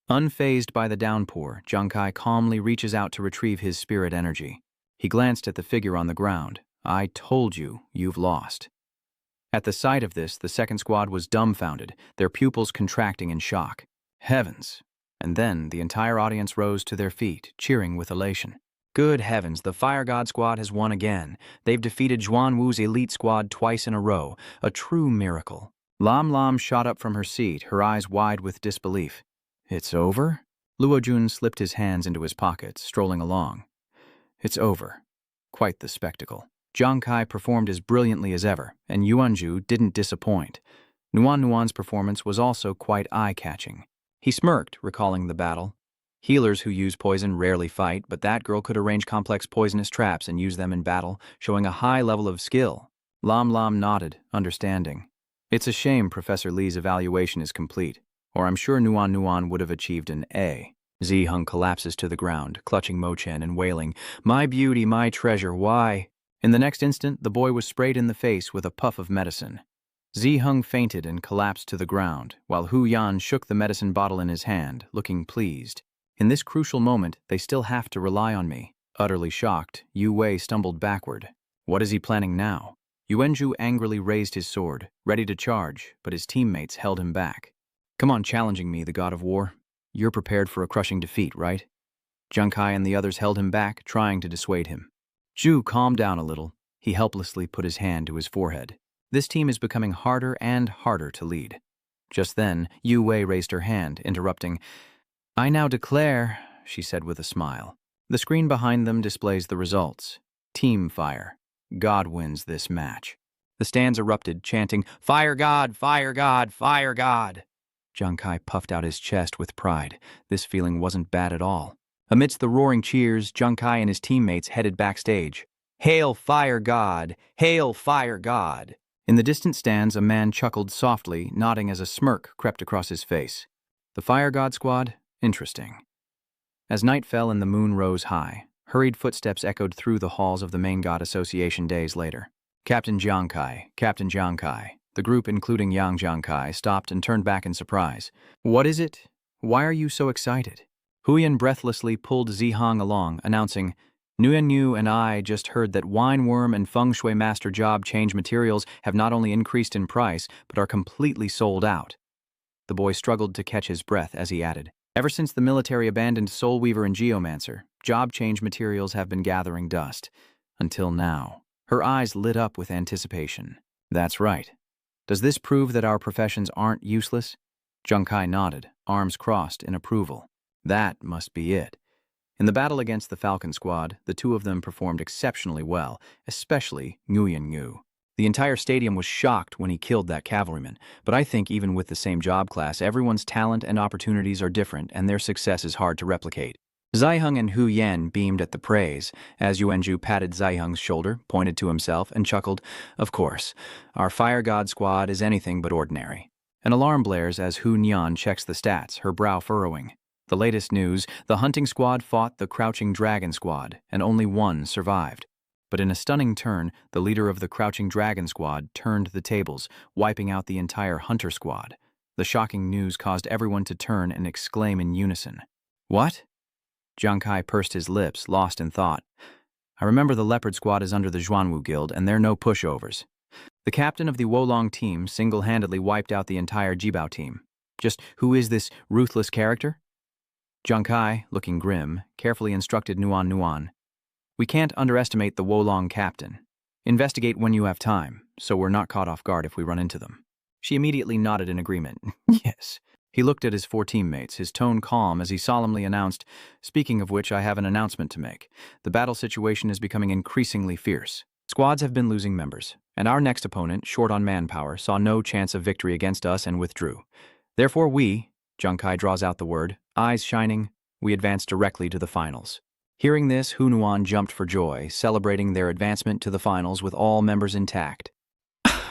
Unfazed by the downpour, Zhang Kai calmly reaches out to retrieve his spirit energy. He glanced at the figure on the ground, I told you, you've lost. At the sight of this, the second squad was dumbfounded, their pupils contracting in shock. Heavens! And then the entire audience rose to their feet, cheering with elation. Good heavens, the Fire God Squad has won again. They've defeated Zhuanwu's elite squad twice in a row. A true miracle. Lam Lam shot up from her seat, her eyes wide with disbelief. It's over? Luo Jun slipped his hands into his pockets, strolling along. It's over. Quite the spectacle. Jiang Kai performed as brilliantly as ever, and Yuanju didn't disappoint. Nuan Nuan's performance was also quite eye-catching. He smirked, recalling the battle. Healers who use poison rarely fight, but that girl could arrange complex poisonous traps and use them in battle, showing a high level of skill. Lam Lam nodded, understanding. It's a shame Professor Li's evaluation is complete, or I'm sure Nuan Nuan would have achieved an A. Zi Heng collapses to the ground, clutching Mo Chen and wailing, "My beauty, my treasure, why?" In the next instant, the boy was sprayed in the face with a puff of medicine. Zi Heng fainted and collapsed to the ground, while Hu Yan shook the medicine bottle in his hand, looking pleased. In this crucial moment, they still have to rely on me. Utterly shocked, Yu Wei stumbled backward. What is he planning now? Yuanju angrily raised his sword, ready to charge, but his teammates held him back. Come on, challenging me, the god of war. You're prepared for a crushing defeat, right? Jiang Kai and the others held him back, trying to dissuade him. Zhu calmed down a little. He helplessly put his hand to his forehead. This team is becoming harder and harder to lead. Just then, Yu Wei raised her hand, interrupting. I now declare, she said with a smile. The screen behind them displays the results. Team fire. God wins this match. The stands erupted, chanting, Fire God, Fire God, Fire God. Jiang Kai puffed out his chest with pride. This feeling wasn't bad at all. Amidst the roaring cheers, Jiang Kai and his teammates headed backstage. Hail Fire God! Hail Fire God! In the distant stands, a man chuckled softly, nodding as a smirk crept across his face. The Fire God Squad? Interesting. As night fell and the moon rose high, hurried footsteps echoed through the halls of the Main God Association days later. Captain Jiang Kai, Captain Jiang Kai. The group, including Yang Jiang Kai, stopped and turned back in surprise. What is it? Why are you so excited? Huyan breathlessly pulled Zi Heng along, announcing, Nguyen Yu and I just heard that Wineworm and Feng Shui Master Job Change materials have not only increased in price, but are completely sold out. The boy struggled to catch his breath as he added, Ever since the military abandoned Soul Weaver and Geomancer, job change materials have been gathering dust. Until now. Her eyes lit up with anticipation. That's right. Does this prove that our professions aren't useless? Jiang Kai nodded, arms crossed in approval. That must be it. In the battle against the Falcon Squad, the two of them performed exceptionally well, especially Nguyen Yu. The entire stadium was shocked when he killed that cavalryman, but I think even with the same job class, everyone's talent and opportunities are different and their success is hard to replicate. Zai Heng and Hu Yan beamed at the praise, as Yuanju patted Zai Heng's shoulder, pointed to himself, and chuckled, Of course, our Fire God Squad is anything but ordinary. An alarm blares as Hu Nian checks the stats, her brow furrowing. The latest news, the hunting squad fought the Crouching Dragon Squad, and only one survived. But in a stunning turn, the leader of the Crouching Dragon Squad turned the tables, wiping out the entire Hunter Squad. The shocking news caused everyone to turn and exclaim in unison. What? Jiang Kai pursed his lips, lost in thought. I remember the Leopard Squad is under the Zhuanwu Guild, and they're no pushovers. The captain of the Wolong team single-handedly wiped out the entire Jibao team. Just who is this ruthless character? Jiang Kai, looking grim, carefully instructed Nuan Nuan. We can't underestimate the Wolong captain. Investigate when you have time, so we're not caught off guard if we run into them. She immediately nodded in agreement. Yes. He looked at his four teammates, his tone calm as he solemnly announced, Speaking of which, I have an announcement to make. The battle situation is becoming increasingly fierce. Squads have been losing members, and our next opponent, short on manpower, saw no chance of victory against us and withdrew. Therefore we, Jiang Kai draws out the word, eyes shining, we advance directly to the finals. Hearing this, Hu Nuan jumped for joy, celebrating their advancement to the finals with all members intact.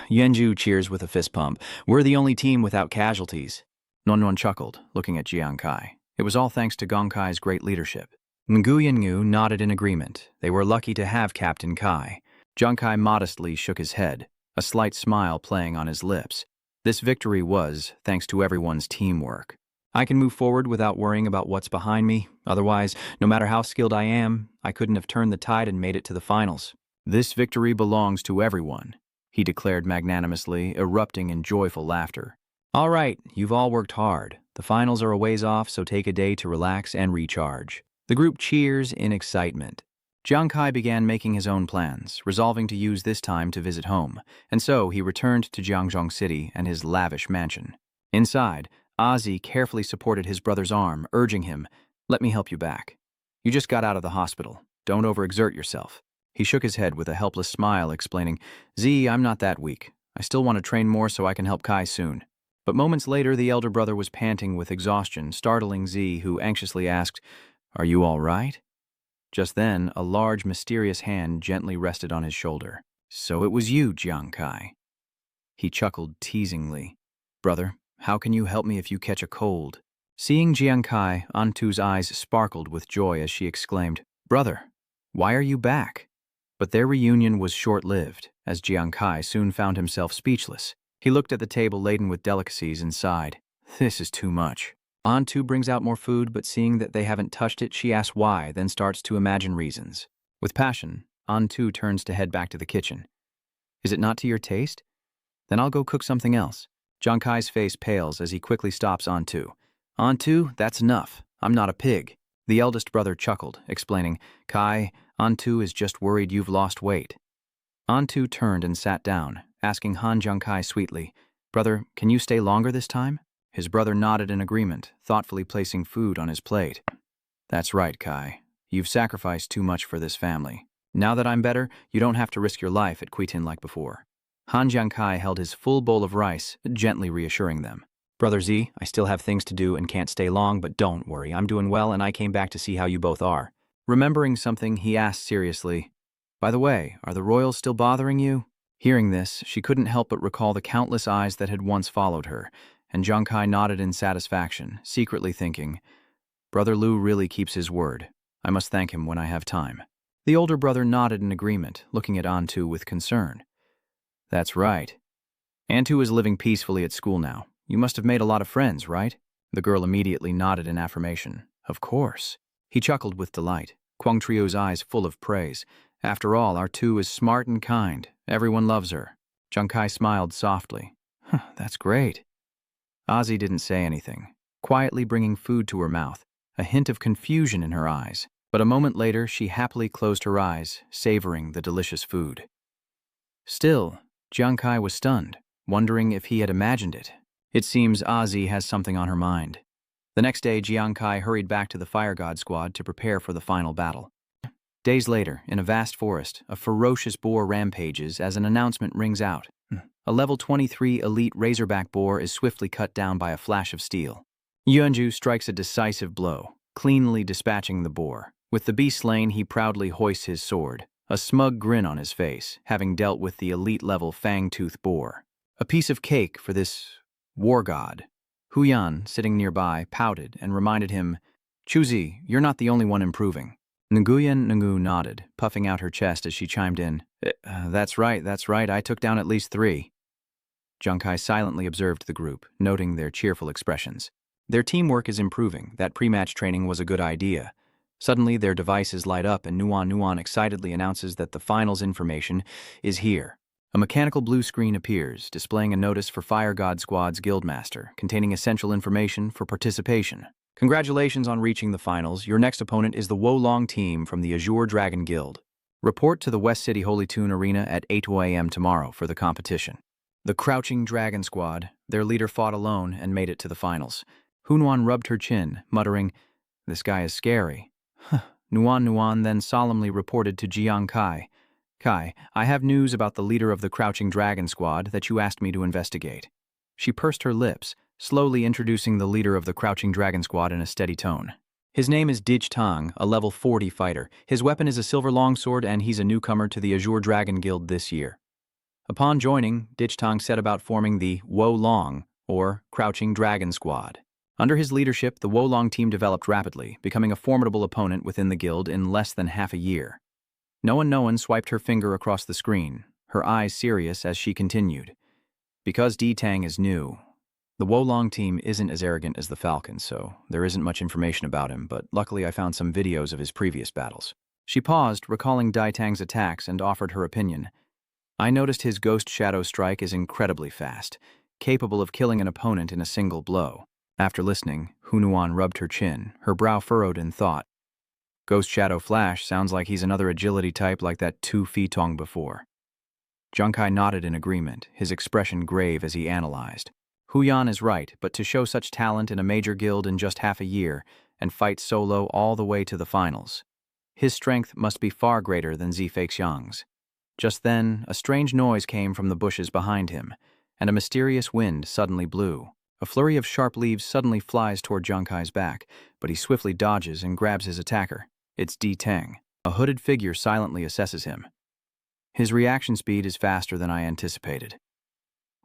Yuanju cheers with a fist pump. We're the only team without casualties. Nonnuan chuckled, looking at Jiang Kai. It was all thanks to Gong Kai's great leadership. Nguyen Yu nodded in agreement. They were lucky to have Captain Kai. Jiang Kai modestly shook his head, a slight smile playing on his lips. This victory was thanks to everyone's teamwork. I can move forward without worrying about what's behind me. Otherwise, no matter how skilled I am, I couldn't have turned the tide and made it to the finals. This victory belongs to everyone, he declared magnanimously, erupting in joyful laughter. All right, you've all worked hard. The finals are a ways off, so take a day to relax and recharge. The group cheers in excitement. Jiang Kai began making his own plans, resolving to use this time to visit home, and so he returned to Jiangzhong City and his lavish mansion. Inside, Ozzy carefully supported his brother's arm, urging him, "Let me help you back. You just got out of the hospital. Don't overexert yourself." He shook his head with a helpless smile, explaining, "Z, I'm not that weak. I still want to train more so I can help Kai soon." But moments later, the elder brother was panting with exhaustion, startling Z, who anxiously asked, "Are you all right?" Just then, a large, mysterious hand gently rested on his shoulder. "So it was you, Jiang Kai." He chuckled teasingly. "Brother, how can you help me if you catch a cold?" Seeing Jiang Kai, Antu's eyes sparkled with joy as she exclaimed, "Brother, why are you back?" But their reunion was short-lived, as Jiang Kai soon found himself speechless. He looked at the table laden with delicacies and sighed. "This is too much." Antu brings out more food, but seeing that they haven't touched it, she asks why, then starts to imagine reasons. With passion, Antu turns to head back to the kitchen. "Is it not to your taste? Then I'll go cook something else." Jiang Kai's face pales as he quickly stops Antu. "Antu, that's enough. I'm not a pig." The eldest brother chuckled, explaining, "Kai, Antu is just worried you've lost weight." Antu turned and sat down, asking Han Jiang Kai sweetly, "Brother, can you stay longer this time?" His brother nodded in agreement, thoughtfully placing food on his plate. "That's right, Kai. You've sacrificed too much for this family. Now that I'm better, you don't have to risk your life at Quitin like before." Han Jiang Kai held his full bowl of rice, gently reassuring them. "Brother Z, I still have things to do and can't stay long, but don't worry, I'm doing well and I came back to see how you both are." Remembering something, he asked seriously, "By the way, are the royals still bothering you?" Hearing this, she couldn't help but recall the countless eyes that had once followed her, and Jiang Kai nodded in satisfaction, secretly thinking, "Brother Lu really keeps his word. I must thank him when I have time." The older brother nodded in agreement, looking at Antu with concern. "That's right. Antu is living peacefully at school now. You must have made a lot of friends, right?" The girl immediately nodded in affirmation. "Of course." He chuckled with delight, Kwang Trio's eyes full of praise. "After all, our Tu is smart and kind. Everyone loves her." Jiang Kai smiled softly. "That's great." Ozzy didn't say anything, quietly bringing food to her mouth, a hint of confusion in her eyes. But a moment later, she happily closed her eyes, savoring the delicious food. Still, Jiang Kai was stunned, wondering if he had imagined it. It seems Ozzy has something on her mind. The next day, Jiang Kai hurried back to the Fire God Squad to prepare for the final battle. Days later, in a vast forest, a ferocious boar rampages as an announcement rings out. A level 23 elite razorback boar is swiftly cut down by a flash of steel. Yuanju strikes a decisive blow, cleanly dispatching the boar. With the beast slain, he proudly hoists his sword, a smug grin on his face, having dealt with the elite-level fang-tooth boar. A piece of cake for this war god. Huyan, sitting nearby, pouted and reminded him, "Chuzi, you're not the only one improving." Nguyen Ngu nodded, puffing out her chest as she chimed in, that's right, I took down at least 3. Jiang Kai silently observed the group, noting their cheerful expressions. Their teamwork is improving. That pre-match training was a good idea. Suddenly, their devices light up and Nuan excitedly announces that the finals information is here. A mechanical blue screen appears, displaying a notice for Fire God Squad's Guildmaster, containing essential information for participation. Congratulations on reaching the finals. Your next opponent is the Wolong team from the Azure Dragon Guild. Report to the West City Holy Tune Arena at 8 a.m. tomorrow for the competition. The Crouching Dragon Squad, their leader fought alone and made it to the finals. Hunuan rubbed her chin, muttering, "This guy is scary." Nuan then solemnly reported to Jiang Kai, "Kai, I have news about the leader of the Crouching Dragon Squad that you asked me to investigate." She pursed her lips, slowly introducing the leader of the Crouching Dragon Squad in a steady tone. His name is Dij Tang, a level 40 fighter. His weapon is a silver longsword and he's a newcomer to the Azure Dragon Guild this year. Upon joining, Dij Tang set about forming the Wolong, or Crouching Dragon Squad. Under his leadership, the Wolong team developed rapidly, becoming a formidable opponent within the guild in less than half a year. Noan swiped her finger across the screen, her eyes serious as she continued. Because Di Tang is new, the Wolong team isn't as arrogant as the Falcon, so there isn't much information about him, but luckily I found some videos of his previous battles. She paused, recalling Dai Tang's attacks, and offered her opinion. I noticed his Ghost Shadow strike is incredibly fast, capable of killing an opponent in a single blow. After listening, Hunuan rubbed her chin, her brow furrowed in thought. Ghost Shadow Flash sounds like he's another agility type like that Tu Fitong before. Junkai nodded in agreement, his expression grave as he analyzed. Huyan is right, but to show such talent in a major guild in just half a year, and fight solo all the way to the finals, his strength must be far greater than Zifeixiang's. Just then, a strange noise came from the bushes behind him, and a mysterious wind suddenly blew. A flurry of sharp leaves suddenly flies toward Junkai's back, but he swiftly dodges and grabs his attacker. It's Di Teng. A hooded figure silently assesses him. His reaction speed is faster than I anticipated.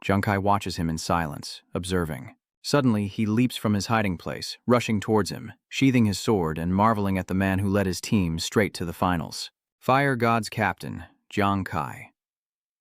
Junkai watches him in silence, observing. Suddenly, he leaps from his hiding place, rushing towards him, sheathing his sword and marveling at the man who led his team straight to the finals. Fire God's captain, Jiang Kai.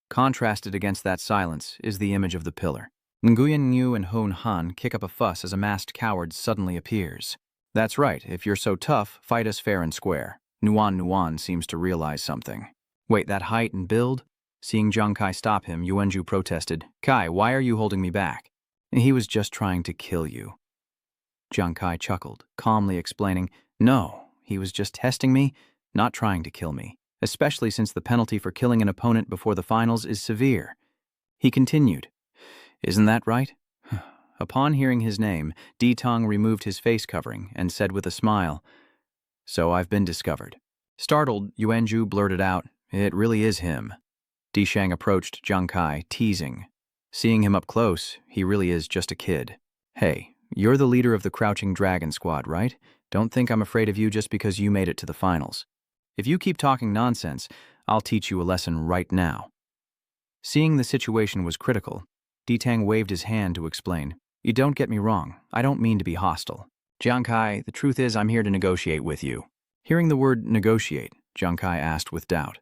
Contrasted against that silence is the image of the pillar. Nguyen Yu and Hon Han kick up a fuss as a masked coward suddenly appears. That's right, if you're so tough, fight us fair and square. Nuan seems to realize something. Wait, that height and build? Seeing Jiang Kai stop him, Yuanju protested. Kai, why are you holding me back? He was just trying to kill you. Jiang Kai chuckled, calmly explaining, no, he was just testing me, not trying to kill me, especially since the penalty for killing an opponent before the finals is severe. He continued, isn't that right? Upon hearing his name, Di Tong removed his face covering and said with a smile, so I've been discovered. Startled, Yuanju blurted out, it really is him. Di Shang approached Jiang Kai, teasing. Seeing him up close, he really is just a kid. Hey, you're the leader of the Crouching Dragon squad, right? Don't think I'm afraid of you just because you made it to the finals. If you keep talking nonsense, I'll teach you a lesson right now. Seeing the situation was critical, Di Tang waved his hand to explain. You don't get me wrong, I don't mean to be hostile. Jiang Kai, the truth is I'm here to negotiate with you. Hearing the word negotiate, Jiang Kai asked with doubt.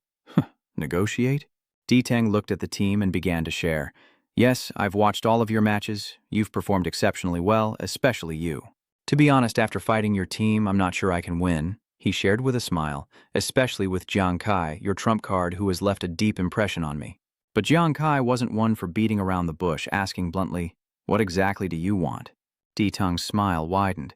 Negotiate? Di Tang looked at the team and began to share. Yes, I've watched all of your matches. You've performed exceptionally well, especially you. To be honest, after fighting your team, I'm not sure I can win. He shared with a smile, especially with Jiang Kai, your trump card who has left a deep impression on me. But Jiang Kai wasn't one for beating around the bush, asking bluntly, what exactly do you want? Di Tang's smile widened.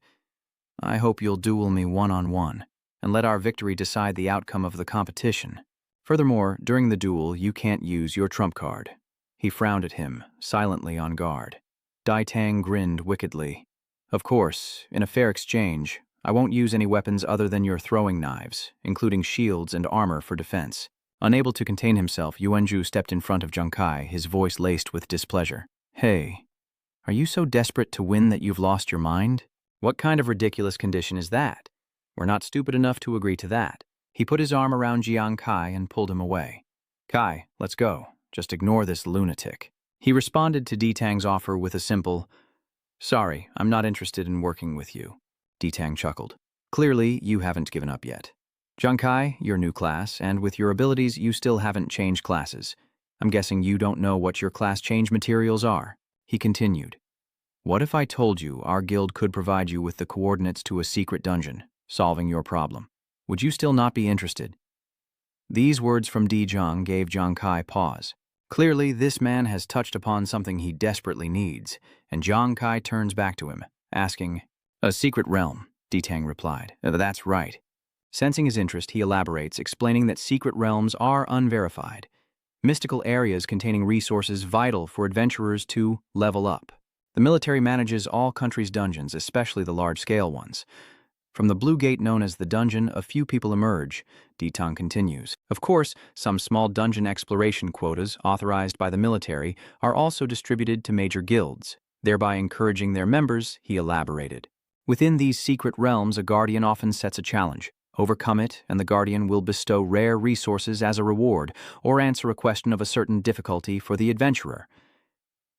I hope you'll duel me one-on-one, and let our victory decide the outcome of the competition. Furthermore, during the duel, you can't use your trump card. He frowned at him, silently on guard. Dai Tang grinned wickedly. Of course, in a fair exchange, I won't use any weapons other than your throwing knives, including shields and armor for defense. Unable to contain himself, Yuanju stepped in front of Jiang Kai, his voice laced with displeasure. Hey, are you so desperate to win that you've lost your mind? What kind of ridiculous condition is that? We're not stupid enough to agree to that. He put his arm around Jiang Kai and pulled him away. Kai, let's go. Just ignore this lunatic. He responded to Di Tang's offer with a simple, sorry, I'm not interested in working with you. Di Tang chuckled. Clearly, you haven't given up yet. Jiang Kai, your new class, and with your abilities, you still haven't changed classes. I'm guessing you don't know what your class change materials are. He continued. What if I told you our guild could provide you with the coordinates to a secret dungeon, solving your problem? Would you still not be interested? These words from Di Zhang gave Jiang Kai pause. Clearly, this man has touched upon something he desperately needs, and Jiang Kai turns back to him, asking, a secret realm, Di Tang replied. That's right. Sensing his interest, he elaborates, explaining that secret realms are unverified, mystical areas containing resources vital for adventurers to level up. The military manages all countries' dungeons, especially the large-scale ones. From the blue gate known as the dungeon, a few people emerge, Di Tang continues. Of course, some small dungeon exploration quotas authorized by the military are also distributed to major guilds, thereby encouraging their members, he elaborated. Within these secret realms, a guardian often sets a challenge. Overcome it, and the guardian will bestow rare resources as a reward, or answer a question of a certain difficulty for the adventurer.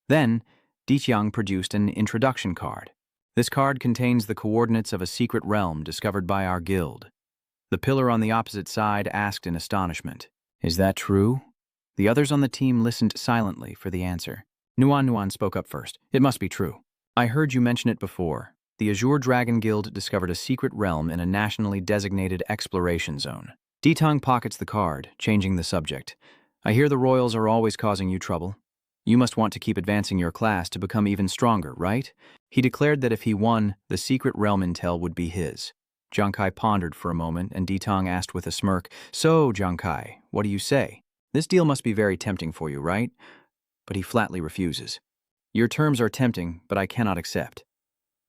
Then, Di Tiang produced an introduction card. This card contains the coordinates of a secret realm discovered by our guild. The pillar on the opposite side asked in astonishment, is that true? The others on the team listened silently for the answer. Nuan spoke up first. It must be true. I heard you mention it before. The Azure Dragon Guild discovered a secret realm in a nationally designated exploration zone. Ditang pockets the card, changing the subject. I hear the royals are always causing you trouble. You must want to keep advancing your class to become even stronger, right? He declared that if he won, the secret realm intel would be his. Jiang Kai pondered for a moment, and Ditang asked with a smirk, "So, Jiang Kai, what do you say? This deal must be very tempting for you, right?" But he flatly refuses. "Your terms are tempting, but I cannot accept."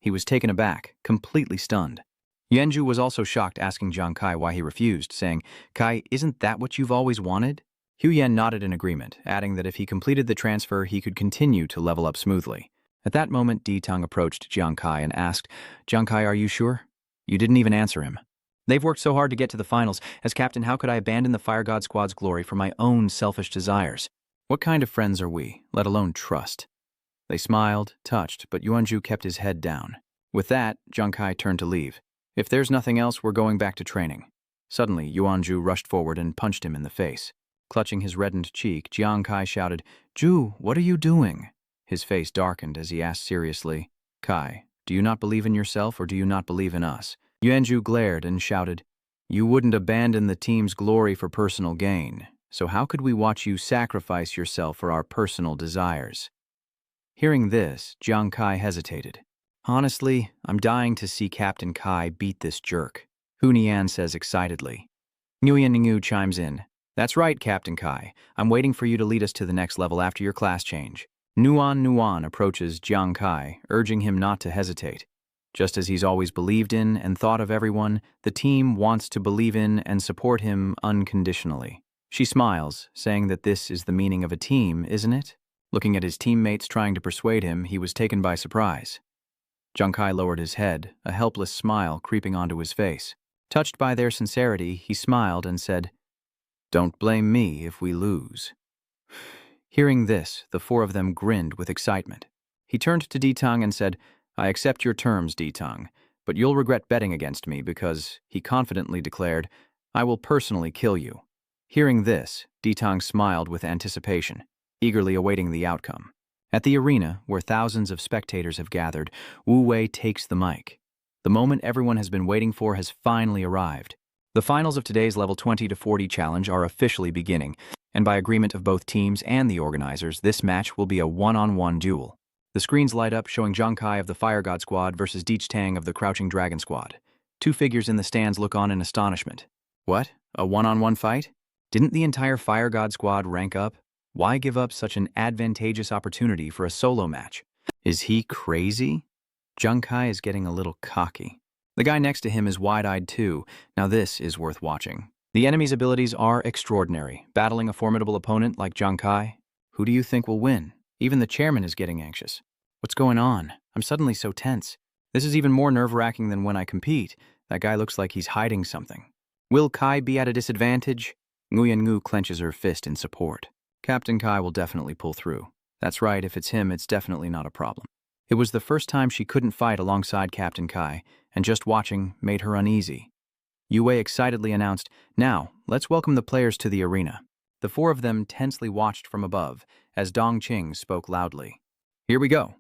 He was taken aback, completely stunned. Yanju was also shocked, asking Jiang Kai why he refused, saying, "Kai, isn't that what you've always wanted?" Hu Yan nodded in agreement, adding that if he completed the transfer, he could continue to level up smoothly. At that moment, Ditang approached Jiang Kai and asked, "Jiang Kai, are you sure?" You didn't even answer him. "They've worked so hard to get to the finals. As captain, how could I abandon the Fire God Squad's glory for my own selfish desires? What kind of friends are we, let alone trust?" They smiled, touched, but Yuanju kept his head down. With that, Jiang Kai turned to leave. "If there's nothing else, we're going back to training." Suddenly, Yuanju rushed forward and punched him in the face. Clutching his reddened cheek, Jiang Kai shouted, "Ju, what are you doing?" His face darkened as he asked seriously, "Kai, do you not believe in yourself or do you not believe in us?" Yuanju glared and shouted, "You wouldn't abandon the team's glory for personal gain, so how could we watch you sacrifice yourself for our personal desires?" Hearing this, Jiang Kai hesitated. "Honestly, I'm dying to see Captain Kai beat this jerk," Hu Nian says excitedly. Nguyen Ngu chimes in, "That's right, Captain Kai. I'm waiting for you to lead us to the next level after your class change." Nuan approaches Jiang Kai, urging him not to hesitate. Just as he's always believed in and thought of everyone, the team wants to believe in and support him unconditionally. She smiles, saying that this is the meaning of a team, isn't it? Looking at his teammates trying to persuade him, he was taken by surprise. Jiang Kai lowered his head, a helpless smile creeping onto his face. Touched by their sincerity, he smiled and said, "Don't blame me if we lose." Hearing this, the four of them grinned with excitement. He turned to Ditang and said, "I accept your terms, Ditang, but you'll regret betting against me because," he confidently declared, "I will personally kill you." Hearing this, Ditang smiled with anticipation, eagerly awaiting the outcome. At the arena, where thousands of spectators have gathered, Wu Wei takes the mic. The moment everyone has been waiting for has finally arrived. The finals of today's level 20 to 40 challenge are officially beginning, and by agreement of both teams and the organizers, this match will be a one-on-one duel. The screens light up, showing Jiang Kai of the Fire God Squad versus Deech Tang of the Crouching Dragon Squad. Two figures in the stands look on in astonishment. What? A one-on-one fight? Didn't the entire Fire God Squad rank up? Why give up such an advantageous opportunity for a solo match? Is he crazy? Jiang Kai is getting a little cocky. The guy next to him is wide-eyed too. Now this is worth watching. The enemy's abilities are extraordinary. Battling a formidable opponent like Jiang Kai, who do you think will win? Even the chairman is getting anxious. What's going on? I'm suddenly so tense. This is even more nerve-wracking than when I compete. That guy looks like he's hiding something. Will Kai be at a disadvantage? Nguyen Ngu clenches her fist in support. Captain Kai will definitely pull through. That's right, if it's him, it's definitely not a problem. It was the first time she couldn't fight alongside Captain Kai, and just watching made her uneasy. Yue Wei excitedly announced, "Now, let's welcome the players to the arena." The four of them tensely watched from above as Dong Qing spoke loudly. "Here we go."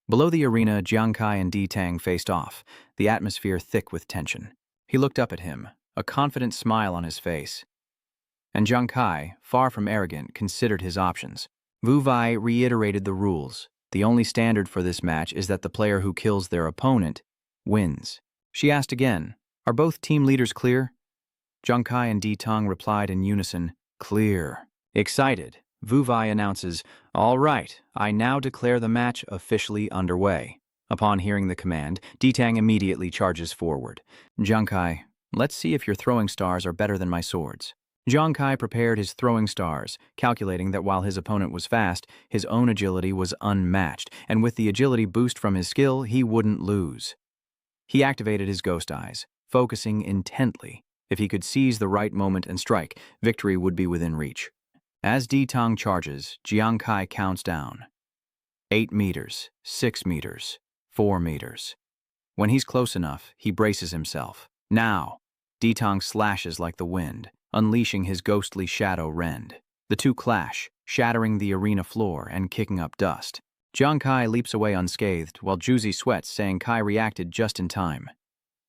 Below the arena, Jiang Kai and Di Tang faced off, the atmosphere thick with tension. He looked up at him, a confident smile on his face. And Jiang Kai, far from arrogant, considered his options. Wu Wei reiterated the rules. The only standard for this match is that the player who kills their opponent wins. She asked again, "Are both team leaders clear?" Jiang Kai and Di Tang replied in unison, "Clear." Excited, Wu Wei announces, "All right, I now declare the match officially underway." Upon hearing the command, Di Tang immediately charges forward. "Jiang Kai, let's see if your throwing stars are better than my swords." Jiang Kai prepared his throwing stars, calculating that while his opponent was fast, his own agility was unmatched, and with the agility boost from his skill, he wouldn't lose. He activated his ghost eyes, focusing intently. If he could seize the right moment and strike, victory would be within reach. As Di Tang charges, Jiang Kai counts down. 8 meters, 6 meters, 4 meters. When he's close enough, he braces himself. Now, Di Tang slashes like the wind, unleashing his ghostly shadow rend. The two clash, shattering the arena floor and kicking up dust. Jiang Kai leaps away unscathed, while Juzi sweats, saying Kai reacted just in time.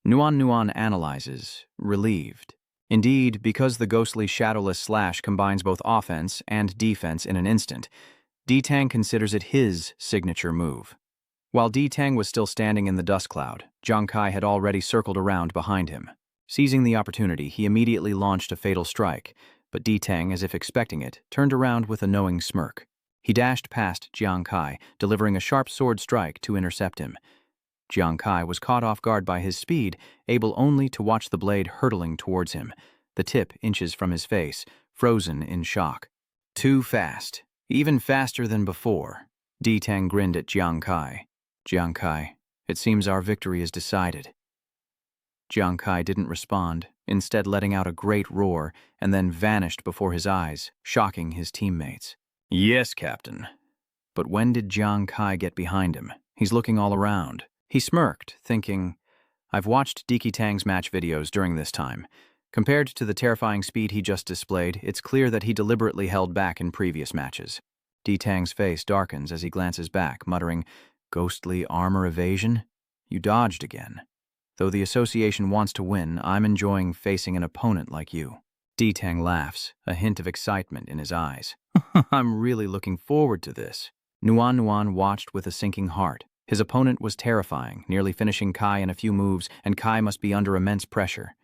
Nuan analyzes, relieved. Indeed, because the ghostly shadowless slash combines both offense and defense in an instant, D-Tang considers it his signature move. While D-Tang was still standing in the dust cloud, Jiang Kai had already circled around behind him. Seizing the opportunity, he immediately launched a fatal strike, but D-Tang, as if expecting it, turned around with a knowing smirk. He dashed past Jiang Kai, delivering a sharp sword strike to intercept him. Jiang Kai was caught off guard by his speed, able only to watch the blade hurtling towards him, the tip inches from his face, frozen in shock. Too fast. Even faster than before. D-Tang grinned at Jiang Kai. Jiang Kai, it seems our victory is decided. Jiang Kai didn't respond, instead letting out a great roar, and then vanished before his eyes, shocking his teammates. Yes, Captain. But when did Jiang Kai get behind him? He's looking all around. He smirked, thinking, I've watched Diki Tang's match videos during this time. Compared to the terrifying speed he just displayed, it's clear that he deliberately held back in previous matches. D-Tang's face darkens as he glances back, muttering, Ghostly armor evasion? You dodged again. Though the association wants to win, I'm enjoying facing an opponent like you. D-Tang laughs, a hint of excitement in his eyes. I'm really looking forward to this. Nuan watched with a sinking heart. His opponent was terrifying, nearly finishing Kai in a few moves, and Kai must be under immense pressure.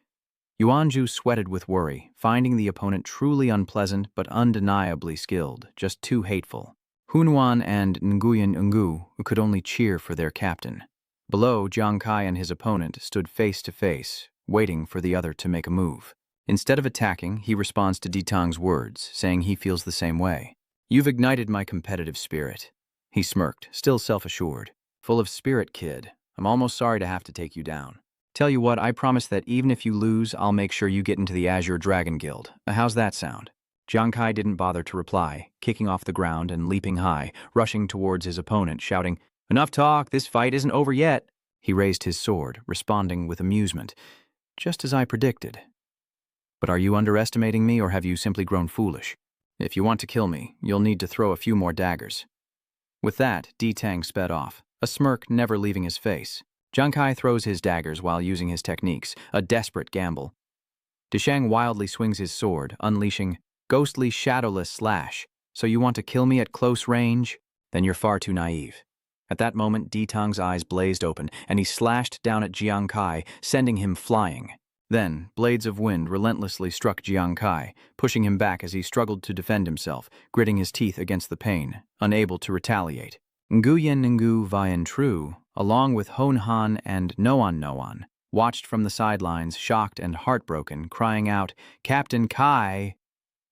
Yuanju sweated with worry, finding the opponent truly unpleasant but undeniably skilled, just too hateful. Hunuan and Nguyen Ngu could only cheer for their captain. Below, Jiang Kai and his opponent stood face to face, waiting for the other to make a move. Instead of attacking, he responds to D-Tang's words, saying he feels the same way. You've ignited my competitive spirit. He smirked, still self-assured. Full of spirit, kid. I'm almost sorry to have to take you down. Tell you what, I promise that even if you lose, I'll make sure you get into the Azure Dragon Guild. How's that sound? Jiang Kai didn't bother to reply, kicking off the ground and leaping high, rushing towards his opponent, shouting, Enough talk, this fight isn't over yet. He raised his sword, responding with amusement. Just as I predicted. But are you underestimating me, or have you simply grown foolish? If you want to kill me, you'll need to throw a few more daggers. With that, D-Tang sped off, a smirk never leaving his face. Jiang Kai throws his daggers while using his techniques, a desperate gamble. Dishang wildly swings his sword, unleashing ghostly shadowless slash. So you want to kill me at close range? Then you're far too naive. At that moment, D-Tang's eyes blazed open, and he slashed down at Jiang Kai, sending him flying. Then, blades of wind relentlessly struck Jiang Kai, pushing him back as he struggled to defend himself, gritting his teeth against the pain, unable to retaliate. Nguyen Ngu Vian Tru, along with Hon Han and Noan, watched from the sidelines, shocked and heartbroken, crying out, Captain Kai!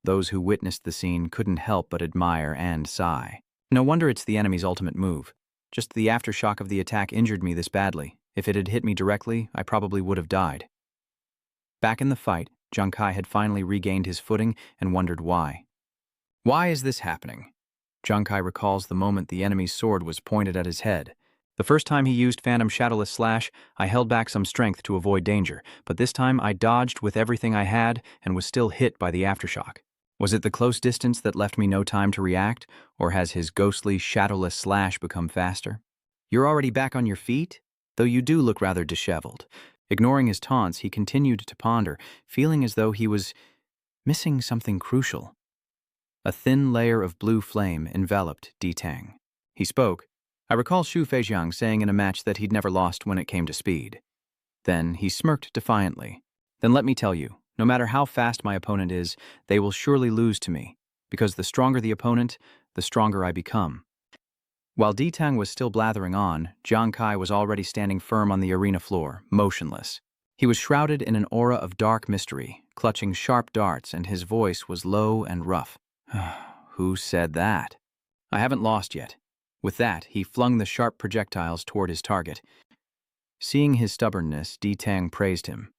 Those who witnessed the scene couldn't help but admire and sigh. No wonder it's the enemy's ultimate move. Just the aftershock of the attack injured me this badly. If it had hit me directly, I probably would have died. Back in the fight, Jiang Kai had finally regained his footing and wondered why. Why is this happening? Jiang Kai recalls the moment the enemy's sword was pointed at his head. The first time he used Phantom Shadowless Slash, I held back some strength to avoid danger, but this time I dodged with everything I had and was still hit by the aftershock. Was it the close distance that left me no time to react, or has his ghostly shadowless slash become faster? You're already back on your feet? Though you do look rather disheveled. Ignoring his taunts, he continued to ponder, feeling as though he was missing something crucial. A thin layer of blue flame enveloped D-Tang. He spoke. I recall Xu Feijiang saying in a match that he'd never lost when it came to speed. Then he smirked defiantly. Then let me tell you, no matter how fast my opponent is, they will surely lose to me, because the stronger the opponent, the stronger I become. While D-Tang was still blathering on, Jiang Kai was already standing firm on the arena floor, motionless. He was shrouded in an aura of dark mystery, clutching sharp darts, and his voice was low and rough. Who said that? I haven't lost yet. With that, he flung the sharp projectiles toward his target. Seeing his stubbornness, D-Tang praised him.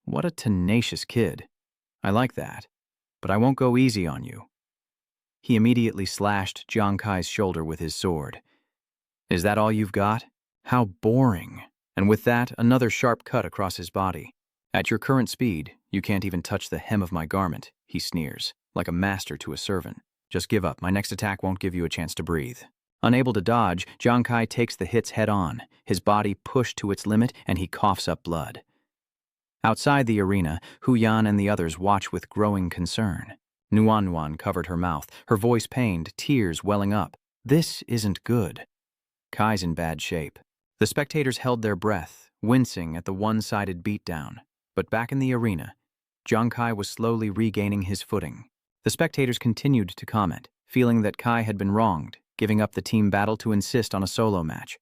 What a tenacious kid. I like that, but I won't go easy on you. He immediately slashed Jiang Kai's shoulder with his sword. Is that all you've got? How boring. And with that, another sharp cut across his body. At your current speed, you can't even touch the hem of my garment, he sneers, like a master to a servant. Just give up. My next attack won't give you a chance to breathe. Unable to dodge, Jiang Kai takes the hits head on, his body pushed to its limit, and he coughs up blood. Outside the arena, Hu Yan and the others watch with growing concern. Nuan covered her mouth, her voice pained, tears welling up. This isn't good. Kai's in bad shape. The spectators held their breath, wincing at the one-sided beatdown. But back in the arena, Jiang Kai was slowly regaining his footing. The spectators continued to comment, feeling that Kai had been wronged, giving up the team battle to insist on a solo match.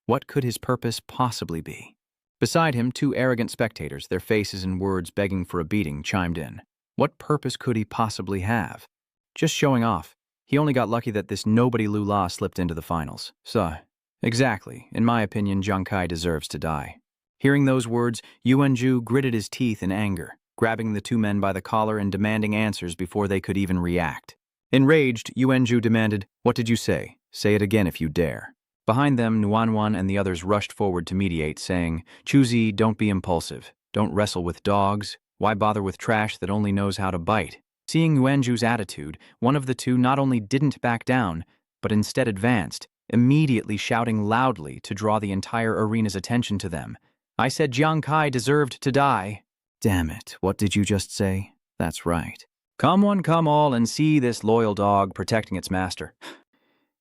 What could his purpose possibly be? Beside him, two arrogant spectators, their faces and words begging for a beating, chimed in. What purpose could he possibly have? Just showing off. He only got lucky that this nobody Lula slipped into the finals. So, exactly. In my opinion, Jiang Kai deserves to die. Hearing those words, Yuanju gritted his teeth in anger, grabbing the two men by the collar and demanding answers before they could even react. Enraged, Yuanju demanded, "What did you say? Say it again if you dare." Behind them, Nuan and the others rushed forward to mediate, saying, "Chuzi, don't be impulsive. Don't wrestle with dogs. Why bother with trash that only knows how to bite?" Seeing Yuanju's attitude, one of the two not only didn't back down, but instead advanced, immediately shouting loudly to draw the entire arena's attention to them. "I said Jiang Kai deserved to die." "Damn it, what did you just say?" "That's right. Come one, come all, and see this loyal dog protecting its master."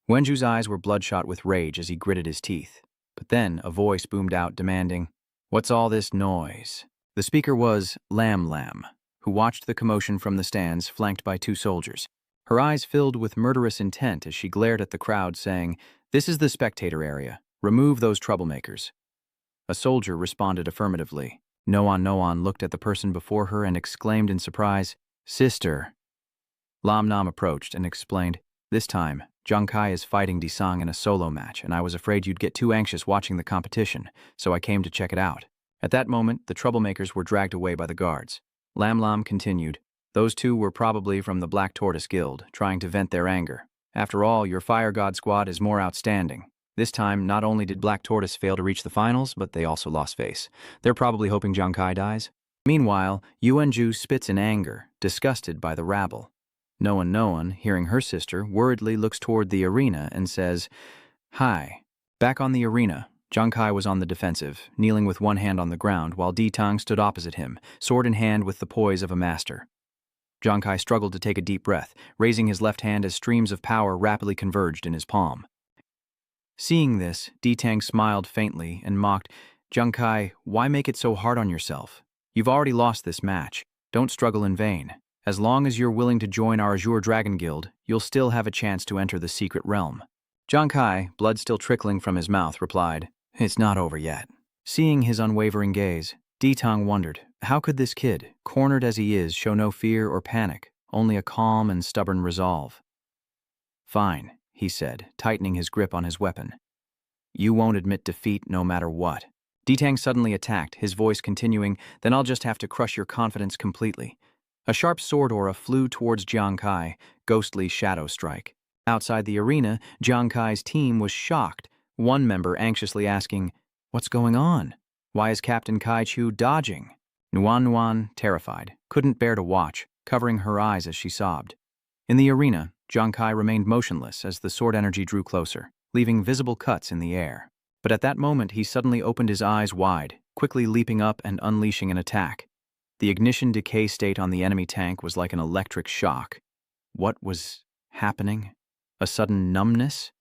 Wenju's eyes were bloodshot with rage as he gritted his teeth. But then a voice boomed out demanding, "What's all this noise?" The speaker was Lam, who watched the commotion from the stands, flanked by two soldiers. Her eyes filled with murderous intent as she glared at the crowd, saying, "This is the spectator area. Remove those troublemakers." A soldier responded affirmatively. Noan looked at the person before her and exclaimed in surprise, "Sister." Lam Nam approached and explained, "This time, Jiang Kai is fighting Disang in a solo match, and I was afraid you'd get too anxious watching the competition, so I came to check it out." At that moment, the troublemakers were dragged away by the guards. Lam continued, "Those two were probably from the Black Tortoise Guild, trying to vent their anger. After all, your Fire God squad is more outstanding. This time, not only did Black Tortoise fail to reach the finals, but they also lost face. They're probably hoping Jiang Kai dies." Meanwhile, Yuanju spits in anger, disgusted by the rabble. Noan, hearing her sister, worriedly looks toward the arena and says, "Hi." Back on the arena, Jiang Kai was on the defensive, kneeling with one hand on the ground, while Tang stood opposite him, sword in hand with the poise of a master. Jiang Kai struggled to take a deep breath, raising his left hand as streams of power rapidly converged in his palm. Seeing this, Tang smiled faintly and mocked, "Jiang Kai, why make it so hard on yourself? You've already lost this match. Don't struggle in vain. As long as you're willing to join our Azure Dragon Guild, you'll still have a chance to enter the secret realm." Jiang Kai, blood still trickling from his mouth, replied, "It's not over yet." Seeing his unwavering gaze, Tang wondered, how could this kid, cornered as he is, show no fear or panic, only a calm and stubborn resolve? "Fine," he said, tightening his grip on his weapon. "You won't admit defeat no matter what." Tang suddenly attacked, his voice continuing, "Then I'll just have to crush your confidence completely." A sharp sword aura flew towards Jiang Kai, ghostly shadow strike. Outside the arena, Jiang Kai's team was shocked, one member anxiously asking, "What's going on? Why is Captain Kai Chu dodging?" Nuan, terrified, couldn't bear to watch, covering her eyes as she sobbed. In the arena, Jiang Kai remained motionless as the sword energy drew closer, leaving visible cuts in the air. But at that moment, he suddenly opened his eyes wide, quickly leaping up and unleashing an attack. The ignition decay state on the enemy tank was like an electric shock. What was happening? A sudden numbness?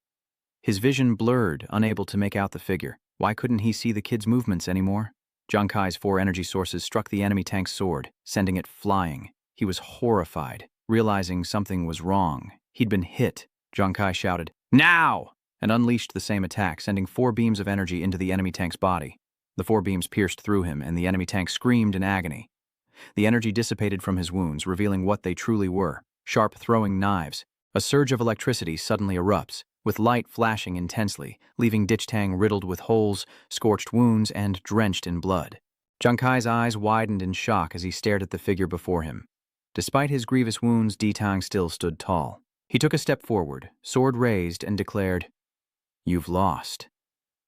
His vision blurred, unable to make out the figure. Why couldn't he see the kid's movements anymore? Jiang Kai's 4 energy sources struck the enemy tank's sword, sending it flying. He was horrified, realizing something was wrong. He'd been hit. Jiang Kai shouted, "Now!" and unleashed the same attack, sending 4 beams of energy into the enemy tank's body. The 4 beams pierced through him, and the enemy tank screamed in agony. The energy dissipated from his wounds, revealing what they truly were: sharp throwing knives. A surge of electricity suddenly erupts, with light flashing intensely, leaving Tang riddled with holes, scorched wounds, and drenched in blood. Jiang Kai's eyes widened in shock as he stared at the figure before him. Despite his grievous wounds, Tang still stood tall. He took a step forward, sword raised, and declared, "You've lost."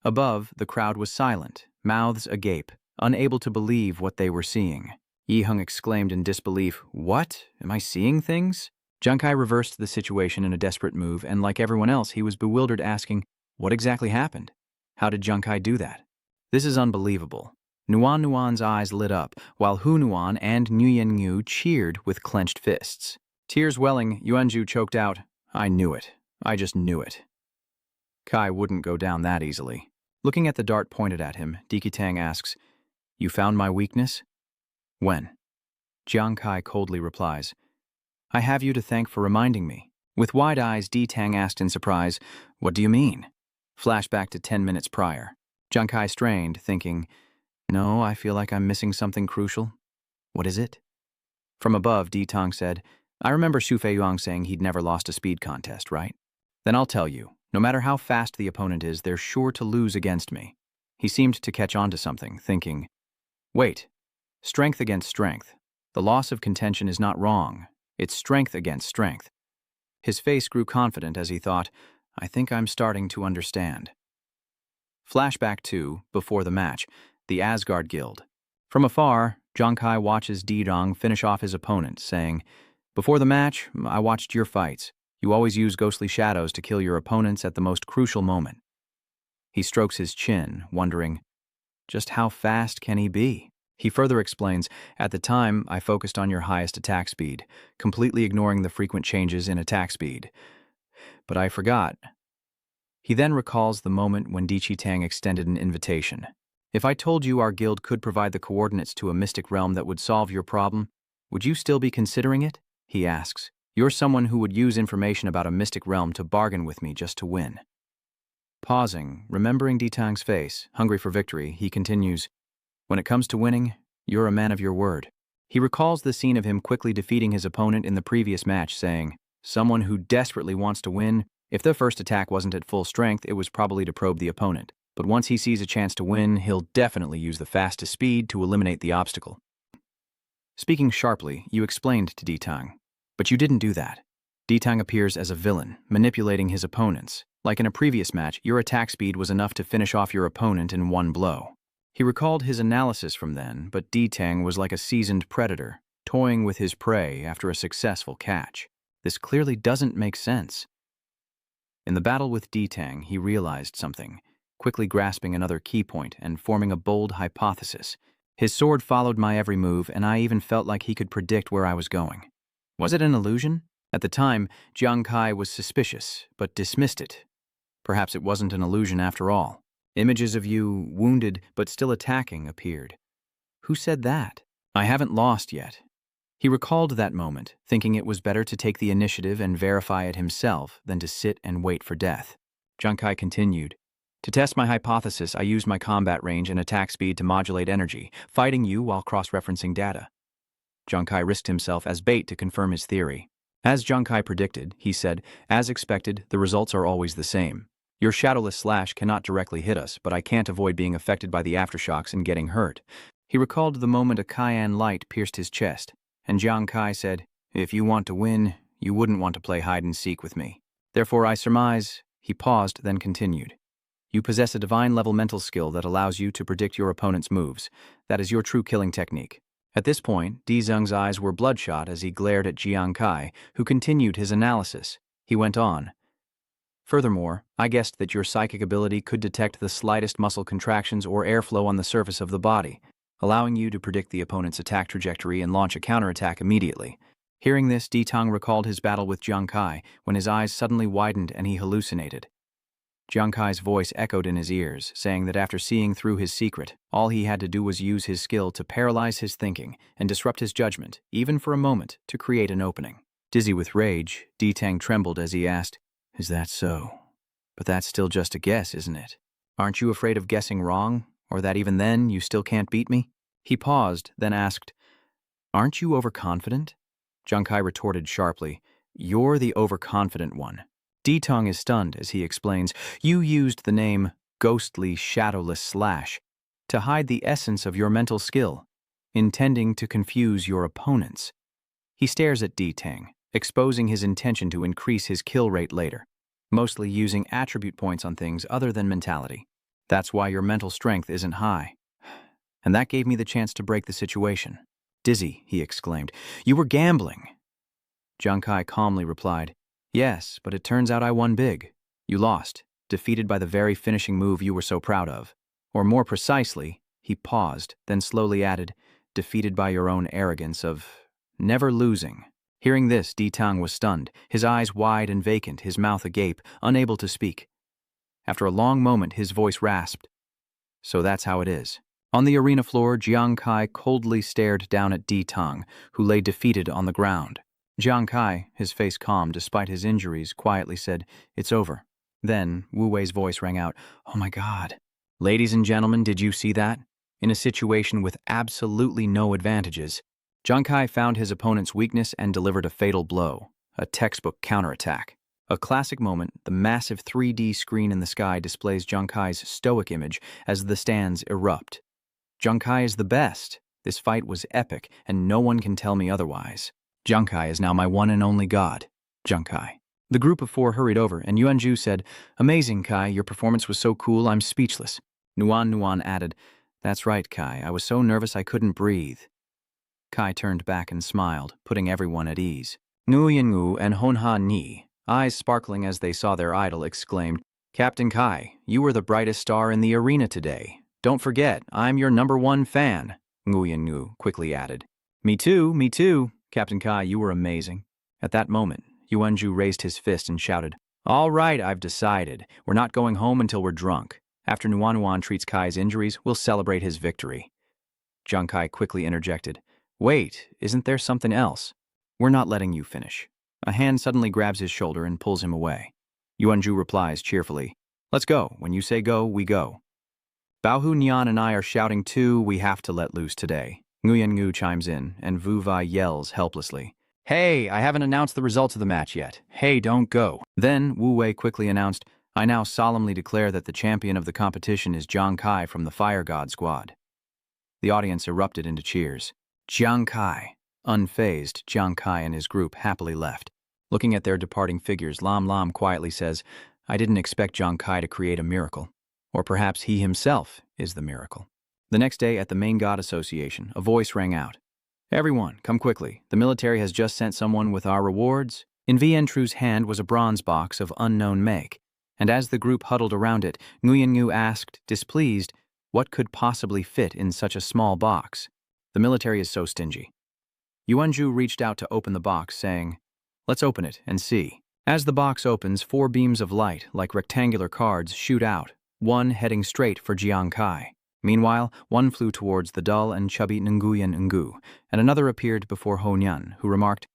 Above, the crowd was silent, mouths agape, unable to believe what they were seeing. Yi Heng exclaimed in disbelief, "What? Am I seeing things?" Jiang Kai reversed the situation in a desperate move, and like everyone else, he was bewildered, asking, "What exactly happened? How did Jiang Kai do that? This is unbelievable." Nuan Nuan's eyes lit up, while Hu Nuan and Nguyen Ngu cheered with clenched fists. Tears welling, Yuanju choked out, "I knew it. I just knew it." Kai wouldn't go down that easily. Looking at the dart pointed at him, Diki Tang asks, "You found my weakness?" "When?" Jiang Kai coldly replies, "I have you to thank for reminding me." With wide eyes, Di Tang asked in surprise, "What do you mean?" Flashback to 10 minutes prior. Jiang Kai strained, thinking, "No, I feel like I'm missing something crucial. What is it?" From above, Di Tang said, "I remember Xu Feiyuan saying he'd never lost a speed contest, right? Then I'll tell you, no matter how fast the opponent is, they're sure to lose against me." He seemed to catch on to something, thinking, "Wait, strength against strength. The loss of contention is not wrong. It's strength against strength." His face grew confident as he thought, "I think I'm starting to understand." Flashback to, before the match, the Asgard Guild. From afar, Jiang Kai watches Di Dong finish off his opponent, saying, "Before the match, I watched your fights. You always use ghostly shadows to kill your opponents at the most crucial moment." He strokes his chin, wondering, just how fast can he be? He further explains, "At the time, I focused on your highest attack speed, completely ignoring the frequent changes in attack speed. But I forgot." He then recalls the moment when Di Tang extended an invitation. "If I told you our guild could provide the coordinates to a mystic realm that would solve your problem, would you still be considering it?" He asks. "You're someone who would use information about a mystic realm to bargain with me just to win." Pausing, remembering Di Tang's face, hungry for victory, he continues, "When it comes to winning, you're a man of your word." He recalls the scene of him quickly defeating his opponent in the previous match, saying, "Someone who desperately wants to win, if the first attack wasn't at full strength, it was probably to probe the opponent. But once he sees a chance to win, he'll definitely use the fastest speed to eliminate the obstacle." Speaking sharply, you explained to Di Tang, but you didn't do that. Di Tang appears as a villain, manipulating his opponents. Like in a previous match, your attack speed was enough to finish off your opponent in one blow. He recalled his analysis from then, but Di Tang was like a seasoned predator, toying with his prey after a successful catch. This clearly doesn't make sense. In the battle with Di Tang, he realized something, quickly grasping another key point and forming a bold hypothesis. His sword followed my every move, and I even felt like he could predict where I was going. Was it an illusion? At the time, Jiang Kai was suspicious, but dismissed it. Perhaps it wasn't an illusion after all. Images of you, wounded but still attacking, appeared. Who said that? I haven't lost yet. He recalled that moment, thinking it was better to take the initiative and verify it himself than to sit and wait for death. Jiang Kai continued, "To test my hypothesis, I used my combat range and attack speed to modulate energy, fighting you while cross-referencing data." Jiang Kai risked himself as bait to confirm his theory. As Jiang Kai predicted, he said, "As expected, the results are always the same. Your shadowless slash cannot directly hit us, but I can't avoid being affected by the aftershocks and getting hurt." He recalled the moment a cayenne light pierced his chest, and Jiang Kai said, "If you want to win, you wouldn't want to play hide-and-seek with me. Therefore I surmise," he paused, then continued, "you possess a divine-level mental skill that allows you to predict your opponent's moves. That is your true killing technique." At this point, Di Zheng's eyes were bloodshot as he glared at Jiang Kai, who continued his analysis. He went on, "Furthermore, I guessed that your psychic ability could detect the slightest muscle contractions or airflow on the surface of the body, allowing you to predict the opponent's attack trajectory and launch a counterattack immediately." Hearing this, Di Tang recalled his battle with Jiang Kai, when his eyes suddenly widened and he hallucinated. Jiang Kai's voice echoed in his ears, saying that after seeing through his secret, all he had to do was use his skill to paralyze his thinking and disrupt his judgment, even for a moment, to create an opening. Dizzy with rage, Di Tang trembled as he asked, "Is that so? But that's still just a guess, isn't it? Aren't you afraid of guessing wrong, or that even then you still can't beat me?" He paused, then asked, "Aren't you overconfident?" Jiang Kai retorted sharply, "You're the overconfident one." Di Tang is stunned as he explains, "You used the name ghostly shadowless slash to hide the essence of your mental skill, intending to confuse your opponents." He stares at Di Tang, exposing his intention to increase his kill rate later, mostly using attribute points on things other than mentality. "That's why your mental strength isn't high. And that gave me the chance to break the situation." "Dizzy," he exclaimed, "you were gambling." Jiang Kai calmly replied, "Yes, but it turns out I won big. You lost, defeated by the very finishing move you were so proud of. Or more precisely," He paused, then slowly added, defeated by your own arrogance of never losing. Hearing this, Di Tang was stunned, his eyes wide and vacant, his mouth agape, unable to speak. After a long moment, his voice rasped. So that's how it is. On the arena floor, Jiang Kai coldly stared down at Di Tang, who lay defeated on the ground. Jiang Kai, his face calm despite his injuries, quietly said, "It's over." Then, Wu Wei's voice rang out, "Oh my God. Ladies and gentlemen, did you see that?" In a situation with absolutely no advantages, Jiang Kai found his opponent's weakness and delivered a fatal blow, a textbook counterattack. A classic moment, the massive 3D screen in the sky displays Jiang Kai's stoic image as the stands erupt. Jiang Kai is the best. This fight was epic, and no one can tell me otherwise. Jiang Kai is now my one and only god. Jiang Kai. The group of four hurried over, and Yuanju said, "Amazing, Kai, your performance was so cool, I'm speechless." Nuan added, "That's right, Kai, I was so nervous I couldn't breathe." Kai turned back and smiled, putting everyone at ease. Nguyengu and Honha Ni, eyes sparkling as they saw their idol, exclaimed, "Captain Kai, you were the brightest star in the arena today. Don't forget, I'm your #1 fan," Nguyengu quickly added. Me too, Captain Kai, you were amazing." At that moment, Yuanju raised his fist and shouted, "All right, I've decided. We're not going home until we're drunk. After Nuan treats Kai's injuries, we'll celebrate his victory." Jiang Kai quickly interjected, "Wait, isn't there something else?" "We're not letting you finish." A hand suddenly grabs his shoulder and pulls him away. Yuanju replies cheerfully, "Let's go. When you say go, we go." Baohu Nian and I are shouting too, "We have to let loose today." Nguyen chimes in, and Wu Wei yells helplessly, "Hey, I haven't announced the results of the match yet. Hey, don't go." Then Wu Wei quickly announced, "I now solemnly declare that the champion of the competition is Jiang Kai from the Fire God Squad." The audience erupted into cheers. Jiang Kai. Unfazed, Jiang Kai and his group happily left. Looking at their departing figures, Lam quietly says, "I didn't expect Jiang Kai to create a miracle. Or perhaps he himself is the miracle." The next day at the Main God Association, a voice rang out. "Everyone, come quickly. The military has just sent someone with our rewards." In Vien Tru's hand was a bronze box of unknown make, and as the group huddled around it, Nguyen asked, displeased, what could possibly fit in such a small box? The military is so stingy. Yuanju reached out to open the box, saying, "Let's open it and see." As the box opens, 4 beams of light, like rectangular cards, shoot out, one heading straight for Jiang Kai. Meanwhile, one flew towards the dull and chubby Nguyen, and another appeared before Ho Nyan, who remarked,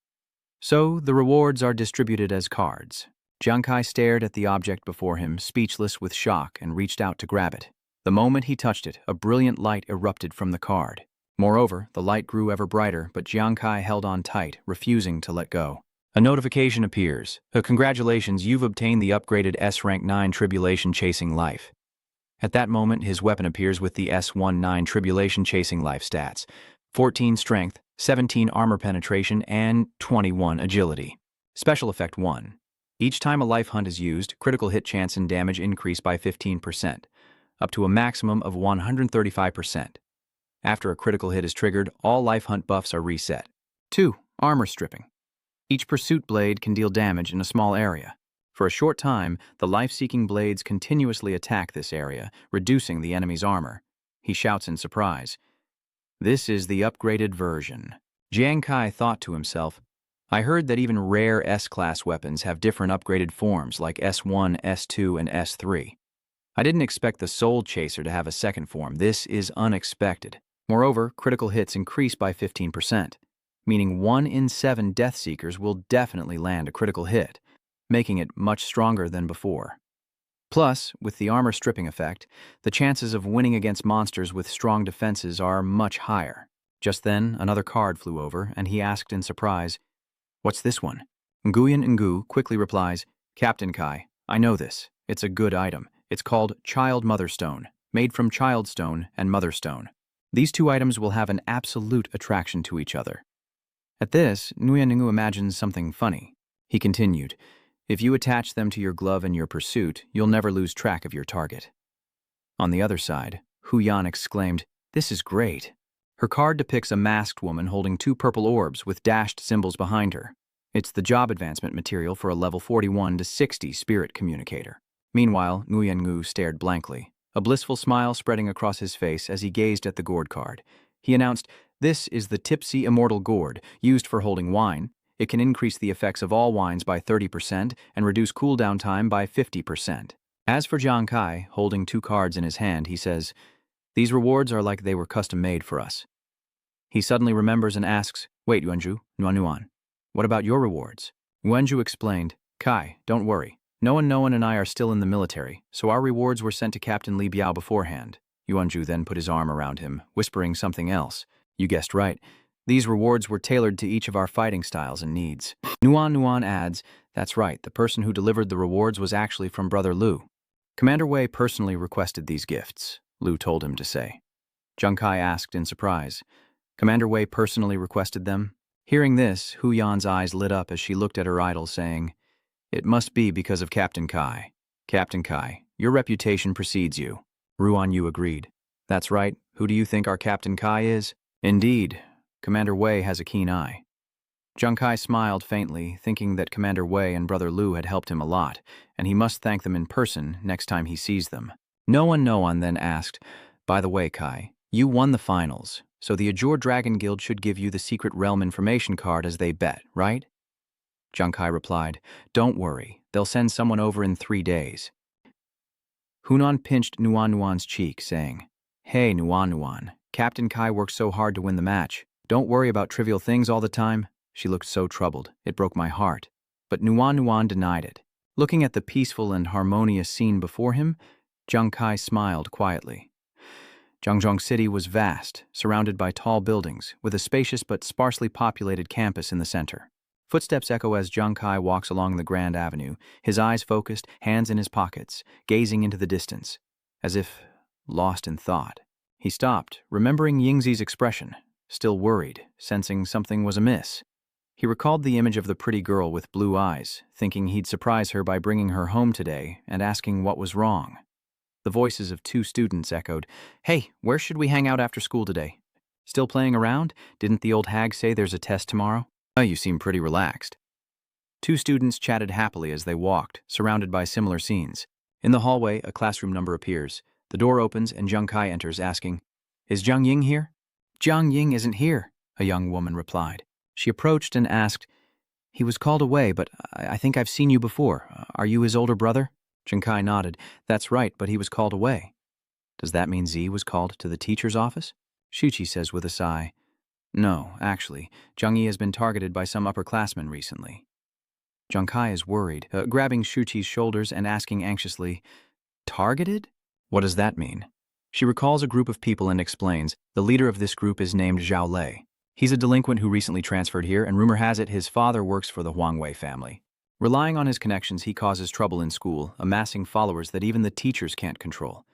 "So, the rewards are distributed as cards." Jiang Kai stared at the object before him, speechless with shock, and reached out to grab it. The moment he touched it, a brilliant light erupted from the card. Moreover, the light grew ever brighter, but Jiang Kai held on tight, refusing to let go. A notification appears. Congratulations, you've obtained the upgraded S-Rank 9 Tribulation Chasing Life. At that moment, his weapon appears with the S-19 Tribulation Chasing Life stats: 14 Strength, 17 Armor Penetration, and 21 Agility. Special Effect 1. Each time a life hunt is used, critical hit chance and damage increase by 15%, up to a maximum of 135%. After a critical hit is triggered, all life hunt buffs are reset. 2. Armor Stripping. Each pursuit blade can deal damage in a small area. For a short time, the life-seeking blades continuously attack this area, reducing the enemy's armor. He shouts in surprise, "This is the upgraded version." Jiang Kai thought to himself, "I heard that even rare S-class weapons have different upgraded forms like S1, S2, and S3. I didn't expect the Soul Chaser to have a second form. This is unexpected." Moreover, critical hits increase by 15%, meaning 1 in 7 Death Seekers will definitely land a critical hit, making it much stronger than before. Plus, with the armor stripping effect, the chances of winning against monsters with strong defenses are much higher. Just then, another card flew over, and he asked in surprise, "What's this one?" Nguyen quickly replies, "Captain Kai, I know this. It's a good item. It's called Child Mother Stone, made from Child Stone and Mother Stone. These 2 items will have an absolute attraction to each other." At this, Nguyen imagines something funny. He continued, "If you attach them to your glove in your pursuit, you'll never lose track of your target." On the other side, Hu Yan exclaimed, "This is great." Her card depicts a masked woman holding 2 purple orbs with dashed symbols behind her. It's the job advancement material for a level 41 to 60 spirit communicator. Meanwhile, Nguyen stared blankly. a blissful smile spreading across his face as he gazed at the gourd card. He announced, "This is the Tipsy Immortal Gourd, used for holding wine. It can increase the effects of all wines by 30% and reduce cooldown time by 50%. As for Jiang Kai, holding 2 cards in his hand, he says, "These rewards are like they were custom-made for us." He suddenly remembers and asks, "Wait, Yuanju, Nuan, what about your rewards?" Yuanju explained, "Kai, don't worry. No one and I are still in the military, so our rewards were sent to Captain Li Biao beforehand." Yuanju then put his arm around him, whispering something else. "You guessed right. These rewards were tailored to each of our fighting styles and needs." Nuan adds, "That's right, the person who delivered the rewards was actually from Brother Lu. Commander Wei personally requested these gifts," Lu told him to say. Jiang Kai asked in surprise, "Commander Wei personally requested them?" Hearing this, Hu Yan's eyes lit up as she looked at her idol, saying, "It must be because of Captain Kai. Captain Kai, your reputation precedes you." Ruan Yu agreed. "That's right. Who do you think our Captain Kai is?" "Indeed, Commander Wei has a keen eye." Jiang Kai smiled faintly, thinking that Commander Wei and Brother Lu had helped him a lot, and he must thank them in person next time he sees them. No one then asked, "By the way, Kai, you won the finals, so the Azure Dragon Guild should give you the Secret Realm information card as they bet, right?" Jiang Kai replied, "Don't worry, they'll send someone over in 3 days." Hunan pinched Nuan's cheek, saying, "Hey, Nuan, Captain Kai worked so hard to win the match. Don't worry about trivial things all the time." She looked so troubled, it broke my heart. But Nuan denied it. Looking at the peaceful and harmonious scene before him, Jiang Kai smiled quietly. Zhangzhong City was vast, surrounded by tall buildings, with a spacious but sparsely populated campus in the center. Footsteps echo as Jiang Kai walks along the Grand Avenue, his eyes focused, hands in his pockets, gazing into the distance, as if lost in thought. He stopped, remembering Yingzi's expression, still worried, sensing something was amiss. He recalled the image of the pretty girl with blue eyes, thinking he'd surprise her by bringing her home today and asking what was wrong. The voices of 2 students echoed, "Hey, where should we hang out after school today? Still playing around? Didn't the old hag say there's a test tomorrow? Oh, you seem pretty relaxed." 2 students chatted happily as they walked, surrounded by similar scenes. In the hallway, a classroom number appears. The door opens and Jiang Kai enters, asking, "Is Jiang Ying here?" "Jiang Ying isn't here," a young woman replied. She approached and asked, "He was called away, but I think I've seen you before. Are you his older brother?" Jiang Kai nodded. "That's right, but he was called away." "Does that mean Z was called to the teacher's office?" Shuqi says with a sigh, "No, actually, Jiang Yi has been targeted by some upperclassmen recently." Jiang Kai is worried, grabbing Shuqi's shoulders and asking anxiously, "Targeted? What does that mean?" She recalls a group of people and explains, "The leader of this group is named Zhao Lei. He's a delinquent who recently transferred here, and rumor has it his father works for the Huang Wei family. Relying on his connections, he causes trouble in school, amassing followers that even the teachers can't control.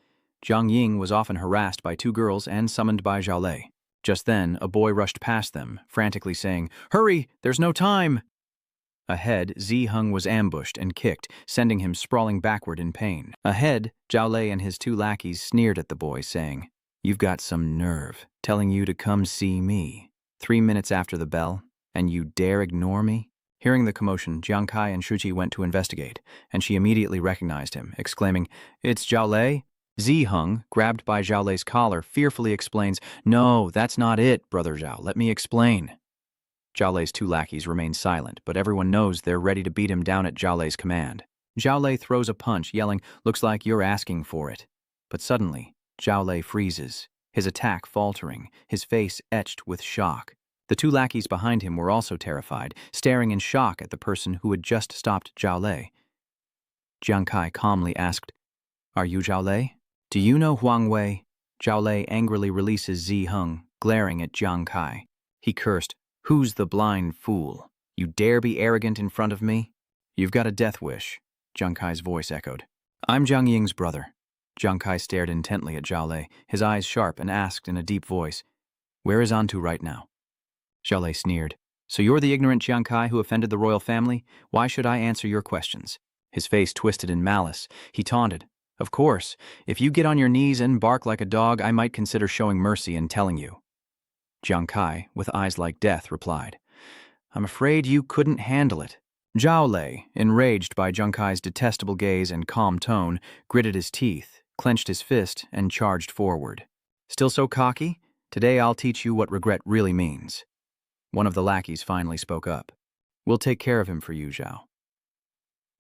Jiang Ying was often harassed by 2 girls and summoned by Zhao Lei. Just then, a boy rushed past them, frantically saying, 'Hurry, there's no time!' Ahead, Zi Heng was ambushed and kicked, sending him sprawling backward in pain. Ahead, Zhao Lei and his 2 lackeys sneered at the boy, saying, 'You've got some nerve, telling you to come see me. 3 minutes after the bell, and you dare ignore me?' Hearing the commotion, Jiang Kai and Shuqi went to investigate, and she immediately recognized him, exclaiming, 'It's Zhao Lei?' Zi Heng, grabbed by Zhao Lei's collar, fearfully explains, 'No, that's not it, Brother Zhao. Let me explain.' Zhao Lei's 2 lackeys remain silent, but everyone knows they're ready to beat him down at Zhao Lei's command. Zhao Lei throws a punch, yelling, 'Looks like you're asking for it.' But suddenly, Zhao Lei freezes, his attack faltering, his face etched with shock. The 2 lackeys behind him were also terrified, staring in shock at the person who had just stopped Zhao Lei. Jiang Kai calmly asked, 'Are you Zhao Lei? Do you know Huang Wei?' Zhao Lei angrily releases Zi Heng, glaring at Jiang Kai. He cursed, 'Who's the blind fool? You dare be arrogant in front of me?' 'You've got a death wish,' Jiang Kai's voice echoed. 'I'm Jiang Ying's brother.' Jiang Kai stared intently at Zhao Lei, his eyes sharp, and asked in a deep voice, 'Where is Antu right now?' Zhao Lei sneered, 'So you're the ignorant Jiang Kai who offended the royal family? Why should I answer your questions?' His face twisted in malice. He taunted, 'Of course, if you get on your knees and bark like a dog, I might consider showing mercy and telling you.' Jiang Kai, with eyes like death, replied, 'I'm afraid you couldn't handle it.' Zhao Lei, enraged by Jiang Kai's detestable gaze and calm tone, gritted his teeth, clenched his fist, and charged forward. Still so cocky? Today I'll teach you what regret really means. One of the lackeys finally spoke up. We'll take care of him for you, Zhao.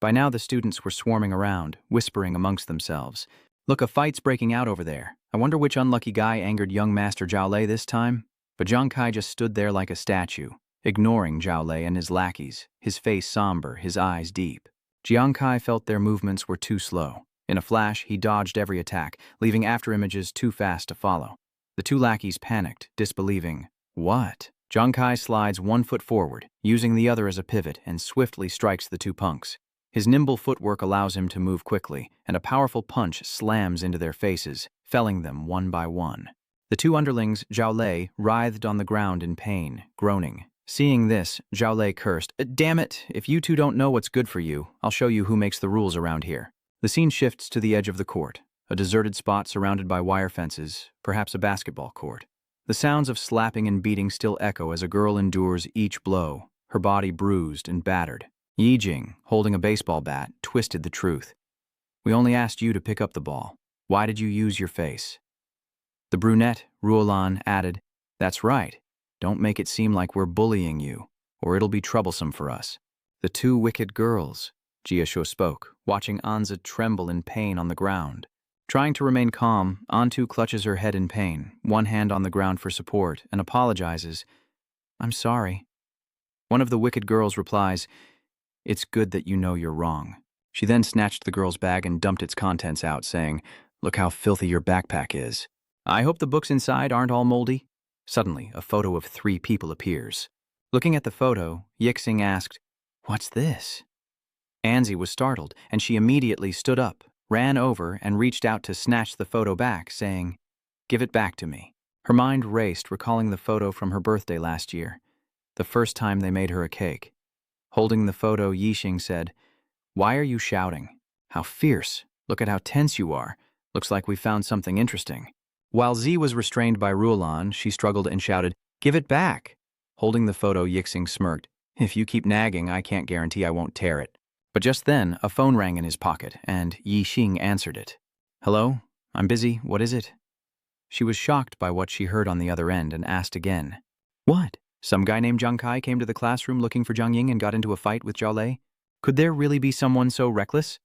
By now the students were swarming around, whispering amongst themselves. Look, a fight's breaking out over there. I wonder which unlucky guy angered young Master Zhao Lei this time? But Jiang Kai just stood there like a statue, ignoring Zhao Lei and his lackeys, his face somber, his eyes deep. Jiang Kai felt their movements were too slow. In a flash, he dodged every attack, leaving after-images too fast to follow. The two lackeys panicked, disbelieving. What? Jiang Kai slides one foot forward, using the other as a pivot, and swiftly strikes the two punks. His nimble footwork allows him to move quickly, and a powerful punch slams into their faces, felling them one by one. The two underlings, Zhao Lei, writhed on the ground in pain, groaning. Seeing this, Zhao Lei cursed, Damn it, if you two don't know what's good for you, I'll show you who makes the rules around here. The scene shifts to the edge of the court, a deserted spot surrounded by wire fences, perhaps a basketball court. The sounds of slapping and beating still echo as a girl endures each blow, her body bruised and battered. Yi Jing, holding a baseball bat, twisted the truth. We only asked you to pick up the ball. Why did you use your face? The brunette, Ruolan, added, That's right. Don't make it seem like we're bullying you, or it'll be troublesome for us. The two wicked girls, Jiashuo spoke, watching Anza tremble in pain on the ground. Trying to remain calm, Antu clutches her head in pain, one hand on the ground for support, and apologizes. I'm sorry. One of the wicked girls replies, It's good that you know you're wrong. She then snatched the girl's bag and dumped its contents out, saying, Look how filthy your backpack is. I hope the books inside aren't all moldy. Suddenly, a photo of 3 people appears. Looking at the photo, Yixing asked, What's this? Anzi was startled, and she immediately stood up, ran over, and reached out to snatch the photo back, saying, Give it back to me. Her mind raced, recalling the photo from her birthday last year, the first time they made her a cake. Holding the photo, Yixing said, Why are you shouting? How fierce. Look at how tense you are. Looks like we found something interesting. While Z was restrained by Ruolan, she struggled and shouted, Give it back. Holding the photo, Yixing smirked. If you keep nagging, I can't guarantee I won't tear it. But just then, a phone rang in his pocket, and Yixing answered it. Hello? I'm busy. What is it? She was shocked by what she heard on the other end and asked again. What? Some guy named Jiang Kai came to the classroom looking for Jiang Ying and got into a fight with Zhao Lei? Could there really be someone so reckless?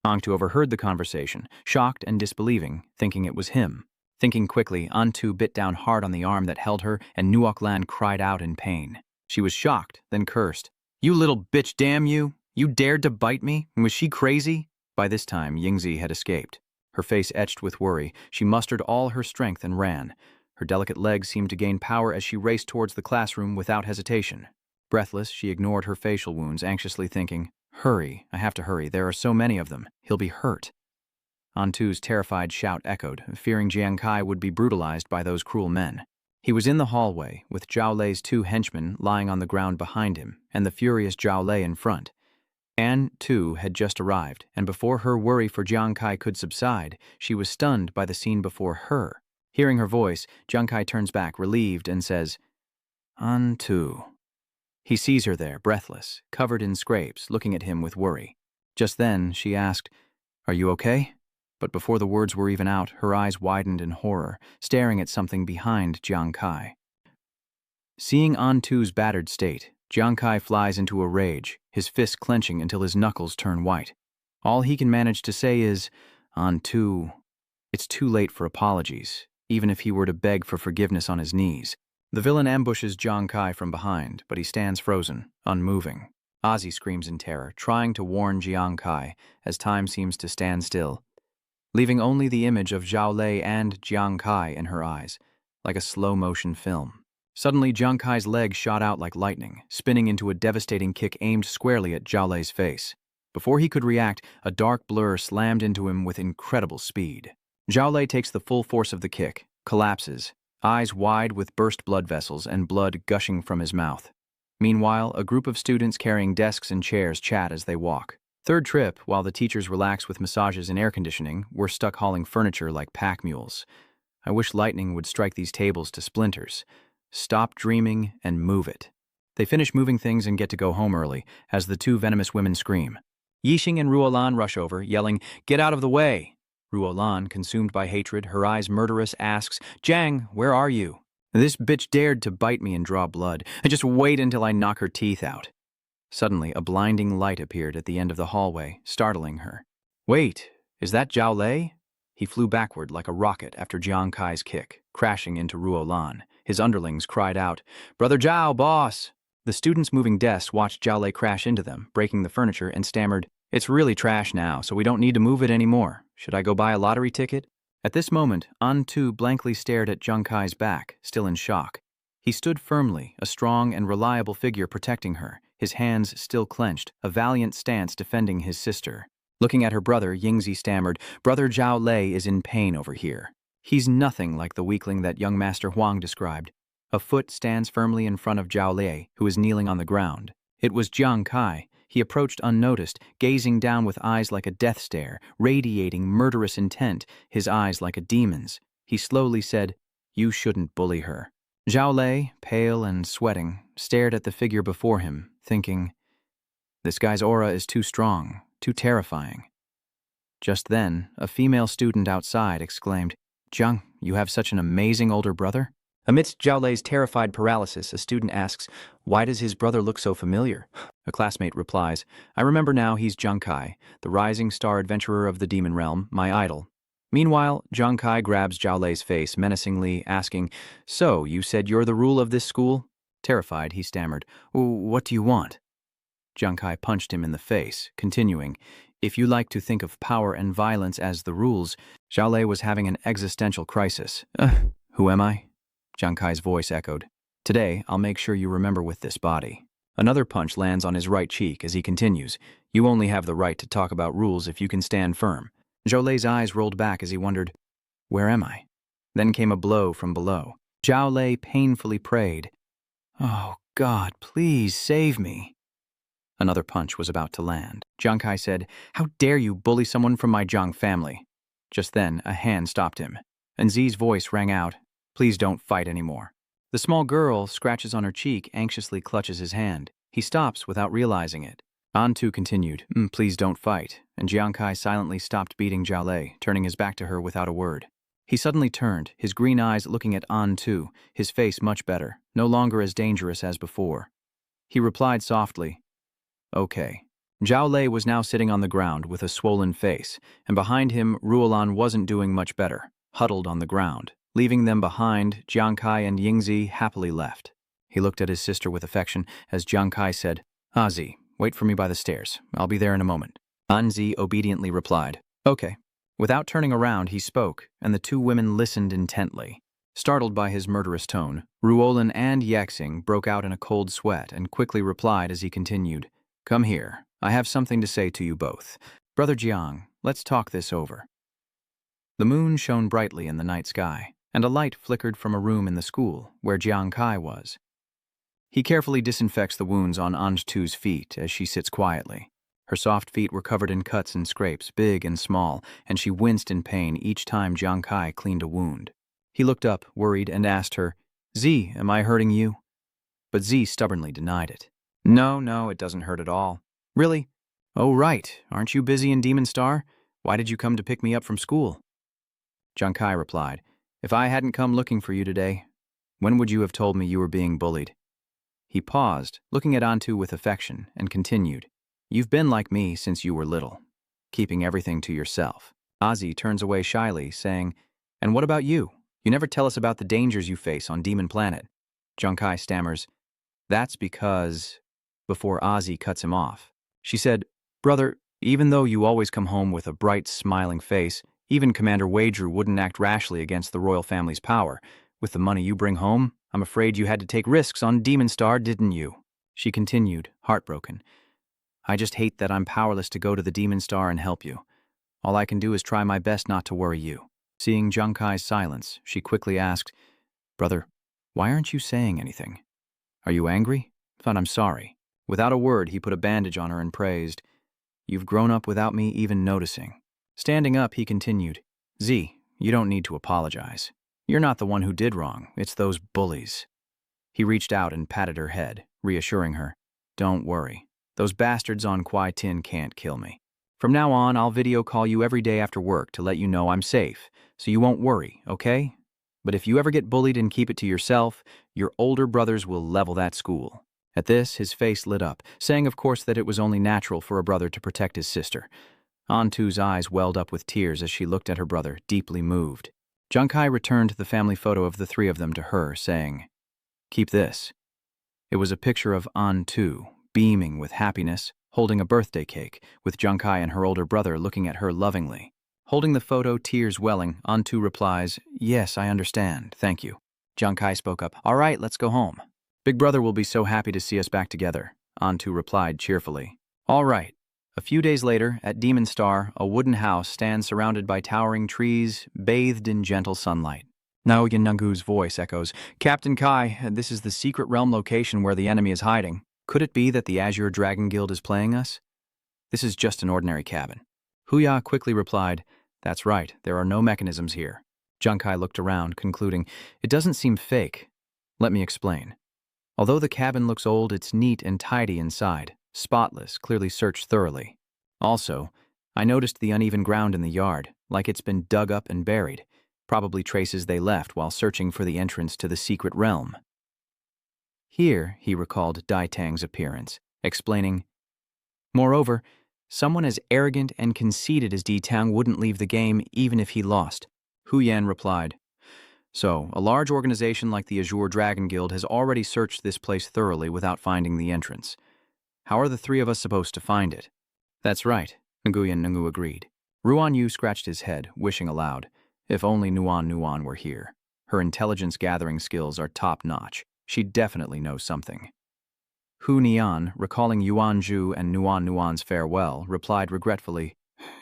Antu overheard the conversation, shocked and disbelieving, thinking it was him. Thinking quickly, Antu bit down hard on the arm that held her, and Nuoc Lan cried out in pain. She was shocked, then cursed. You little bitch, damn you! You dared to bite me? Was she crazy? By this time, Yingzi had escaped. Her face etched with worry, she mustered all her strength and ran. Her delicate legs seemed to gain power as she raced towards the classroom without hesitation. Breathless, she ignored her facial wounds, anxiously thinking, Hurry, I have to hurry, there are so many of them. He'll be hurt. Antu's terrified shout echoed, fearing Jiang Kai would be brutalized by those cruel men. He was in the hallway, with Zhao Lei's 2 henchmen lying on the ground behind him, and the furious Zhao Lei in front. Anne, too, had just arrived, and before her worry for Jiang Kai could subside, she was stunned by the scene before her. Hearing her voice, Jiang Kai turns back, relieved, and says, Antu. He sees her there, breathless, covered in scrapes, looking at him with worry. Just then, she asked, Are you okay? But before the words were even out, her eyes widened in horror, staring at something behind Jiang Kai. Seeing Antu's battered state, Jiang Kai flies into a rage, his fists clenching until his knuckles turn white. All he can manage to say is, Antu. It's too late for apologies, even if he were to beg for forgiveness on his knees. The villain ambushes Jiang Kai from behind, but he stands frozen, unmoving. Ozzy screams in terror, trying to warn Jiang Kai, as time seems to stand still, leaving only the image of Zhao Lei and Jiang Kai in her eyes, like a slow-motion film. Suddenly, Jiang Kai's leg shot out like lightning, spinning into a devastating kick aimed squarely at Zhao Lei's face. Before he could react, a dark blur slammed into him with incredible speed. Zhao Lei takes the full force of the kick, collapses, eyes wide with burst blood vessels and blood gushing from his mouth. Meanwhile, a group of students carrying desks and chairs chat as they walk. Third trip, while the teachers relax with massages and air conditioning, we're stuck hauling furniture like pack mules. I wish lightning would strike these tables to splinters. Stop dreaming and move it. They finish moving things and get to go home early, as the 2 venomous women scream. Yixing and Ruolan rush over, yelling, Get out of the way! Ruolan, consumed by hatred, her eyes murderous, asks, "Jiang, where are you? This bitch dared to bite me and draw blood. Just wait until I knock her teeth out." Suddenly, a blinding light appeared at the end of the hallway, startling her. "Wait, is that Zhao Lei?" He flew backward like a rocket after Jiang Kai's kick, crashing into Ruolan. His underlings cried out, "Brother Zhao, boss!" The students moving desks watched Zhao Lei crash into them, breaking the furniture, and stammered, "It's really trash now, so we don't need to move it anymore. Should I go buy a lottery ticket?" At this moment, An Tu blankly stared at Jiang Kai's back, still in shock. He stood firmly, a strong and reliable figure protecting her, his hands still clenched, a valiant stance defending his sister. Looking at her brother, Yingzi stammered, "Brother Zhao Lei is in pain over here. He's nothing like the weakling that young Master Huang described." A foot stands firmly in front of Zhao Lei, who is kneeling on the ground. It was Jiang Kai. He approached unnoticed, gazing down with eyes like a death stare, radiating murderous intent, his eyes like a demon's. He slowly said, "You shouldn't bully her." Zhao Lei, pale and sweating, stared at the figure before him, thinking, "This guy's aura is too strong, too terrifying." Just then, a female student outside exclaimed, "Jiang, you have such an amazing older brother?" Amidst Zhao Lei's terrified paralysis, a student asks, "Why does his brother look so familiar?" A classmate replies, "I remember now, he's Jiang Kai, the rising star adventurer of the demon realm, my idol." Meanwhile, Jiang Kai grabs Zhao Lei's face menacingly, asking, "So, you said you're the rule of this school?" Terrified, he stammered, "What do you want?" Jiang Kai punched him in the face, continuing, "If you like to think of power and violence as the rules." Zhao Lei was having an existential crisis. Who am I?" Jiang Kai's voice echoed. "Today, I'll make sure you remember with this body." Another punch lands on his right cheek as he continues, "You only have the right to talk about rules if you can stand firm." Zhao Lei's eyes rolled back as he wondered, "Where am I?" Then came a blow from below. Zhao Lei painfully prayed, "Oh, God, please save me." Another punch was about to land. Jiang Kai said, "How dare you bully someone from my Jiang family?" Just then, a hand stopped him, and Zi's voice rang out, "Please don't fight anymore." The small girl scratches on her cheek, anxiously clutches his hand. He stops without realizing it. An Tu continued, "Please don't fight," and Jiang Kai silently stopped beating Zhao Lei, turning his back to her without a word. He suddenly turned, his green eyes looking at An Tu, his face much better, no longer as dangerous as before. He replied softly, "Okay." Zhao Lei was now sitting on the ground with a swollen face, and behind him, Ruolan wasn't doing much better, huddled on the ground. Leaving them behind, Jiang Kai and Yingzi happily left. He looked at his sister with affection as Jiang Kai said, "Zi, wait for me by the stairs. I'll be there in a moment." Zi obediently replied, "Okay." Without turning around, he spoke, and the two women listened intently. Startled by his murderous tone, Ruolan and Yaxing broke out in a cold sweat and quickly replied as he continued, "Come here. I have something to say to you both. Brother Jiang, let's talk this over." The moon shone brightly in the night sky, and a light flickered from a room in the school where Jiang Kai was. He carefully disinfects the wounds on An Tu's feet as she sits quietly. Her soft feet were covered in cuts and scrapes, big and small, and she winced in pain each time Jiang Kai cleaned a wound. He looked up, worried, and asked her, "Zi, am I hurting you?" But Zi stubbornly denied it. No, it doesn't hurt at all." "Really? Oh, right. Aren't you busy in Demon Star? Why did you come to pick me up from school?" Jiang Kai replied, "If I hadn't come looking for you today, when would you have told me you were being bullied?" He paused, looking at An Tu with affection, and continued, "You've been like me since you were little, keeping everything to yourself." Zi turns away shyly, saying, "And what about you? You never tell us about the dangers you face on Demon Planet." Jiang Kai stammers, "That's because..." before Zi cuts him off. She said, "Brother, even though you always come home with a bright, smiling face, even Commander Weidru wouldn't act rashly against the royal family's power. With the money you bring home, I'm afraid you had to take risks on Demon Star, didn't you?" She continued, heartbroken, "I just hate that I'm powerless to go to the Demon Star and help you. All I can do is try my best not to worry you." Seeing Jiang Kai's silence, she quickly asked, "Brother, why aren't you saying anything? Are you angry? But I'm sorry." Without a word, he put a bandage on her and praised, "You've grown up without me even noticing." Standing up, he continued, "Zi, you don't need to apologize. You're not the one who did wrong, it's those bullies." He reached out and patted her head, reassuring her, "Don't worry. Those bastards on Kwai Tin can't kill me." From now on, I'll video call you every day after work to let you know I'm safe, so you won't worry, okay? But if you ever get bullied and keep it to yourself, your older brothers will level that school." At this, his face lit up, saying of course that it was only natural for a brother to protect his sister. Antu's eyes welled up with tears as she looked at her brother, deeply moved. Junkai returned the family photo of the three of them to her, saying, "Keep this." It was a picture of Antu, beaming with happiness, holding a birthday cake, with Junkai and her older brother looking at her lovingly. Holding the photo, tears welling, Antu replies, "Yes, I understand, thank you." Junkai spoke up, "All right, let's go home." "Big brother will be so happy to see us back together," Antu replied cheerfully. "All right." A few days later, at Demon Star, a wooden house stands surrounded by towering trees, bathed in gentle sunlight. Naoya Nungu's voice echoes, "Captain Kai, this is the secret realm location where the enemy is hiding. Could it be that the Azure Dragon Guild is playing us?" "This is just an ordinary cabin." Huya quickly replied, "That's right, there are no mechanisms here." Junkai looked around, concluding, "It doesn't seem fake." "Let me explain. Although the cabin looks old, it's neat and tidy inside, spotless, clearly searched thoroughly. Also, I noticed the uneven ground in the yard, like it's been dug up and buried, probably traces they left while searching for the entrance to the secret realm." Here, he recalled Dai Tang's appearance, explaining, "Moreover, someone as arrogant and conceited as Di Tang wouldn't leave the game even if he lost." Hu Yan replied, "So, a large organization like the Azure Dragon Guild has already searched this place thoroughly without finding the entrance. How are the three of us supposed to find it?" "That's right," Nguyen Nungu agreed. Ruan Yu scratched his head, wishing aloud, "If only Nuan Nuan were here. Her intelligence-gathering skills are top-notch. She definitely knows something." Hu Nian, recalling Yuan Zhu and Nuan Nuan's farewell, replied regretfully,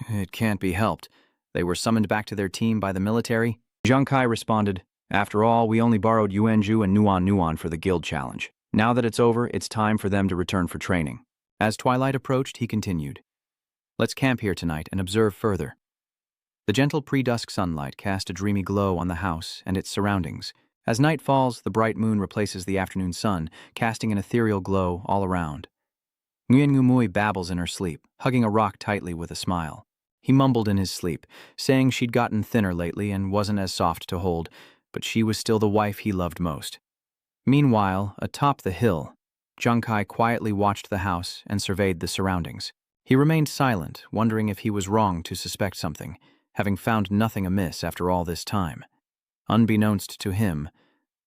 "It can't be helped. They were summoned back to their team by the military." Zhang Kai responded, "After all, we only borrowed Yuan Zhu and Nuan Nuan for the guild challenge. Now that it's over, it's time for them to return for training." As twilight approached, he continued, "Let's camp here tonight and observe further." The gentle pre-dusk sunlight cast a dreamy glow on the house and its surroundings. As night falls, the bright moon replaces the afternoon sun, casting an ethereal glow all around. Nguyen Ngumui babbles in her sleep, hugging a rock tightly with a smile. He mumbled in his sleep, saying she'd gotten thinner lately and wasn't as soft to hold, but she was still the wife he loved most. Meanwhile, atop the hill, Junkai quietly watched the house and surveyed the surroundings. He remained silent, wondering if he was wrong to suspect something, having found nothing amiss after all this time. Unbeknownst to him,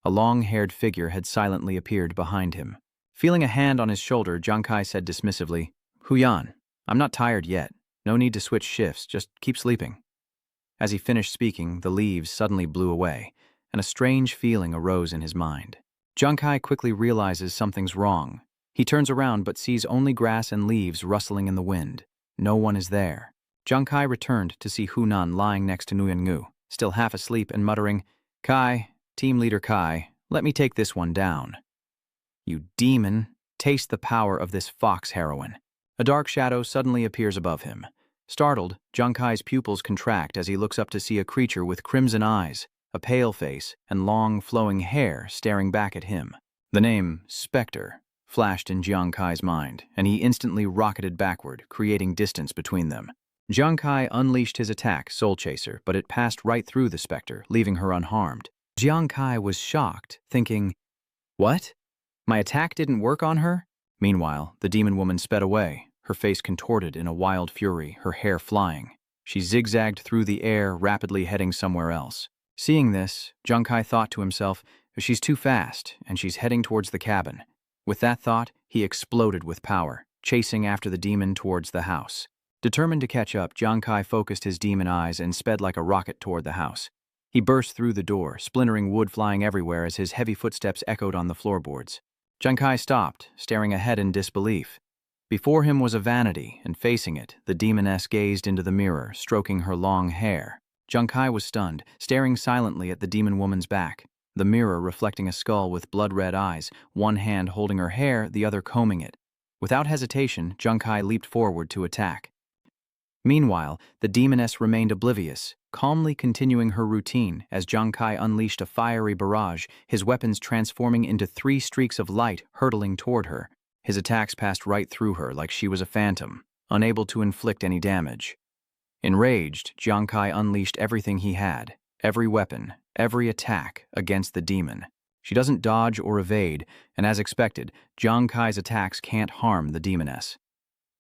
a long-haired figure had silently appeared behind him. Feeling a hand on his shoulder, Junkai said dismissively, "Huyan, I'm not tired yet. No need to switch shifts, just keep sleeping." As he finished speaking, the leaves suddenly blew away, and a strange feeling arose in his mind. Junkai quickly realizes something's wrong. He turns around but sees only grass and leaves rustling in the wind. No one is there. Junkai returned to see Hunan lying next to Nguyen Ngu, still half asleep and muttering, "Kai, team leader Kai, let me take this one down." "You demon, taste the power of this fox heroine." A dark shadow suddenly appears above him. Startled, Junkai's pupils contract as he looks up to see a creature with crimson eyes, a pale face, and long, flowing hair staring back at him. The name, Spectre, flashed in Junkai's mind, and he instantly rocketed backward, creating distance between them. Junkai unleashed his attack, Soul Chaser, but it passed right through the Spectre, leaving her unharmed. Junkai was shocked, thinking, "What? My attack didn't work on her?" Meanwhile, the demon woman sped away, her face contorted in a wild fury, her hair flying. She zigzagged through the air, rapidly heading somewhere else. Seeing this, Junkai thought to himself, "She's too fast, and she's heading towards the cabin." With that thought, he exploded with power, chasing after the demon towards the house. Determined to catch up, Junkai focused his demon eyes and sped like a rocket toward the house. He burst through the door, splintering wood flying everywhere as his heavy footsteps echoed on the floorboards. Junkai stopped, staring ahead in disbelief. Before him was a vanity, and facing it, the demoness gazed into the mirror, stroking her long hair. Junkai was stunned, staring silently at the demon woman's back, the mirror reflecting a skull with blood-red eyes, one hand holding her hair, the other combing it. Without hesitation, Junkai leaped forward to attack. Meanwhile, the demoness remained oblivious, calmly continuing her routine as Junkai unleashed a fiery barrage, his weapons transforming into 3 streaks of light hurtling toward her. His attacks passed right through her like she was a phantom. unable to inflict any damage. Enraged, Jiang Kai unleashed everything he had, every weapon, every attack, against the demon. She doesn't dodge or evade, and as expected, Jiang Kai's attacks can't harm the demoness.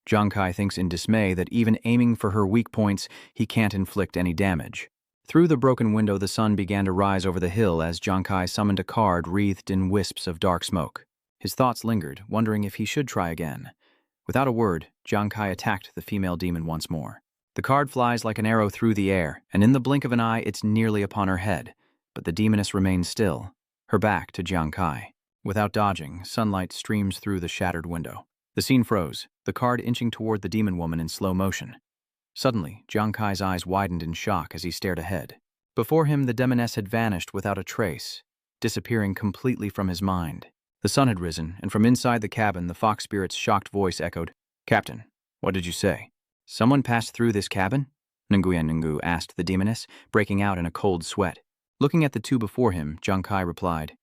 Jiang Kai thinks in dismay that even aiming for her weak points, he can't inflict any damage. Through the broken window, the sun began to rise over the hill as Jiang Kai summoned a card wreathed in wisps of dark smoke. His thoughts lingered, wondering if he should try again. Without a word, Jiang Kai attacked the female demon once more. The card flies like an arrow through the air, and in the blink of an eye, it's nearly upon her head. But the demoness remains still, her back to Jiang Kai. Without dodging, sunlight streams through the shattered window. The scene froze, the card inching toward the demon woman in slow motion. Suddenly, Jiang Kai's eyes widened in shock as he stared ahead. Before him, the demoness had vanished without a trace, disappearing completely from his mind. The sun had risen, and from inside the cabin, the fox spirit's shocked voice echoed, "Captain, what did you say? Someone passed through this cabin?" Nguyen asked the demoness, breaking out in a cold sweat. Looking at the two before him, Jiang Kai replied,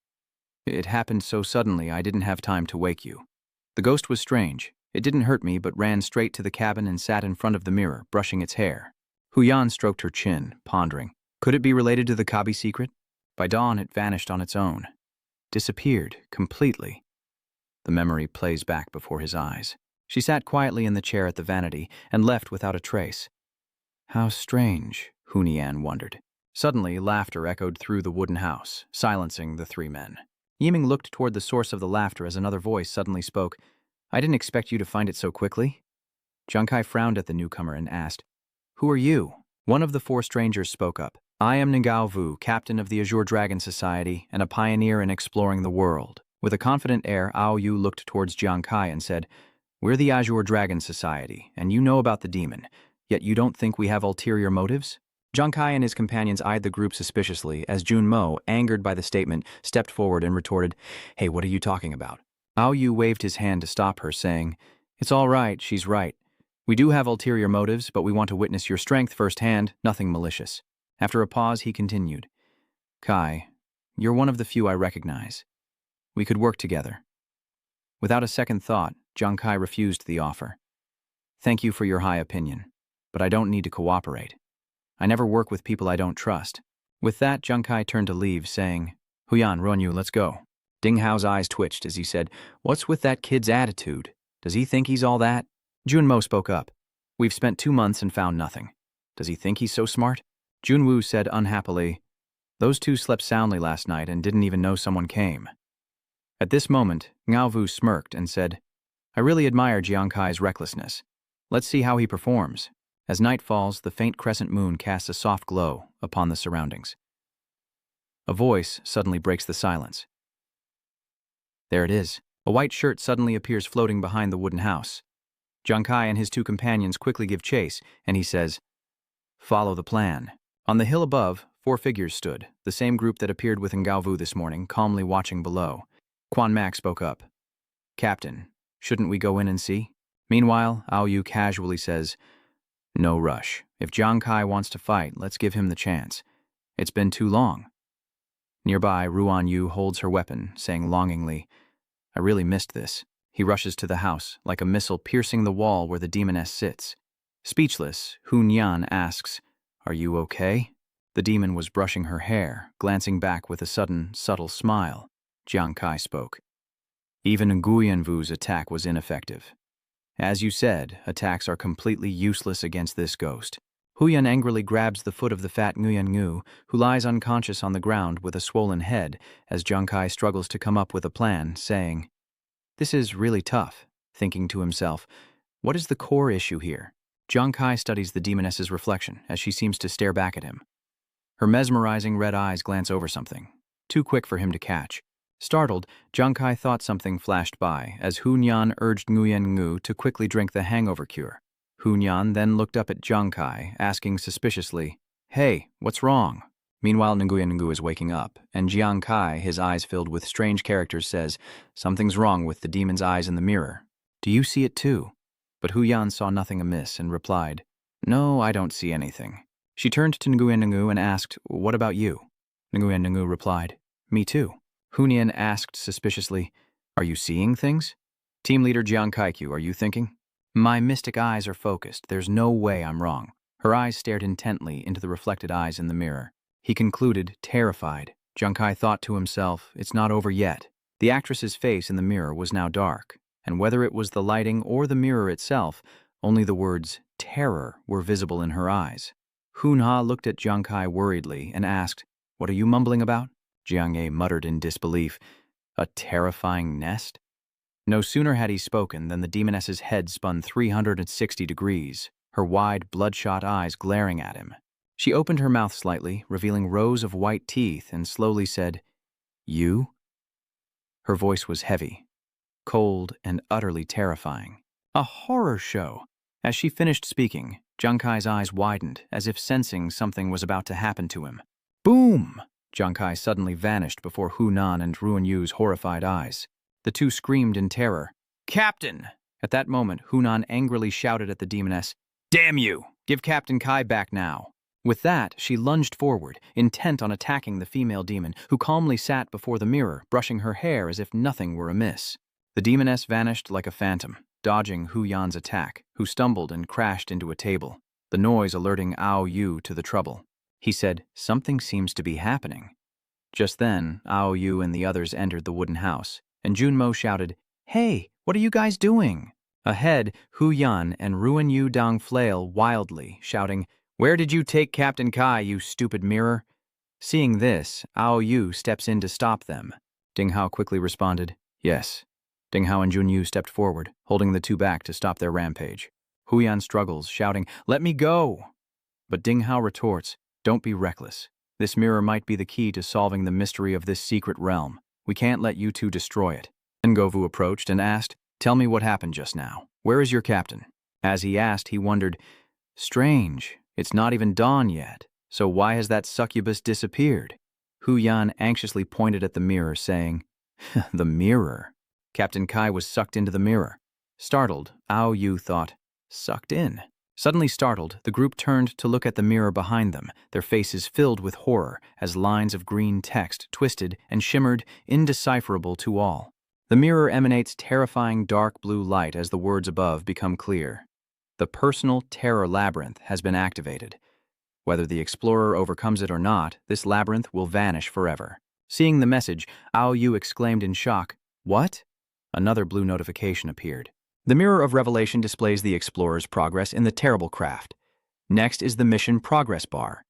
"It happened so suddenly I didn't have time to wake you." The ghost was strange. It didn't hurt me, but ran straight to the cabin and sat in front of the mirror, brushing its hair. Huyan stroked her chin, pondering. Could it be related to the Kabi secret? By dawn, it vanished on its own. Disappeared, completely. The memory plays back before his eyes. She sat quietly in the chair at the vanity and left without a trace. How strange, Hunian wondered. Suddenly, laughter echoed through the wooden house, silencing the three men. Yiming looked toward the source of the laughter as another voice suddenly spoke. "I didn't expect you to find it so quickly." Jiang Kai frowned at the newcomer and asked, "Who are you?" One of the four strangers spoke up. "I am Ngao Vu, captain of the Azure Dragon Society and a pioneer in exploring the world." With a confident air, Ao Yu looked towards Jiang Kai and said, "We're the Azure Dragon Society, and you know about the demon, yet you don't think we have ulterior motives?" Jiang Kai and his companions eyed the group suspiciously as Jun Mo, angered by the statement, stepped forward and retorted, "Hey, what are you talking about?" Ao Yu waved his hand to stop her, saying, "It's all right, she's right. We do have ulterior motives, but we want to witness your strength firsthand, nothing malicious." After a pause, he continued, "Kai, you're one of the few I recognize. We could work together." Without a second thought, Jiang Kai refused the offer. "Thank you for your high opinion, but I don't need to cooperate. I never work with people I don't trust." With that, Jiang Kai turned to leave, saying, "Huyan, Ronyu, let's go." Ding Hao's eyes twitched as he said, "What's with that kid's attitude? Does he think he's all that?" Jun Mo spoke up. "We've spent 2 months and found nothing. Does he think he's so smart?" Jun Woo said unhappily, "Those two slept soundly last night and didn't even know someone came." At this moment, Ngao Vu smirked and said, "I really admire Jiang Kai's recklessness. Let's see how he performs." As night falls, the faint crescent moon casts a soft glow upon the surroundings. A voice suddenly breaks the silence. There it is. A white shirt suddenly appears floating behind the wooden house. Jiang Kai and his two companions quickly give chase, and he says, "Follow the plan." On the hill above, 4 figures stood, the same group that appeared with Ngao Vu this morning, calmly watching below. Quan Mak spoke up. "Captain, shouldn't we go in and see?" Meanwhile, Ao Yu casually says, "No rush. If Jiang Kai wants to fight, let's give him the chance. It's been too long." Nearby, Ruan Yu holds her weapon, saying longingly, "I really missed this." He rushes to the house, like a missile piercing the wall where the demoness sits. Speechless, Hun Yan asks, "Are you okay?" The demon was brushing her hair, glancing back with a sudden, subtle smile. Jiang Kai spoke. "Even Nguyen Vu's attack was ineffective. As you said, attacks are completely useless against this ghost." Huyan angrily grabs the foot of the fat Nguyen Ngu, who lies unconscious on the ground with a swollen head, as Jiang Kai struggles to come up with a plan, saying, "This is really tough," thinking to himself, "What is the core issue here?" Jiang Kai studies the demoness's reflection as she seems to stare back at him. Her mesmerizing red eyes glance over something, too quick for him to catch. Startled, Jiang Kai thought something flashed by as Hunyan urged Nguyen Ngu to quickly drink the hangover cure. Hunyan then looked up at Jiang Kai, asking suspiciously, "Hey, what's wrong?" Meanwhile, Nguyen Ngu is waking up, and Jiang Kai, his eyes filled with strange characters, says, "Something's wrong with the demon's eyes in the mirror. Do you see it too?" But Huyan saw nothing amiss and replied, "No, I don't see anything." She turned to Nguyen Ngu and asked, "What about you?" Nguyen Ngu replied, "Me too." Hunyan asked suspiciously, "Are you seeing things?" Team leader Jiang Kaiku, are you thinking? My mystic eyes are focused. There's no way I'm wrong. Her eyes stared intently into the reflected eyes in the mirror. He concluded, terrified. Junkai thought to himself, it's not over yet. The actress's face in the mirror was now dark, and whether it was the lighting or the mirror itself, only the words terror were visible in her eyes. Hunha looked at Junkai worriedly and asked, "What are you mumbling about?" Jiang-e muttered in disbelief. A terrifying nest? No sooner had he spoken than the demoness's head spun 360 degrees, her wide, bloodshot eyes glaring at him. She opened her mouth slightly, revealing rows of white teeth, and slowly said, "You?" Her voice was heavy, cold, and utterly terrifying. A horror show. As she finished speaking, Junkai's eyes widened, as if sensing something was about to happen to him. Boom! Junkai suddenly vanished before Hunan and Ruanyu's horrified eyes. The two screamed in terror. "Captain!" At that moment, Hunan angrily shouted at the demoness, "Damn you! Give Captain Kai back now!" With that, she lunged forward, intent on attacking the female demon, who calmly sat before the mirror, brushing her hair as if nothing were amiss. The demoness vanished like a phantom, dodging Hu Yan's attack, who stumbled and crashed into a table, the noise alerting Ao Yu to the trouble. He said, "Something seems to be happening." Just then, Ao Yu and the others entered the wooden house, and Junmo shouted, "Hey, what are you guys doing?" Ahead, Hu Yan and Ruanyu Dong flail wildly, shouting, "Where did you take Captain Kai, you stupid mirror?" Seeing this, Ao Yu steps in to stop them. Ding Hao quickly responded, "Yes." Ding Hao and Junyu stepped forward, holding the two back to stop their rampage. Hu Yan struggles, shouting, "Let me go!" But Ding Hao retorts, "Don't be reckless. This mirror might be the key to solving the mystery of this secret realm. We can't let you two destroy it." Then Govu approached and asked, "Tell me what happened just now. Where is your captain?" As he asked, he wondered, "Strange. It's not even dawn yet. So why has that succubus disappeared?" Hu Yan anxiously pointed at the mirror, saying, "The mirror." Captain Kai was sucked into the mirror. Startled, Ao Yu thought, "Sucked in?" Suddenly startled, the group turned to look at the mirror behind them, their faces filled with horror as lines of green text twisted and shimmered, indecipherable to all. The mirror emanates terrifying dark blue light as the words above become clear. The personal terror labyrinth has been activated. Whether the explorer overcomes it or not, this labyrinth will vanish forever. Seeing the message, Ao Yu exclaimed in shock, "What?" Another blue notification appeared. The Mirror of Revelation displays the explorer's progress in the terrible craft. Next is the mission progress bar.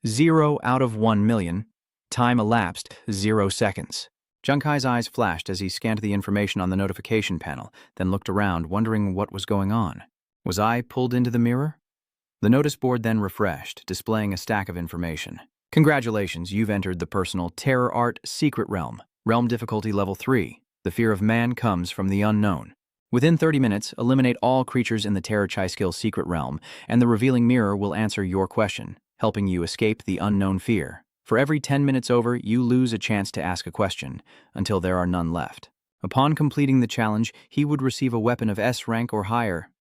0 out of 1 million. Time elapsed, 0 seconds. Junkai's eyes flashed as he scanned the information on the notification panel, then looked around, wondering what was going on. Was I pulled into the mirror? The notice board then refreshed, displaying a stack of information. Congratulations, you've entered the personal Terror Art Secret Realm. Realm difficulty level 3. The fear of man comes from the unknown. Within 30 minutes, eliminate all creatures in the Terror Chai-Skill Secret Realm, and the revealing mirror will answer your question, helping you escape the unknown fear. For every 10 minutes over, you lose a chance to ask a question, until there are none left. Upon completing the challenge, he would receive a weapon of S rank or higher.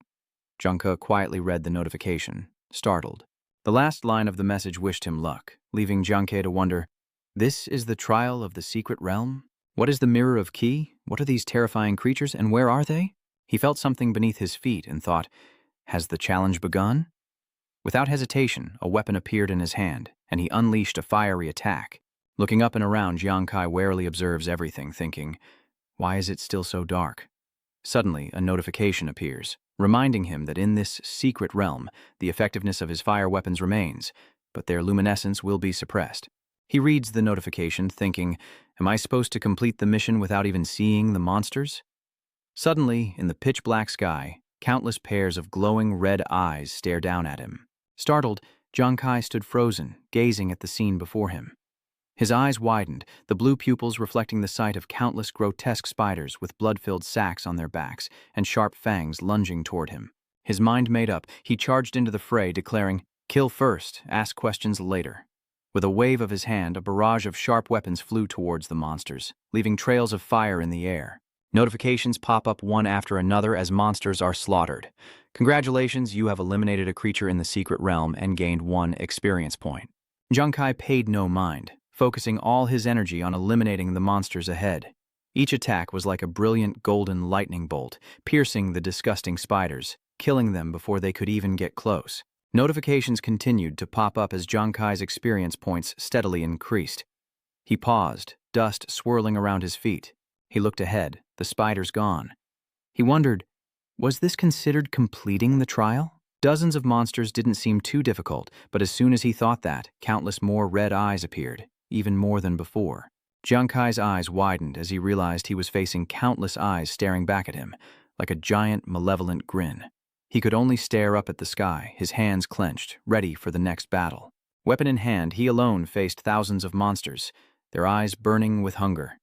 Junka quietly read the notification, startled. The last line of the message wished him luck, leaving Junke to wonder, this is the trial of the secret realm? What is the Mirror of Ki? What are these terrifying creatures, and where are they? He felt something beneath his feet and thought, has the challenge begun? Without hesitation, a weapon appeared in his hand, and he unleashed a fiery attack. Looking up and around, Jiang Kai warily observes everything, thinking, why is it still so dark? Suddenly, a notification appears, reminding him that in this secret realm, the effectiveness of his fire weapons remains, but their luminescence will be suppressed. He reads the notification, thinking, am I supposed to complete the mission without even seeing the monsters? Suddenly, in the pitch-black sky, countless pairs of glowing red eyes stare down at him. Startled, Jiang Kai stood frozen, gazing at the scene before him. His eyes widened, the blue pupils reflecting the sight of countless grotesque spiders with blood-filled sacs on their backs and sharp fangs lunging toward him. His mind made up, he charged into the fray, declaring, kill first, ask questions later. With a wave of his hand, a barrage of sharp weapons flew towards the monsters, leaving trails of fire in the air. Notifications pop up one after another as monsters are slaughtered. Congratulations, you have eliminated a creature in the secret realm and gained 1 experience point. Jiang Kai paid no mind, focusing all his energy on eliminating the monsters ahead. Each attack was like a brilliant golden lightning bolt, piercing the disgusting spiders. killing them before they could even get close. Notifications continued to pop up as Jiang Kai's experience points steadily increased. He paused, dust swirling around his feet. He looked ahead, the spiders gone. He wondered, was this considered completing the trial? Dozens of monsters didn't seem too difficult, but as soon as he thought that, countless more red eyes appeared, even more than before. Jiang Kai's eyes widened as he realized he was facing countless eyes staring back at him, like a giant, malevolent grin. He could only stare up at the sky, his hands clenched, ready for the next battle. Weapon in hand, he alone faced thousands of monsters, their eyes burning with hunger.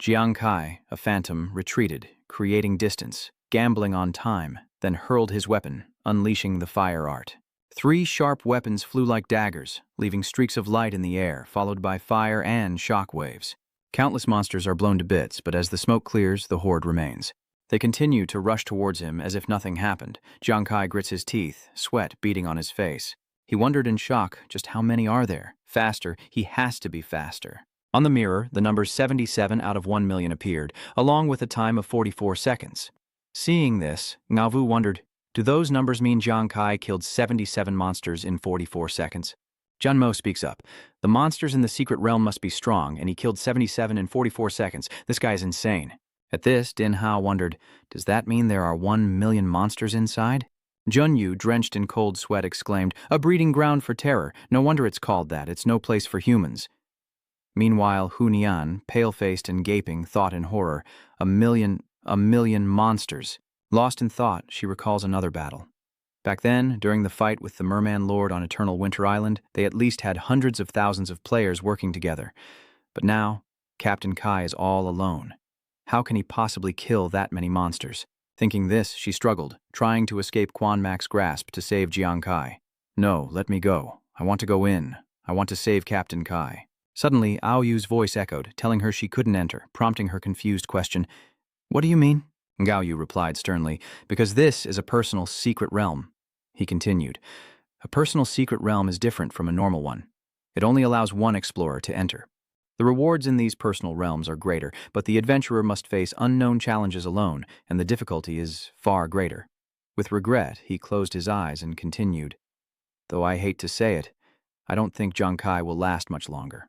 Jiang Kai, a phantom, retreated, creating distance, gambling on time, then hurled his weapon, unleashing the fire art. 3 sharp weapons flew like daggers, leaving streaks of light in the air, followed by fire and shock waves. Countless monsters are blown to bits, but as the smoke clears, the horde remains. They continue to rush towards him as if nothing happened. Jiang Kai grits his teeth, sweat beading on his face. He wondered in shock, just how many are there? Faster, he has to be faster. On the mirror, the number 77 out of 1 million appeared, along with a time of 44 seconds. Seeing this, Ngao wondered, do those numbers mean Jiang Kai killed 77 monsters in 44 seconds? Junmo speaks up. The monsters in the secret realm must be strong, and he killed 77 in 44 seconds. This guy's insane. At this, Din Hao wondered, does that mean there are 1 million monsters inside? Junyu, drenched in cold sweat, exclaimed, a breeding ground for terror. No wonder it's called that. It's no place for humans. Meanwhile, Hu Nian, pale-faced and gaping, thought in horror, a million monsters. Lost in thought, she recalls another battle. Back then, during the fight with the Merman Lord on Eternal Winter Island, they at least had hundreds of thousands of players working together. But now, Captain Kai is all alone. How can he possibly kill that many monsters? Thinking this, she struggled, trying to escape Quan Mac's grasp to save Jiang Kai. No, let me go. I want to go in. I want to save Captain Kai. Suddenly, Ao Yu's voice echoed, telling her she couldn't enter, prompting her confused question. What do you mean? Gao Yu replied sternly, because this is a personal secret realm. He continued, a personal secret realm is different from a normal one. It only allows one explorer to enter. The rewards in these personal realms are greater, but the adventurer must face unknown challenges alone, and the difficulty is far greater. With regret, he closed his eyes and continued, though I hate to say it, I don't think Jiang Kai will last much longer.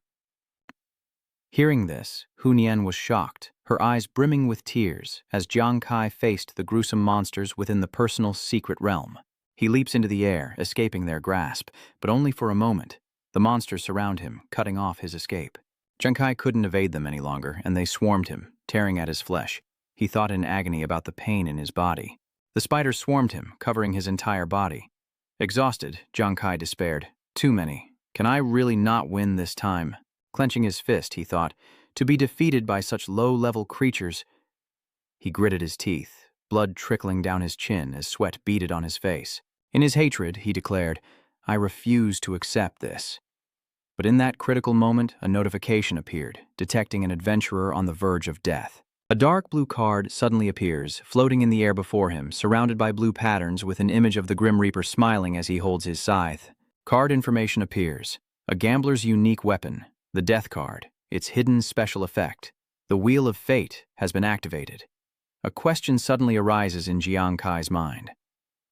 Hearing this, Hu Nian was shocked, her eyes brimming with tears, as Jiang Kai faced the gruesome monsters within the personal secret realm. He leaps into the air, escaping their grasp, but only for a moment. The monsters surround him, cutting off his escape. Jiang Kai couldn't evade them any longer, and they swarmed him, tearing at his flesh. He thought in agony about the pain in his body. The spiders swarmed him, covering his entire body. Exhausted, Jiang Kai despaired. Too many. Can I really not win this time? Clenching his fist, he thought, to be defeated by such low-level creatures. He gritted his teeth, blood trickling down his chin as sweat beaded on his face. In his hatred, he declared, I refuse to accept this. But in that critical moment, a notification appeared, detecting an adventurer on the verge of death. A dark blue card suddenly appears, floating in the air before him, surrounded by blue patterns with an image of the Grim Reaper smiling as he holds his scythe. Card information appears. A gambler's unique weapon, the Death Card, its hidden special effect. The Wheel of Fate has been activated. A question suddenly arises in Jiang Kai's mind.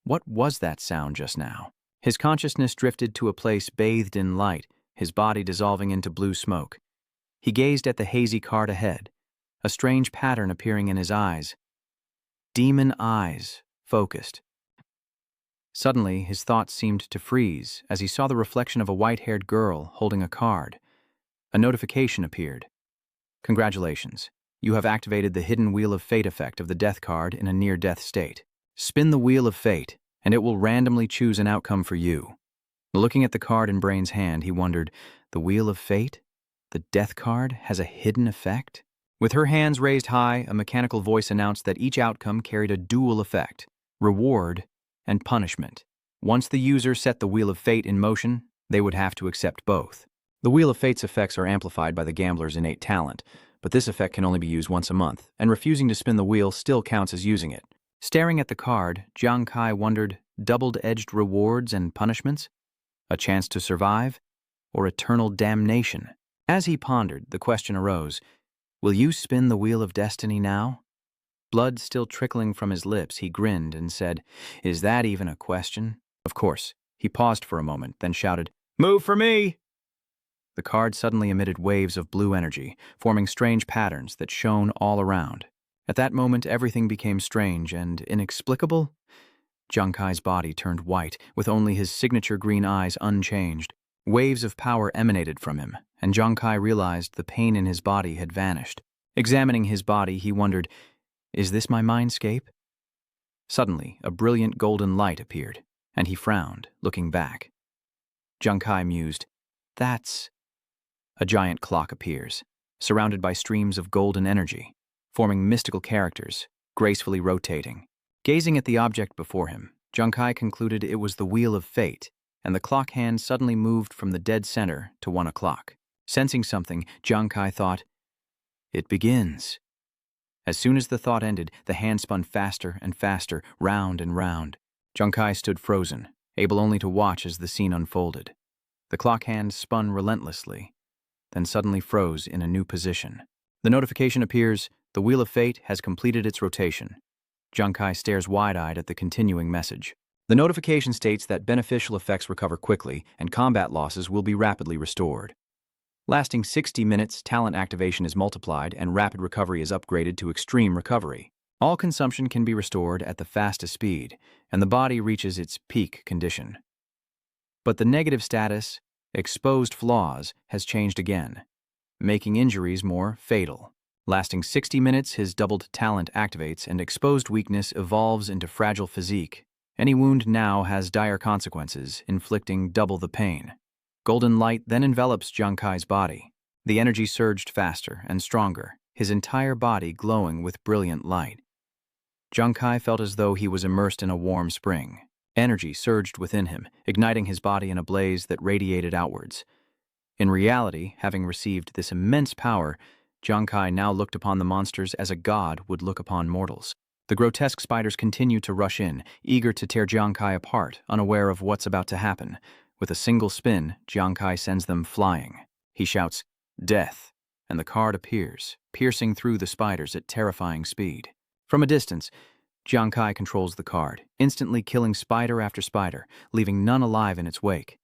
What was that sound just now? His consciousness drifted to a place bathed in light, his body dissolving into blue smoke. He gazed at the hazy card ahead, a strange pattern appearing in his eyes. Demon eyes, focused. Suddenly, his thoughts seemed to freeze as he saw the reflection of a white-haired girl holding a card. A notification appeared. Congratulations, you have activated the hidden Wheel of Fate effect of the Death Card in a near-death state. Spin the Wheel of Fate, and it will randomly choose an outcome for you. Looking at the card in Brain's hand, he wondered, the Wheel of Fate? The Death Card has a hidden effect? With her hands raised high, a mechanical voice announced that each outcome carried a dual effect, reward and punishment. Once the user set the Wheel of Fate in motion, they would have to accept both. The Wheel of Fate's effects are amplified by the gambler's innate talent, but this effect can only be used once a month, and refusing to spin the wheel still counts as using it. Staring at the card, Jiang Kai wondered, double-edged rewards and punishments? A chance to survive, or eternal damnation? As he pondered, the question arose, will you spin the Wheel of Destiny now? Blood still trickling from his lips, he grinned and said, "Is that even a question?" Of course. He paused for a moment, then shouted, "Move for me!" The card suddenly emitted waves of blue energy, forming strange patterns that shone all around. At that moment, everything became strange and inexplicable. Jiang Kai's body turned white, with only his signature green eyes unchanged. Waves of power emanated from him, and Jiang Kai realized the pain in his body had vanished. Examining his body, he wondered, "Is this my mindscape?" Suddenly, a brilliant golden light appeared, and he frowned, looking back. Jiang Kai mused, "That's..." A giant clock appears, surrounded by streams of golden energy, forming mystical characters, gracefully rotating. Gazing at the object before him, Jiang Kai concluded it was the Wheel of Fate, and the clock hand suddenly moved from the dead center to 1 o'clock. Sensing something, Jiang Kai thought, "It begins." As soon as the thought ended, the hand spun faster and faster, round and round. Jiang Kai stood frozen, able only to watch as the scene unfolded. The clock hand spun relentlessly, then suddenly froze in a new position. The notification appears, "The Wheel of Fate has completed its rotation." Jiang Kai stares wide-eyed at the continuing message. The notification states that beneficial effects recover quickly and combat losses will be rapidly restored. Lasting 60 minutes, talent activation is multiplied and rapid recovery is upgraded to extreme recovery. All consumption can be restored at the fastest speed, and the body reaches its peak condition. But the negative status, exposed flaws, has changed again, making injuries more fatal. Lasting 60 minutes, his doubled talent activates and exposed weakness evolves into fragile physique. Any wound now has dire consequences, inflicting double the pain. Golden light then envelops Jiang Kai's body. The energy surged faster and stronger, his entire body glowing with brilliant light. Jiang Kai felt as though he was immersed in a warm spring. Energy surged within him, igniting his body in a blaze that radiated outwards. In reality, having received this immense power, Jiang Kai now looked upon the monsters as a god would look upon mortals. The grotesque spiders continue to rush in, eager to tear Jiang Kai apart, unaware of what's about to happen. With a single spin, Jiang Kai sends them flying. He shouts, "Death," and the card appears, piercing through the spiders at terrifying speed. From a distance, Jiang Kai controls the card, instantly killing spider after spider, leaving none alive in its wake.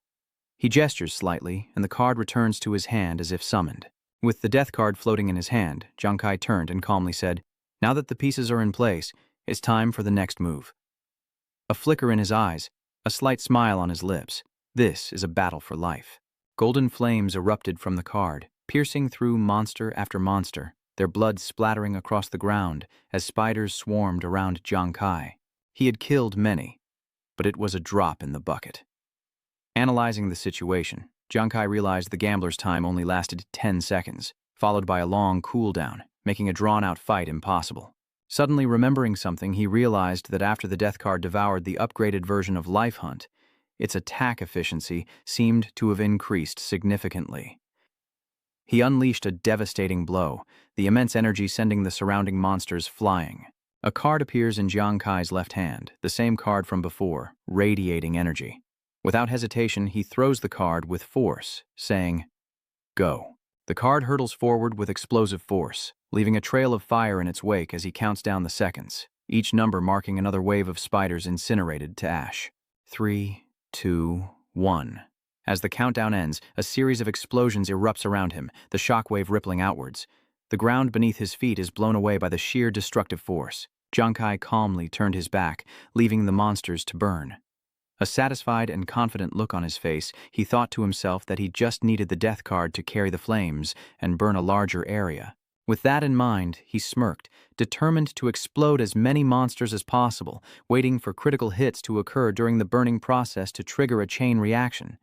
He gestures slightly, and the card returns to his hand as if summoned. With the death card floating in his hand, Jiang Kai turned and calmly said, "Now that the pieces are in place, it's time for the next move." A flicker in his eyes, a slight smile on his lips. This is a battle for life. Golden flames erupted from the card, piercing through monster after monster, their blood splattering across the ground as spiders swarmed around Jiang Kai. He had killed many, but it was a drop in the bucket. Analyzing the situation, Jiang Kai realized the gambler's time only lasted 10 seconds, followed by a long cooldown, making a drawn-out fight impossible. Suddenly remembering something, he realized that after the death card devoured the upgraded version of Life Hunt, its attack efficiency seemed to have increased significantly. He unleashed a devastating blow, the immense energy sending the surrounding monsters flying. A card appears in Jiang Kai's left hand, the same card from before, radiating energy. Without hesitation, he throws the card with force, saying, "Go." The card hurtles forward with explosive force, leaving a trail of fire in its wake as he counts down the seconds, each number marking another wave of spiders incinerated to ash. 3, 2, 1. As the countdown ends, a series of explosions erupts around him, the shockwave rippling outwards. The ground beneath his feet is blown away by the sheer destructive force. Jiang Kai calmly turned his back, leaving the monsters to burn. A satisfied and confident look on his face, he thought to himself that he just needed the death card to carry the flames and burn a larger area. With that in mind, he smirked, determined to explode as many monsters as possible, waiting for critical hits to occur during the burning process to trigger a chain reaction.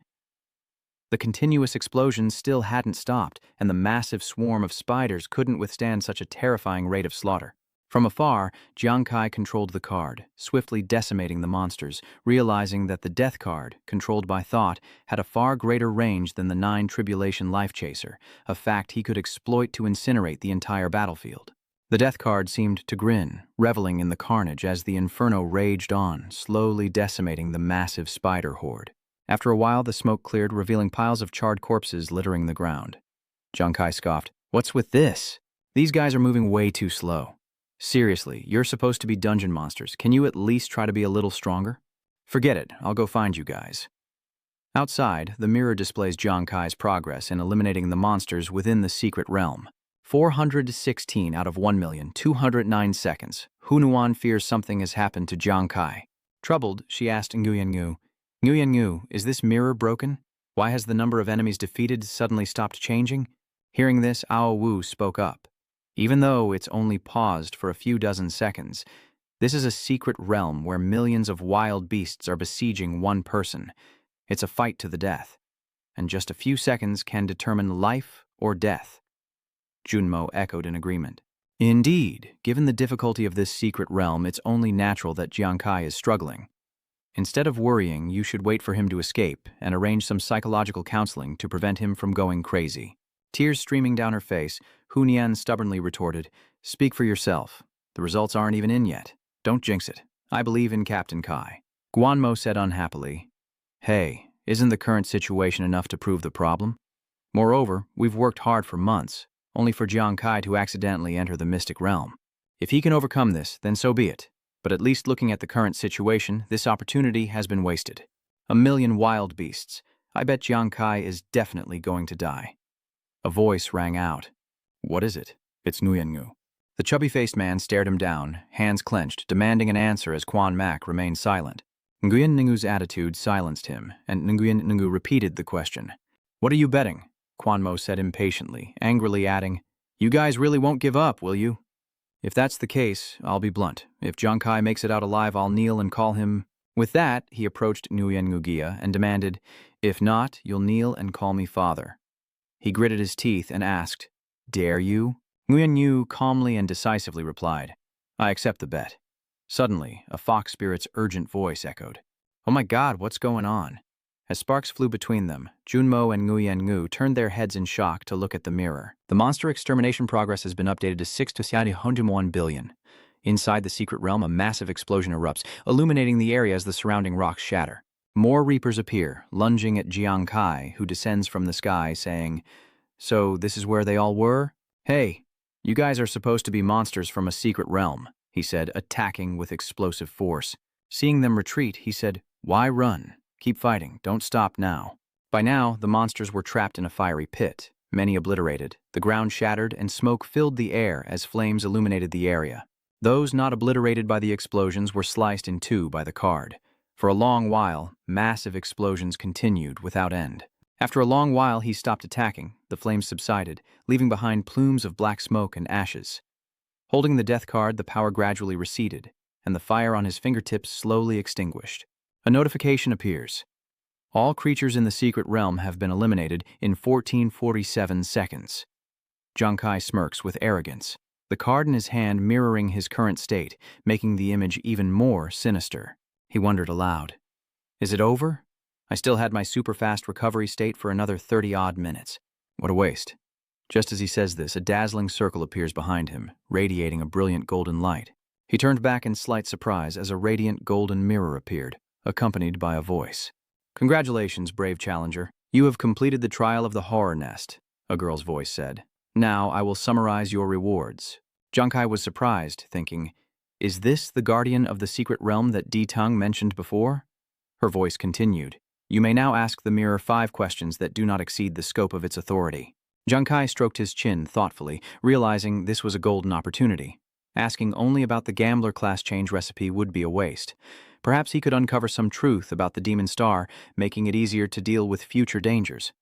The continuous explosions still hadn't stopped, and the massive swarm of spiders couldn't withstand such a terrifying rate of slaughter. From afar, Jiang Kai controlled the card, swiftly decimating the monsters, realizing that the death card, controlled by thought, had a far greater range than the 9 Tribulation Life Chaser, a fact he could exploit to incinerate the entire battlefield. The death card seemed to grin, reveling in the carnage as the inferno raged on, slowly decimating the massive spider horde. After a while, the smoke cleared, revealing piles of charred corpses littering the ground. Jiang Kai scoffed, "What's with this? These guys are moving way too slow." Seriously, you're supposed to be dungeon monsters. Can you at least try to be a little stronger? Forget it, I'll go find you guys. Outside, the mirror displays Jiang Kai's progress in eliminating the monsters within the secret realm. 416 out of 1,209 seconds. Hunuan fears something has happened to Jiang Kai. Troubled, she asked Nguyen Ngu, "Nguyen Ngu, is this mirror broken? Why has the number of enemies defeated suddenly stopped changing?" Hearing this, Ao Wu spoke up. Even though it's only paused for a few dozen seconds, this is a secret realm where millions of wild beasts are besieging one person. It's a fight to the death, and just a few seconds can determine life or death. Junmo echoed in agreement. Indeed, given the difficulty of this secret realm, it's only natural that Jiang Kai is struggling. Instead of worrying, you should wait for him to escape and arrange some psychological counseling to prevent him from going crazy. Tears streaming down her face, Hunian stubbornly retorted, "Speak for yourself. The results aren't even in yet. Don't jinx it. I believe in Captain Kai." Guanmo said unhappily, "Hey, isn't the current situation enough to prove the problem? Moreover, we've worked hard for months, only for Jiang Kai to accidentally enter the mystic realm. If he can overcome this, then so be it. But at least looking at the current situation, this opportunity has been wasted. A million wild beasts. I bet Jiang Kai is definitely going to die." A voice rang out. "What is it?" "It's Nguyen Ngu." The chubby-faced man stared him down, hands clenched, demanding an answer as Quan Mak remained silent. Nguyen Ngu's attitude silenced him, and Nguyen Ngu repeated the question. "What are you betting?" Quan Mo said impatiently, angrily adding, "You guys really won't give up, will you?" "If that's the case, I'll be blunt. If Jiang Kai makes it out alive, I'll kneel and call him—" With that, he approached Nguyen Ngugia and demanded, "If not, you'll kneel and call me father." He gritted his teeth and asked, "Dare you?" Nguyen Ngu calmly and decisively replied, "I accept the bet." Suddenly, a fox spirit's urgent voice echoed, "Oh my God, what's going on?" As sparks flew between them, Junmo and Nguyen Ngu turned their heads in shock to look at the mirror. The monster extermination progress has been updated to 6 to 101 billion. Inside the secret realm, a massive explosion erupts, illuminating the area as the surrounding rocks shatter. More reapers appear, lunging at Jiang Kai, who descends from the sky, saying, "So this is where they all were? Hey, you guys are supposed to be monsters from a secret realm," he said, attacking with explosive force. Seeing them retreat, he said, "Why run? Keep fighting, don't stop now." By now, the monsters were trapped in a fiery pit, many obliterated. The ground shattered and smoke filled the air as flames illuminated the area. Those not obliterated by the explosions were sliced in two by the card. For a long while, massive explosions continued without end. After a long while, he stopped attacking. The flames subsided, leaving behind plumes of black smoke and ashes. Holding the death card, the power gradually receded, and the fire on his fingertips slowly extinguished. A notification appears. All creatures in the secret realm have been eliminated in 1447 seconds. Jiang Kai smirks with arrogance, the card in his hand mirroring his current state, making the image even more sinister. He wondered aloud, "Is it over? I still had my super-fast recovery state for another 30-odd minutes. What a waste." Just as he says this, a dazzling circle appears behind him, radiating a brilliant golden light. He turned back in slight surprise as a radiant golden mirror appeared, accompanied by a voice. "Congratulations, brave challenger. You have completed the trial of the horror nest," a girl's voice said. "Now I will summarize your rewards." Jiang Kai was surprised, thinking, "Is this the guardian of the secret realm that Di Tung mentioned before?" Her voice continued, "You may now ask the mirror 5 questions that do not exceed the scope of its authority." Jiang Kai stroked his chin thoughtfully, realizing this was a golden opportunity. Asking only about the gambler class change recipe would be a waste. Perhaps he could uncover some truth about the demon star, making it easier to deal with future dangers.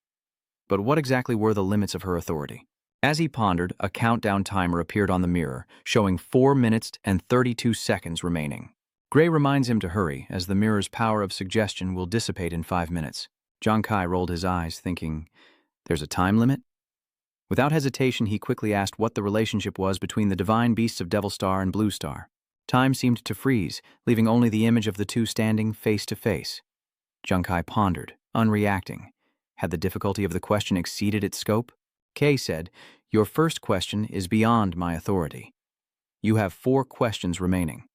But what exactly were the limits of her authority? As he pondered, a countdown timer appeared on the mirror, showing 4 minutes and 32 seconds remaining. Gray reminds him to hurry, as the mirror's power of suggestion will dissipate in 5 minutes. Jiang Kai rolled his eyes, thinking, "There's a time limit?" Without hesitation, he quickly asked what the relationship was between the divine beasts of Devil Star and Blue Star. Time seemed to freeze, leaving only the image of the two standing face to face. Jiang Kai pondered, unreacting. Had the difficulty of the question exceeded its scope? Kay said, "Your first question is beyond my authority. You have 4 questions remaining."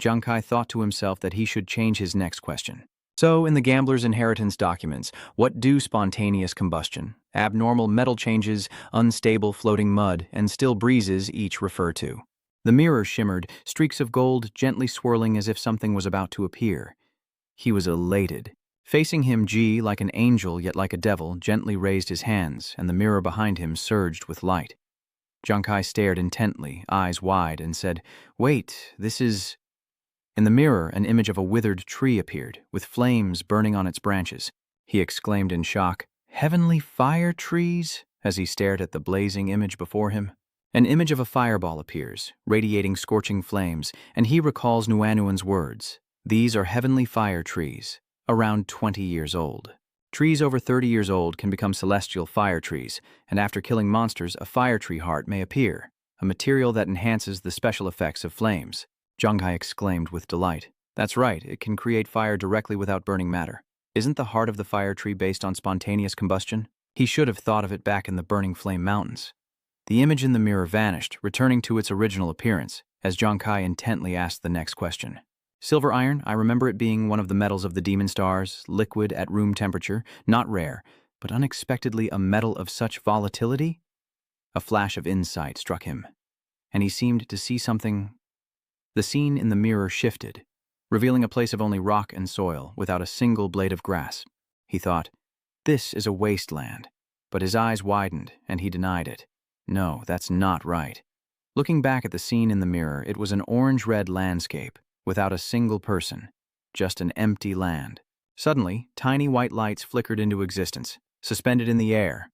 Jiang Kai thought to himself that he should change his next question. So, in the gambler's inheritance documents, what do spontaneous combustion, abnormal metal changes, unstable floating mud, and still breezes each refer to? The mirror shimmered, streaks of gold gently swirling as if something was about to appear. He was elated. Facing him, Ji, like an angel yet like a devil, gently raised his hands, and the mirror behind him surged with light. Jiang Kai stared intently, eyes wide, and said, "Wait, this is—" In the mirror, an image of a withered tree appeared, with flames burning on its branches. He exclaimed in shock, "Heavenly fire trees?" as he stared at the blazing image before him. An image of a fireball appears, radiating scorching flames, and he recalls Nuanuan's words. These are heavenly fire trees, around 20 years old. Trees over 30 years old can become celestial fire trees, and after killing monsters, a fire tree heart may appear, a material that enhances the special effects of flames. Jiang Kai exclaimed with delight. That's right, it can create fire directly without burning matter. Isn't the heart of the fire tree based on spontaneous combustion? He should have thought of it back in the Burning Flame Mountains. The image in the mirror vanished, returning to its original appearance, as Jiang Kai intently asked the next question. Silver iron, I remember it being one of the metals of the demon stars, liquid at room temperature, not rare, but unexpectedly a metal of such volatility? A flash of insight struck him, and he seemed to see something. The scene in the mirror shifted, revealing a place of only rock and soil, without a single blade of grass. He thought, this is a wasteland, but his eyes widened, and he denied it. No, that's not right. Looking back at the scene in the mirror, it was an orange-red landscape, without a single person, just an empty land. Suddenly, tiny white lights flickered into existence, suspended in the air.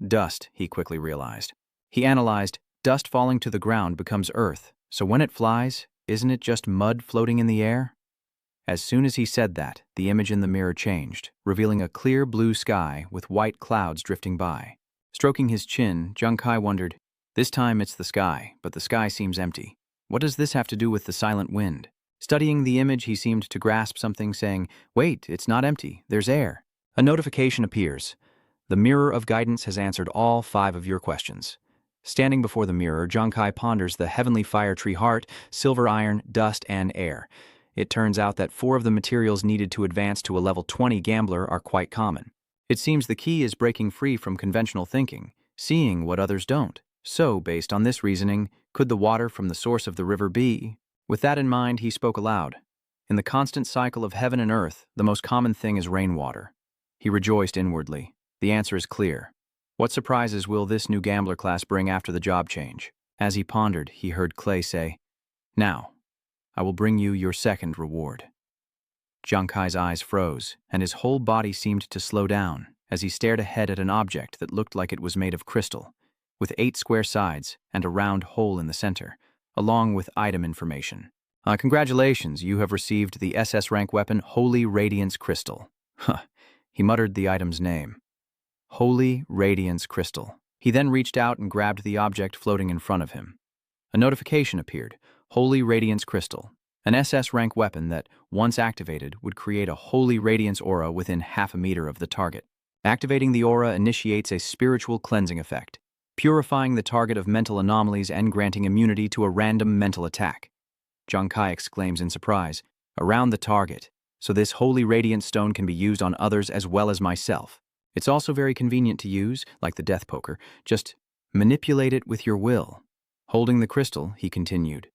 Dust, he quickly realized. He analyzed, dust falling to the ground becomes earth, so when it flies, isn't it just mud floating in the air? As soon as he said that, the image in the mirror changed, revealing a clear blue sky with white clouds drifting by. Stroking his chin, Jiang Kai wondered, this time it's the sky, but the sky seems empty. What does this have to do with the silent wind? Studying the image, he seemed to grasp something, saying, wait, it's not empty, there's air. A notification appears. The mirror of guidance has answered all 5 of your questions. Standing before the mirror, Jiang Kai ponders the heavenly fire tree heart, silver iron, dust, and air. It turns out that 4 of the materials needed to advance to a level 20 gambler are quite common. It seems the key is breaking free from conventional thinking, seeing what others don't. So, based on this reasoning, could the water from the source of the river be? With that in mind, he spoke aloud. In the constant cycle of heaven and earth, the most common thing is rainwater. He rejoiced inwardly. The answer is clear. What surprises will this new gambler class bring after the job change? As he pondered, he heard Clay say, now, I will bring you your second reward. Jiang Kai's eyes froze, and his whole body seemed to slow down as he stared ahead at an object that looked like it was made of crystal, with 8 square sides and a round hole in the center, along with item information. Congratulations, you have received the SS rank weapon Holy Radiance Crystal. Huh, he muttered the item's name. Holy Radiance Crystal. He then reached out and grabbed the object floating in front of him. A notification appeared. Holy Radiance Crystal. An SS rank weapon that, once activated, would create a Holy Radiance aura within half a meter of the target. Activating the aura initiates a spiritual cleansing effect, purifying the target of mental anomalies and granting immunity to a random mental attack. Jiang Kai exclaims in surprise, around the target, so this Holy Radiance stone can be used on others as well as myself. It's also very convenient to use, like the death poker, just manipulate it with your will. Holding the crystal, he continued.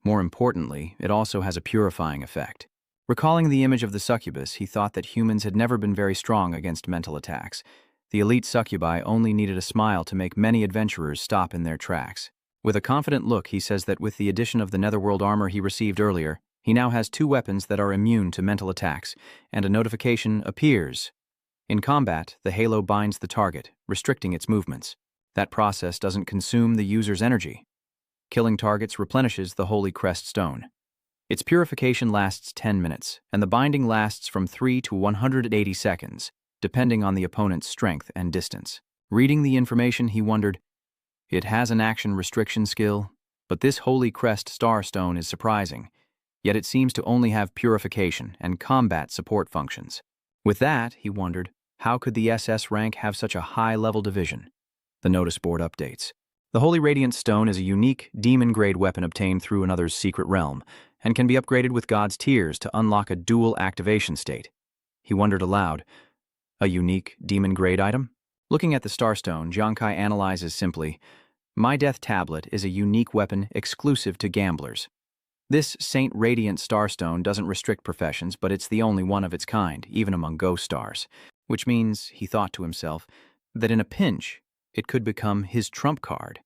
More importantly, it also has a purifying effect. Recalling the image of the succubus, he thought that humans had never been very strong against mental attacks. The elite succubi only needed a smile to make many adventurers stop in their tracks. With a confident look, he says that with the addition of the netherworld armor he received earlier, he now has 2 weapons that are immune to mental attacks, and a notification appears. In combat, the halo binds the target, restricting its movements. That process doesn't consume the user's energy. Killing targets replenishes the Holy Crest Stone. Its purification lasts 10 minutes, and the binding lasts from 3 to 180 seconds, depending on the opponent's strength and distance. Reading the information, he wondered, it has an action restriction skill, but this Holy Crest Star Stone is surprising, yet it seems to only have purification and combat support functions. With that, he wondered, how could the SS rank have such a high-level division? The notice board updates. The Holy Radiance Stone is a unique, demon-grade weapon obtained through another's secret realm, and can be upgraded with God's tears to unlock a dual activation state. He wondered aloud, a unique, demon-grade item? Looking at the Starstone, Jiang Kai analyzes simply, My Death Tablet is a unique weapon exclusive to gamblers. This Saint Radiant Starstone doesn't restrict professions, but it's the only one of its kind, even among ghost stars. Which means, he thought to himself, that in a pinch, it could become his trump card.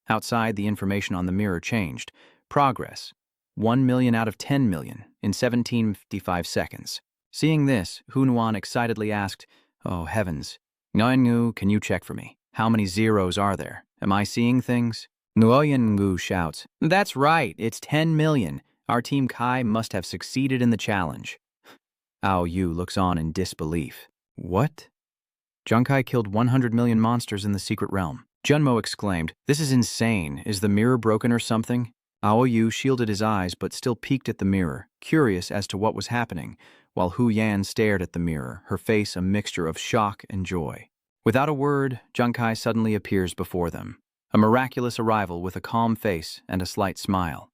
Outside, the information on the mirror changed. Progress. 1 million out of 10 million in 1755 seconds. Seeing this, Hunuan excitedly asked, "Oh, heavens. Nguyen, can you check for me? How many zeros are there? Am I seeing things?" Nguyen shouts, "That's right, it's 10 million. Our team Kai must have succeeded in the challenge." Ao Yu looks on in disbelief. What? Junkai killed 100 million monsters in the secret realm. Junmo exclaimed, "This is insane. Is the mirror broken or something?" Ao Yu shielded his eyes but still peeked at the mirror, curious as to what was happening, while Hu Yan stared at the mirror, her face a mixture of shock and joy. Without a word, Junkai suddenly appears before them. A miraculous arrival with a calm face and a slight smile.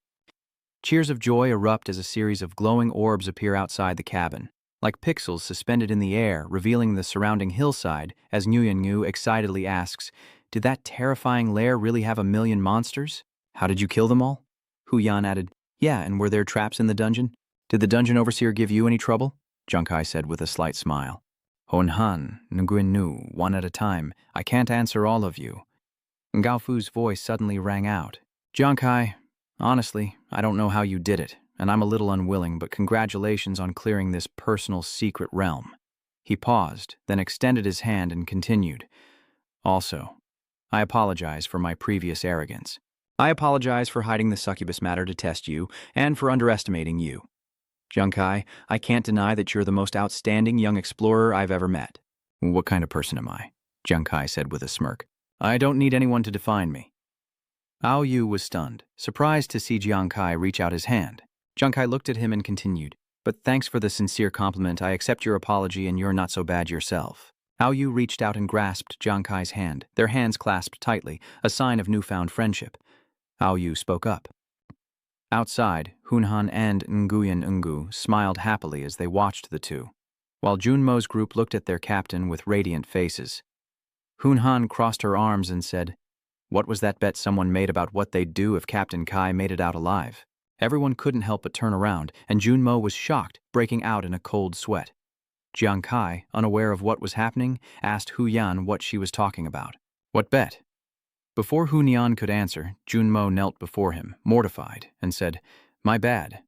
Cheers of joy erupt as a series of glowing orbs appear outside the cabin, like pixels suspended in the air, revealing the surrounding hillside, as Nguyen excitedly asks, "Did that terrifying lair really have 1 million monsters? How did you kill them all?" Hu Yan added, "Yeah, and were there traps in the dungeon? Did the dungeon overseer give you any trouble?" Junkai said with a slight smile. "Hon Han, Nguyen, one at a time. I can't answer all of you." Gao Fu's voice suddenly rang out. "Junkai, honestly, I don't know how you did it, and I'm a little unwilling, but congratulations on clearing this personal secret realm." He paused, then extended his hand and continued. "Also, I apologize for my previous arrogance. I apologize for hiding the succubus matter to test you, and for underestimating you. Junkai, I can't deny that you're the most outstanding young explorer I've ever met." "What kind of person am I?" Junkai said with a smirk. "I don't need anyone to define me." Ao Yu was stunned, surprised to see Junkai reach out his hand. Junkai looked at him and continued, "But thanks for the sincere compliment. I accept your apology and you're not so bad yourself." Ao Yu reached out and grasped Junkai's hand, their hands clasped tightly, a sign of newfound friendship. Ao Yu spoke up. Outside, Hunhan and Nguyen smiled happily as they watched the two, while Junmo's group looked at their captain with radiant faces. Hunhan crossed her arms and said, "What was that bet someone made about what they'd do if Captain Kai made it out alive?" Everyone couldn't help but turn around, and Junmo was shocked, breaking out in a cold sweat. Jiang Kai, unaware of what was happening, asked Hu Yan what she was talking about. "What bet?" Before Hu Nian could answer, Junmo knelt before him, mortified, and said, "My bad."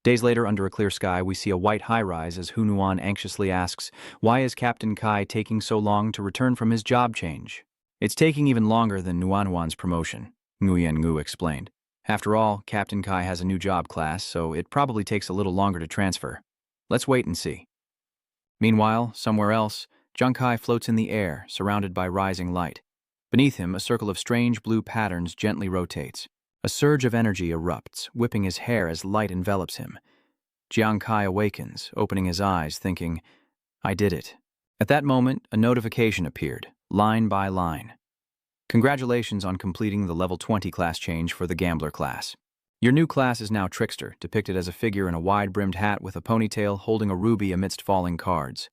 Days later, under a clear sky, we see a white high-rise as Hu Nuan anxiously asks, "Why is Captain Kai taking so long to return from his job change?" "It's taking even longer than Nuanwan's promotion," Nguyen explained. "After all, Captain Kai has a new job class, so it probably takes a little longer to transfer. Let's wait and see." Meanwhile, somewhere else, Junkai floats in the air, surrounded by rising light. Beneath him, a circle of strange blue patterns gently rotates. A surge of energy erupts, whipping his hair as light envelops him. Jiang Kai awakens, opening his eyes, thinking, "I did it." At that moment, a notification appeared, line by line. "Congratulations on completing the level 20 class change for the Gambler class. Your new class is now Trickster, depicted as a figure in a wide-brimmed hat with a ponytail holding a ruby amidst falling cards."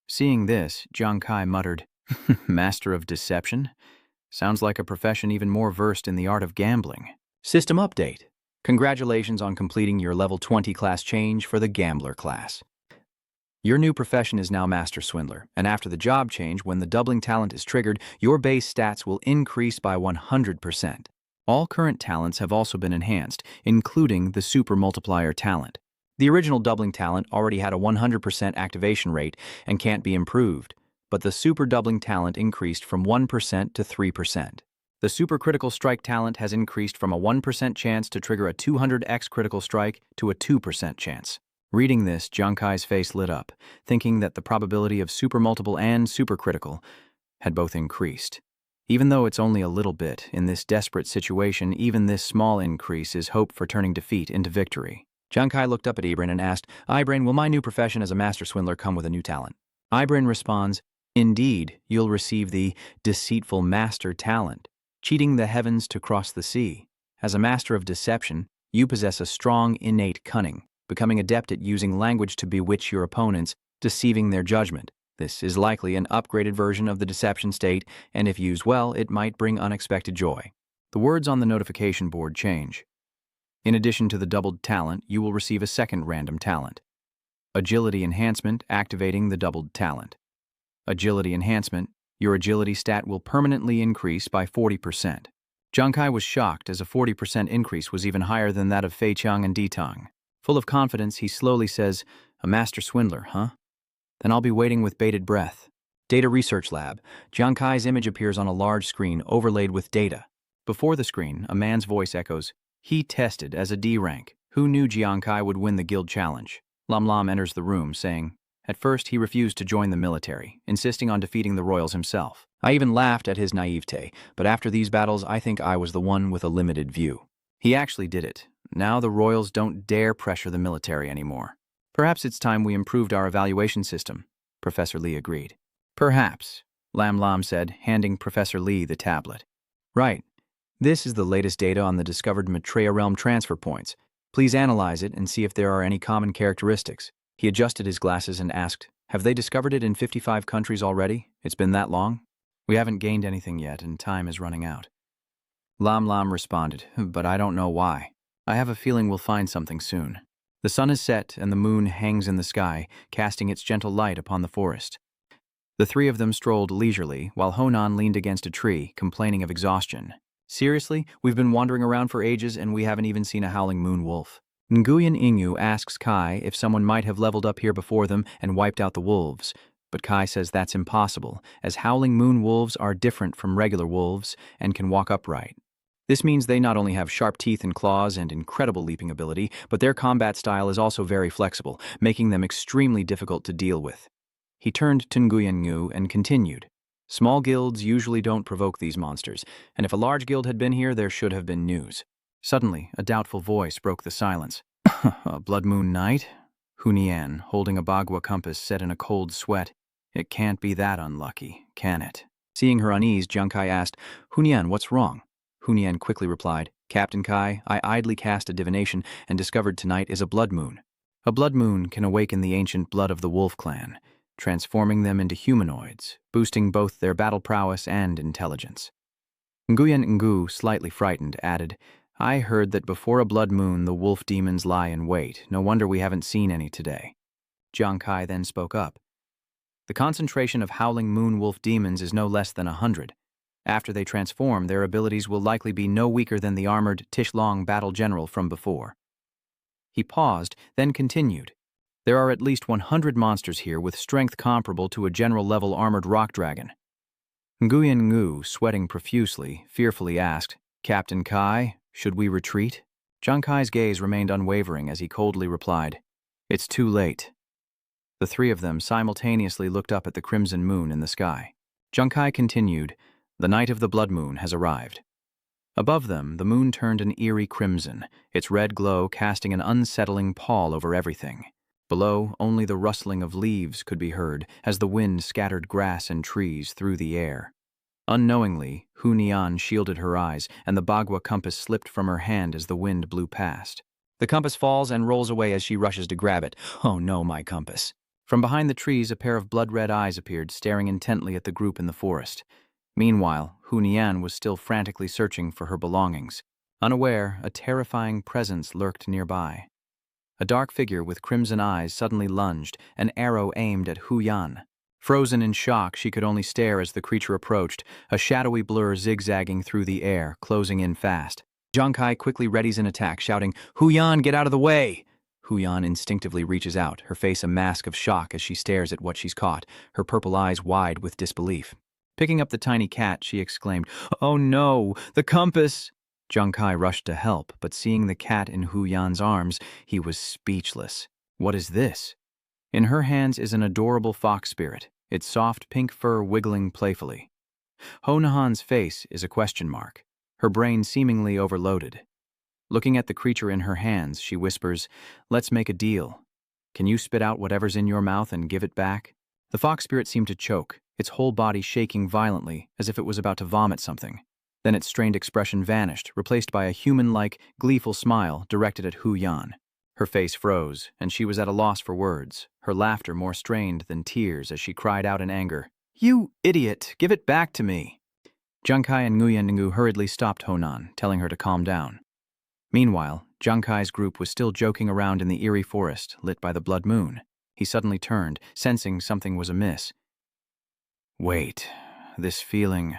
Seeing this, Jiang Kai muttered, "Master of Deception? Sounds like a profession even more versed in the art of gambling." System update. Congratulations on completing your level 20 class change for the Gambler class. Your new profession is now Master Swindler, and after the job change, when the doubling talent is triggered, your base stats will increase by 100%. All current talents have also been enhanced, including the Super Multiplier talent. The original doubling talent already had a 100% activation rate and can't be improved, but the Super Doubling talent increased from 1% to 3%. The Super Critical Strike talent has increased from a 1% chance to trigger a 200x critical strike to a 2% chance. Reading this, Junkai's face lit up, thinking that the probability of Super Multiple and Super Critical had both increased. Even though it's only a little bit, in this desperate situation, even this small increase is hope for turning defeat into victory. Junkai looked up at Ibrin and asked, "Ibrin, will my new profession as a Master Swindler come with a new talent?" Ibrin responds, "Indeed, you'll receive the Deceitful Master talent, cheating the heavens to cross the sea. As a Master of Deception, you possess a strong innate cunning, becoming adept at using language to bewitch your opponents, deceiving their judgment. This is likely an upgraded version of the deception state, and if used well, it might bring unexpected joy. The words on the notification board change. In addition to the doubled talent, you will receive a second random talent. Agility Enhancement, activating the doubled talent. Agility Enhancement, your agility stat will permanently increase by 40%. Jiang Kai was shocked, as a 40% increase was even higher than that of Fei Qiang and Di Tang. Full of confidence, he slowly says, "A master swindler, huh? Then I'll be waiting with bated breath." Data Research Lab. Jiang Kai's image appears on a large screen overlaid with data. Before the screen, a man's voice echoes, "He tested as a D rank. Who knew Jiang Kai would win the guild challenge?" Lam Lam enters the room, saying, "At first he refused to join the military, insisting on defeating the royals himself. I even laughed at his naivete, but after these battles I think I was the one with a limited view. He actually did it. Now the royals don't dare pressure the military anymore. Perhaps it's time we improved our evaluation system," Professor Lee agreed. "Perhaps," Lam Lam said, handing Professor Lee the tablet. "Right. This is the latest data on the discovered Maitreya realm transfer points. Please analyze it and see if there are any common characteristics." He adjusted his glasses and asked, "Have they discovered it in 55 countries already? It's been that long?" "We haven't gained anything yet, and time is running out." Lam Lam responded, "But I don't know why. I have a feeling we'll find something soon." The sun is set and the moon hangs in the sky, casting its gentle light upon the forest. The three of them strolled leisurely, while Honan leaned against a tree, complaining of exhaustion. "Seriously, we've been wandering around for ages and we haven't even seen a howling moon wolf." Nguyen Ingu asks Kai if someone might have leveled up here before them and wiped out the wolves, but Kai says that's impossible, as howling moon wolves are different from regular wolves and can walk upright. This means they not only have sharp teeth and claws and incredible leaping ability, but their combat style is also very flexible, making them extremely difficult to deal with. He turned to Nguyen Ngu and continued, "Small guilds usually don't provoke these monsters, and if a large guild had been here, there should have been news." Suddenly, a doubtful voice broke the silence. "A blood moon night?" Hunian, holding a bagua compass, said in a cold sweat. "It can't be that unlucky, can it?" Seeing her unease, Jiang Kai asked, "Hunian, what's wrong?" Hunian quickly replied, "Captain Kai, I idly cast a divination and discovered tonight is a blood moon. A blood moon can awaken the ancient blood of the wolf clan, transforming them into humanoids, boosting both their battle prowess and intelligence." Nguyen Ngu, slightly frightened, added, "I heard that before a blood moon the wolf demons lie in wait. No wonder we haven't seen any today." Jiang Kai then spoke up. "The concentration of howling moon wolf demons is no less than 100. After they transform, their abilities will likely be no weaker than the armored Tishlong battle general from before." He paused, then continued, "There are at least 100 monsters here with strength comparable to a general-level armored rock dragon." Nguyen Ngu, sweating profusely, fearfully asked, "Captain Kai, should we retreat?" Jiang Kai's gaze remained unwavering as he coldly replied, "It's too late." The three of them simultaneously looked up at the crimson moon in the sky. Jiang Kai continued, "The night of the blood moon has arrived." Above them, the moon turned an eerie crimson, its red glow casting an unsettling pall over everything. Below, only the rustling of leaves could be heard as the wind scattered grass and trees through the air. Unknowingly, Hu Nian shielded her eyes, and the bagua compass slipped from her hand as the wind blew past. The compass falls and rolls away as she rushes to grab it. "Oh no, my compass." From behind the trees, a pair of blood-red eyes appeared, staring intently at the group in the forest. Meanwhile, Hu Nian was still frantically searching for her belongings. Unaware, a terrifying presence lurked nearby. A dark figure with crimson eyes suddenly lunged, an arrow aimed at Hu Yan. Frozen in shock, she could only stare as the creature approached, a shadowy blur zigzagging through the air, closing in fast. Jiang Kai quickly readies an attack, shouting, "Hu Yan, get out of the way!" Hu Yan instinctively reaches out, her face a mask of shock as she stares at what she's caught, her purple eyes wide with disbelief. Picking up the tiny cat, she exclaimed, "Oh no, the compass!" Jiang Kai rushed to help, but seeing the cat in Hu Yan's arms, he was speechless. What is this? In her hands is an adorable fox spirit, its soft pink fur wiggling playfully. Ho Nahan's face is a question mark, her brain seemingly overloaded. Looking at the creature in her hands, she whispers, "Let's make a deal. Can you spit out whatever's in your mouth and give it back?" The fox spirit seemed to choke, its whole body shaking violently as if it was about to vomit something. Then its strained expression vanished, replaced by a human-like, gleeful smile directed at Hu Yan. Her face froze, and she was at a loss for words, her laughter more strained than tears as she cried out in anger, "You idiot! Give it back to me!" Jiang Kai and Nguyen Ngu hurriedly stopped Honan, telling her to calm down. Meanwhile, Jiang Kai's group was still joking around in the eerie forest, lit by the blood moon. He suddenly turned, sensing something was amiss. Wait, this feeling...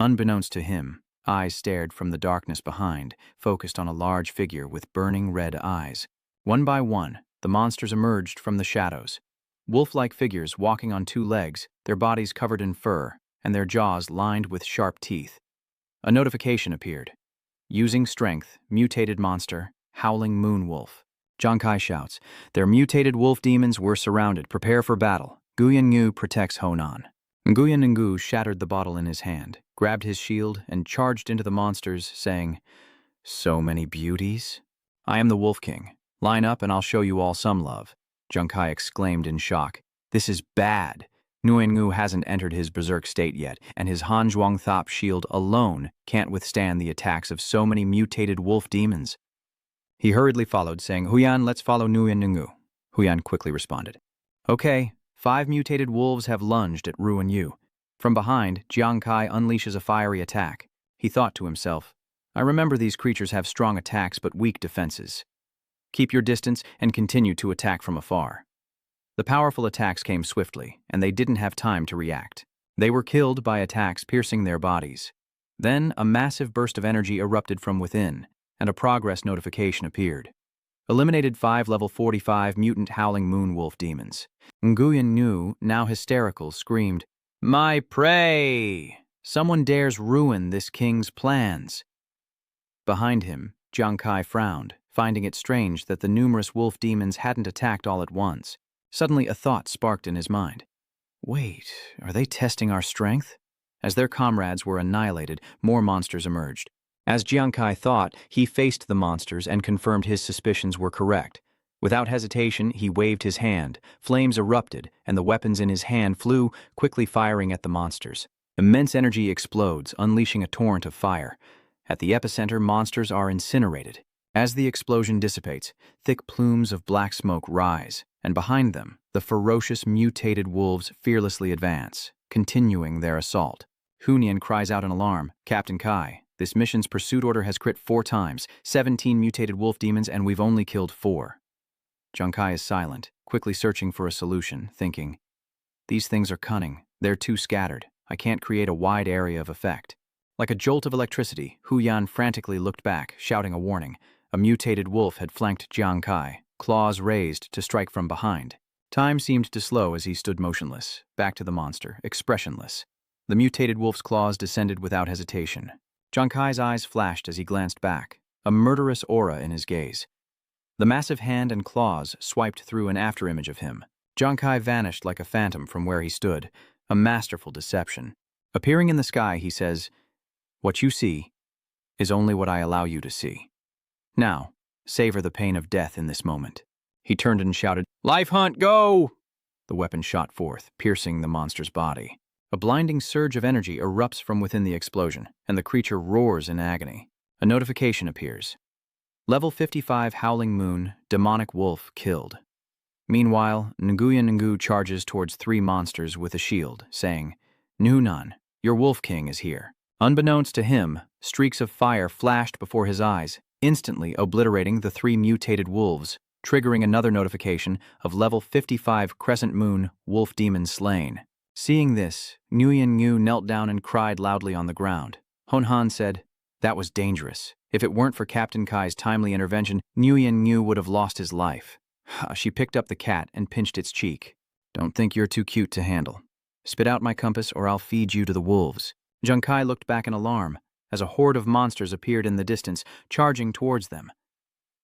Unbeknownst to him, eyes stared from the darkness behind, focused on a large figure with burning red eyes. One by one, the monsters emerged from the shadows. Wolf-like figures walking on two legs, their bodies covered in fur, and their jaws lined with sharp teeth. A notification appeared. Using strength, mutated monster, howling moon wolf. Jiang Kai shouts, "Their mutated wolf demons were surrounded. Prepare for battle." Nguyen Ngu protects Honan. Nguyen Ngu shattered the bottle in his hand, grabbed his shield, and charged into the monsters, saying, "So many beauties? I am the Wolf King. Line up and I'll show you all some love." Jiang Kai exclaimed in shock. "This is bad. Nguyen Ngu hasn't entered his berserk state yet, and his Han Zhuang Thop shield alone can't withstand the attacks of so many mutated wolf demons." He hurriedly followed, saying, "Huyan, let's follow Nguyen Ngu." Huyan quickly responded, "Okay." 5 mutated wolves have lunged at Ruan Yu. From behind, Jiang Kai unleashes a fiery attack. He thought to himself, "I remember these creatures have strong attacks but weak defenses. Keep your distance and continue to attack from afar." The powerful attacks came swiftly, and they didn't have time to react. They were killed by attacks piercing their bodies. Then a massive burst of energy erupted from within, and a progress notification appeared. Eliminated 5 level 45 mutant howling moon wolf demons. Nguyen Ngu, now hysterical, screamed, "My prey! Someone dares ruin this king's plans." Behind him, Jiang Kai frowned, finding it strange that the numerous wolf demons hadn't attacked all at once. Suddenly a thought sparked in his mind. Wait, are they testing our strength? As their comrades were annihilated, more monsters emerged. As Jiang Kai thought, he faced the monsters and confirmed his suspicions were correct. Without hesitation, he waved his hand. Flames erupted, and the weapons in his hand flew, quickly firing at the monsters. Immense energy explodes, unleashing a torrent of fire. At the epicenter, monsters are incinerated. As the explosion dissipates, thick plumes of black smoke rise, and behind them, the ferocious mutated wolves fearlessly advance, continuing their assault. Hunan cries out in alarm, "Captain Kai, this mission's pursuit order has crit 4 times, 17 mutated wolf demons, and we've only killed 4. Jiang Kai is silent, quickly searching for a solution, thinking, "These things are cunning. They're too scattered. I can't create a wide area of effect." Like a jolt of electricity, Huyan frantically looked back, shouting a warning. A mutated wolf had flanked Jiang Kai, claws raised to strike from behind. Time seemed to slow as he stood motionless, back to the monster, expressionless. The mutated wolf's claws descended without hesitation. Jiang Kai's eyes flashed as he glanced back, a murderous aura in his gaze. The massive hand and claws swiped through an afterimage of him. Jiang Kai vanished like a phantom from where he stood, a masterful deception. Appearing in the sky, he says, "What you see is only what I allow you to see. Now, savor the pain of death in this moment." He turned and shouted, "Life hunt, go!" The weapon shot forth, piercing the monster's body. A blinding surge of energy erupts from within the explosion, and the creature roars in agony. A notification appears. Level 55 Howling Moon, Demonic Wolf killed. Meanwhile, Nguyen Ngu charges towards 3 monsters with a shield, saying, "Nunan, your Wolf King is here." Unbeknownst to him, streaks of fire flashed before his eyes, instantly obliterating the 3 mutated wolves, triggering another notification of level 55 Crescent Moon Wolf Demon slain. Seeing this, Nguyen Ngu knelt down and cried loudly on the ground. Honhan said, "That was dangerous. If it weren't for Captain Kai's timely intervention, Nguyen Ngu would have lost his life." She picked up the cat and pinched its cheek. "Don't think you're too cute to handle. Spit out my compass or I'll feed you to the wolves." Jiang Kai looked back in alarm, as a horde of monsters appeared in the distance, charging towards them.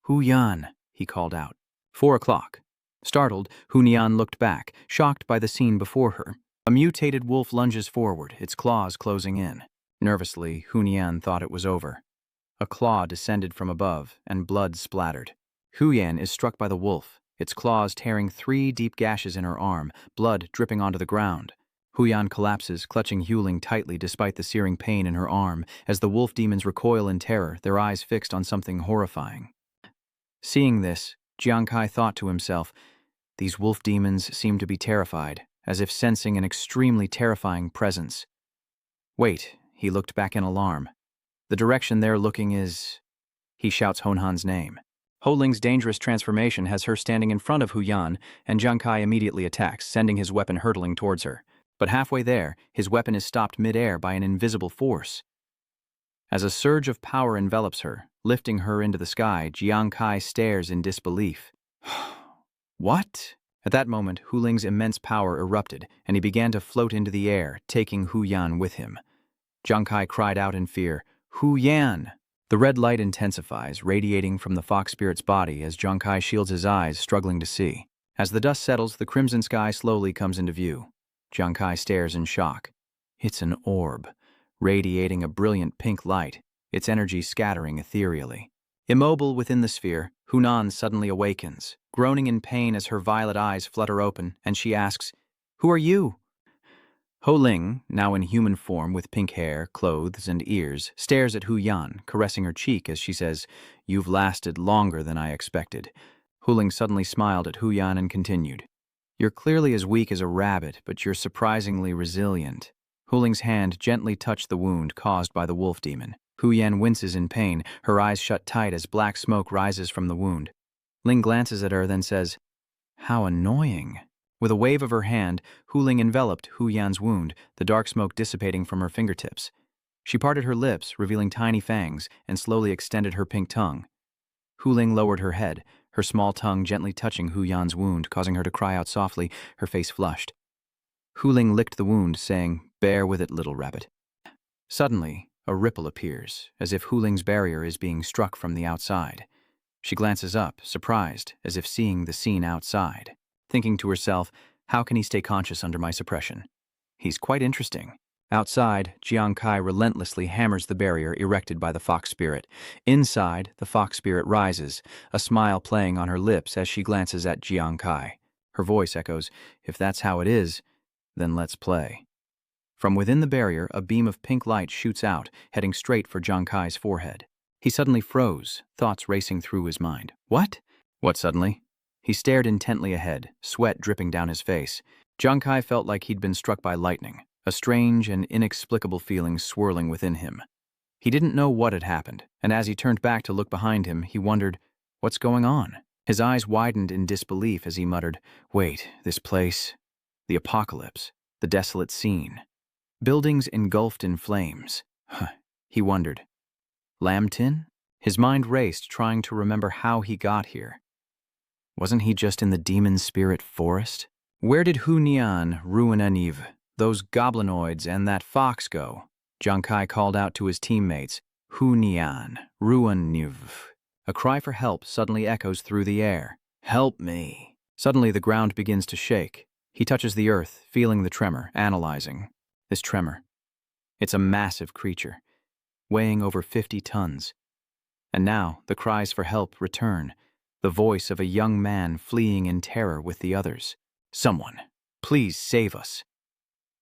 "Huyan," he called out. 4 o'clock. Startled, Hunan looked back, shocked by the scene before her. A mutated wolf lunges forward, its claws closing in. Nervously, Hunan thought it was over. A claw descended from above, and blood splattered. Huyan is struck by the wolf, its claws tearing 3 deep gashes in her arm, blood dripping onto the ground. Huyan collapses, clutching Huling tightly despite the searing pain in her arm, as the wolf demons recoil in terror, their eyes fixed on something horrifying. Seeing this, Jiang Kai thought to himself. These wolf demons seem to be terrified, as if sensing an extremely terrifying presence. Wait, he looked back in alarm. The direction they're looking is... He shouts Honhan's name. Ho Ling's dangerous transformation has her standing in front of Hu Yan, and Jiang Kai immediately attacks, sending his weapon hurtling towards her. But halfway there, his weapon is stopped mid-air by an invisible force. As a surge of power envelops her, lifting her into the sky, Jiang Kai stares in disbelief. What? At that moment, Hu Ling's immense power erupted, and he began to float into the air, taking Hu Yan with him. Jiang Kai cried out in fear, "Hu Yan!" The red light intensifies, radiating from the fox spirit's body as Jiang Kai shields his eyes, struggling to see. As the dust settles, the crimson sky slowly comes into view. Jiang Kai stares in shock. It's an orb, radiating a brilliant pink light, its energy scattering ethereally. Immobile within the sphere, Hunan suddenly awakens, groaning in pain as her violet eyes flutter open, and she asks, "Who are you?" Ho Ling, now in human form with pink hair, clothes, and ears, stares at Hu Yan, caressing her cheek as she says, "You've lasted longer than I expected." Hu Ling suddenly smiled at Hu Yan and continued, "You're clearly as weak as a rabbit, but you're surprisingly resilient." Hu Ling's hand gently touched the wound caused by the wolf demon. Hu Yan winces in pain, her eyes shut tight as black smoke rises from the wound. Ling glances at her, then says, "How annoying." With a wave of her hand, Hu Ling enveloped Hu Yan's wound, the dark smoke dissipating from her fingertips. She parted her lips, revealing tiny fangs, and slowly extended her pink tongue. Hu Ling lowered her head, her small tongue gently touching Hu Yan's wound, causing her to cry out softly, her face flushed. Hu Ling licked the wound, saying, "Bear with it, little rabbit." Suddenly, a ripple appears, as if Hu Ling's barrier is being struck from the outside. She glances up, surprised, as if seeing the scene outside. Thinking to herself, how can he stay conscious under my suppression? He's quite interesting. Outside, Jiang Kai relentlessly hammers the barrier erected by the fox spirit. Inside, the fox spirit rises, a smile playing on her lips as she glances at Jiang Kai. Her voice echoes, "If that's how it is, then let's play." From within the barrier, a beam of pink light shoots out, heading straight for Jiang Kai's forehead. He suddenly froze, thoughts racing through his mind. What? What suddenly? He stared intently ahead, sweat dripping down his face. Jiang Kai felt like he'd been struck by lightning, a strange and inexplicable feeling swirling within him. He didn't know what had happened, and as he turned back to look behind him, he wondered, what's going on? His eyes widened in disbelief as he muttered, "Wait, this place, the apocalypse, the desolate scene. Buildings engulfed in flames." He wondered. Lamtin? His mind raced, trying to remember how he got here. Wasn't he just in the demon spirit forest? Where did Hu Nian, Ruinaniv, those goblinoids, and that fox go? Jiang Kai called out to his teammates, "Hu Nian, Ruinaniv." A cry for help suddenly echoes through the air. "Help me." Suddenly the ground begins to shake. He touches the earth, feeling the tremor, analyzing. This tremor. It's a massive creature, weighing over 50 tons. And now the cries for help return. The voice of a young man fleeing in terror with the others. "Someone, please save us."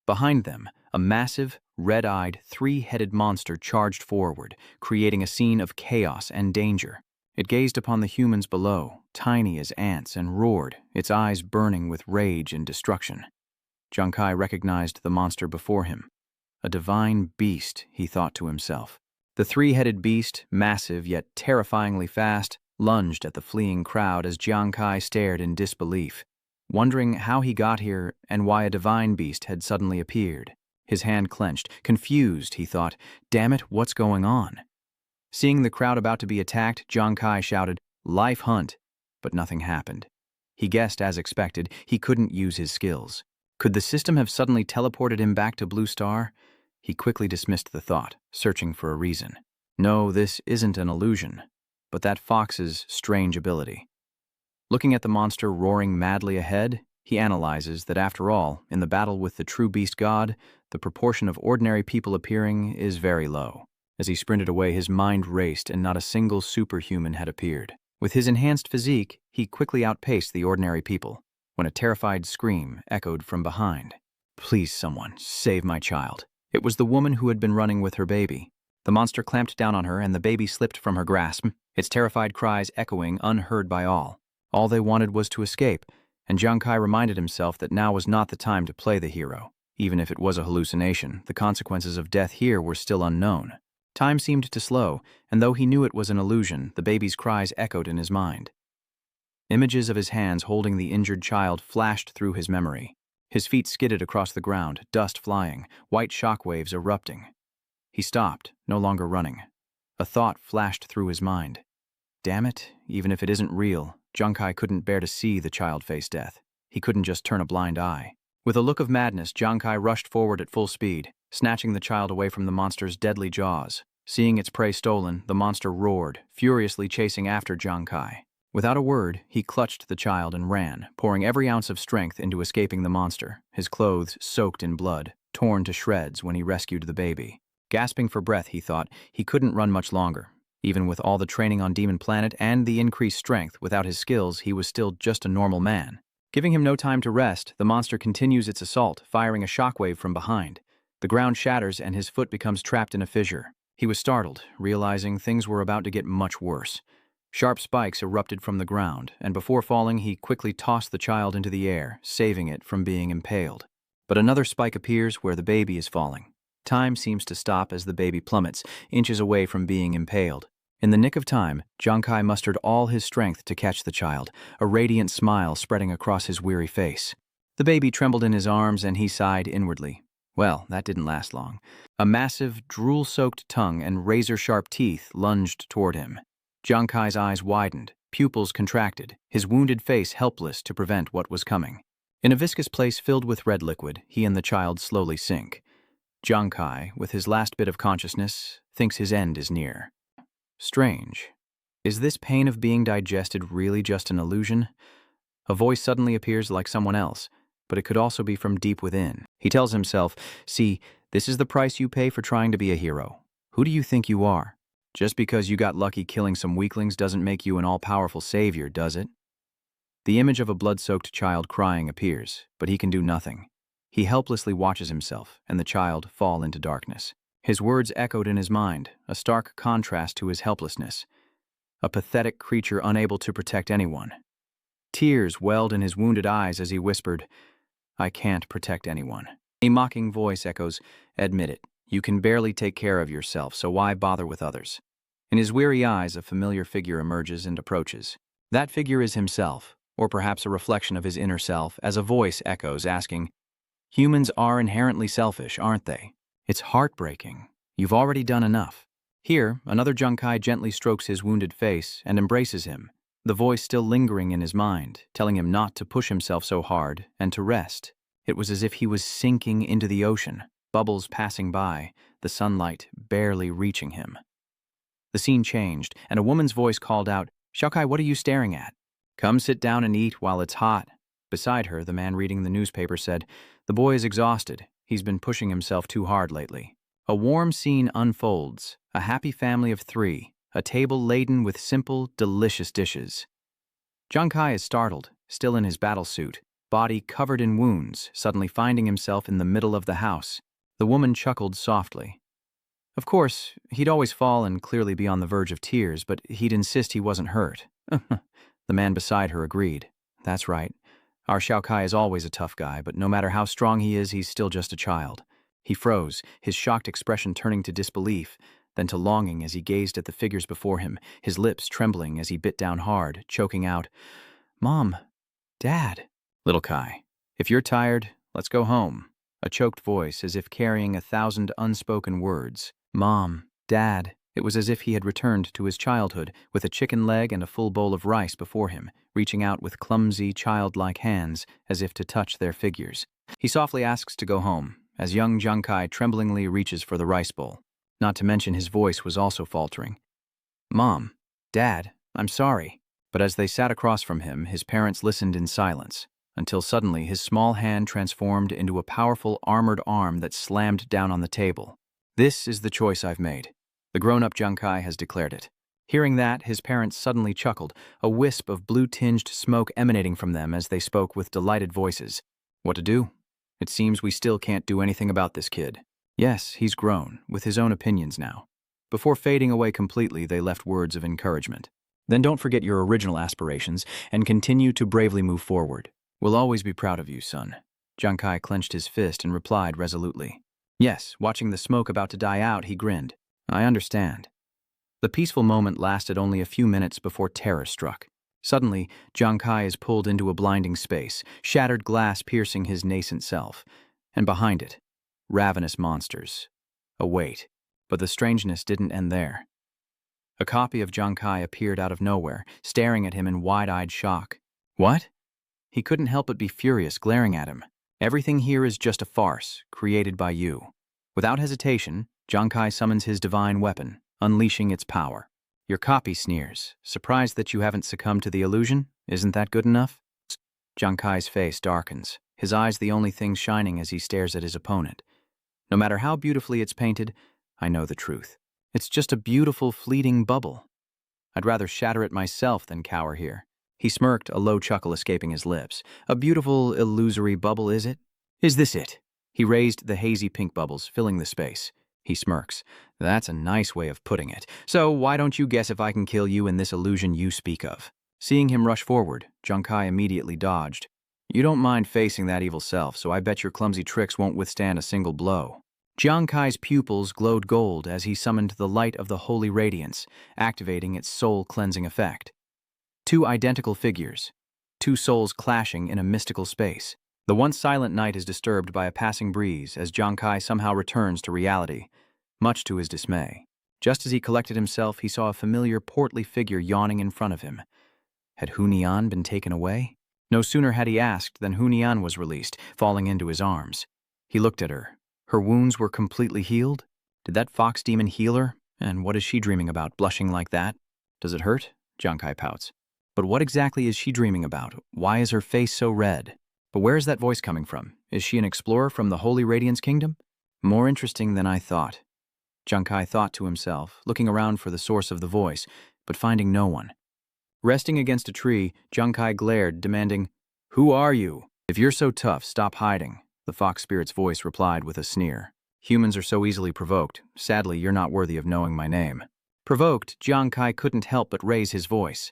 Behind them, a massive, red-eyed, three-headed monster charged forward, creating a scene of chaos and danger. It gazed upon the humans below, tiny as ants, and roared, its eyes burning with rage and destruction. Jiang Kai recognized the monster before him. A divine beast, he thought to himself. The three-headed beast, massive yet terrifyingly fast, lunged at the fleeing crowd as Jiang Kai stared in disbelief, wondering how he got here and why a divine beast had suddenly appeared. His hand clenched. Confused, he thought, "Damn it, what's going on?" Seeing the crowd about to be attacked, Jiang Kai shouted, "Life hunt," but nothing happened. He guessed, as expected, he couldn't use his skills. Could the system have suddenly teleported him back to Blue Star? He quickly dismissed the thought, searching for a reason. No, this isn't an illusion, but that fox's strange ability. Looking at the monster roaring madly ahead, he analyzes that after all, in the battle with the true beast god, the proportion of ordinary people appearing is very low. As he sprinted away, his mind raced and not a single superhuman had appeared. With his enhanced physique, he quickly outpaced the ordinary people, when a terrified scream echoed from behind. "Please, someone, save my child." It was the woman who had been running with her baby. The monster clamped down on her and the baby slipped from her grasp, its terrified cries echoing unheard by all. All they wanted was to escape, and Jiang Kai reminded himself that now was not the time to play the hero. Even if it was a hallucination, the consequences of death here were still unknown. Time seemed to slow, and though he knew it was an illusion, the baby's cries echoed in his mind. Images of his hands holding the injured child flashed through his memory. His feet skidded across the ground, dust flying, white shockwaves erupting. He stopped, no longer running. A thought flashed through his mind. Damn it, even if it isn't real, Jiang Kai couldn't bear to see the child face death. He couldn't just turn a blind eye. With a look of madness, Jiang Kai rushed forward at full speed, snatching the child away from the monster's deadly jaws. Seeing its prey stolen, the monster roared, furiously chasing after Jiang Kai. Without a word, he clutched the child and ran, pouring every ounce of strength into escaping the monster, his clothes soaked in blood, torn to shreds when he rescued the baby. Gasping for breath, he thought, he couldn't run much longer. Even with all the training on Demon Planet and the increased strength, without his skills, he was still just a normal man. Giving him no time to rest, the monster continues its assault, firing a shockwave from behind. The ground shatters and his foot becomes trapped in a fissure. He was startled, realizing things were about to get much worse. Sharp spikes erupted from the ground, and before falling, he quickly tossed the child into the air, saving it from being impaled. But another spike appears where the baby is falling. Time seems to stop as the baby plummets, inches away from being impaled. In the nick of time, Jiang Kai mustered all his strength to catch the child, a radiant smile spreading across his weary face. The baby trembled in his arms and he sighed inwardly. Well, that didn't last long. A massive, drool-soaked tongue and razor-sharp teeth lunged toward him. Jiang Kai's eyes widened, pupils contracted, his wounded face helpless to prevent what was coming. In a viscous place filled with red liquid, he and the child slowly sink. Jiang Kai, with his last bit of consciousness, thinks his end is near. Strange. Is this pain of being digested really just an illusion? A voice suddenly appears like someone else, but it could also be from deep within. He tells himself, see, this is the price you pay for trying to be a hero. Who do you think you are? Just because you got lucky killing some weaklings doesn't make you an all-powerful savior, does it? The image of a blood-soaked child crying appears, but he can do nothing. He helplessly watches himself and the child fall into darkness. His words echoed in his mind, a stark contrast to his helplessness. A pathetic creature unable to protect anyone. Tears welled in his wounded eyes as he whispered, I can't protect anyone. A mocking voice echoes, admit it. You can barely take care of yourself, so why bother with others? In his weary eyes, a familiar figure emerges and approaches. That figure is himself, or perhaps a reflection of his inner self, as a voice echoes, asking, humans are inherently selfish, aren't they? It's heartbreaking. You've already done enough. Here, another Jiang Kai gently strokes his wounded face and embraces him, the voice still lingering in his mind, telling him not to push himself so hard and to rest. It was as if he was sinking into the ocean, bubbles passing by, the sunlight barely reaching him. The scene changed, and a woman's voice called out, Xiaokai, what are you staring at? Come sit down and eat while it's hot. Beside her, the man reading the newspaper said, the boy is exhausted. He's been pushing himself too hard lately. A warm scene unfolds, a happy family of 3, a table laden with simple, delicious dishes. Jiang Kai is startled, still in his battle suit, body covered in wounds, suddenly finding himself in the middle of the house. The woman chuckled softly. Of course, he'd always fall and clearly be on the verge of tears, but he'd insist he wasn't hurt. The man beside her agreed. That's right. Our Xiao Kai is always a tough guy, but no matter how strong he is, he's still just a child. He froze, his shocked expression turning to disbelief, then to longing as he gazed at the figures before him, his lips trembling as he bit down hard, choking out, Mom, Dad. Little Kai, if you're tired, let's go home. A choked voice, as if carrying 1,000 unspoken words. Mom, Dad. It was as if he had returned to his childhood, with a chicken leg and a full bowl of rice before him, reaching out with clumsy, childlike hands, as if to touch their figures. He softly asks to go home, as young Jiang Kai tremblingly reaches for the rice bowl. Not to mention his voice was also faltering. Mom, Dad, I'm sorry. But as they sat across from him, his parents listened in silence, until suddenly his small hand transformed into a powerful armored arm that slammed down on the table. This is the choice I've made. The grown-up Jiang Kai has declared it. Hearing that, his parents suddenly chuckled, a wisp of blue-tinged smoke emanating from them as they spoke with delighted voices. What to do? It seems we still can't do anything about this kid. Yes, he's grown, with his own opinions now. Before fading away completely, they left words of encouragement. Then don't forget your original aspirations and continue to bravely move forward. We'll always be proud of you, son. Jiang Kai clenched his fist and replied resolutely. Yes, watching the smoke about to die out, he grinned. I understand. The peaceful moment lasted only a few minutes before terror struck. Suddenly, Jiang Kai is pulled into a blinding space, shattered glass piercing his nascent self. And behind it, ravenous monsters. Await. But the strangeness didn't end there. A copy of Jiang Kai appeared out of nowhere, staring at him in wide-eyed shock. What? He couldn't help but be furious, glaring at him. Everything here is just a farce, created by you. Without hesitation, Jiang Kai summons his divine weapon, unleashing its power. Your copy sneers, surprised that you haven't succumbed to the illusion? Isn't that good enough? Jiang Kai's face darkens, his eyes the only thing shining as he stares at his opponent. No matter how beautifully it's painted, I know the truth. It's just a beautiful, fleeting bubble. I'd rather shatter it myself than cower here. He smirked, a low chuckle escaping his lips. A beautiful, illusory bubble, is it? Is this it? He raised the hazy pink bubbles, filling the space. He smirks. That's a nice way of putting it. So why don't you guess if I can kill you in this illusion you speak of? Seeing him rush forward, Jiang Kai immediately dodged. You don't mind facing that evil self, so I bet your clumsy tricks won't withstand a single blow. Jiang Kai's pupils glowed gold as he summoned the light of the holy radiance, activating its soul-cleansing effect. Two identical figures, two souls clashing in a mystical space. The once silent night is disturbed by a passing breeze as Jiang Kai somehow returns to reality, much to his dismay. Just as he collected himself, he saw a familiar portly figure yawning in front of him. Had Hu Nian been taken away? No sooner had he asked than Hu Nian was released, falling into his arms. He looked at her. Her wounds were completely healed? Did that fox demon heal her? And what is she dreaming about, blushing like that? Does it hurt? Jiang Kai pouts. But what exactly is she dreaming about? Why is her face so red? But where is that voice coming from? Is she an explorer from the Holy Radiance Kingdom? More interesting than I thought. Jiang Kai thought to himself, looking around for the source of the voice, but finding no one. Resting against a tree, Jiang Kai glared, demanding, Who are you? If you're so tough, stop hiding, the fox spirit's voice replied with a sneer. Humans are so easily provoked. Sadly, you're not worthy of knowing my name. Provoked, Jiang Kai couldn't help but raise his voice.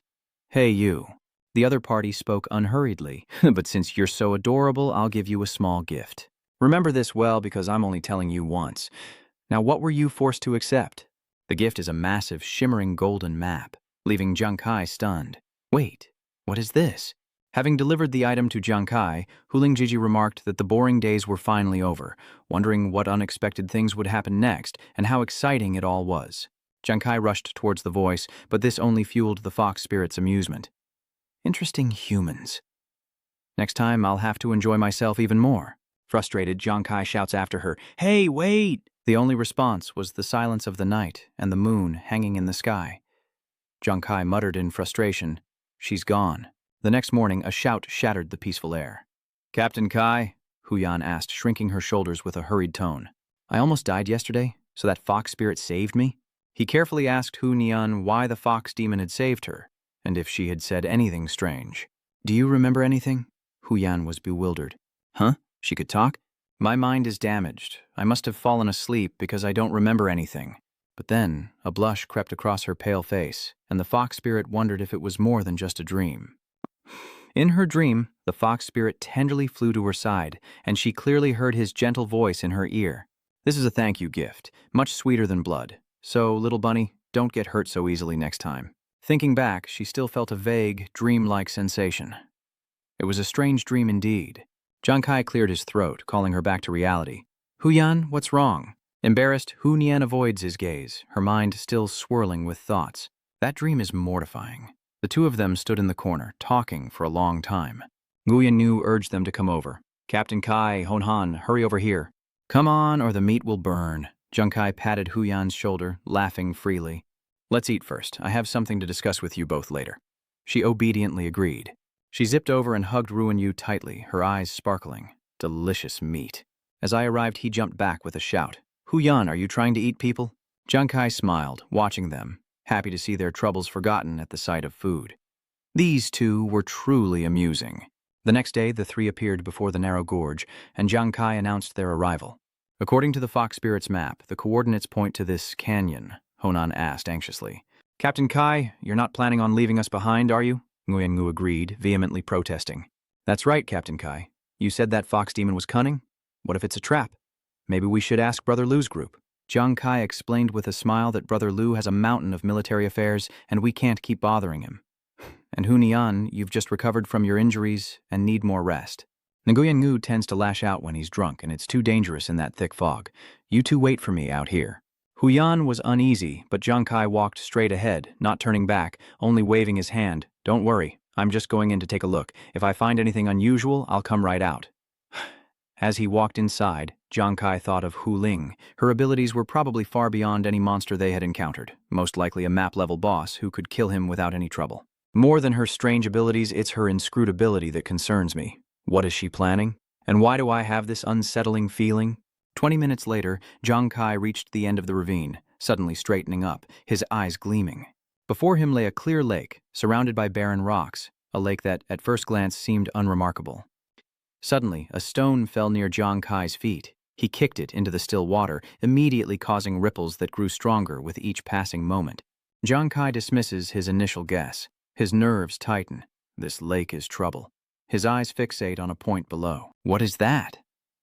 Hey, you. The other party spoke unhurriedly, but since you're so adorable, I'll give you a small gift. Remember this well because I'm only telling you once. Now, what were you forced to accept? The gift is a massive, shimmering golden map, leaving Jiang Kai stunned. Wait, what is this? Having delivered the item to Jiang Kai, Hulingjiji remarked that the boring days were finally over, wondering what unexpected things would happen next and how exciting it all was. Jiang Kai rushed towards the voice, but this only fueled the fox spirit's amusement. Interesting humans. Next time, I'll have to enjoy myself even more. Frustrated, Jiang Kai shouts after her, Hey, wait! The only response was the silence of the night and the moon hanging in the sky. Jiang Kai muttered in frustration, She's gone. The next morning, a shout shattered the peaceful air. Captain Kai? Hu Yan asked, shrinking her shoulders with a hurried tone. I almost died yesterday, so that fox spirit saved me? He carefully asked Hu Nian why the fox demon had saved her, and if she had said anything strange. Do you remember anything? Hu Yan was bewildered. Huh? She could talk? My mind is damaged. I must have fallen asleep because I don't remember anything. But then, a blush crept across her pale face, and the fox spirit wondered if it was more than just a dream. In her dream, the fox spirit tenderly flew to her side, and she clearly heard his gentle voice in her ear. This is a thank you gift, much sweeter than blood. So, little bunny, don't get hurt so easily next time. Thinking back, she still felt a vague, dream-like sensation. It was a strange dream indeed. Jiang Kai cleared his throat, calling her back to reality. Hu Yan, what's wrong? Embarrassed, Hu Nian avoids his gaze, her mind still swirling with thoughts. That dream is mortifying. The two of them stood in the corner, talking for a long time. Nguyen Nu urged them to come over. Captain Kai, Hon Han, hurry over here. Come on, or the meat will burn. Jiang Kai patted Hu Yan's shoulder, laughing freely. Let's eat first. I have something to discuss with you both later. She obediently agreed. She zipped over and hugged Ruan Yu tightly, her eyes sparkling. Delicious meat. As I arrived, he jumped back with a shout. Hu Yan, are you trying to eat people? Jiang Kai smiled, watching them, happy to see their troubles forgotten at the sight of food. These two were truly amusing. The next day, the three appeared before the narrow gorge, and Jiang Kai announced their arrival. According to the fox spirit's map, the coordinates point to this canyon, Honan asked anxiously. Captain Kai, you're not planning on leaving us behind, are you? Nguyen Ngu agreed, vehemently protesting. That's right, Captain Kai. You said that fox demon was cunning? What if it's a trap? Maybe we should ask Brother Lu's group. Jiang Kai explained with a smile that Brother Lu has a mountain of military affairs and we can't keep bothering him. And Hu Nian, you've just recovered from your injuries and need more rest. Nguyen Ngu tends to lash out when he's drunk and it's too dangerous in that thick fog. You two wait for me out here. Hu Yan was uneasy, but Jiang Kai walked straight ahead, not turning back, only waving his hand. Don't worry, I'm just going in to take a look. If I find anything unusual, I'll come right out. As he walked inside, Jiang Kai thought of Hu Ling. Her abilities were probably far beyond any monster they had encountered, most likely a map-level boss who could kill him without any trouble. More than her strange abilities, it's her inscrutability that concerns me. What is she planning? And why do I have this unsettling feeling? 20 minutes later, Jiang Kai reached the end of the ravine, suddenly straightening up, his eyes gleaming. Before him lay a clear lake, surrounded by barren rocks, a lake that, at first glance, seemed unremarkable. Suddenly, a stone fell near Jiang Kai's feet. He kicked it into the still water, immediately causing ripples that grew stronger with each passing moment. Jiang Kai dismisses his initial guess. His nerves tighten. This lake is trouble. His eyes fixate on a point below. What is that?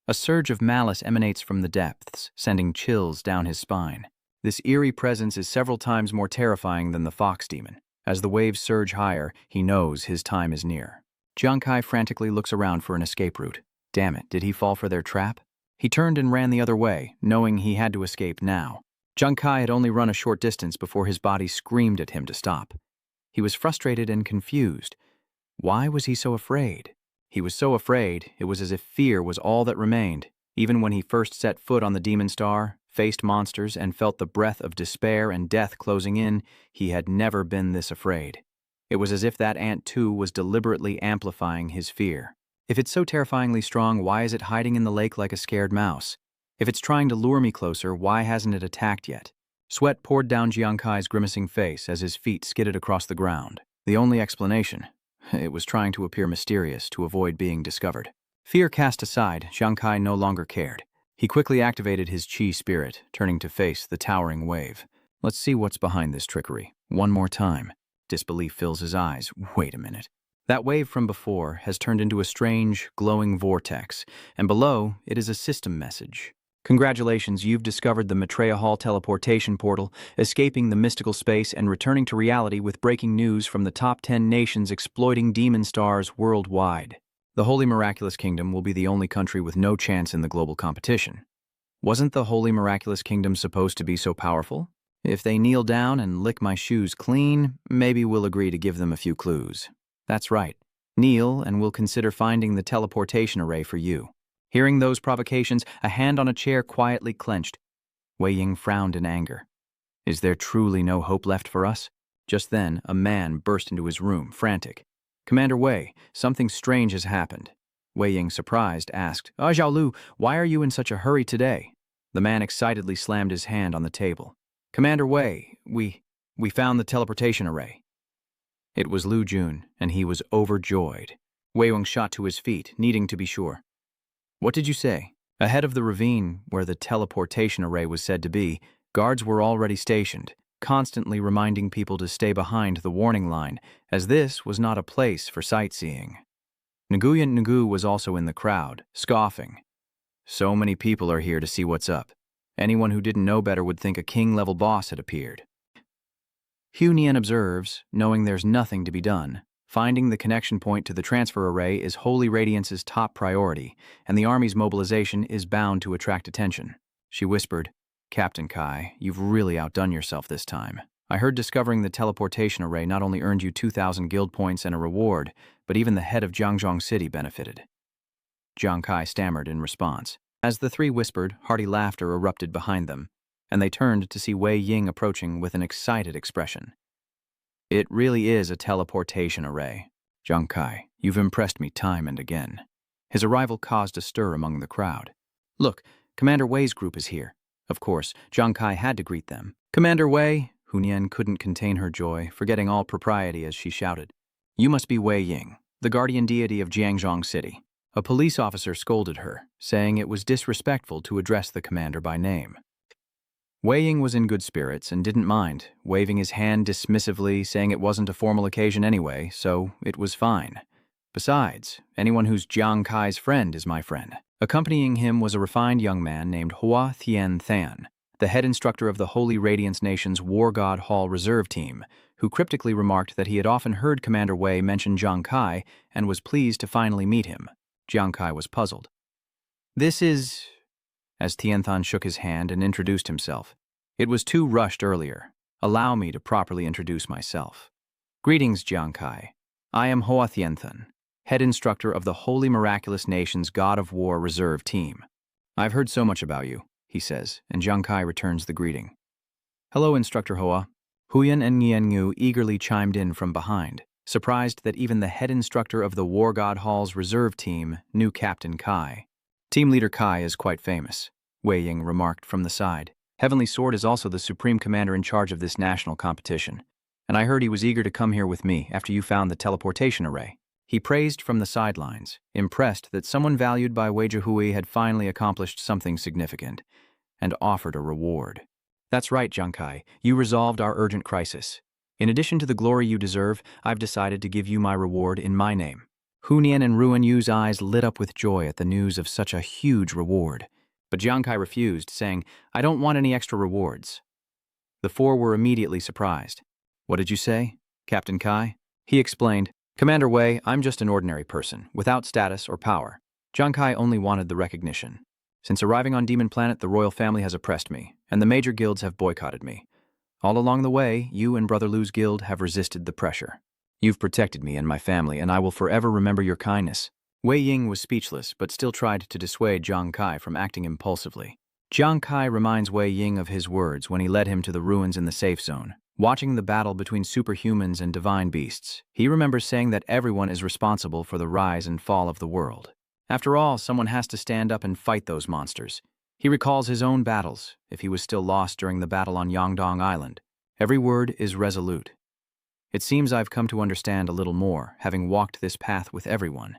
A surge of malice emanates from the depths, sending chills down his spine. This eerie presence is several times more terrifying than the fox demon. As the waves surge higher, he knows his time is near. Jiang Kai frantically looks around for an escape route. Damn it, did he fall for their trap? He turned and ran the other way, knowing he had to escape now. Jiang Kai had only run a short distance before his body screamed at him to stop. He was frustrated and confused. Why was he so afraid? He was so afraid, it was as if fear was all that remained. Even when he first set foot on the Demon Star, faced monsters, and felt the breath of despair and death closing in, he had never been this afraid. It was as if that ant too was deliberately amplifying his fear. If it's so terrifyingly strong, why is it hiding in the lake like a scared mouse? If it's trying to lure me closer, why hasn't it attacked yet? Sweat poured down Jiang Kai's grimacing face as his feet skidded across the ground. The only explanation: it was trying to appear mysterious to avoid being discovered. Fear cast aside, Jiang Kai no longer cared. He quickly activated his chi spirit, turning to face the towering wave. Let's see what's behind this trickery. One more time. Disbelief fills his eyes. Wait a minute. That wave from before has turned into a strange, glowing vortex, and below it is a system message. Congratulations, you've discovered the Maitreya Hall teleportation portal, escaping the mystical space and returning to reality with breaking news from the top 10 nations exploiting demon stars worldwide. The Holy Miraculous Kingdom will be the only country with no chance in the global competition. Wasn't the Holy Miraculous Kingdom supposed to be so powerful? If they kneel down and lick my shoes clean, maybe we'll agree to give them a few clues. That's right. Kneel and we'll consider finding the teleportation array for you. Hearing those provocations, a hand on a chair quietly clenched. Wei Ying frowned in anger. Is there truly no hope left for us? Just then, a man burst into his room, frantic. Commander Wei, something strange has happened. Wei Ying, surprised, asked, Zhao Lu, why are you in such a hurry today? The man excitedly slammed his hand on the table. Commander Wei, we found the teleportation array. It was Lu Jun, and he was overjoyed. Wei Ying shot to his feet, needing to be sure. What did you say? Ahead of the ravine, where the teleportation array was said to be, guards were already stationed, constantly reminding people to stay behind the warning line, as this was not a place for sightseeing. Nguyen Ngu was also in the crowd, scoffing. So many people are here to see what's up. Anyone who didn't know better would think a king-level boss had appeared. Hu Nian observes, knowing there's nothing to be done. Finding the connection point to the transfer array is Holy Radiance's top priority, and the army's mobilization is bound to attract attention. She whispered, Captain Kai, you've really outdone yourself this time. I heard discovering the teleportation array not only earned you 2,000 guild points and a reward, but even the head of Jiangzhong City benefited. Jiang Kai stammered in response. As the three whispered, hearty laughter erupted behind them, and they turned to see Wei Ying approaching with an excited expression. It really is a teleportation array. Jiang Kai, you've impressed me time and again. His arrival caused a stir among the crowd. Look, Commander Wei's group is here. Of course, Jiang Kai had to greet them. Commander Wei, Hu Nian couldn't contain her joy, forgetting all propriety as she shouted. You must be Wei Ying, the guardian deity of Jiangzhong City. A police officer scolded her, saying it was disrespectful to address the commander by name. Wei Ying was in good spirits and didn't mind, waving his hand dismissively, saying it wasn't a formal occasion anyway, so it was fine. Besides, anyone who's Jiang Kai's friend is my friend. Accompanying him was a refined young man named Hua Thien Than, the head instructor of the Holy Radiance Nation's War God Hall Reserve Team, who cryptically remarked that he had often heard Commander Wei mention Jiang Kai and was pleased to finally meet him. Jiang Kai was puzzled. This is... As Tianthan shook his hand and introduced himself. It was too rushed earlier. Allow me to properly introduce myself. Greetings, Jiang Kai. I am Hua Tianthan, head instructor of the Holy Miraculous Nation's God of War Reserve Team. I've heard so much about you, he says, and Jiang Kai returns the greeting. Hello, Instructor Hoa. Huyan and Niangu eagerly chimed in from behind, surprised that even the head instructor of the War God Hall's reserve team knew Captain Kai. Team Leader Kai is quite famous, Wei Ying remarked from the side. Heavenly Sword is also the supreme commander in charge of this national competition, and I heard he was eager to come here with me after you found the teleportation array. He praised from the sidelines, impressed that someone valued by Wei Jihui had finally accomplished something significant, and offered a reward. That's right, Jiang Kai, you resolved our urgent crisis. In addition to the glory you deserve, I've decided to give you my reward in my name. Hunian and Ruan Yu's eyes lit up with joy at the news of such a huge reward. But Jiang Kai refused, saying, I don't want any extra rewards. The four were immediately surprised. What did you say, Captain Kai? He explained, Commander Wei, I'm just an ordinary person, without status or power. Jiang Kai only wanted the recognition. Since arriving on Demon Planet, the royal family has oppressed me, and the major guilds have boycotted me. All along the way, you and Brother Lu's guild have resisted the pressure. You've protected me and my family, and I will forever remember your kindness. Wei Ying was speechless, but still tried to dissuade Jiang Kai from acting impulsively. Jiang Kai reminds Wei Ying of his words when he led him to the ruins in the safe zone. Watching the battle between superhumans and divine beasts, he remembers saying that everyone is responsible for the rise and fall of the world. After all, someone has to stand up and fight those monsters. He recalls his own battles, if he was still lost during the battle on Yangdong Island. Every word is resolute. It seems I've come to understand a little more, having walked this path with everyone.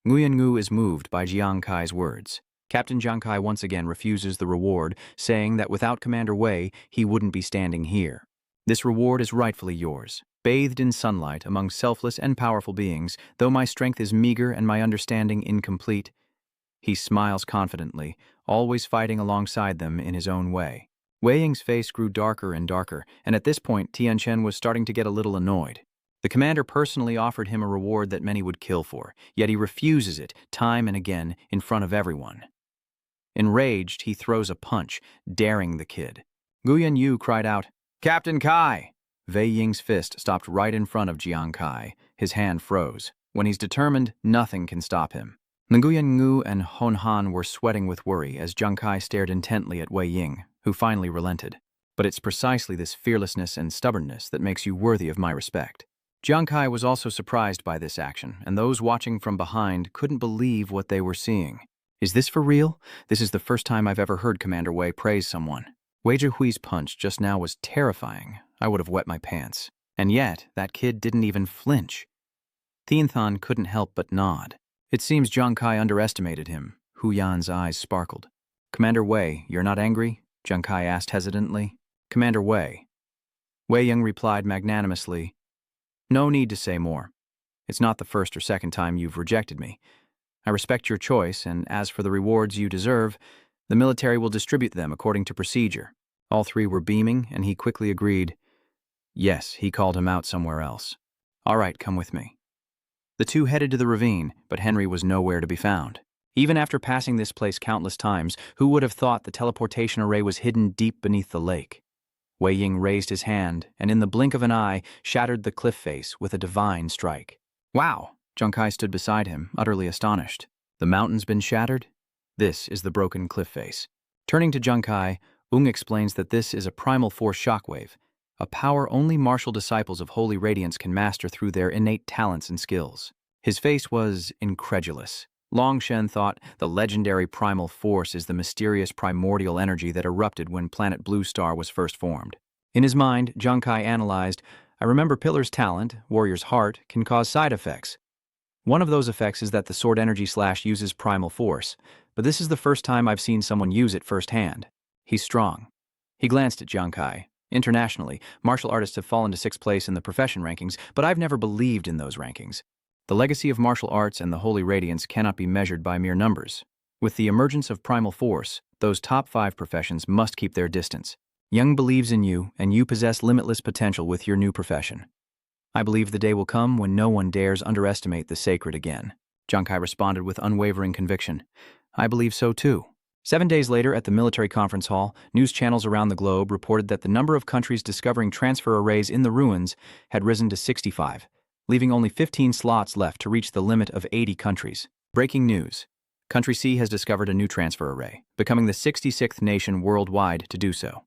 Nguyen Ngu is moved by Jiang Kai's words. Captain Jiang Kai once again refuses the reward, saying that without Commander Wei, he wouldn't be standing here. This reward is rightfully yours. Bathed in sunlight among selfless and powerful beings, though my strength is meager and my understanding incomplete, he smiles confidently, always fighting alongside them in his own way. Wei Ying's face grew darker and darker, and at this point Tian Chen was starting to get a little annoyed. The commander personally offered him a reward that many would kill for, yet he refuses it time and again in front of everyone. Enraged, he throws a punch, daring the kid. Nguyen Yu cried out, Captain Kai! Wei Ying's fist stopped right in front of Jiang Kai. His hand froze. When he's determined, nothing can stop him. Nguyen Ngu and Hon Han were sweating with worry as Jiang Kai stared intently at Wei Ying, who finally relented. But it's precisely this fearlessness and stubbornness that makes you worthy of my respect. Jiang Kai was also surprised by this action, and those watching from behind couldn't believe what they were seeing. Is this for real? This is the first time I've ever heard Commander Wei praise someone. Wei Jihui's punch just now was terrifying. I would have wet my pants. And yet, that kid didn't even flinch. Tianthan couldn't help but nod. It seems Jiang Kai underestimated him. Hu Yan's eyes sparkled. Commander Wei, you're not angry? Jiang Kai asked hesitantly. Commander Wei. Wei Ying replied magnanimously, No need to say more. It's not the first or second time you've rejected me. I respect your choice, and as for the rewards you deserve, the military will distribute them according to procedure. All three were beaming, and he quickly agreed. Yes, he called him out somewhere else. All right, come with me. The two headed to the ravine, but Henry was nowhere to be found. Even after passing this place countless times, who would have thought the teleportation array was hidden deep beneath the lake? Wei Ying raised his hand, and in the blink of an eye, shattered the cliff face with a divine strike. Wow! Jiang Kai stood beside him, utterly astonished. The mountain's been shattered? This is the broken cliff face. Turning to Jiang Kai, Ung explains that this is a primal force shockwave, a power only martial disciples of Holy Radiance can master through their innate talents and skills. His face was incredulous. Long Shen thought the legendary primal force is the mysterious primordial energy that erupted when planet Blue Star was first formed. In his mind, Jiang Kai analyzed, I remember Pillar's talent, Warrior's Heart, can cause side effects. One of those effects is that the sword energy slash uses primal force, but this is the first time I've seen someone use it firsthand. He's strong. He glanced at Jiang Kai. Internationally, martial artists have fallen to 6th place in the profession rankings, but I've never believed in those rankings. The legacy of martial arts and the holy radiance cannot be measured by mere numbers. With the emergence of primal force, those top 5 professions must keep their distance. Young believes in you, and you possess limitless potential with your new profession. I believe the day will come when no one dares underestimate the sacred again. Jiang Kai responded with unwavering conviction. I believe so too. 7 days later, at the military conference hall, news channels around the globe reported that the number of countries discovering transfer arrays in the ruins had risen to 65, leaving only 15 slots left to reach the limit of 80 countries. Breaking news. Country C has discovered a new transfer array, becoming the 66th nation worldwide to do so.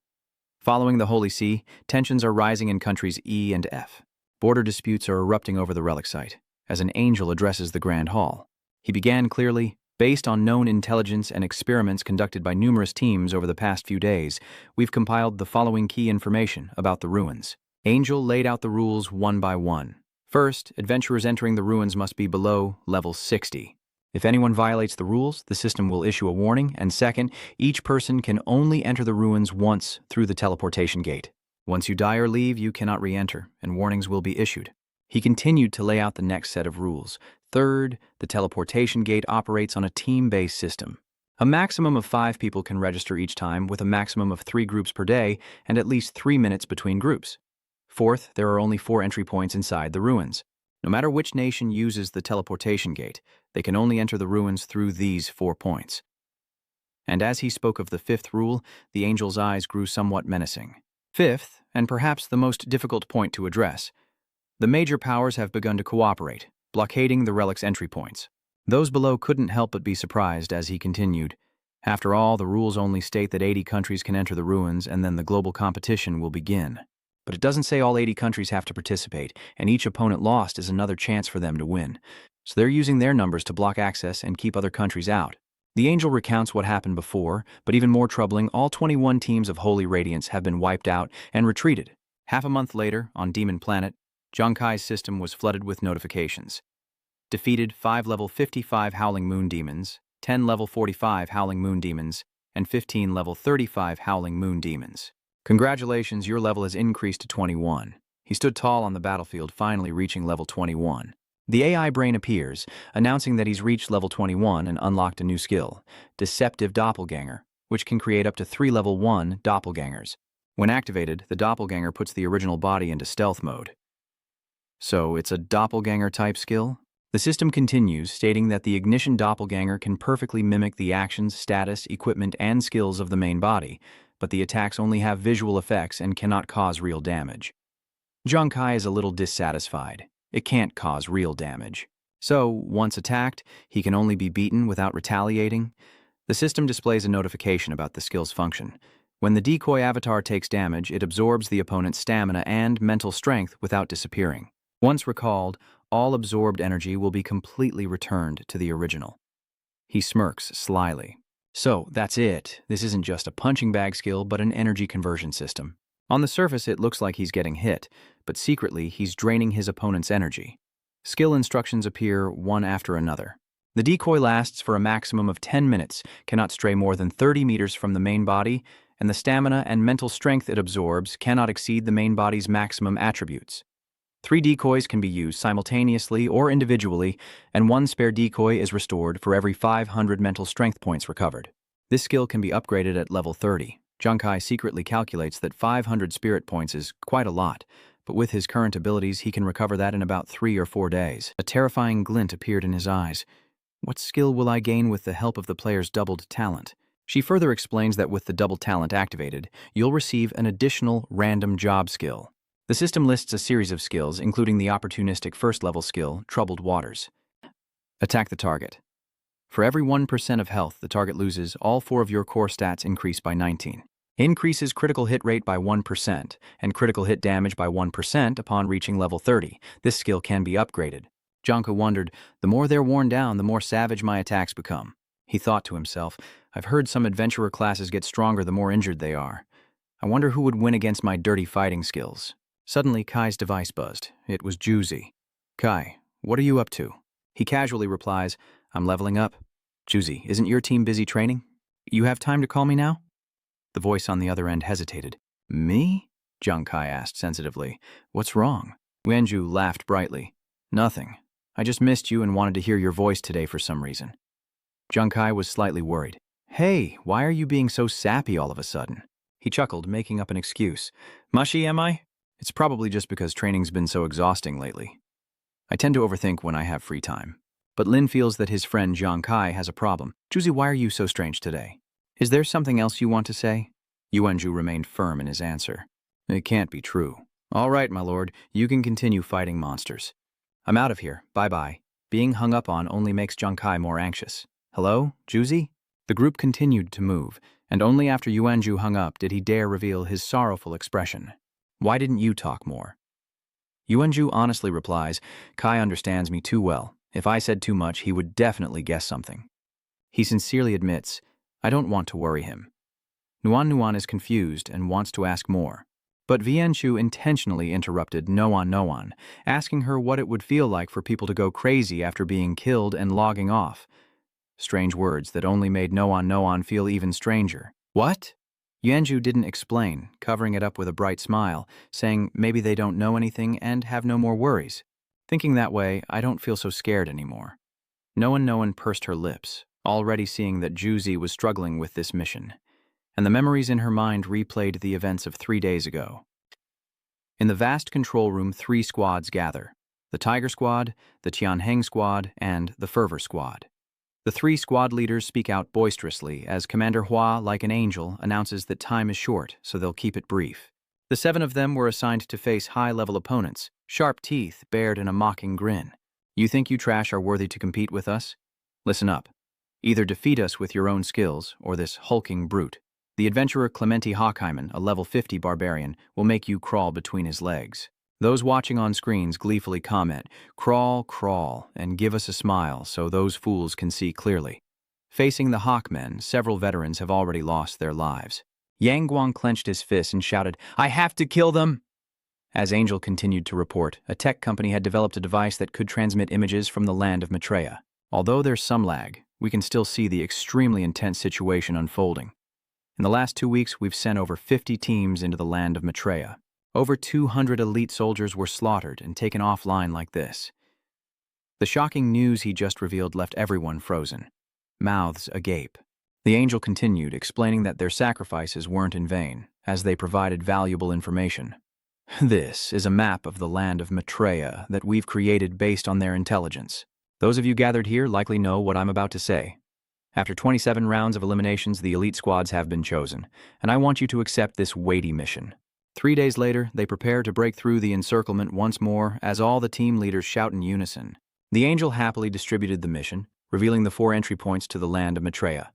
Following the Holy See, tensions are rising in countries E and F. Border disputes are erupting over the relic site, as an angel addresses the Grand Hall. He began clearly, based on known intelligence and experiments conducted by numerous teams over the past few days, we've compiled the following key information about the ruins. Angel laid out the rules one by one. First, adventurers entering the ruins must be below level 60. If anyone violates the rules, the system will issue a warning, and second, each person can only enter the ruins once through the teleportation gate. Once you die or leave, you cannot re-enter, and warnings will be issued. He continued to lay out the next set of rules. Third, the teleportation gate operates on a team-based system. A maximum of 5 people can register each time, with a maximum of 3 groups per day and at least 3 minutes between groups. Fourth, there are only 4 entry points inside the ruins. No matter which nation uses the teleportation gate, they can only enter the ruins through these 4 points. And as he spoke of the 5th rule, the angel's eyes grew somewhat menacing. 5th, and perhaps the most difficult point to address, the major powers have begun to cooperate, blockading the relic's entry points. Those below couldn't help but be surprised as he continued. After all, the rules only state that 80 countries can enter the ruins, and then the global competition will begin. But it doesn't say all 80 countries have to participate, and each opponent lost is another chance for them to win. So they're using their numbers to block access and keep other countries out. The angel recounts what happened before, but even more troubling, all 21 teams of Holy Radiance have been wiped out and retreated. Half a month later, on Demon Planet, Jiang Kai's system was flooded with notifications. Defeated 5 level 55 Howling Moon Demons, 10 level 45 Howling Moon Demons, and 15 level 35 Howling Moon Demons. Congratulations, your level has increased to 21. He stood tall on the battlefield, finally reaching level 21. The AI brain appears, announcing that he's reached level 21 and unlocked a new skill, Deceptive Doppelganger, which can create up to 3 level 1 doppelgangers. When activated, the doppelganger puts the original body into stealth mode. So it's a doppelganger-type skill? The system continues, stating that the Ignition Doppelganger can perfectly mimic the actions, status, equipment, and skills of the main body, but the attacks only have visual effects and cannot cause real damage. Jiang Kai is a little dissatisfied. It can't cause real damage. So, once attacked, he can only be beaten without retaliating. The system displays a notification about the skill's function. When the decoy avatar takes damage, it absorbs the opponent's stamina and mental strength without disappearing. Once recalled, all absorbed energy will be completely returned to the original. He smirks slyly. So, that's it. This isn't just a punching bag skill, but an energy conversion system. On the surface, it looks like he's getting hit, but secretly, he's draining his opponent's energy. Skill instructions appear one after another. The decoy lasts for a maximum of 10 minutes, cannot stray more than 30 meters from the main body, and the stamina and mental strength it absorbs cannot exceed the main body's maximum attributes. 3 decoys can be used simultaneously or individually, and 1 spare decoy is restored for every 500 mental strength points recovered. This skill can be upgraded at level 30. Jiang Kai secretly calculates that 500 spirit points is quite a lot, but with his current abilities he can recover that in about 3 or 4 days. A terrifying glint appeared in his eyes. What skill will I gain with the help of the player's doubled talent? She further explains that with the double talent activated, you'll receive an additional random job skill. The system lists a series of skills, including the opportunistic first-level skill, Troubled Waters. Attack the target. For every 1% of health the target loses, all 4 of your core stats increase by 19. Increases critical hit rate by 1%, and critical hit damage by 1% upon reaching level 30. This skill can be upgraded. Jiang Kai wondered, the more they're worn down, the more savage my attacks become. He thought to himself, I've heard some adventurer classes get stronger the more injured they are. I wonder who would win against my dirty fighting skills. Suddenly, Kai's device buzzed. It was Juzi. Kai, what are you up to? He casually replies, I'm leveling up. Juzi, isn't your team busy training? You have time to call me now? The voice on the other end hesitated. Me? Jiang Kai asked sensitively. What's wrong? Wenju laughed brightly. Nothing. I just missed you and wanted to hear your voice today for some reason. Jiang Kai was slightly worried. Hey, why are you being so sappy all of a sudden? He chuckled, making up an excuse. Mushy, am I? It's probably just because training's been so exhausting lately. I tend to overthink when I have free time. But Lin feels that his friend Jiang Kai has a problem. Juzi, why are you so strange today? Is there something else you want to say? Yuanju remained firm in his answer. It can't be true. All right, my lord, you can continue fighting monsters. I'm out of here. Bye-bye. Being hung up on only makes Jiang Kai more anxious. Hello, Juzi? The group continued to move, and only after Yuanju hung up did he dare reveal his sorrowful expression. Why didn't you talk more? Yuanju honestly replies, Kai understands me too well. If I said too much, he would definitely guess something. He sincerely admits, I don't want to worry him. Nuan is confused and wants to ask more. But Vienshu intentionally interrupted Noan, asking her what it would feel like for people to go crazy after being killed and logging off. Strange words that only made Noan feel even stranger. What? Yuanju didn't explain, covering it up with a bright smile, saying maybe they don't know anything and have no more worries. Thinking that way, I don't feel so scared anymore. Noan pursed her lips, already seeing that Juzi was struggling with this mission, and the memories in her mind replayed the events of 3 days ago. In the vast control room, 3 squads gather: the Tiger Squad, the Tianheng Squad, and the Fervor Squad. The 3 squad leaders speak out boisterously as Commander Hua, like an angel, announces that time is short, so they'll keep it brief. The 7 of them were assigned to face high-level opponents, sharp teeth bared in a mocking grin. You think you trash are worthy to compete with us? Listen up. Either defeat us with your own skills, or this hulking brute. The adventurer Clementi Hawkheimen, a level 50 barbarian, will make you crawl between his legs. Those watching on screens gleefully comment, crawl, crawl, and give us a smile so those fools can see clearly. Facing the Hawkmen, several veterans have already lost their lives. Yang Guang clenched his fists and shouted, I have to kill them! As Angel continued to report, a tech company had developed a device that could transmit images from the land of Maitreya. Although there's some lag, we can still see the extremely intense situation unfolding. In the last 2 weeks, we've sent over 50 teams into the land of Maitreya. Over 200 elite soldiers were slaughtered and taken offline like this. The shocking news he just revealed left everyone frozen, mouths agape. The angel continued, explaining that their sacrifices weren't in vain, as they provided valuable information. This is a map of the land of Maitreya that we've created based on their intelligence. Those of you gathered here likely know what I'm about to say. After 27 rounds of eliminations, the elite squads have been chosen, and I want you to accept this weighty mission. 3 days later, they prepare to break through the encirclement once more as all the team leaders shout in unison. The angel happily distributed the mission, revealing the 4 entry points to the land of Maitreya.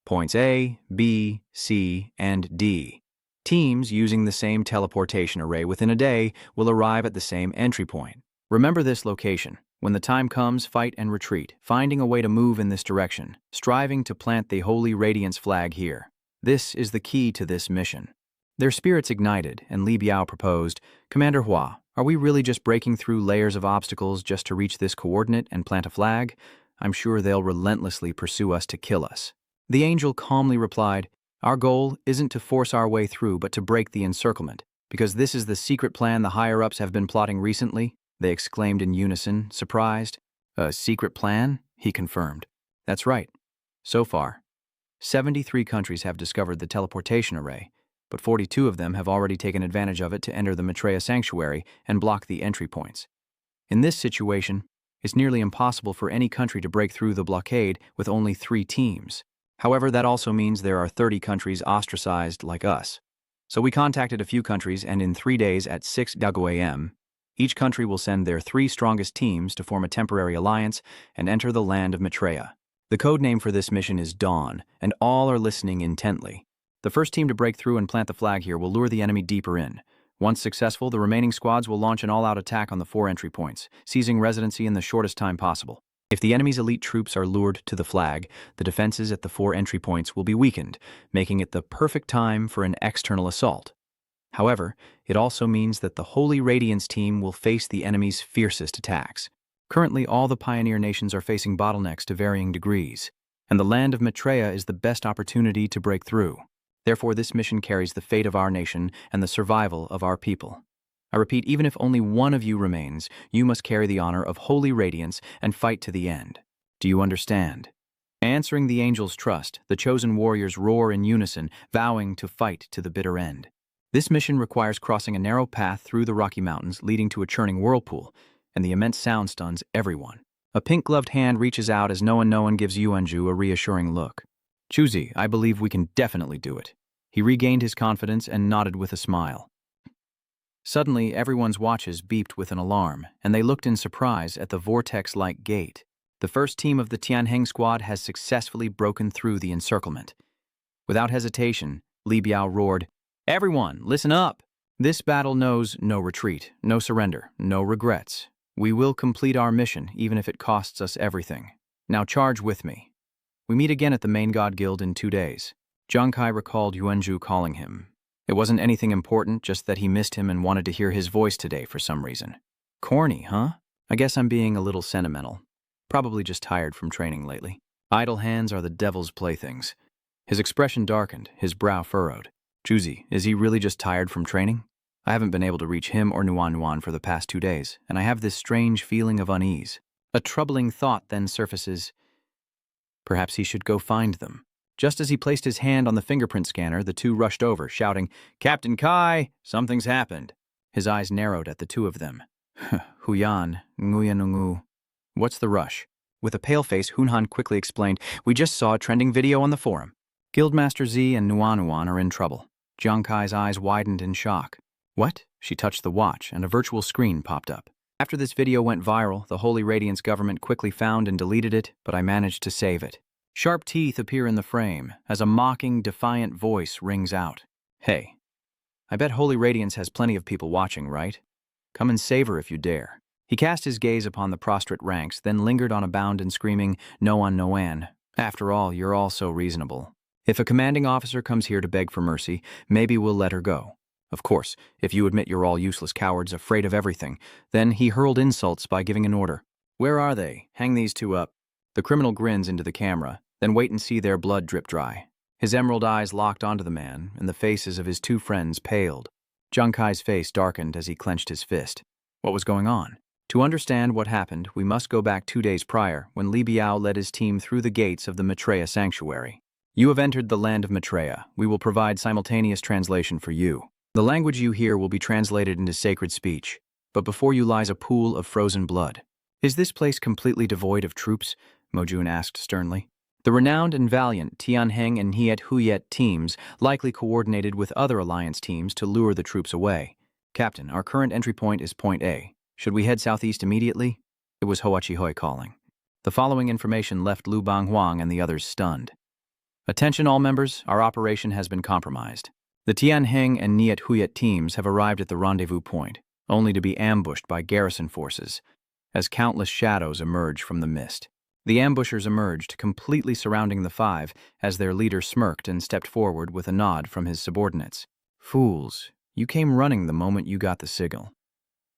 Points A, B, C, and D. Teams using the same teleportation array within a day will arrive at the same entry point. Remember this location. When the time comes, fight and retreat, finding a way to move in this direction, striving to plant the Holy Radiance flag here. This is the key to this mission. Their spirits ignited, and Li Biao proposed, Commander Hua, are we really just breaking through layers of obstacles just to reach this coordinate and plant a flag? I'm sure they'll relentlessly pursue us to kill us. The angel calmly replied, our goal isn't to force our way through, but to break the encirclement, because this is the secret plan the higher-ups have been plotting recently, they exclaimed in unison, surprised. A secret plan? He confirmed. That's right. So far, 73 countries have discovered the teleportation array, but 42 of them have already taken advantage of it to enter the Maitreya Sanctuary and block the entry points. In this situation, it's nearly impossible for any country to break through the blockade with only 3 teams. However, that also means there are 30 countries ostracized like us. So we contacted a few countries, and in 3 days at 6 a.m., each country will send their 3 strongest teams to form a temporary alliance and enter the land of Maitreya. The code name for this mission is Dawn, and all are listening intently. The first team to break through and plant the flag here will lure the enemy deeper in. Once successful, the remaining squads will launch an all-out attack on the 4 entry points, seizing residency in the shortest time possible. If the enemy's elite troops are lured to the flag, the defenses at the 4 entry points will be weakened, making it the perfect time for an external assault. However, it also means that the Holy Radiance team will face the enemy's fiercest attacks. Currently, all the pioneer nations are facing bottlenecks to varying degrees, and the land of Maitreya is the best opportunity to break through. Therefore, this mission carries the fate of our nation and the survival of our people. I repeat, even if only one of you remains, you must carry the honor of holy radiance and fight to the end. Do you understand? Answering the angel's trust, the chosen warriors roar in unison, vowing to fight to the bitter end. This mission requires crossing a narrow path through the Rocky Mountains, leading to a churning whirlpool, and the immense sound stuns everyone. A pink-gloved hand reaches out as no one gives Yuanju a reassuring look. Chuzi, I believe we can definitely do it. He regained his confidence and nodded with a smile. Suddenly, everyone's watches beeped with an alarm, and they looked in surprise at the vortex-like gate. The first team of the Tianheng squad has successfully broken through the encirclement. Without hesitation, Li Biao roared, "Everyone, listen up! This battle knows no retreat, no surrender, no regrets. We will complete our mission, even if it costs us everything. Now charge with me." We meet again at the Main God Guild in 2 days. Zhang Kai recalled Yuanju calling him. It wasn't anything important, just that he missed him and wanted to hear his voice today for some reason. Corny, huh? I guess I'm being a little sentimental. Probably just tired from training lately. Idle hands are the devil's playthings. His expression darkened, his brow furrowed. Chuzi, is he really just tired from training? I haven't been able to reach him or Nuan for the past 2 days, and I have this strange feeling of unease. A troubling thought then surfaces. Perhaps he should go find them. Just as he placed his hand on the fingerprint scanner, the two rushed over, shouting, "Captain Kai, something's happened." His eyes narrowed at the two of them. Huyan, Nguyanungu. What's the rush? With a pale face, Hunhan quickly explained, "We just saw a trending video on the forum. Guildmaster Z and Nuan are in trouble." Zhang Kai's eyes widened in shock. What? She touched the watch, and a virtual screen popped up. After this video went viral, the Holy Radiance government quickly found and deleted it, but I managed to save it. Sharp teeth appear in the frame, as a mocking, defiant voice rings out. Hey, I bet Holy Radiance has plenty of people watching, right? Come and save her if you dare. He cast his gaze upon the prostrate ranks, then lingered on a bound and screaming, Noan. After all, you're all so reasonable. If a commanding officer comes here to beg for mercy, maybe we'll let her go. Of course, if you admit you're all useless cowards afraid of everything, then he hurled insults by giving an order. Where are they? Hang these two up. The criminal grins into the camera, then wait and see their blood drip dry. His emerald eyes locked onto the man, and the faces of his two friends paled. Zhang Kai's face darkened as he clenched his fist. What was going on? To understand what happened, we must go back 2 days prior, when Li Biao led his team through the gates of the Maitreya Sanctuary. You have entered the land of Maitreya. We will provide simultaneous translation for you. The language you hear will be translated into sacred speech, but before you lies a pool of frozen blood. Is this place completely devoid of troops? Mojun asked sternly. The renowned and valiant Tianheng and Niet Huyet teams likely coordinated with other alliance teams to lure the troops away. Captain, our current entry point is Point A. Should we head southeast immediately? It was Hoachihoi calling. The following information left Lu Banghuang and the others stunned. Attention all members, our operation has been compromised. The Tianheng and Niet Huyet teams have arrived at the rendezvous point, only to be ambushed by garrison forces, as countless shadows emerge from the mist. The ambushers emerged, completely surrounding the five, as their leader smirked and stepped forward with a nod from his subordinates. Fools, you came running the moment you got the signal.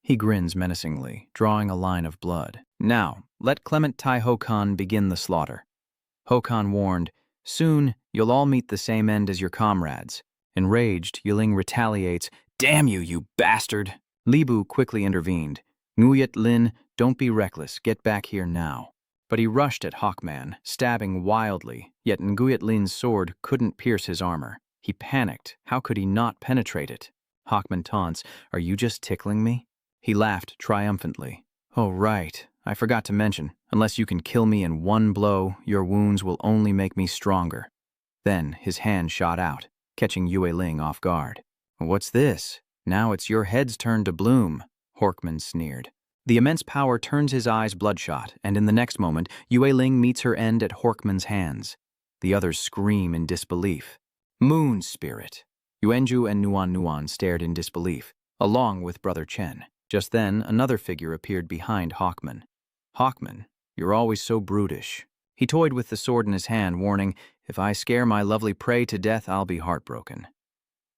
He grins menacingly, drawing a line of blood. Now, let Clement Tai Hokan begin the slaughter. Hokan warned, soon you'll all meet the same end as your comrades. Enraged, Yiling retaliates, Damn you, you bastard! Li Bu quickly intervened. Nguyet Lin, don't be reckless, get back here now. But he rushed at Hawkman, stabbing wildly, yet Nguyet Lin's sword couldn't pierce his armor. He panicked. How could he not penetrate it? Hawkman taunts, Are you just tickling me? He laughed triumphantly. Oh, right. I forgot to mention, unless you can kill me in one blow, your wounds will only make me stronger. Then his hand shot out, catching Yue Ling off guard. What's this? Now it's your head's turn to bloom, Horkman sneered. The immense power turns his eyes bloodshot, and in the next moment, Yue Ling meets her end at Horkman's hands. The others scream in disbelief. Moon Spirit! Yuanju and Nuan stared in disbelief, along with Brother Chen. Just then, another figure appeared behind Hawkman. Hawkman, you're always so brutish. He toyed with the sword in his hand, warning, If I scare my lovely prey to death, I'll be heartbroken.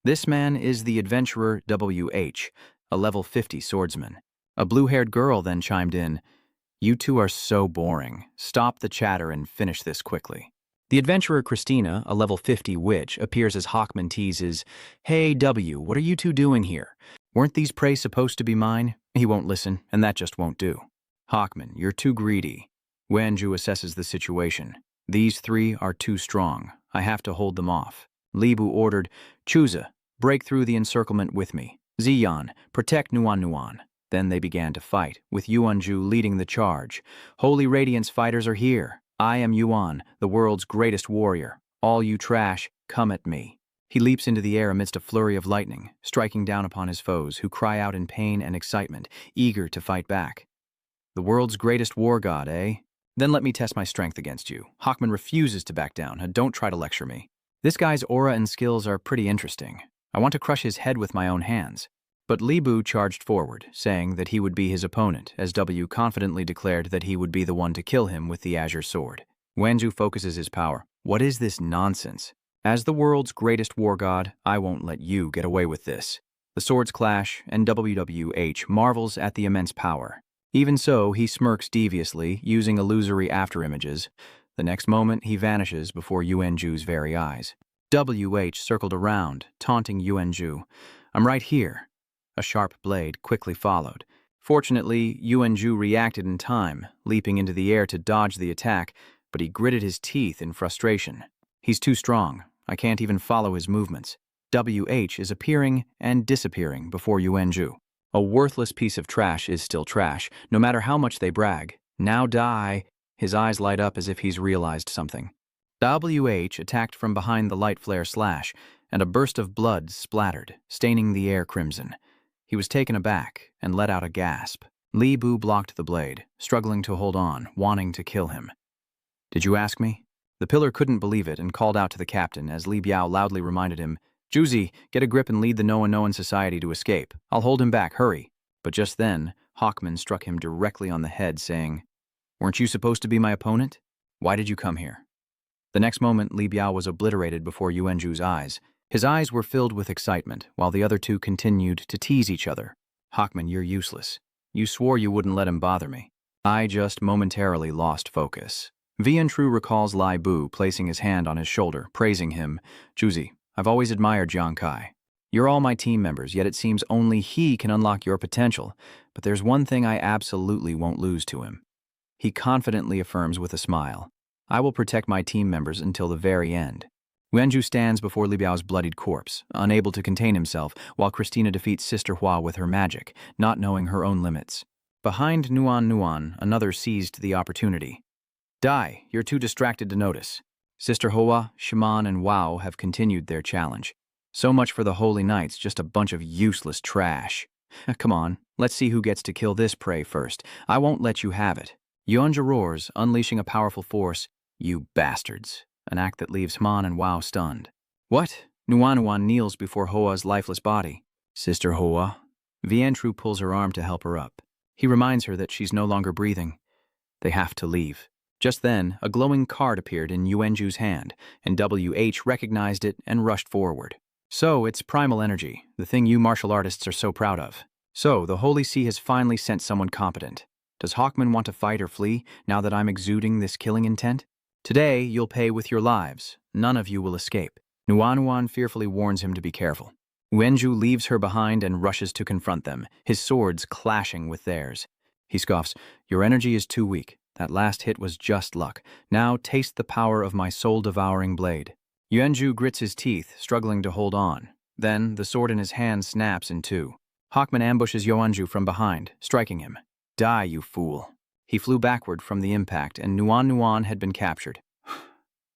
This man is the adventurer W.H., a level 50 swordsman. A blue-haired girl then chimed in, You two are so boring. Stop the chatter and finish this quickly. The adventurer Christina, a level 50 witch, appears as Hawkman teases, "Hey W, what are you two doing here? Weren't these prey supposed to be mine?" He won't listen, and that just won't do. "Hawkman, you're too greedy." Wanju assesses the situation. "These three are too strong. I have to hold them off." Libu ordered, "Chuza, break through the encirclement with me. Ziyan, protect Nuan Nuan." Then they began to fight, with Yuanju leading the charge. "Holy Radiance fighters are here. I am Yuan, the world's greatest warrior. All you trash, come at me." He leaps into the air amidst a flurry of lightning, striking down upon his foes, who cry out in pain and excitement, eager to fight back. "The world's greatest war god, eh? Then let me test my strength against you." Hawkman refuses to back down, and don't try to lecture me. This guy's aura and skills are pretty interesting. I want to crush his head with my own hands. But Libu charged forward, saying that he would be his opponent, as W confidently declared that he would be the one to kill him with the Azure Sword. Wanju focuses his power. "What is this nonsense? As the world's greatest war god, I won't let you get away with this." The swords clash, and WWH marvels at the immense power. Even so, he smirks deviously, using illusory afterimages. The next moment, he vanishes before Yuanju's very eyes. WH circled around, taunting Yuanju. "I'm right here." A sharp blade quickly followed. Fortunately, Yuanju reacted in time, leaping into the air to dodge the attack, but he gritted his teeth in frustration. "He's too strong. I can't even follow his movements." WH is appearing and disappearing before Yuanju. A worthless piece of trash is still trash, no matter how much they brag. "Now die." His eyes light up as if he's realized something. WH attacked from behind the light flare slash, and a burst of blood splattered, staining the air crimson. He was taken aback and let out a gasp. Li Bu blocked the blade, struggling to hold on, wanting to kill him. "Did you ask me?" The pillar couldn't believe it and called out to the captain as Li Biao loudly reminded him, "Juzi, get a grip and lead the Noan Society to escape. I'll hold him back, hurry." But just then, Hawkman struck him directly on the head, saying, "Weren't you supposed to be my opponent? Why did you come here?" The next moment, Li Biao was obliterated before Yuanju's eyes. His eyes were filled with excitement, while the other two continued to tease each other. "Hawkman, you're useless. You swore you wouldn't let him bother me." I just momentarily lost focus. Vian Tru recalls Lai Bu placing his hand on his shoulder, praising him. "Juzi, I've always admired Jiang Kai. You're all my team members, yet it seems only he can unlock your potential. But there's one thing I absolutely won't lose to him." He confidently affirms with a smile, "I will protect my team members until the very end." Wenju stands before Li Biao's bloodied corpse, unable to contain himself, while Christina defeats Sister Hua with her magic, not knowing her own limits. Behind Nuan Nuan, another seized the opportunity. "Die, you're too distracted to notice." Sister Hua, Shaman, and Wao have continued their challenge. "So much for the Holy Knights, just a bunch of useless trash." "Come on, let's see who gets to kill this prey first. I won't let you have it." Yuanju roars, unleashing a powerful force. "You bastards." An act that leaves Man and Wao stunned. "What?" Nuanuan kneels before Hoa's lifeless body. "Sister Hoa." Vientru pulls her arm to help her up. He reminds her that she's no longer breathing. They have to leave. Just then, a glowing card appeared in Yuanju's hand, and WH recognized it and rushed forward. "So, it's primal energy, the thing you martial artists are so proud of. So, the Holy See has finally sent someone competent. Does Hawkman want to fight or flee, now that I'm exuding this killing intent? Today, you'll pay with your lives. None of you will escape." Nuanuan fearfully warns him to be careful. Wenju leaves her behind and rushes to confront them, his swords clashing with theirs. He scoffs, "Your energy is too weak. That last hit was just luck. Now taste the power of my soul-devouring blade." Yuanju grits his teeth, struggling to hold on. Then, the sword in his hand snaps in two. Hawkman ambushes Yuanju from behind, striking him. "Die, you fool." He flew backward from the impact, and Nuan Nuan had been captured.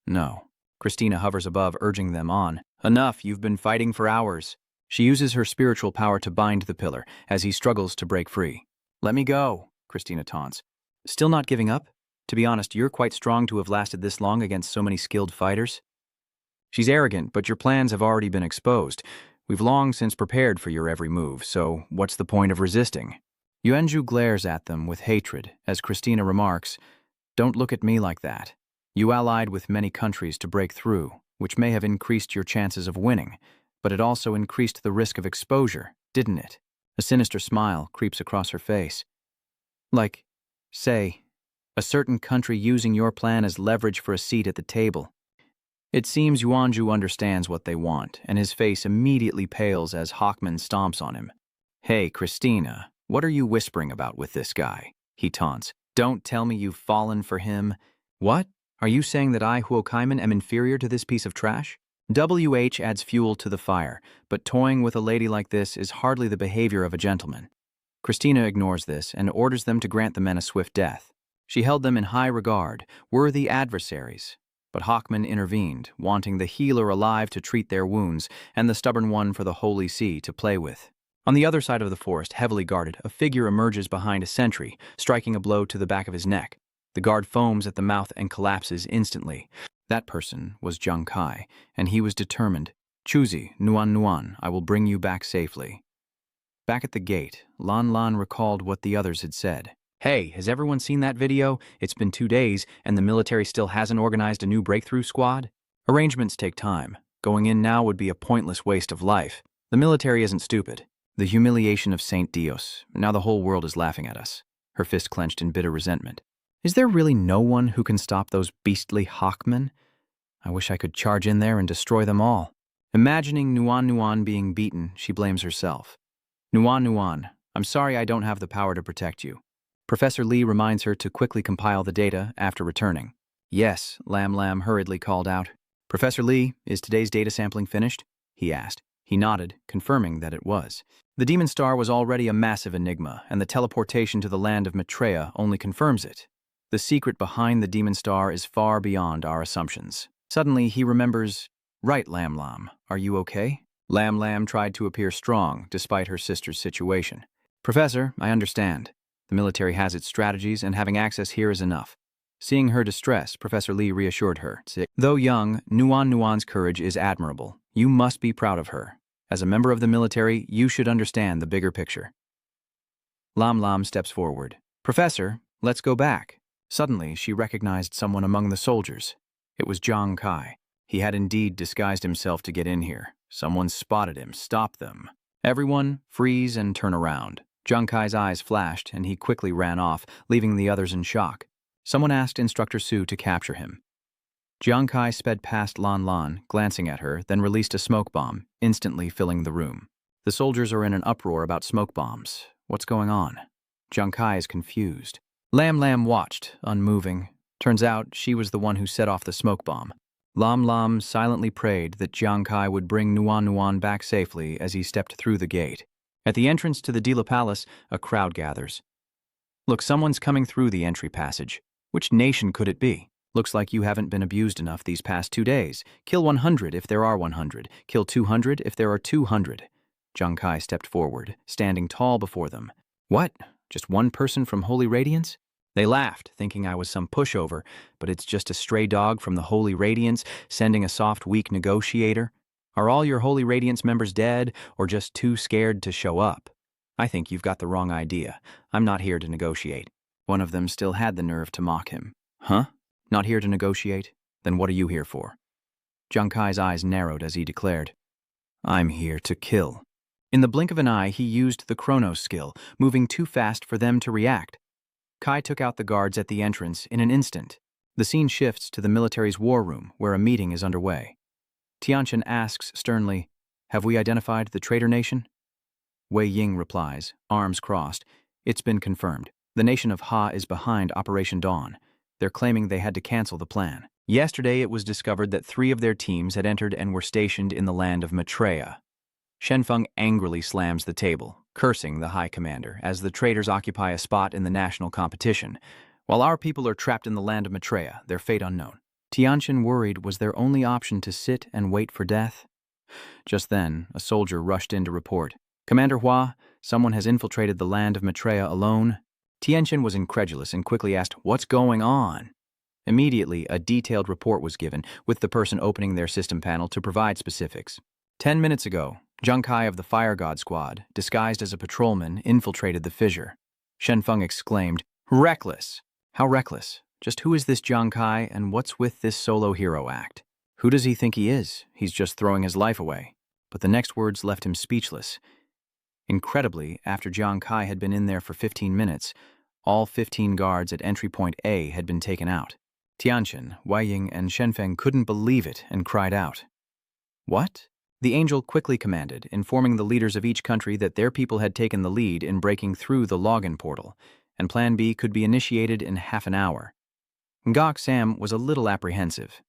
No. Christina hovers above, urging them on. "Enough, you've been fighting for hours." She uses her spiritual power to bind the pillar, as he struggles to break free. "Let me go," Christina taunts. "Still not giving up? To be honest, you're quite strong to have lasted this long against so many skilled fighters." She's arrogant, but your plans have already been exposed. We've long since prepared for your every move, so what's the point of resisting? Yuanju glares at them with hatred, as Christina remarks, "Don't look at me like that. You allied with many countries to break through, which may have increased your chances of winning, but it also increased the risk of exposure, didn't it?" A sinister smile creeps across her face. "Like, say, a certain country using your plan as leverage for a seat at the table. It seems Yuanju understands what they want, and his face immediately pales as Hawkman stomps on him. "Hey, Christina, what are you whispering about with this guy?" he taunts. "Don't tell me you've fallen for him." "What? Are you saying that I, Huokaiman, am inferior to this piece of trash?" WH adds fuel to the fire, but toying with a lady like this is hardly the behavior of a gentleman. Christina ignores this and orders them to grant the men a swift death. She held them in high regard, worthy adversaries. But Hawkman intervened, wanting the healer alive to treat their wounds and the stubborn one for the Holy See to play with. On the other side of the forest, heavily guarded, a figure emerges behind a sentry, striking a blow to the back of his neck. The guard foams at the mouth and collapses instantly. That person was Zhang Kai, and he was determined. "Chuzi, Nuan Nuan, I will bring you back safely." Back at the gate, Lan Lan recalled what the others had said. "Hey, has everyone seen that video? It's been 2 days, and the military still hasn't organized a new breakthrough squad? Arrangements take time. Going in now would be a pointless waste of life. The military isn't stupid. The humiliation of Saint Dios. Now the whole world is laughing at us." Her fist clenched in bitter resentment. "Is there really no one who can stop those beastly Hawkmen? I wish I could charge in there and destroy them all." Imagining Nuan Nuan being beaten, she blames herself. "Nuan Nuan, I'm sorry I don't have the power to protect you." Professor Lee reminds her to quickly compile the data after returning. "Yes," Lam Lam hurriedly called out. "Professor Lee, is today's data sampling finished?" he asked. He nodded, confirming that it was. The Demon Star was already a massive enigma, and the teleportation to the land of Maitreya only confirms it. The secret behind the Demon Star is far beyond our assumptions. Suddenly, he remembers, "Right, Lam Lam, are you okay?" Lam Lam tried to appear strong, despite her sister's situation. "Professor, I understand. The military has its strategies, and having access here is enough." Seeing her distress, Professor Lee reassured her. "Though young, Nuan Nuan's courage is admirable. You must be proud of her. As a member of the military, you should understand the bigger picture." Lam Lam steps forward. "Professor, let's go back." Suddenly, she recognized someone among the soldiers. It was Zhang Kai. He had indeed disguised himself to get in here. Someone spotted him. Stop them. "Everyone, freeze and turn around." Zhang Kai's eyes flashed, and he quickly ran off, leaving the others in shock. Someone asked Instructor Su to capture him. Zhang Kai sped past Lan Lan, glancing at her, then released a smoke bomb, instantly filling the room. The soldiers are in an uproar about smoke bombs. What's going on? Zhang Kai is confused. Lam Lam watched, unmoving. Turns out she was the one who set off the smoke bomb. Lam Lam silently prayed that Zhang Kai would bring Nuan Nuan back safely as he stepped through the gate. At the entrance to the Dila Palace, a crowd gathers. "Look, someone's coming through the entry passage. Which nation could it be? Looks like you haven't been abused enough these past 2 days. Kill 100 if there are 100. Kill 200 if there are 200. Zhang Kai stepped forward, standing tall before them. "What? Just one person from Holy Radiance?" They laughed, thinking I was some pushover, but it's just a stray dog from the Holy Radiance sending a soft, weak negotiator. Are all your Holy Radiance members dead, or just too scared to show up? I think you've got the wrong idea. I'm not here to negotiate. One of them still had the nerve to mock him. Huh? Not here to negotiate? Then what are you here for? Zhang Kai's eyes narrowed as he declared, "I'm here to kill." In the blink of an eye, he used the Chronos skill, moving too fast for them to react. Kai took out the guards at the entrance in an instant. The scene shifts to the military's war room, where a meeting is underway. Tianqian asks sternly, "Have we identified the traitor nation?" Wei Ying replies, arms crossed, "It's been confirmed. The nation of Ha is behind Operation Dawn. They're claiming they had to cancel the plan. Yesterday it was discovered that 3 of their teams had entered and were stationed in the land of Maitreya." Shenfeng angrily slams the table, cursing the High Commander, as the traitors occupy a spot in the national competition. While our people are trapped in the land of Maitreya, their fate unknown. Tianqian worried was their only option to sit and wait for death. Just then, a soldier rushed in to report, "Commander Hua, someone has infiltrated the land of Maitreya alone." Tianqian was incredulous and quickly asked, "What's going on?" Immediately, a detailed report was given, with the person opening their system panel to provide specifics. 10 minutes ago, Zhang Kai of the Fire God Squad, disguised as a patrolman, infiltrated the fissure. Shenfeng exclaimed, "Reckless! How reckless? Just who is this Zhang Kai, and what's with this solo hero act? Who does he think he is? He's just throwing his life away." But the next words left him speechless. Incredibly, after Zhang Kai had been in there for 15 minutes, all 15 guards at entry point A had been taken out. Tianqian, Wei Ying, and Shenfeng couldn't believe it and cried out. What? The angel quickly commanded, informing the leaders of each country that their people had taken the lead in breaking through the login portal, and Plan B could be initiated in half an hour. Ngok Sam was a little apprehensive.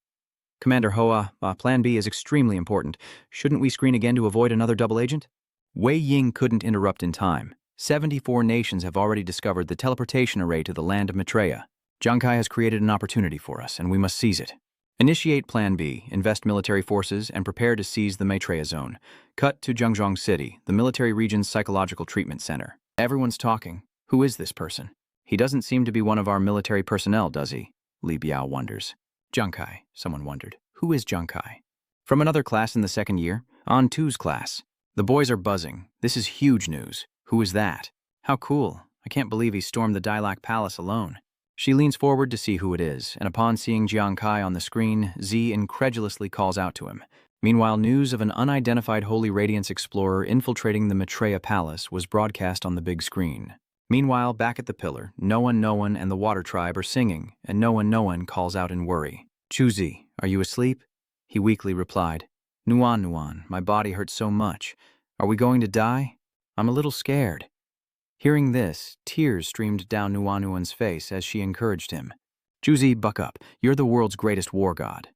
Commander Hoa, Plan B is extremely important. Shouldn't we screen again to avoid another double agent? Wei Ying couldn't interrupt in time. 74 nations have already discovered the teleportation array to the land of Maitreya. Jiang Kai has created an opportunity for us, and we must seize it. Initiate Plan B, invest military forces, and prepare to seize the Maitreya zone. Cut to Zhengzhong City, the military region's psychological treatment center. Everyone's talking. Who is this person? He doesn't seem to be one of our military personnel, does he? Li Biao wonders. Jiang Kai, someone wondered. Who is Jiang Kai? From another class in the second year? On 2's class. The boys are buzzing. This is huge news. Who is that? How cool. I can't believe he stormed the Dilac Palace alone. She leans forward to see who it is, and upon seeing Jiang Kai on the screen, Z incredulously calls out to him. Meanwhile, news of an unidentified Holy Radiance explorer infiltrating the Maitreya Palace was broadcast on the big screen. Meanwhile, back at the pillar, no one, and the Water Tribe are singing, and no one calls out in worry. Chuzi, are you asleep? He weakly replied. Nuan, my body hurts so much. Are we going to die? I'm a little scared. Hearing this, tears streamed down Nuanuan's face as she encouraged him. Chuzi, buck up. You're the world's greatest war god.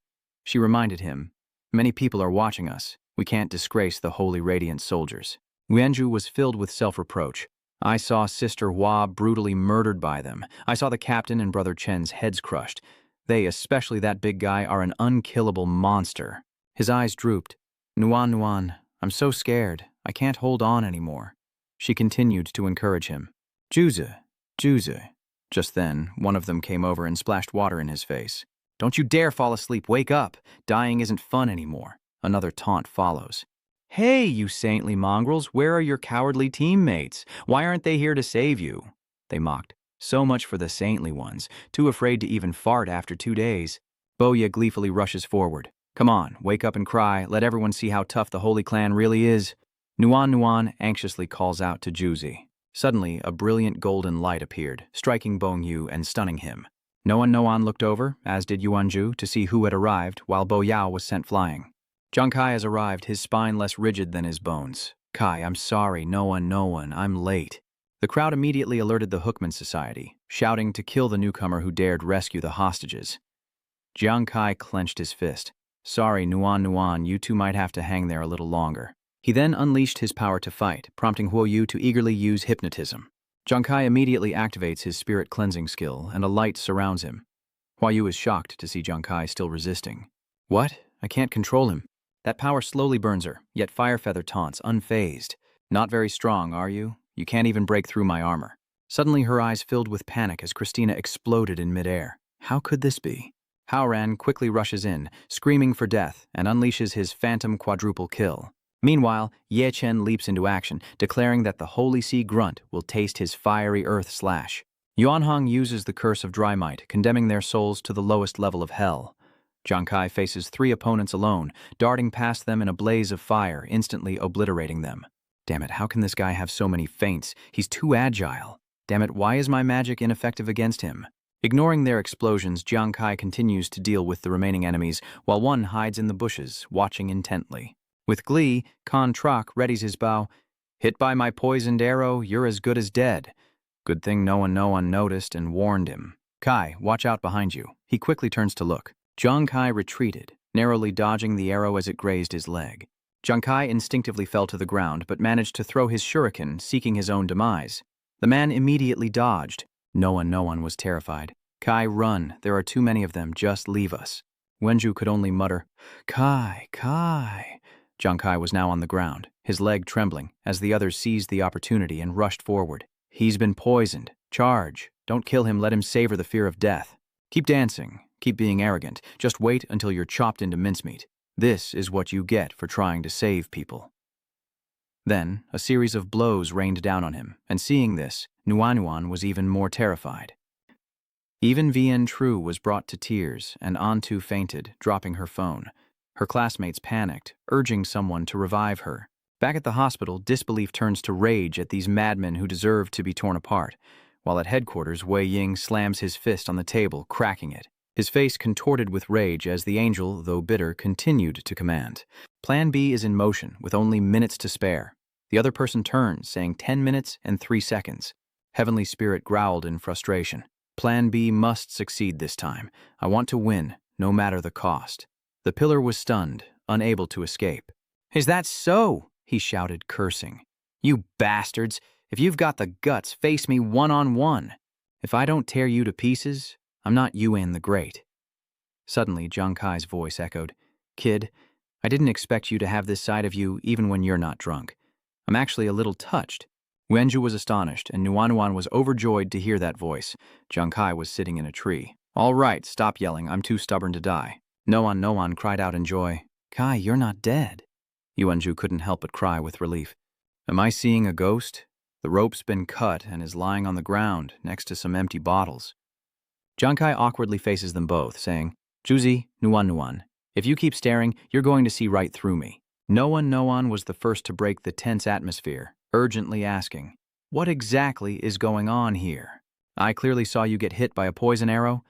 She reminded him, many people are watching us. We can't disgrace the Holy Radiant soldiers. Wenju was filled with self-reproach. I saw Sister Hua brutally murdered by them. I saw the captain and Brother Chen's heads crushed. They, especially that big guy, are an unkillable monster. His eyes drooped. Nuan, I'm so scared. I can't hold on anymore. She continued to encourage him. Juze. Just then, one of them came over and splashed water in his face. Don't you dare fall asleep. Wake up. Dying isn't fun anymore. Another taunt follows. Hey, you saintly mongrels, where are your cowardly teammates? Why aren't they here to save you? They mocked. So much for the saintly ones, too afraid to even fart after 2 days. Boya gleefully rushes forward. Come on, wake up and cry. Let everyone see how tough the Holy Clan really is. Nuan anxiously calls out to Juzi. Suddenly, a brilliant golden light appeared, striking Bong Yu and stunning him. Noan looked over, as did Yuanju, to see who had arrived, while Bo Yao was sent flying. Jiang Kai has arrived, his spine less rigid than his bones. Kai, I'm sorry, Noan, I'm late. The crowd immediately alerted the Hookman Society, shouting to kill the newcomer who dared rescue the hostages. Jiang Kai clenched his fist. Sorry, Nuan, you two might have to hang there a little longer. He then unleashed his power to fight, prompting Huo Yu to eagerly use hypnotism. Jiang Kai immediately activates his spirit cleansing skill, and a light surrounds him. Huo Yu is shocked to see Jiang Kai still resisting. What? I can't control him. That power slowly burns her, yet Firefeather taunts, unfazed. Not very strong, are you? You can't even break through my armor. Suddenly her eyes filled with panic as Christina exploded in midair. How could this be? Haoran quickly rushes in, screaming for death, and unleashes his phantom quadruple kill. Meanwhile, Ye Chen leaps into action, declaring that the Holy Sea Grunt will taste his fiery earth slash. Yuanhong uses the curse of dry might, condemning their souls to the lowest level of hell. Jiang Kai faces 3 opponents alone, darting past them in a blaze of fire, instantly obliterating them. Damn it, how can this guy have so many feints? He's too agile. Damn it, why is my magic ineffective against him? Ignoring their explosions, Jiang Kai continues to deal with the remaining enemies, while one hides in the bushes, watching intently. With glee, Khan Trak readies his bow. Hit by my poisoned arrow, you're as good as dead. Good thing no one noticed and warned him. Kai, watch out behind you. He quickly turns to look. Jiang Kai retreated, narrowly dodging the arrow as it grazed his leg. Jiang Kai instinctively fell to the ground, but managed to throw his shuriken, seeking his own demise. The man immediately dodged. No one was terrified. Kai, run. There are too many of them. Just leave us. Wenju could only mutter, Kai. Jiang Kai was now on the ground, his leg trembling, as the others seized the opportunity and rushed forward. He's been poisoned. Charge. Don't kill him. Let him savor the fear of death. Keep dancing. Keep being arrogant. Just wait until you're chopped into mincemeat. This is what you get for trying to save people. Then, a series of blows rained down on him, and seeing this, Nuan was even more terrified. Even Vien Tru was brought to tears, and Antu fainted, dropping her phone. Her classmates panicked, urging someone to revive her. Back at the hospital, disbelief turns to rage at these madmen who deserved to be torn apart, while at headquarters, Wei Ying slams his fist on the table, cracking it. His face contorted with rage as the angel, though bitter, continued to command. Plan B is in motion, with only minutes to spare. The other person turns, saying 10 minutes and 3 seconds. Heavenly Spirit growled in frustration. Plan B must succeed this time. I want to win, no matter the cost. The pillar was stunned, unable to escape. Is that so? He shouted, cursing. You bastards! If you've got the guts, face me one-on-one. If I don't tear you to pieces, I'm not Yuan the Great. Suddenly, Jiang Kai's voice echoed. Kid, I didn't expect you to have this side of you even when you're not drunk. I'm actually a little touched. Wenju was astonished, and Nuanuan was overjoyed to hear that voice. Jiang Kai was sitting in a tree. All right, stop yelling. I'm too stubborn to die. Noan cried out in joy. Kai, you're not dead. Yuanju couldn't help but cry with relief. Am I seeing a ghost? The rope's been cut and is lying on the ground next to some empty bottles. Jiang Kai awkwardly faces them both, saying, Juzi, Nuan, if you keep staring, you're going to see right through me. Noan was the first to break the tense atmosphere, urgently asking, What exactly is going on here? I clearly saw you get hit by a poison arrow,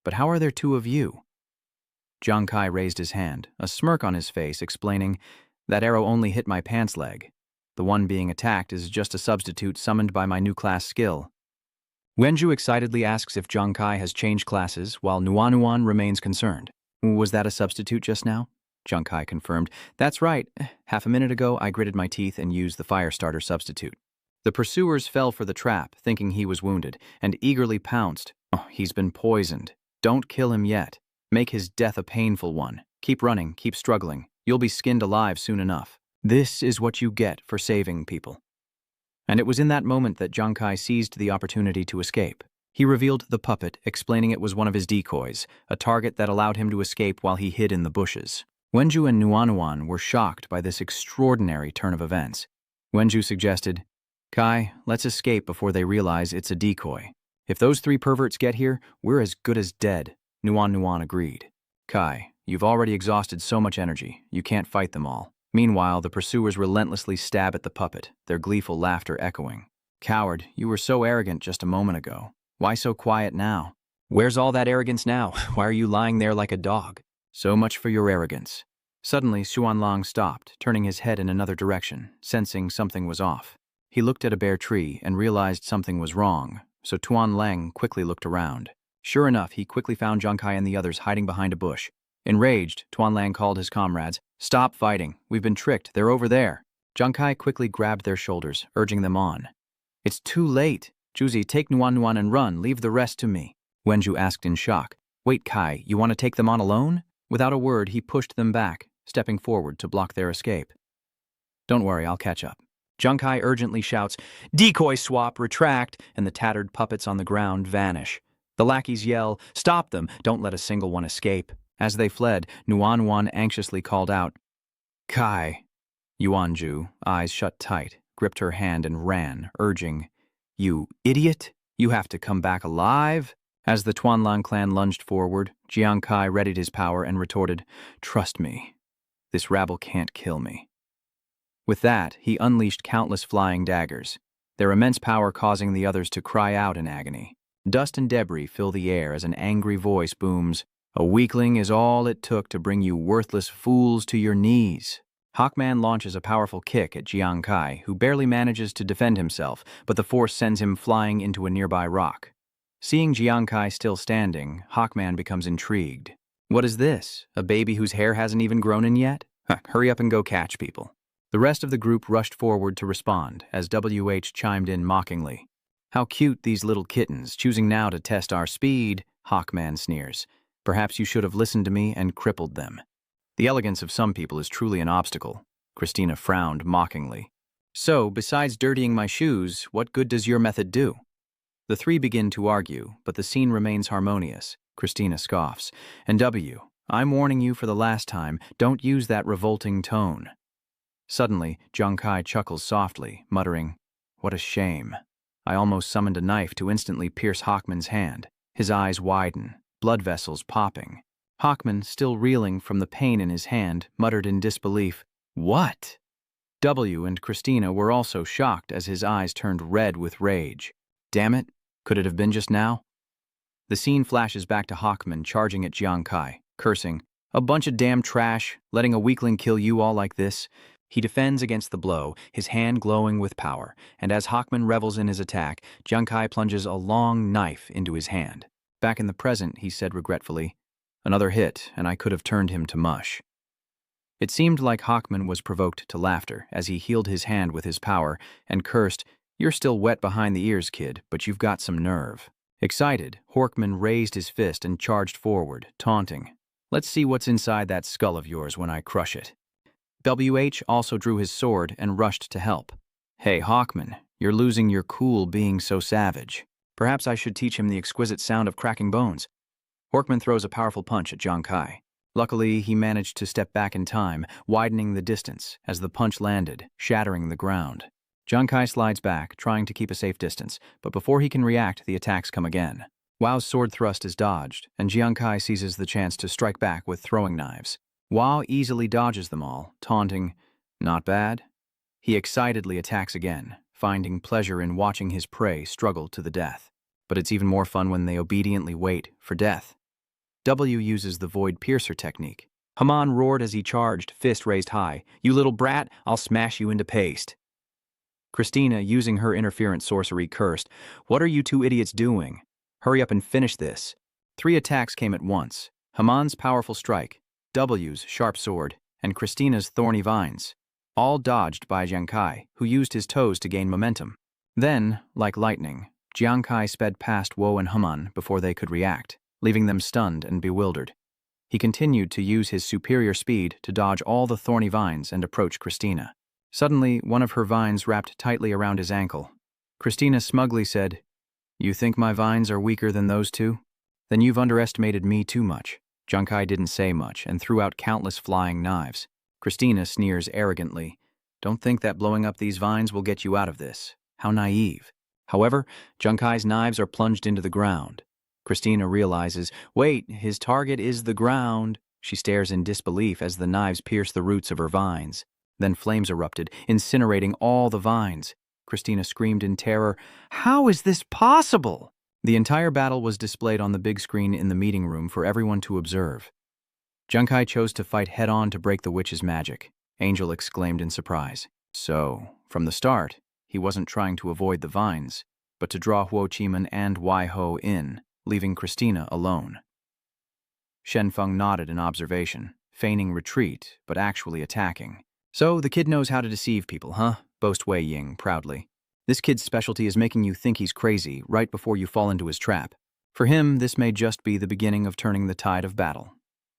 but how are there two of you? Jiang Kai raised his hand, a smirk on his face, explaining, That arrow only hit my pants leg. The one being attacked is just a substitute summoned by my new class skill. Wenju excitedly asks if Jiang Kai has changed classes, while Nuanuan remains concerned. Was that a substitute just now? Jiang Kai confirmed. That's right. Half a minute ago, I gritted my teeth and used the fire starter substitute. The pursuers fell for the trap, thinking he was wounded, and eagerly pounced. Oh, he's been poisoned. Don't kill him yet. Make his death a painful one. Keep running, keep struggling. You'll be skinned alive soon enough. This is what you get for saving people. And it was in that moment that Jiang Kai seized the opportunity to escape. He revealed the puppet, explaining it was one of his decoys, a target that allowed him to escape while he hid in the bushes. Wenju and Nuanuan were shocked by this extraordinary turn of events. Wenju suggested, Kai, let's escape before they realize it's a decoy. If those three perverts get here, we're as good as dead. Nuan agreed. Kai, you've already exhausted so much energy, you can't fight them all. Meanwhile, the pursuers relentlessly stab at the puppet, their gleeful laughter echoing. Coward, you were so arrogant just a moment ago. Why so quiet now? Where's all that arrogance now? Why are you lying there like a dog? So much for your arrogance. Suddenly, Xuanlong stopped, turning his head in another direction, sensing something was off. He looked at a bare tree and realized something was wrong, so Tuan Lang quickly looked around. Sure enough, he quickly found Jiang Kai and the others hiding behind a bush. Enraged, Tuan Lang called his comrades. Stop fighting. We've been tricked. They're over there. Jiang Kai quickly grabbed their shoulders, urging them on. It's too late. Juzi, take Nuan and run. Leave the rest to me. Wenju asked in shock. Wait, Kai, you want to take them on alone? Without a word, he pushed them back, stepping forward to block their escape. Don't worry, I'll catch up. Jiang Kai urgently shouts, Decoy swap, retract, and the tattered puppets on the ground vanish. The lackeys yell, Stop them, don't let a single one escape. As they fled, Nuan anxiously called out, Kai. Yuanju, eyes shut tight, gripped her hand and ran, urging, You idiot! You have to come back alive! As the Tuanlang clan lunged forward, Jiang Kai readied his power and retorted, Trust me, this rabble can't kill me. With that, he unleashed countless flying daggers, their immense power causing the others to cry out in agony. Dust and debris fill the air as an angry voice booms, A weakling is all it took to bring you worthless fools to your knees. Hawkman launches a powerful kick at Jiang Kai, who barely manages to defend himself, but the force sends him flying into a nearby rock. Seeing Jiang Kai still standing, Hawkman becomes intrigued. What is this? A baby whose hair hasn't even grown in yet? Hurry up and go catch people. The rest of the group rushed forward to respond, as WH chimed in mockingly. How cute these little kittens, choosing now to test our speed, Hawkman sneers. Perhaps you should have listened to me and crippled them. The elegance of some people is truly an obstacle. Christina frowned mockingly. So, besides dirtying my shoes, what good does your method do? The three begin to argue, but the scene remains harmonious. Christina scoffs. And I'm warning you for the last time, don't use that revolting tone. Suddenly, Jiang Kai chuckles softly, muttering, What a shame. I almost summoned a knife to instantly pierce Hawkman's hand. His eyes widen, blood vessels popping. Hawkman, still reeling from the pain in his hand, muttered in disbelief, What? W and Christina were also shocked as his eyes turned red with rage. Damn it, could it have been just now? The scene flashes back to Hawkman charging at Jiang Kai, cursing, "A bunch of damn trash, letting a weakling kill you all like this." He defends against the blow, his hand glowing with power, and as Hawkman revels in his attack, Jiang Kai plunges a long knife into his hand. Back in the present, he said regretfully, "Another hit, and I could have turned him to mush." It seemed like Hawkman was provoked to laughter as he healed his hand with his power and cursed, "You're still wet behind the ears, kid, but you've got some nerve." Excited, Hawkman raised his fist and charged forward, taunting, "Let's see what's inside that skull of yours when I crush it." WH also drew his sword and rushed to help. "Hey, Hawkman, you're losing your cool being so savage. Perhaps I should teach him the exquisite sound of cracking bones." Hawkman throws a powerful punch at Jiang Kai. Luckily, he managed to step back in time, widening the distance as the punch landed, shattering the ground. Jiang Kai slides back, trying to keep a safe distance, but before he can react, the attacks come again. Wao's sword thrust is dodged, and Jiang Kai seizes the chance to strike back with throwing knives. Wao easily dodges them all, taunting, "Not bad?" He excitedly attacks again, finding pleasure in watching his prey struggle to the death. But it's even more fun when they obediently wait for death. W uses the Void Piercer technique. Haman roared as he charged, fist raised high, "You little brat, I'll smash you into paste." Christina, using her interference sorcery, cursed, "What are you two idiots doing? Hurry up and finish this." 3 attacks came at once. Haman's powerful strike, W's sharp sword, and Christina's thorny vines, all dodged by Jiang Kai, who used his toes to gain momentum. Then, like lightning, Jiang Kai sped past Wo and Haman before they could react, leaving them stunned and bewildered. He continued to use his superior speed to dodge all the thorny vines and approach Christina. Suddenly, one of her vines wrapped tightly around his ankle. Christina smugly said, "You think my vines are weaker than those two? Then you've underestimated me too much." Jiang Kai didn't say much and threw out countless flying knives. Christina sneers arrogantly, "Don't think that blowing up these vines will get you out of this. How naive." However, Jiang Kai's knives are plunged into the ground. Christina realizes, wait, his target is the ground. She stares in disbelief as the knives pierce the roots of her vines. Then flames erupted, incinerating all the vines. Christina screamed in terror, "How is this possible?" The entire battle was displayed on the big screen in the meeting room for everyone to observe. Jiang Kai chose to fight head-on to break the witch's magic, Angel exclaimed in surprise. So, from the start, he wasn't trying to avoid the vines, but to draw Huo Chiman and Wai Ho in, leaving Christina alone. Shen Feng nodded in observation, feigning retreat, but actually attacking. "So, the kid knows how to deceive people, huh?" boasts Wei Ying proudly. "This kid's specialty is making you think he's crazy right before you fall into his trap. For him, this may just be the beginning of turning the tide of battle."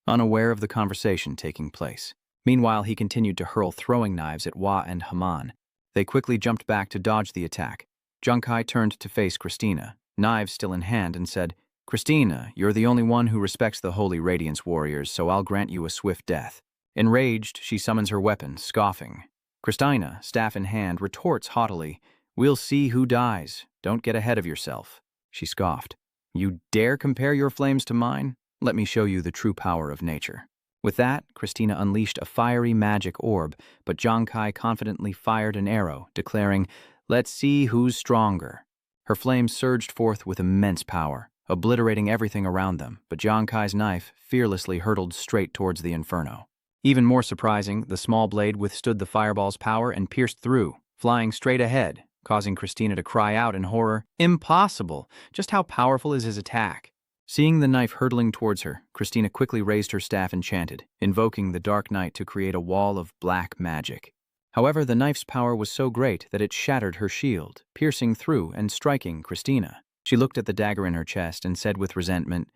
Unaware of the conversation taking place. Meanwhile, he continued to hurl throwing knives at Hua and Haman. They quickly jumped back to dodge the attack. Jiang Kai turned to face Christina, knives still in hand, and said, "Christina, you're the only one who respects the Holy Radiance warriors, so I'll grant you a swift death." Enraged, she summons her weapon, scoffing. Christina, staff in hand, retorts haughtily, "We'll see who dies. Don't get ahead of yourself." She scoffed. "You dare compare your flames to mine? Let me show you the true power of nature." With that, Christina unleashed a fiery magic orb, but Jiang Kai confidently fired an arrow, declaring, "Let's see who's stronger." Her flames surged forth with immense power, obliterating everything around them, but Jiang Kai's knife fearlessly hurtled straight towards the inferno. Even more surprising, the small blade withstood the fireball's power and pierced through, flying straight ahead, causing Christina to cry out in horror, "Impossible! Just how powerful is his attack?" Seeing the knife hurtling towards her, Christina quickly raised her staff and chanted, invoking the Dark Knight to create a wall of black magic. However, the knife's power was so great that it shattered her shield, piercing through and striking Christina. She looked at the dagger in her chest and said with resentment,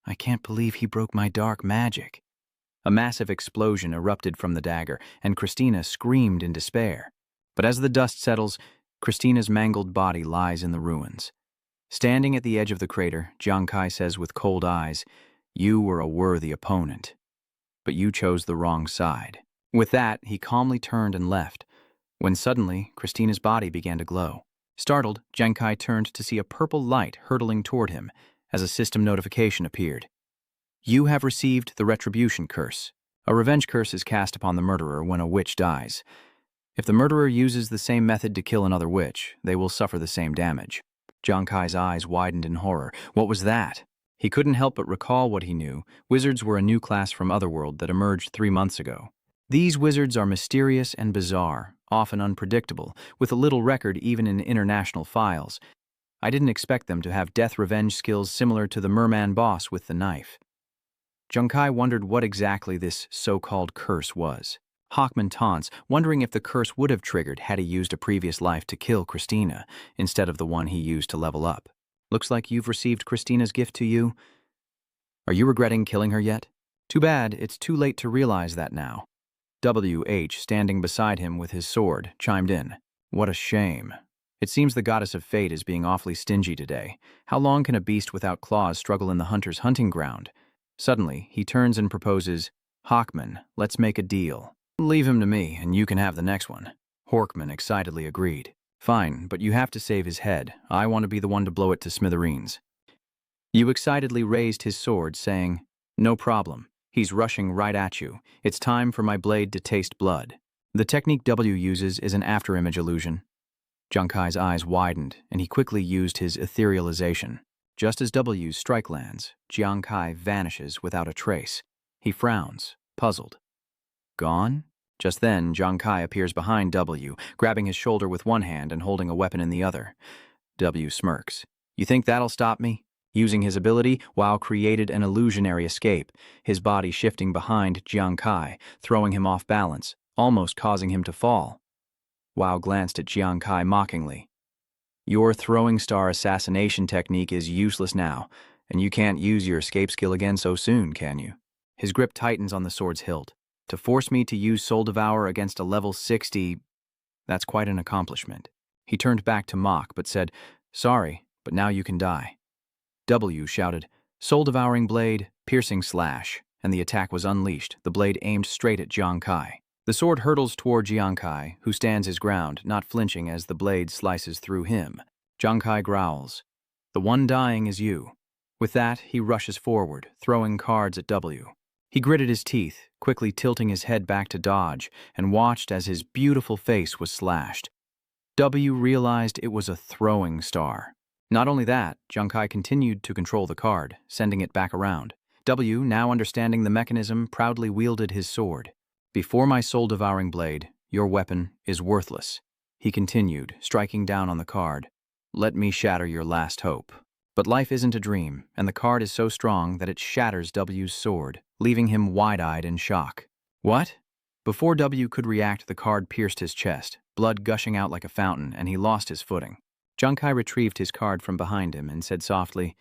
"I can't believe he broke my dark magic." A massive explosion erupted from the dagger, and Christina screamed in despair. But as the dust settles, Christina's mangled body lies in the ruins. Standing at the edge of the crater, Jiang Kai says with cold eyes, "You were a worthy opponent, but you chose the wrong side." With that, he calmly turned and left, when suddenly Christina's body began to glow. Startled, Jiang Kai turned to see a purple light hurtling toward him as a system notification appeared. "You have received the Retribution Curse. A revenge curse is cast upon the murderer when a witch dies. If the murderer uses the same method to kill another witch, they will suffer the same damage." Jiang Kai's eyes widened in horror. What was that? He couldn't help but recall what he knew. Wizards were a new class from Otherworld that emerged 3 months ago. These wizards are mysterious and bizarre, often unpredictable, with a little record even in international files. I didn't expect them to have death revenge skills similar to the merman boss with the knife. Junkai wondered what exactly this so-called curse was. Hawkman taunts, wondering if the curse would have triggered had he used a previous life to kill Christina, instead of the one he used to level up. Looks like you've received Christina's gift to you. Are you regretting killing her yet? Too bad, it's too late to realize that now. WH, standing beside him with his sword, chimed in. What a shame. It seems the goddess of fate is being awfully stingy today. How long can a beast without claws struggle in the hunter's hunting ground? Suddenly, he turns and proposes, Hawkman, let's make a deal. Leave him to me, and you can have the next one. Horkman excitedly agreed. Fine, but you have to save his head. I want to be the one to blow it to smithereens. You excitedly raised his sword, saying, No problem. He's rushing right at you. It's time for my blade to taste blood. The technique W uses is an afterimage illusion. Junkai's eyes widened, and he quickly used his etherealization. Just as W's strike lands, Jiang vanishes without a trace. He frowns, puzzled. Gone? Just then, Jiang appears behind W, grabbing his shoulder with one hand and holding a weapon in the other. W smirks. You think that'll stop me? Using his ability, Wow created an illusionary escape, his body shifting behind Jiang throwing him off balance, almost causing him to fall. Wow glanced at Jiang mockingly. Your throwing star assassination technique is useless now, and you can't use your escape skill again so soon, can you? His grip tightens on the sword's hilt. To force me to use Soul Devour against a level 60, that's quite an accomplishment. He turned back to mock, but said, Sorry, but now you can die. W shouted, Soul Devouring Blade, Piercing Slash, and the attack was unleashed, the blade aimed straight at Jiang The sword hurtles toward Jiang who stands his ground, not flinching as the blade slices through him. Jiang growls, The one dying is you. With that, he rushes forward, throwing cards at W. He gritted his teeth, quickly tilting his head back to dodge, and watched as his beautiful face was slashed. W realized it was a throwing star. Not only that, Jiang continued to control the card, sending it back around. W, now understanding the mechanism, proudly wielded his sword. Before my soul-devouring blade, your weapon is worthless. He continued, striking down on the card. Let me shatter your last hope. But life isn't a dream, and the card is so strong that it shatters W's sword, leaving him wide-eyed in shock. What? Before W could react, the card pierced his chest, blood gushing out like a fountain, and he lost his footing. Jiang retrieved his card from behind him and said softly,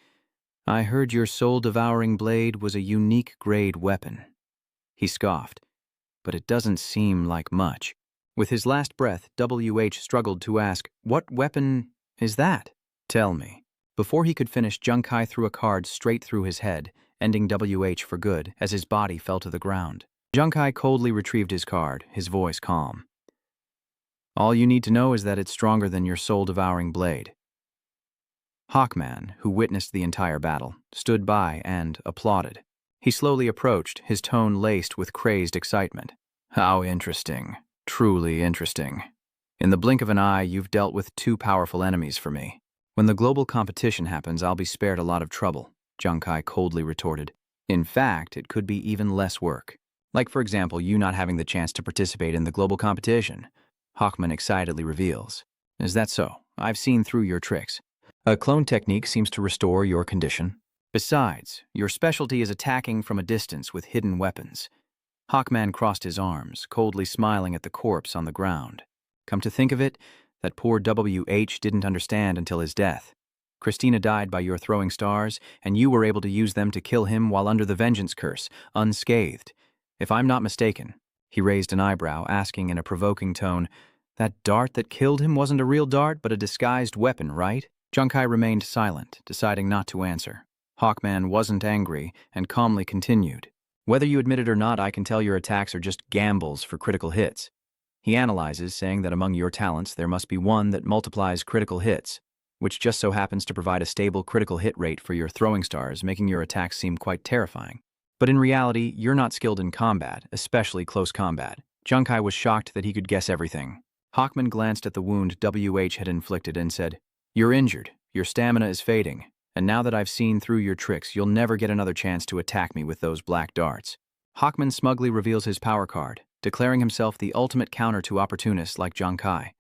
I heard your soul-devouring blade was a unique grade weapon. He scoffed, but it doesn't seem like much. With his last breath, WH struggled to ask, What weapon is that? Tell me. Before he could finish, Jiang threw a card straight through his head, ending WH for good as his body fell to the ground. Jiang coldly retrieved his card, his voice calm. All you need to know is that it's stronger than your soul-devouring blade. Hawkman, who witnessed the entire battle, stood by and applauded. He slowly approached, his tone laced with crazed excitement. How interesting. Truly interesting. In the blink of an eye, you've dealt with 2 powerful enemies for me. When the global competition happens, I'll be spared a lot of trouble, Jiang coldly retorted. In fact, it could be even less work. Like, for example, you not having the chance to participate in the global competition. Hawkman excitedly reveals. Is that so? I've seen through your tricks. A clone technique seems to restore your condition. Besides, your specialty is attacking from a distance with hidden weapons. Hawkman crossed his arms, coldly smiling at the corpse on the ground. Come to think of it, that poor WH didn't understand until his death. Christina died by your throwing stars, and you were able to use them to kill him while under the vengeance curse, unscathed. If I'm not mistaken, he raised an eyebrow, asking in a provoking tone, that dart that killed him wasn't a real dart, but a disguised weapon, right? Jiang remained silent, deciding not to answer. Hawkman wasn't angry, and calmly continued. Whether you admit it or not, I can tell your attacks are just gambles for critical hits. He analyzes, saying that among your talents, there must be one that multiplies critical hits, which just so happens to provide a stable critical hit rate for your throwing stars, making your attacks seem quite terrifying. But in reality, you're not skilled in combat, especially close combat. Jiang was shocked that he could guess everything. Hawkman glanced at the wound WH had inflicted and said, You're injured, your stamina is fading, And now that I've seen through your tricks, you'll never get another chance to attack me with those black darts. Hawkman smugly reveals his power card, declaring himself the ultimate counter to opportunists like Jiang Kai.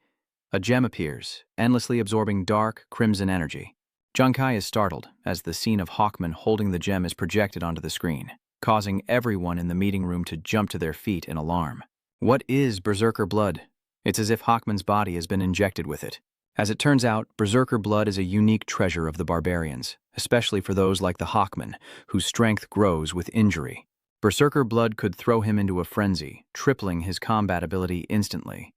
A gem appears, endlessly absorbing dark, crimson energy. Jiang Kai is startled as the scene of Hawkman holding the gem is projected onto the screen, causing everyone in the meeting room to jump to their feet in alarm. What is Berserker blood? It's as if Hawkman's body has been injected with it. As it turns out, Berserker blood is a unique treasure of the barbarians, especially for those like the Hawkman, whose strength grows with injury. Berserker blood could throw him into a frenzy, tripling his combat ability instantly.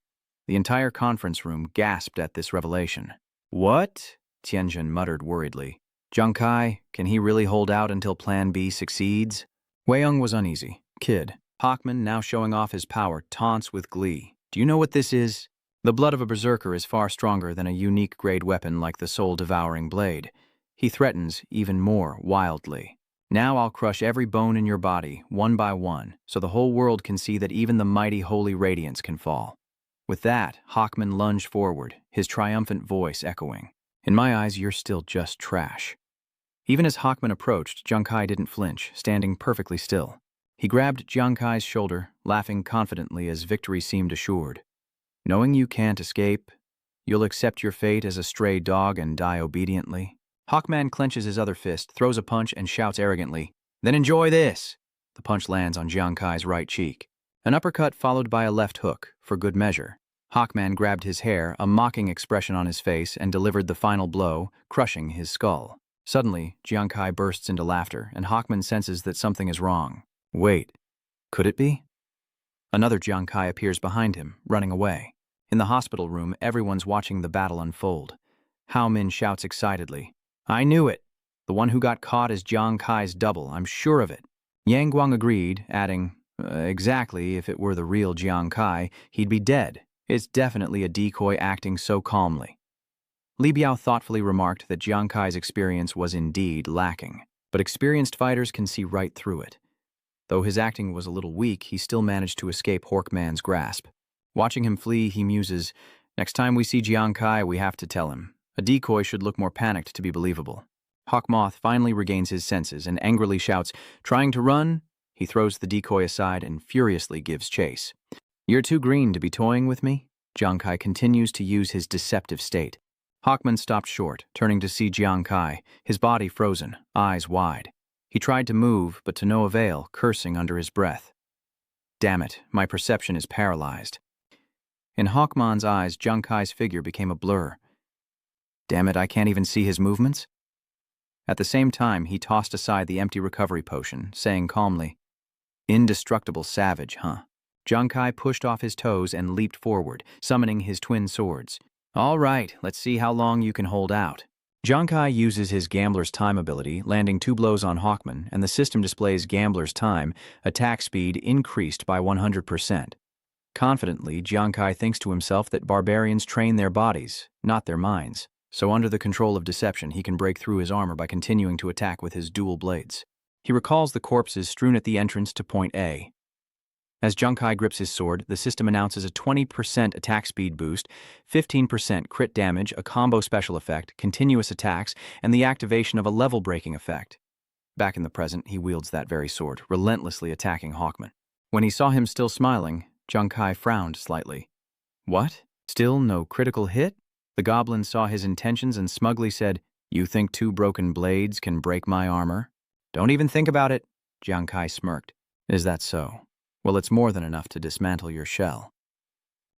The entire conference room gasped at this revelation. What? Tianjin muttered worriedly. Jiang Kai, can he really hold out until Plan B succeeds? Wei Yong was uneasy. Kid. Hawkman, now showing off his power, taunts with glee. Do you know what this is? The blood of a berserker is far stronger than a unique grade weapon like the soul-devouring blade. He threatens even more wildly. Now I'll crush every bone in your body, one by one, so the whole world can see that even the mighty holy radiance can fall. With that, Hawkman lunged forward, his triumphant voice echoing. In my eyes, you're still just trash. Even as Hawkman approached, Jiang Kai didn't flinch, standing perfectly still. He grabbed Jiang Kai's shoulder, laughing confidently as victory seemed assured. Knowing you can't escape, you'll accept your fate as a stray dog and die obediently. Hawkman clenches his other fist, throws a punch, and shouts arrogantly, "Then enjoy this!" The punch lands on Jiang Kai's right cheek. An uppercut followed by a left hook, for good measure. Hawkman grabbed his hair, a mocking expression on his face, and delivered the final blow, crushing his skull. Suddenly, Jiang Kai bursts into laughter, and Hawkman senses that something is wrong. Wait, could it be? Another Jiang Kai appears behind him, running away. In the hospital room, everyone's watching the battle unfold. Hao Min shouts excitedly, "I knew it! The one who got caught is Jiang Kai's double, I'm sure of it." Yang Guang agreed, adding, exactly, if it were the real Jiang Kai, he'd be dead. It's definitely a decoy acting so calmly. Li Biao thoughtfully remarked that Jiang Kai's experience was indeed lacking, but experienced fighters can see right through it. Though his acting was a little weak, he still managed to escape Hawkman's grasp. Watching him flee, he muses, "Next time we see Jiang Kai, we have to tell him. A decoy should look more panicked to be believable." Hawkmoth finally regains his senses and angrily shouts, "Trying to run?" He throws the decoy aside and furiously gives chase. "You're too green to be toying with me?" Jiang Kai continues to use his deceptive state. Hawkman stopped short, turning to see Jiang Kai, his body frozen, eyes wide. He tried to move, but to no avail, cursing under his breath. Damn it, my perception is paralyzed. In Hawkman's eyes, Jiang Kai's figure became a blur. Damn it, I can't even see his movements? At the same time, he tossed aside the empty recovery potion, saying calmly, "Indestructible savage, huh?" Jiang Kai pushed off his toes and leaped forward, summoning his twin swords. "All right, let's see how long you can hold out." Jiang Kai uses his Gambler's Time ability, landing 2 blows on Hawkman, and the system displays Gambler's Time, attack speed increased by 100%. Confidently, Jiang Kai thinks to himself that barbarians train their bodies, not their minds. So under the control of deception, he can break through his armor by continuing to attack with his dual blades. He recalls the corpses strewn at the entrance to Point A. As Jiang Kai grips his sword, the system announces a 20% attack speed boost, 15% crit damage, a combo special effect, continuous attacks, and the activation of a level-breaking effect. Back in the present, he wields that very sword, relentlessly attacking Hawkman. When he saw him still smiling, Jiang Kai frowned slightly. What? Still no critical hit? The goblin saw his intentions and smugly said, "You think 2 broken blades can break my armor?" "Don't even think about it," Jiang Kai smirked. "Is that so? Well, it's more than enough to dismantle your shell."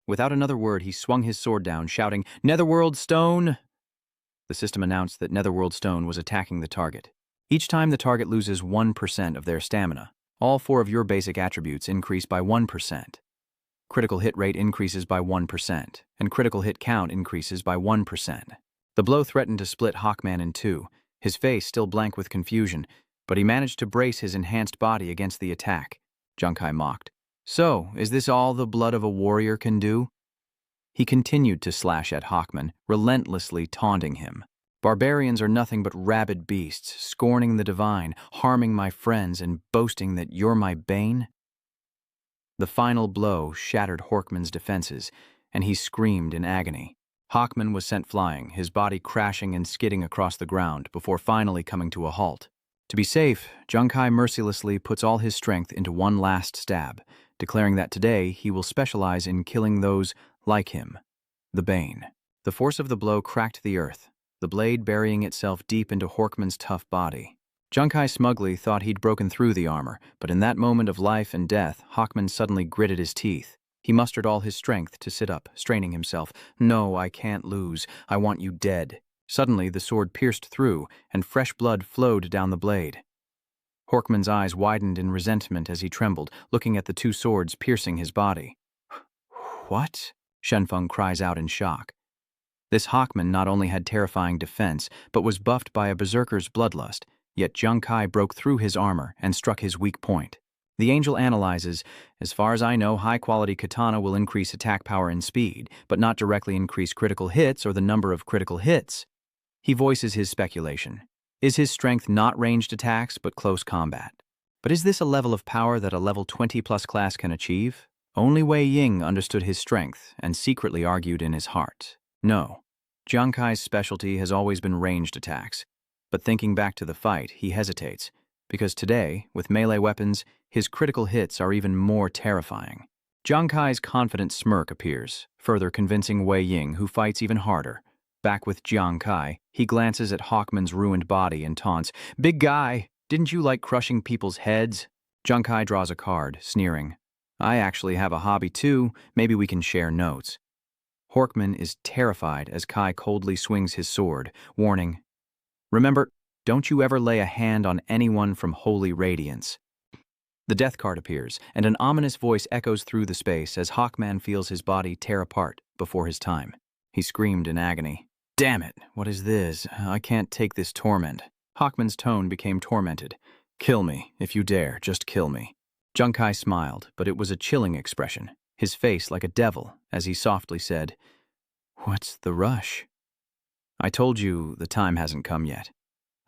Without another word, he swung his sword down, shouting, "Netherworld Stone!" The system announced that Netherworld Stone was attacking the target. Each time the target loses 1% of their stamina, all 4 of your basic attributes increase by 1%. Critical hit rate increases by 1%, and critical hit count increases by 1%. The blow threatened to split Hawkman in 2, his face still blank with confusion, but he managed to brace his enhanced body against the attack. Jiang Kai mocked. "So, is this all the blood of a warrior can do?" He continued to slash at Hawkman, relentlessly taunting him. "Barbarians are nothing but rabid beasts, scorning the divine, harming my friends, and boasting that you're my bane?" The final blow shattered Hawkman's defenses, and he screamed in agony. Hawkman was sent flying, his body crashing and skidding across the ground before finally coming to a halt. To be safe, Junkai mercilessly puts all his strength into one last stab, declaring that today he will specialize in killing those like him, the Bane. The force of the blow cracked the earth, the blade burying itself deep into Hawkman's tough body. Junkai smugly thought he'd broken through the armor, but in that moment of life and death, Hawkman suddenly gritted his teeth. He mustered all his strength to sit up, straining himself. "No, I can't lose. I want you dead." Suddenly, the sword pierced through, and fresh blood flowed down the blade. Hawkman's eyes widened in resentment as he trembled, looking at the two swords piercing his body. "What?" Shenfeng cries out in shock. This Hawkman not only had terrifying defense, but was buffed by a berserker's bloodlust, yet Junkai broke through his armor and struck his weak point. The angel analyzes, "As far as I know, high-quality katana will increase attack power and speed, but not directly increase critical hits or the number of critical hits." He voices his speculation. Is his strength not ranged attacks, but close combat? But is this a level of power that a level 20+ class can achieve? Only Wei Ying understood his strength and secretly argued in his heart. No, Junkai's specialty has always been ranged attacks. But thinking back to the fight, he hesitates, because today, with melee weapons, his critical hits are even more terrifying. Junkai's confident smirk appears, further convincing Wei Ying, who fights even harder. Back with Junkai, he glances at Hawkman's ruined body and taunts, "Big guy, didn't you like crushing people's heads?" Junkai draws a card, sneering, "I actually have a hobby too, maybe we can share notes." Hawkman is terrified as Kai coldly swings his sword, warning, "Remember, don't you ever lay a hand on anyone from Holy Radiance." The death card appears, and an ominous voice echoes through the space as Hawkman feels his body tear apart before his time. He screamed in agony. "Damn it, what is this? I can't take this torment." Hawkman's tone became tormented. "Kill me, if you dare, just kill me." Junkai smiled, but it was a chilling expression, his face like a devil, as he softly said, "What's the rush?" "I told you the time hasn't come yet.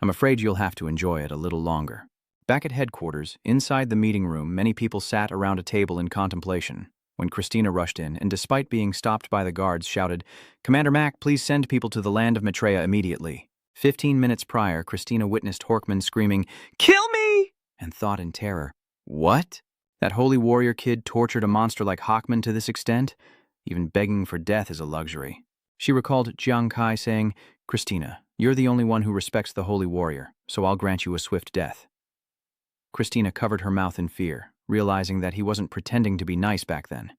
I'm afraid you'll have to enjoy it a little longer." Back at headquarters, inside the meeting room, many people sat around a table in contemplation, when Christina rushed in and, despite being stopped by the guards, shouted, "Commander Mack, please send people to the land of Maitreya immediately." 15 minutes prior, Christina witnessed Hawkman screaming, "Kill me!" and thought in terror, "What? That holy warrior kid tortured a monster like Hawkman to this extent? Even begging for death is a luxury." She recalled Jiang Kai saying, "Christina, you're the only one who respects the holy warrior, so I'll grant you a swift death." Christina covered her mouth in fear, realizing that he wasn't pretending to be nice back then.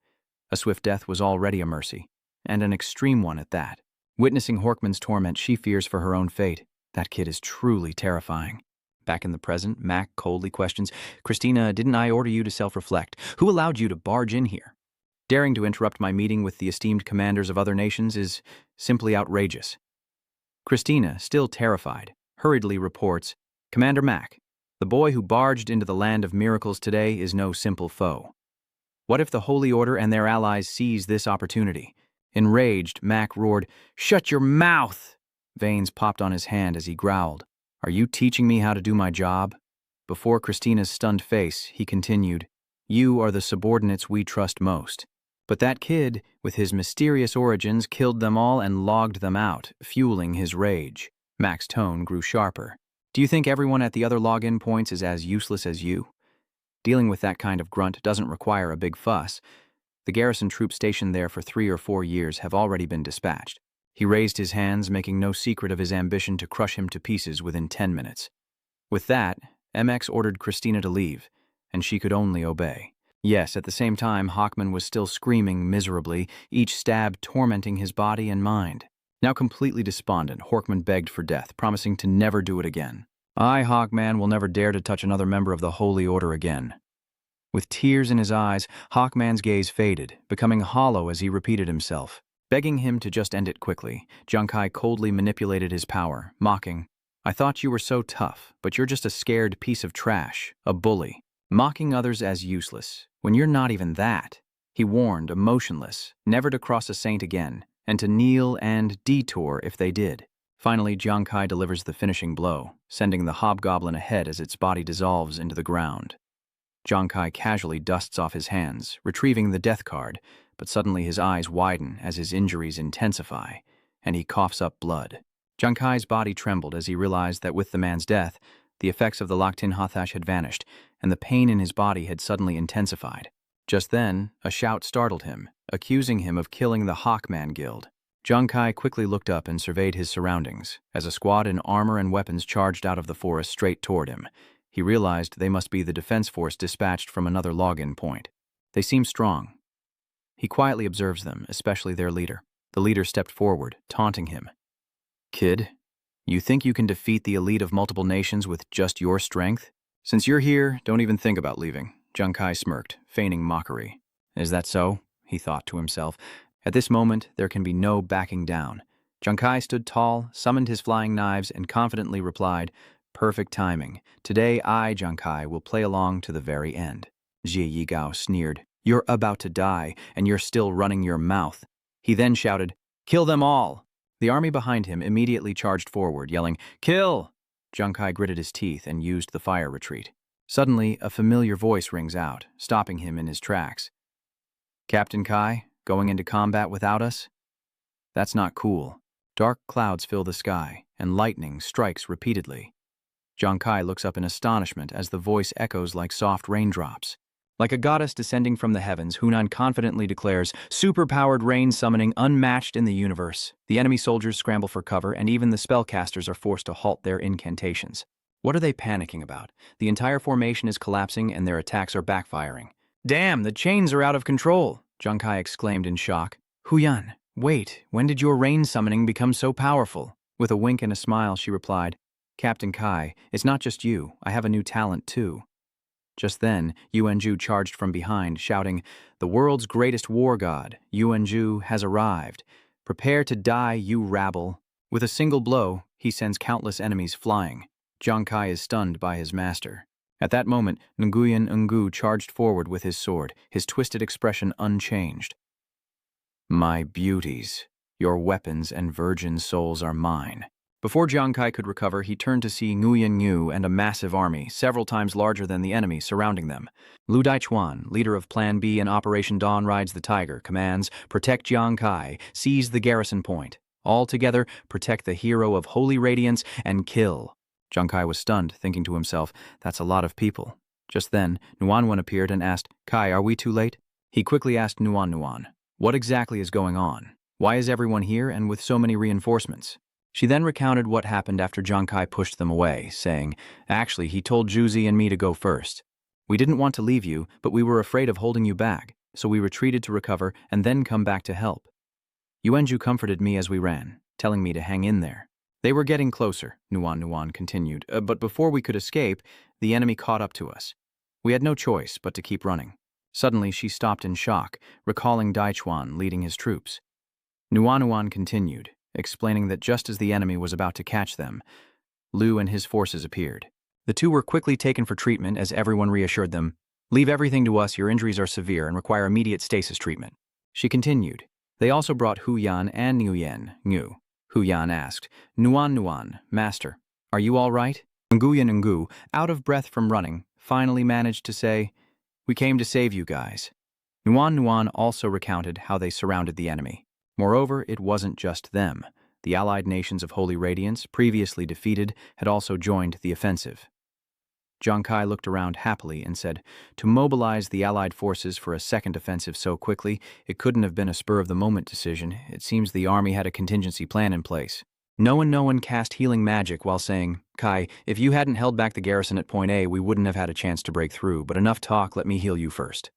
A swift death was already a mercy, and an extreme one at that. Witnessing Hawkman's torment, she fears for her own fate. That kid is truly terrifying. Back in the present, Mac coldly questions, "Christina, didn't I order you to self-reflect? Who allowed you to barge in here? Daring to interrupt my meeting with the esteemed commanders of other nations is simply outrageous." Christina, still terrified, hurriedly reports, "Commander Mac, the boy who barged into the land of miracles today is no simple foe. What if the Holy Order and their allies seize this opportunity?" Enraged, Mac roared, "Shut your mouth!" Veins popped on his hand as he growled, "Are you teaching me how to do my job?" Before Christina's stunned face, he continued, "You are the subordinates we trust most. But that kid, with his mysterious origins, killed them all and logged them out, fueling his rage." Mac's tone grew sharper. "Do you think everyone at the other login points is as useless as you? Dealing with that kind of grunt doesn't require a big fuss. The garrison troops stationed there for 3 or 4 years have already been dispatched." He raised his hands, making no secret of his ambition to crush him to pieces within 10 minutes. With that, MX ordered Christina to leave, and she could only obey. Yes, at the same time, Hawkman was still screaming miserably, each stab tormenting his body and mind. Now completely despondent, Hawkman begged for death, promising to never do it again. "I, Hawkman, will never dare to touch another member of the Holy Order again." With tears in his eyes, Hawkman's gaze faded, becoming hollow as he repeated himself. Begging him to just end it quickly, Junkai coldly manipulated his power, mocking, "I thought you were so tough, but you're just a scared piece of trash, a bully, mocking others as useless, when you're not even that." He warned, emotionless, never to cross a saint again, and to kneel and detour if they did. Finally, Junkai delivers the finishing blow, sending the hobgoblin ahead as its body dissolves into the ground. Junkai casually dusts off his hands, retrieving the death card, but suddenly his eyes widen as his injuries intensify. and he coughs up blood. Jiang Kai's body trembled as he realized that with the man's death, the effects of the Laktin Hathash had vanished, and the pain in his body had suddenly intensified. Just then, a shout startled him, accusing him of killing the Hawkman Guild. Jiang Kai quickly looked up and surveyed his surroundings, as a squad in armor and weapons charged out of the forest straight toward him. He realized they must be the defense force dispatched from another login point. They seemed strong. He quietly observes them, especially their leader. The leader stepped forward, taunting him. "Kid, you think you can defeat the elite of multiple nations with just your strength? Since you're here, don't even think about leaving." Jiang Kai smirked, feigning mockery. "Is that so?" he thought to himself. At this moment, there can be no backing down. Jiang Kai stood tall, summoned his flying knives, and confidently replied, "Perfect timing. Today I, Jiang Kai, will play along to the very end." Jie Yigao sneered, "You're about to die, and you're still running your mouth." He then shouted, "Kill them all!" The army behind him immediately charged forward, yelling, "Kill!" Jiang Kai gritted his teeth and used the fire retreat. Suddenly, a familiar voice rings out, stopping him in his tracks. "Captain Kai, going into combat without us? That's not cool." Dark clouds fill the sky, and lightning strikes repeatedly. Jiang Kai looks up in astonishment as the voice echoes like soft raindrops. Like a goddess descending from the heavens, Hunan confidently declares, "Superpowered rain summoning unmatched in the universe." The enemy soldiers scramble for cover, and even the spellcasters are forced to halt their incantations. What are they panicking about? The entire formation is collapsing and their attacks are backfiring. "Damn, the chains are out of control!" Jiang Kai exclaimed in shock. "Huyan, wait, when did your rain summoning become so powerful?" With a wink and a smile, she replied, "Captain Kai, it's not just you, I have a new talent too." Just then, Yuanju charged from behind, shouting, "The world's greatest war god, Yuanju, has arrived. Prepare to die, you rabble." With a single blow, he sends countless enemies flying. Jiang Kai is stunned by his master. At that moment, Nguyen Ngu charged forward with his sword, his twisted expression unchanged. "My beauties, your weapons and virgin souls are mine." Before Jiang Kai could recover, he turned to see Nguyen Ngu and a massive army, several times larger than the enemy, surrounding them. Lu Daichuan, leader of Plan B in Operation Dawn Rides the Tiger, commands, "Protect Jiang Kai, seize the garrison point. All together, protect the hero of Holy Radiance and kill." Jiang Kai was stunned, thinking to himself, "That's a lot of people." Just then, Nuanwan appeared and asked, "Kai, are we too late?" He quickly asked Nuan, "What exactly is going on? Why is everyone here and with so many reinforcements?" She then recounted what happened after Jiang Kai pushed them away, saying, "Actually, he told Juzi and me to go first. We didn't want to leave you, but we were afraid of holding you back, so we retreated to recover and then come back to help. Yuanju comforted me as we ran, telling me to hang in there." "They were getting closer," Nuan continued, "but before we could escape, the enemy caught up to us. We had no choice but to keep running." Suddenly, she stopped in shock, recalling Daichuan leading his troops. Nuan continued, explaining that just as the enemy was about to catch them, Lu and his forces appeared. The two were quickly taken for treatment as everyone reassured them, "Leave everything to us, your injuries are severe and require immediate stasis treatment." She continued, "They also brought Huyan and Nguyen Ngu." Huyan asked, Nuan, master, are you all right?" Nguyen Ngu, out of breath from running, finally managed to say, "We came to save you guys." Nuan also recounted how they surrounded the enemy. Moreover, it wasn't just them. The allied nations of Holy Radiance, previously defeated, had also joined the offensive. Jiang Kai looked around happily and said, "To mobilize the allied forces for a second offensive so quickly, it couldn't have been a spur-of-the-moment decision. It seems the army had a contingency plan in place." No one cast healing magic while saying, "Kai, if you hadn't held back the garrison at Point A, we wouldn't have had a chance to break through, but enough talk, let me heal you first."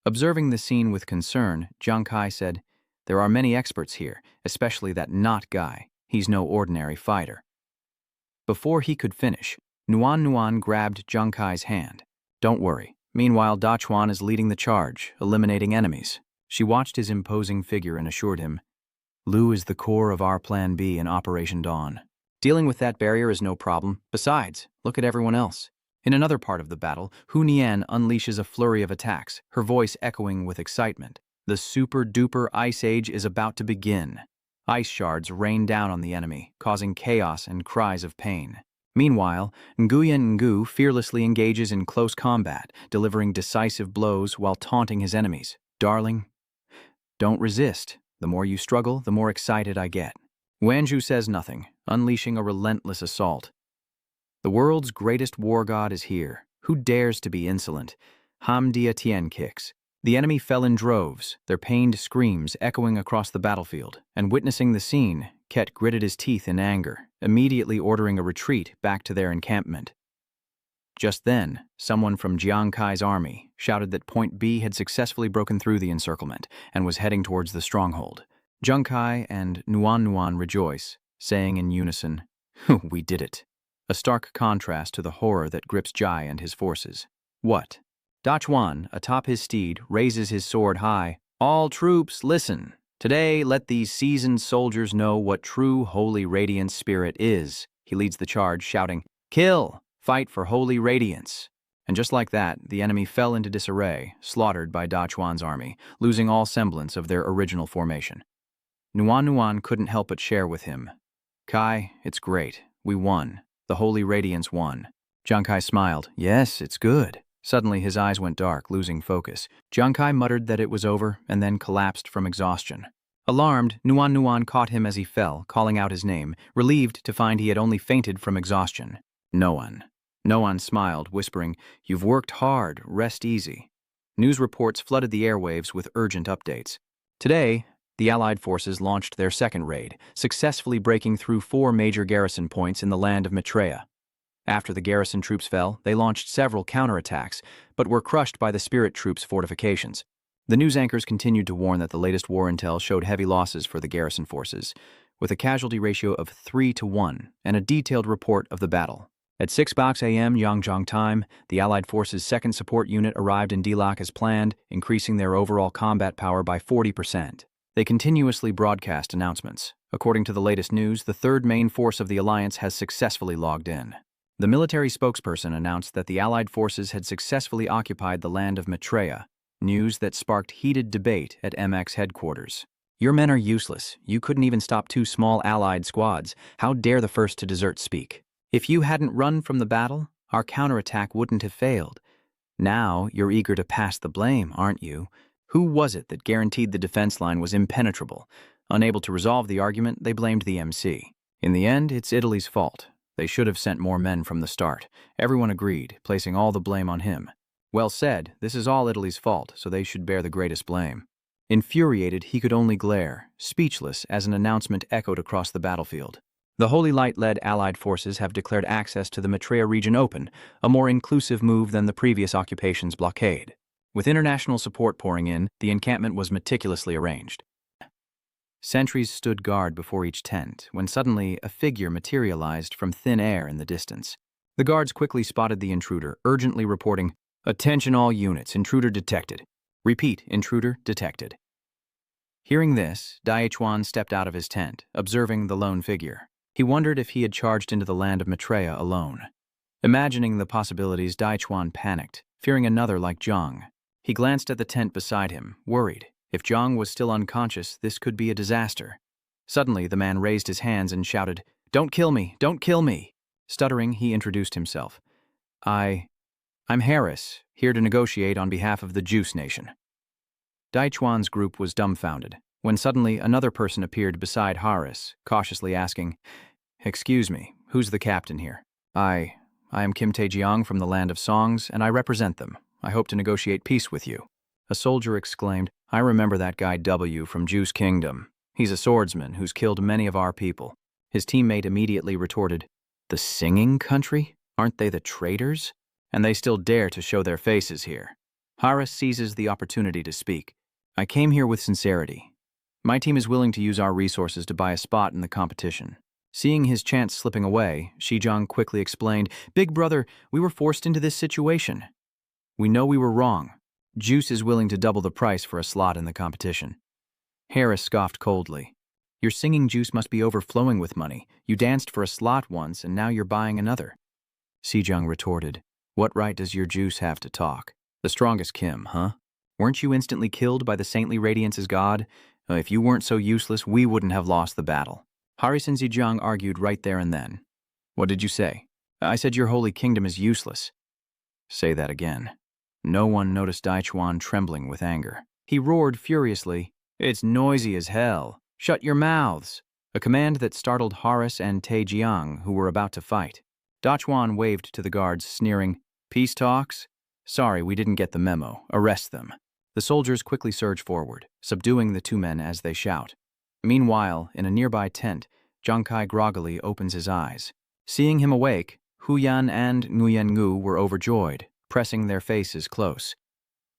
Observing the scene with concern, Jiang Kai said, "There are many experts here, especially that Not guy. He's no ordinary fighter." Before he could finish, Nuan grabbed Jiang Kai's hand. "Don't worry. Meanwhile, Dachuan is leading the charge, eliminating enemies." She watched his imposing figure and assured him, "Lu is the core of our Plan B in Operation Dawn. Dealing with that barrier is no problem. Besides, look at everyone else." In another part of the battle, Hu Nian unleashes a flurry of attacks, her voice echoing with excitement. The super-duper Ice Age is about to begin. Ice shards rain down on the enemy, causing chaos and cries of pain. Meanwhile, Nguyen Ngu fearlessly engages in close combat, delivering decisive blows while taunting his enemies. "Darling, don't resist. The more you struggle, the more excited I get. Wanju says nothing, unleashing a relentless assault. The world's greatest war god is here. Who dares to be insolent? Hamdia Tien kicks. The enemy fell in droves, their pained screams echoing across the battlefield, and witnessing the scene, Ket gritted his teeth in anger, immediately ordering a retreat back to their encampment. Just then, someone from Jiang Kai's army shouted that Point B had successfully broken through the encirclement and was heading towards the stronghold. Jiang Kai and Nuan rejoice, saying in unison, "We did it." A stark contrast to the horror that grips Jai and his forces. What? Da Chuan, atop his steed, raises his sword high. "All troops, listen. Today, let these seasoned soldiers know what true holy radiance spirit is." He leads the charge, shouting, "Kill! Fight for holy radiance." And just like that, the enemy fell into disarray, slaughtered by Da Chuan's army, losing all semblance of their original formation. Nuan couldn't help but share with him. "Kai, it's great. We won. The holy radiance won." Jiang Kai smiled. "Yes, it's good." Suddenly, his eyes went dark, losing focus. Jiang Kai muttered that it was over, and then collapsed from exhaustion. Alarmed, Nuan caught him as he fell, calling out his name, relieved to find he had only fainted from exhaustion. Noan smiled, whispering, "You've worked hard, rest easy." News reports flooded the airwaves with urgent updates. Today, the Allied forces launched their second raid, successfully breaking through 4 major garrison points in the land of Maitreya. After the garrison troops fell, they launched several counterattacks, but were crushed by the Spirit troops' fortifications. The news anchors continued to warn that the latest war intel showed heavy losses for the garrison forces, with a casualty ratio of 3-1 and a detailed report of the battle. At 6 a.m. Yangzhong time, the Allied forces' second support unit arrived in Dilak as planned, increasing their overall combat power by 40%. They continuously broadcast announcements. According to the latest news, the third main force of the alliance has successfully logged in. The military spokesperson announced that the Allied forces had successfully occupied the land of Maitreya, news that sparked heated debate at MX headquarters. "Your men are useless. You couldn't even stop 2 small Allied squads. How dare the first to desert speak? If you hadn't run from the battle, our counterattack wouldn't have failed. Now you're eager to pass the blame, aren't you? Who was it that guaranteed the defense line was impenetrable? Unable to resolve the argument, they blamed the MC. In the end, it's Italy's fault. They should have sent more men from the start. Everyone agreed, placing all the blame on him. Well said, this is all Italy's fault, so they should bear the greatest blame." Infuriated, he could only glare, speechless as an announcement echoed across the battlefield. The Holy Light-led Allied forces have declared access to the Maitreya region open, a more inclusive move than the previous occupation's blockade. With international support pouring in, the encampment was meticulously arranged. Sentries stood guard before each tent, when suddenly a figure materialized from thin air in the distance. The guards quickly spotted the intruder, urgently reporting, "Attention all units, intruder detected. Repeat, intruder detected." Hearing this, Daichuan stepped out of his tent, observing the lone figure. He wondered if he had charged into the land of Maitreya alone. Imagining the possibilities, Daichuan panicked, fearing another like Zhang. He glanced at the tent beside him, worried. If Zhang was still unconscious, this could be a disaster. Suddenly, the man raised his hands and shouted, "Don't kill me! Don't kill me!" Stuttering, he introduced himself. I'm Harris, here to negotiate on behalf of the Juice Nation." Daichuan's group was dumbfounded, when suddenly another person appeared beside Harris, cautiously asking, "Excuse me, who's the captain here?" I am Kim Taejiang from the Land of Songs, and I represent them. I hope to negotiate peace with you." A soldier exclaimed, "I remember that guy W from Juice Kingdom. He's a swordsman who's killed many of our people." His teammate immediately retorted, "The Singing Country? Aren't they the traitors? And they still dare to show their faces here." Harris seizes the opportunity to speak. "I came here with sincerity. My team is willing to use our resources to buy a spot in the competition." Seeing his chance slipping away, Shijong quickly explained, "Big brother, we were forced into this situation. We know we were wrong. Juice is willing to double the price for a slot in the competition." Harris scoffed coldly. "Your singing juice must be overflowing with money. You danced for a slot once, and now you're buying another." Shijong retorted, "What right does your juice have to talk? The strongest Kim, huh? Weren't you instantly killed by the saintly radiance's god? If you weren't so useless, we wouldn't have lost the battle." Harris and Zhejiang argued right there and then. "What did you say?" "I said your holy kingdom is useless." "Say that again." No one noticed Daichuan trembling with anger. He roared furiously, It's noisy as hell. Shut your mouths. A command that startled Horace and Taejiang, who were about to fight. Dachuan waved to the guards, sneering, "Peace talks? Sorry, we didn't get the memo. Arrest them." The soldiers quickly surge forward, subduing the two men as they shout. Meanwhile, in a nearby tent, Jiang Kai groggily opens his eyes. Seeing him awake, Hu Yan and Nguyen Ngu were overjoyed, pressing their faces close.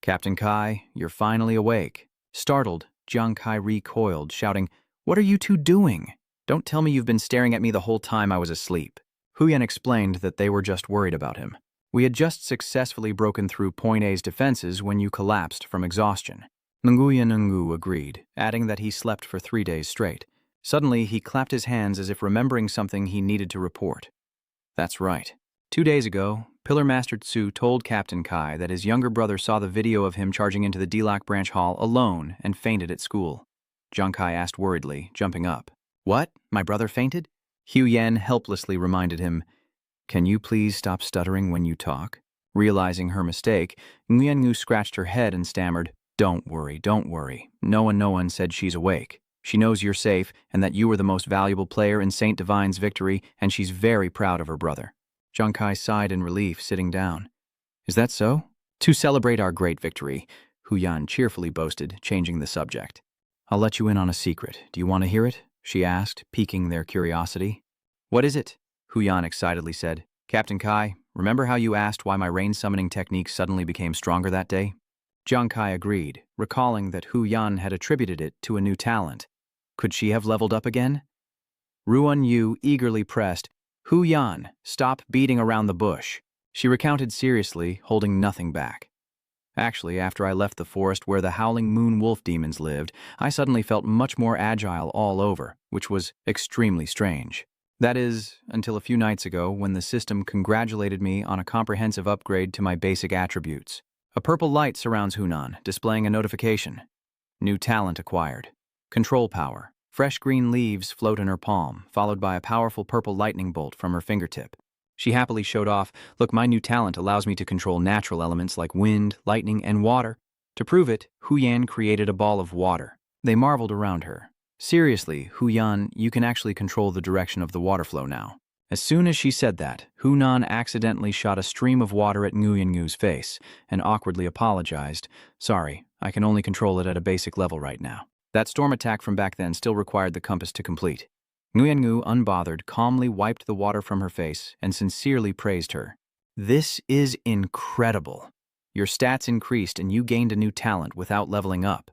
"Captain Kai, you're finally awake." Startled, Jiang Kai recoiled, shouting, "What are you two doing? Don't tell me you've been staring at me the whole time I was asleep." Hu Yan explained that they were just worried about him. "We had just successfully broken through Point A's defenses when you collapsed from exhaustion." Nguyen Ngu agreed, adding that he slept for 3 days straight. Suddenly, he clapped his hands as if remembering something he needed to report. "That's right. 2 days ago, Pillar Master Tsu told Captain Kai that his younger brother saw the video of him charging into the Dilak branch hall alone and fainted at school." Jiang Kai asked worriedly, jumping up. "What? My brother fainted?" Hu Yan helplessly reminded him, "Can you please stop stuttering when you talk?" Realizing her mistake, Nguyen Ngu scratched her head and stammered, Don't worry. No one said she's awake. She knows you're safe and that you were the most valuable player in Saint Divine's victory, and she's very proud of her brother." Jiang Kai sighed in relief, sitting down. "Is that so?" "To celebrate our great victory," Hu Yan cheerfully boasted, changing the subject. "I'll let you in on a secret. Do you want to hear it?" she asked, piquing their curiosity. "What is it?" Hu Yan excitedly said. "Captain Kai, remember how you asked why my rain summoning technique suddenly became stronger that day?" Jiang Kai agreed, recalling that Hu Yan had attributed it to a new talent. Could she have leveled up again? Ruan Yu eagerly pressed, "Hu Yan, stop beating around the bush." She recounted seriously, holding nothing back. "Actually, after I left the forest where the howling moon wolf demons lived, I suddenly felt much more agile all over, which was extremely strange. That is, until a few nights ago when the system congratulated me on a comprehensive upgrade to my basic attributes. A purple light surrounds Hunan, displaying a notification. New talent acquired. Control power. Fresh green leaves float in her palm, followed by a powerful purple lightning bolt from her fingertip. She happily showed off, "Look, my new talent allows me to control natural elements like wind, lightning, and water." To prove it, Hu Yan created a ball of water. They marveled around her. "Seriously, Hu Yan, you can actually control the direction of the water flow now." As soon as she said that, Hunan accidentally shot a stream of water at Nguyen Ngu's face and awkwardly apologized. "Sorry, I can only control it at a basic level right now." That storm attack from back then still required the compass to complete. Nguyen Ngu, unbothered, calmly wiped the water from her face and sincerely praised her. "This is incredible. Your stats increased and you gained a new talent without leveling up."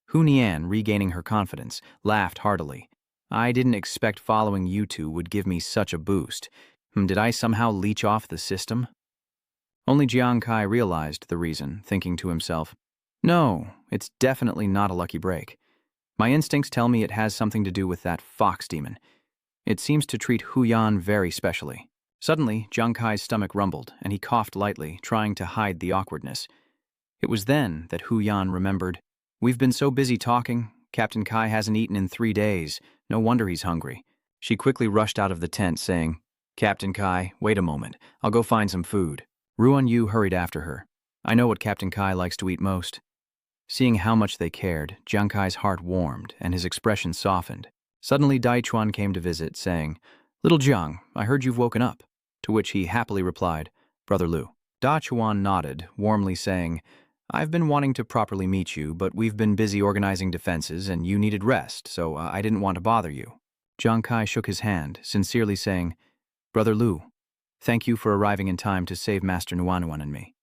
Hu Nian, regaining her confidence, laughed heartily. "I didn't expect following you two would give me such a boost. Did I somehow leech off the system?" Only Jiang Kai realized the reason, thinking to himself, "No, it's definitely not a lucky break. My instincts tell me it has something to do with that fox demon. It seems to treat Hu Yan very specially." Suddenly, Jiang Kai's stomach rumbled, and he coughed lightly, trying to hide the awkwardness. It was then that Hu Yan remembered, "We've been so busy talking. Captain Kai hasn't eaten in 3 days. No wonder he's hungry." She quickly rushed out of the tent, saying, "Captain Kai, wait a moment. I'll go find some food." Ruan Yu hurried after her. "I know what Captain Kai likes to eat most." Seeing how much they cared, Jiang Kai's heart warmed and his expression softened. Suddenly Dai Chuan came to visit, saying, "Little Jiang, I heard you've woken up." To which he happily replied, "Brother Lu." Da Chuan nodded, warmly saying, "I've been wanting to properly meet you, but we've been busy organizing defenses and you needed rest, so I didn't want to bother you." Jiang Kai shook his hand, sincerely saying, "Brother Lu, thank you for arriving in time to save Master Nuanuan and me."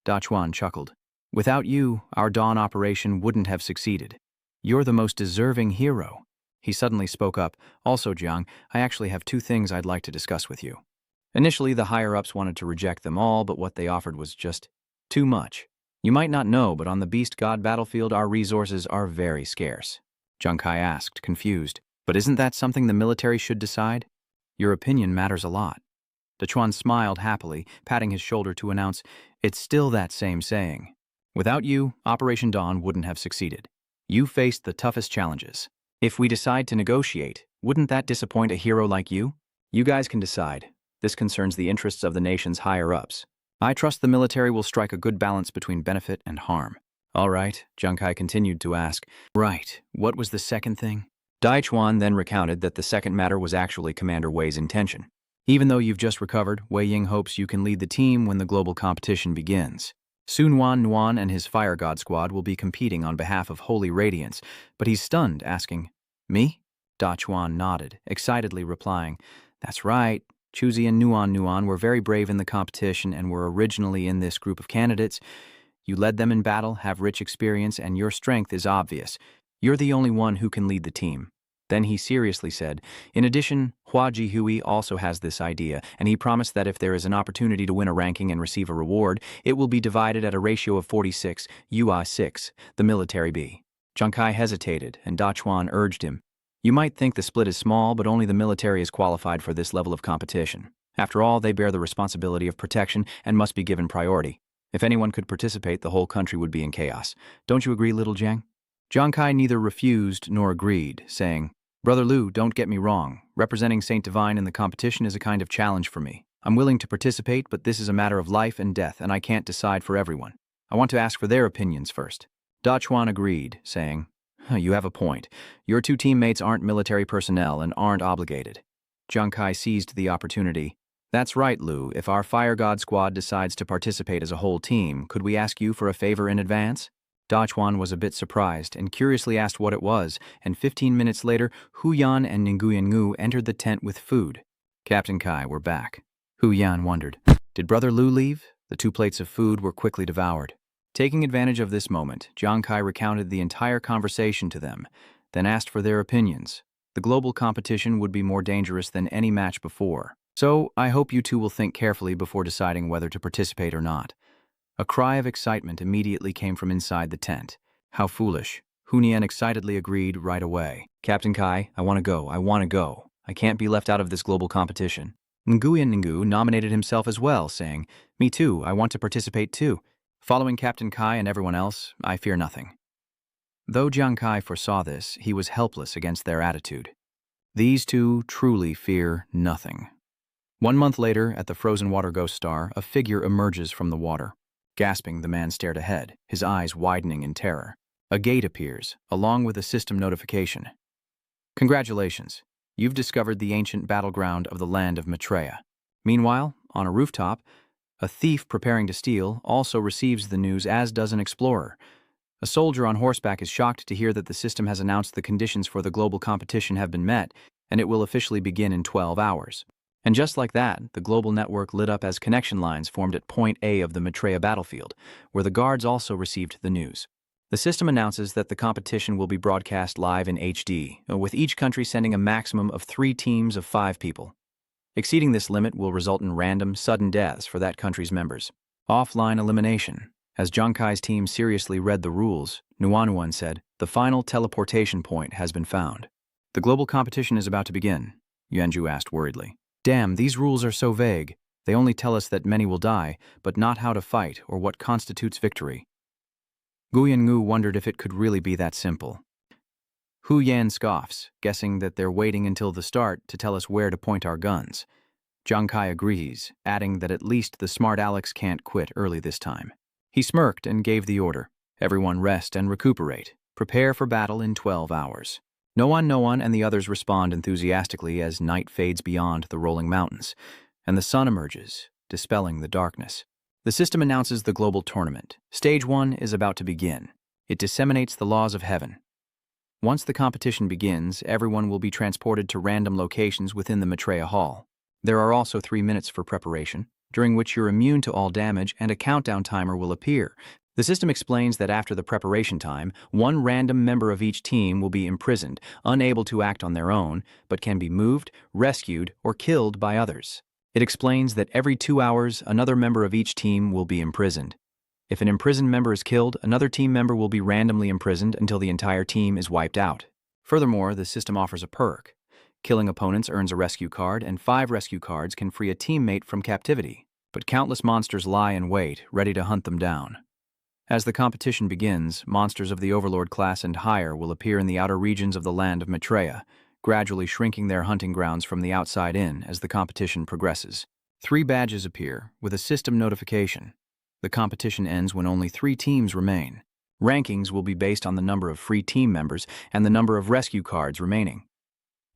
Da Chuan chuckled. "Without you, our dawn operation wouldn't have succeeded. You're the most deserving hero." He suddenly spoke up, "Also, Jiang, I actually have 2 things I'd like to discuss with you." Initially, the higher-ups wanted to reject them all, but what they offered was just too much. "You might not know, but on the Beast God battlefield, our resources are very scarce." Jiang Kai asked, confused, "But isn't that something the military should decide? Your opinion matters a lot." Dachuan smiled happily, patting his shoulder to announce, "It's still that same saying. Without you, Operation Dawn wouldn't have succeeded. You faced the toughest challenges. If we decide to negotiate, wouldn't that disappoint a hero like you? You guys can decide. This concerns the interests of the nation's higher-ups. I trust the military will strike a good balance between benefit and harm." All right, Junkai continued to ask. Right, what was the second thing? Daichuan then recounted that the second matter was actually Commander Wei's intention. Even though you've just recovered, Wei Ying hopes you can lead the team when the global competition begins. Sunwan Nuan and his Fire God squad will be competing on behalf of Holy Radiance, but he's stunned, asking, Me? Daichuan nodded, excitedly replying, That's right. Chuzi and Nuan were very brave in the competition and were originally in this group of candidates. You led them in battle, have rich experience, and your strength is obvious. You're the only one who can lead the team. Then he seriously said, In addition, Hua Jihui also has this idea, and he promised that if there is an opportunity to win a ranking and receive a reward, it will be divided at a ratio of 46, UA 6, the military B. Junkai hesitated, and Daichuan urged him, You might think the split is small, but only the military is qualified for this level of competition. After all, they bear the responsibility of protection and must be given priority. If anyone could participate, the whole country would be in chaos. Don't you agree, little Jiang? Junkai neither refused nor agreed, saying, Brother Liu, don't get me wrong. Representing Saint Divine in the competition is a kind of challenge for me. I'm willing to participate, but this is a matter of life and death, and I can't decide for everyone. I want to ask for their opinions first. Daichuan agreed, saying, You have a point. Your two teammates aren't military personnel and aren't obligated. Junkai seized the opportunity. That's right, Liu. If our Fire God squad decides to participate as a whole team, could we ask you for a favor in advance? Daichuan was a bit surprised and curiously asked what it was, and 15 minutes later, Hu Yan and Nguyen Ngu entered the tent with food. Captain Kai were back. Hu Yan wondered, Did Brother Liu leave? The 2 plates of food were quickly devoured. Taking advantage of this moment, Jiang Kai recounted the entire conversation to them, then asked for their opinions. The global competition would be more dangerous than any match before. So, I hope you two will think carefully before deciding whether to participate or not. A cry of excitement immediately came from inside the tent. How foolish. Hunian excitedly agreed right away. Captain Kai, I want to go. I can't be left out of this global competition. Nguyen Ngu nominated himself as well, saying, Me too, I want to participate too. Following Captain Kai and everyone else, I fear nothing. Though Jiang Kai foresaw this, he was helpless against their attitude. These two truly fear nothing. 1 month later, at the frozen water ghost star, a figure emerges from the water. Gasping, the man stared ahead, his eyes widening in terror. A gate appears, along with a system notification. Congratulations, you've discovered the ancient battleground of the land of Maitreya. Meanwhile, on a rooftop, a thief preparing to steal also receives the news, as does an explorer. A soldier on horseback is shocked to hear that the system has announced the conditions for the global competition have been met, and it will officially begin in 12 hours. And just like that, the global network lit up as connection lines formed at Point A of the Maitreya battlefield, where the guards also received the news. The system announces that the competition will be broadcast live in HD, with each country sending a maximum of 3 teams of 5 people. Exceeding this limit will result in random, sudden deaths for that country's members. Offline elimination. As Jiang Kai's team seriously read the rules, Nuanuan said, The final teleportation point has been found. The global competition is about to begin, Yuanju asked worriedly. Damn, these rules are so vague. They only tell us that many will die, but not how to fight or what constitutes victory. Nguyen Ngu wondered if it could really be that simple. Hu Yan scoffs, guessing that they're waiting until the start to tell us where to point our guns. Jiang Kai agrees, adding that at least the smart Alex can't quit early this time. He smirked and gave the order. Everyone rest and recuperate. Prepare for battle in 12 hours. No one, and the others respond enthusiastically as night fades beyond the rolling mountains, and the sun emerges, dispelling the darkness. The system announces the global tournament. Stage 1 is about to begin. It disseminates the laws of heaven. Once the competition begins, everyone will be transported to random locations within the Maitreya Hall. There are also 3 minutes for preparation, during which you're immune to all damage, and a countdown timer will appear. The system explains that after the preparation time, 1 random member of each team will be imprisoned, unable to act on their own, but can be moved, rescued, or killed by others. It explains that every 2 hours, another member of each team will be imprisoned. If an imprisoned member is killed, another team member will be randomly imprisoned until the entire team is wiped out. Furthermore, the system offers a perk. Killing opponents earns a rescue card, and 5 rescue cards can free a teammate from captivity. But countless monsters lie in wait, ready to hunt them down. As the competition begins, monsters of the Overlord class and higher will appear in the outer regions of the land of Maitreya, gradually shrinking their hunting grounds from the outside in as the competition progresses. 3 badges appear, with a system notification. The competition ends when only 3 teams remain. Rankings will be based on the number of free team members and the number of rescue cards remaining.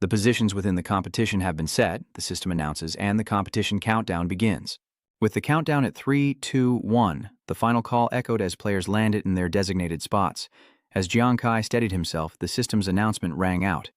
The positions within the competition have been set, the system announces, and the competition countdown begins. With the countdown at 3, 2, 1, the final call echoed as players landed in their designated spots. As Jiang Kai steadied himself, the system's announcement rang out.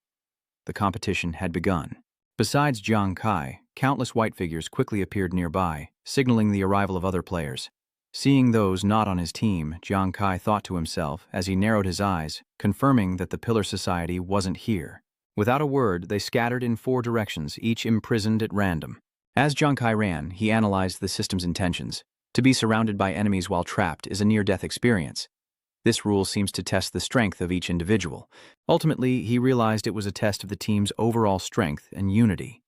The competition had begun. Besides Jiang Kai, countless white figures quickly appeared nearby, signaling the arrival of other players. Seeing those not on his team, Jiang Kai thought to himself as he narrowed his eyes, confirming that the Pillar Society wasn't here. Without a word, they scattered in 4 directions, each imprisoned at random. As Jiang Kai ran, he analyzed the system's intentions. To be surrounded by enemies while trapped is a near-death experience. This rule seems to test the strength of each individual. Ultimately, he realized it was a test of the team's overall strength and unity.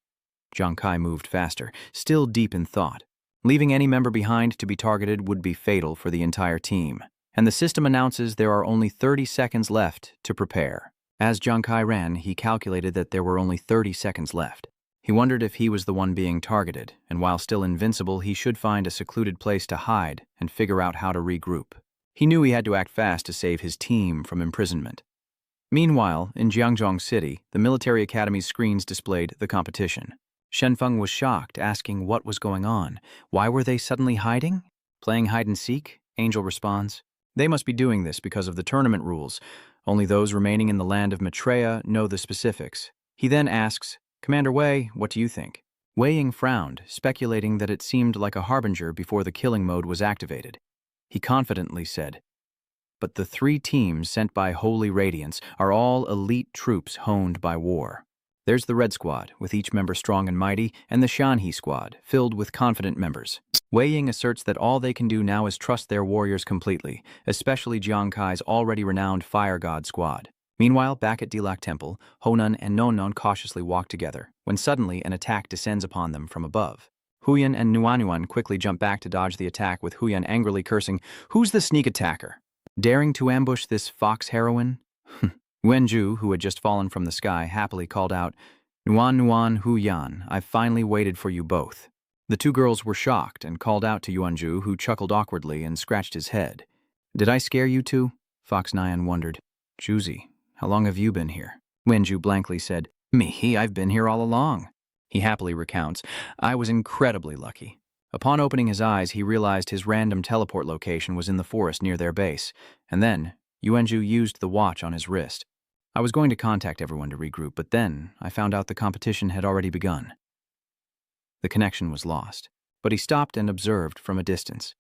Jiang Kai moved faster, still deep in thought. Leaving any member behind to be targeted would be fatal for the entire team. And the system announces there are only 30 seconds left to prepare. As Jiang Kai ran, he calculated that there were only 30 seconds left. He wondered if he was the one being targeted, and while still invincible, he should find a secluded place to hide and figure out how to regroup. He knew he had to act fast to save his team from imprisonment. Meanwhile, in Jiangzhong City, the military academy's screens displayed the competition. Shenfeng was shocked, asking what was going on. Why were they suddenly hiding? Playing hide-and-seek? Angel responds. They must be doing this because of the tournament rules. Only those remaining in the land of Maitreya know the specifics. He then asks, Commander Wei, what do you think? Wei Ying frowned, speculating that it seemed like a harbinger before the killing mode was activated. He confidently said, But the 3 teams sent by Holy Radiance are all elite troops honed by war. There's the Red Squad, with each member strong and mighty, and the Shanhe Squad, filled with confident members. Wei Ying asserts that all they can do now is trust their warriors completely, especially Jiang Kai's already renowned Fire God Squad. Meanwhile, back at Dilak Temple, Honan and Nonnon cautiously walk together, when suddenly an attack descends upon them from above. Huyan and Nuanuan quickly jump back to dodge the attack, with Huyan angrily cursing, Who's the sneak attacker? Daring to ambush this fox heroine? Wenju, who had just fallen from the sky, happily called out, Nuan Huyan, I've finally waited for you both. The 2 girls were shocked and called out to Yuanju, who chuckled awkwardly and scratched his head. Did I scare you 2? Fox Nyan wondered. Juzi, how long have you been here? Wenju blankly said, Me, I've been here all along. He happily recounts, I was incredibly lucky. Upon opening his eyes, he realized his random teleport location was in the forest near their base, and then Yuanju used the watch on his wrist. I was going to contact everyone to regroup, but then I found out the competition had already begun. The connection was lost, but he stopped and observed from a distance.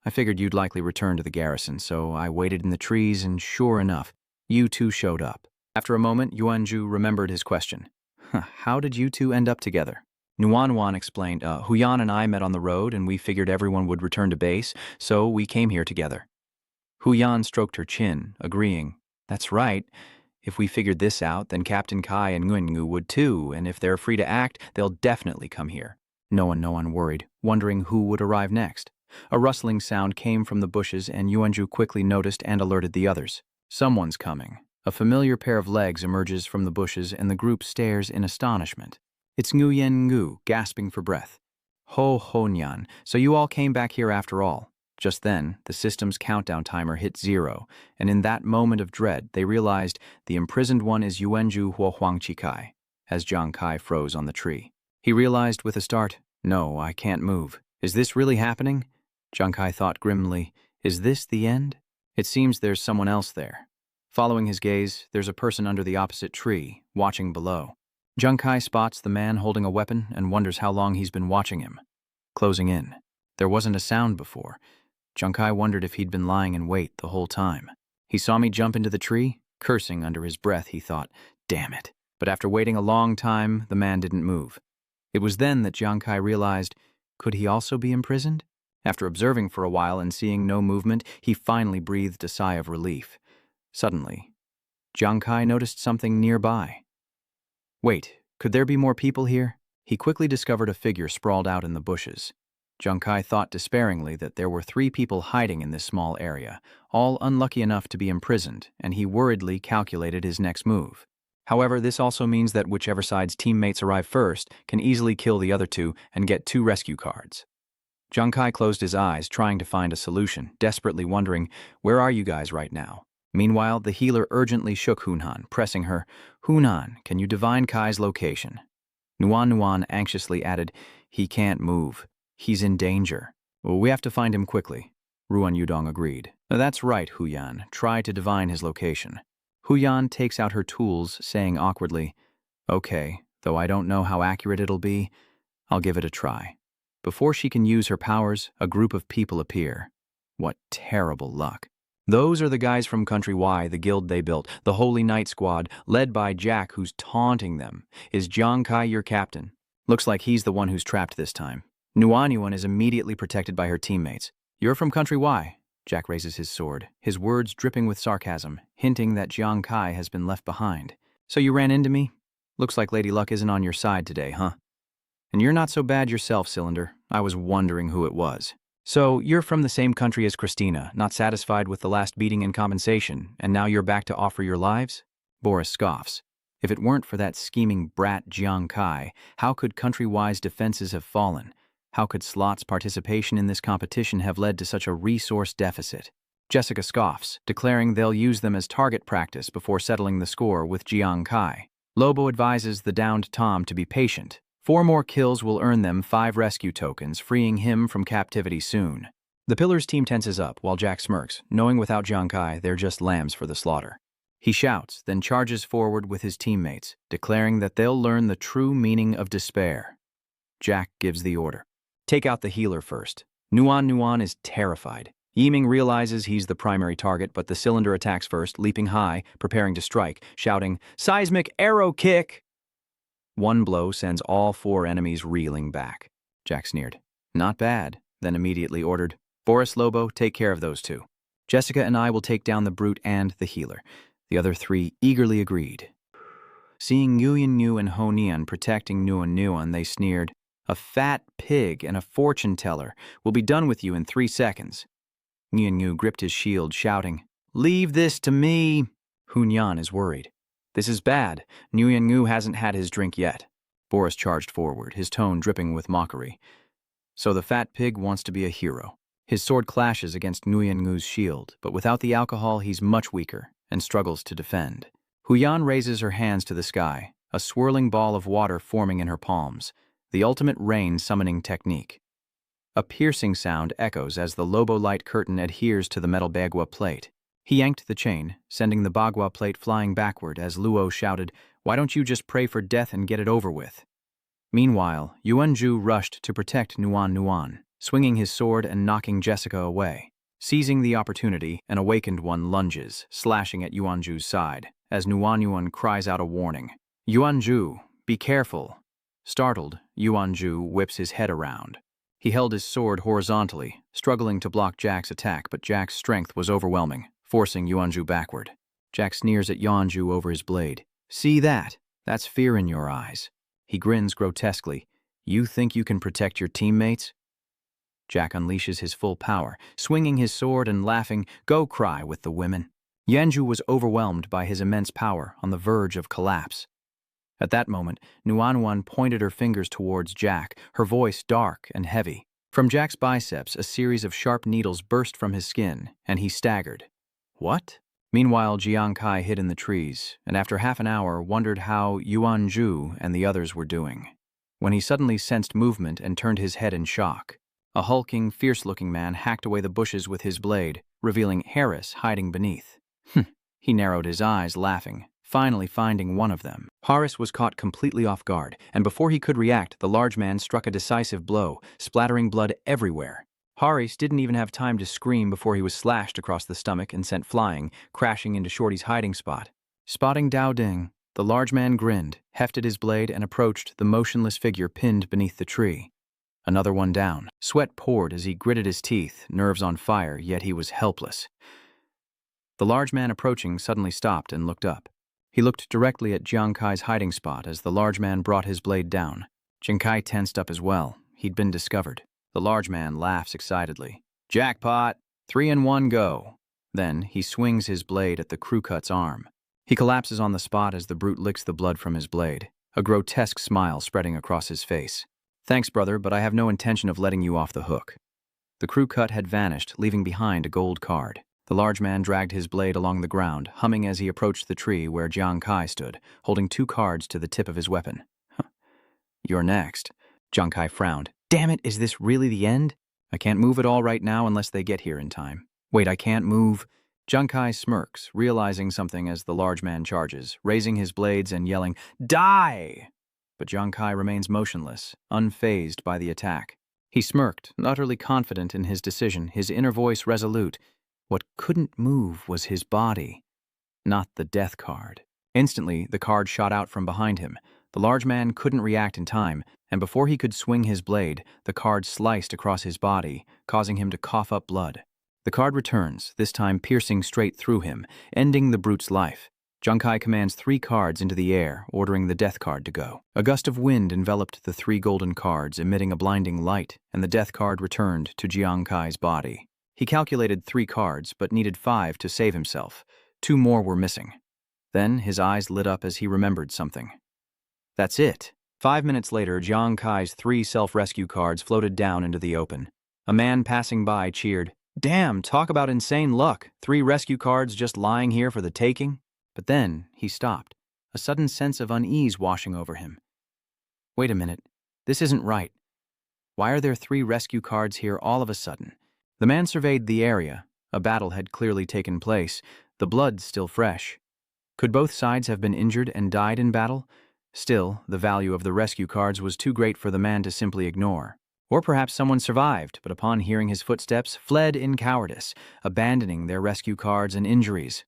I figured you'd likely return to the garrison, so I waited in the trees, and sure enough, you 2 showed up. After a moment, Yuanju remembered his question. How did you 2 end up together? Nuanuan explained, Huyan and I met on the road, and we figured everyone would return to base, so we came here together. Huyan stroked her chin, agreeing, That's right. If we figured this out, then Captain Kai and Nguyen would too, and if they're free to act, they'll definitely come here. No one worried, wondering who would arrive next. A rustling sound came from the bushes, and Yuanju quickly noticed and alerted the others. Someone's coming. A familiar pair of legs emerges from the bushes, and the group stares in astonishment. It's Nguyen Ngu, gasping for breath. Ho Nyan, so you all came back here after all. Just then, the system's countdown timer hit 0, and in that moment of dread, they realized the imprisoned one is Yuanju Huangqikai, as Jiang Kai froze on the tree. He realized with a start, No, I can't move. Is this really happening? Jiang Kai thought grimly, Is this the end? It seems there's someone else there. Following his gaze, there's a person under the opposite tree, watching below. Jiang Kai spots the man holding a weapon and wonders how long he's been watching him. Closing in. There wasn't a sound before. Jiang Kai wondered if he'd been lying in wait the whole time. He saw me jump into the tree? Cursing under his breath, he thought, Damn it. But after waiting a long time, the man didn't move. It was then that Jiang Kai realized, could he also be imprisoned? After observing for a while and seeing no movement, he finally breathed a sigh of relief. Suddenly, Jiang Kai noticed something nearby. Wait, could there be more people here? He quickly discovered a figure sprawled out in the bushes. Jiang Kai thought despairingly that there were 3 people hiding in this small area, all unlucky enough to be imprisoned, and he worriedly calculated his next move. However, this also means that whichever side's teammates arrive first can easily kill the other 2 and get 2 rescue cards. Jiang Kai closed his eyes, trying to find a solution, desperately wondering, where are you guys right now? Meanwhile, the healer urgently shook Hunhan, pressing her. Hunhan, can you divine Kai's location? Nuan anxiously added, he can't move. He's in danger. Well, we have to find him quickly. Ruan Yudong agreed. That's right, Huyan. Try to divine his location. Huyan takes out her tools, saying awkwardly, okay, though I don't know how accurate it'll be, I'll give it a try. Before she can use her powers, a group of people appear. What terrible luck. Those are the guys from Country Y, the guild they built, the Holy Knight Squad, led by Jack, who's taunting them. Is Jiang Kai your captain? Looks like he's the one who's trapped this time. Nuan is immediately protected by her teammates. You're from Country Y. Jack raises his sword, his words dripping with sarcasm, hinting that Jiang Kai has been left behind. So you ran into me? Looks like Lady Luck isn't on your side today, huh? And you're not so bad yourself, Cylinder. I was wondering who it was. So, you're from the same country as Christina, not satisfied with the last beating and compensation, and now you're back to offer your lives? Boris scoffs. If it weren't for that scheming brat Jiang Kai, how could Country Y's defenses have fallen? How could Slot's participation in this competition have led to such a resource deficit? Jessica scoffs, declaring they'll use them as target practice before settling the score with Jiang Kai. Lobo advises the downed Tom to be patient. 4 more kills will earn them 5 rescue tokens, freeing him from captivity soon. The Pillars team tenses up while Jack smirks, knowing without Jiang Kai they're just lambs for the slaughter. He shouts, then charges forward with his teammates, declaring that they'll learn the true meaning of despair. Jack gives the order. Take out the healer first. Nuan is terrified. Yiming realizes he's the primary target, but the Cylinder attacks first, leaping high, preparing to strike, shouting, "Seismic arrow kick!" One blow sends all 4 enemies reeling back. Jack sneered. Not bad, then immediately ordered, Boris, Lobo, take care of those 2. Jessica and I will take down the brute and the healer. The other 3 eagerly agreed. Seeing Yu and Ho Nian protecting Nuan, they sneered, a fat pig and a fortune teller will be done with you in 3 seconds. Yu gripped his shield, shouting, leave this to me. Hunyan is worried. This is bad. Yu hasn't had his drink yet. Boris charged forward, his tone dripping with mockery. So the fat pig wants to be a hero. His sword clashes against Nguyen's shield, but without the alcohol he's much weaker and struggles to defend. Huyan raises her hands to the sky, a swirling ball of water forming in her palms, the ultimate rain summoning technique. A piercing sound echoes as the Lobo light curtain adheres to the metal bagua plate. He yanked the chain, sending the bagua plate flying backward as Luo shouted, why don't you just pray for death and get it over with? Meanwhile, Yuanju rushed to protect Nuan, swinging his sword and knocking Jessica away. Seizing the opportunity, an awakened one lunges, slashing at Yuanju's side, as Nuan cries out a warning. Yuanju, be careful. Startled, Yuanju whips his head around. He held his sword horizontally, struggling to block Jack's attack, but Jack's strength was overwhelming, forcing Yuanju backward. Jack sneers at Yuanju over his blade. See that? That's fear in your eyes. He grins grotesquely. You think you can protect your teammates? Jack unleashes his full power, swinging his sword and laughing, go cry with the women. Yanju was overwhelmed by his immense power, on the verge of collapse. At that moment, Nuan pointed her fingers towards Jack, her voice dark and heavy. From Jack's biceps, a series of sharp needles burst from his skin, and he staggered. What? Meanwhile, Jiang Kai hid in the trees, and after half an hour wondered how Yuanju and the others were doing. When he suddenly sensed movement and turned his head in shock, a hulking, fierce-looking man hacked away the bushes with his blade, revealing Harris hiding beneath. He narrowed his eyes, laughing, finally finding one of them. Harris was caught completely off guard, and before he could react, the large man struck a decisive blow, splattering blood everywhere. Harris didn't even have time to scream before he was slashed across the stomach and sent flying, crashing into Shorty's hiding spot. Spotting Dao Ding, the large man grinned, hefted his blade, and approached the motionless figure pinned beneath the tree. Another one down. Sweat poured as he gritted his teeth, nerves on fire, yet he was helpless. The large man approaching suddenly stopped and looked up. He looked directly at Jiang Kai's hiding spot as the large man brought his blade down. Jiang Kai tensed up as well. He'd been discovered. The large man laughs excitedly. Jackpot! 3 in 1 go. Then he swings his blade at the crew cut's arm. He collapses on the spot as the brute licks the blood from his blade, a grotesque smile spreading across his face. Thanks, brother, but I have no intention of letting you off the hook. The crew cut had vanished, leaving behind a gold card. The large man dragged his blade along the ground, humming as he approached the tree where Jiang Kai stood, holding 2 cards to the tip of his weapon. You're next. Jiang Kai frowned. Damn it, is this really the end? I can't move at all right now unless they get here in time. Wait, I can't move. Jiang Kai smirks, realizing something as the large man charges, raising his blades and yelling, Die! But Jiang Kai remains motionless, unfazed by the attack. He smirked, utterly confident in his decision, his inner voice resolute. What couldn't move was his body, not the death card. Instantly, the card shot out from behind him. The large man couldn't react in time, and before he could swing his blade, the card sliced across his body, causing him to cough up blood. The card returns, this time piercing straight through him, ending the brute's life. Jiang Kai commands 3 cards into the air, ordering the death card to go. A gust of wind enveloped the 3 golden cards, emitting a blinding light, and the death card returned to Jiang Kai's body. He calculated 3 cards, but needed 5 to save himself. 2 more were missing. Then his eyes lit up as he remembered something. That's it. 5 minutes later, Jiang Kai's 3 self-rescue cards floated down into the open. A man passing by cheered, Damn, talk about insane luck. 3 rescue cards just lying here for the taking. But then he stopped, a sudden sense of unease washing over him. Wait a minute, this isn't right. Why are there 3 rescue cards here all of a sudden? The man surveyed the area. A battle had clearly taken place, the blood still fresh. Could both sides have been injured and died in battle? Still, the value of the rescue cards was too great for the man to simply ignore. Or perhaps someone survived, but upon hearing his footsteps, fled in cowardice, abandoning their rescue cards and injuries.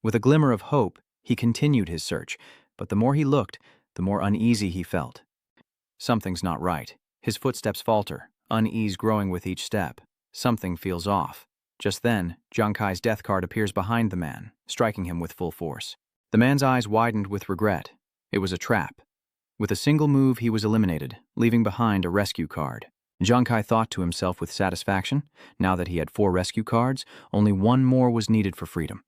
With a glimmer of hope, he continued his search, but the more he looked, the more uneasy he felt. Something's not right. His footsteps falter, unease growing with each step. Something feels off. Just then, Jiang Kai's death card appears behind the man, striking him with full force. The man's eyes widened with regret. It was a trap. With a single move, he was eliminated, leaving behind a rescue card. Jiang Kai thought to himself with satisfaction. Now that he had 4 rescue cards, only 1 more was needed for freedom.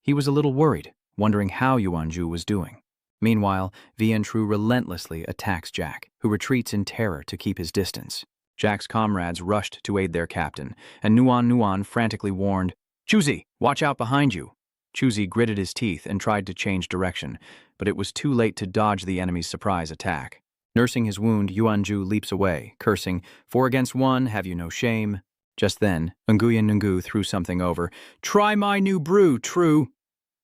He was a little worried, wondering how Yuanzhu was doing. Meanwhile, Vientru relentlessly attacks Jack, who retreats in terror to keep his distance. Jack's comrades rushed to aid their captain, and Nuan frantically warned, Chuzi, watch out behind you. Chuzi gritted his teeth and tried to change direction, but it was too late to dodge the enemy's surprise attack. Nursing his wound, Yuanzhu leaps away, cursing, 4 against 1, have you no shame? Just then, Nguyen Ngu threw something over. Try my new brew, True.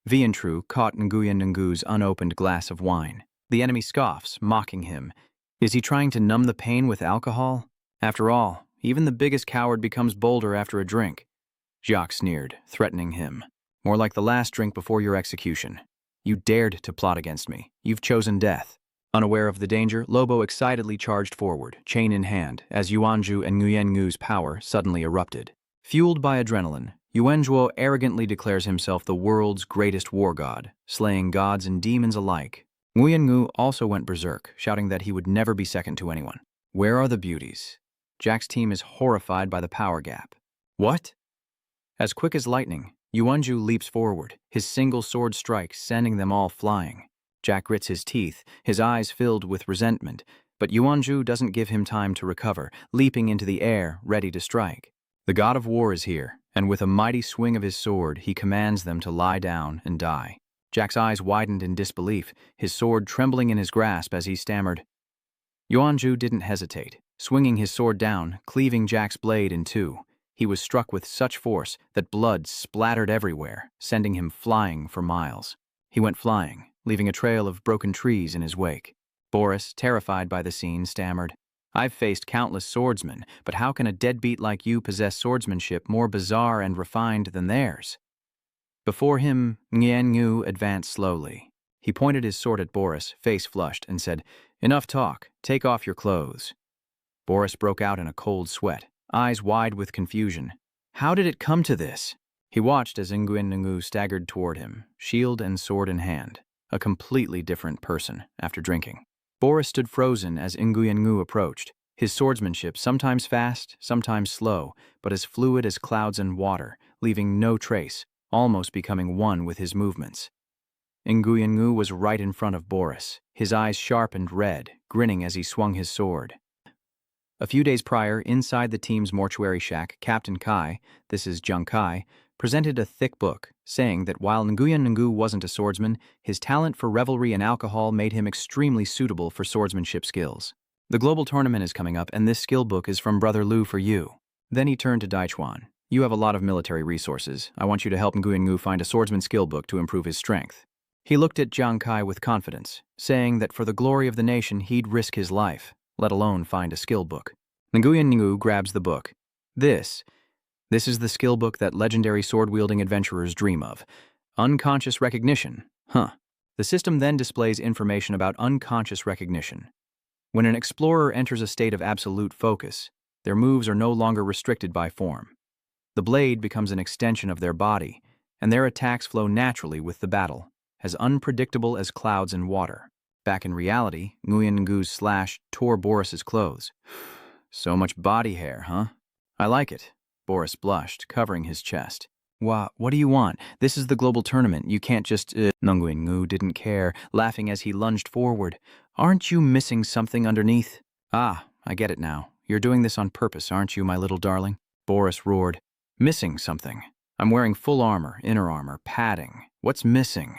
Vientru caught Nguyen Ngu's unopened glass of wine. The enemy scoffs, mocking him. Is he trying to numb the pain with alcohol? After all, even the biggest coward becomes bolder after a drink. Jacques sneered, threatening him. More like the last drink before your execution. You dared to plot against me. You've chosen death. Unaware of the danger, Lobo excitedly charged forward, chain in hand, as Yuanzhu and Nguyen Ngu's power suddenly erupted. Fueled by adrenaline, Yuanzhuo arrogantly declares himself the world's greatest war god, slaying gods and demons alike. Nguyen Ngu also went berserk, shouting that he would never be second to anyone. Where are the beauties? Jack's team is horrified by the power gap. What? As quick as lightning, Yuanzhu leaps forward, his single sword strike sending them all flying. Jack grits his teeth, his eyes filled with resentment, but Yuanzhu doesn't give him time to recover, leaping into the air, ready to strike. The god of war is here, and with a mighty swing of his sword, he commands them to lie down and die. Jack's eyes widened in disbelief, his sword trembling in his grasp as he stammered. Yuanzhu didn't hesitate, swinging his sword down, cleaving Jack's blade in 2. He was struck with such force that blood splattered everywhere, sending him flying for miles. He went flying, leaving a trail of broken trees in his wake. Boris, terrified by the scene, stammered, I've faced countless swordsmen, but how can a deadbeat like you possess swordsmanship more bizarre and refined than theirs? Before him, Nguyen Ngu advanced slowly. He pointed his sword at Boris, face flushed, and said, Enough talk, take off your clothes. Boris broke out in a cold sweat, eyes wide with confusion. How did it come to this? He watched as Nguyen Ngu staggered toward him, shield and sword in hand, a completely different person after drinking. Boris stood frozen as Nguyen Ngu approached, his swordsmanship sometimes fast, sometimes slow, but as fluid as clouds and water, leaving no trace, almost becoming one with his movements. Nguyen was right in front of Boris, his eyes sharp and red, grinning as he swung his sword. A few days prior, inside the team's mortuary shack, Captain Kai, this is Jiang Kai, presented a thick book, saying that while Nguyen wasn't a swordsman, his talent for revelry and alcohol made him extremely suitable for swordsmanship skills. The global tournament is coming up, and this skill book is from Brother Lu for you. Then he turned to Daichuan. You have a lot of military resources. I want you to help Nguyen find a swordsman skill book to improve his strength. He looked at Jiang Kai with confidence, saying that for the glory of the nation he'd risk his life, let alone find a skill book. Nguyen grabs the book. This is the skill book that legendary sword-wielding adventurers dream of. Unconscious recognition. The system then displays information about unconscious recognition. When an explorer enters a state of absolute focus, their moves are no longer restricted by form. The blade becomes an extension of their body, and their attacks flow naturally with the battle, as unpredictable as clouds and water. Back in reality, Nguyen's slash tore Boris's clothes. So much body hair, huh? I like it. Boris blushed, covering his chest. What do you want? This is the global tournament. You can't just, Nguyen didn't care, laughing as he lunged forward. Aren't you missing something underneath? Ah, I get it now. You're doing this on purpose, aren't you, my little darling? Boris roared. Missing something. I'm wearing full armor, inner armor, padding. What's missing?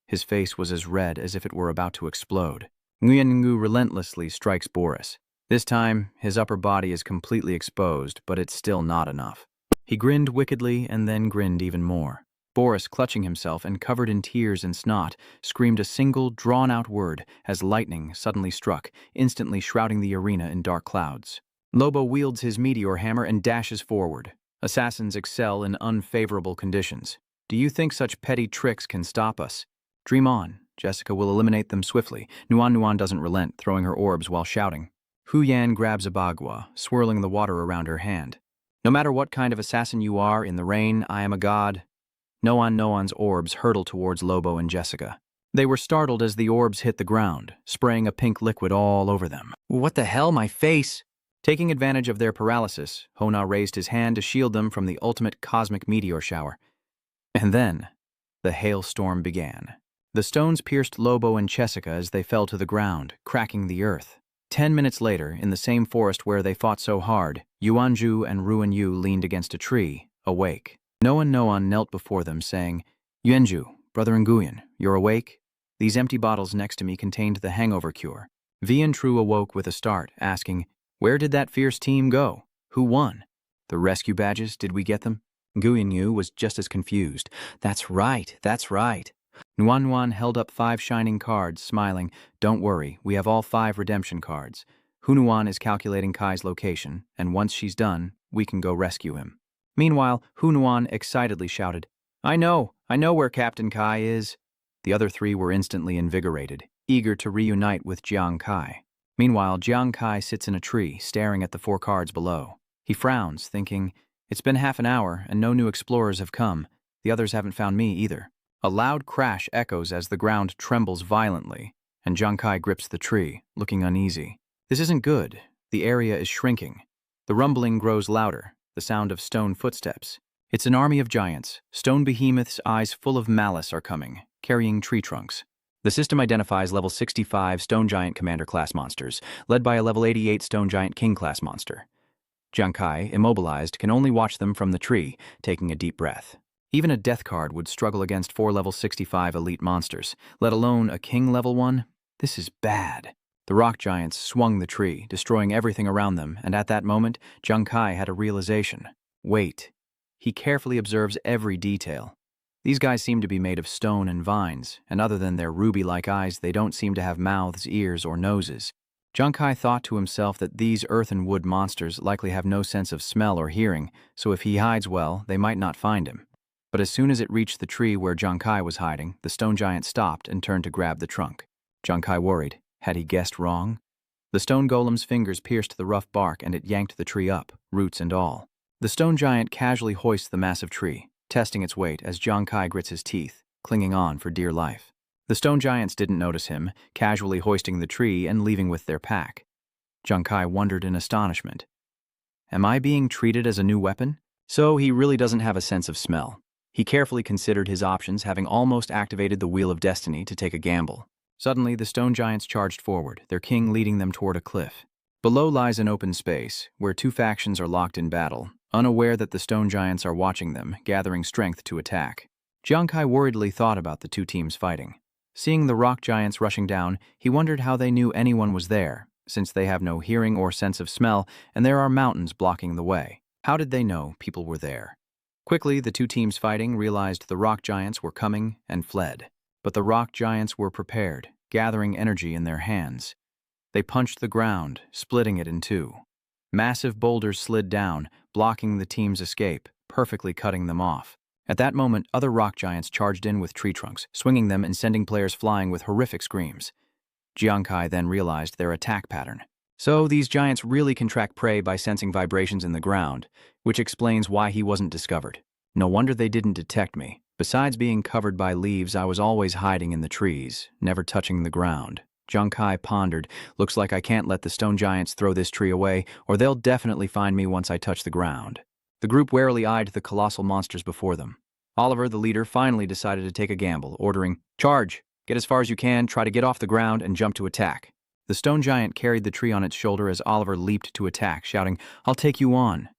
His face was as red as if it were about to explode. Nguyen relentlessly strikes Boris. This time, his upper body is completely exposed, but it's still not enough. He grinned wickedly and then grinned even more. Boris, clutching himself and covered in tears and snot, screamed a single, drawn-out word as lightning suddenly struck, instantly shrouding the arena in dark clouds. Lobo wields his meteor hammer and dashes forward. Assassins excel in unfavorable conditions. Do you think such petty tricks can stop us? Dream on. Jessica will eliminate them swiftly. Nuan doesn't relent, throwing her orbs while shouting. Hu Yan grabs a bagua, swirling the water around her hand. No matter what kind of assassin you are, in the rain, I am a god. Noan's orbs hurtle towards Lobo and Jessica. They were startled as the orbs hit the ground, spraying a pink liquid all over them. What the hell, my face? Taking advantage of their paralysis, Hona raised his hand to shield them from the ultimate cosmic meteor shower. And then, the hailstorm began. The stones pierced Lobo and Jessica as they fell to the ground, cracking the earth. 10 minutes later, in the same forest where they fought so hard, Yuanju and Ruan Yu leaned against a tree, awake. Noan knelt before them, saying, Yuanju, Brother Nguyen, you're awake? These empty bottles next to me contained the hangover cure. Vian Tru awoke with a start, asking, Where did that fierce team go? Who won? The rescue badges, did we get them? Nguyen was just as confused. That's right. Nuan held up 5 shining cards, smiling. Don't worry, we have all 5 redemption cards. Hunuan is calculating Kai's location, and once she's done, we can go rescue him. Meanwhile, Hunuan excitedly shouted, I know where Captain Kai is. The other 3 were instantly invigorated, eager to reunite with Jiang Kai. Meanwhile, Jiang Kai sits in a tree, staring at the 4 cards below. He frowns, thinking, It's been half an hour, and no new explorers have come. The others haven't found me either. A loud crash echoes as the ground trembles violently, and Jiang Kai grips the tree, looking uneasy. This isn't good. The area is shrinking. The rumbling grows louder, the sound of stone footsteps. It's an army of giants. Stone behemoths, eyes full of malice, are coming, carrying tree trunks. The system identifies level 65 Stone Giant Commander-class monsters, led by a level 88 Stone Giant King-class monster. Jiang Kai, immobilized, can only watch them from the tree, taking a deep breath. Even a death card would struggle against 4 level 65 elite monsters, let alone a king level 1. This is bad. The rock giants swung the tree, destroying everything around them, and at that moment, Jiang Kai had a realization. Wait. He carefully observes every detail. These guys seem to be made of stone and vines, and other than their ruby-like eyes, they don't seem to have mouths, ears, or noses. Jiang Kai thought to himself that these earth and wood monsters likely have no sense of smell or hearing, so if he hides well, they might not find him. But as soon as it reached the tree where Jiang Kai was hiding, the stone giant stopped and turned to grab the trunk. Jiang Kai worried. Had he guessed wrong? The stone golem's fingers pierced the rough bark and it yanked the tree up, roots and all. The stone giant casually hoists the massive tree, testing its weight as Jiang Kai grits his teeth, clinging on for dear life. The stone giants didn't notice him, casually hoisting the tree and leaving with their pack. Jiang Kai wondered in astonishment. Am I being treated as a new weapon? So he really doesn't have a sense of smell. He carefully considered his options, having almost activated the Wheel of Destiny to take a gamble. Suddenly, the stone giants charged forward, their king leading them toward a cliff. Below lies an open space, where two factions are locked in battle, unaware that the stone giants are watching them, gathering strength to attack. Jiangkai worriedly thought about the two teams fighting. Seeing the rock giants rushing down, he wondered how they knew anyone was there, since they have no hearing or sense of smell, and there are mountains blocking the way. How did they know people were there? Quickly, the two teams fighting realized the rock giants were coming and fled. But the rock giants were prepared, gathering energy in their hands. They punched the ground, splitting it in two. Massive boulders slid down, blocking the team's escape, perfectly cutting them off. At that moment, other rock giants charged in with tree trunks, swinging them and sending players flying with horrific screams. Jiangkai then realized their attack pattern. So these giants really can track prey by sensing vibrations in the ground, which explains why he wasn't discovered. No wonder they didn't detect me. Besides being covered by leaves, I was always hiding in the trees, never touching the ground. Jiangkai pondered, looks like I can't let the stone giants throw this tree away, or they'll definitely find me once I touch the ground. The group warily eyed the colossal monsters before them. Oliver, the leader, finally decided to take a gamble, ordering, "Charge! Get as far as you can, try to get off the ground, and jump to attack." The stone giant carried the tree on its shoulder as Oliver leaped to attack, shouting, "I'll take you on."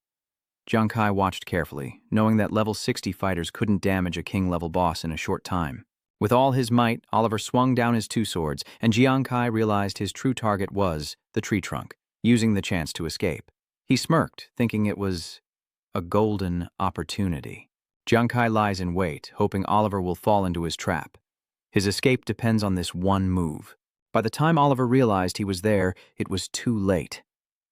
Jiangkai watched carefully, knowing that level 60 fighters couldn't damage a king-level boss in a short time. With all his might, Oliver swung down his two swords, and Jiangkai realized his true target was the tree trunk, using the chance to escape. He smirked, thinking it was a golden opportunity. Jiangkai lies in wait, hoping Oliver will fall into his trap. His escape depends on this one move. By the time Oliver realized he was there, it was too late.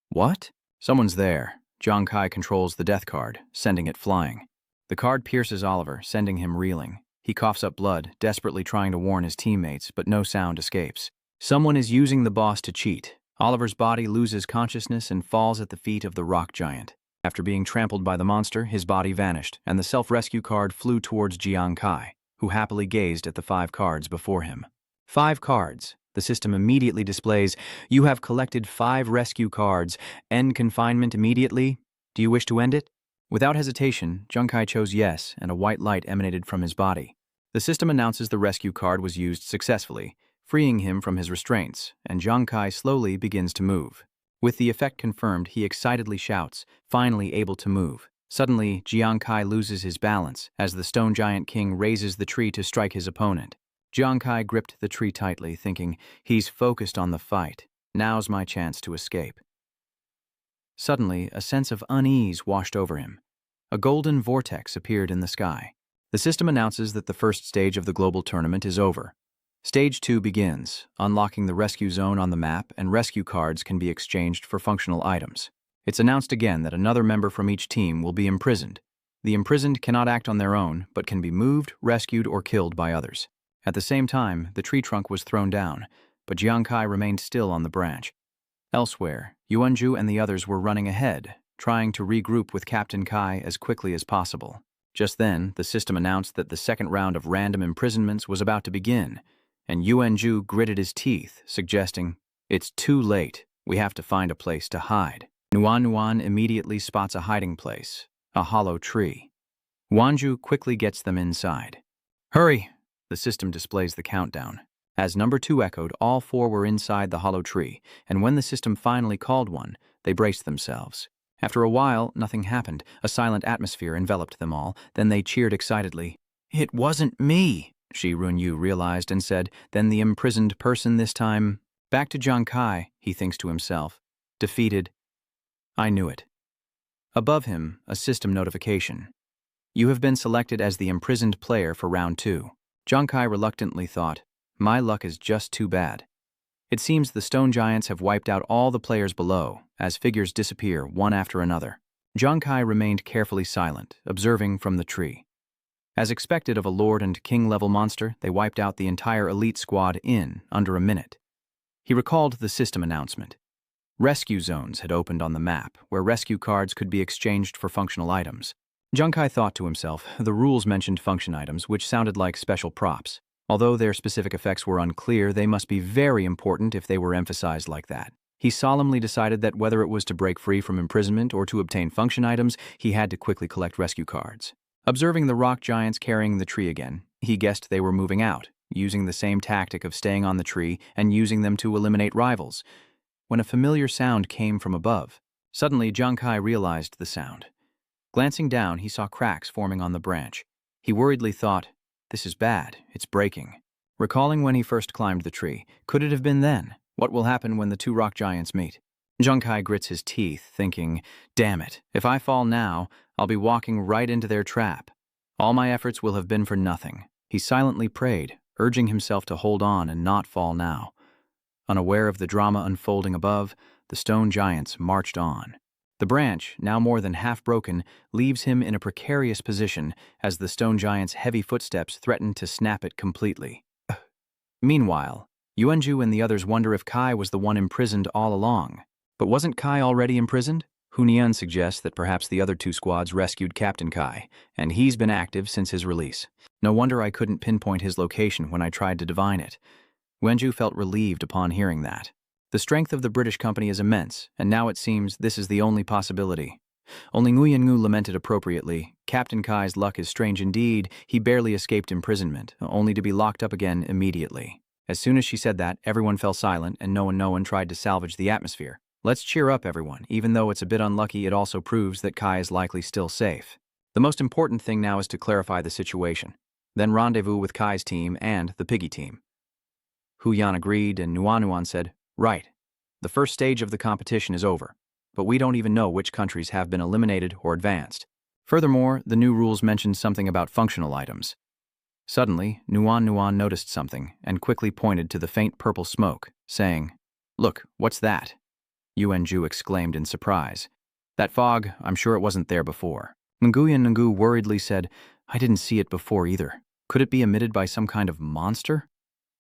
What? Someone's there. Jiangkai controls the death card, sending it flying. The card pierces Oliver, sending him reeling. He coughs up blood, desperately trying to warn his teammates, but no sound escapes. Someone is using the boss to cheat. Oliver's body loses consciousness and falls at the feet of the rock giant. After being trampled by the monster, his body vanished, and the self-rescue card flew towards Jiangkai, who happily gazed at the 5 cards before him. 5 cards. The system immediately displays, "You have collected 5 rescue cards. End confinement immediately. Do you wish to end it?" Without hesitation, Jiangkai chose yes, and a white light emanated from his body. The system announces the rescue card was used successfully, freeing him from his restraints, and Jiangkai slowly begins to move. With the effect confirmed, he excitedly shouts, finally able to move. Suddenly, Jiangkai loses his balance as the stone giant king raises the tree to strike his opponent. Jiangkai gripped the tree tightly, thinking, he's focused on the fight. Now's my chance to escape. Suddenly, a sense of unease washed over him. A golden vortex appeared in the sky. The system announces that the first stage of the global tournament is over. Stage 2 begins, unlocking the rescue zone on the map, and rescue cards can be exchanged for functional items. It's announced again that another member from each team will be imprisoned. The imprisoned cannot act on their own, but can be moved, rescued, or killed by others. At the same time, the tree trunk was thrown down, but Jiangkai remained still on the branch. Elsewhere, Yuanju and the others were running ahead, trying to regroup with Captain Kai as quickly as possible. Just then, the system announced that the second round of random imprisonments was about to begin, and Yuanju gritted his teeth, suggesting, "It's too late. We have to find a place to hide." Nuan immediately spots a hiding place, a hollow tree. Yuanju quickly gets them inside. "Hurry!" The system displays the countdown. As number 2 echoed, all 4 were inside the hollow tree, and when the system finally called one, they braced themselves. After a while, nothing happened. A silent atmosphere enveloped them all. Then they cheered excitedly. "It wasn't me," Shi Runyu realized and said, "Then the imprisoned person this time." Back to Jiangkai, he thinks to himself. Defeated. I knew it. Above him, a system notification. You have been selected as the imprisoned player for round 2. Jiangkai reluctantly thought, my luck is just too bad. It seems the stone giants have wiped out all the players below, as figures disappear one after another. Jiangkai remained carefully silent, observing from the tree. As expected of a lord and king-level monster, they wiped out the entire elite squad in under a minute. He recalled the system announcement. Rescue zones had opened on the map, where rescue cards could be exchanged for functional items. Jiangkai thought to himself, the rules mentioned function items, which sounded like special props. Although their specific effects were unclear, they must be very important if they were emphasized like that. He solemnly decided that whether it was to break free from imprisonment or to obtain function items, he had to quickly collect rescue cards. Observing the rock giants carrying the tree again, he guessed they were moving out, using the same tactic of staying on the tree and using them to eliminate rivals. When a familiar sound came from above, suddenly Jiang Kai realized the sound. Glancing down, he saw cracks forming on the branch. He worriedly thought, "This is bad, it's breaking." Recalling when he first climbed the tree, could it have been then? What will happen when the two rock giants meet? Jiang Kai grits his teeth, thinking, "Damn it, if I fall now, I'll be walking right into their trap. All my efforts will have been for nothing." He silently prayed, urging himself to hold on and not fall now. Unaware of the drama unfolding above, the stone giants marched on. The branch, now more than half broken, leaves him in a precarious position as the stone giant's heavy footsteps threaten to snap it completely. Meanwhile, Yuanju and the others wonder if Kai was the one imprisoned all along. But wasn't Kai already imprisoned? Hunian suggests that perhaps the other two squads rescued Captain Kai, and he's been active since his release. No wonder I couldn't pinpoint his location when I tried to divine it. Wenju felt relieved upon hearing that. The strength of the British company is immense, and now it seems this is the only possibility. Only Nguyen Ngu lamented appropriately. Captain Kai's luck is strange indeed. He barely escaped imprisonment, only to be locked up again immediately. As soon as she said that, everyone fell silent, and no one tried to salvage the atmosphere. Let's cheer up, everyone. Even though it's a bit unlucky, it also proves that Kai is likely still safe. The most important thing now is to clarify the situation. Then rendezvous with Kai's team and the Piggy team. Hu Yan agreed, and Nuan said, "Right. The first stage of the competition is over, but we don't even know which countries have been eliminated or advanced. Furthermore, the new rules mentioned something about functional items." Suddenly, Nuan noticed something and quickly pointed to the faint purple smoke, saying, "Look, what's that?" Yuanju exclaimed in surprise. "That fog, I'm sure it wasn't there before." Nguyen Ngu worriedly said, "I didn't see it before either. Could it be emitted by some kind of monster?"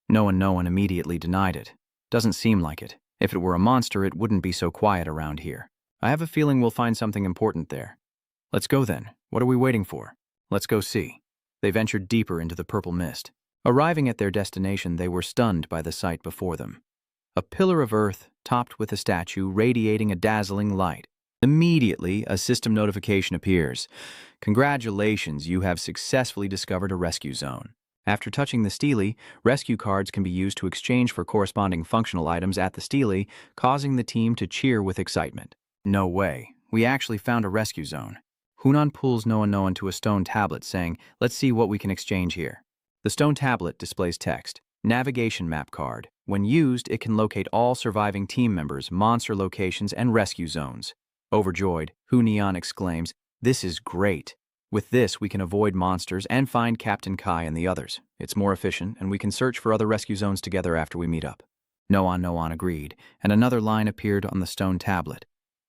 No one immediately denied it. "Doesn't seem like it. If it were a monster, it wouldn't be so quiet around here. I have a feeling we'll find something important there." "Let's go then. What are we waiting for? Let's go see." They ventured deeper into the purple mist. Arriving at their destination, they were stunned by the sight before them. A pillar of earth, topped with a statue, radiating a dazzling light. Immediately, a system notification appears. "Congratulations, you have successfully discovered a rescue zone." After touching the stele, rescue cards can be used to exchange for corresponding functional items at the stele, causing the team to cheer with excitement. "No way. We actually found a rescue zone." Hunan pulls Noan to a stone tablet, saying, "Let's see what we can exchange here." The stone tablet displays text, "Navigation map card. When used, it can locate all surviving team members, monster locations, and rescue zones." Overjoyed, Hu Nian exclaims, "This is great. With this, we can avoid monsters and find Captain Kai and the others. It's more efficient, and we can search for other rescue zones together after we meet up." Noan agreed, and another line appeared on the stone tablet.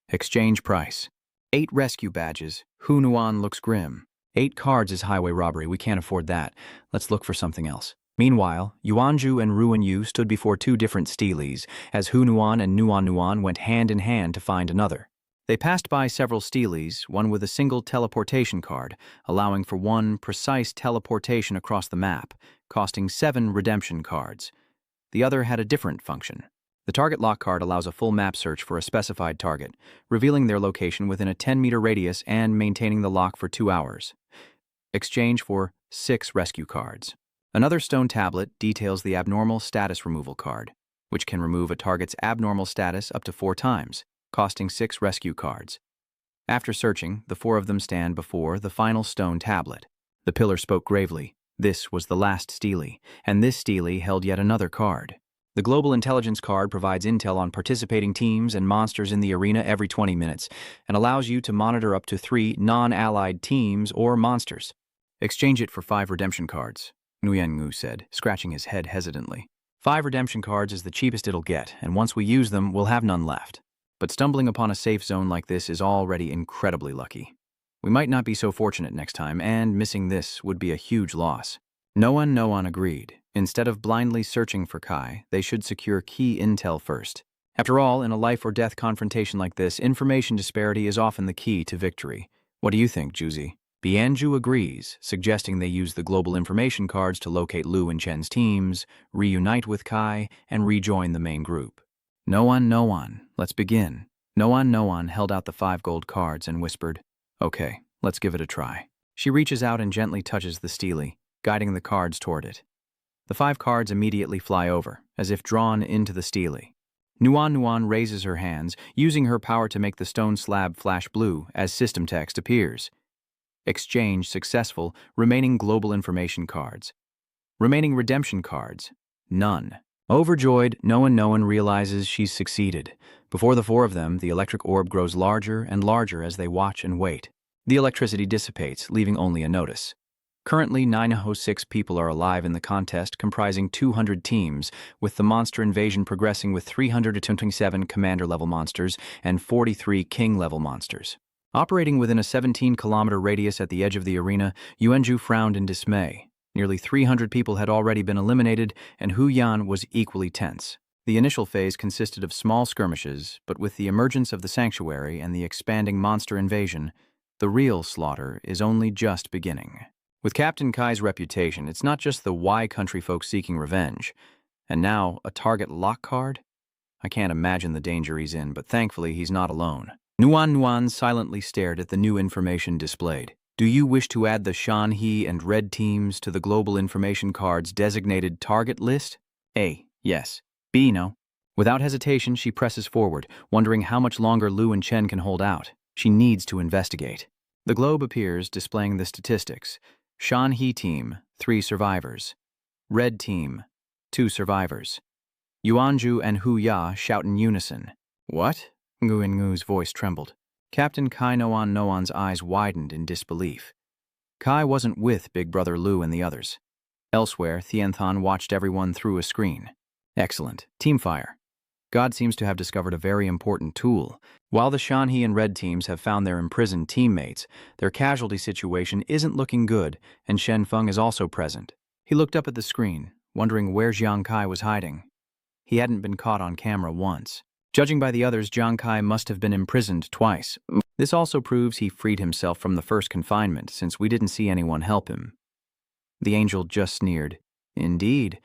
"Exchange price. 8 rescue badges." Hu Nuan looks grim. 8 cards is highway robbery. We can't afford that. Let's look for something else. Meanwhile, Yuanju and Ruan Yu stood before 2 different steles, as Hu Nuan and Nuan went hand in hand to find another. They passed by several steles, one with a single teleportation card, allowing for 1 precise teleportation across the map, costing 7 redemption cards. The other had a different function. The target lock card allows a full map search for a specified target, revealing their location within a 10-meter radius and maintaining the lock for 2 hours. Exchange for 6 rescue cards. Another stone tablet details the abnormal status removal card, which can remove a target's abnormal status up to 4 times, costing 6 rescue cards. After searching, the 4 of them stand before the final stone tablet. The pillar spoke gravely. This was the last stele, and this stele held yet another card. The Global Intelligence card provides intel on participating teams and monsters in the arena every 20 minutes and allows you to monitor up to 3 non-allied teams or monsters. Exchange it for 5 redemption cards, Nguyen Ngu said, scratching his head hesitantly. 5 redemption cards is the cheapest it'll get, and once we use them, we'll have none left. But stumbling upon a safe zone like this is already incredibly lucky. We might not be so fortunate next time, and missing this would be a huge loss. Noan agreed. Instead of blindly searching for Kai, they should secure key intel first. After all, in a life-or-death confrontation like this, information disparity is often the key to victory. What do you think, Juzi? Bianju agrees, suggesting they use the global information cards to locate Lu and Chen's teams, reunite with Kai, and rejoin the main group. Noan, let's begin. Noan held out the 5 gold cards and whispered, "Okay, let's give it a try." She reaches out and gently touches the stele, guiding the cards toward it. The 5 cards immediately fly over, as if drawn into the stele. Nuan Nuan raises her hands, using her power to make the stone slab flash blue as system text appears. Exchange successful, remaining global information cards. Remaining redemption cards, none. Overjoyed, Noan realizes she's succeeded. Before the 4 of them, the electric orb grows larger and larger as they watch and wait. The electricity dissipates, leaving only a notice. Currently, 906 people are alive in the contest, comprising 200 teams, with the monster invasion progressing with 327 commander-level monsters and 43 king-level monsters. Operating within a 17-kilometer radius at the edge of the arena, Yuanju frowned in dismay. Nearly 300 people had already been eliminated, and Hu Yan was equally tense. The initial phase consisted of small skirmishes, but with the emergence of the sanctuary and the expanding monster invasion, the real slaughter is only just beginning. With Captain Kai's reputation, it's not just the Y country folk seeking revenge. And now, a target lock card? I can't imagine the danger he's in, but thankfully he's not alone. Nuan silently stared at the new information displayed. Do you wish to add the Shanhe and Red teams to the global information card's designated target list? A. Yes. B. No. Without hesitation, she presses forward, wondering how much longer Lu and Chen can hold out. She needs to investigate. The globe appears, displaying the statistics. Shanhe team, 3 survivors. Red team, 2 survivors. Yuanju and Hu Ya shout in unison. What? Nguyen Ngu's voice trembled. Captain Kai Noan's eyes widened in disbelief. Kai wasn't with Big Brother Lu and the others. Elsewhere, Thienthan watched everyone through a screen. Excellent. Teamfire. God seems to have discovered a very important tool. While the Shanhe and Red teams have found their imprisoned teammates, their casualty situation isn't looking good, and Shen Feng is also present. He looked up at the screen, wondering where Jiang Kai was hiding. He hadn't been caught on camera once. Judging by the others, Jiang Kai must have been imprisoned twice. This also proves he freed himself from the first confinement, since we didn't see anyone help him. The angel just sneered. Indeed.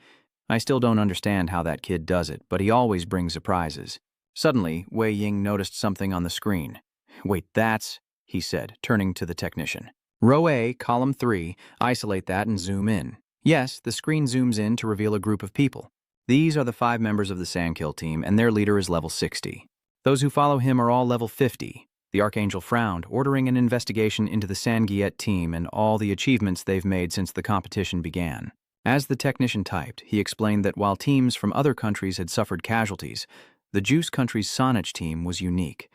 I still don't understand how that kid does it, but he always brings surprises. Suddenly, Wei Ying noticed something on the screen. Wait, that's, he said, turning to the technician. Row A, column 3, isolate that and zoom in. Yes, the screen zooms in to reveal a group of people. These are the 5 members of the Sandkill team, and their leader is level 60. Those who follow him are all level 50. The Archangel frowned, ordering an investigation into the Sangiet team and all the achievements they've made since the competition began. As the technician typed, he explained that while teams from other countries had suffered casualties, the Juice country's Sonich team was unique,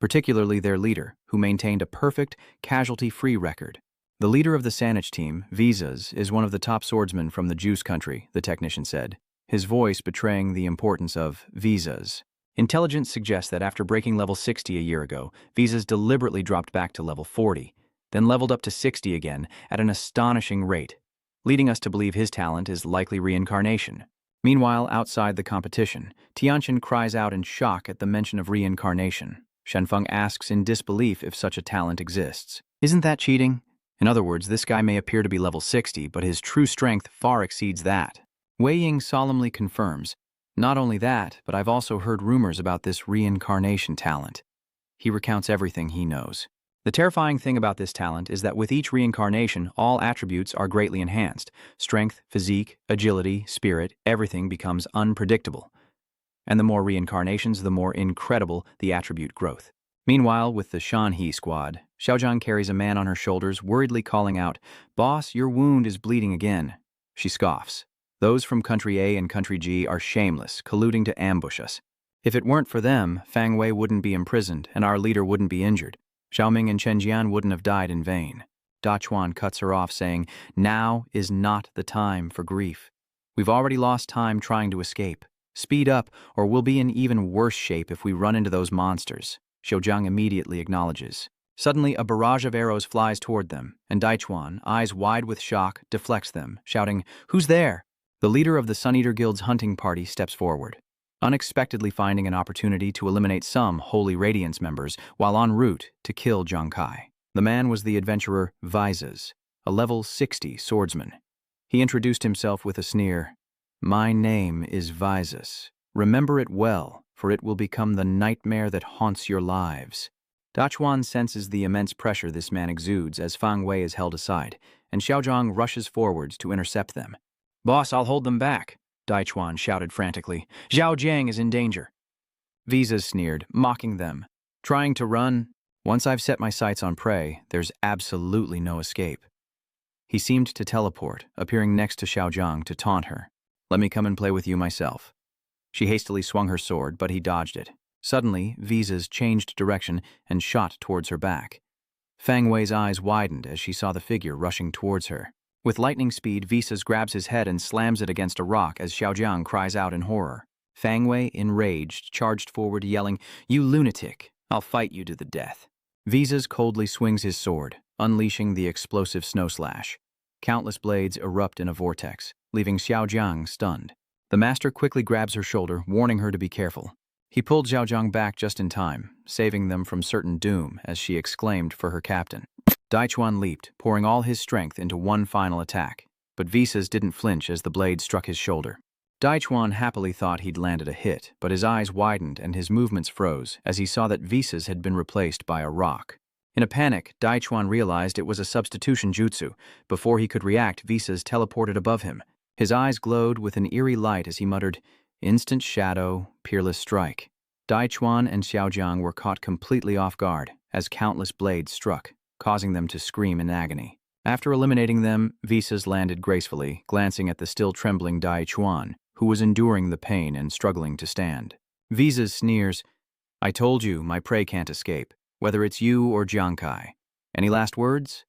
particularly their leader, who maintained a perfect, casualty-free record. The leader of the Sanich team, Visas, is one of the top swordsmen from the Juice country, the technician said, his voice betraying the importance of Visas. Intelligence suggests that after breaking level 60 a year ago, Visas deliberately dropped back to level 40, then leveled up to 60 again at an astonishing rate, leading us to believe his talent is likely reincarnation. Meanwhile, outside the competition, Tianqian cries out in shock at the mention of reincarnation. Shenfeng asks in disbelief if such a talent exists. Isn't that cheating? In other words, this guy may appear to be level 60, but his true strength far exceeds that. Wei Ying solemnly confirms, not only that, but I've also heard rumors about this reincarnation talent. He recounts everything he knows. The terrifying thing about this talent is that with each reincarnation, all attributes are greatly enhanced. Strength, physique, agility, spirit, everything becomes unpredictable. And the more reincarnations, the more incredible the attribute growth. Meanwhile, with the Shanhe squad, Xiaozhang carries a man on her shoulders, worriedly calling out, "Boss, your wound is bleeding again." She scoffs. Those from Country A and Country G are shameless, colluding to ambush us. If it weren't for them, Fang Wei wouldn't be imprisoned, and our leader wouldn't be injured. Xiaoming and Chen Jian wouldn't have died in vain. Da Chuan cuts her off, saying, "Now is not the time for grief. We've already lost time trying to escape. Speed up, or we'll be in even worse shape if we run into those monsters." Xiaozhang immediately acknowledges. Suddenly, a barrage of arrows flies toward them, and Daichuan, eyes wide with shock, deflects them, shouting, "Who's there?" The leader of the Sun Eater Guild's hunting party steps forward, unexpectedly finding an opportunity to eliminate some Holy Radiance members while en route to kill Jiang Kai. The man was the adventurer Visas, a level 60 swordsman. He introduced himself with a sneer. "My name is Visas. Remember it well, for it will become the nightmare that haunts your lives." Dachuan senses the immense pressure this man exudes as Fang Wei is held aside, and Xiaozhang rushes forwards to intercept them. "Boss, I'll hold them back," Daichuan shouted frantically. "Zhao Jiang is in danger." Visa sneered, mocking them. "Trying to run? Once I've set my sights on prey, there's absolutely no escape." He seemed to teleport, appearing next to Xiaozhang to taunt her. "Let me come and play with you myself." She hastily swung her sword, but he dodged it. Suddenly, Visa's changed direction and shot towards her back. Fang Wei's eyes widened as she saw the figure rushing towards her. With lightning speed, Visa's grabs his head and slams it against a rock as Xiaojiang cries out in horror. Fang Wei, enraged, charged forward, yelling, "You lunatic! I'll fight you to the death." Visa's coldly swings his sword, unleashing the explosive snow slash. Countless blades erupt in a vortex, leaving Xiaojiang stunned. The master quickly grabs her shoulder, warning her to be careful. He pulled Xiaojiang back just in time, saving them from certain doom as she exclaimed for her captain. Daichuan leaped, pouring all his strength into one final attack, but Visa's didn't flinch as the blade struck his shoulder. Daichuan happily thought he'd landed a hit, but his eyes widened and his movements froze as he saw that Visa's had been replaced by a rock. In a panic, Daichuan realized it was a substitution jutsu. Before he could react, Visa's teleported above him. His eyes glowed with an eerie light as he muttered, "Instant shadow, peerless strike." Daichuan and Xiaojiang were caught completely off guard as countless blades struck, causing them to scream in agony. After eliminating them, Visa's landed gracefully, glancing at the still trembling Daichuan, who was enduring the pain and struggling to stand. Visa's sneers, "I told you, my prey can't escape, whether it's you or Jiangkai. Any last words?"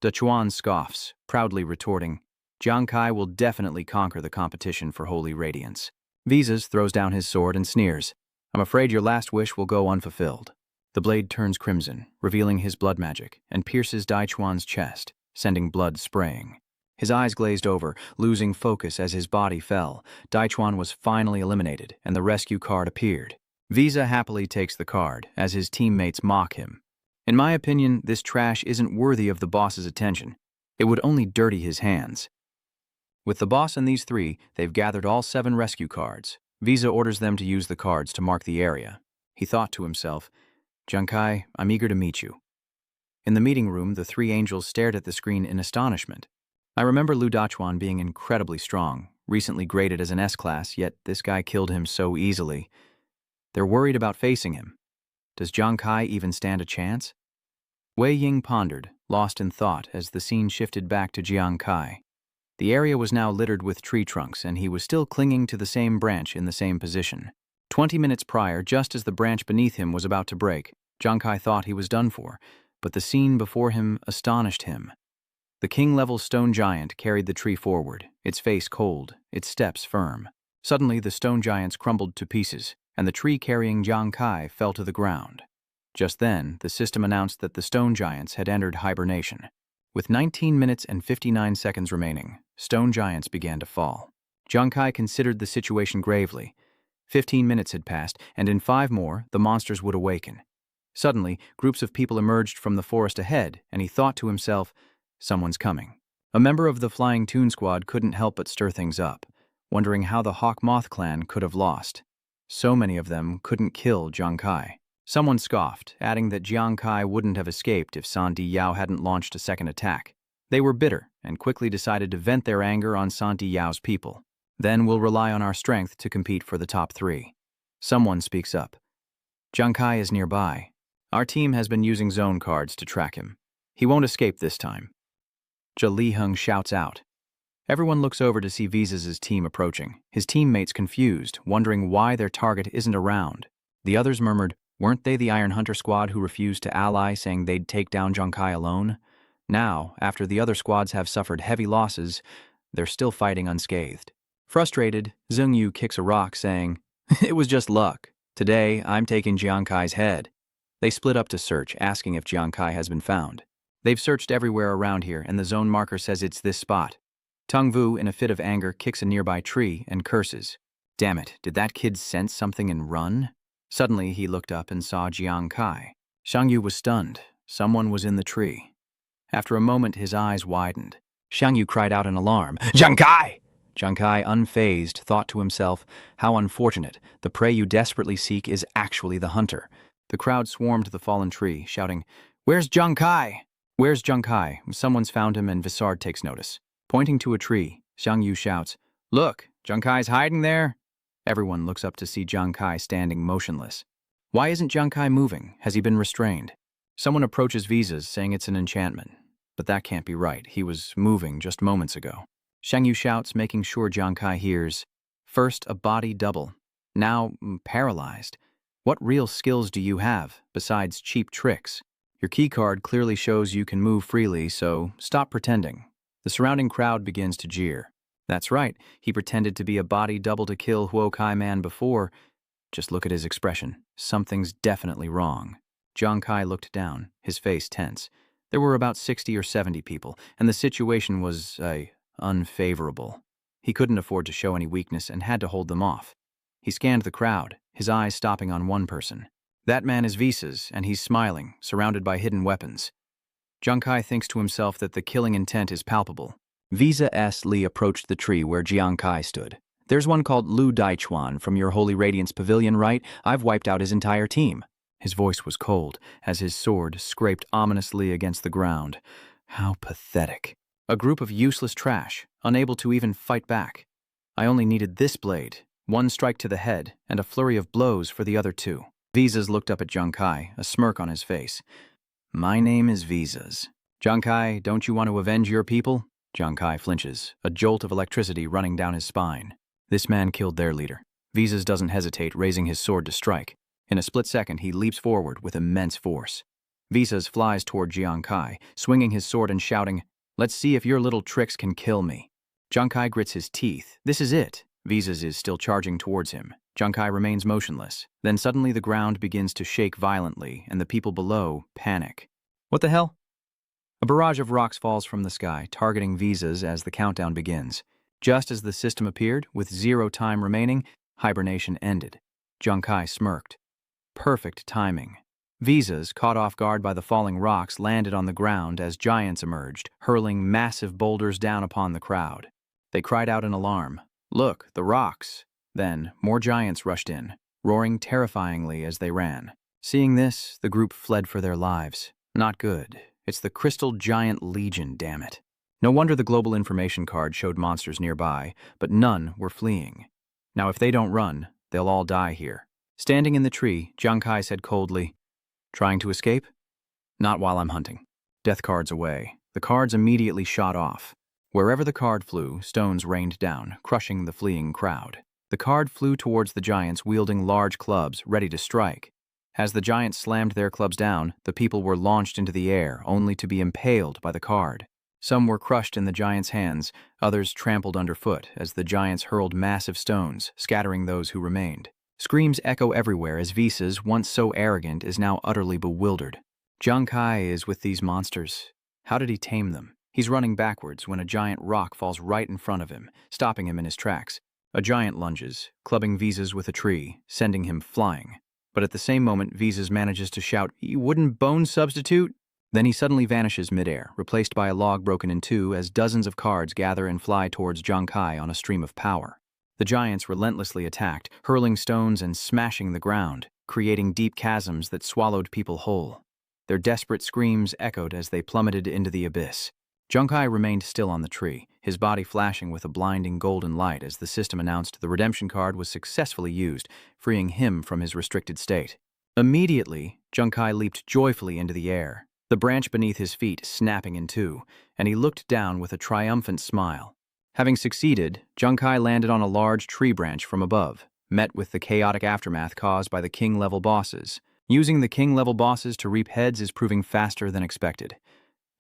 Dachuan scoffs, proudly retorting, "Jiangkai will definitely conquer the competition for Holy Radiance." Visa's throws down his sword and sneers, "I'm afraid your last wish will go unfulfilled." The blade turns crimson, revealing his blood magic, and pierces Daichuan's chest, sending blood spraying. His eyes glazed over, losing focus as his body fell. Daichuan was finally eliminated, and the rescue card appeared. Visa happily takes the card, as his teammates mock him. "In my opinion, this trash isn't worthy of the boss's attention. It would only dirty his hands." With the boss and these three, they've gathered all 7 rescue cards. Visa orders them to use the cards to mark the area. He thought to himself, "Jiangkai, I'm eager to meet you." In the meeting room, the 3 angels stared at the screen in astonishment. I remember Lu Dachuan being incredibly strong, recently graded as an S-class, yet this guy killed him so easily. They're worried about facing him. Does Jiangkai even stand a chance? Wei Ying pondered, lost in thought as the scene shifted back to Jiangkai. The area was now littered with tree trunks, and he was still clinging to the same branch in the same position. 20 minutes prior, just as the branch beneath him was about to break, Jiangkai thought he was done for, but the scene before him astonished him. The king-level stone giant carried the tree forward, its face cold, its steps firm. Suddenly, the stone giants crumbled to pieces, and the tree carrying Jiangkai fell to the ground. Just then, the system announced that the stone giants had entered hibernation. With 19 minutes and 59 seconds remaining, stone giants began to fall. Jiangkai considered the situation gravely. 15 minutes had passed, and in 5 more, the monsters would awaken. Suddenly, groups of people emerged from the forest ahead, and he thought to himself, "Someone's coming." A member of the Flying Toon Squad couldn't help but stir things up, wondering how the Hawk Moth clan could have lost. So many of them couldn't kill Jiangkai. Someone scoffed, adding that Jiangkai wouldn't have escaped if Santi Yao hadn't launched a second attack. They were bitter and quickly decided to vent their anger on Santi Yao's people. "Then we'll rely on our strength to compete for the top 3. Someone speaks up. "Jiangkai is nearby. Our team has been using zone cards to track him. He won't escape this time." Zhe Liheng shouts out. Everyone looks over to see Visa's team approaching, his teammates confused, wondering why their target isn't around. The others murmured, weren't they the Iron Hunter squad who refused to ally, saying they'd take down Jiangkai alone? Now, after the other squads have suffered heavy losses, they're still fighting unscathed. Frustrated, Zheng Yu kicks a rock, saying, "It was just luck. Today, I'm taking Jiangkai's head." They split up to search, asking if Jiangkai has been found. They've searched everywhere around here, and the zone marker says it's this spot. Tung Vu, in a fit of anger, kicks a nearby tree and curses. Damn it, did that kid sense something and run? Suddenly, he looked up and saw Jiangkai. Xiang Yu was stunned. Someone was in the tree. After a moment, his eyes widened. Xiang Yu cried out in alarm, "Jiangkai!" Jiangkai, unfazed, thought to himself, how unfortunate. The prey you desperately seek is actually the hunter. The crowd swarmed the fallen tree, shouting, "Where's Jiang Kai? Where's Jiang Kai?" Someone's found him and Visard takes notice. Pointing to a tree, Xiang Yu shouts, "Look, Jiang Kai's hiding there." Everyone looks up to see Jiang Kai standing motionless. Why isn't Jiang Kai moving? Has he been restrained? Someone approaches Visas, saying it's an enchantment. But that can't be right. He was moving just moments ago. Xiang Yu shouts, making sure Jiang Kai hears. First, a body double. Now, paralyzed. What real skills do you have, besides cheap tricks? Your keycard clearly shows you can move freely, so stop pretending. The surrounding crowd begins to jeer. That's right, he pretended to be a body double to kill Huo Kai Man before. Just look at his expression. Something's definitely wrong. Jiang Kai looked down, his face tense. There were about 60 or 70 people, and the situation was, unfavorable. He couldn't afford to show any weakness and had to hold them off. He scanned the crowd, his eyes stopping on one person. That man is Visas, and he's smiling, surrounded by hidden weapons. Jiang Kai thinks to himself that the killing intent is palpable. Visa S. Li approached the tree where Jiang Kai stood. "There's one called Lu Daichuan from your Holy Radiance Pavilion, right? I've wiped out his entire team." His voice was cold, as his sword scraped ominously against the ground. How pathetic. A group of useless trash, unable to even fight back. I only needed this blade, one strike to the head, and a flurry of blows for the other two. Visas looked up at Jiang Kai, a smirk on his face. "My name is Visas. Jiang Kai, don't you want to avenge your people?" Jiang Kai flinches, a jolt of electricity running down his spine. This man killed their leader. Visas doesn't hesitate, raising his sword to strike. In a split second, he leaps forward with immense force. Visas flies toward Jiang Kai, swinging his sword and shouting, "Let's see if your little tricks can kill me." Jiang Kai grits his teeth. This is it. Visas is still charging towards him. Jiang Kai remains motionless. Then suddenly the ground begins to shake violently, and the people below panic. What the hell? A barrage of rocks falls from the sky, targeting Visas as the countdown begins. Just as the system appeared, with 0 time remaining, hibernation ended. Jiang Kai smirked. Perfect timing. Visas, caught off guard by the falling rocks, landed on the ground as giants emerged, hurling massive boulders down upon the crowd. They cried out in alarm. "Look, the rocks!" Then, more giants rushed in, roaring terrifyingly as they ran. Seeing this, the group fled for their lives. Not good. It's the Crystal Giant Legion, damn it. No wonder the global information card showed monsters nearby, but none were fleeing. Now if they don't run, they'll all die here. Standing in the tree, Jiang Kai said coldly, "Trying to escape? Not while I'm hunting." Death cards away. The cards immediately shot off. Wherever the card flew, stones rained down, crushing the fleeing crowd. The card flew towards the giants wielding large clubs, ready to strike. As the giants slammed their clubs down, the people were launched into the air, only to be impaled by the card. Some were crushed in the giants' hands, others trampled underfoot as the giants hurled massive stones, scattering those who remained. Screams echo everywhere as Visas, once so arrogant, is now utterly bewildered. Jiang Kai is with these monsters. How did he tame them? He's running backwards when a giant rock falls right in front of him, stopping him in his tracks. A giant lunges, clubbing Visas with a tree, sending him flying. But at the same moment, Visas manages to shout, "You wooden bone substitute?" Then he suddenly vanishes midair, replaced by a log broken in two as dozens of cards gather and fly towards Jiang Kai on a stream of power. The giants relentlessly attacked, hurling stones and smashing the ground, creating deep chasms that swallowed people whole. Their desperate screams echoed as they plummeted into the abyss. Jiang Kai remained still on the tree, his body flashing with a blinding golden light as the system announced the redemption card was successfully used, freeing him from his restricted state. Immediately, Jiang Kai leaped joyfully into the air, the branch beneath his feet snapping in two, and he looked down with a triumphant smile. Having succeeded, Jiang Kai landed on a large tree branch from above, met with the chaotic aftermath caused by the king-level bosses. Using the king-level bosses to reap heads is proving faster than expected.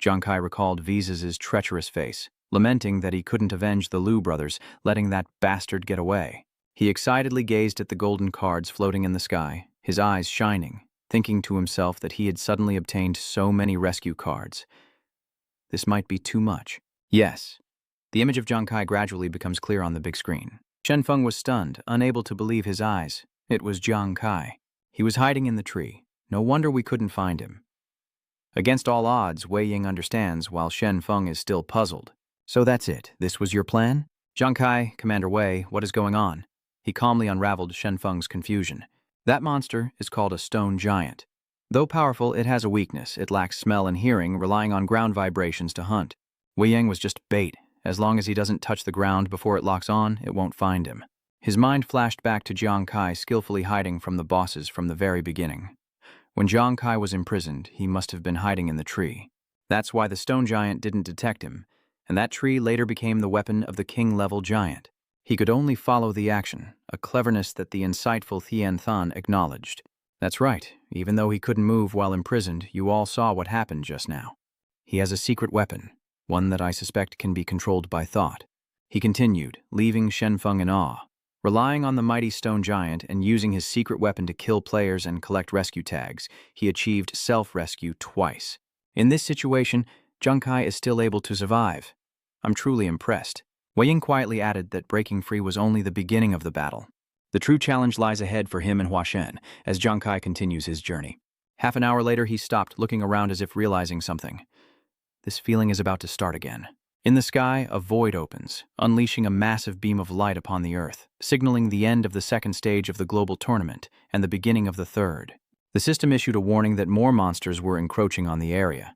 Jiang Kai recalled Visas' treacherous face, lamenting that he couldn't avenge the Liu brothers, letting that bastard get away. He excitedly gazed at the golden cards floating in the sky, his eyes shining, thinking to himself that he had suddenly obtained so many rescue cards. This might be too much. Yes. The image of Jiang Kai gradually becomes clear on the big screen. Shen Feng was stunned, unable to believe his eyes. It was Jiang Kai. He was hiding in the tree. No wonder we couldn't find him. Against all odds, Wei Ying understands, while Shen Feng is still puzzled. So that's it. This was your plan? Jiang Kai, Commander Wei, what is going on? He calmly unraveled Shen Feng's confusion. That monster is called a stone giant. Though powerful, it has a weakness. It lacks smell and hearing, relying on ground vibrations to hunt. Wei Yang was just bait. As long as he doesn't touch the ground before it locks on, it won't find him. His mind flashed back to Jiang Kai skillfully hiding from the bosses from the very beginning. When Jiang Kai was imprisoned, he must have been hiding in the tree. That's why the stone giant didn't detect him, and that tree later became the weapon of the king-level giant. He could only follow the action, a cleverness that the insightful Thien Than acknowledged. That's right, even though he couldn't move while imprisoned, you all saw what happened just now. He has a secret weapon, one that I suspect can be controlled by thought. He continued, leaving Shenfeng in awe. Relying on the mighty stone giant and using his secret weapon to kill players and collect rescue tags, he achieved self-rescue twice. In this situation, Jiang Kai is still able to survive. I'm truly impressed. Wei Ying quietly added that breaking free was only the beginning of the battle. The true challenge lies ahead for him and Hua Shen as Jiang Kai continues his journey. Half an hour later, he stopped, looking around as if realizing something. This feeling is about to start again. In the sky, a void opens, unleashing a massive beam of light upon the Earth, signaling the end of the second stage of the global tournament and the beginning of the third. The system issued a warning that more monsters were encroaching on the area.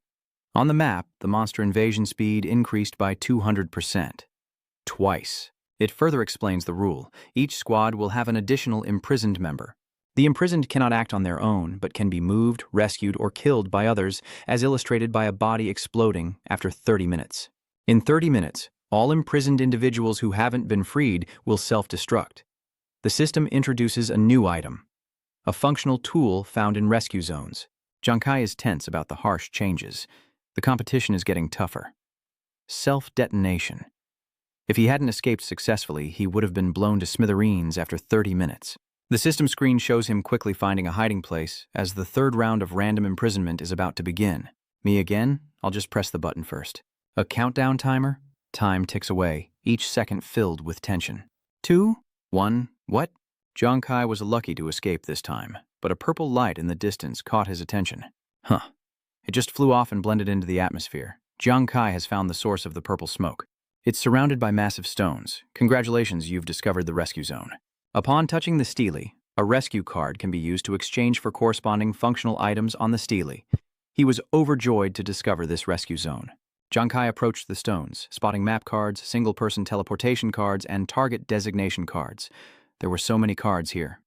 On the map, the monster invasion speed increased by 200%. Twice. It further explains the rule. Each squad will have an additional imprisoned member. The imprisoned cannot act on their own, but can be moved, rescued, or killed by others, as illustrated by a body exploding after 30 minutes. In 30 minutes, all imprisoned individuals who haven't been freed will self-destruct. The system introduces a new item, a functional tool found in rescue zones. Jiang Kai is tense about the harsh changes. The competition is getting tougher. Self-detonation. If he hadn't escaped successfully, he would have been blown to smithereens after 30 minutes. The system screen shows him quickly finding a hiding place as the third round of random imprisonment is about to begin. Me again? I'll just press the button first. A countdown timer? Time ticks away, each second filled with tension. 2, 1, what? Jiang Kai was lucky to escape this time, but a purple light in the distance caught his attention. Huh. It just flew off and blended into the atmosphere. Jiang Kai has found the source of the purple smoke. It's surrounded by massive stones. Congratulations, you've discovered the rescue zone. Upon touching the stele, a rescue card can be used to exchange for corresponding functional items on the stele. He was overjoyed to discover this rescue zone. Jiang Kai approached the stones, spotting map cards, single-person teleportation cards, and target designation cards. There were so many cards here.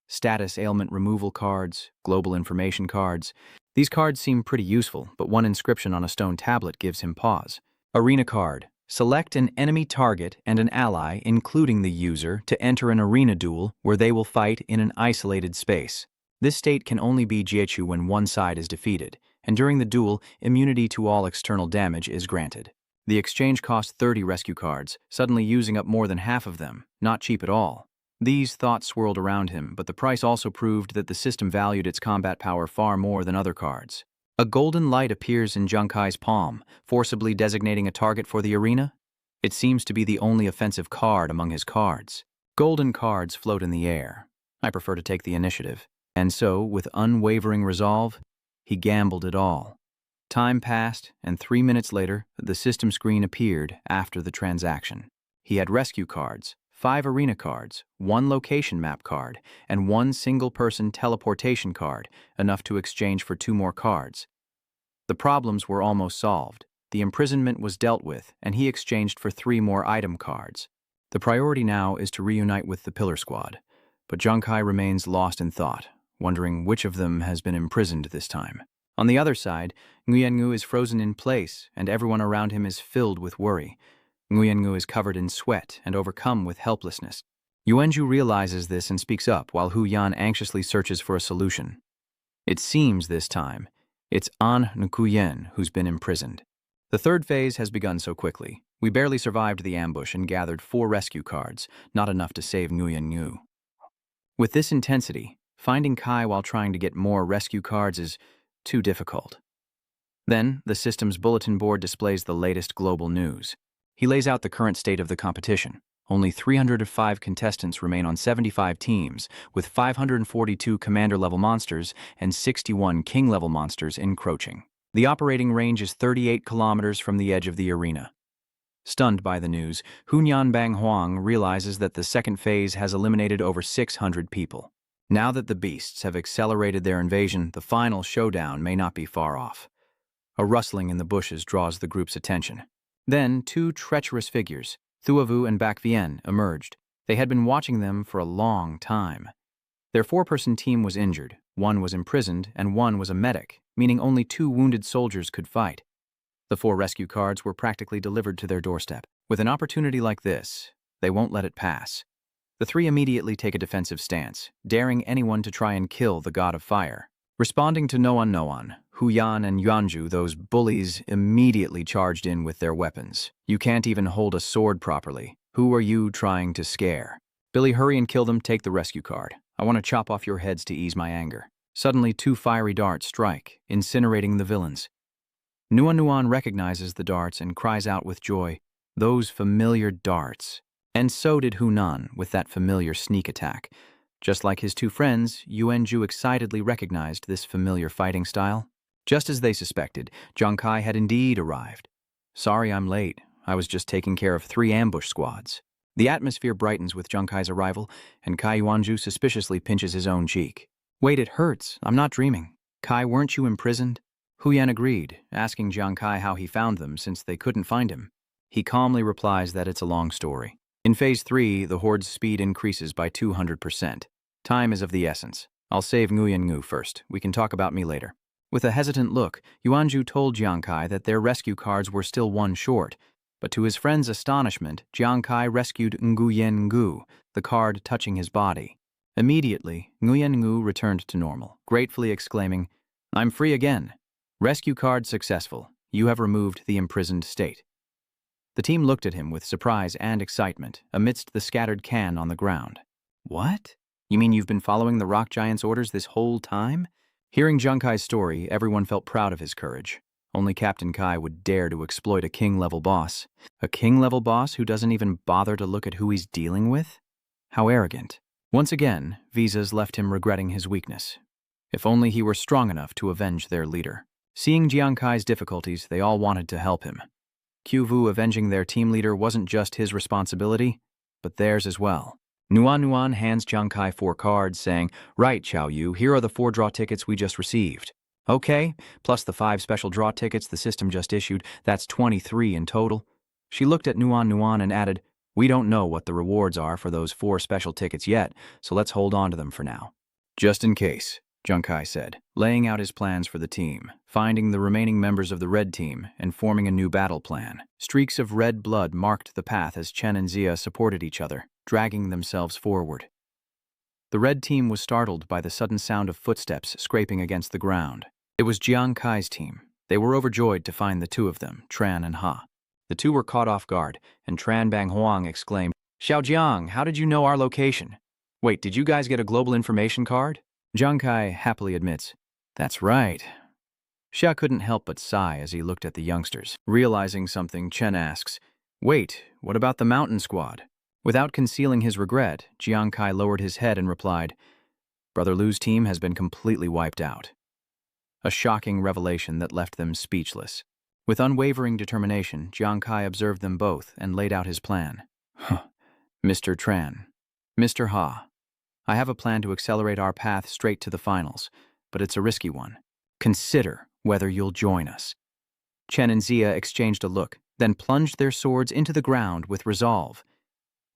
Status ailment removal cards, global information cards. These cards seem pretty useful, but one inscription on a stone tablet gives him pause. Arena card. Select an enemy target and an ally, including the user, to enter an arena duel where they will fight in an isolated space. This state can only be Jiechu when one side is defeated, and during the duel, immunity to all external damage is granted. The exchange cost 30 rescue cards, suddenly using up more than half of them. Not cheap at all. These thoughts swirled around him, but the price also proved that the system valued its combat power far more than other cards. A golden light appears in Jiang Kai's palm, forcibly designating a target for the arena. It seems to be the only offensive card among his cards. Golden cards float in the air. I prefer to take the initiative. And so, with unwavering resolve, he gambled it all. Time passed, and 3 minutes later, the system screen appeared after the transaction. He had rescue cards, 5 arena cards, 1 location map card, and 1 single-person teleportation card, enough to exchange for 2 more cards. The problems were almost solved. The imprisonment was dealt with, and he exchanged for 3 more item cards. The priority now is to reunite with the Pillar Squad, but Jiang Kai remains lost in thought, wondering which of them has been imprisoned this time. On the other side, Nguyen is frozen in place, and everyone around him is filled with worry. Nguyen is covered in sweat and overcome with helplessness. Yuanju realizes this and speaks up while Hu Yan anxiously searches for a solution. It seems this time, it's An Nguyen who's been imprisoned. The third phase has begun so quickly. We barely survived the ambush and gathered 4 rescue cards, not enough to save Nguyen. With this intensity, finding Kai while trying to get more rescue cards is too difficult. Then, the system's bulletin board displays the latest global news. He lays out the current state of the competition. Only 305 contestants remain on 75 teams, with 542 commander-level monsters and 61 king-level monsters encroaching. The operating range is 38 kilometers from the edge of the arena. Stunned by the news, Hunyan Bang Huang realizes that the second phase has eliminated over 600 people. Now that the beasts have accelerated their invasion, the final showdown may not be far off. A rustling in the bushes draws the group's attention. Then, two treacherous figures, Thuavu and Bakvien, emerged. They had been watching them for a long time. Their four-person team was injured, one was imprisoned, and one was a medic, meaning only two wounded soldiers could fight. The 4 rescue cards were practically delivered to their doorstep. With an opportunity like this, they won't let it pass. The 3 immediately take a defensive stance, daring anyone to try and kill the god of fire. Responding to Noan, Huyan and Yuanju, those bullies immediately charged in with their weapons. You can't even hold a sword properly. Who are you trying to scare? Billy, hurry and kill them, take the rescue card. I want to chop off your heads to ease my anger. Suddenly, 2 fiery darts strike, incinerating the villains. Nuan recognizes the darts and cries out with joy, those familiar darts. And so did Hunan with that familiar sneak attack. Just like his 2 friends, Yuanju excitedly recognized this familiar fighting style. Just as they suspected, Jiang Kai had indeed arrived. Sorry I'm late. I was just taking care of 3 ambush squads. The atmosphere brightens with Jiang Kai's arrival, and Kai Yuanju suspiciously pinches his own cheek. Wait, it hurts. I'm not dreaming. Kai, weren't you imprisoned? Huyan agreed, asking Jiang Kai how he found them since they couldn't find him. He calmly replies that it's a long story. In Phase 3, the Horde's speed increases by 200%. Time is of the essence. I'll save Nguyen Ngu first. We can talk about me later. With a hesitant look, Yuanju told Jiang Kai that their rescue cards were still 1 short, but to his friend's astonishment, Jiang Kai rescued Nguyen Ngu, the card touching his body. Immediately, Nguyen Ngu returned to normal, gratefully exclaiming, I'm free again. Rescue card successful. You have removed the imprisoned state. The team looked at him with surprise and excitement amidst the scattered can on the ground. What? You mean you've been following the rock giant's orders this whole time? Hearing Jiang Kai's story, everyone felt proud of his courage. Only Captain Kai would dare to exploit a king-level boss. A king-level boss who doesn't even bother to look at who he's dealing with? How arrogant. Once again, visas left him regretting his weakness. If only he were strong enough to avenge their leader. Seeing Jiang Kai's difficulties, they all wanted to help him. Qiuvu avenging their team leader wasn't just his responsibility, but theirs as well. Nuan hands Jiang Kai 4 cards, saying, Right, Xiao Yu, here are the 4 draw tickets we just received. Okay, plus the 5 special draw tickets the system just issued, that's 23 in total. She looked at Nuan and added, We don't know what the rewards are for those 4 special tickets yet, so let's hold on to them for now. Just in case, Jiang Kai said, laying out his plans for the team, finding the remaining members of the red team, and forming a new battle plan. Streaks of red blood marked the path as Chen and Zia supported each other, dragging themselves forward. The red team was startled by the sudden sound of footsteps scraping against the ground. It was Jiang Kai's team. They were overjoyed to find the 2 of them, Tran and Ha. The 2 were caught off guard, and Tran Bang Huang exclaimed, Xiao Jiang, how did you know our location? Wait, did you guys get a global information card? Jiang Kai happily admits, That's right. Xia couldn't help but sigh as he looked at the youngsters. Realizing something, Chen asks, Wait, what about the mountain squad? Without concealing his regret, Jiang Kai lowered his head and replied, Brother Lu's team has been completely wiped out. A shocking revelation that left them speechless. With unwavering determination, Jiang Kai observed them both and laid out his plan. Mr. Tran, Mr. Ha, I have a plan to accelerate our path straight to the finals, but it's a risky one. Consider whether you'll join us. Chen and Zia exchanged a look, then plunged their swords into the ground with resolve.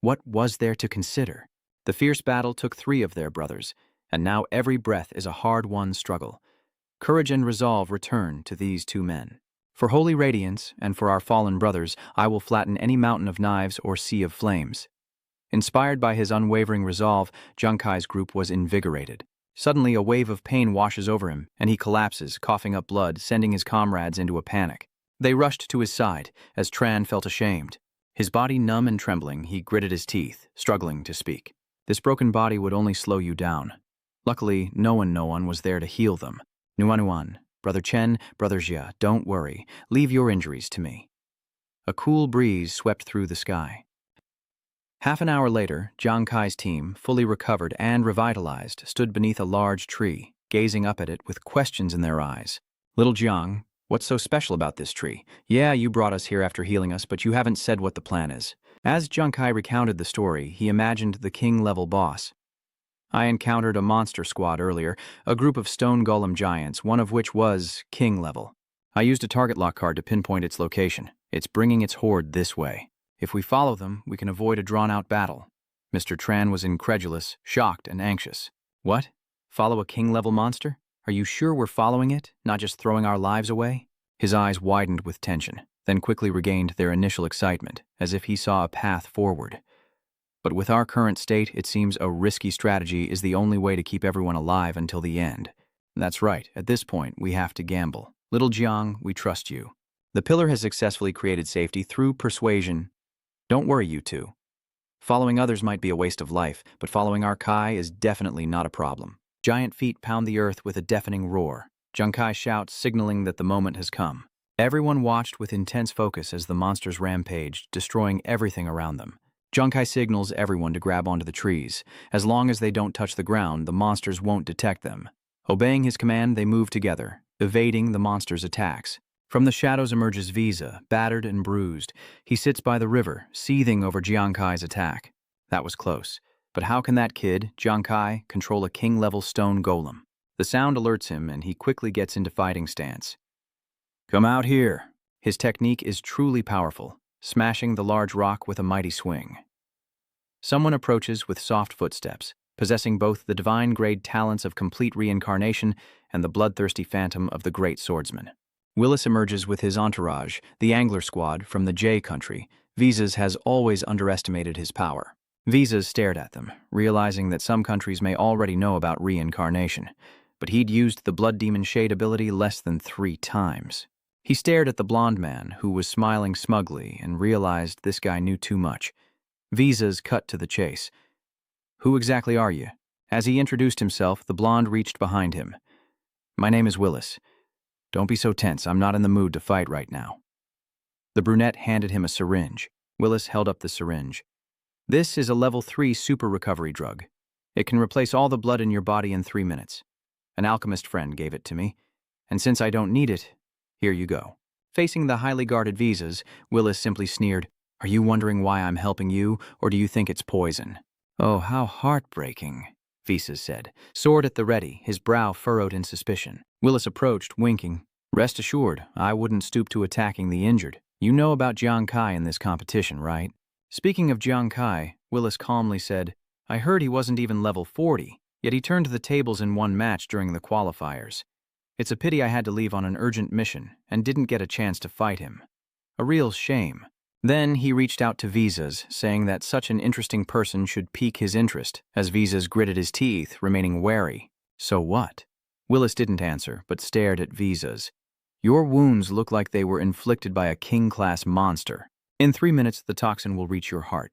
What was there to consider? The fierce battle took 3 of their brothers, and now every breath is a hard-won struggle. Courage and resolve return to these 2 men. For holy radiance, and for our fallen brothers, I will flatten any mountain of knives or sea of flames. Inspired by his unwavering resolve, Jiang Kai's group was invigorated. Suddenly, a wave of pain washes over him, and he collapses, coughing up blood, sending his comrades into a panic. They rushed to his side, as Tran felt ashamed. His body numb and trembling, he gritted his teeth, struggling to speak. This broken body would only slow you down. Luckily, no one was there to heal them. Nuan, Brother Chen, Brother Jia, don't worry. Leave your injuries to me. A cool breeze swept through the sky. Half an hour later, Jiang Kai's team, fully recovered and revitalized, stood beneath a large tree, gazing up at it with questions in their eyes. Little Jiang, what's so special about this tree? Yeah, you brought us here after healing us, but you haven't said what the plan is. As Jiang Kai recounted the story, he imagined the king-level boss. I encountered a monster squad earlier, a group of stone golem giants, one of which was king level. I used a target lock card to pinpoint its location. It's bringing its horde this way. If we follow them, we can avoid a drawn-out battle. Mr. Tran was incredulous, shocked, and anxious. What? Follow a king-level monster? Are you sure we're following it, not just throwing our lives away? His eyes widened with tension, then quickly regained their initial excitement, as if he saw a path forward. But with our current state, it seems a risky strategy is the only way to keep everyone alive until the end. That's right, at this point, we have to gamble. Little Jiang, we trust you. The pillar has successfully created safety through persuasion. Don't worry, you two. Following others might be a waste of life, but following our Kai is definitely not a problem. Giant feet pound the earth with a deafening roar. Jiang Kai shouts, signaling that the moment has come. Everyone watched with intense focus as the monsters rampaged, destroying everything around them. Jiang Kai signals everyone to grab onto the trees. As long as they don't touch the ground, the monsters won't detect them. Obeying his command, they move together, evading the monsters' attacks. From the shadows emerges Visa, battered and bruised. He sits by the river, seething over Jiang Kai's attack. That was close. But how can that kid, Jiang Kai, control a king-level stone golem? The sound alerts him, and he quickly gets into fighting stance. Come out here. His technique is truly powerful, smashing the large rock with a mighty swing. Someone approaches with soft footsteps, possessing both the divine-grade talents of complete reincarnation and the bloodthirsty phantom of the great swordsman. Willis emerges with his entourage, the Angler Squad from the J country. Visas has always underestimated his power. Visas stared at them, realizing that some countries may already know about reincarnation, but he'd used the Blood Demon Shade ability less than 3 times. He stared at the blonde man, who was smiling smugly, and realized this guy knew too much. Visas cut to the chase. Who exactly are you? As he introduced himself, the blonde reached behind him. My name is Willis. Don't be so tense, I'm not in the mood to fight right now. The brunette handed him a syringe. Willis held up the syringe. This is a level 3 super recovery drug. It can replace all the blood in your body in 3 minutes. An alchemist friend gave it to me, and since I don't need it, here you go. Facing the highly guarded Visas, Willis simply sneered, Are you wondering why I'm helping you, or do you think it's poison? Oh, how heartbreaking, Visas said, sword at the ready, his brow furrowed in suspicion. Willis approached, winking. Rest assured, I wouldn't stoop to attacking the injured. You know about Jiang Kai in this competition, right? Speaking of Jiang Kai, Willis calmly said, I heard he wasn't even level 40, yet he turned the tables in one match during the qualifiers. It's a pity I had to leave on an urgent mission and didn't get a chance to fight him. A real shame. Then he reached out to Visas, saying that such an interesting person should pique his interest, as Visas gritted his teeth, remaining wary. So what? Willis didn't answer, but stared at Visas. Your wounds look like they were inflicted by a king-class monster. In 3 minutes, the toxin will reach your heart.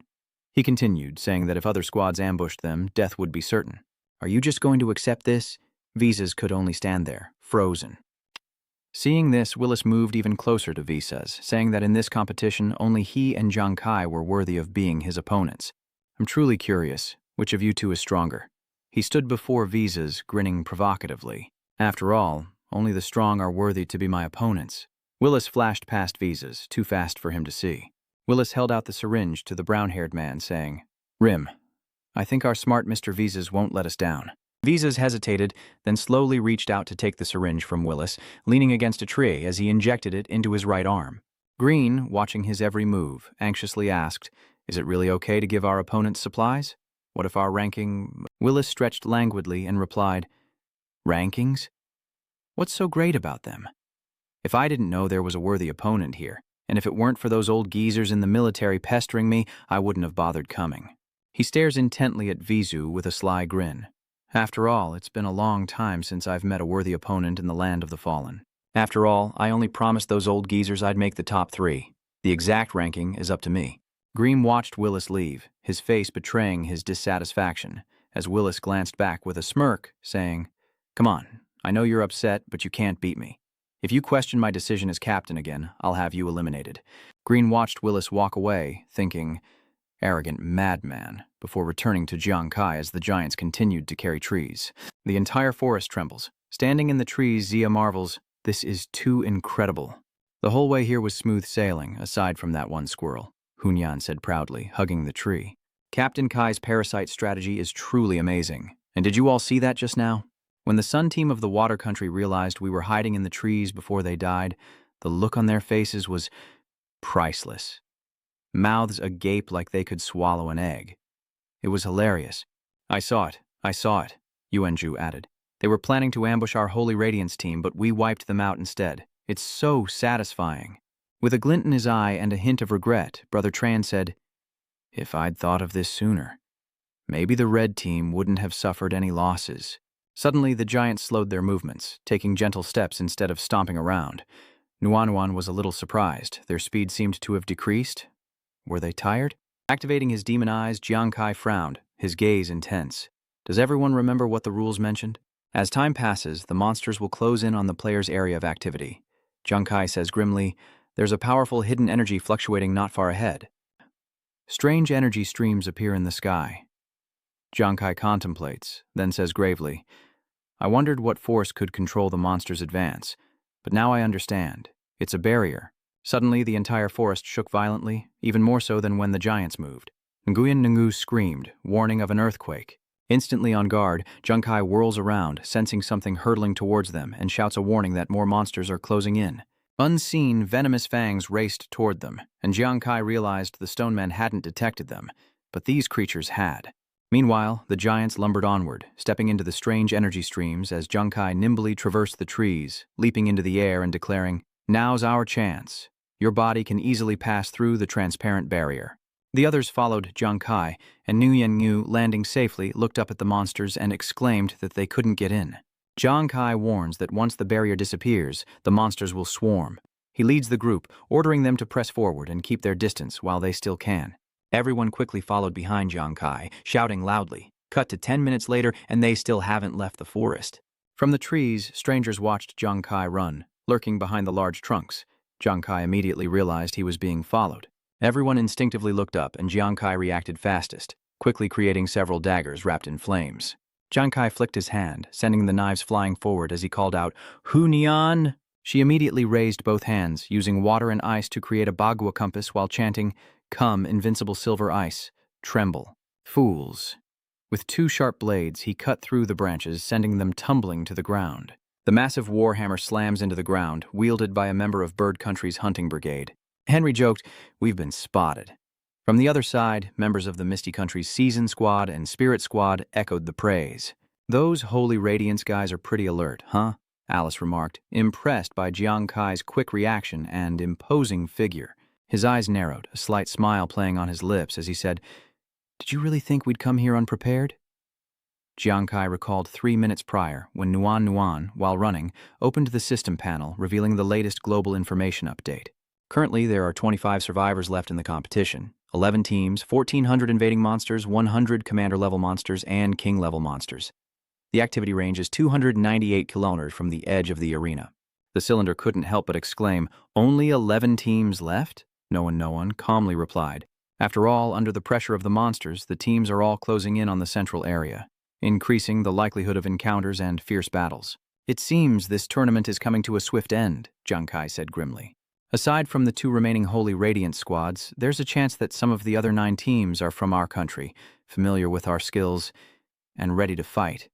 He continued, saying that if other squads ambushed them, death would be certain. Are you just going to accept this? Visas could only stand there, frozen. Seeing this, Willis moved even closer to Visas, saying that in this competition, only he and Jiang Kai were worthy of being his opponents. I'm truly curious, which of you two is stronger? He stood before Visas, grinning provocatively. After all, only the strong are worthy to be my opponents. Willis flashed past Visas, too fast for him to see. Willis held out the syringe to the brown-haired man, saying, Rim, I think our smart Mr. Visas won't let us down. Visas hesitated, then slowly reached out to take the syringe from Willis, leaning against a tree as he injected it into his right arm. Green, watching his every move, anxiously asked, Is it really okay to give our opponents supplies? What if our ranking... Willis stretched languidly and replied, Rankings? What's so great about them? If I didn't know there was a worthy opponent here, and if it weren't for those old geezers in the military pestering me, I wouldn't have bothered coming. He stares intently at Visu with a sly grin. After all, it's been a long time since I've met a worthy opponent in the land of the fallen. After all, I only promised those old geezers I'd make the top 3. The exact ranking is up to me. Green watched Willis leave, his face betraying his dissatisfaction, as Willis glanced back with a smirk, saying, Come on, I know you're upset, but you can't beat me. If you question my decision as captain again, I'll have you eliminated. Green watched Willis walk away, thinking, Arrogant madman, before returning to Jiang Kai as the giants continued to carry trees. The entire forest trembles. Standing in the trees, Zia marvels, This is too incredible. The whole way here was smooth sailing, aside from that one squirrel, Hunyan said proudly, hugging the tree. Captain Kai's parasite strategy is truly amazing, And did you all see that just now? When the Sun team of the Water Country realized we were hiding in the trees before they died, the look on their faces was priceless. Mouths agape like they could swallow an egg. It was hilarious. I saw it, Yuanju added. They were planning to ambush our Holy Radiance team, but we wiped them out instead. It's so satisfying. With a glint in his eye and a hint of regret, Brother Tran said, "If I'd thought of this sooner, maybe the red team wouldn't have suffered any losses." Suddenly, the giants slowed their movements, taking gentle steps instead of stomping around. Nuanuan was a little surprised. Their speed seemed to have decreased. Were they tired? Activating his demon eyes, Jiang Kai frowned, his gaze intense. Does everyone remember what the rules mentioned? As time passes, the monsters will close in on the player's area of activity. Jiang Kai says grimly, "There's a powerful hidden energy fluctuating not far ahead." Strange energy streams appear in the sky. Jiang Kai contemplates, then says gravely, "I wondered what force could control the monster's advance, but now I understand. It's a barrier." Suddenly, the entire forest shook violently, even more so than when the giants moved. Nguyen Ngu screamed, warning of an earthquake. Instantly on guard, Jiang Kai whirls around, sensing something hurtling towards them, and shouts a warning that more monsters are closing in. Unseen, venomous fangs raced toward them, and Jiang Kai realized the stone men hadn't detected them, but these creatures had. Meanwhile, the giants lumbered onward, stepping into the strange energy streams as Jiang Kai nimbly traversed the trees, leaping into the air and declaring, "Now's our chance. Your body can easily pass through the transparent barrier." The others followed Jiang Kai, and Nguyen Ngu, landing safely, looked up at the monsters and exclaimed that they couldn't get in. Jiang Kai warns that once the barrier disappears, the monsters will swarm. He leads the group, ordering them to press forward and keep their distance while they still can. Everyone quickly followed behind Jiang Kai, shouting loudly. Cut to 10 minutes later, and they still haven't left the forest. From the trees, strangers watched Jiang Kai run, lurking behind the large trunks. Jiang Kai immediately realized he was being followed. Everyone instinctively looked up, and Jiang Kai reacted fastest, quickly creating several daggers wrapped in flames. Jiang Kai flicked his hand, sending the knives flying forward as he called out, "Hu Nian!" She immediately raised both hands, using water and ice to create a Bagua compass while chanting, "Come, invincible silver ice, tremble." Fools. With two sharp blades, he cut through the branches, sending them tumbling to the ground. The massive warhammer slams into the ground, wielded by a member of Bird Country's hunting brigade. Henry joked, "We've been spotted." From the other side, members of the Misty Country's Season Squad and Spirit Squad echoed the praise. "Those Holy Radiance guys are pretty alert, huh?" Alice remarked, impressed by Jiang Kai's quick reaction and imposing figure. His eyes narrowed, a slight smile playing on his lips as he said, "Did you really think we'd come here unprepared?" Jiang Kai recalled 3 minutes prior when Nuan, while running, opened the system panel, revealing the latest global information update. Currently, there are 25 survivors left in the competition, 11 teams, 1,400 invading monsters, 100 commander-level monsters, and king-level monsters. The activity range is 298 kilometers from the edge of the arena. The cylinder couldn't help but exclaim, "Only 11 teams left?" No one calmly replied. After all, under the pressure of the monsters, the teams are all closing in on the central area, increasing the likelihood of encounters and fierce battles. "It seems this tournament is coming to a swift end," Jiang Kai said grimly. "Aside from the 2 remaining Holy Radiant squads, there's a chance that some of the other 9 teams are from our country, familiar with our skills, and ready to fight."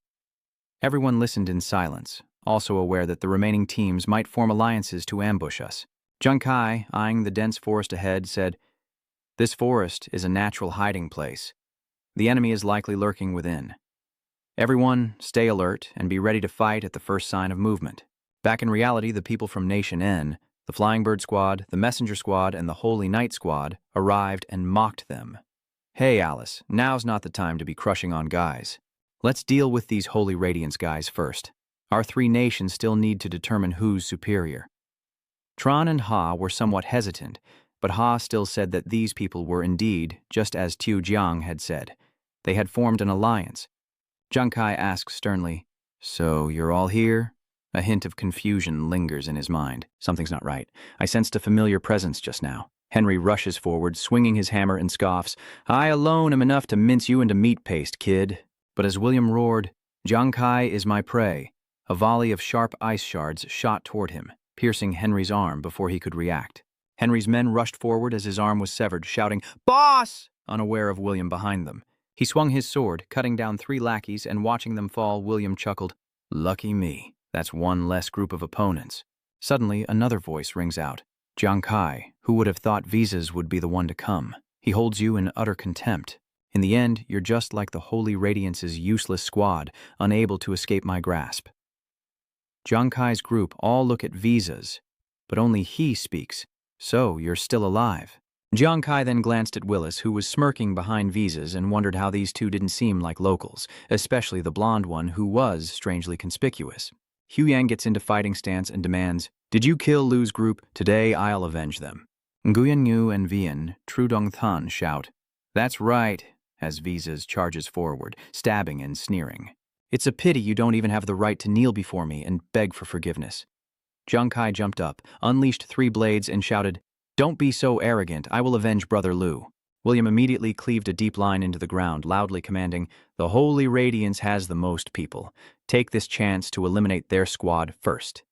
Everyone listened in silence, also aware that the remaining teams might form alliances to ambush us. Jiang Kai, eyeing the dense forest ahead, said, "This forest is a natural hiding place. The enemy is likely lurking within. Everyone, stay alert and be ready to fight at the first sign of movement." Back in reality, the people from Nation N, the Flying Bird Squad, the Messenger Squad, and the Holy Knight Squad arrived and mocked them. "Hey, Alice, now's not the time to be crushing on guys. Let's deal with these Holy Radiance guys first. Our 3 nations still need to determine who's superior." Tran and Ha were somewhat hesitant, but Ha still said that these people were indeed, just as Tu Jiang had said. They had formed an alliance. Jiang Kai asked sternly, "So you're all here?" A hint of confusion lingers in his mind. Something's not right. I sensed a familiar presence just now. Henry rushes forward, swinging his hammer, and scoffs, "I alone am enough to mince you into meat paste, kid." But as William roared, "Jiang Kai is my prey," a volley of sharp ice shards shot toward him, piercing Henry's arm before he could react. Henry's men rushed forward as his arm was severed, shouting, "Boss!" unaware of William behind them. He swung his sword, cutting down 3 lackeys, and watching them fall, William chuckled. Lucky me. That's one less group of opponents. Suddenly, another voice rings out. Jiang Kai, who would have thought visas would be the one to come? He holds you in utter contempt. In the end, you're just like the Holy Radiance's useless squad, unable to escape my grasp. Jiang Kai's group all look at visas, but only he speaks. So, you're still alive. Jiang Kai then glanced at Willis, who was smirking behind visas, and wondered how these two didn't seem like locals, especially the blonde one, who was strangely conspicuous. Hu Yang gets into fighting stance and demands, "Did you kill Lu's group? Today I'll avenge them." Nguyen Ngu and Vian, Trudong Than shout, "That's right," as Visas charges forward, stabbing and sneering. "It's a pity you don't even have the right to kneel before me and beg for forgiveness." Jiang Kai jumped up, unleashed 3 blades, and shouted, "Don't be so arrogant, I will avenge Brother Lu." William immediately cleaved a deep line into the ground, loudly commanding, "The Holy Radiance has the most people. Take this chance to eliminate their squad first."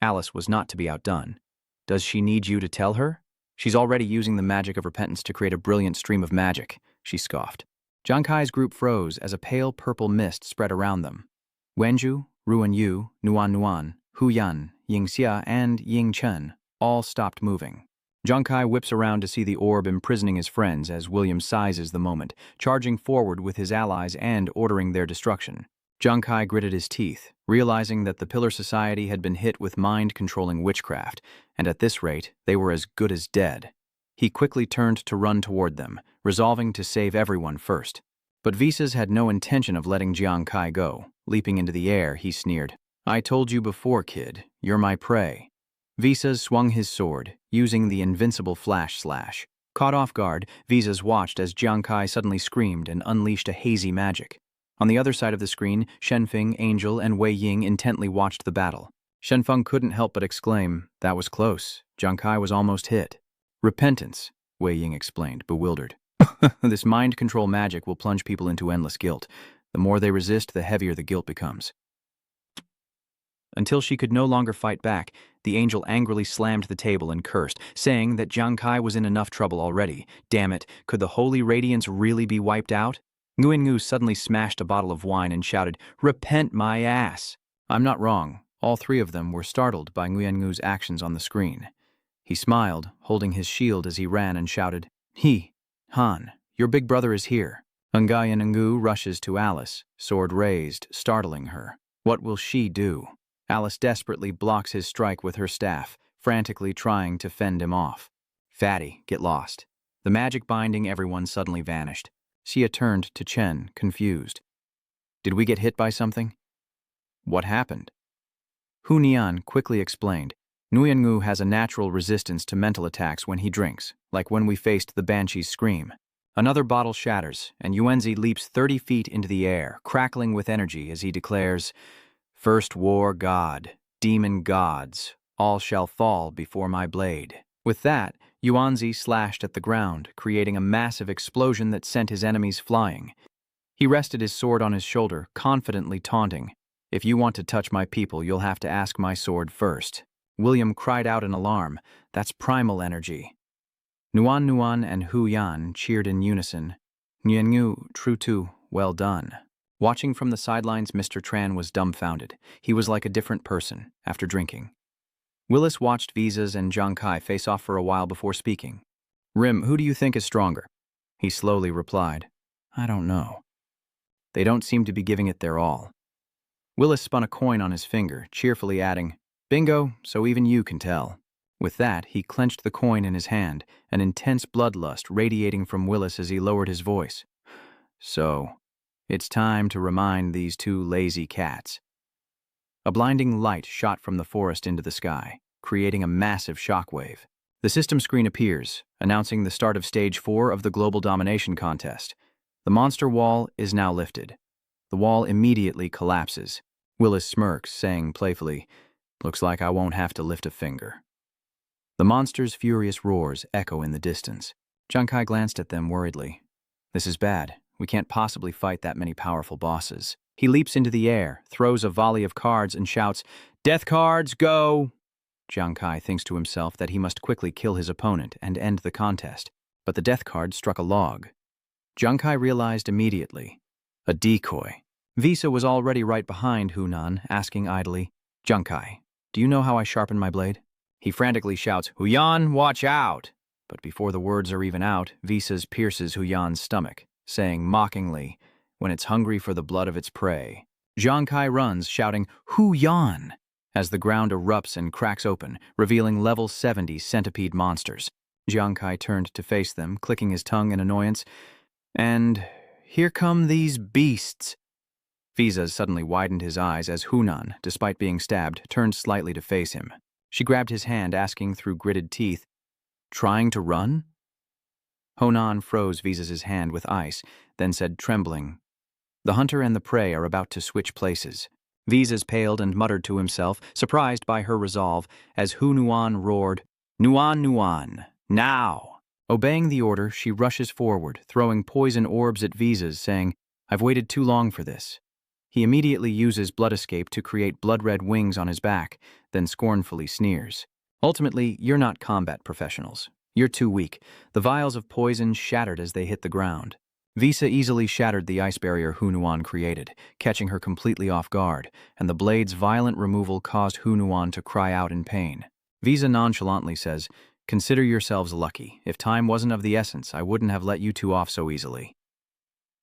Alice was not to be outdone. "Does she need you to tell her? She's already using the magic of repentance to create a brilliant stream of magic," she scoffed. Jiang Kai's group froze as a pale purple mist spread around them. Wenju, Ruan Yu, Nuan Nuan, Hu Yan, Ying Xia, and Ying Chen all stopped moving. Jiang Kai whips around to see the orb imprisoning his friends as William seizes the moment, charging forward with his allies and ordering their destruction. Jiang Kai gritted his teeth, realizing that the Pillar Society had been hit with mind-controlling witchcraft, and at this rate, they were as good as dead. He quickly turned to run toward them, resolving to save everyone first. But Visas had no intention of letting Jiang Kai go. Leaping into the air, he sneered, "I told you before, kid, you're my prey." Visas swung his sword, using the invincible flash slash. Caught off guard, Visas watched as Jiang Kai suddenly screamed and unleashed a hazy magic. On the other side of the screen, Shenfeng, Angel, and Wei Ying intently watched the battle. Shenfeng couldn't help but exclaim, "That was close. Jiang Kai was almost hit." "Repentance," Wei Ying explained, bewildered. "This mind control magic will plunge people into endless guilt. The more they resist, the heavier the guilt becomes." Until she could no longer fight back, the angel angrily slammed the table and cursed, saying that Jiang Kai was in enough trouble already. Damn it, could the Holy Radiance really be wiped out? Nguyen Ngu suddenly smashed a bottle of wine and shouted, "Repent my ass!" I'm not wrong. All 3 of them were startled by Nguyen Ngu's actions on the screen. He smiled, holding his shield as he ran and shouted, Han, your big brother is here." Nguyen Ngu rushes to Alice, sword raised, startling her. What will she do? Alice desperately blocks his strike with her staff, frantically trying to fend him off. "Fatty, get lost." The magic binding everyone suddenly vanished. Xia turned to Chen, confused. "Did we get hit by something?" "What happened?" Hu Nian quickly explained. "Nguyen Ngu has a natural resistance to mental attacks when he drinks, like when we faced the Banshee's scream. Another bottle shatters, and Yuanzi leaps 30 feet into the air, crackling with energy as he declares, 'First war god, demon gods, all shall fall before my blade.' With that, Yuanzi slashed at the ground, creating a massive explosion that sent his enemies flying. He rested his sword on his shoulder, confidently taunting, 'If you want to touch my people, you'll have to ask my sword first.' William cried out in alarm, 'That's primal energy.' Nuan Nuan and Hu Yan cheered in unison. Nguyen Ngu, true too, well done. Watching from the sidelines, Mr. Tran was dumbfounded. He was like a different person, after drinking. Willis watched Visas and Jiang Kai face off for a while before speaking. "Rim, who do you think is stronger?" He slowly replied, "I don't know. They don't seem to be giving it their all." Willis spun a coin on his finger, cheerfully adding, "Bingo, so even you can tell." With that, he clenched the coin in his hand, an intense bloodlust radiating from Willis as he lowered his voice. "So, it's time to remind these 2 lazy cats." A blinding light shot from the forest into the sky, creating a massive shockwave. The system screen appears, announcing the start of Stage 4 of the Global Domination Contest. The monster wall is now lifted. The wall immediately collapses. Willis smirks, saying playfully, "Looks like I won't have to lift a finger." The monster's furious roars echo in the distance. Jiang Kai glanced at them worriedly. "This is bad. We can't possibly fight that many powerful bosses." He leaps into the air, throws a volley of cards, and shouts, "Death cards, go!" Jiang Kai thinks to himself that he must quickly kill his opponent and end the contest, but the death card struck a log. Junkai realized immediately. A decoy. Visa was already right behind Hunan, asking idly, Junkai, do you know how I sharpen my blade? He frantically shouts, Huyan, watch out! But before the words are even out, Visa's pierces Huyan's stomach, saying mockingly, when it's hungry for the blood of its prey. Junkai runs, shouting, Huyan! As the ground erupts and cracks open, revealing level 70 centipede monsters. Junkai turned to face them, clicking his tongue in annoyance. And here come these beasts. Visa suddenly widened his eyes as Hunan, despite being stabbed, turned slightly to face him. She grabbed his hand, asking through gritted teeth, Trying to run? Hunan froze Visa's hand with ice, then said, trembling, The hunter and the prey are about to switch places. Visas paled and muttered to himself, surprised by her resolve, as Hunuan roared, Nuan, Nuan, now! Obeying the order, she rushes forward, throwing poison orbs at Visas, saying, I've waited too long for this. He immediately uses blood escape to create blood-red wings on his back, then scornfully sneers. Ultimately, you're not combat professionals. You're too weak. The vials of poison shattered as they hit the ground. Visa easily shattered the ice barrier Hunuan created, catching her completely off guard, and the blade's violent removal caused Hunuan to cry out in pain. Visa nonchalantly says, Consider yourselves lucky. If time wasn't of the essence, I wouldn't have let you two off so easily.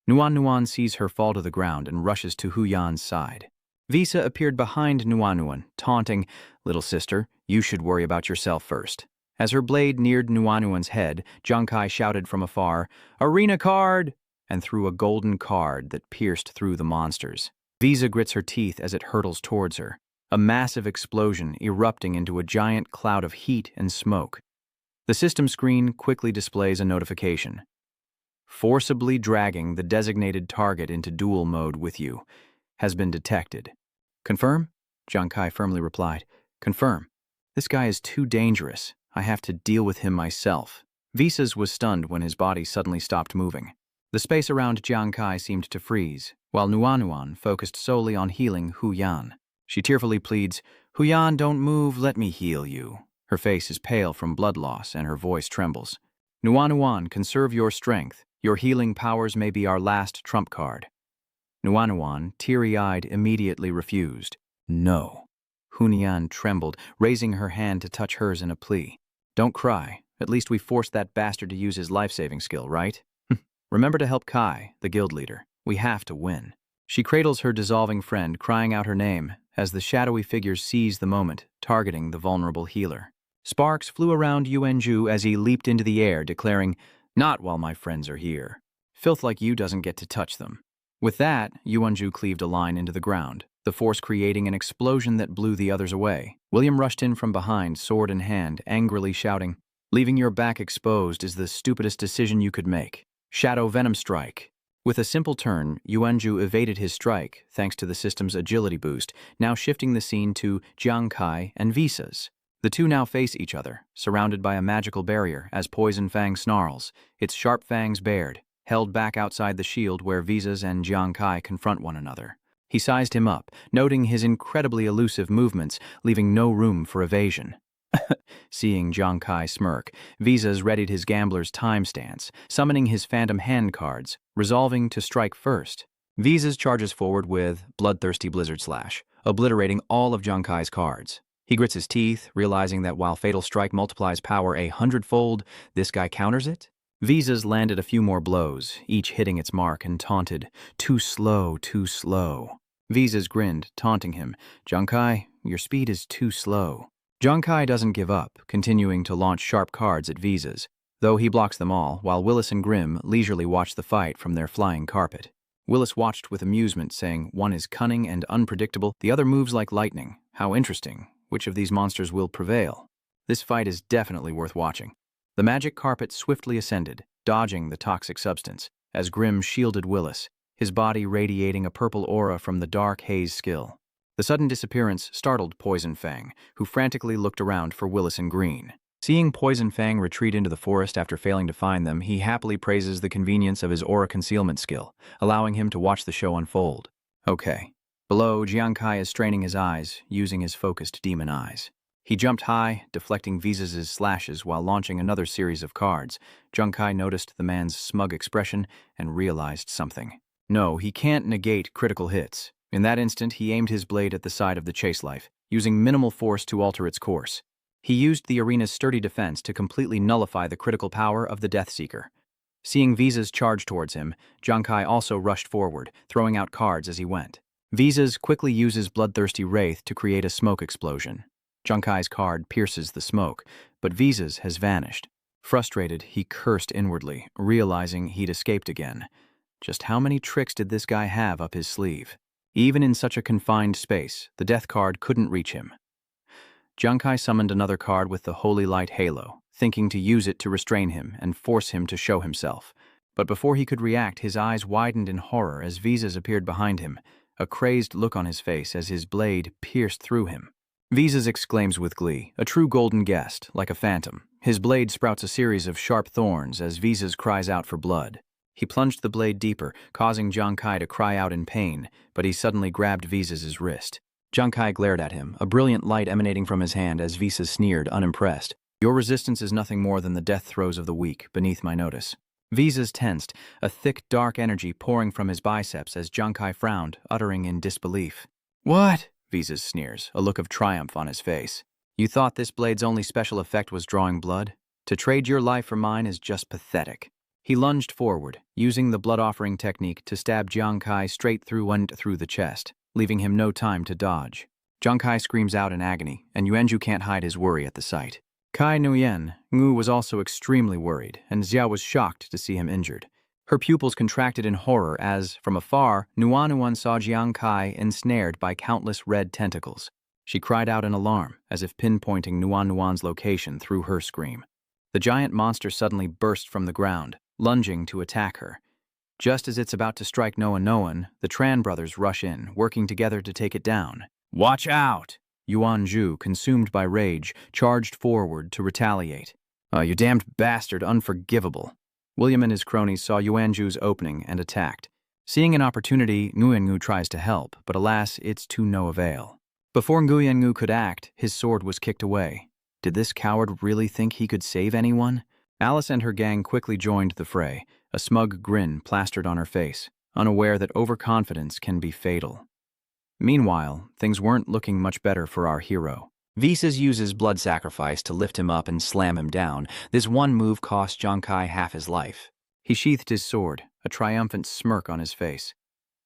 Nuan Nuan sees her fall to the ground and rushes to Huyan's side. Visa appeared behind Nuan Nuan, taunting, Little sister, you should worry about yourself first. As her blade neared Nuan Nuan's head, Junkai shouted from afar, Arena card! And threw a golden card that pierced through the monsters. Visa grits her teeth as it hurtles towards her, a massive explosion erupting into a giant cloud of heat and smoke. The system screen quickly displays a notification. Forcibly dragging the designated target into duel mode with you has been detected. Confirm? Junkai firmly replied. Confirm. This guy is too dangerous. I have to deal with him myself. Visas was stunned when his body suddenly stopped moving. The space around Junkai seemed to freeze, while Nuan Nuan focused solely on healing Huyan. She tearfully pleads, Huyan, don't move, let me heal you. Her face is pale from blood loss and her voice trembles. Nuan Nuan, conserve your strength. Your healing powers may be our last trump card. Nuan Nuan, teary-eyed, immediately refused. No. Huyan trembled, raising her hand to touch hers in a plea. Don't cry. At least we forced that bastard to use his life-saving skill, right? Remember to help Kai, the guild leader. We have to win. She cradles her dissolving friend, crying out her name, as the shadowy figures seize the moment, targeting the vulnerable healer. Sparks flew around Yuanju as he leaped into the air, declaring, Not while my friends are here. Filth like you doesn't get to touch them. With that, Yuanju cleaved a line into the ground, the force creating an explosion that blew the others away. William rushed in from behind, sword in hand, angrily shouting, Leaving your back exposed is the stupidest decision you could make. Shadow Venom Strike. With a simple turn, Yuanju evaded his strike, thanks to the system's agility boost, now shifting the scene to Junkai and Visas. The two now face each other, surrounded by a magical barrier as Poison Fang snarls, its sharp fangs bared, held back outside the shield where Visas and Junkai confront one another. He sized him up, noting his incredibly elusive movements, leaving no room for evasion. Seeing Junkai smirk, Visas readied his gambler's time stance, summoning his phantom hand cards, resolving to strike first. Visas charges forward with Bloodthirsty Blizzard Slash, obliterating all of Junkai's cards. He grits his teeth, realizing that while Fatal Strike multiplies power 100-fold, this guy counters it. Visas landed a few more blows, each hitting its mark, and taunted, Too slow, too slow. Visas grinned, taunting him, Junkai, your speed is too slow. Junkai doesn't give up, continuing to launch sharp cards at Visas, though he blocks them all, while Willis and Grimm leisurely watch the fight from their flying carpet. Willis watched with amusement, saying, One is cunning and unpredictable, the other moves like lightning. How interesting. Which of these monsters will prevail? This fight is definitely worth watching. The magic carpet swiftly ascended, dodging the toxic substance, as Grimm shielded Willis, his body radiating a purple aura from the dark haze skill. The sudden disappearance startled Poison Fang, who frantically looked around for Willis and Green. Seeing Poison Fang retreat into the forest after failing to find them, he happily praises the convenience of his aura concealment skill, allowing him to watch the show unfold. Okay. Below, Jiangkai is straining his eyes, using his focused demon eyes. He jumped high, deflecting Visas' slashes while launching another series of cards. Junkai noticed the man's smug expression and realized something. No, he can't negate critical hits. In that instant, he aimed his blade at the side of the chase life, using minimal force to alter its course. He used the arena's sturdy defense to completely nullify the critical power of the Deathseeker. Seeing Visas charge towards him, Junkai also rushed forward, throwing out cards as he went. Visas quickly uses Bloodthirsty Wraith to create a smoke explosion. Junkai's card pierces the smoke, but Visas has vanished. Frustrated, he cursed inwardly, realizing he'd escaped again. Just how many tricks did this guy have up his sleeve? Even in such a confined space, the death card couldn't reach him. Junkai summoned another card with the Holy Light Halo, thinking to use it to restrain him and force him to show himself. But before he could react, his eyes widened in horror as Visas appeared behind him, a crazed look on his face as his blade pierced through him. Visas exclaims with glee, a true golden guest, like a phantom. His blade sprouts a series of sharp thorns as Visas cries out for blood. He plunged the blade deeper, causing Junkai to cry out in pain, but he suddenly grabbed Visas' wrist. Junkai glared at him, a brilliant light emanating from his hand as Visas sneered, unimpressed. Your resistance is nothing more than the death throes of the weak, beneath my notice. Visas tensed, a thick, dark energy pouring from his biceps as Junkai frowned, uttering in disbelief. What? Visas sneers, a look of triumph on his face. You thought this blade's only special effect was drawing blood? To trade your life for mine is just pathetic. He lunged forward, using the blood-offering technique to stab Junkai straight through and through the chest, leaving him no time to dodge. Junkai screams out in agony, and Yuanju can't hide his worry at the sight. Kai Nguyen, Ngu was also extremely worried, and Xia was shocked to see him injured. Her pupils contracted in horror as, from afar, Nuanuan saw Jiang ensnared by countless red tentacles. She cried out in alarm, as if pinpointing Nuanuan's location through her scream. The giant monster suddenly burst from the ground, lunging to attack her. Just as it's about to strike Noan, the Tran brothers rush in, working together to take it down. Watch out! Yuanju, consumed by rage, charged forward to retaliate. You damned bastard, unforgivable. William and his cronies saw Yuanju's opening and attacked. Seeing an opportunity, Nguyen tries to help, but alas, it's to no avail. Before Nguyen could act, his sword was kicked away. Did this coward really think he could save anyone? Alice and her gang quickly joined the fray, a smug grin plastered on her face, unaware that overconfidence can be fatal. Meanwhile, things weren't looking much better for our hero. Visas uses blood sacrifice to lift him up and slam him down. This one move cost Junkai half his life. He sheathed his sword, a triumphant smirk on his face.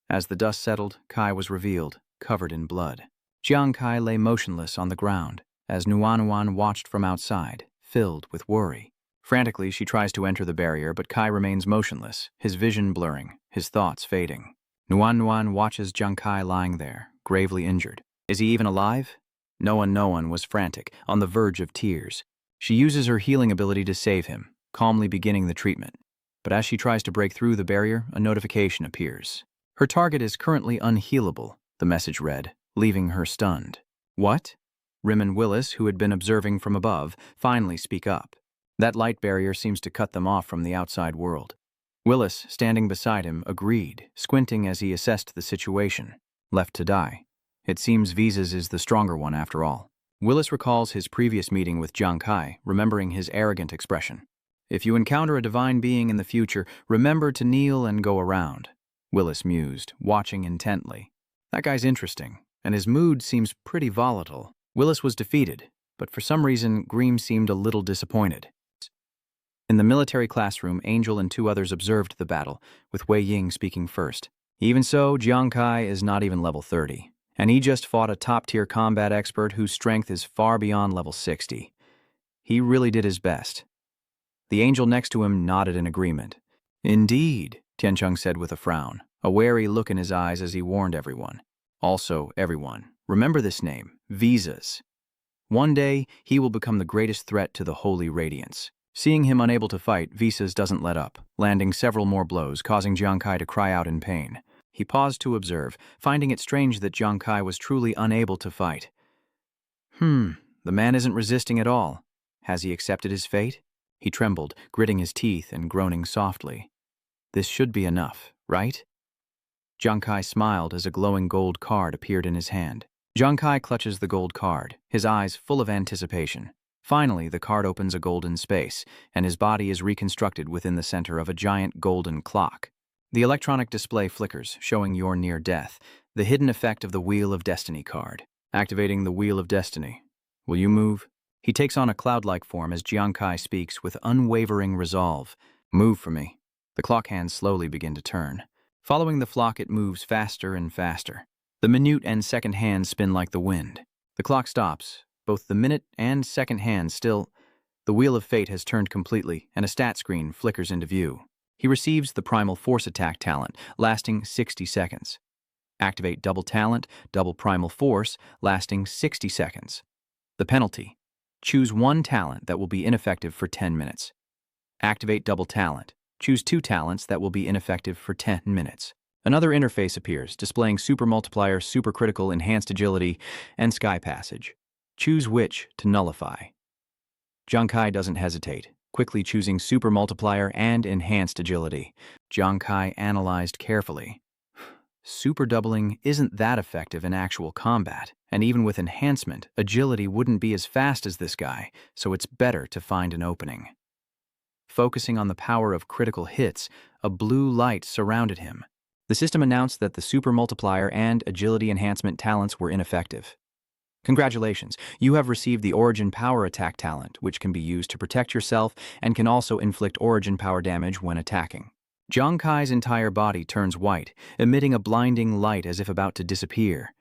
As the dust settled, Kai was revealed, covered in blood. Jiang lay motionless on the ground, as Nuanuan watched from outside, filled with worry. Frantically, she tries to enter the barrier, but Kai remains motionless, his vision blurring, his thoughts fading. Nuanuan watches Junkai lying there, gravely injured. Is he even alive? Noan was frantic, on the verge of tears. She uses her healing ability to save him, calmly beginning the treatment. But as she tries to break through the barrier, a notification appears. Her target is currently unhealable, the message read, leaving her stunned. What? Rim and Willis, who had been observing from above, finally speak up. That light barrier seems to cut them off from the outside world. Willis, standing beside him, agreed, squinting as he assessed the situation. Left to die. It seems Visas is the stronger one after all. Willis recalls his previous meeting with Junkai, remembering his arrogant expression. If you encounter a divine being in the future, remember to kneel and go around. Willis mused, watching intently. That guy's interesting, and his mood seems pretty volatile. Willis was defeated, but for some reason, Greem seemed a little disappointed. In the military classroom, Angel and two others observed the battle, with Wei Ying speaking first. Even so, Jiang is not even level 30. And he just fought a top-tier combat expert whose strength is far beyond level 60. He really did his best. The angel next to him nodded in agreement. Indeed, Tiancheng said with a frown, a wary look in his eyes as he warned everyone. Also, everyone, remember this name, Visas. One day, he will become the greatest threat to the Holy Radiance. Seeing him unable to fight, Visas doesn't let up, landing several more blows, causing Jiang to cry out in pain. He paused to observe, finding it strange that Jiang was truly unable to fight. The man isn't resisting at all. Has he accepted his fate? He trembled, gritting his teeth and groaning softly. This should be enough, right? Jiang smiled as a glowing gold card appeared in his hand. Jiang Kai clutches the gold card, his eyes full of anticipation. Finally, the card opens a golden space, and his body is reconstructed within the center of a giant golden clock. The electronic display flickers, showing you're near death, the hidden effect of the Wheel of Destiny card. Activating the Wheel of Destiny. Will you move? He takes on a cloud-like form as Jiang Kai speaks with unwavering resolve. Move for me. The clock hands slowly begin to turn. Following the flock, it moves faster and faster. The minute and second hands spin like the wind. The clock stops. Both the minute and second hands still. The Wheel of Fate has turned completely, and a stat screen flickers into view. He receives the Primal Force Attack talent, lasting 60 seconds. Activate Double Talent, Double Primal Force, lasting 60 seconds. The penalty. Choose one talent that will be ineffective for 10 minutes. Activate Double Talent. Choose 2 talents that will be ineffective for 10 minutes. Another interface appears, displaying Super Multiplier, Super Critical, Enhanced Agility, and Sky Passage. Choose which to nullify. Jiang Kai doesn't hesitate, quickly choosing Super Multiplier and Enhanced Agility. Jiang Kai analyzed carefully. Super doubling isn't that effective in actual combat, and even with enhancement, agility wouldn't be as fast as this guy, so it's better to find an opening. Focusing on the power of critical hits, a blue light surrounded him. The system announced that the Super Multiplier and Agility Enhancement talents were ineffective. Congratulations, you have received the Origin Power Attack talent, which can be used to protect yourself and can also inflict Origin Power damage when attacking. Jiang Kai's entire body turns white, emitting a blinding light as if about to disappear.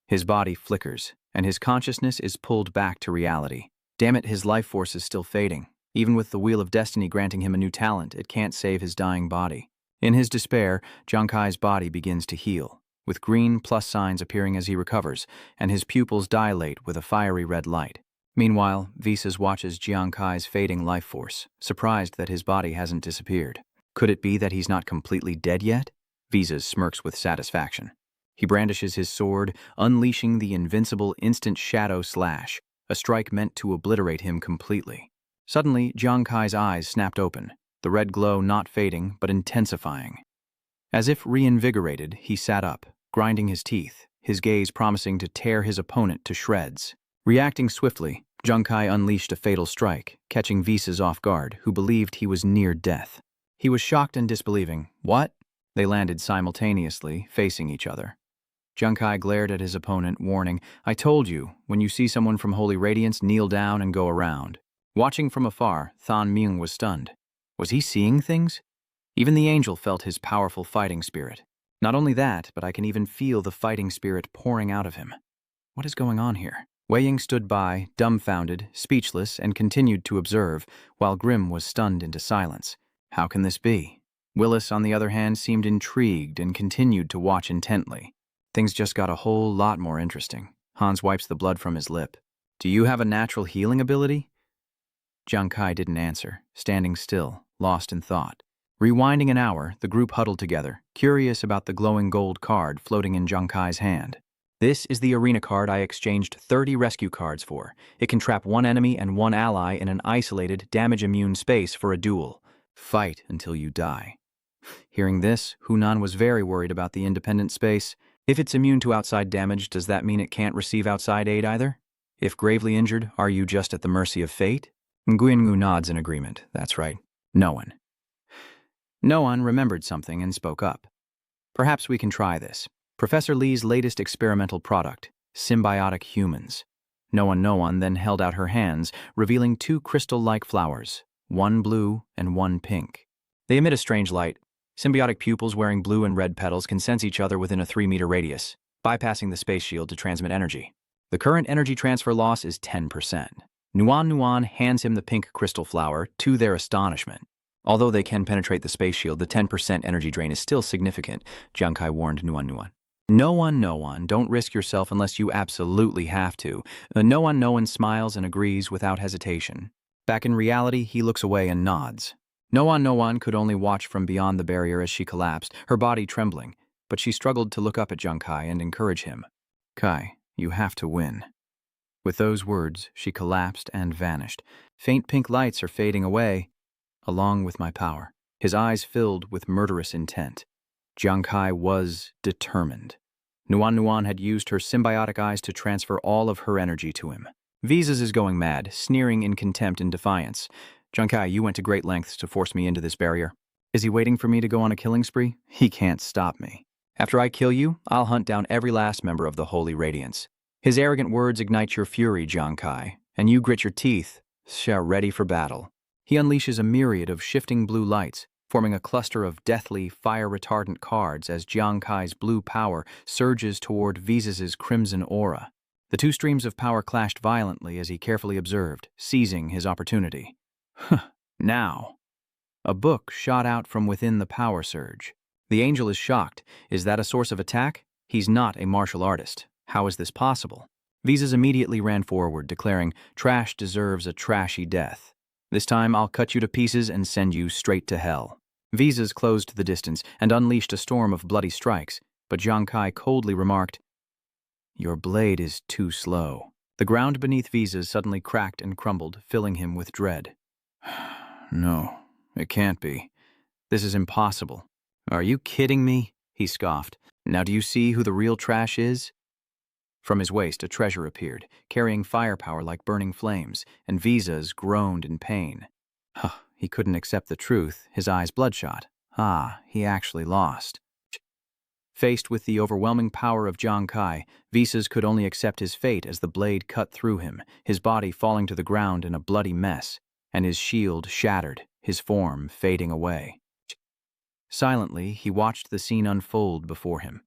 His body flickers, and his consciousness is pulled back to reality. Damn it, his life force is still fading. Even with the Wheel of Destiny granting him a new talent, it can't save his dying body. In his despair, Jiang Kai's body begins to heal, with green plus signs appearing as he recovers, and his pupils dilate with a fiery red light. Meanwhile, Visas watches Jiang Kai's fading life force, surprised that his body hasn't disappeared. Could it be that he's not completely dead yet? Visas smirks with satisfaction. He brandishes his sword, unleashing the invincible instant shadow slash, a strike meant to obliterate him completely. Suddenly, Jiang Kai's eyes snapped open, the red glow not fading but intensifying. As if reinvigorated, he sat up, grinding his teeth, his gaze promising to tear his opponent to shreds. Reacting swiftly, Jiang Kai unleashed a fatal strike, catching Visas off guard, who believed he was near death. He was shocked and disbelieving. What? They landed simultaneously, facing each other. Jiang Kai glared at his opponent, warning, I told you, when you see someone from Holy Radiance, kneel down and go around. Watching from afar, Than Ming was stunned. Was he seeing things? Even the angel felt his powerful fighting spirit. Not only that, but I can even feel the fighting spirit pouring out of him. What is going on here? Wei Ying stood by, dumbfounded, speechless, and continued to observe, while Grimm was stunned into silence. How can this be? Willis, on the other hand, seemed intrigued and continued to watch intently. Things just got a whole lot more interesting. Hans wipes the blood from his lip. Do you have a natural healing ability? Jiang Kai didn't answer, standing still, lost in thought. Rewinding an hour, the group huddled together, curious about the glowing gold card floating in Jiang Kai's hand. This is the arena card I exchanged 30 rescue cards for. It can trap one enemy and one ally in an isolated, damage-immune space for a duel. Fight until you die. Hearing this, Hunan was very worried about the independent space. If it's immune to outside damage, does that mean it can't receive outside aid either? If gravely injured, are you just at the mercy of fate? Nguyen nods in agreement. That's right. No one. No one remembered something and spoke up. Perhaps we can try this. Professor Lee's latest experimental product, symbiotic humans. No one then held out her hands, revealing 2 crystal-like flowers, one blue and one pink. They emit a strange light. Symbiotic pupils wearing blue and red petals can sense each other within a 3-meter radius, bypassing the space shield to transmit energy. The current energy transfer loss is 10%. Nuan hands him the pink crystal flower, to their astonishment. Although they can penetrate the space shield, the 10% energy drain is still significant, Jiang Kai warned Nuan. No one, don't risk yourself unless you absolutely have to. No one smiles and agrees without hesitation. Back in reality, he looks away and nods. No one could only watch from beyond the barrier as she collapsed, her body trembling, but she struggled to look up at Jiang Kai and encourage him. Kai, you have to win. With those words, she collapsed and vanished. Faint pink lights are fading away, along with my power. His eyes filled with murderous intent. Jiang Kai was determined. Nuan Nuan had used her symbiotic eyes to transfer all of her energy to him. Visas is going mad, sneering in contempt and defiance. Junkai, you went to great lengths to force me into this barrier. Is he waiting for me to go on a killing spree? He can't stop me. After I kill you, I'll hunt down every last member of the Holy Radiance. His arrogant words ignite your fury, Junkai, and you grit your teeth, ready for battle. He unleashes a myriad of shifting blue lights, forming a cluster of deathly, fire-retardant cards as Jiankai's blue power surges toward Visas' crimson aura. The two streams of power clashed violently as he carefully observed, seizing his opportunity. Now. A book shot out from within the power surge. The angel is shocked. Is that a source of attack? He's not a martial artist. How is this possible? Visas immediately ran forward, declaring, "Trash deserves a trashy death. This time I'll cut you to pieces and send you straight to hell." Visas closed the distance and unleashed a storm of bloody strikes, but Jiankai coldly remarked, "Your blade is too slow." The ground beneath Visas suddenly cracked and crumbled, filling him with dread. "No, it can't be. This is impossible." "Are you kidding me?" he scoffed. "Now do you see who the real trash is?" From his waist, a treasure appeared, carrying firepower like burning flames, and Visas groaned in pain. He couldn't accept the truth, his eyes bloodshot. He actually lost. Faced with the overwhelming power of Jiankai, Visas could only accept his fate as the blade cut through him, his body falling to the ground in a bloody mess, and his shield shattered, his form fading away. Silently, he watched the scene unfold before him.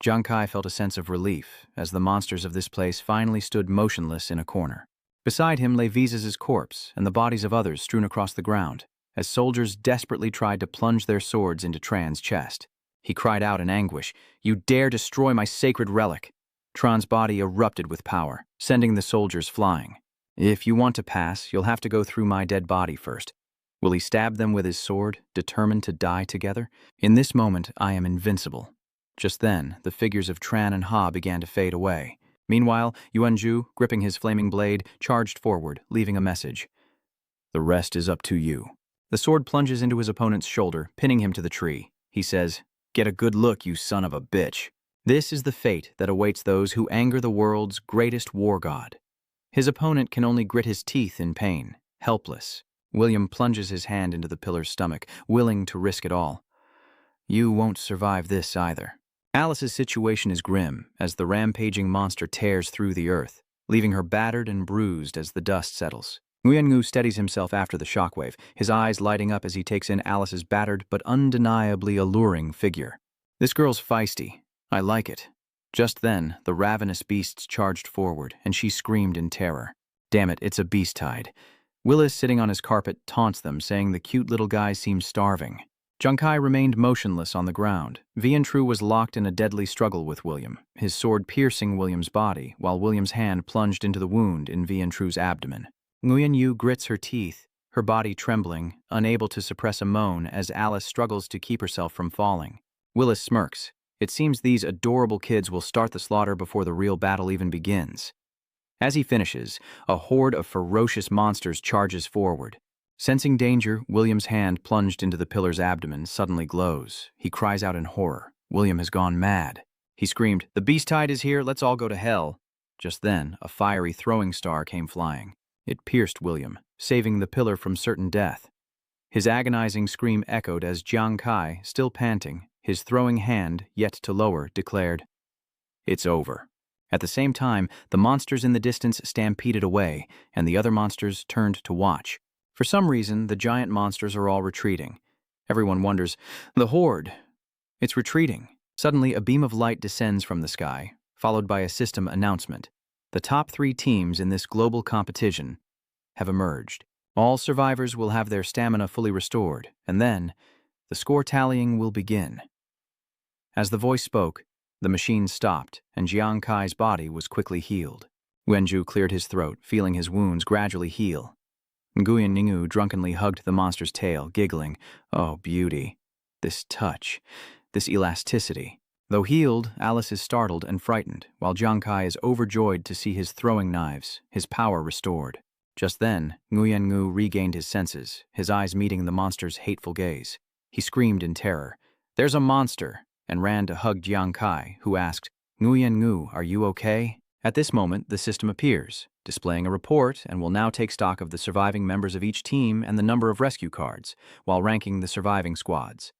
Jiankai felt a sense of relief as the monsters of this place finally stood motionless in a corner. Beside him lay Visas' corpse and the bodies of others strewn across the ground, as soldiers desperately tried to plunge their swords into Tran's chest. He cried out in anguish, "You dare destroy my sacred relic!" Tran's body erupted with power, sending the soldiers flying. "If you want to pass, you'll have to go through my dead body first." Will he stab them with his sword, determined to die together? In this moment, I am invincible. Just then, the figures of Tran and Ha began to fade away. Meanwhile, Yuanju, gripping his flaming blade, charged forward, leaving a message. "The rest is up to you." The sword plunges into his opponent's shoulder, pinning him to the tree. He says, "Get a good look, you son of a bitch." This is the fate that awaits those who anger the world's greatest war god. His opponent can only grit his teeth in pain, helpless. William plunges his hand into the pillar's stomach, willing to risk it all. "You won't survive this either." Alice's situation is grim as the rampaging monster tears through the earth, leaving her battered and bruised as the dust settles. Nguyen-Ngu steadies himself after the shockwave, his eyes lighting up as he takes in Alice's battered but undeniably alluring figure. "This girl's feisty. I like it." Just then, the ravenous beasts charged forward, and she screamed in terror. "Damn it, it's a beast tide." Willis, sitting on his carpet, taunts them, saying the cute little guy seems starving. Junkai remained motionless on the ground. Vientru was locked in a deadly struggle with William, his sword piercing William's body, while William's hand plunged into the wound in Vientru's abdomen. Nguyen Yu grits her teeth, her body trembling, unable to suppress a moan as Alice struggles to keep herself from falling. Willis smirks. It seems these adorable kids will start the slaughter before the real battle even begins. As he finishes, a horde of ferocious monsters charges forward. Sensing danger, William's hand plunged into the pillar's abdomen suddenly glows. He cries out in horror. William has gone mad. He screamed, "The beast tide is here, let's all go to hell." Just then, a fiery throwing star came flying. It pierced William, saving the pillar from certain death. His agonizing scream echoed as Jiang Kai, still panting, his throwing hand, yet to lower, declared, "It's over." At the same time, the monsters in the distance stampeded away, and the other monsters turned to watch. For some reason, the giant monsters are all retreating. Everyone wonders, the horde, it's retreating. Suddenly, a beam of light descends from the sky, followed by a system announcement. The top 3 teams in this global competition have emerged. All survivors will have their stamina fully restored, and then the score tallying will begin. As the voice spoke, the machine stopped, and Jiang Kai's body was quickly healed. Wenju cleared his throat, feeling his wounds gradually heal. Nguyen Ningu drunkenly hugged the monster's tail, giggling, "Oh, beauty. This touch. This elasticity." Though healed, Alice is startled and frightened, while Jiang Kai is overjoyed to see his throwing knives, his power restored. Just then, Nguyen Ngu regained his senses, his eyes meeting the monster's hateful gaze. He screamed in terror, "There's a monster!" and ran to hug Jiang Kai, who asked, Nguyen Ngu, are you okay? At this moment, the system appears, displaying a report, and will now take stock of the surviving members of each team and the number of rescue cards, while ranking the surviving squads.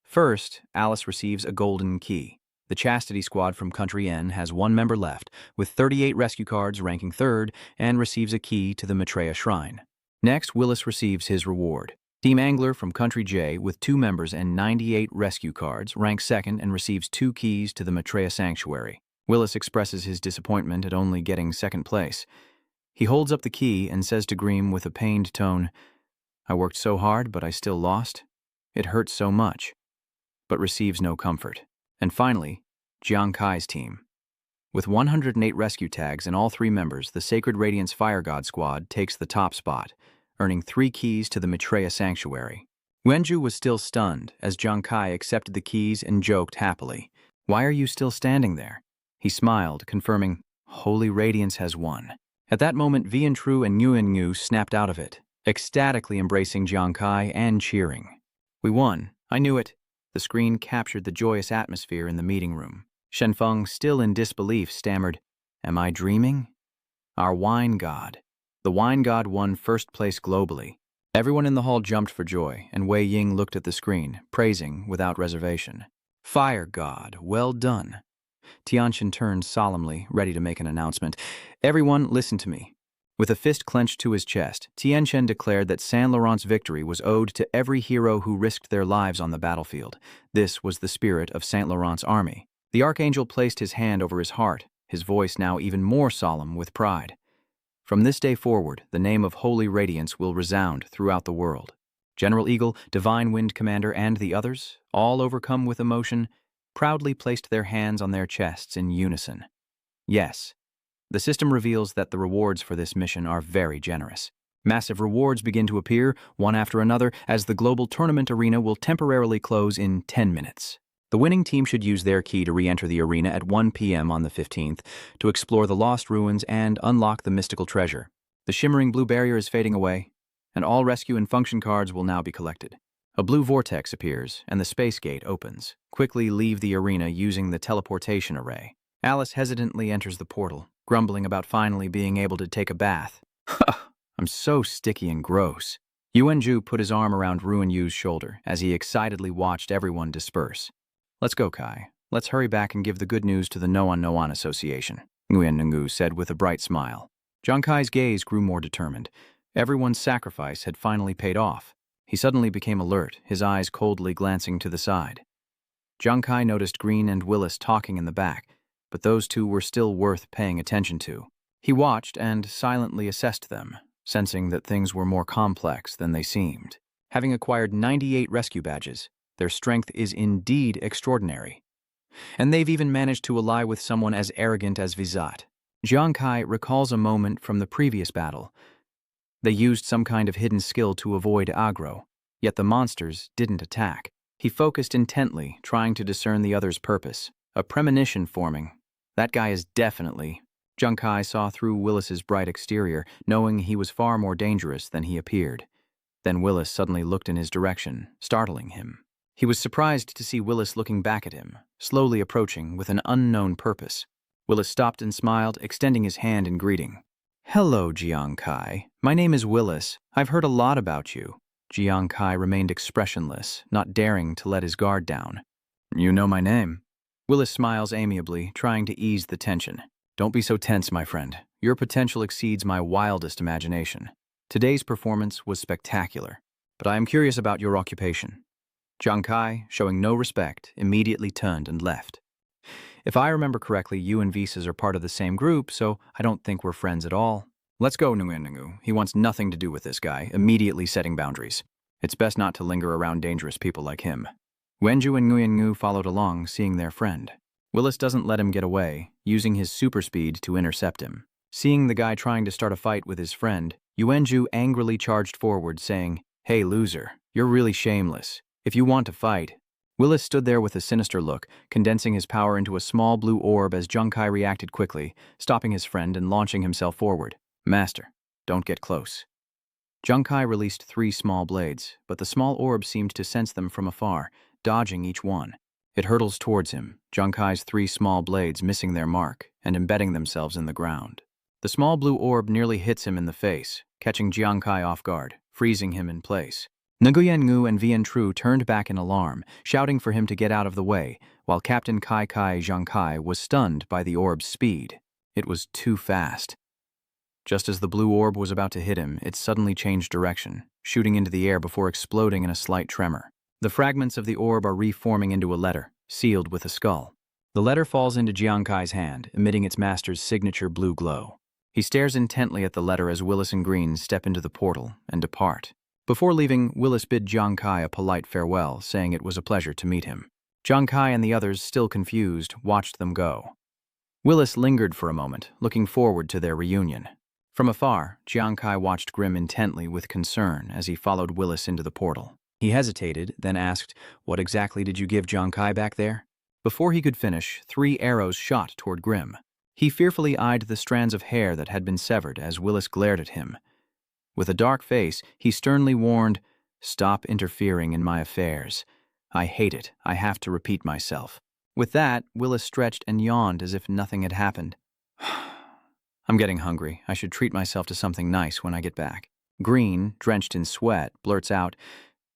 First, Alice receives a golden key. The Chastity Squad from Country N has one member left, with 38 rescue cards ranking third, and receives a key to the Maitreya Shrine. Next, Willis receives his reward. Team Angler from Country J, with 2 members and 98 rescue cards, ranks second and receives 2 keys to the Maitreya Sanctuary. Willis expresses his disappointment at only getting second place. He holds up the key and says to Greem with a pained tone, "I worked so hard, but I still lost. It hurts so much," but receives no comfort. And finally, Jiang Kai's team. With 108 rescue tags and all 3 members, the Sacred Radiance Fire God Squad takes the top spot, earning 3 keys to the Maitreya Sanctuary. Wenju was still stunned as Jiang Kai accepted the keys and joked happily. "Why are you still standing there?" He smiled, confirming, "Holy Radiance has won." At that moment, Vian Tru and Nguyen Ngu snapped out of it, ecstatically embracing Jiang Kai and cheering. "We won. I knew it." The screen captured the joyous atmosphere in the meeting room. Shenfeng, still in disbelief, stammered, "Am I dreaming?" Our wine god. The wine god won first place globally. Everyone in the hall jumped for joy, and Wei Ying looked at the screen, praising without reservation. "Fire god, well done." Tianxian turned solemnly, ready to make an announcement. "Everyone, listen to me." With a fist clenched to his chest, Tianxian declared that Saint Laurent's victory was owed to every hero who risked their lives on the battlefield. This was the spirit of Saint Laurent's army. The archangel placed his hand over his heart, his voice now even more solemn with pride. "From this day forward, the name of Holy Radiance will resound throughout the world." General Eagle, Divine Wind Commander, and the others, all overcome with emotion, proudly placed their hands on their chests in unison. Yes, the system reveals that the rewards for this mission are very generous. Massive rewards begin to appear, one after another, as the global tournament arena will temporarily close in 10 minutes. The winning team should use their key to re-enter the arena at 1 p.m. on the 15th to explore the lost ruins and unlock the mystical treasure. The shimmering blue barrier is fading away, and all rescue and function cards will now be collected. A blue vortex appears, and the space gate opens. Quickly leave the arena using the teleportation array. Alice hesitantly enters the portal, grumbling about finally being able to take a bath. "I'm so sticky and gross." Yuan Ju put his arm around Ruan Yu's shoulder as he excitedly watched everyone disperse. "Let's go, Kai. Let's hurry back and give the good news to the Noan Association," Nguyen Ngu said with a bright smile. Jiang Kai's gaze grew more determined. Everyone's sacrifice had finally paid off. He suddenly became alert, his eyes coldly glancing to the side. Jiang Kai noticed Green and Willis talking in the back, but those two were still worth paying attention to. He watched and silently assessed them, sensing that things were more complex than they seemed. Having acquired 98 rescue badges, their strength is indeed extraordinary. And they've even managed to ally with someone as arrogant as Vizat. Jiang Kai recalls a moment from the previous battle. They used some kind of hidden skill to avoid aggro, yet the monsters didn't attack. He focused intently, trying to discern the other's purpose, a premonition forming. That guy is definitely... Jiang Kai saw through Willis's bright exterior, knowing he was far more dangerous than he appeared. Then Willis suddenly looked in his direction, startling him. He was surprised to see Willis looking back at him, slowly approaching with an unknown purpose. Willis stopped and smiled, extending his hand in greeting. "Hello, Jiang Kai. My name is Willis. I've heard a lot about you." Jiang Kai remained expressionless, not daring to let his guard down. "You know my name." Willis smiles amiably, trying to ease the tension. "Don't be so tense, my friend. Your potential exceeds my wildest imagination. Today's performance was spectacular, but I am curious about your occupation." Jiang Kai, showing no respect, immediately turned and left. "If I remember correctly, you and Visas are part of the same group, so I don't think we're friends at all." "Let's go, Nguyen Ngu. He wants nothing to do with this guy," immediately setting boundaries. "It's best not to linger around dangerous people like him." Wenju and Nguyen Ngu followed along, seeing their friend. Willis doesn't let him get away, using his super speed to intercept him. Seeing the guy trying to start a fight with his friend, Yuanju angrily charged forward, saying, "Hey, loser, you're really shameless. If you want to fight..." Willis stood there with a sinister look, condensing his power into a small blue orb as Jiang Kai reacted quickly, stopping his friend and launching himself forward. "Master, don't get close." Jiang Kai released 3 small blades, but the small orb seemed to sense them from afar, dodging each one. It hurtles towards him, Junkai's 3 small blades missing their mark and embedding themselves in the ground. The small blue orb nearly hits him in the face, catching Jiangkai off guard, freezing him in place. Nguyen Ngu and Vian Tru turned back in alarm, shouting for him to get out of the way, while Captain Kai Kai Jiangkai was stunned by the orb's speed. It was too fast. Just as the blue orb was about to hit him, it suddenly changed direction, shooting into the air before exploding in a slight tremor. The fragments of the orb are reforming into a letter, sealed with a skull. The letter falls into Jiangkai's hand, emitting its master's signature blue glow. He stares intently at the letter as Willis and Green step into the portal and depart. Before leaving, Willis bid Jiangkai a polite farewell, saying it was a pleasure to meet him. Jiangkai and the others, still confused, watched them go. Willis lingered for a moment, looking forward to their reunion. From afar, Jiangkai watched Grim intently with concern as he followed Willis into the portal. He hesitated, then asked, "What exactly did you give Jiangkai back there?" Before he could finish, 3 arrows shot toward Grim. He fearfully eyed the strands of hair that had been severed as Willis glared at him. With a dark face, he sternly warned, "Stop interfering in my affairs. I hate it. I have to repeat myself." With that, Willis stretched and yawned as if nothing had happened. "I'm getting hungry. I should treat myself to something nice when I get back." Green, drenched in sweat, blurts out,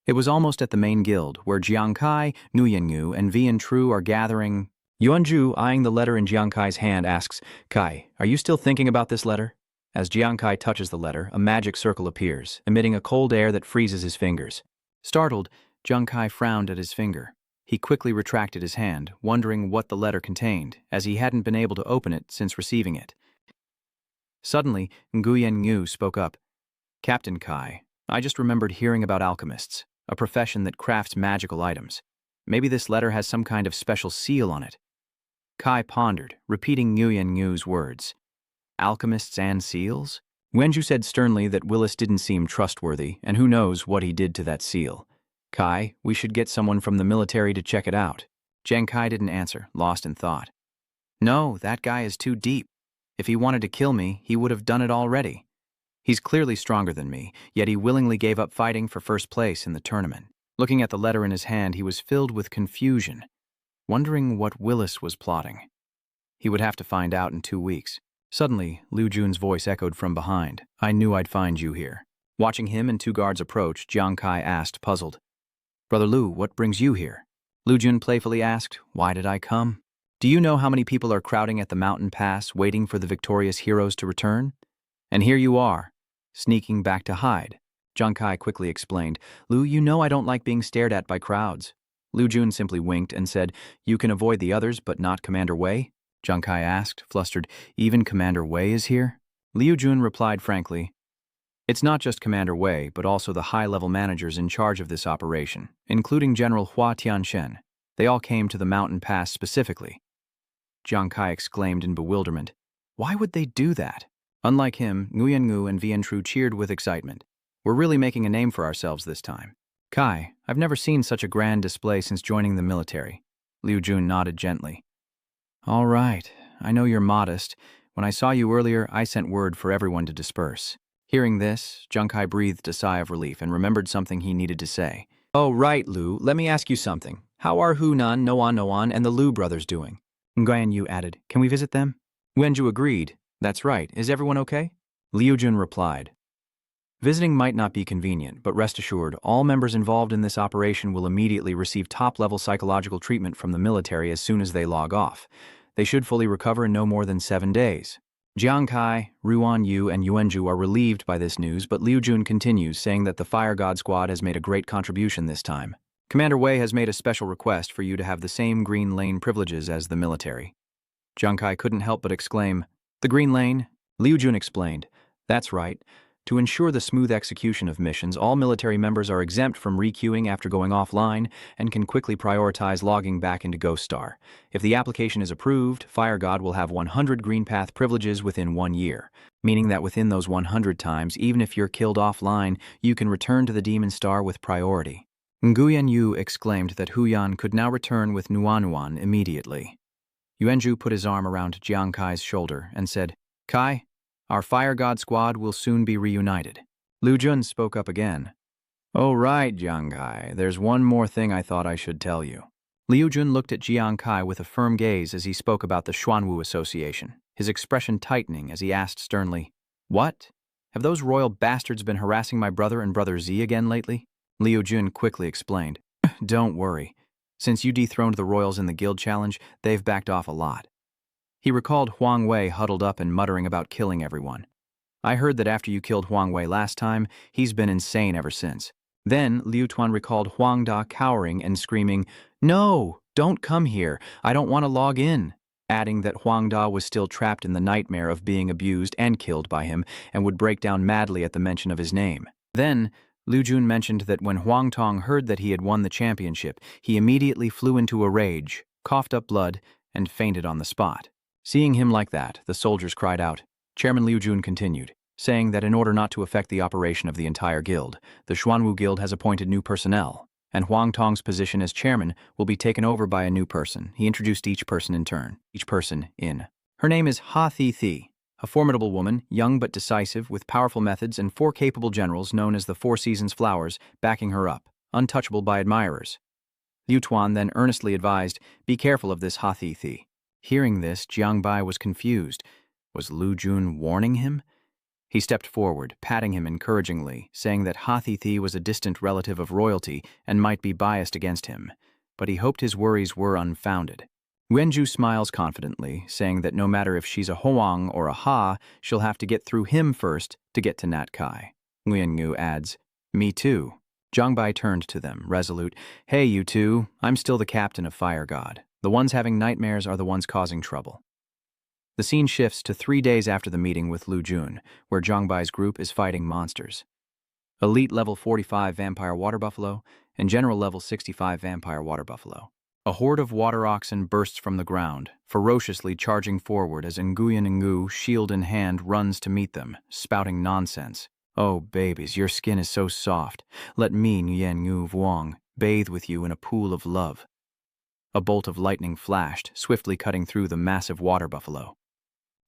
"It was almost at the main guild, where Jiangkai, Nguyen and Vian Tru are gathering." Yuanju, eyeing the letter in Jiangkai's hand, asks, "Kai, are you still thinking about this letter?" As Jiangkai touches the letter, a magic circle appears, emitting a cold air that freezes his fingers. Startled, Jiangkai frowned at his finger. He quickly retracted his hand, wondering what the letter contained, as he hadn't been able to open it since receiving it. Suddenly, Nguyen Ngu spoke up. "Captain Kai, I just remembered hearing about alchemists, a profession that crafts magical items. Maybe this letter has some kind of special seal on it." Kai pondered, repeating Nguyen Ngu's words. "Alchemists and seals?" Wenju said sternly that Willis didn't seem trustworthy, and who knows what he did to that seal. "Kai, we should get someone from the military to check it out." Jiang Kai didn't answer, lost in thought. "No, that guy is too deep. If he wanted to kill me, he would have done it already. He's clearly stronger than me, yet he willingly gave up fighting for first place in the tournament." Looking at the letter in his hand, he was filled with confusion, wondering what Willis was plotting. He would have to find out in 2 weeks. Suddenly, Liu Jun's voice echoed from behind. "I knew I'd find you here." Watching him and 2 guards approach, Jiang Kai asked, puzzled, "Brother Liu, what brings you here?" Liu Jun playfully asked, "Why did I come? Do you know how many people are crowding at the mountain pass, waiting for the victorious heroes to return? And here you are, sneaking back to hide." Jiang Kai quickly explained, "Liu, you know I don't like being stared at by crowds." Liu Jun simply winked and said, "You can avoid the others, but not Commander Wei?" Jiang Kai asked, flustered, "Even Commander Wei is here?" Liu Jun replied frankly, "It's not just Commander Wei, but also the high-level managers in charge of this operation, including General Hua Tianxian. They all came to the mountain pass specifically." Jiang Kai exclaimed in bewilderment, "Why would they do that?" Unlike him, Nguyen Ngu and Vian Tru cheered with excitement. "We're really making a name for ourselves this time." "Kai, I've never seen such a grand display since joining the military." Liu Jun nodded gently. "All right, I know you're modest. When I saw you earlier, I sent word for everyone to disperse." Hearing this, Jiang Kai breathed a sigh of relief and remembered something he needed to say. "Oh, right, Liu, let me ask you something. How are Hunan, Noan, and the Liu brothers doing?" Nguyen Yu added, "Can we visit them?" Wenju agreed. "That's right. Is everyone okay?" Liu Jun replied, "Visiting might not be convenient, but rest assured, all members involved in this operation will immediately receive top-level psychological treatment from the military as soon as they log off. They should fully recover in no more than 7 days." Jiang Kai, Ruan Yu, and Yuanju are relieved by this news, but Liu Jun continues, saying that the Fire God Squad has made a great contribution this time. "Commander Wei has made a special request for you to have the same Green Lane privileges as the military." Jiang Kai couldn't help but exclaim, "The Green Lane?" Liu Jun explained, "That's right. To ensure the smooth execution of missions, all military members are exempt from requeuing after going offline and can quickly prioritize logging back into Ghost Star. If the application is approved, Fire God will have 100 Green Path privileges within 1 year, meaning that within those 100 times, even if you're killed offline, you can return to the Demon Star with priority." Nguyen Yu exclaimed that Huyan could now return with Nuanuan immediately. Yuanju put his arm around Jiang Kai's shoulder and said, "Kai, our Fire God Squad will soon be reunited." Liu Jun spoke up again. "Oh right, Jiang Kai, there's one more thing I thought I should tell you." Liu Jun looked at Jiang Kai with a firm gaze as he spoke about the Xuanwu Association, his expression tightening as he asked sternly, "What? Have those royal bastards been harassing my brother and brother Z again lately?" Liu Jun quickly explained, "Don't worry. Since you dethroned the royals in the guild challenge, they've backed off a lot." He recalled Huang Wei huddled up and muttering about killing everyone. "I heard that after you killed Huang Wei last time, he's been insane ever since." Then Liu Tuan recalled Huang Da cowering and screaming, "No, don't come here. I don't want to log in," adding that Huang Da was still trapped in the nightmare of being abused and killed by him and would break down madly at the mention of his name. Then Liu Jun mentioned that when Huang Tong heard that he had won the championship, he immediately flew into a rage, coughed up blood, and fainted on the spot. Seeing him like that, the soldiers cried out. Chairman Liu Jun continued, saying that in order not to affect the operation of the entire guild, the Xuanwu Guild has appointed new personnel, and Huang Tong's position as chairman will be taken over by a new person. He introduced each person in turn, each person in. Her name is Ha Thi Thi, a formidable woman, young but decisive, with powerful methods and 4 capable generals known as the Four Seasons Flowers backing her up, untouchable by admirers. Liu Tuan then earnestly advised, "Be careful of this Ha Thi Thi." Hearing this, Jiang Bai was confused. Was Liu Jun warning him? He stepped forward, patting him encouragingly, saying that Ha Thi Thi was a distant relative of royalty and might be biased against him, but he hoped his worries were unfounded. Wenju smiles confidently, saying that no matter if she's a Hoang or a Ha, she'll have to get through him first to get to Nat Kai. Nguyen adds, "Me too." Jiang Bai turned to them, resolute, "Hey, you two, I'm still the captain of Fire God. The ones having nightmares are the ones causing trouble." The scene shifts to 3 days after the meeting with Liu Jun, where Jiang Bai's group is fighting monsters. Elite level 45 vampire water buffalo and general level 65 vampire water buffalo. A horde of water oxen bursts from the ground, ferociously charging forward as Nguyen Ngu, shield in hand, runs to meet them, spouting nonsense. "Oh, babies, your skin is so soft. Let me, Nguyen Ngu Vuong, bathe with you in a pool of love." A bolt of lightning flashed, swiftly cutting through the massive water buffalo.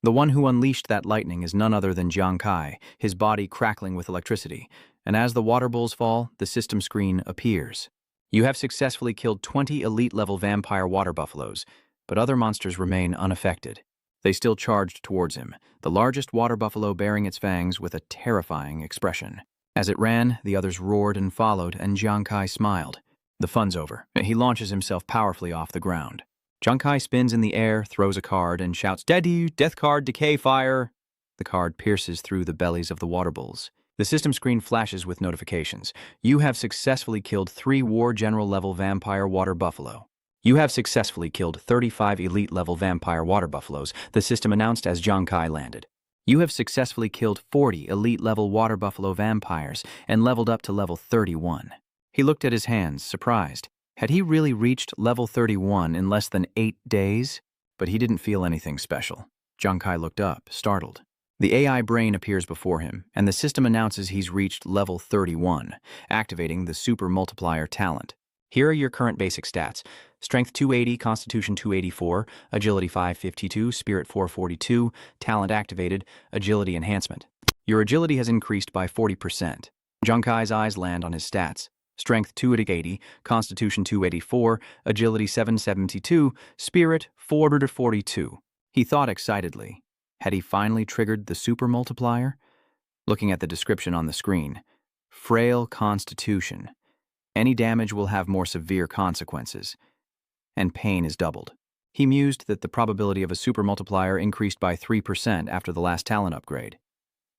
The one who unleashed that lightning is none other than Jiang Kai, his body crackling with electricity, and as the water bowls fall, the system screen appears. You have successfully killed 20 elite-level vampire water buffaloes, but other monsters remain unaffected. They still charged towards him, the largest water buffalo baring its fangs with a terrifying expression. As it ran, the others roared and followed, and Jiang Kai smiled. The fun's over. He launches himself powerfully off the ground. Jiang Kai spins in the air, throws a card, and shouts, "Daddy, death card, decay fire!" The card pierces through the bellies of the water bulls. The system screen flashes with notifications. You have successfully killed 3 War General level vampire water buffalo. You have successfully killed 35 elite level vampire water buffaloes, the system announced as Jiang Kai landed. You have successfully killed 40 elite level water buffalo vampires and leveled up to level 31. He looked at his hands, surprised. Had he really reached level 31 in less than 8 days? But he didn't feel anything special. Jiang Kai looked up, startled. The AI brain appears before him, and the system announces he's reached level 31, activating the Super Multiplier talent. Here are your current basic stats. Strength 280, Constitution 284, Agility 552, Spirit 442, Talent activated, Agility enhancement. Your agility has increased by 40%. Jiang Kai's eyes land on his stats. Strength 280, Constitution 284, Agility 772, Spirit 442. He thought excitedly. Had he finally triggered the Super Multiplier? Looking at the description on the screen. Frail Constitution. Any damage will have more severe consequences. And pain is doubled. He mused that the probability of a Super Multiplier increased by 3% after the last talent upgrade.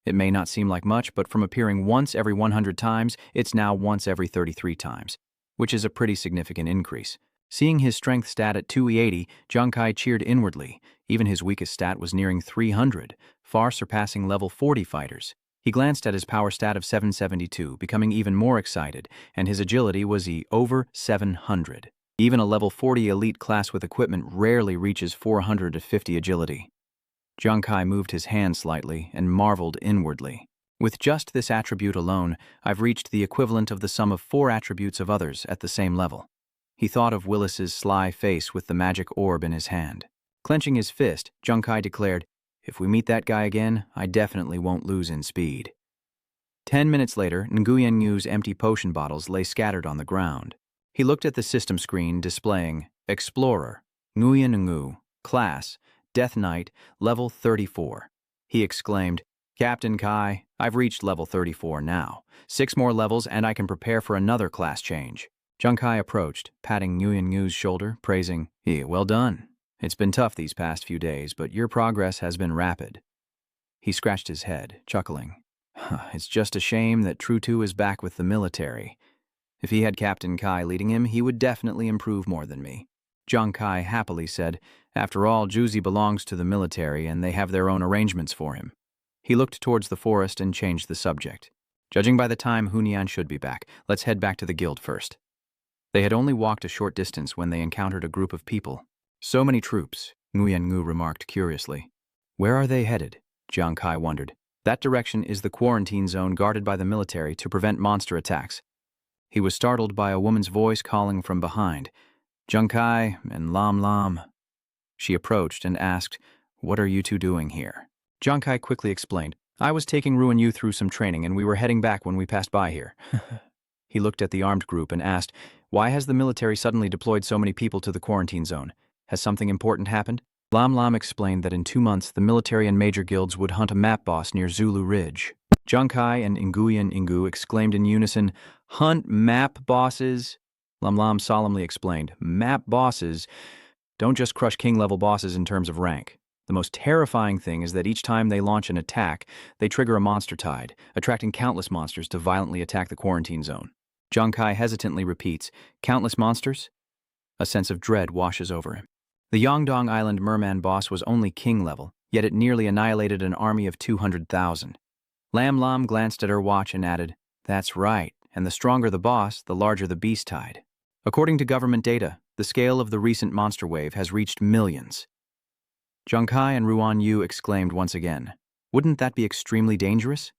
It may not seem like much, but from appearing once every 100 times, it's now once every 33 times, which is a pretty significant increase. Seeing his strength stat at 280, Jiang Kai cheered inwardly. Even his weakest stat was nearing 300, far surpassing level 40 fighters. He glanced at his power stat of 772, becoming even more excited, and his agility was over 700. Even a level 40 elite class with equipment rarely reaches 450 agility. Jiang Kai moved his hand slightly and marveled inwardly. With just this attribute alone, I've reached the equivalent of the sum of 4 attributes of others at the same level. He thought of Willis's sly face with the magic orb in his hand. Clenching his fist, Jiang Kai declared, "If we meet that guy again, I definitely won't lose in speed." 10 minutes later, Nguyen Ngu's empty potion bottles lay scattered on the ground. He looked at the system screen displaying Explorer, Nguyen Ngu, Class, Death Knight, Level 34. He exclaimed, Captain Kai, I've reached level 34 now. 6 more levels and I can prepare for another class change. Jung Kai approached, patting Nguyen Ngu's shoulder, praising, well done. It's been tough these past few days, but your progress has been rapid. He scratched his head, chuckling. It's just a shame that Trutu is back with the military. If he had Captain Kai leading him, he would definitely improve more than me. Jung Kai happily said, after all, Juzi belongs to the military and they have their own arrangements for him. He looked towards the forest and changed the subject. Judging by the time, Hunyan should be back. Let's head back to the guild first. They had only walked a short distance when they encountered a group of people. So many troops, Nguyen Ngu remarked curiously. Where are they headed? Jung Kai wondered. That direction is the quarantine zone guarded by the military to prevent monster attacks. He was startled by a woman's voice calling from behind. Jung Kai and Lam Lam. She approached and asked, What are you two doing here? Jung Kai quickly explained, I was taking Ruan Yu through some training and we were heading back when we passed by here. He looked at the armed group and asked, Why has the military suddenly deployed so many people to the quarantine zone? Has something important happened? Lam Lam explained that in 2 months the military and major guilds would hunt a map boss near Zulu Ridge. Jung Kai and Nguyen Ngu exclaimed in unison, Hunt map bosses? Lam Lam solemnly explained, Map bosses don't just crush king-level bosses in terms of rank. The most terrifying thing is that each time they launch an attack, they trigger a monster tide, attracting countless monsters to violently attack the quarantine zone. Jung Kai hesitantly repeats, Countless monsters? A sense of dread washes over him. The Yongdong Island merman boss was only king level, yet it nearly annihilated an army of 200,000. Lam Lam glanced at her watch and added, That's right, and the stronger the boss, the larger the beast tide. According to government data, the scale of the recent monster wave has reached millions. Jung Kai and Ruan Yu exclaimed once again, Wouldn't that be extremely dangerous?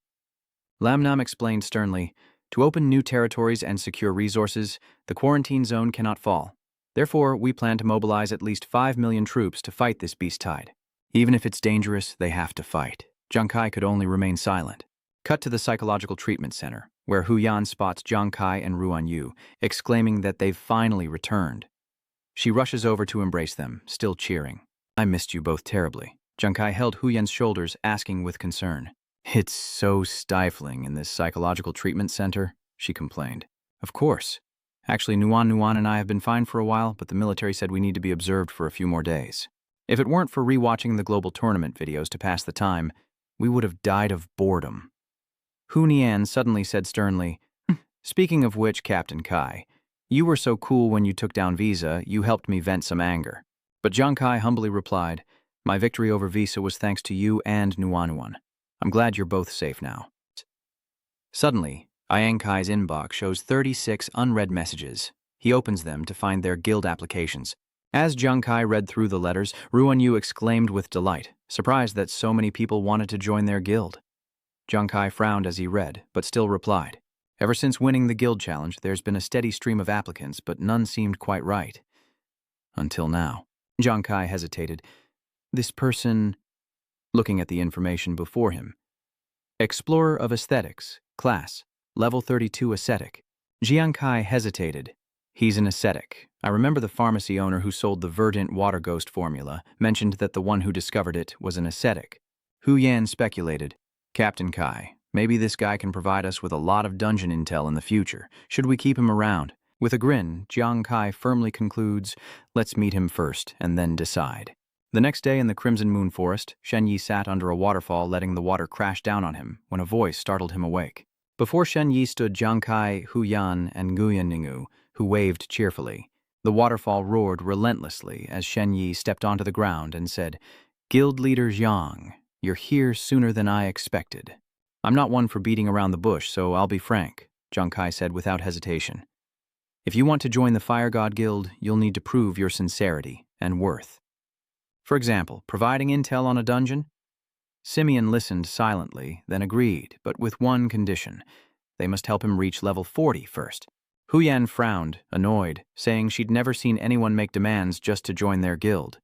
Lam Nam explained sternly, To open new territories and secure resources, the quarantine zone cannot fall. Therefore, we plan to mobilize at least 5 million troops to fight this beast tide. Even if it's dangerous, they have to fight. Jung Kai could only remain silent. Cut to the psychological treatment center, where Huyan spots Jung Kai and Ruan Yu, exclaiming that they've finally returned. She rushes over to embrace them, still cheering. I missed you both terribly. Jung Kai held Huyan's shoulders, asking with concern. It's so stifling in this psychological treatment center, she complained. Of course. Actually, Nuan and I have been fine for a while, but the military said we need to be observed for a few more days. If it weren't for rewatching the global tournament videos to pass the time, we would have died of boredom. Hunian suddenly said sternly, Speaking of which, Captain Kai, you were so cool when you took down Visa, you helped me vent some anger. But Jung Kai humbly replied, My victory over Visa was thanks to you and Nuan. I'm glad you're both safe now. Suddenly, Iang Kai's inbox shows 36 unread messages. He opens them to find their guild applications. As Jung Kai read through the letters, Ruan Yu exclaimed with delight, surprised that so many people wanted to join their guild. Jung Kai frowned as he read, but still replied, Ever since winning the guild challenge, there's been a steady stream of applicants, but none seemed quite right. Until now. Jung Kai hesitated. This person, looking at the information before him. Explorer of Aesthetics, Class, Level 32 Ascetic. Jiang Kai hesitated. He's an ascetic. I remember the pharmacy owner who sold the Verdant Water Ghost formula mentioned that the one who discovered it was an ascetic. Hu Yan speculated, Captain Kai, maybe this guy can provide us with a lot of dungeon intel in the future. Should we keep him around? With a grin, Jiang Kai firmly concludes, let's meet him first and then decide. The next day in the Crimson Moon Forest, Shen Yi sat under a waterfall letting the water crash down on him when a voice startled him awake. Before Shen Yi stood Jiang Kai, Hu Yan, and Nguyen Ngu, who waved cheerfully. The waterfall roared relentlessly as Shen Yi stepped onto the ground and said, Guild Leader Jiang, you're here sooner than I expected. I'm not one for beating around the bush, so I'll be frank, Jiang Kai said without hesitation. If you want to join the Fire God Guild, you'll need to prove your sincerity and worth. For example, providing intel on a dungeon? Simeon listened silently, then agreed, but with one condition. They must help him reach level 40 first. Huyan frowned, annoyed, saying she'd never seen anyone make demands just to join their guild.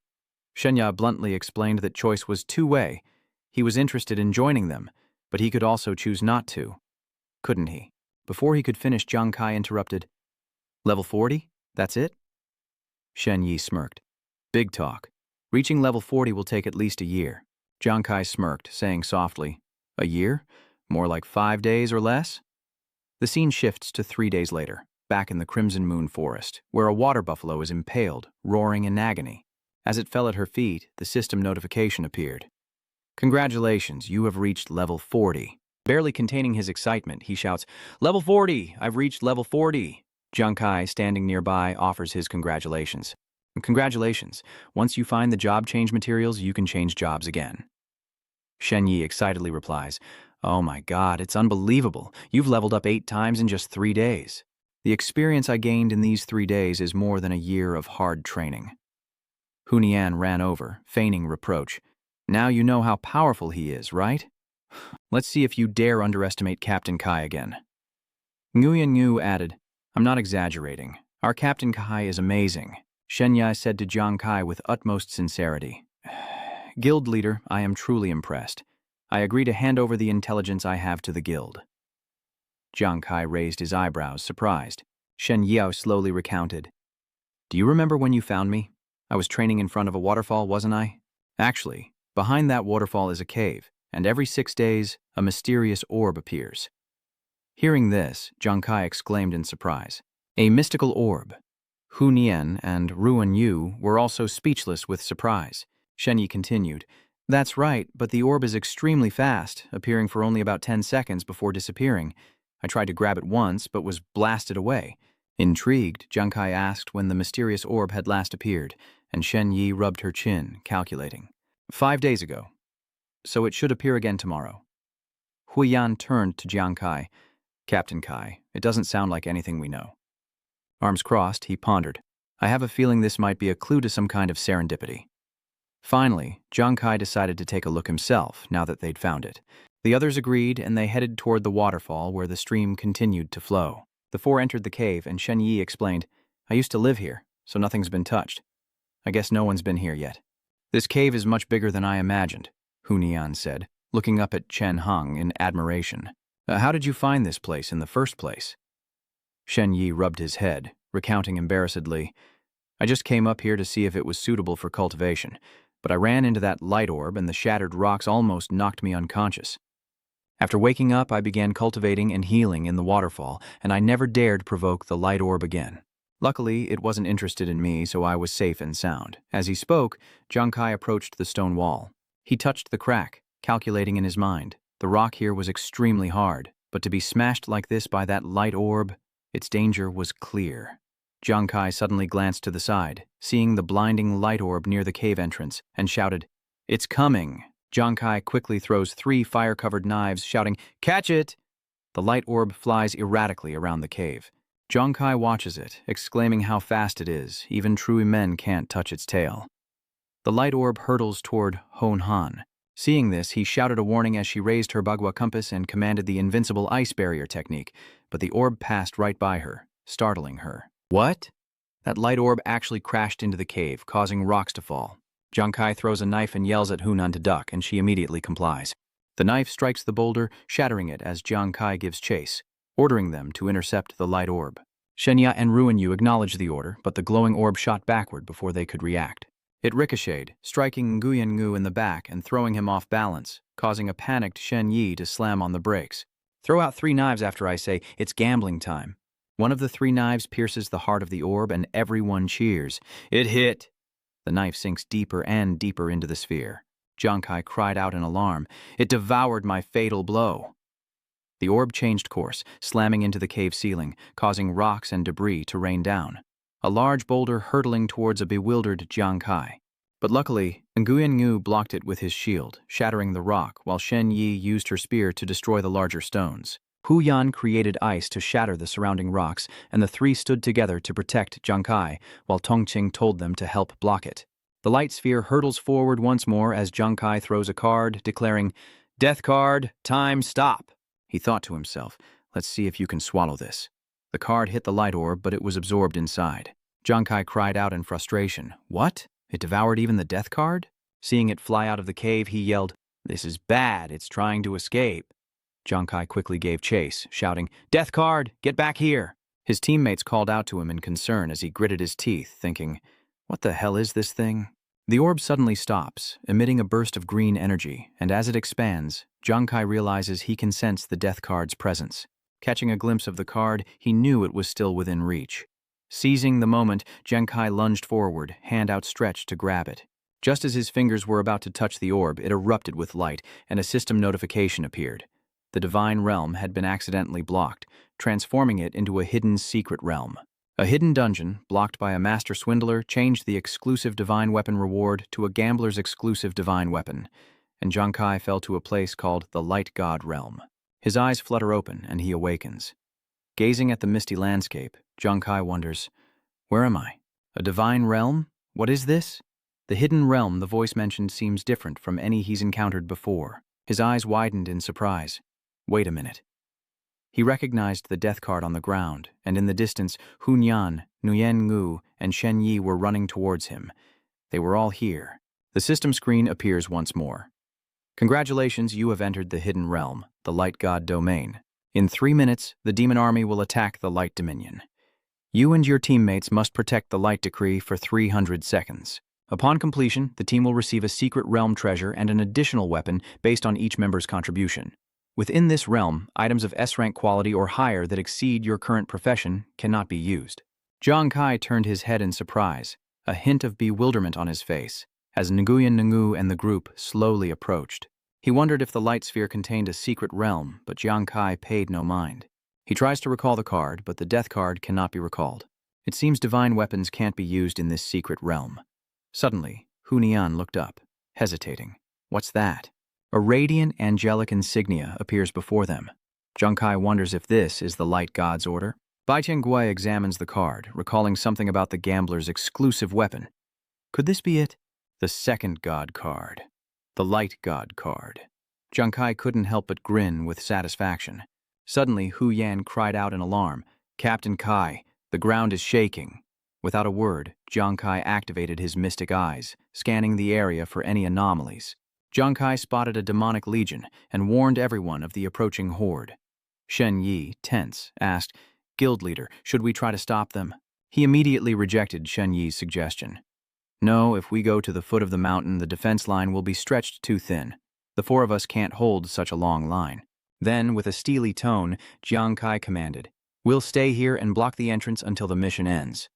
Shenya bluntly explained that choice was two-way. He was interested in joining them, but he could also choose not to. Couldn't he? Before he could finish, Jiang Kai interrupted. Level 40? That's it? Shen Yi smirked. Big talk. Reaching level 40 will take at least a year. Jiang Kai smirked, saying softly, A year? More like 5 days or less? The scene shifts to 3 days later, back in the Crimson Moon Forest, where a water buffalo is impaled, roaring in agony. As it fell at her feet, the system notification appeared. Congratulations, you have reached level 40. Barely containing his excitement, he shouts, Level 40! I've reached level 40! Jiang Kai, standing nearby, offers his congratulations. Congratulations. Once you find the job change materials, you can change jobs again. Shen Yi excitedly replies, Oh my god, it's unbelievable. You've leveled up 8 times in just 3 days. The experience I gained in these 3 days is more than a year of hard training. Hunian ran over, feigning reproach. Now you know how powerful he is, right? Let's see if you dare underestimate Captain Kai again. Nguyen Ngu added, I'm not exaggerating. Our Captain Kai is amazing. Shen Yi said to Jiang Kai with utmost sincerity. Guild leader, I am truly impressed. I agree to hand over the intelligence I have to the guild. Jiang Kai raised his eyebrows, surprised. Shen Yao slowly recounted. Do you remember when you found me? I was training in front of a waterfall, wasn't I? Actually, behind that waterfall is a cave, and every 6 days, a mysterious orb appears. Hearing this, Jiang Kai exclaimed in surprise. A mystical orb. Hu Nian and Ruan Yu were also speechless with surprise. Shen Yi continued, That's right, but the orb is extremely fast, appearing for only about 10 seconds before disappearing. I tried to grab it once, but was blasted away. Intrigued, Jiang Kai asked when the mysterious orb had last appeared, and Shen Yi rubbed her chin, calculating. 5 days ago. So it should appear again tomorrow. Hui Yan turned to Jiang Kai. Captain Kai, it doesn't sound like anything we know. Arms crossed, he pondered. I have a feeling this might be a clue to some kind of serendipity. Finally, Jiang Kai decided to take a look himself, now that they'd found it. The others agreed, and they headed toward the waterfall where the stream continued to flow. The 4 entered the cave, and Shen Yi explained, I used to live here, so nothing's been touched. I guess no one's been here yet. This cave is much bigger than I imagined, Hu Nian said, looking up at Chen Heng in admiration. How did you find this place in the first place? Shen Yi rubbed his head, recounting embarrassedly, I just came up here to see if it was suitable for cultivation, but I ran into that light orb and the shattered rocks almost knocked me unconscious. After waking up, I began cultivating and healing in the waterfall, and I never dared provoke the light orb again. Luckily, it wasn't interested in me, so I was safe and sound. As he spoke, Jiang Kai approached the stone wall. He touched the crack, calculating in his mind. The rock here was extremely hard, but to be smashed like this by that light orb, its danger was clear. Jiang Kai suddenly glanced to the side, seeing the blinding light orb near the cave entrance, and shouted, It's coming! Jiang Kai quickly throws 3 fire-covered knives, shouting, Catch it! The light orb flies erratically around the cave. Jiang Kai watches it, exclaiming how fast it is, even true men can't touch its tail. The light orb hurtles toward Hon Han. Seeing this, he shouted a warning as she raised her Bagua compass and commanded the invincible ice barrier technique, but the orb passed right by her, startling her. What? That light orb actually crashed into the cave, causing rocks to fall. Jiang Kai throws a knife and yells at Hunan to duck, and she immediately complies. The knife strikes the boulder, shattering it as Jiang Kai gives chase, ordering them to intercept the light orb. Shenya and Ruan Yu acknowledged the order, but the glowing orb shot backward before they could react. It ricocheted, striking Nguyen Ngu in the back and throwing him off balance, causing a panicked Shen Yi to slam on the brakes. Throw out 3 knives after I say, it's gambling time. One of the 3 knives pierces the heart of the orb and everyone cheers. It hit! The knife sinks deeper and deeper into the sphere. Jiang Kai cried out in alarm. It devoured my fatal blow. The orb changed course, slamming into the cave ceiling, causing rocks and debris to rain down. A large boulder hurtling towards a bewildered Jiang Kai. But luckily, Nguyen Ngu blocked it with his shield, shattering the rock, while Shen Yi used her spear to destroy the larger stones. Hu Yan created ice to shatter the surrounding rocks, and the 3 stood together to protect Jiang Kai, while Tongqing told them to help block it. The light sphere hurtles forward once more as Jiang Kai throws a card, declaring, Death card, time, stop. He thought to himself, let's see if you can swallow this. The card hit the light orb, but it was absorbed inside. Jiang Kai cried out in frustration. What? It devoured even the death card? Seeing it fly out of the cave, he yelled, This is bad, it's trying to escape. Jiang Kai quickly gave chase, shouting, Death card, get back here! His teammates called out to him in concern as he gritted his teeth, thinking, "What the hell is this thing?" The orb suddenly stops, emitting a burst of green energy, and as it expands, Jiang Kai realizes he can sense the death card's presence. Catching a glimpse of the card, he knew it was still within reach. Seizing the moment, Jiang Kai lunged forward, hand outstretched to grab it. Just as his fingers were about to touch the orb, it erupted with light, and a system notification appeared. The divine realm had been accidentally blocked, transforming it into a hidden secret realm. A hidden dungeon, blocked by a master swindler, changed the exclusive divine weapon reward to a gambler's exclusive divine weapon, and Jiang Kai fell to a place called the Light God Realm. His eyes flutter open, and he awakens. Gazing at the misty landscape, Jiang Kai wonders, "Where am I? A divine realm? What is this?" The hidden realm the voice mentioned seems different from any he's encountered before. His eyes widened in surprise. Wait a minute. He recognized the death card on the ground, and in the distance, Hunyan, Nguyen Ngu, and Shen Yi were running towards him. They were all here. The system screen appears once more. Congratulations, you have entered the hidden realm, the Light God domain. In 3 minutes, the demon army will attack the Light Dominion. You and your teammates must protect the Light Decree for 300 seconds. Upon completion, the team will receive a secret realm treasure and an additional weapon based on each member's contribution. Within this realm, items of S-rank quality or higher that exceed your current profession cannot be used. Jiang Kai turned his head in surprise, a hint of bewilderment on his face, as Nguyen Ngu and the group slowly approached. He wondered if the light sphere contained a secret realm, but Jiang Kai paid no mind. He tries to recall the card, but the death card cannot be recalled. It seems divine weapons can't be used in this secret realm. Suddenly, Hunian looked up, hesitating. What's that? A radiant angelic insignia appears before them. Jiang Kai wonders if this is the Light God's order. Bai Tianggui examines the card, recalling something about the gambler's exclusive weapon. Could this be it? The second God card. The Light God card. Jiang Kai couldn't help but grin with satisfaction. Suddenly, Hu Yan cried out in alarm, "Captain Kai, the ground is shaking." Without a word, Jiang Kai activated his mystic eyes, scanning the area for any anomalies. Jiang Kai spotted a demonic legion and warned everyone of the approaching horde. Shen Yi, tense, asked, "Guild leader, should we try to stop them?" He immediately rejected Shen Yi's suggestion. "No, if we go to the foot of the mountain, the defense line will be stretched too thin. The 4 of us can't hold such a long line." Then, with a steely tone, Jiang Kai commanded, "We'll stay here and block the entrance until the mission ends."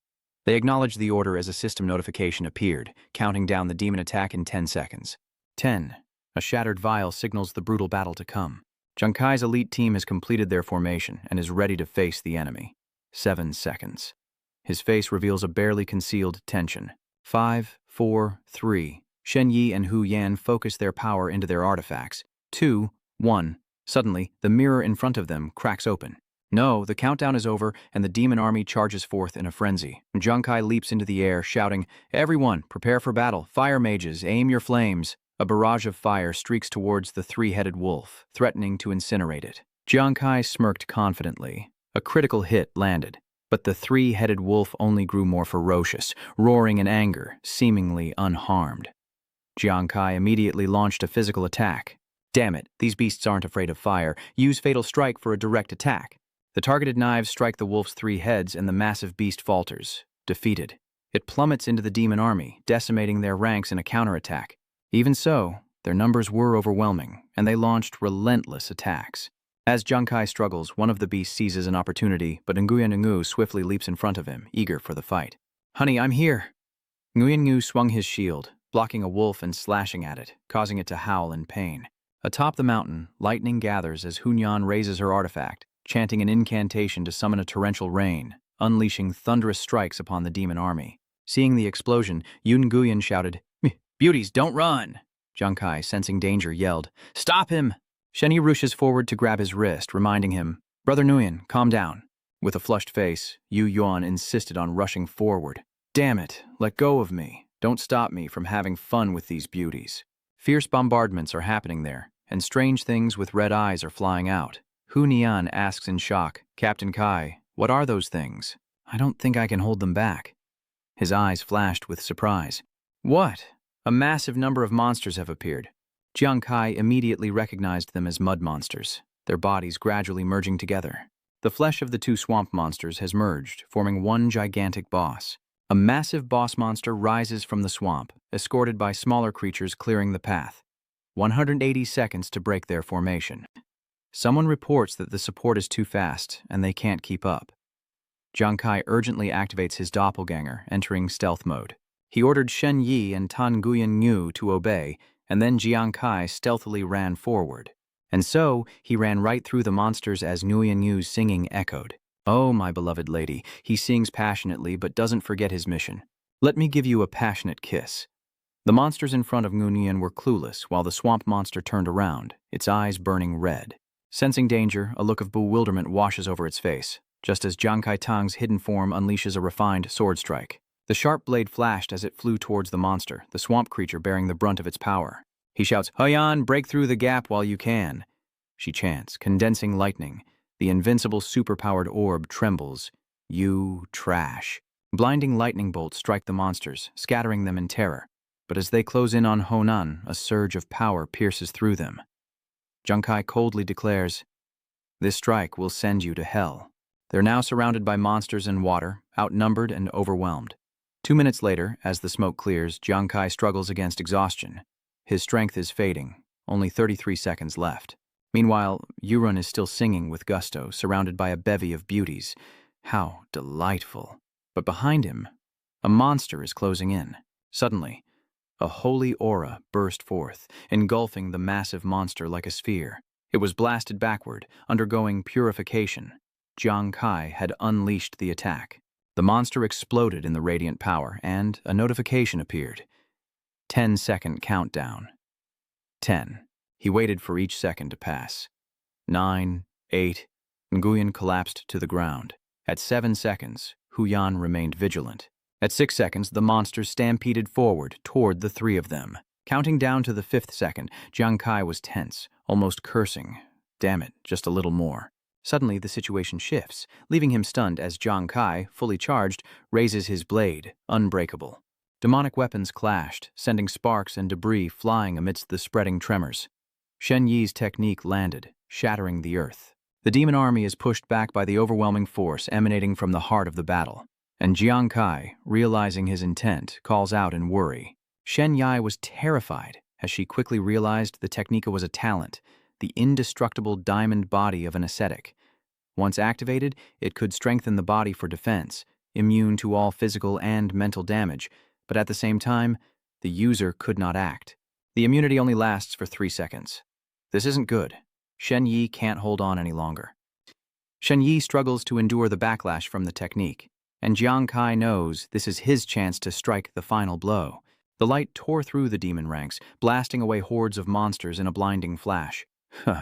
They acknowledged the order as a system notification appeared, counting down the demon attack in 10 seconds. 10. A shattered vial signals the brutal battle to come. Jiang Kai's elite team has completed their formation and is ready to face the enemy. 7 seconds. His face reveals a barely concealed tension. 5, 4, 3. Shen Yi and Hu Yan focus their power into their artifacts. 2, 1. Suddenly, the mirror in front of them cracks open. No, the countdown is over, and the demon army charges forth in a frenzy. Jiang Kai leaps into the air, shouting, "Everyone, prepare for battle. Fire mages, aim your flames." A barrage of fire streaks towards the 3-headed wolf, threatening to incinerate it. Jiang Kai smirked confidently. A critical hit landed, but the 3-headed wolf only grew more ferocious, roaring in anger, seemingly unharmed. Jiang Kai immediately launched a physical attack. "Damn it, these beasts aren't afraid of fire. Use Fatal Strike for a direct attack." The targeted knives strike the wolf's 3 heads and the massive beast falters, defeated. It plummets into the demon army, decimating their ranks in a counterattack. Even so, their numbers were overwhelming, and they launched relentless attacks. As Jiang Kai struggles, one of the beasts seizes an opportunity, but Nguyen Ngu swiftly leaps in front of him, eager for the fight. "Honey, I'm here!" Nguyen Ngu swung his shield, blocking a wolf and slashing at it, causing it to howl in pain. Atop the mountain, lightning gathers as Hunyan raises her artifact, chanting an incantation to summon a torrential rain, unleashing thunderous strikes upon the demon army. Seeing the explosion, Yun Nguyen shouted, "Beauties, don't run!" Jiang Kai, sensing danger, yelled, "Stop him!" Shen Yi rushes forward to grab his wrist, reminding him, "Brother Nguyen, calm down." With a flushed face, Yu Yuan insisted on rushing forward. "Damn it, let go of me. Don't stop me from having fun with these beauties." Fierce bombardments are happening there, and strange things with red eyes are flying out. Hu Nian asks in shock, "Captain Kai, what are those things? I don't think I can hold them back." His eyes flashed with surprise. "What? A massive number of monsters have appeared." Jiang Kai immediately recognized them as mud monsters, their bodies gradually merging together. The flesh of the two swamp monsters has merged, forming one gigantic boss. A massive boss monster rises from the swamp, escorted by smaller creatures clearing the path. 180 seconds to break their formation. Someone reports that the support is too fast, and they can't keep up. Jiang Kai urgently activates his doppelganger, entering stealth mode. He ordered Shen Yi and Tan Guyan Yu to obey, and then Jiang Kai stealthily ran forward. And so, he ran right through the monsters as Nguyen Yu's singing echoed. "Oh, my beloved lady," he sings passionately but doesn't forget his mission. "Let me give you a passionate kiss." The monsters in front of Nguyen were clueless while the swamp monster turned around, its eyes burning red. Sensing danger, a look of bewilderment washes over its face, just as Jiang Kai Tang's hidden form unleashes a refined sword strike. The sharp blade flashed as it flew towards the monster, the swamp creature bearing the brunt of its power. He shouts, "Huyan, break through the gap while you can." She chants, condensing lightning. The invincible superpowered orb trembles. "You trash." Blinding lightning bolts strike the monsters, scattering them in terror. But as they close in on Honan, a surge of power pierces through them. Jiang Kai coldly declares, "This strike will send you to hell." They're now surrounded by monsters and water, outnumbered and overwhelmed. 2 minutes later, as the smoke clears, Jiang Kai struggles against exhaustion. His strength is fading, only 33 seconds left. Meanwhile, Yurun is still singing with gusto, surrounded by a bevy of beauties. How delightful. But behind him, a monster is closing in. Suddenly, a holy aura burst forth, engulfing the massive monster like a sphere. It was blasted backward, undergoing purification. Jiang Kai had unleashed the attack. The monster exploded in the radiant power, and a notification appeared. 10-second countdown. 10. He waited for each second to pass. 9, 8, Nguyen collapsed to the ground. At 7 seconds, Huyan remained vigilant. At 6 seconds, the monsters stampeded forward toward the three of them. Counting down to the 5th second, Jiang Kai was tense, almost cursing. Damn it, just a little more. Suddenly, the situation shifts, leaving him stunned as Jiang Kai, fully charged, raises his blade, unbreakable. Demonic weapons clashed, sending sparks and debris flying amidst the spreading tremors. Shen Yi's technique landed, shattering the earth. The demon army is pushed back by the overwhelming force emanating from the heart of the battle. And Jiang Kai, realizing his intent, calls out in worry. Shen Yi was terrified as she quickly realized the technique was a talent, the indestructible diamond body of an ascetic. Once activated, it could strengthen the body for defense, immune to all physical and mental damage, but at the same time, the user could not act. The immunity only lasts for 3 seconds. This isn't good. Shen Yi can't hold on any longer. Shen Yi struggles to endure the backlash from the technique, and Jiang Kai knows this is his chance to strike the final blow. The light tore through the demon ranks, blasting away hordes of monsters in a blinding flash.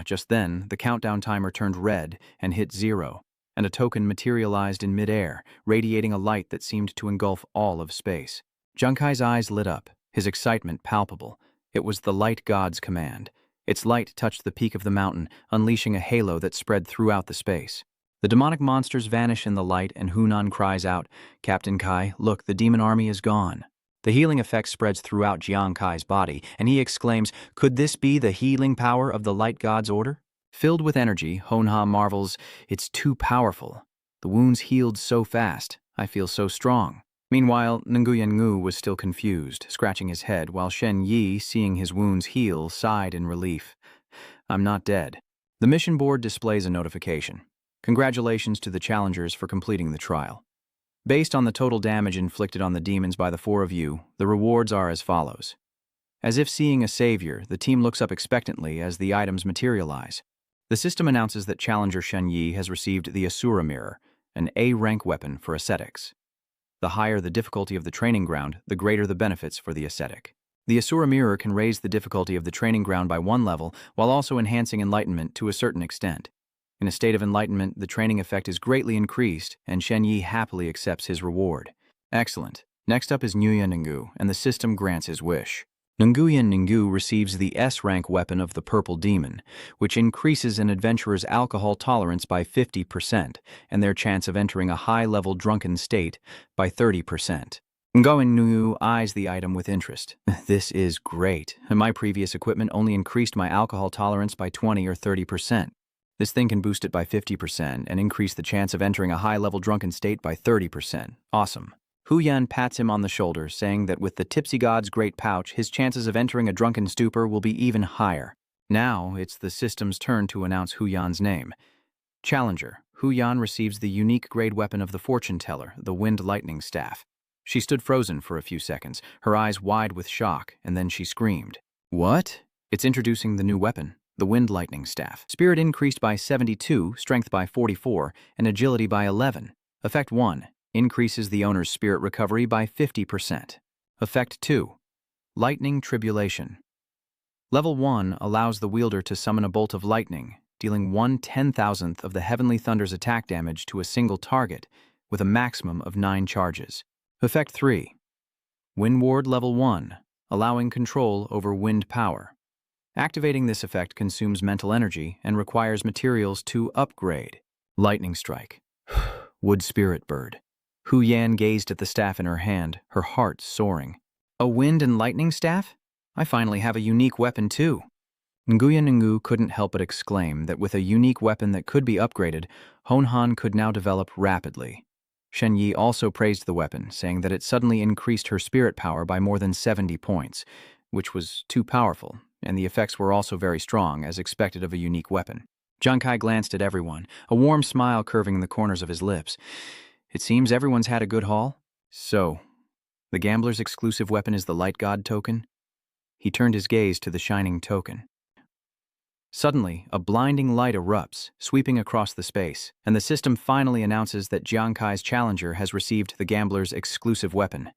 Just then, the countdown timer turned red and hit 0, and a token materialized in midair, radiating a light that seemed to engulf all of space. Jiang Kai's eyes lit up, his excitement palpable. It was the light god's command. Its light touched the peak of the mountain, unleashing a halo that spread throughout the space. The demonic monsters vanish in the light, and Hunan cries out, "Captain Kai, look, the demon army is gone." The healing effect spreads throughout Jiang Kai's body, and he exclaims, "Could this be the healing power of the light god's order?" Filled with energy, Honha marvels, "It's too powerful. The wounds healed so fast. I feel so strong." Meanwhile, Nguyen Ngu was still confused, scratching his head, while Shen Yi, seeing his wounds heal, sighed in relief. "I'm not dead." The mission board displays a notification. Congratulations to the challengers for completing the trial. Based on the total damage inflicted on the demons by the 4 of you, the rewards are as follows. As if seeing a savior, the team looks up expectantly as the items materialize. The system announces that challenger Shen Yi has received the Asura Mirror, an A-rank weapon for ascetics. The higher the difficulty of the training ground, the greater the benefits for the ascetic. The Asura Mirror can raise the difficulty of the training ground by 1 level while also enhancing enlightenment to a certain extent. In a state of enlightenment, the training effect is greatly increased, and Shen Yi happily accepts his reward. Excellent. Next up is Nguyen Ngu, and the system grants his wish. Nguyen Ngu receives the S-rank weapon of the Purple Demon, which increases an adventurer's alcohol tolerance by 50% and their chance of entering a high-level drunken state by 30%. Nguyen Ngu eyes the item with interest. "This is great. My previous equipment only increased my alcohol tolerance by 20 or 30%. This thing can boost it by 50% and increase the chance of entering a high-level drunken state by 30%. Awesome. Hu Yan pats him on the shoulder, saying that with the tipsy god's great pouch, his chances of entering a drunken stupor will be even higher. Now, it's the system's turn to announce Hu Yan's name. Challenger. Hu Yan receives the unique grade weapon of the fortune teller, the Wind Lightning Staff. She stood frozen for a few seconds, her eyes wide with shock, and then she screamed. What? It's introducing the new weapon, the Wind Lightning Staff. Spirit increased by 72, strength by 44, and agility by 11. Effect 1. Increases the owner's spirit recovery by 50%. Effect 2. Lightning Tribulation. Level 1 allows the wielder to summon a bolt of lightning, dealing 1/10,000th of the Heavenly Thunder's attack damage to a single target, with a maximum of 9 charges. Effect 3. Wind Ward Level 1, allowing control over wind power. Activating this effect consumes mental energy and requires materials to upgrade. Lightning Strike. Wood Spirit Bird. Hu Yan gazed at the staff in her hand, her heart soaring. A wind and lightning staff? I finally have a unique weapon too. Nguyen Ngu couldn't help but exclaim that with a unique weapon that could be upgraded, Hon Han could now develop rapidly. Shen Yi also praised the weapon, saying that it suddenly increased her spirit power by more than 70 points, which was too powerful, and the effects were also very strong, as expected of a unique weapon. Jiang Kai glanced at everyone, a warm smile curving the corners of his lips. It seems everyone's had a good haul. So, the gambler's exclusive weapon is the Light God token? He turned his gaze to the shining token. Suddenly, a blinding light erupts, sweeping across the space, and the system finally announces that Jiang Kai's challenger has received the gambler's exclusive weapon,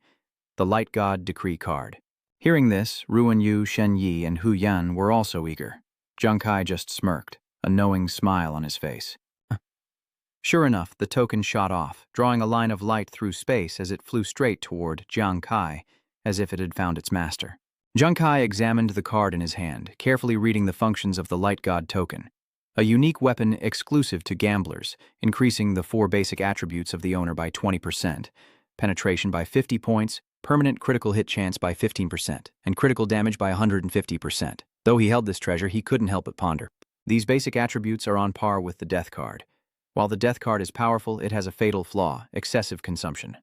the Light God Decree card. Hearing this, Ruan Yu, Shen Yi, and Hu Yan were also eager. Jiang Kai just smirked, a knowing smile on his face. Sure enough, the token shot off, drawing a line of light through space as it flew straight toward Jiang Kai, as if it had found its master. Jiang Kai examined the card in his hand, carefully reading the functions of the Light God token. A unique weapon exclusive to gamblers, increasing the 4 basic attributes of the owner by 20%, penetration by 50 points, permanent critical hit chance by 15%, and critical damage by 150%. Though he held this treasure, he couldn't help but ponder. These basic attributes are on par with the Death card. While the Death card is powerful, it has a fatal flaw, excessive consumption.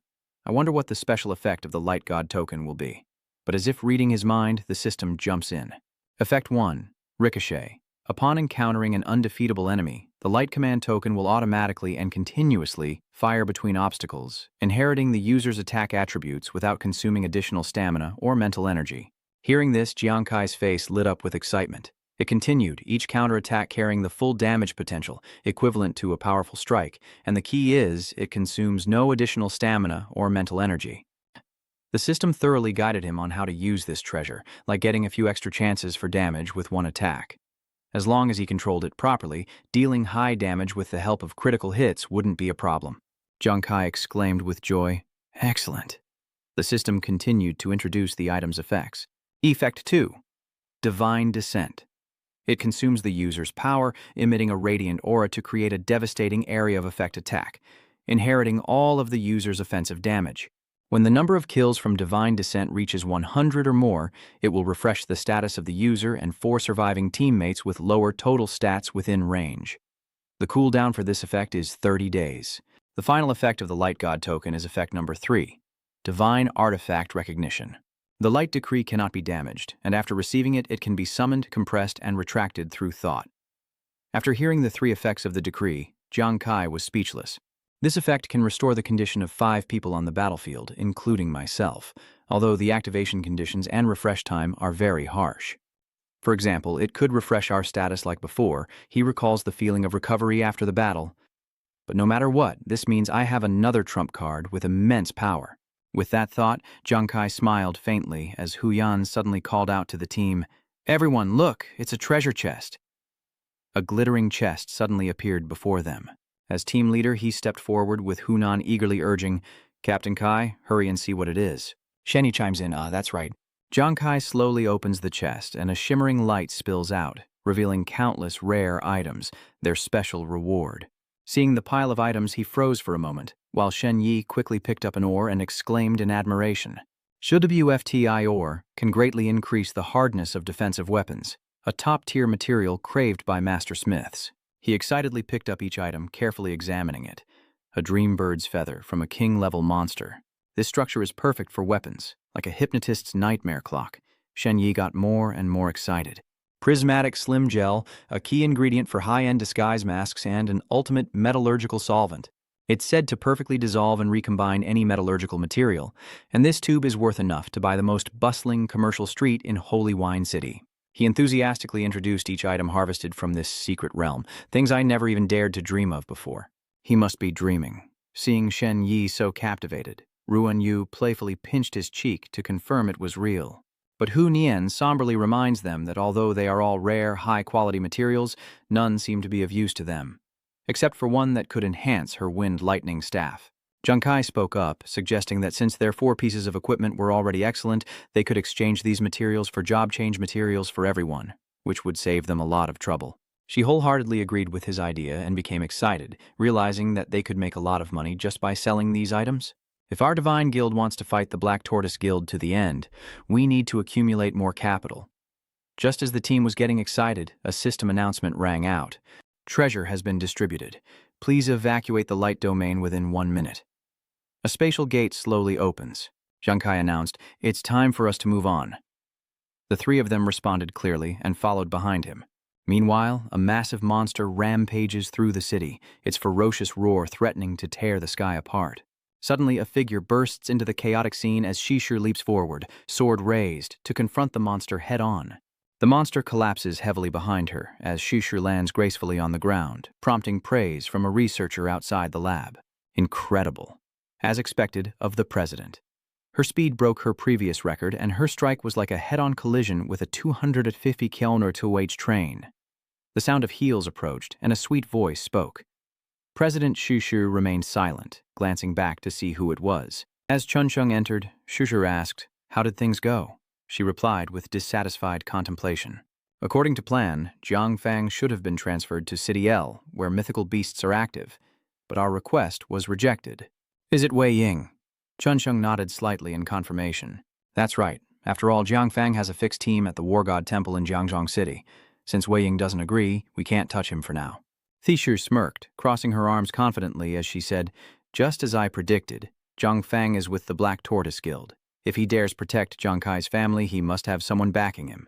I wonder what the special effect of the Light God token will be. But as if reading his mind, the system jumps in. Effect 1. Ricochet. Upon encountering an undefeatable enemy, the Light Command token will automatically and continuously fire between obstacles, inheriting the user's attack attributes without consuming additional stamina or mental energy. Hearing this, Jiang Kai's face lit up with excitement. It continued, each counterattack carrying the full damage potential, equivalent to a powerful strike, and the key is, it consumes no additional stamina or mental energy. The system thoroughly guided him on how to use this treasure, like getting a few extra chances for damage with one attack. As long as he controlled it properly, dealing high damage with the help of critical hits wouldn't be a problem. Jiang Kai exclaimed with joy, "Excellent." The system continued to introduce the item's effects. Effect 2. Divine Descent. It consumes the user's power, emitting a radiant aura to create a devastating area of effect attack, inheriting all of the user's offensive damage. When the number of kills from Divine Descent reaches 100 or more, it will refresh the status of the user and 4 surviving teammates with lower total stats within range. The cooldown for this effect is 30 days. The final effect of the Light God token is effect number 3, Divine Artifact Recognition. The Light Decree cannot be damaged, and after receiving it, it can be summoned, compressed, and retracted through thought. After hearing the 3 effects of the decree, Jiang Kai was speechless. This effect can restore the condition of 5 people on the battlefield, including myself, although the activation conditions and refresh time are very harsh. For example, it could refresh our status like before. He recalls the feeling of recovery after the battle. But no matter what, this means I have another trump card with immense power. With that thought, Jiang Kai smiled faintly as Hu Yan suddenly called out to the team, "Everyone, look, it's a treasure chest." A glittering chest suddenly appeared before them. As team leader, he stepped forward with Hunan eagerly urging, "Captain Kai, hurry and see what it is." Shenny chimes in, "That's right." Jiang Kai slowly opens the chest and a shimmering light spills out, revealing countless rare items, their special reward. Seeing the pile of items, he froze for a moment, while Shen Yi quickly picked up an ore and exclaimed in admiration. WFTI ore can greatly increase the hardness of defensive weapons, a top-tier material craved by master smiths. He excitedly picked up each item, carefully examining it. A dream bird's feather from a king-level monster. This structure is perfect for weapons, like a hypnotist's nightmare clock. Shen Yi got more and more excited. Prismatic Slim Gel, a key ingredient for high-end disguise masks and an ultimate metallurgical solvent. It's said to perfectly dissolve and recombine any metallurgical material, and this tube is worth enough to buy the most bustling commercial street in Holy Wine City. He enthusiastically introduced each item harvested from this secret realm, things I never even dared to dream of before. He must be dreaming. Seeing Shen Yi so captivated, Ruan Yu playfully pinched his cheek to confirm it was real. But Hu Nian somberly reminds them that although they are all rare, high-quality materials, none seem to be of use to them, except for one that could enhance her wind lightning staff. Zhang Kai spoke up, suggesting that since their 4 pieces of equipment were already excellent, they could exchange these materials for job change materials for everyone, which would save them a lot of trouble. She wholeheartedly agreed with his idea and became excited, realizing that they could make a lot of money just by selling these items. If our Divine Guild wants to fight the Black Tortoise Guild to the end, we need to accumulate more capital. Just as the team was getting excited, a system announcement rang out. Treasure has been distributed. Please evacuate the light domain within 1 minute. A spatial gate slowly opens. Zhang Kai announced, "It's time for us to move on." The 3 of them responded clearly and followed behind him. Meanwhile, a massive monster rampages through the city, its ferocious roar threatening to tear the sky apart. Suddenly, a figure bursts into the chaotic scene as Shishu leaps forward, sword raised, to confront the monster head-on. The monster collapses heavily behind her as Shishu lands gracefully on the ground, prompting praise from a researcher outside the lab. Incredible. As expected of the president. Her speed broke her previous record, and her strike was like a head-on collision with a 250 km/h train. The sound of heels approached, and a sweet voice spoke. President Shishu remained silent, glancing back to see who it was. As Chunsheng entered, Shishu asked, "How did things go?" She replied with dissatisfied contemplation. "According to plan, Jiang Fang should have been transferred to City L, where mythical beasts are active, but our request was rejected." "Is it Wei Ying?" Chunsheng nodded slightly in confirmation. "That's right. After all, Jiang Fang has a fixed team at the War God Temple in Jiangzhong City. Since Wei Ying doesn't agree, we can't touch him for now." Thishu smirked, crossing her arms confidently as she said, "Just as I predicted, Jiang Fang is with the Black Tortoise Guild. If he dares protect Zhang Kai's family, he must have someone backing him."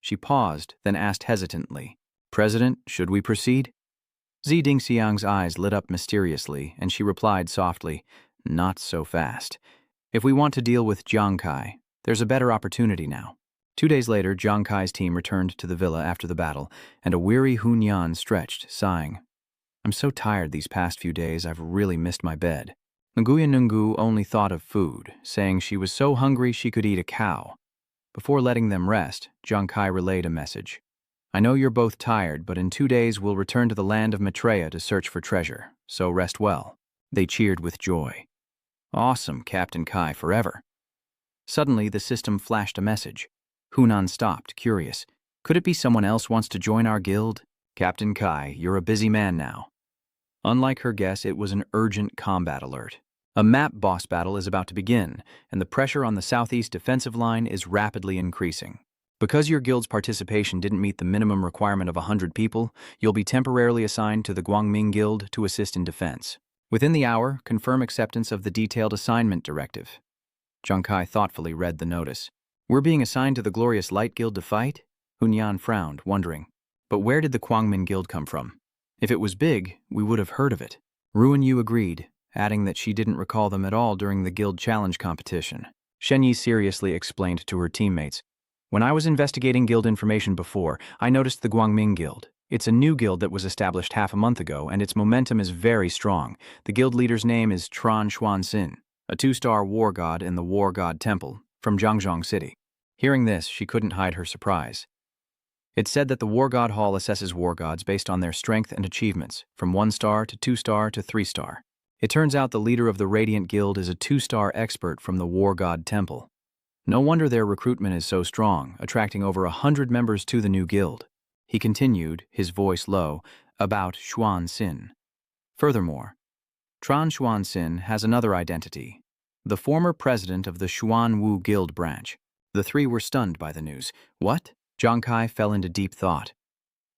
She paused, then asked hesitantly, "President, should we proceed?" Zi Dingxiang's eyes lit up mysteriously, and she replied softly, "Not so fast. If we want to deal with Zhang Kai, there's a better opportunity now." 2 days later, Zhang Kai's team returned to the villa after the battle, and a weary Hunyan stretched, sighing. "I'm so tired these past few days, I've really missed my bed." Nguyen Nungu only thought of food, saying she was so hungry she could eat a cow. Before letting them rest, Zhang Kai relayed a message. "I know you're both tired, but in 2 days we'll return to the land of Maitreya to search for treasure, so rest well." They cheered with joy. "Awesome, Captain Kai, forever." Suddenly, the system flashed a message. Hunan stopped, curious. "Could it be someone else wants to join our guild?" "Captain Kai, you're a busy man now." Unlike her guess, it was an urgent combat alert. A map boss battle is about to begin, and the pressure on the southeast defensive line is rapidly increasing. Because your guild's participation didn't meet the minimum requirement of 100 people, you'll be temporarily assigned to the Guangming Guild to assist in defense. Within the hour, confirm acceptance of the detailed assignment directive. Zhang Kai thoughtfully read the notice. "We're being assigned to the Glorious Light Guild to fight?" Hunyan frowned, wondering. But where did the Guangmin Guild come from? If it was big, we would have heard of it. Ruan Yu agreed, adding that she didn't recall them at all during the guild challenge competition. Shen Yi seriously explained to her teammates, "When I was investigating guild information before, I noticed the Guangming Guild. It's a new guild that was established half a month ago, and its momentum is very strong. The guild leader's name is Tran Xuanxin, a 2-star war god in the War God Temple, from Jiangzhong City." Hearing this, she couldn't hide her surprise. It said that the War God Hall assesses war gods based on their strength and achievements, from 1-star to 2-star to 3-star. It turns out the leader of the Radiant Guild is a 2-star expert from the War God Temple. No wonder their recruitment is so strong, attracting over 100 members to the new guild. He continued, his voice low, about Xuanxin. Furthermore, Tran Xuanxin has another identity, the former president of the Xuanwu Guild branch. The 3 were stunned by the news. What? Zhang Kai fell into deep thought.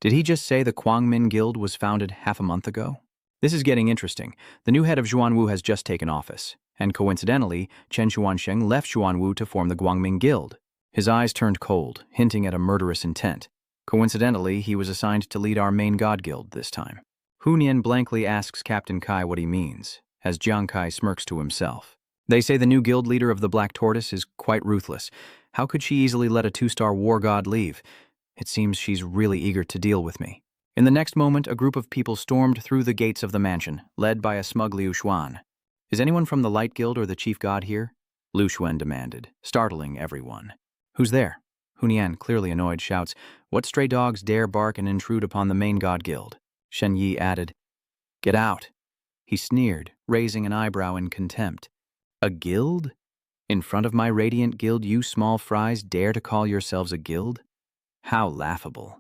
Did he just say the Kwangmin Guild was founded half a month ago? This is getting interesting. The new head of Xuanwu has just taken office, and coincidentally, Chen Xuansheng left Xuanwu to form the Guangming Guild. His eyes turned cold, hinting at a murderous intent. Coincidentally, he was assigned to lead our main god guild this time. Hu Nian blankly asks Captain Kai what he means, as Jiang Kai smirks to himself. They say the new guild leader of the Black Tortoise is quite ruthless. How could she easily let a 2-star war god leave? It seems she's really eager to deal with me. In the next moment, a group of people stormed through the gates of the mansion, led by a smug Liu Xuan. Is anyone from the Light Guild or the Chief God here? Liu Xuan demanded, startling everyone. Who's there? Hu Nian, clearly annoyed, shouts, What stray dogs dare bark and intrude upon the main god guild? Shen Yi added, Get out. He sneered, raising an eyebrow in contempt. A guild? In front of my radiant guild, you small fries dare to call yourselves a guild? How laughable.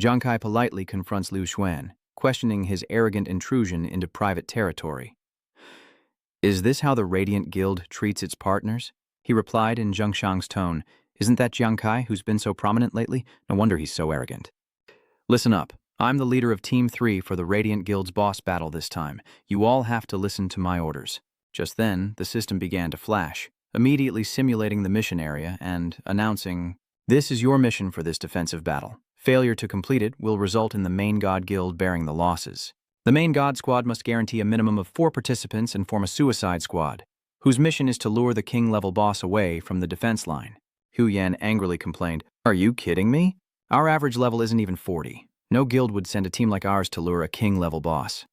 Jiang Kai politely confronts Liu Xuan, questioning his arrogant intrusion into private territory. Is this how the Radiant Guild treats its partners? He replied in Zheng Shang's tone. Isn't that Jiang Kai who's been so prominent lately? No wonder he's so arrogant. Listen up. I'm the leader of Team 3 for the Radiant Guild's boss battle this time. You all have to listen to my orders. Just then, the system began to flash, immediately simulating the mission area and announcing, This is your mission for this defensive battle. Failure to complete it will result in the main god guild bearing the losses. The main god squad must guarantee a minimum of 4 participants and form a suicide squad, whose mission is to lure the king-level boss away from the defense line. Hu Yan angrily complained, Are you kidding me? Our average level isn't even 40. No guild would send a team like ours to lure a king-level boss.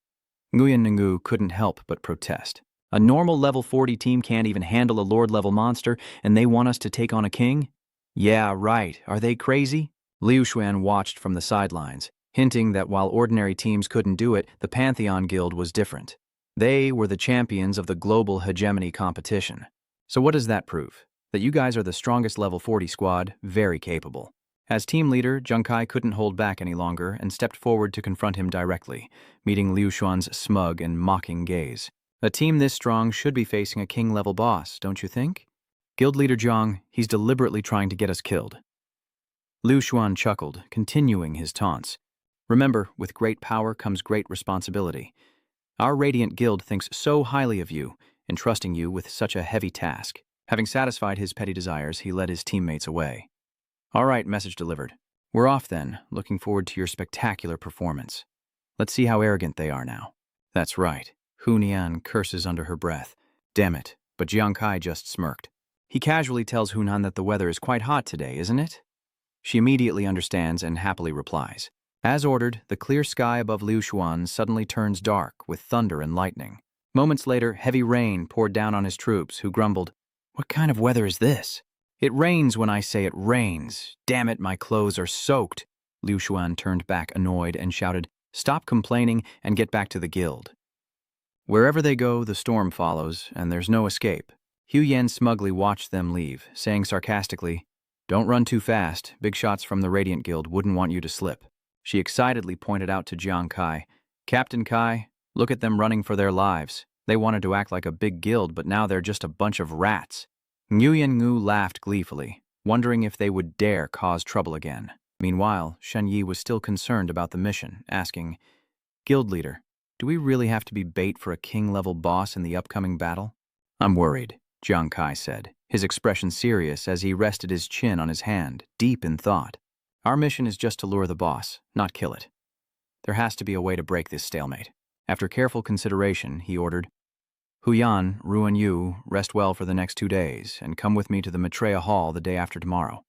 Nguyen Ngu couldn't help but protest. A normal level 40 team can't even handle a lord-level monster, and they want us to take on a king? Yeah, right. Are they crazy? Liu Xuan watched from the sidelines, hinting that while ordinary teams couldn't do it, the Pantheon Guild was different. They were the champions of the global hegemony competition. So what does that prove? That you guys are the strongest level 40 squad, very capable. As team leader, Jiang Kai couldn't hold back any longer and stepped forward to confront him directly, meeting Liu Xuan's smug and mocking gaze. A team this strong should be facing a king-level boss, don't you think? Guild leader Zhang, he's deliberately trying to get us killed. Liu Xuan chuckled, continuing his taunts. Remember, with great power comes great responsibility. Our Radiant Guild thinks so highly of you, entrusting you with such a heavy task. Having satisfied his petty desires, he led his teammates away. All right, message delivered. We're off then, looking forward to your spectacular performance. Let's see how arrogant they are now. That's right. Hu Nian curses under her breath. Damn it, but Jiang Kai just smirked. He casually tells Hu Nan that the weather is quite hot today, isn't it? She immediately understands and happily replies. As ordered, the clear sky above Liu Xuan suddenly turns dark with thunder and lightning. Moments later, heavy rain poured down on his troops, who grumbled, What kind of weather is this? It rains when I say it rains. Damn it, my clothes are soaked. Liu Xuan turned back annoyed and shouted, Stop complaining and get back to the guild. Wherever they go, the storm follows, and there's no escape. Hu Yan smugly watched them leave, saying sarcastically, Don't run too fast. Big shots from the Radiant Guild wouldn't want you to slip. She excitedly pointed out to Jiang Kai, Captain Kai, look at them running for their lives. They wanted to act like a big guild, but now they're just a bunch of rats. Nguyen Ngu laughed gleefully, wondering if they would dare cause trouble again. Meanwhile, Shen Yi was still concerned about the mission, asking, Guild leader, do we really have to be bait for a king-level boss in the upcoming battle? I'm worried, Jiang Kai said, his expression serious as he rested his chin on his hand, deep in thought. Our mission is just to lure the boss, not kill it. There has to be a way to break this stalemate. After careful consideration, he ordered, Hu Yan, Ruan Yu, rest well for the next 2 days, and come with me to the Maitreya Hall the day after tomorrow.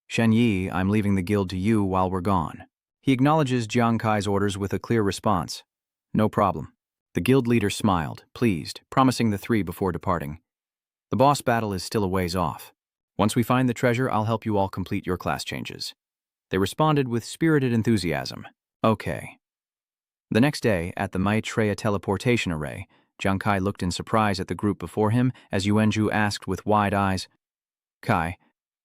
Shen Yi, I'm leaving the guild to you while we're gone. He acknowledges Jiang Kai's orders with a clear response. No problem. The guild leader smiled, pleased, promising the 3 before departing. The boss battle is still a ways off. Once we find the treasure, I'll help you all complete your class changes. They responded with spirited enthusiasm. Okay. The next day, at the Maitreya teleportation array, Jiang Kai looked in surprise at the group before him as Yuanju asked with wide eyes, Kai,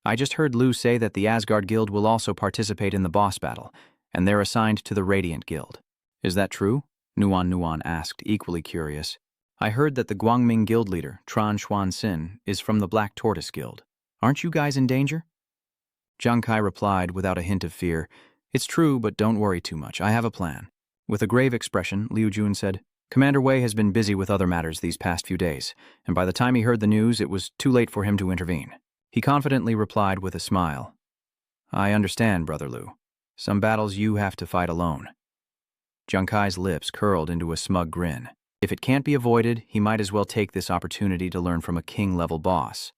I just heard Lu say that the Asgard Guild will also participate in the boss battle, and they're assigned to the Radiant Guild. Is that true? Nuan asked, equally curious. I heard that the Guangming Guild leader, Tran Xuan Xin, is from the Black Tortoise Guild. Aren't you guys in danger? Jiang Kai replied without a hint of fear, It's true, but don't worry too much. I have a plan. With a grave expression, Liu Jun said, Commander Wei has been busy with other matters these past few days, and by the time he heard the news, it was too late for him to intervene. He confidently replied with a smile, I understand, Brother Liu. Some battles you have to fight alone. Jiang Kai's lips curled into a smug grin. If it can't be avoided, he might as well take this opportunity to learn from a king-level boss.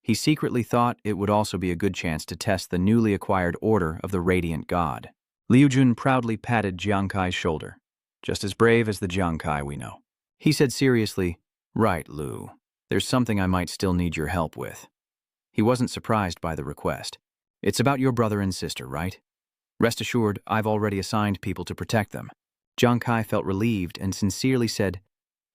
He secretly thought it would also be a good chance to test the newly acquired Order of the Radiant God. Liu Jun proudly patted Jiang Kai's shoulder. Just as brave as the Jiang Kai we know. He said seriously, Right, Liu. There's something I might still need your help with. He wasn't surprised by the request. It's about your brother and sister, right? Rest assured, I've already assigned people to protect them. Jiang Kai felt relieved and sincerely said,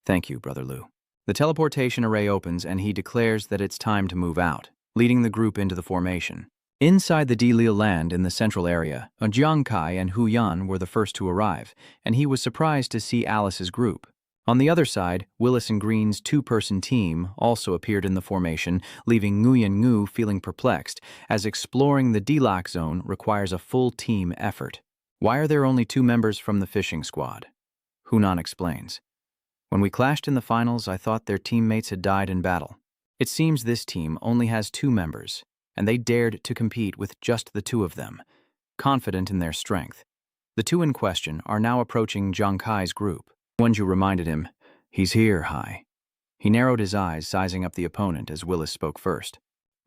Thank you, Brother Liu. The teleportation array opens and he declares that it's time to move out, leading the group into the formation. Inside the Delil land in the central area, Jiang Kai and Hu Yan were the first to arrive, and he was surprised to see Alice's group. On the other side, Willis and Green's two-person team also appeared in the formation, leaving Nguyen Ngu feeling perplexed, as exploring the Delak zone requires a full team effort. Why are there only 2 members from the fishing squad? Hunan explains. When we clashed in the finals, I thought their teammates had died in battle. It seems this team only has 2 members, and they dared to compete with just the 2 of them, confident in their strength. The 2 in question are now approaching Jiang Kai's group. Wenju reminded him, He's here, Hai. He narrowed his eyes, sizing up the opponent as Willis spoke first.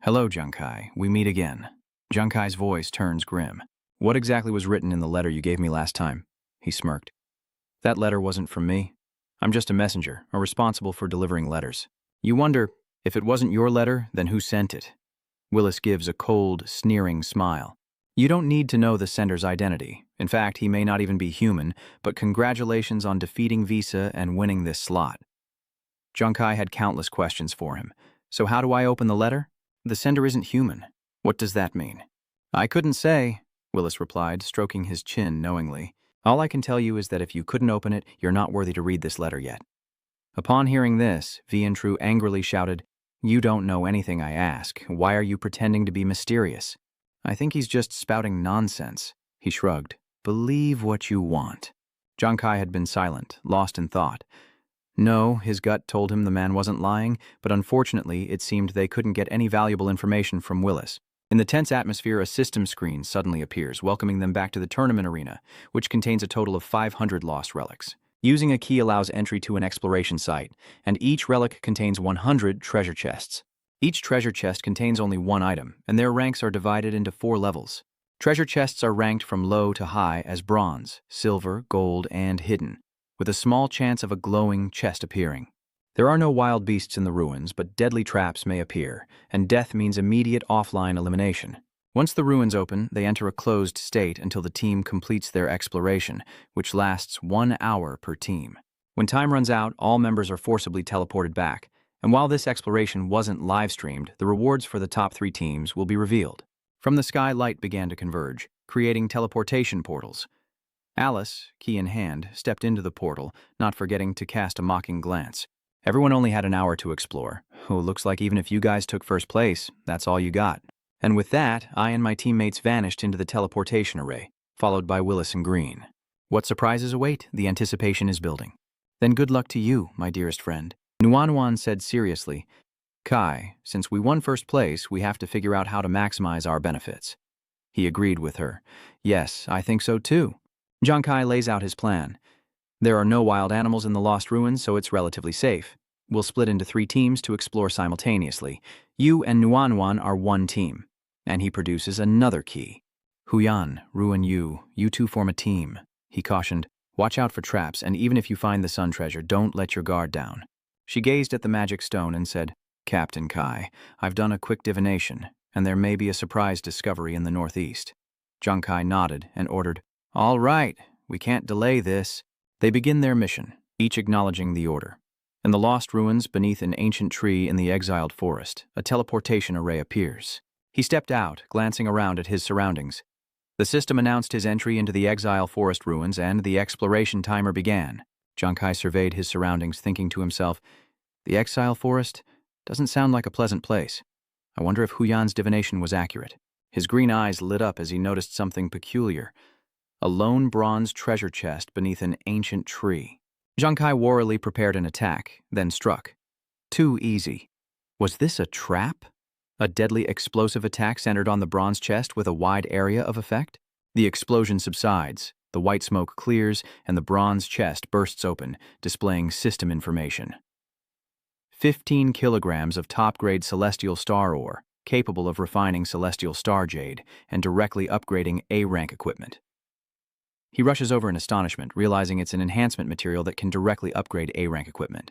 Hello, Jiang Kai. We meet again. Jiang Kai's voice turns grim. What exactly was written in the letter you gave me last time? He smirked. That letter wasn't from me. I'm just a messenger, or responsible for delivering letters. You wonder, if it wasn't your letter, then who sent it? Willis gives a cold, sneering smile. You don't need to know the sender's identity. In fact, he may not even be human, but congratulations on defeating Visa and winning this slot. Jiang Kai had countless questions for him. So how do I open the letter? The sender isn't human. What does that mean? I couldn't say, Willis replied, stroking his chin knowingly. All I can tell you is that if you couldn't open it, you're not worthy to read this letter yet. Upon hearing this, Vian Tru angrily shouted, You don't know anything I ask. Why are you pretending to be mysterious? I think he's just spouting nonsense. He shrugged. Believe what you want. Jiang Kai had been silent, lost in thought. No, his gut told him the man wasn't lying, but unfortunately it seemed they couldn't get any valuable information from Willis. In the tense atmosphere, a system screen suddenly appears, welcoming them back to the tournament arena, which contains a total of 500 lost relics. Using a key allows entry to an exploration site, and each relic contains 100 treasure chests. Each treasure chest contains only 1 item, and their ranks are divided into 4 levels. Treasure chests are ranked from low to high as bronze, silver, gold, and hidden, with a small chance of a glowing chest appearing. There are no wild beasts in the ruins, but deadly traps may appear, and death means immediate offline elimination. Once the ruins open, they enter a closed state until the team completes their exploration, which lasts 1 hour per team. When time runs out, all members are forcibly teleported back, and while this exploration wasn't live-streamed, the rewards for the top 3 teams will be revealed. From the sky, light began to converge, creating teleportation portals. Alice, key in hand, stepped into the portal, not forgetting to cast a mocking glance. Everyone only had an hour to explore. Oh, looks like even if you guys took first place, that's all you got. And with that, I and my teammates vanished into the teleportation array, followed by Willis and Green. What surprises await? The anticipation is building. Then good luck to you, my dearest friend. Nuanwan said seriously, Kai, since we won first place, we have to figure out how to maximize our benefits. He agreed with her. Yes, I think so too. Jiang Kai lays out his plan. There are no wild animals in the Lost Ruins, so it's relatively safe. We'll split into 3 teams to explore simultaneously. You and Nuanwan are 1 team. And he produces another key. Huyan, Ru and you two form a team. He cautioned, watch out for traps, and even if you find the sun treasure, don't let your guard down. She gazed at the magic stone and said, Captain Kai, I've done a quick divination, and there may be a surprise discovery in the northeast. Jiang Kai nodded and ordered, All right, we can't delay this. They begin their mission, each acknowledging the order. In the Lost Ruins, beneath an ancient tree in the exiled forest, a teleportation array appears. He stepped out, glancing around at his surroundings. The system announced his entry into the exile forest ruins, and the exploration timer began. Jiang Kai surveyed his surroundings, thinking to himself, The exile forest doesn't sound like a pleasant place. I wonder if Huyan's divination was accurate. His green eyes lit up as he noticed something peculiar. A lone bronze treasure chest beneath an ancient tree. Zhang Kai warily prepared an attack, then struck. Too easy. Was this a trap? A deadly explosive attack centered on the bronze chest with a wide area of effect? The explosion subsides, the white smoke clears, and the bronze chest bursts open, displaying system information. 15 kilograms of top-grade celestial star ore, capable of refining celestial star jade and directly upgrading A-rank equipment. He rushes over in astonishment, realizing it's an enhancement material that can directly upgrade A-rank equipment.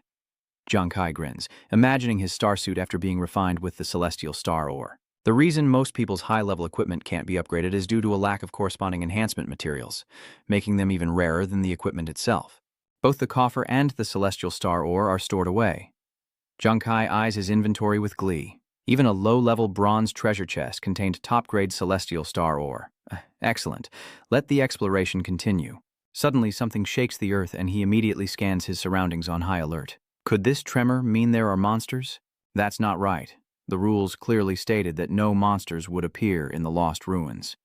Zhang Kai grins, imagining his starsuit after being refined with the celestial star ore. The reason most people's high-level equipment can't be upgraded is due to a lack of corresponding enhancement materials, making them even rarer than the equipment itself. Both the coffer and the celestial star ore are stored away. Zhang Kai eyes his inventory with glee. Even a low-level bronze treasure chest contained top-grade celestial star ore. Excellent. Let the exploration continue. Suddenly, something shakes the earth and he immediately scans his surroundings on high alert. Could this tremor mean there are monsters? That's not right. The rules clearly stated that no monsters would appear in the lost ruins.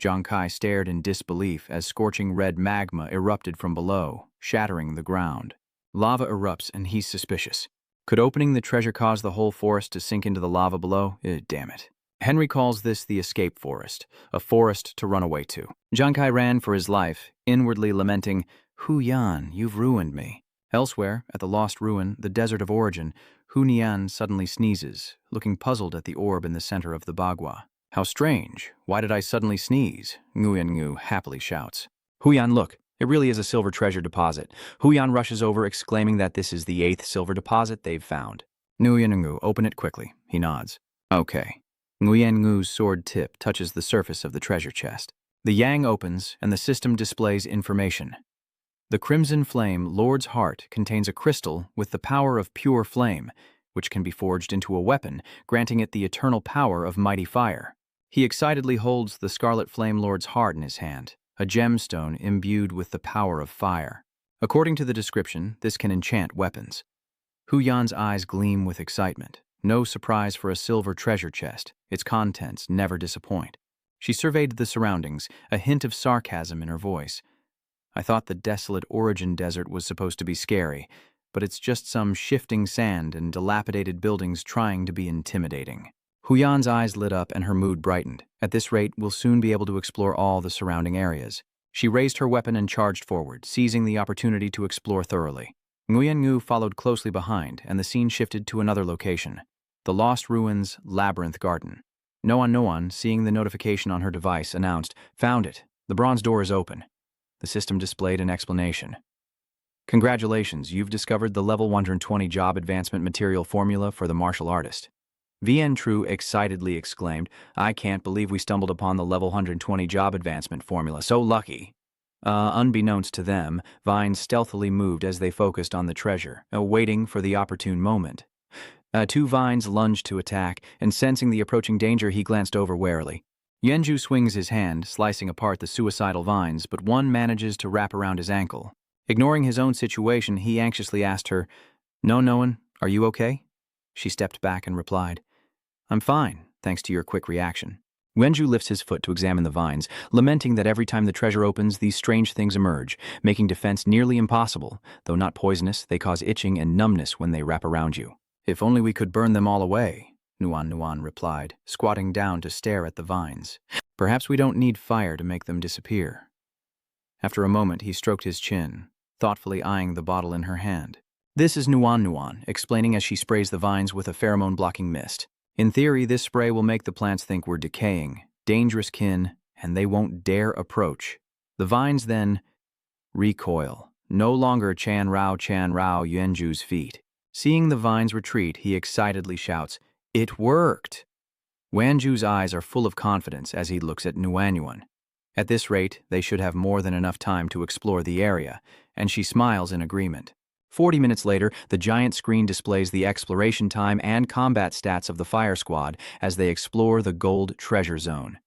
Zhang Kai stared in disbelief as scorching red magma erupted from below, shattering the ground. Lava erupts and he's suspicious. Could opening the treasure cause the whole forest to sink into the lava below? Damn it. Henry calls this the escape forest, a forest to run away to. Zhang Kai ran for his life, inwardly lamenting, Hu Yan, you've ruined me. Elsewhere, at the lost ruin, the desert of origin, Hu Nian suddenly sneezes, looking puzzled at the orb in the center of the bagua. How strange. Why did I suddenly sneeze? Nguyen Ngu happily shouts. Hu Yan, look. It really is a silver treasure deposit. Hu Yan rushes over, exclaiming that this is the 8th silver deposit they've found. Nguyen Ngu, open it quickly. He nods. Okay. Nguyen Ngu's sword tip touches the surface of the treasure chest. The yang opens, and the system displays information. The crimson flame, Lord's Heart, contains a crystal with the power of pure flame, which can be forged into a weapon, granting it the eternal power of mighty fire. He excitedly holds the scarlet flame Lord's Heart in his hand, a gemstone imbued with the power of fire. According to the description, this can enchant weapons. Hu Yan's eyes gleam with excitement. No surprise for a silver treasure chest. Its contents never disappoint. She surveyed the surroundings, a hint of sarcasm in her voice. I thought the desolate origin desert was supposed to be scary, but it's just some shifting sand and dilapidated buildings trying to be intimidating. Hu Yan's eyes lit up and her mood brightened. At this rate, we'll soon be able to explore all the surrounding areas. She raised her weapon and charged forward, seizing the opportunity to explore thoroughly. Nguyen Ngu followed closely behind, and the scene shifted to another location. The Lost Ruins Labyrinth Garden. Noan, seeing the notification on her device, announced, Found it. The bronze door is open. The system displayed an explanation. Congratulations, you've discovered the level 120 job advancement material formula for the martial artist. Vien Tru excitedly exclaimed, I can't believe we stumbled upon the level 120 job advancement formula. So lucky. Unbeknownst to them, Vines stealthily moved as they focused on the treasure, waiting for the opportune moment. Two Vines lunged to attack, and sensing the approaching danger, he glanced over warily. Yenju swings his hand, slicing apart the suicidal vines, but one manages to wrap around his ankle. Ignoring his own situation, he anxiously asked her, No, Noan, are you okay? She stepped back and replied, I'm fine, thanks to your quick reaction. Wenju lifts his foot to examine the vines, lamenting that every time the treasure opens, these strange things emerge, making defense nearly impossible. Though not poisonous, they cause itching and numbness when they wrap around you. If only we could burn them all away, Nuan replied, squatting down to stare at the vines. Perhaps we don't need fire to make them disappear. After a moment, he stroked his chin, thoughtfully eyeing the bottle in her hand. This is Nuan, explaining as she sprays the vines with a pheromone-blocking mist. In theory, this spray will make the plants think we're decaying, dangerous kin, and they won't dare approach. The vines then recoil, no longer Chan Rao Yuanju's feet. Seeing the vines retreat, he excitedly shouts, It worked! Wanju's eyes are full of confidence as he looks at Nuan. At this rate, they should have more than enough time to explore the area, and she smiles in agreement. 40 minutes later, the giant screen displays the exploration time and combat stats of the fire squad as they explore the gold treasure zone.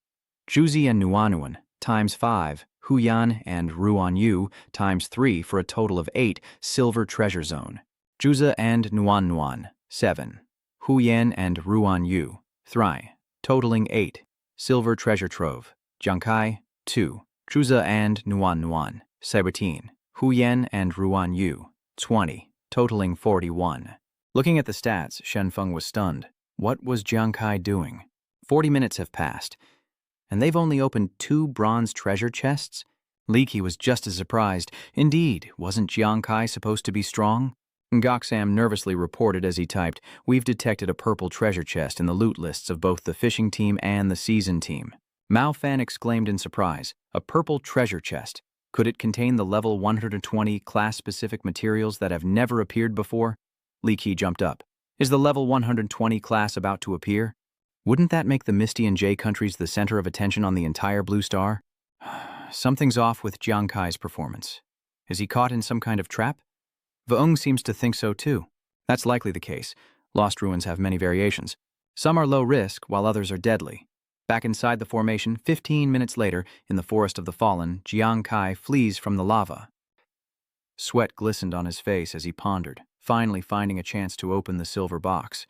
Juzi and Nuan, times 5, Huyan and Ruan Yu, times 3 for a total of 8 silver treasure zone. Juza and Nuan, 7. Huyan and Ruan Yu, 3, totaling 8 Silver Treasure Trove. Jiangkai, 2. Zhuze and Nuan Nuan, 17. Huyen and Ruan Yu, 20, totaling 41. Looking at the stats, Shenfeng was stunned. What was Jiangkai doing? 40 minutes have passed, and they've only opened 2 bronze treasure chests? Li Qi was just as surprised. Indeed, wasn't Jiangkai supposed to be strong? Goksam nervously reported as he typed, "We've detected a purple treasure chest in the loot lists of both the fishing team and the season team." Mao Fan exclaimed in surprise, "A purple treasure chest? Could it contain the level 120 class-specific materials that have never appeared before?" Li Qi jumped up. "Is the level 120 class about to appear? Wouldn't that make the Misty and Jay countries the center of attention on the entire Blue Star?" Something's off with Jiangkai's performance. Is he caught in some kind of trap? Vuong seems to think so too. That's likely the case. Lost ruins have many variations. Some are low risk, while others are deadly. Back inside the formation, 15 minutes later, in the Forest of the Fallen, Jiangkai flees from the lava. Sweat glistened on his face as he pondered, finally finding a chance to open the silver box.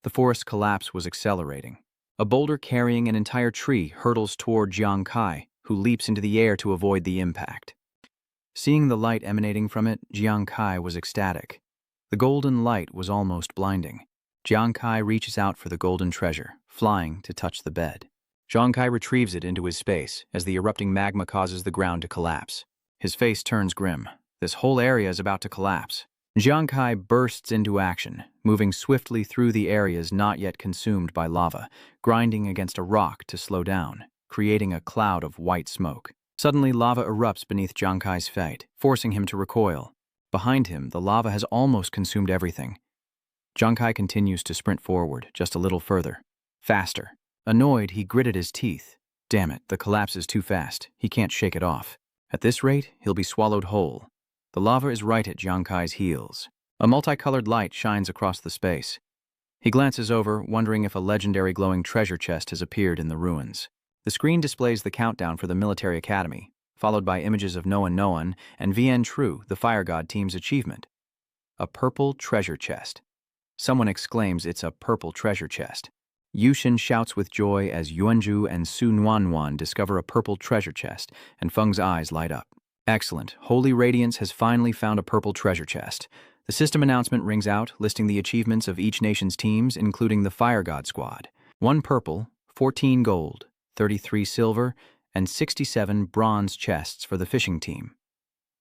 The forest collapse was accelerating. A boulder carrying an entire tree hurtles toward Jiangkai, who leaps into the air to avoid the impact. Seeing the light emanating from it, Jiangkai was ecstatic. The golden light was almost blinding. Jiangkai reaches out for the golden treasure, flying to touch the bed. Jiangkai retrieves it into his space as the erupting magma causes the ground to collapse. His face turns grim. This whole area is about to collapse. Jiangkai bursts into action, moving swiftly through the areas not yet consumed by lava, grinding against a rock to slow down, creating a cloud of white smoke. Suddenly, lava erupts beneath Jiangkai's feet, forcing him to recoil. Behind him, the lava has almost consumed everything. Jiangkai continues to sprint forward, just a little further. Faster. Annoyed, he gritted his teeth. Damn it, the collapse is too fast. He can't shake it off. At this rate, he'll be swallowed whole. The lava is right at Jiangkai's heels. A multicolored light shines across the space. He glances over, wondering if a legendary glowing treasure chest has appeared in the ruins. The screen displays the countdown for the military academy, followed by images of Noan Noan and Vien Tru, the fire god team's achievement. A purple treasure chest. Someone exclaims it's a purple treasure chest. Yushin shouts with joy as Yuanju and Su Nuannuan discover a purple treasure chest, and Feng's eyes light up. Excellent. Holy Radiance has finally found a purple treasure chest. The system announcement rings out, listing the achievements of each nation's teams, including the Fire God Squad. 1 purple, 14 gold, 33 silver, and 67 bronze chests for the fishing team.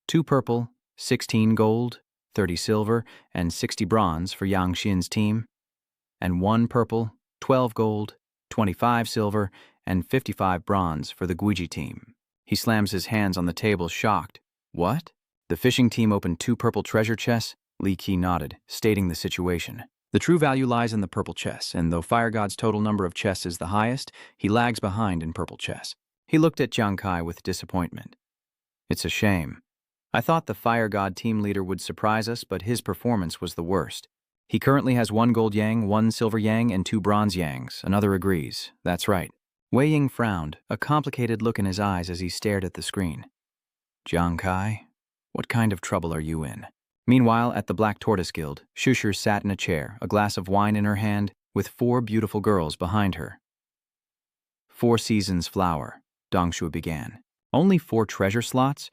2 purple, 16 gold, 30 silver, and 60 bronze for Yang Xin's team. And 1 purple, 12 gold, 25 silver, and 55 bronze for the Guiji team. He slams his hands on the table, shocked. What? The fishing team opened 2 purple treasure chests? Li Qi nodded, stating the situation. The true value lies in the purple chests, and though Fire God's total number of chests is the highest, he lags behind in purple chests. He looked at Jiangkai with disappointment. It's a shame. I thought the Fire God team leader would surprise us, but his performance was the worst. He currently has 1 gold yang, 1 silver yang, and 2 bronze yangs. Another agrees. That's right. Wei Ying frowned, a complicated look in his eyes as he stared at the screen. Jiangkai, what kind of trouble are you in? Meanwhile, at the Black Tortoise Guild, Shusher sat in a chair, a glass of wine in her hand, with 4 beautiful girls behind her. 4 seasons flower, Dongshu began. Only 4 treasure slots?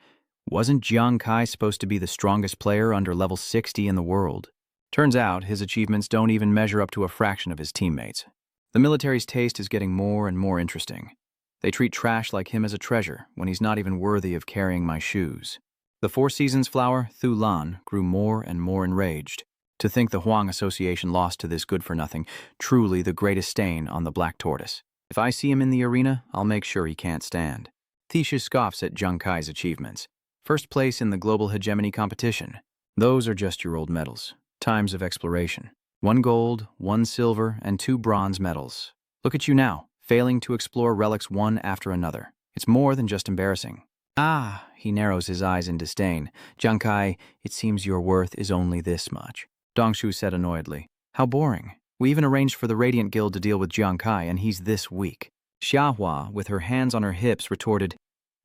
Wasn't Jiangkai supposed to be the strongest player under level 60 in the world? Turns out, his achievements don't even measure up to a fraction of his teammates. The military's taste is getting more and more interesting. They treat trash like him as a treasure, when he's not even worthy of carrying my shoes. The 4 Seasons flower, Thu Lan, grew more and more enraged. To think the Huang Association lost to this good-for-nothing, truly the greatest stain on the Black Tortoise. If I see him in the arena, I'll make sure he can't stand. Tisha scoffs at Jiangkai's achievements. First place in the global hegemony competition. Those are just your old medals. Times of exploration. 1 gold, 1 silver, and 2 bronze medals. Look at you now, failing to explore relics one after another. It's more than just embarrassing. Ah, he narrows his eyes in disdain. Jiangkai, it seems your worth is only this much. Dongshu said annoyedly. How boring. We even arranged for the Radiant Guild to deal with Jiangkai, and he's this weak. Xiahua, with her hands on her hips, retorted,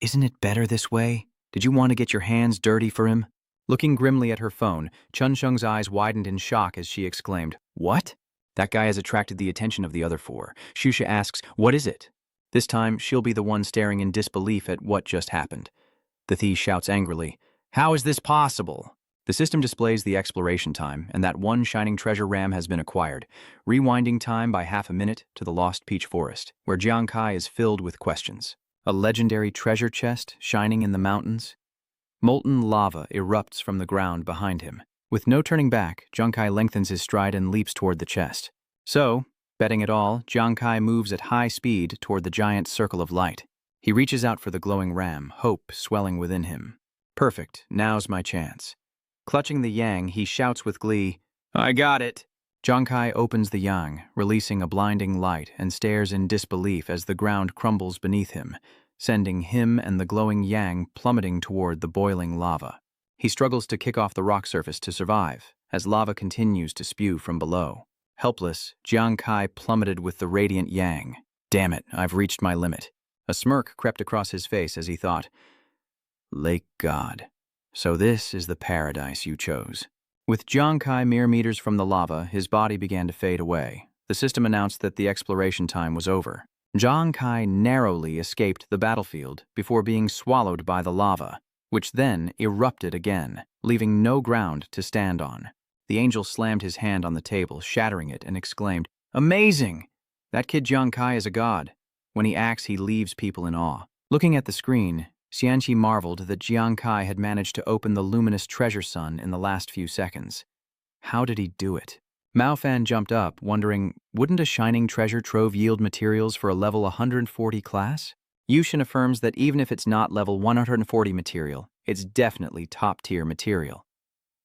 Isn't it better this way? Did you want to get your hands dirty for him? Looking grimly at her phone, Chun Sheng's eyes widened in shock as she exclaimed, What? That guy has attracted the attention of the other 4. Shusha asks, What is it? This time, she'll be the one staring in disbelief at what just happened. The thief shouts angrily, "How is this possible?" The system displays the exploration time, and that one shining treasure ram has been acquired, rewinding time by half a minute to the lost peach forest, where Jiang Kai is filled with questions. A legendary treasure chest shining in the mountains? Molten lava erupts from the ground behind him. With no turning back, Jiang Kai lengthens his stride and leaps toward the chest. So, betting it all, Jiang Kai moves at high speed toward the giant circle of light. He reaches out for the glowing ram, hope swelling within him. Perfect, now's my chance. Clutching the yang, he shouts with glee, "I got it!" Jiang Kai opens the yang, releasing a blinding light, and stares in disbelief as the ground crumbles beneath him, sending him and the glowing yang plummeting toward the boiling lava. He struggles to kick off the rock surface to survive, as lava continues to spew from below. Helpless, Jiang Kai plummeted with the radiant yang. Damn it, I've reached my limit. A smirk crept across his face as he thought, Lake God. So this is the paradise you chose. With Jiang Kai mere meters from the lava, his body began to fade away. The system announced that the exploration time was over. Jiang Kai narrowly escaped the battlefield before being swallowed by the lava, which then erupted again, leaving no ground to stand on. The angel slammed his hand on the table, shattering it, and exclaimed, "Amazing! That kid Jiang Kai is a god. When he acts, he leaves people in awe." Looking at the screen, Xianqi marveled that Jiang Kai had managed to open the luminous treasure sun in the last few seconds. How did he do it? Mao Fan jumped up, wondering, wouldn't a shining treasure trove yield materials for a level 140 class? Yushin affirms that even if it's not level 140 material, it's definitely top-tier material.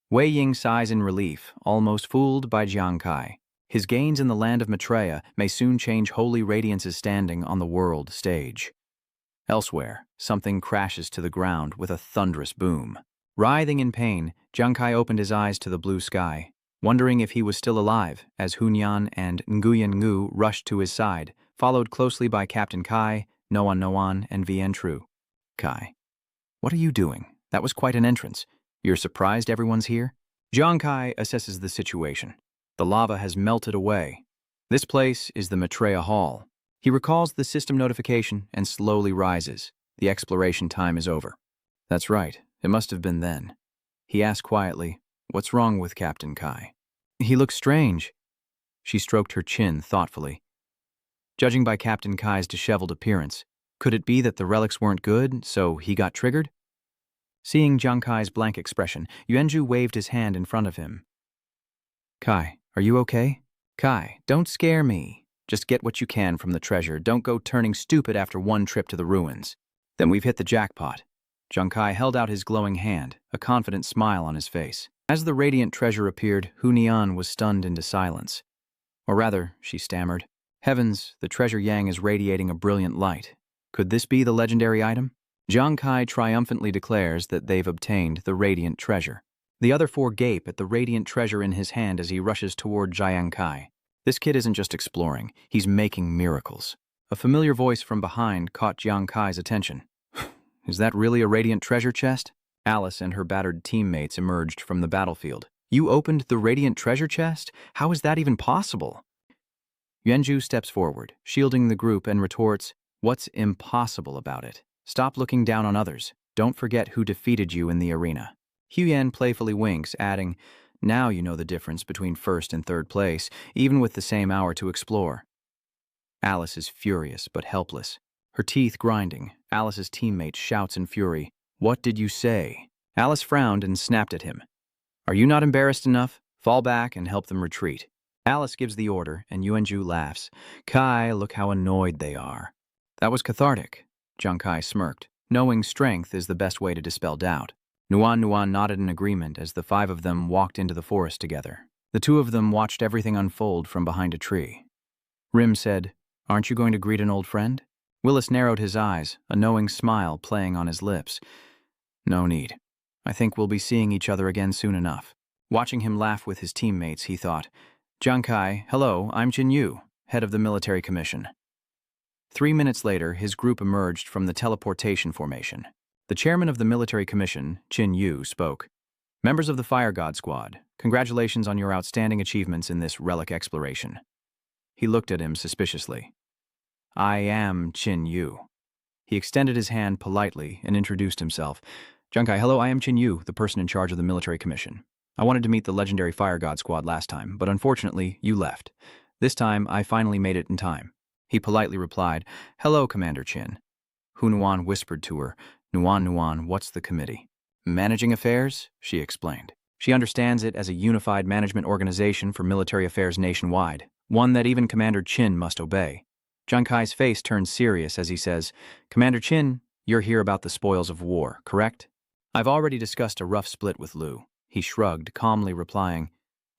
Wei Ying sighs in relief, almost fooled by Jiang Kai. His gains in the land of Maitreya may soon change Holy Radiance's standing on the world stage. Elsewhere, something crashes to the ground with a thunderous boom. Writhing in pain, Jiang Kai opened his eyes to the blue sky, wondering if he was still alive as Hunyan and Nguyen Ngu rushed to his side, followed closely by Captain Kai, Noan Noan, and Vien Tru. Kai, what are you doing? That was quite an entrance. You're surprised everyone's here? Jiang Kai assesses the situation. The lava has melted away. This place is the Maitreya Hall. He recalls the system notification and slowly rises. The exploration time is over. That's right, it must have been then. He asked quietly, "What's wrong with Captain Kai?" "He looks strange." She stroked her chin thoughtfully. Judging by Captain Kai's disheveled appearance, could it be that the relics weren't good, so he got triggered? Seeing Jiang Kai's blank expression, Yuanju waved his hand in front of him. "Kai, are you okay?" "Kai, don't scare me. Just get what you can from the treasure. Don't go turning stupid after one trip to the ruins." "Then we've hit the jackpot." Jiang Kai held out his glowing hand, a confident smile on his face. As the radiant treasure appeared, Hunian was stunned into silence. Or rather, she stammered, "Heavens, the treasure yang is radiating a brilliant light. Could this be the legendary item?" Jiang Kai triumphantly declares that they've obtained the radiant treasure. The other four gape at the radiant treasure in his hand as he rushes toward Jiang Kai. This kid isn't just exploring, he's making miracles. A familiar voice from behind caught Jiang Kai's attention. "Is that really a radiant treasure chest?" Alice and her battered teammates emerged from the battlefield. "You opened the radiant treasure chest? How is that even possible?" Yuanju steps forward, shielding the group, and retorts, "What's impossible about it? Stop looking down on others. Don't forget who defeated you in the arena." Huyan playfully winks, adding, "Now you know the difference between first and third place, even with the same hour to explore." Alice is furious but helpless. Her teeth grinding, Alice's teammate shouts in fury, "What did you say?" Alice frowned and snapped at him. "Are you not embarrassed enough? Fall back and help them retreat." Alice gives the order, and Yuanju laughs. "Kai, look how annoyed they are." "That was cathartic," Jiang Kai smirked, knowing strength is the best way to dispel doubt. Nuan nodded in agreement as the five of them walked into the forest together. The two of them watched everything unfold from behind a tree. Rim said, "Aren't you going to greet an old friend?" Willis narrowed his eyes, a knowing smile playing on his lips. "No need. I think we'll be seeing each other again soon enough." Watching him laugh with his teammates, he thought, "Jiang Kai, hello, I'm Jin Yu, head of the military commission." 3 minutes later, his group emerged from the teleportation formation. The chairman of the military commission, Jin Yu, spoke. "Members of the Fire God Squad, congratulations on your outstanding achievements in this relic exploration." He looked at him suspiciously. I am Qin Yu. He extended his hand politely and introduced himself. Junkai, hello, I am Qin Yu, the person in charge of the military commission. I wanted to meet the legendary Fire God Squad last time, but unfortunately, you left. This time, I finally made it in time. He politely replied, Hello, Commander Qin. Hu Nuan whispered to her, Nuan, what's the committee? Managing affairs, she explained. She understands it as a unified management organization for military affairs nationwide, one that even Commander Qin must obey. Junkai's face turns serious as he says, Commander Qin, you're here about the spoils of war, correct? I've already discussed a rough split with Lu. He shrugged, calmly replying,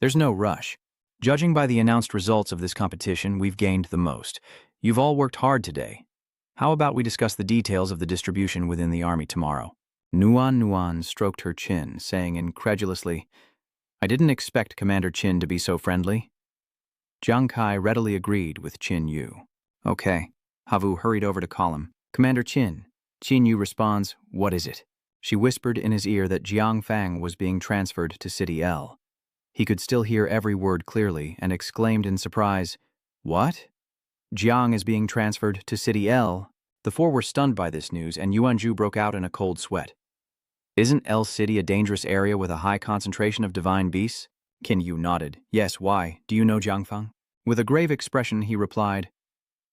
There's no rush. Judging by the announced results of this competition, we've gained the most. You've all worked hard today. How about we discuss the details of the distribution within the army tomorrow? Nuan stroked her chin, saying incredulously, I didn't expect Commander Qin to be so friendly. Jiang Kai readily agreed with Qin Yu. Okay. Havu hurried over to call him. Commander Qin. Qin Yu responds, What is it? She whispered in his ear that Jiang Fang was being transferred to City L. He could still hear every word clearly and exclaimed in surprise, What? Jiang is being transferred to City L. The four were stunned by this news, and Yuanju broke out in a cold sweat. Isn't L City a dangerous area with a high concentration of divine beasts? Qin Yu nodded. Yes, why? Do you know Jiang Fang? With a grave expression, he replied,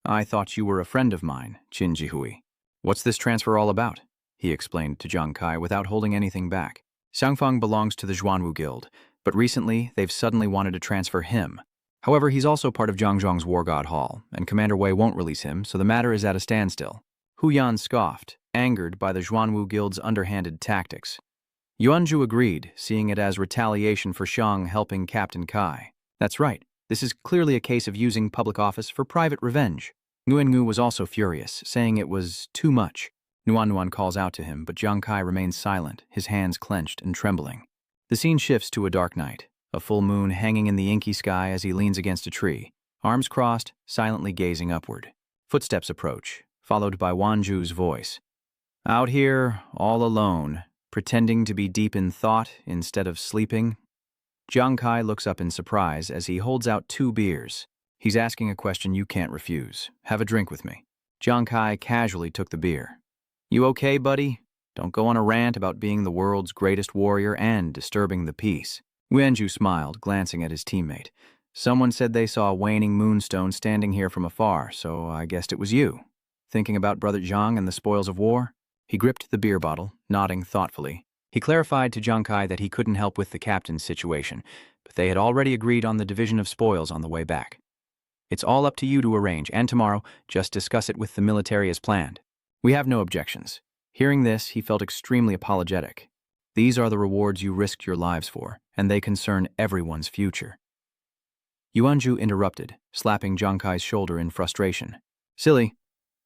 I thought you were a friend of mine, Qin Jihui. What's this transfer all about? He explained to Jiang Kai without holding anything back. Xiangfang belongs to the Zhuanwu Guild, but recently they've suddenly wanted to transfer him. However, he's also part of Zhangzhong's War God Hall, and Commander Wei won't release him, so the matter is at a standstill. Hu Yan scoffed, angered by the Zhuanwu Guild's underhanded tactics. Yuanju agreed, seeing it as retaliation for Xiang helping Captain Kai. That's right. This is clearly a case of using public office for private revenge. Nguyen was also furious, saying it was too much. Nuan calls out to him, but Jiang Kai remains silent, his hands clenched and trembling. The scene shifts to a dark night, a full moon hanging in the inky sky as he leans against a tree, arms crossed, silently gazing upward. Footsteps approach, followed by Wanju's voice. Out here, all alone, pretending to be deep in thought instead of sleeping. Jiang Kai looks up in surprise as he holds out 2 beers. He's asking a question you can't refuse. Have a drink with me. Jiang Kai casually took the beer. You okay, buddy? Don't go on a rant about being the world's greatest warrior and disturbing the peace. Wenju smiled, glancing at his teammate. Someone said they saw a waning moonstone standing here from afar, so I guessed it was you. Thinking about Brother Zhang and the spoils of war? He gripped the beer bottle, nodding thoughtfully. He clarified to Jiang Kai that he couldn't help with the captain's situation, but they had already agreed on the division of spoils on the way back. It's all up to you to arrange, and tomorrow, just discuss it with the military as planned. We have no objections. Hearing this, he felt extremely apologetic. These are the rewards you risked your lives for, and they concern everyone's future. Yuanju interrupted, slapping Jiang Kai's shoulder in frustration. Silly.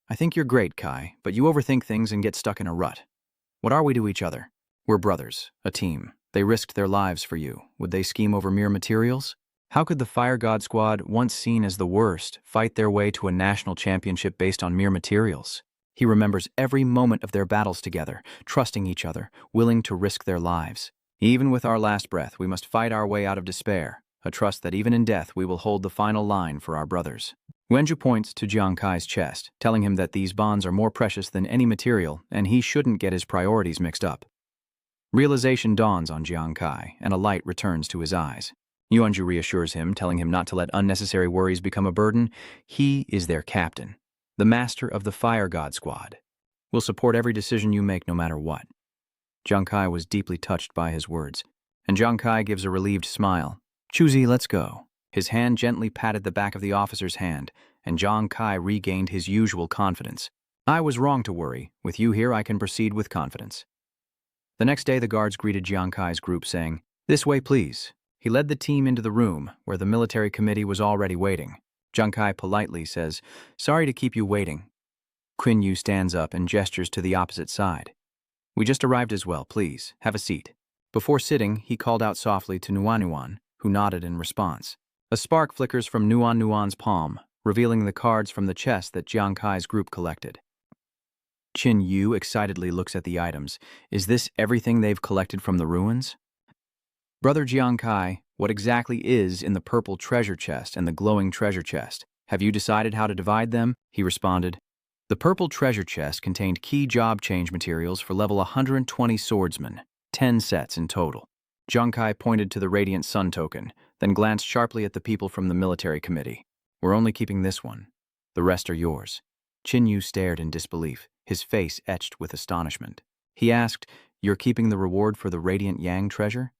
I think you're great, Kai, but you overthink things and get stuck in a rut. What are we to each other? We're brothers, a team. They risked their lives for you. Would they scheme over mere materials? How could the Fire God Squad, once seen as the worst, fight their way to a national championship based on mere materials? He remembers every moment of their battles together, trusting each other, willing to risk their lives. Even with our last breath, we must fight our way out of despair, a trust that even in death we will hold the final line for our brothers. Wenju points to Jiang Kai's chest, telling him that these bonds are more precious than any material, and he shouldn't get his priorities mixed up. Realization dawns on Jiang Kai, and a light returns to his eyes. Yuanju reassures him, telling him not to let unnecessary worries become a burden. He is their captain, the master of the Fire God Squad. We'll support every decision you make no matter what. Jiang Kai was deeply touched by his words, and Jiang Kai gives a relieved smile. Chuzi, let's go. His hand gently patted the back of the officer's hand, and Jiang Kai regained his usual confidence. I was wrong to worry. With you here, I can proceed with confidence. The next day, the guards greeted Jiang Kai's group, saying, This way, please. He led the team into the room, where the military committee was already waiting. Jiang Kai politely says, Sorry to keep you waiting. Qin Yu stands up and gestures to the opposite side. We just arrived as well, please. Have a seat. Before sitting, he called out softly to Nuan, who nodded in response. A spark flickers from Nuan's palm, revealing the cards from the chest that Jiang Kai's group collected. Qin Yu excitedly looks at the items. Is this everything they've collected from the ruins? Brother Jiang Kai, what exactly is in the purple treasure chest and the glowing treasure chest? Have you decided how to divide them? He responded. The purple treasure chest contained key job change materials for level 120 swordsmen, 10 sets in total. Jiang Kai pointed to the Radiant Sun token, then glanced sharply at the people from the military committee. We're only keeping this one. The rest are yours. Qin Yu stared in disbelief, his face etched with astonishment. He asked, You're keeping the reward for the Radiant Yang treasure?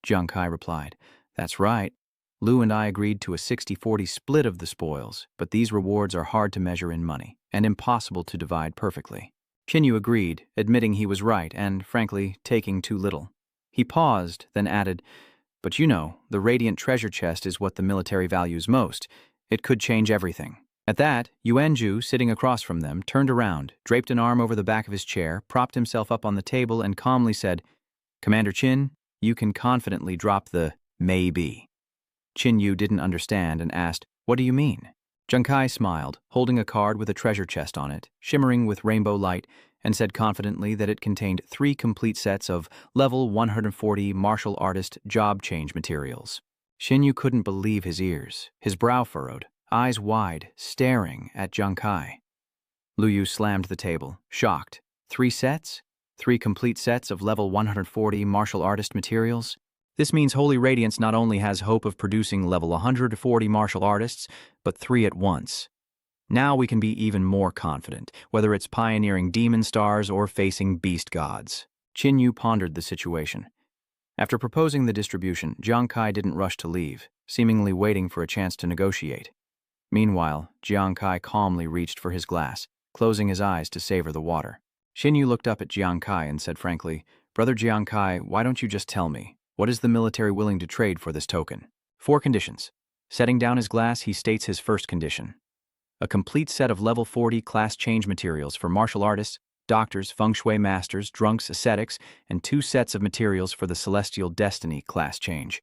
Jiang Kai replied, That's right. Lu and I agreed to a 60-40 split of the spoils, but these rewards are hard to measure in money, and impossible to divide perfectly. Qin Yu agreed, admitting he was right and, frankly, taking too little. He paused, then added, But you know, the Radiant treasure chest is what the military values most. It could change everything. At that, Yuanju, sitting across from them, turned around, draped an arm over the back of his chair, propped himself up on the table, and calmly said, Commander Qin, you can confidently drop the maybe. Qin Yu didn't understand and asked, What do you mean? Jiang Kai smiled, holding a card with a treasure chest on it, shimmering with rainbow light, and said confidently that it contained 3 complete sets of level 140 martial artist job change materials. Qin Yu couldn't believe his ears, his brow furrowed, eyes wide, staring at Jiang Kai. Lu Yu slammed the table, shocked. 3 sets? 3 complete sets of level 140 martial artist materials? This means Holy Radiance not only has hope of producing level 140 martial artists, but 3 at once. Now we can be even more confident, whether it's pioneering demon stars or facing beast gods. Qin Yu pondered the situation. After proposing the distribution, Jiang Kai didn't rush to leave, seemingly waiting for a chance to negotiate. Meanwhile, Jiang Kai calmly reached for his glass, closing his eyes to savor the water. Qin Yu looked up at Jiang Kai and said frankly, Brother Jiang Kai, why don't you just tell me? What is the military willing to trade for this token? 4 conditions. Setting down his glass, he states his first condition. A complete set of level 40 class change materials for martial artists, doctors, feng shui masters, drunks, ascetics, and 2 sets of materials for the Celestial Destiny class change.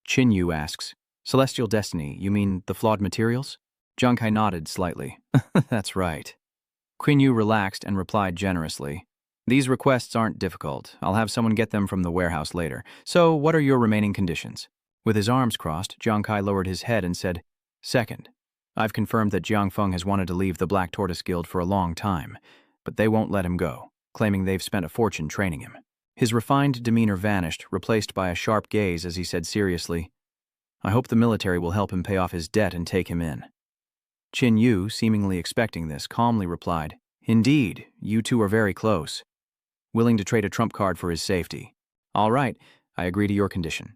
Qin Yu asks, Celestial Destiny, you mean the flawed materials? Jiang Kai nodded slightly. That's right. Qin Yu relaxed and replied generously, These requests aren't difficult. I'll have someone get them from the warehouse later. So, what are your remaining conditions? With his arms crossed, Jiang Kai lowered his head and said, Second, I've confirmed that Jiang Feng has wanted to leave the Black Tortoise Guild for a long time, but they won't let him go, claiming they've spent a fortune training him. His refined demeanor vanished, replaced by a sharp gaze as he said seriously, I hope the military will help him pay off his debt and take him in. Qin Yu, seemingly expecting this, calmly replied, Indeed, you two are very close. Willing to trade a trump card for his safety. All right, I agree to your condition.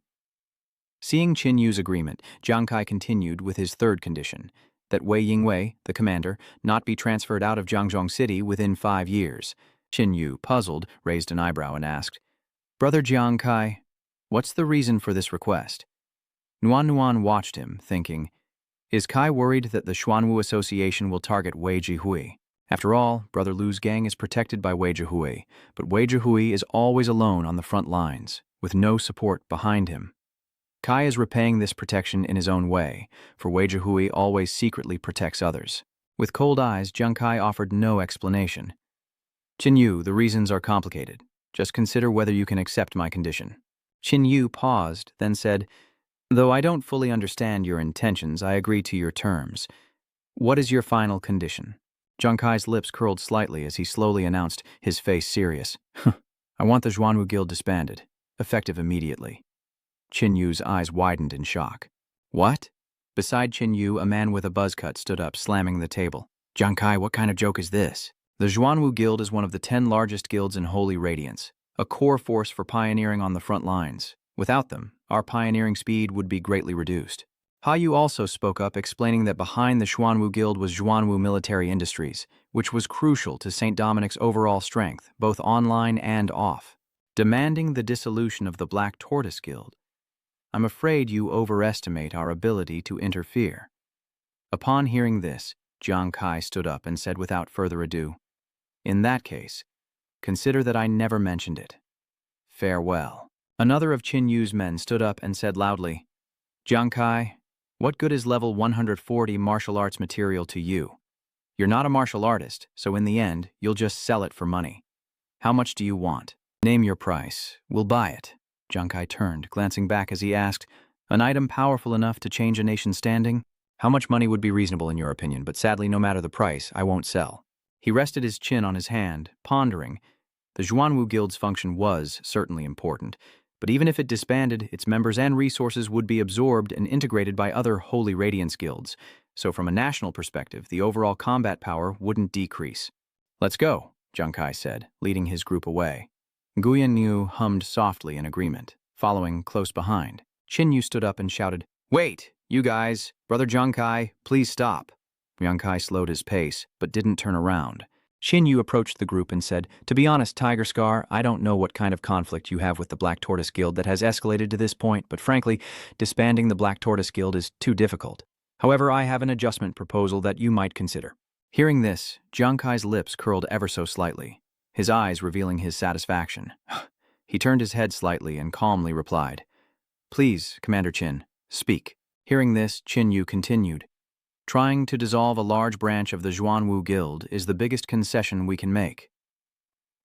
Seeing Qin Yu's agreement, Jiang Kai continued with his third condition, that Wei Yingwei, the commander, not be transferred out of Jiangzhong City within 5 years. Qin Yu, puzzled, raised an eyebrow and asked, Brother Jiang Kai, what's the reason for this request? Nuan watched him, thinking, Is Kai worried that the Xuanwu Association will target Wei Jihui? After all, Brother Lu's gang is protected by Wei Jihui, but Wei Jihui is always alone on the front lines, with no support behind him. Kai is repaying this protection in his own way, for Wei Jihui always secretly protects others. With cold eyes, Jiang Kai offered no explanation. Qin Yu, the reasons are complicated. Just consider whether you can accept my condition. Qin Yu paused, then said, Though I don't fully understand your intentions, I agree to your terms. What is your final condition? Jiang Kai's lips curled slightly as he slowly announced, his face serious. I want the Xuanwu Guild disbanded, effective immediately. Qin Yu's eyes widened in shock. What? Beside Qin Yu, a man with a buzz cut stood up, slamming the table. Jiang Kai, what kind of joke is this? The Xuanwu Guild is one of the 10 largest guilds in Holy Radiance, a core force for pioneering on the front lines. Without them, our pioneering speed would be greatly reduced. Yu also spoke up, explaining that behind the Xuanwu Guild was Xuanwu Military Industries, which was crucial to St. Dominic's overall strength, both online and off. Demanding the dissolution of the Black Tortoise Guild, I'm afraid you overestimate our ability to interfere. Upon hearing this, Jiang Kai stood up and said without further ado, In that case, consider that I never mentioned it. Farewell. Another of Qin Yu's men stood up and said loudly, Jiang Kai, what good is level 140 martial arts material to you? You're not a martial artist, so in the end, you'll just sell it for money. How much do you want? Name your price. We'll buy it. Jiang Kai turned, glancing back as he asked, An item powerful enough to change a nation's standing? How much money would be reasonable in your opinion, but sadly, no matter the price, I won't sell. He rested his chin on his hand, pondering. The Zhuanwu Guild's function was certainly important, but even if it disbanded, its members and resources would be absorbed and integrated by other Holy Radiance guilds, so from a national perspective, the overall combat power wouldn't decrease. Let's go, Jiang Kai said, leading his group away. Guyan Yu hummed softly in agreement. Following close behind, Qin Yu stood up and shouted, "Wait, you guys! Brother Jiang Kai, please stop." Jiang Kai slowed his pace, but didn't turn around. Qin Yu approached the group and said, "To be honest, Tiger Scar, I don't know what kind of conflict you have with the Black Tortoise Guild that has escalated to this point, but frankly, disbanding the Black Tortoise Guild is too difficult. However, I have an adjustment proposal that you might consider." Hearing this, Jiang Kai's lips curled ever so slightly, his eyes revealing his satisfaction. He turned his head slightly and calmly replied, "Please, Commander Qin, speak." Hearing this, Qin Yu continued, "Trying to dissolve a large branch of the Zhuanwu Guild is the biggest concession we can make."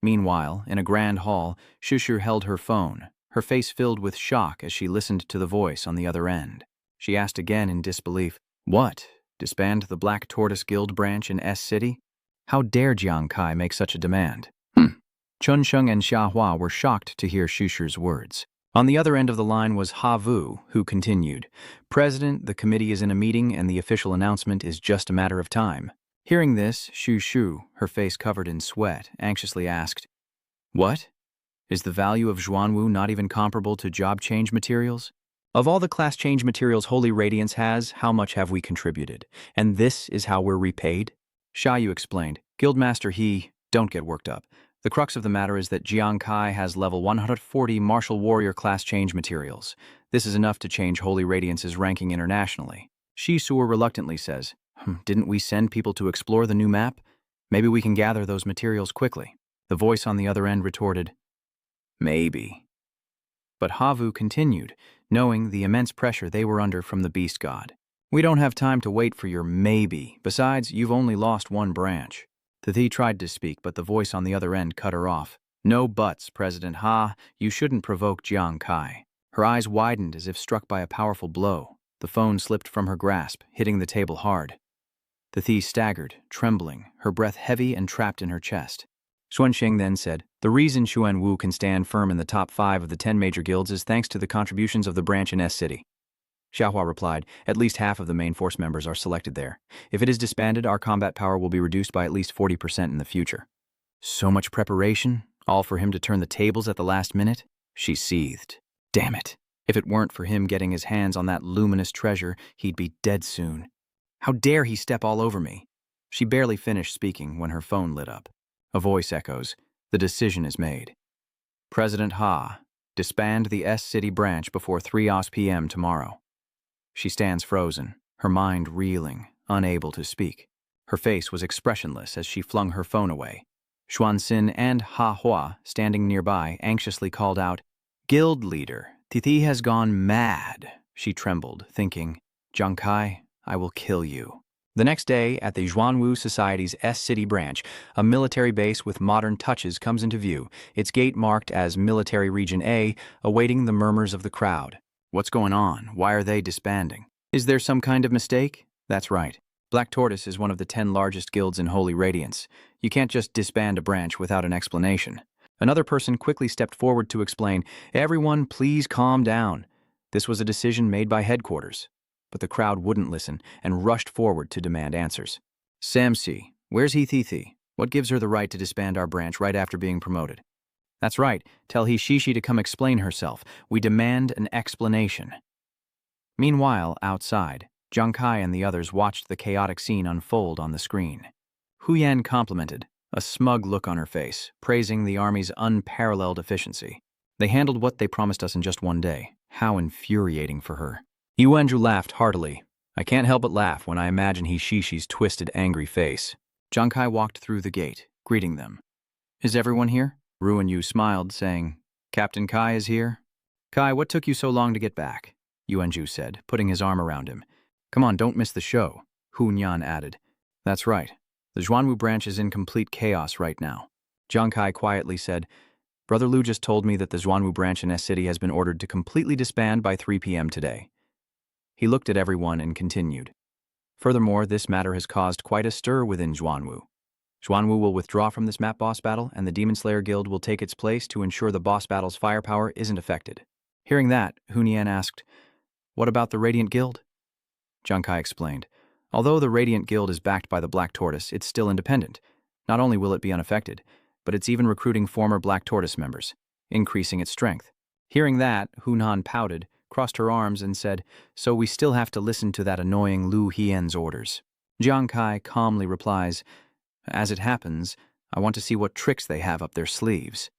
Meanwhile, in a grand hall, Shushu held her phone, her face filled with shock as she listened to the voice on the other end. She asked again in disbelief, "What? Disband the Black Tortoise Guild branch in S City? How dare Jiang Kai make such a demand?" Chunsheng and Xiahua were shocked to hear Shushu's words. On the other end of the line was Ha Vu, who continued, "President, the committee is in a meeting and the official announcement is just a matter of time." Hearing this, Shushu, her face covered in sweat, anxiously asked, "What? Is the value of Zhuanwu not even comparable to job change materials? Of all the class change materials Holy Radiance has, how much have we contributed? And this is how we're repaid?" Xiaoyu explained, "Guildmaster He, don't get worked up. The crux of the matter is that Jiang Kai has level 140 martial warrior class change materials. This is enough to change Holy Radiance's ranking internationally." Shi Suo reluctantly says, "Didn't we send people to explore the new map? Maybe we can gather those materials quickly." The voice on the other end retorted, "Maybe." But Havu continued, knowing the immense pressure they were under from the Beast God. "We don't have time to wait for your maybe. Besides, you've only lost one branch." Thi tried to speak, but the voice on the other end cut her off. "No buts, President Ha. You shouldn't provoke Jiang Kai." Her eyes widened as if struck by a powerful blow. The phone slipped from her grasp, hitting the table hard. Thi staggered, trembling, her breath heavy and trapped in her chest. Xuanxing then said, "The reason Xuanwu can stand firm in the top 5 of the 10 major guilds is thanks to the contributions of the branch in S City." Xiahua replied, "At least half of the main force members are selected there. If it is disbanded, our combat power will be reduced by at least 40% in the future." So much preparation, all for him to turn the tables at the last minute? She seethed. Damn it. If it weren't for him getting his hands on that luminous treasure, he'd be dead soon. How dare he step all over me? She barely finished speaking when her phone lit up. A voice echoes, "The decision is made. President Ha, disband the S City branch before 3 p.m. tomorrow." She stands frozen, her mind reeling, unable to speak. Her face was expressionless as she flung her phone away. Xuanxin and Ha Hua, standing nearby, anxiously called out, "Guild leader, Tithi has gone mad." She trembled, thinking, "Jiang Kai, I will kill you." The next day, at the Zhuanwu Society's S City branch, a military base with modern touches comes into view, its gate marked as Military Region A, awaiting the murmurs of the crowd. What's going on? Why are they disbanding? Is there some kind of mistake? That's right. Black Tortoise is one of the 10 largest guilds in Holy Radiance. You can't just disband a branch without an explanation. Another person quickly stepped forward to explain, "Everyone, please calm down. This was a decision made by headquarters." But the crowd wouldn't listen and rushed forward to demand answers. "Samsi, where's Thithi? What gives her the right to disband our branch right after being promoted?" "That's right. Tell Hishishi to come explain herself. We demand an explanation." Meanwhile, outside, Jiang Kai and the others watched the chaotic scene unfold on the screen. Huyan complimented, a smug look on her face, praising the army's unparalleled efficiency. They handled what they promised us in just one day. How infuriating for her. Yuanzhu laughed heartily. I can't help but laugh when I imagine Hishishi's twisted, angry face. Jiang Kai walked through the gate, greeting them. "Is everyone here?" Ruan Yu smiled, saying, "Captain Kai is here." "Kai, what took you so long to get back?" Yuanzhu said, putting his arm around him. "Come on, don't miss the show," Hunyan added. "That's right. The Zhuanwu branch is in complete chaos right now." Jiang Kai quietly said, "Brother Lu just told me that the Zhuanwu branch in S City has been ordered to completely disband by 3 p.m. today." He looked at everyone and continued, Furthermore, this matter has caused quite a stir within Zhuanwu. Zhuanwu will withdraw from this map boss battle, and the Demon Slayer Guild will take its place to ensure the boss battle's firepower isn't affected. Hearing that, Hunyan asked, "What about the Radiant Guild?" Jiang Kai explained, "Although the Radiant Guild is backed by the Black Tortoise, it's still independent. Not only will it be unaffected, but it's even recruiting former Black Tortoise members, increasing its strength." Hearing that, Hunan pouted, crossed her arms, and said, "So we still have to listen to that annoying Lu Hien's orders." Jiang Kai calmly replies, "As it happens, I want to see what tricks they have up their sleeves."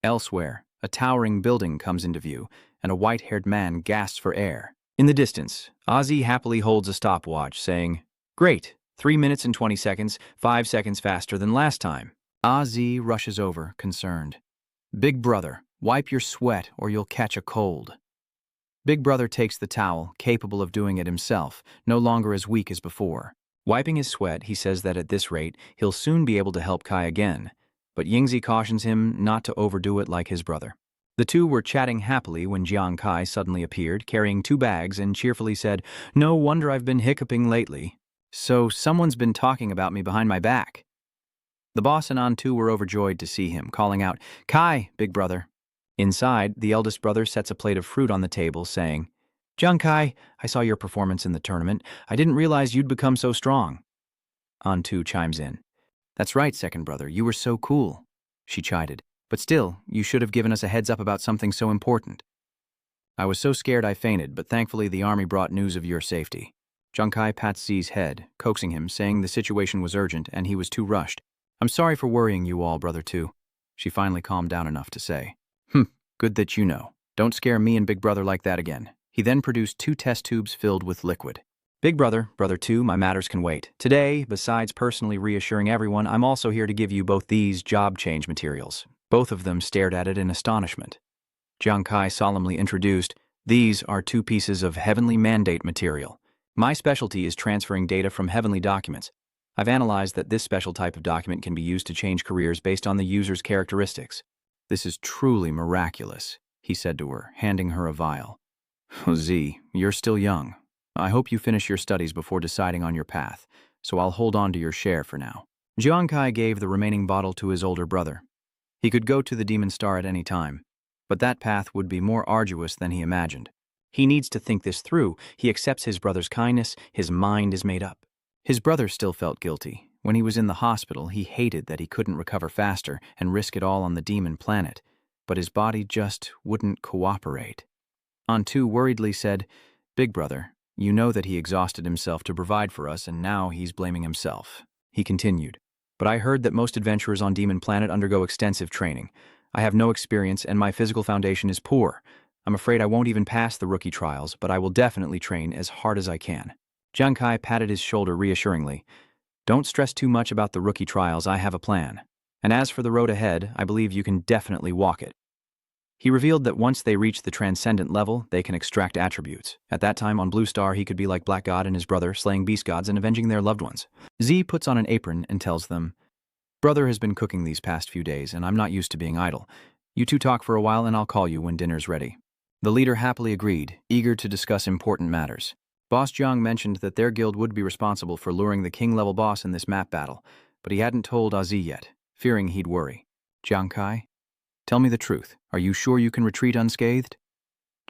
Elsewhere, a towering building comes into view, and a white-haired man gasps for air. In the distance, Ozzy happily holds a stopwatch, saying, "Great, 3 minutes and 20 seconds, 5 seconds faster than last time." Ozzy rushes over, concerned. "Big brother, wipe your sweat or you'll catch a cold." Big brother takes the towel, capable of doing it himself, no longer as weak as before. Wiping his sweat, he says that at this rate, he'll soon be able to help Kai again, but Yingzi cautions him not to overdo it like his brother. The two were chatting happily when Jiang Kai suddenly appeared, carrying 2 bags, and cheerfully said, "No wonder I've been hiccuping lately. So someone's been talking about me behind my back." The boss and Antu were overjoyed to see him, calling out, "Kai, big brother." Inside, the eldest brother sets a plate of fruit on the table, saying, "Jiang Kai, I saw your performance in the tournament. I didn't realize you'd become so strong." Antu chimes in, "That's right, second brother, you were so cool." She chided, "But still, you should have given us a heads up about something so important." "I was so scared I fainted, but thankfully the army brought news of your safety." Jiang Kai pats Zi's head, coaxing him, saying the situation was urgent and he was too rushed. "I'm sorry for worrying you all, brother too." She finally calmed down enough to say, "Good that you know. Don't scare me and big brother like that again." He then produced 2 test tubes filled with liquid. "Big brother, brother two, my matters can wait. Today, besides personally reassuring everyone, I'm also here to give you both these job change materials." Both of them stared at it in astonishment. Jiang Kai solemnly introduced, "These are 2 pieces of heavenly mandate material. My specialty is transferring data from heavenly documents. I've analyzed that this special type of document can be used to change careers based on the user's characteristics." "This is truly miraculous," he said to her, handing her a vial. "Z, you're still young. I hope you finish your studies before deciding on your path, so I'll hold on to your share for now." Jiang Kai gave the remaining bottle to his older brother. He could go to the Demon Star at any time, but that path would be more arduous than he imagined. He needs to think this through. He accepts his brother's kindness. His mind is made up. His brother still felt guilty. When he was in the hospital, he hated that he couldn't recover faster and risk it all on the demon planet, but his body just wouldn't cooperate. Antu worriedly said, "Big brother, you know that he exhausted himself to provide for us and now he's blaming himself." He continued, "But I heard that most adventurers on Demon Planet undergo extensive training. I have no experience and my physical foundation is poor. I'm afraid I won't even pass the rookie trials, but I will definitely train as hard as I can." Jiang Kai patted his shoulder reassuringly. "Don't stress too much about the rookie trials, I have a plan. And as for the road ahead, I believe you can definitely walk it." He revealed that once they reach the transcendent level, they can extract attributes. At that time, on Blue Star, he could be like Black God and his brother, slaying beast gods and avenging their loved ones. Z puts on an apron and tells them, "Brother has been cooking these past few days, and I'm not used to being idle. You two talk for a while and I'll call you when dinner's ready." The leader happily agreed, eager to discuss important matters. Boss Jiang mentioned that their guild would be responsible for luring the king-level boss in this map battle, but he hadn't told Azi yet, fearing he'd worry. "Jiang Kai, tell me the truth. Are you sure you can retreat unscathed?"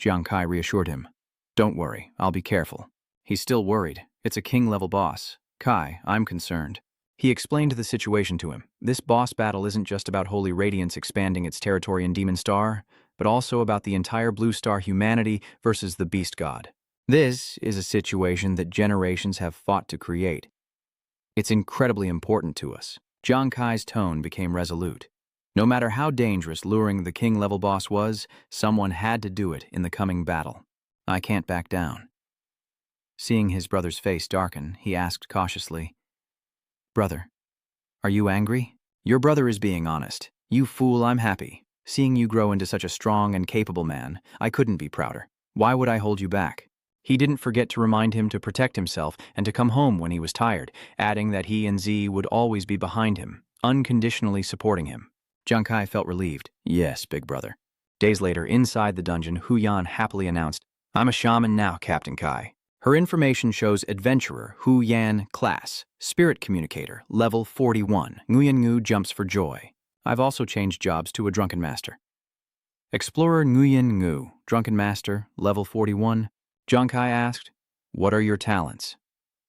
Jiang Kai reassured him. "Don't worry, I'll be careful." He's still worried. It's a king-level boss. "Kai, I'm concerned." He explained the situation to him. This boss battle isn't just about Holy Radiance expanding its territory in Demon Star, but also about the entire Blue Star humanity versus the Beast God. This is a situation that generations have fought to create. It's incredibly important to us. Jiang Kai's tone became resolute. No matter how dangerous luring the king-level boss was, someone had to do it in the coming battle. I can't back down. Seeing his brother's face darken, he asked cautiously, "Brother, are you angry?" "Your brother is being honest. You fool, I'm happy. Seeing you grow into such a strong and capable man, I couldn't be prouder. Why would I hold you back?" He didn't forget to remind him to protect himself and to come home when he was tired, adding that he and Z would always be behind him, unconditionally supporting him. Jiang Kai felt relieved. "Yes, big brother." Days later, inside the dungeon, Hu Yan happily announced, "I'm a shaman now, Captain Kai." Her information shows Adventurer, Hu Yan, Class, Spirit Communicator, Level 41. Nguyen Ngu jumps for joy. I've also changed jobs to a Drunken Master. Explorer Nguyen Ngu, Drunken Master, Level 41. Jiang Kai asked, "What are your talents?"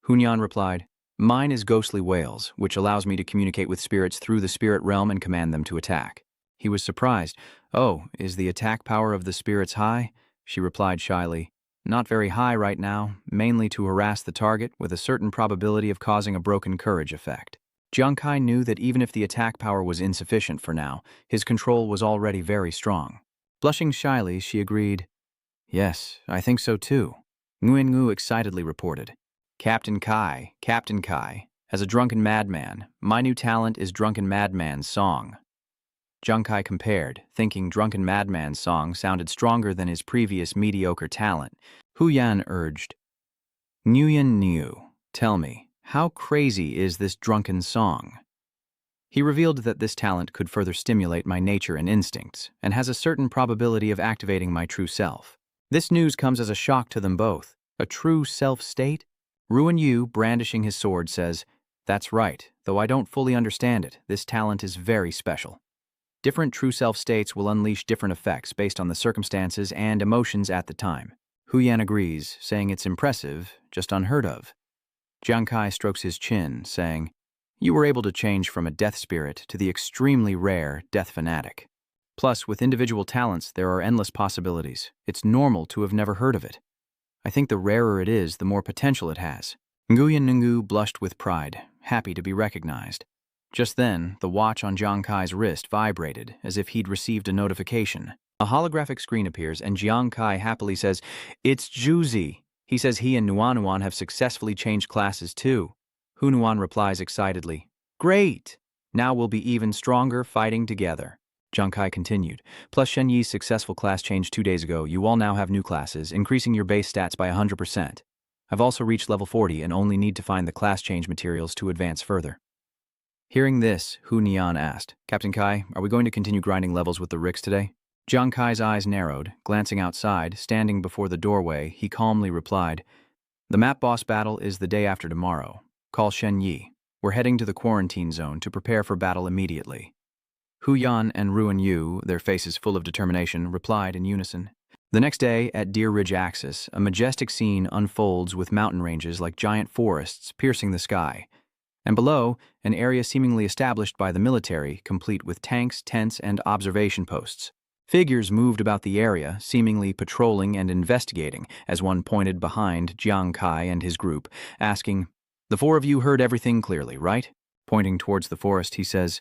Hunyan replied, "Mine is Ghostly Wails, which allows me to communicate with spirits through the spirit realm and command them to attack." He was surprised. "Oh, is the attack power of the spirits high?" She replied shyly, "Not very high right now, mainly to harass the target with a certain probability of causing a broken courage effect." Jiang Kai knew that even if the attack power was insufficient for now, his control was already very strong. Blushing shyly, she agreed, "Yes, I think so too." Nguyen Ngu excitedly reported, Captain Kai, as a drunken madman, my new talent is Drunken Madman's Song." Jiang Kai compared, thinking Drunken Madman's Song sounded stronger than his previous mediocre talent. Hu Yan urged, "Nguyen Ngu, tell me, how crazy is this drunken song?" He revealed that this talent could further stimulate my nature and instincts, and has a certain probability of activating my true self. This news comes as a shock to them both. A true self-state? Ruan Yu, brandishing his sword, says, "That's right, though I don't fully understand it, this talent is very special. Different true self-states will unleash different effects based on the circumstances and emotions at the time." Hu Yan agrees, saying it's impressive, just unheard of. Jiang Kai strokes his chin, saying, "You were able to change from a death spirit to the extremely rare death fanatic. Plus, with individual talents, there are endless possibilities. It's normal to have never heard of it. I think the rarer it is, the more potential it has." Nguyen Ngu blushed with pride, happy to be recognized. Just then, the watch on Jiang Kai's wrist vibrated, as if he'd received a notification. A holographic screen appears, and Jiang Kai happily says, "It's Juzi." He says he and Nuan have successfully changed classes too. Hu Nuan replies excitedly, "Great! Now we'll be even stronger fighting together." Jiang Kai continued, "Plus Shen Yi's successful class change 2 days ago, you all now have new classes, increasing your base stats by 100%. I've also reached level 40 and only need to find the class change materials to advance further." Hearing this, Hu Nian asked, "Captain Kai, are we going to continue grinding levels with the Ricks today?" Jiang Kai's eyes narrowed. Glancing outside, standing before the doorway, he calmly replied, "The map boss battle is the day after tomorrow. Call Shen Yi. We're heading to the quarantine zone to prepare for battle immediately." Hu Yan and Ruan Yu, their faces full of determination, replied in unison. The next day, at Deer Ridge Axis, a majestic scene unfolds with mountain ranges like giant forests piercing the sky. And below, an area seemingly established by the military, complete with tanks, tents, and observation posts. Figures moved about the area, seemingly patrolling and investigating, as one pointed behind Jiang Kai and his group, asking, "The 4 of you heard everything clearly, right?" Pointing towards the forest, he says,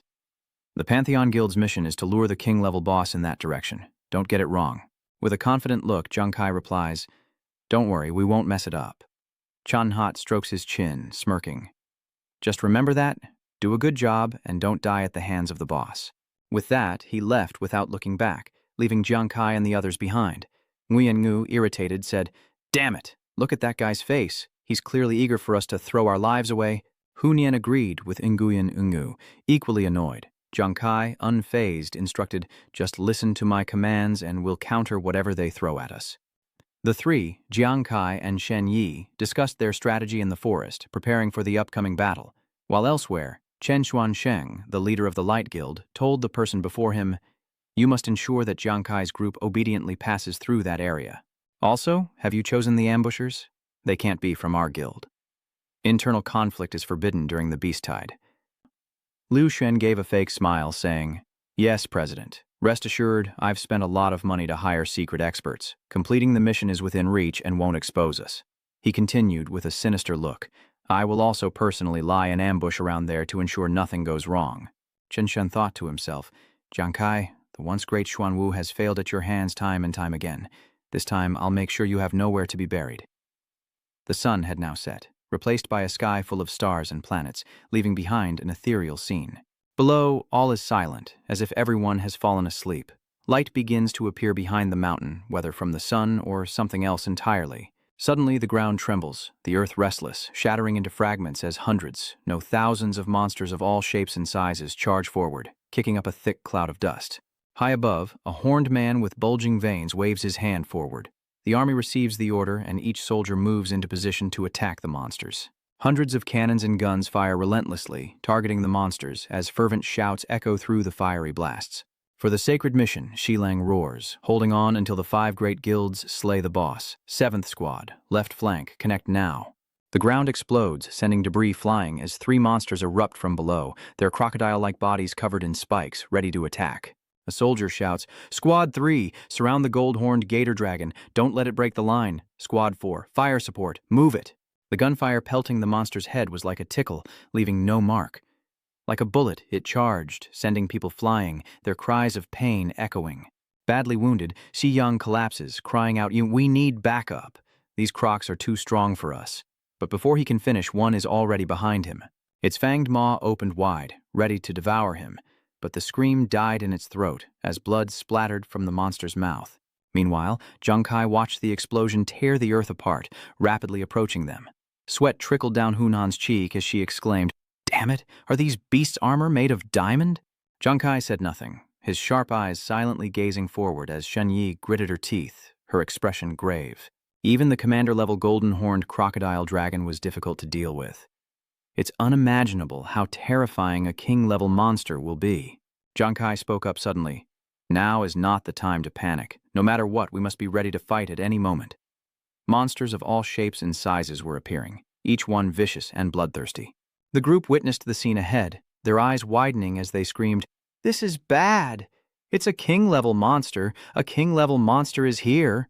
"The Pantheon Guild's mission is to lure the king-level boss in that direction. Don't get it wrong." With a confident look, Jiang Kai replies, "Don't worry, we won't mess it up." Chan Hot strokes his chin, smirking. "Just remember that, do a good job, and don't die at the hands of the boss." With that, he left without looking back, leaving Jiang Kai and the others behind. Nguyen Ngu, irritated, said, "Damn it, look at that guy's face. He's clearly eager for us to throw our lives away." Hu Nian agreed with Nguyen Ngu, equally annoyed. Jiang Kai, unfazed, instructed, "Just listen to my commands and we'll counter whatever they throw at us." The three, Jiang Kai and Shen Yi, discussed their strategy in the forest, preparing for the upcoming battle, while elsewhere, Chen Xuansheng, the leader of the Light Guild, told the person before him, "You must ensure that Jiang Kai's group obediently passes through that area. Also, have you chosen the ambushers? They can't be from our guild. Internal conflict is forbidden during the Beast Tide." Liu Shen gave a fake smile, saying, "Yes, President. Rest assured, I've spent a lot of money to hire secret experts. Completing the mission is within reach and won't expose us." He continued with a sinister look, "I will also personally lie in ambush around there to ensure nothing goes wrong." Chen Shen thought to himself, "Jiang Kai, the once great Xuanwu has failed at your hands time and time again. This time, I'll make sure you have nowhere to be buried." The sun had now set, replaced by a sky full of stars and planets, leaving behind an ethereal scene. Below, all is silent, as if everyone has fallen asleep. Light begins to appear behind the mountain, whether from the sun or something else entirely. Suddenly, the ground trembles, the earth restless, shattering into fragments as hundreds, no thousands of monsters of all shapes and sizes charge forward, kicking up a thick cloud of dust. High above, a horned man with bulging veins waves his hand forward. The army receives the order, and each soldier moves into position to attack the monsters. Hundreds of cannons and guns fire relentlessly, targeting the monsters as fervent shouts echo through the fiery blasts. For the sacred mission, Shilang roars, holding on until the 5 great guilds slay the boss. 7th Squad, left flank, connect now. The ground explodes, sending debris flying as 3 monsters erupt from below, their crocodile-like bodies covered in spikes, ready to attack. A soldier shouts, "Squad 3, surround the gold-horned gator dragon. Don't let it break the line. Squad 4, fire support. Move it." The gunfire pelting the monster's head was like a tickle, leaving no mark. Like a bullet, it charged, sending people flying, their cries of pain echoing. Badly wounded, Si Young collapses, crying out, "We need backup. These crocs are too strong for us." But before he can finish, one is already behind him. Its fanged maw opened wide, ready to devour him, but the scream died in its throat as blood splattered from the monster's mouth. Meanwhile, Zhang Kai watched the explosion tear the earth apart, rapidly approaching them. Sweat trickled down Hunan's cheek as she exclaimed, "Damn it, are these beasts' armor made of diamond?" Zhang Kai said nothing, his sharp eyes silently gazing forward as Shen Yi gritted her teeth, her expression grave. Even the commander-level golden-horned crocodile dragon was difficult to deal with. It's unimaginable how terrifying a king-level monster will be. Zhang Kai spoke up suddenly. "Now is not the time to panic. No matter what, we must be ready to fight at any moment." Monsters of all shapes and sizes were appearing, each one vicious and bloodthirsty. The group witnessed the scene ahead, their eyes widening as they screamed, "This is bad! It's a king-level monster! A king-level monster is here!"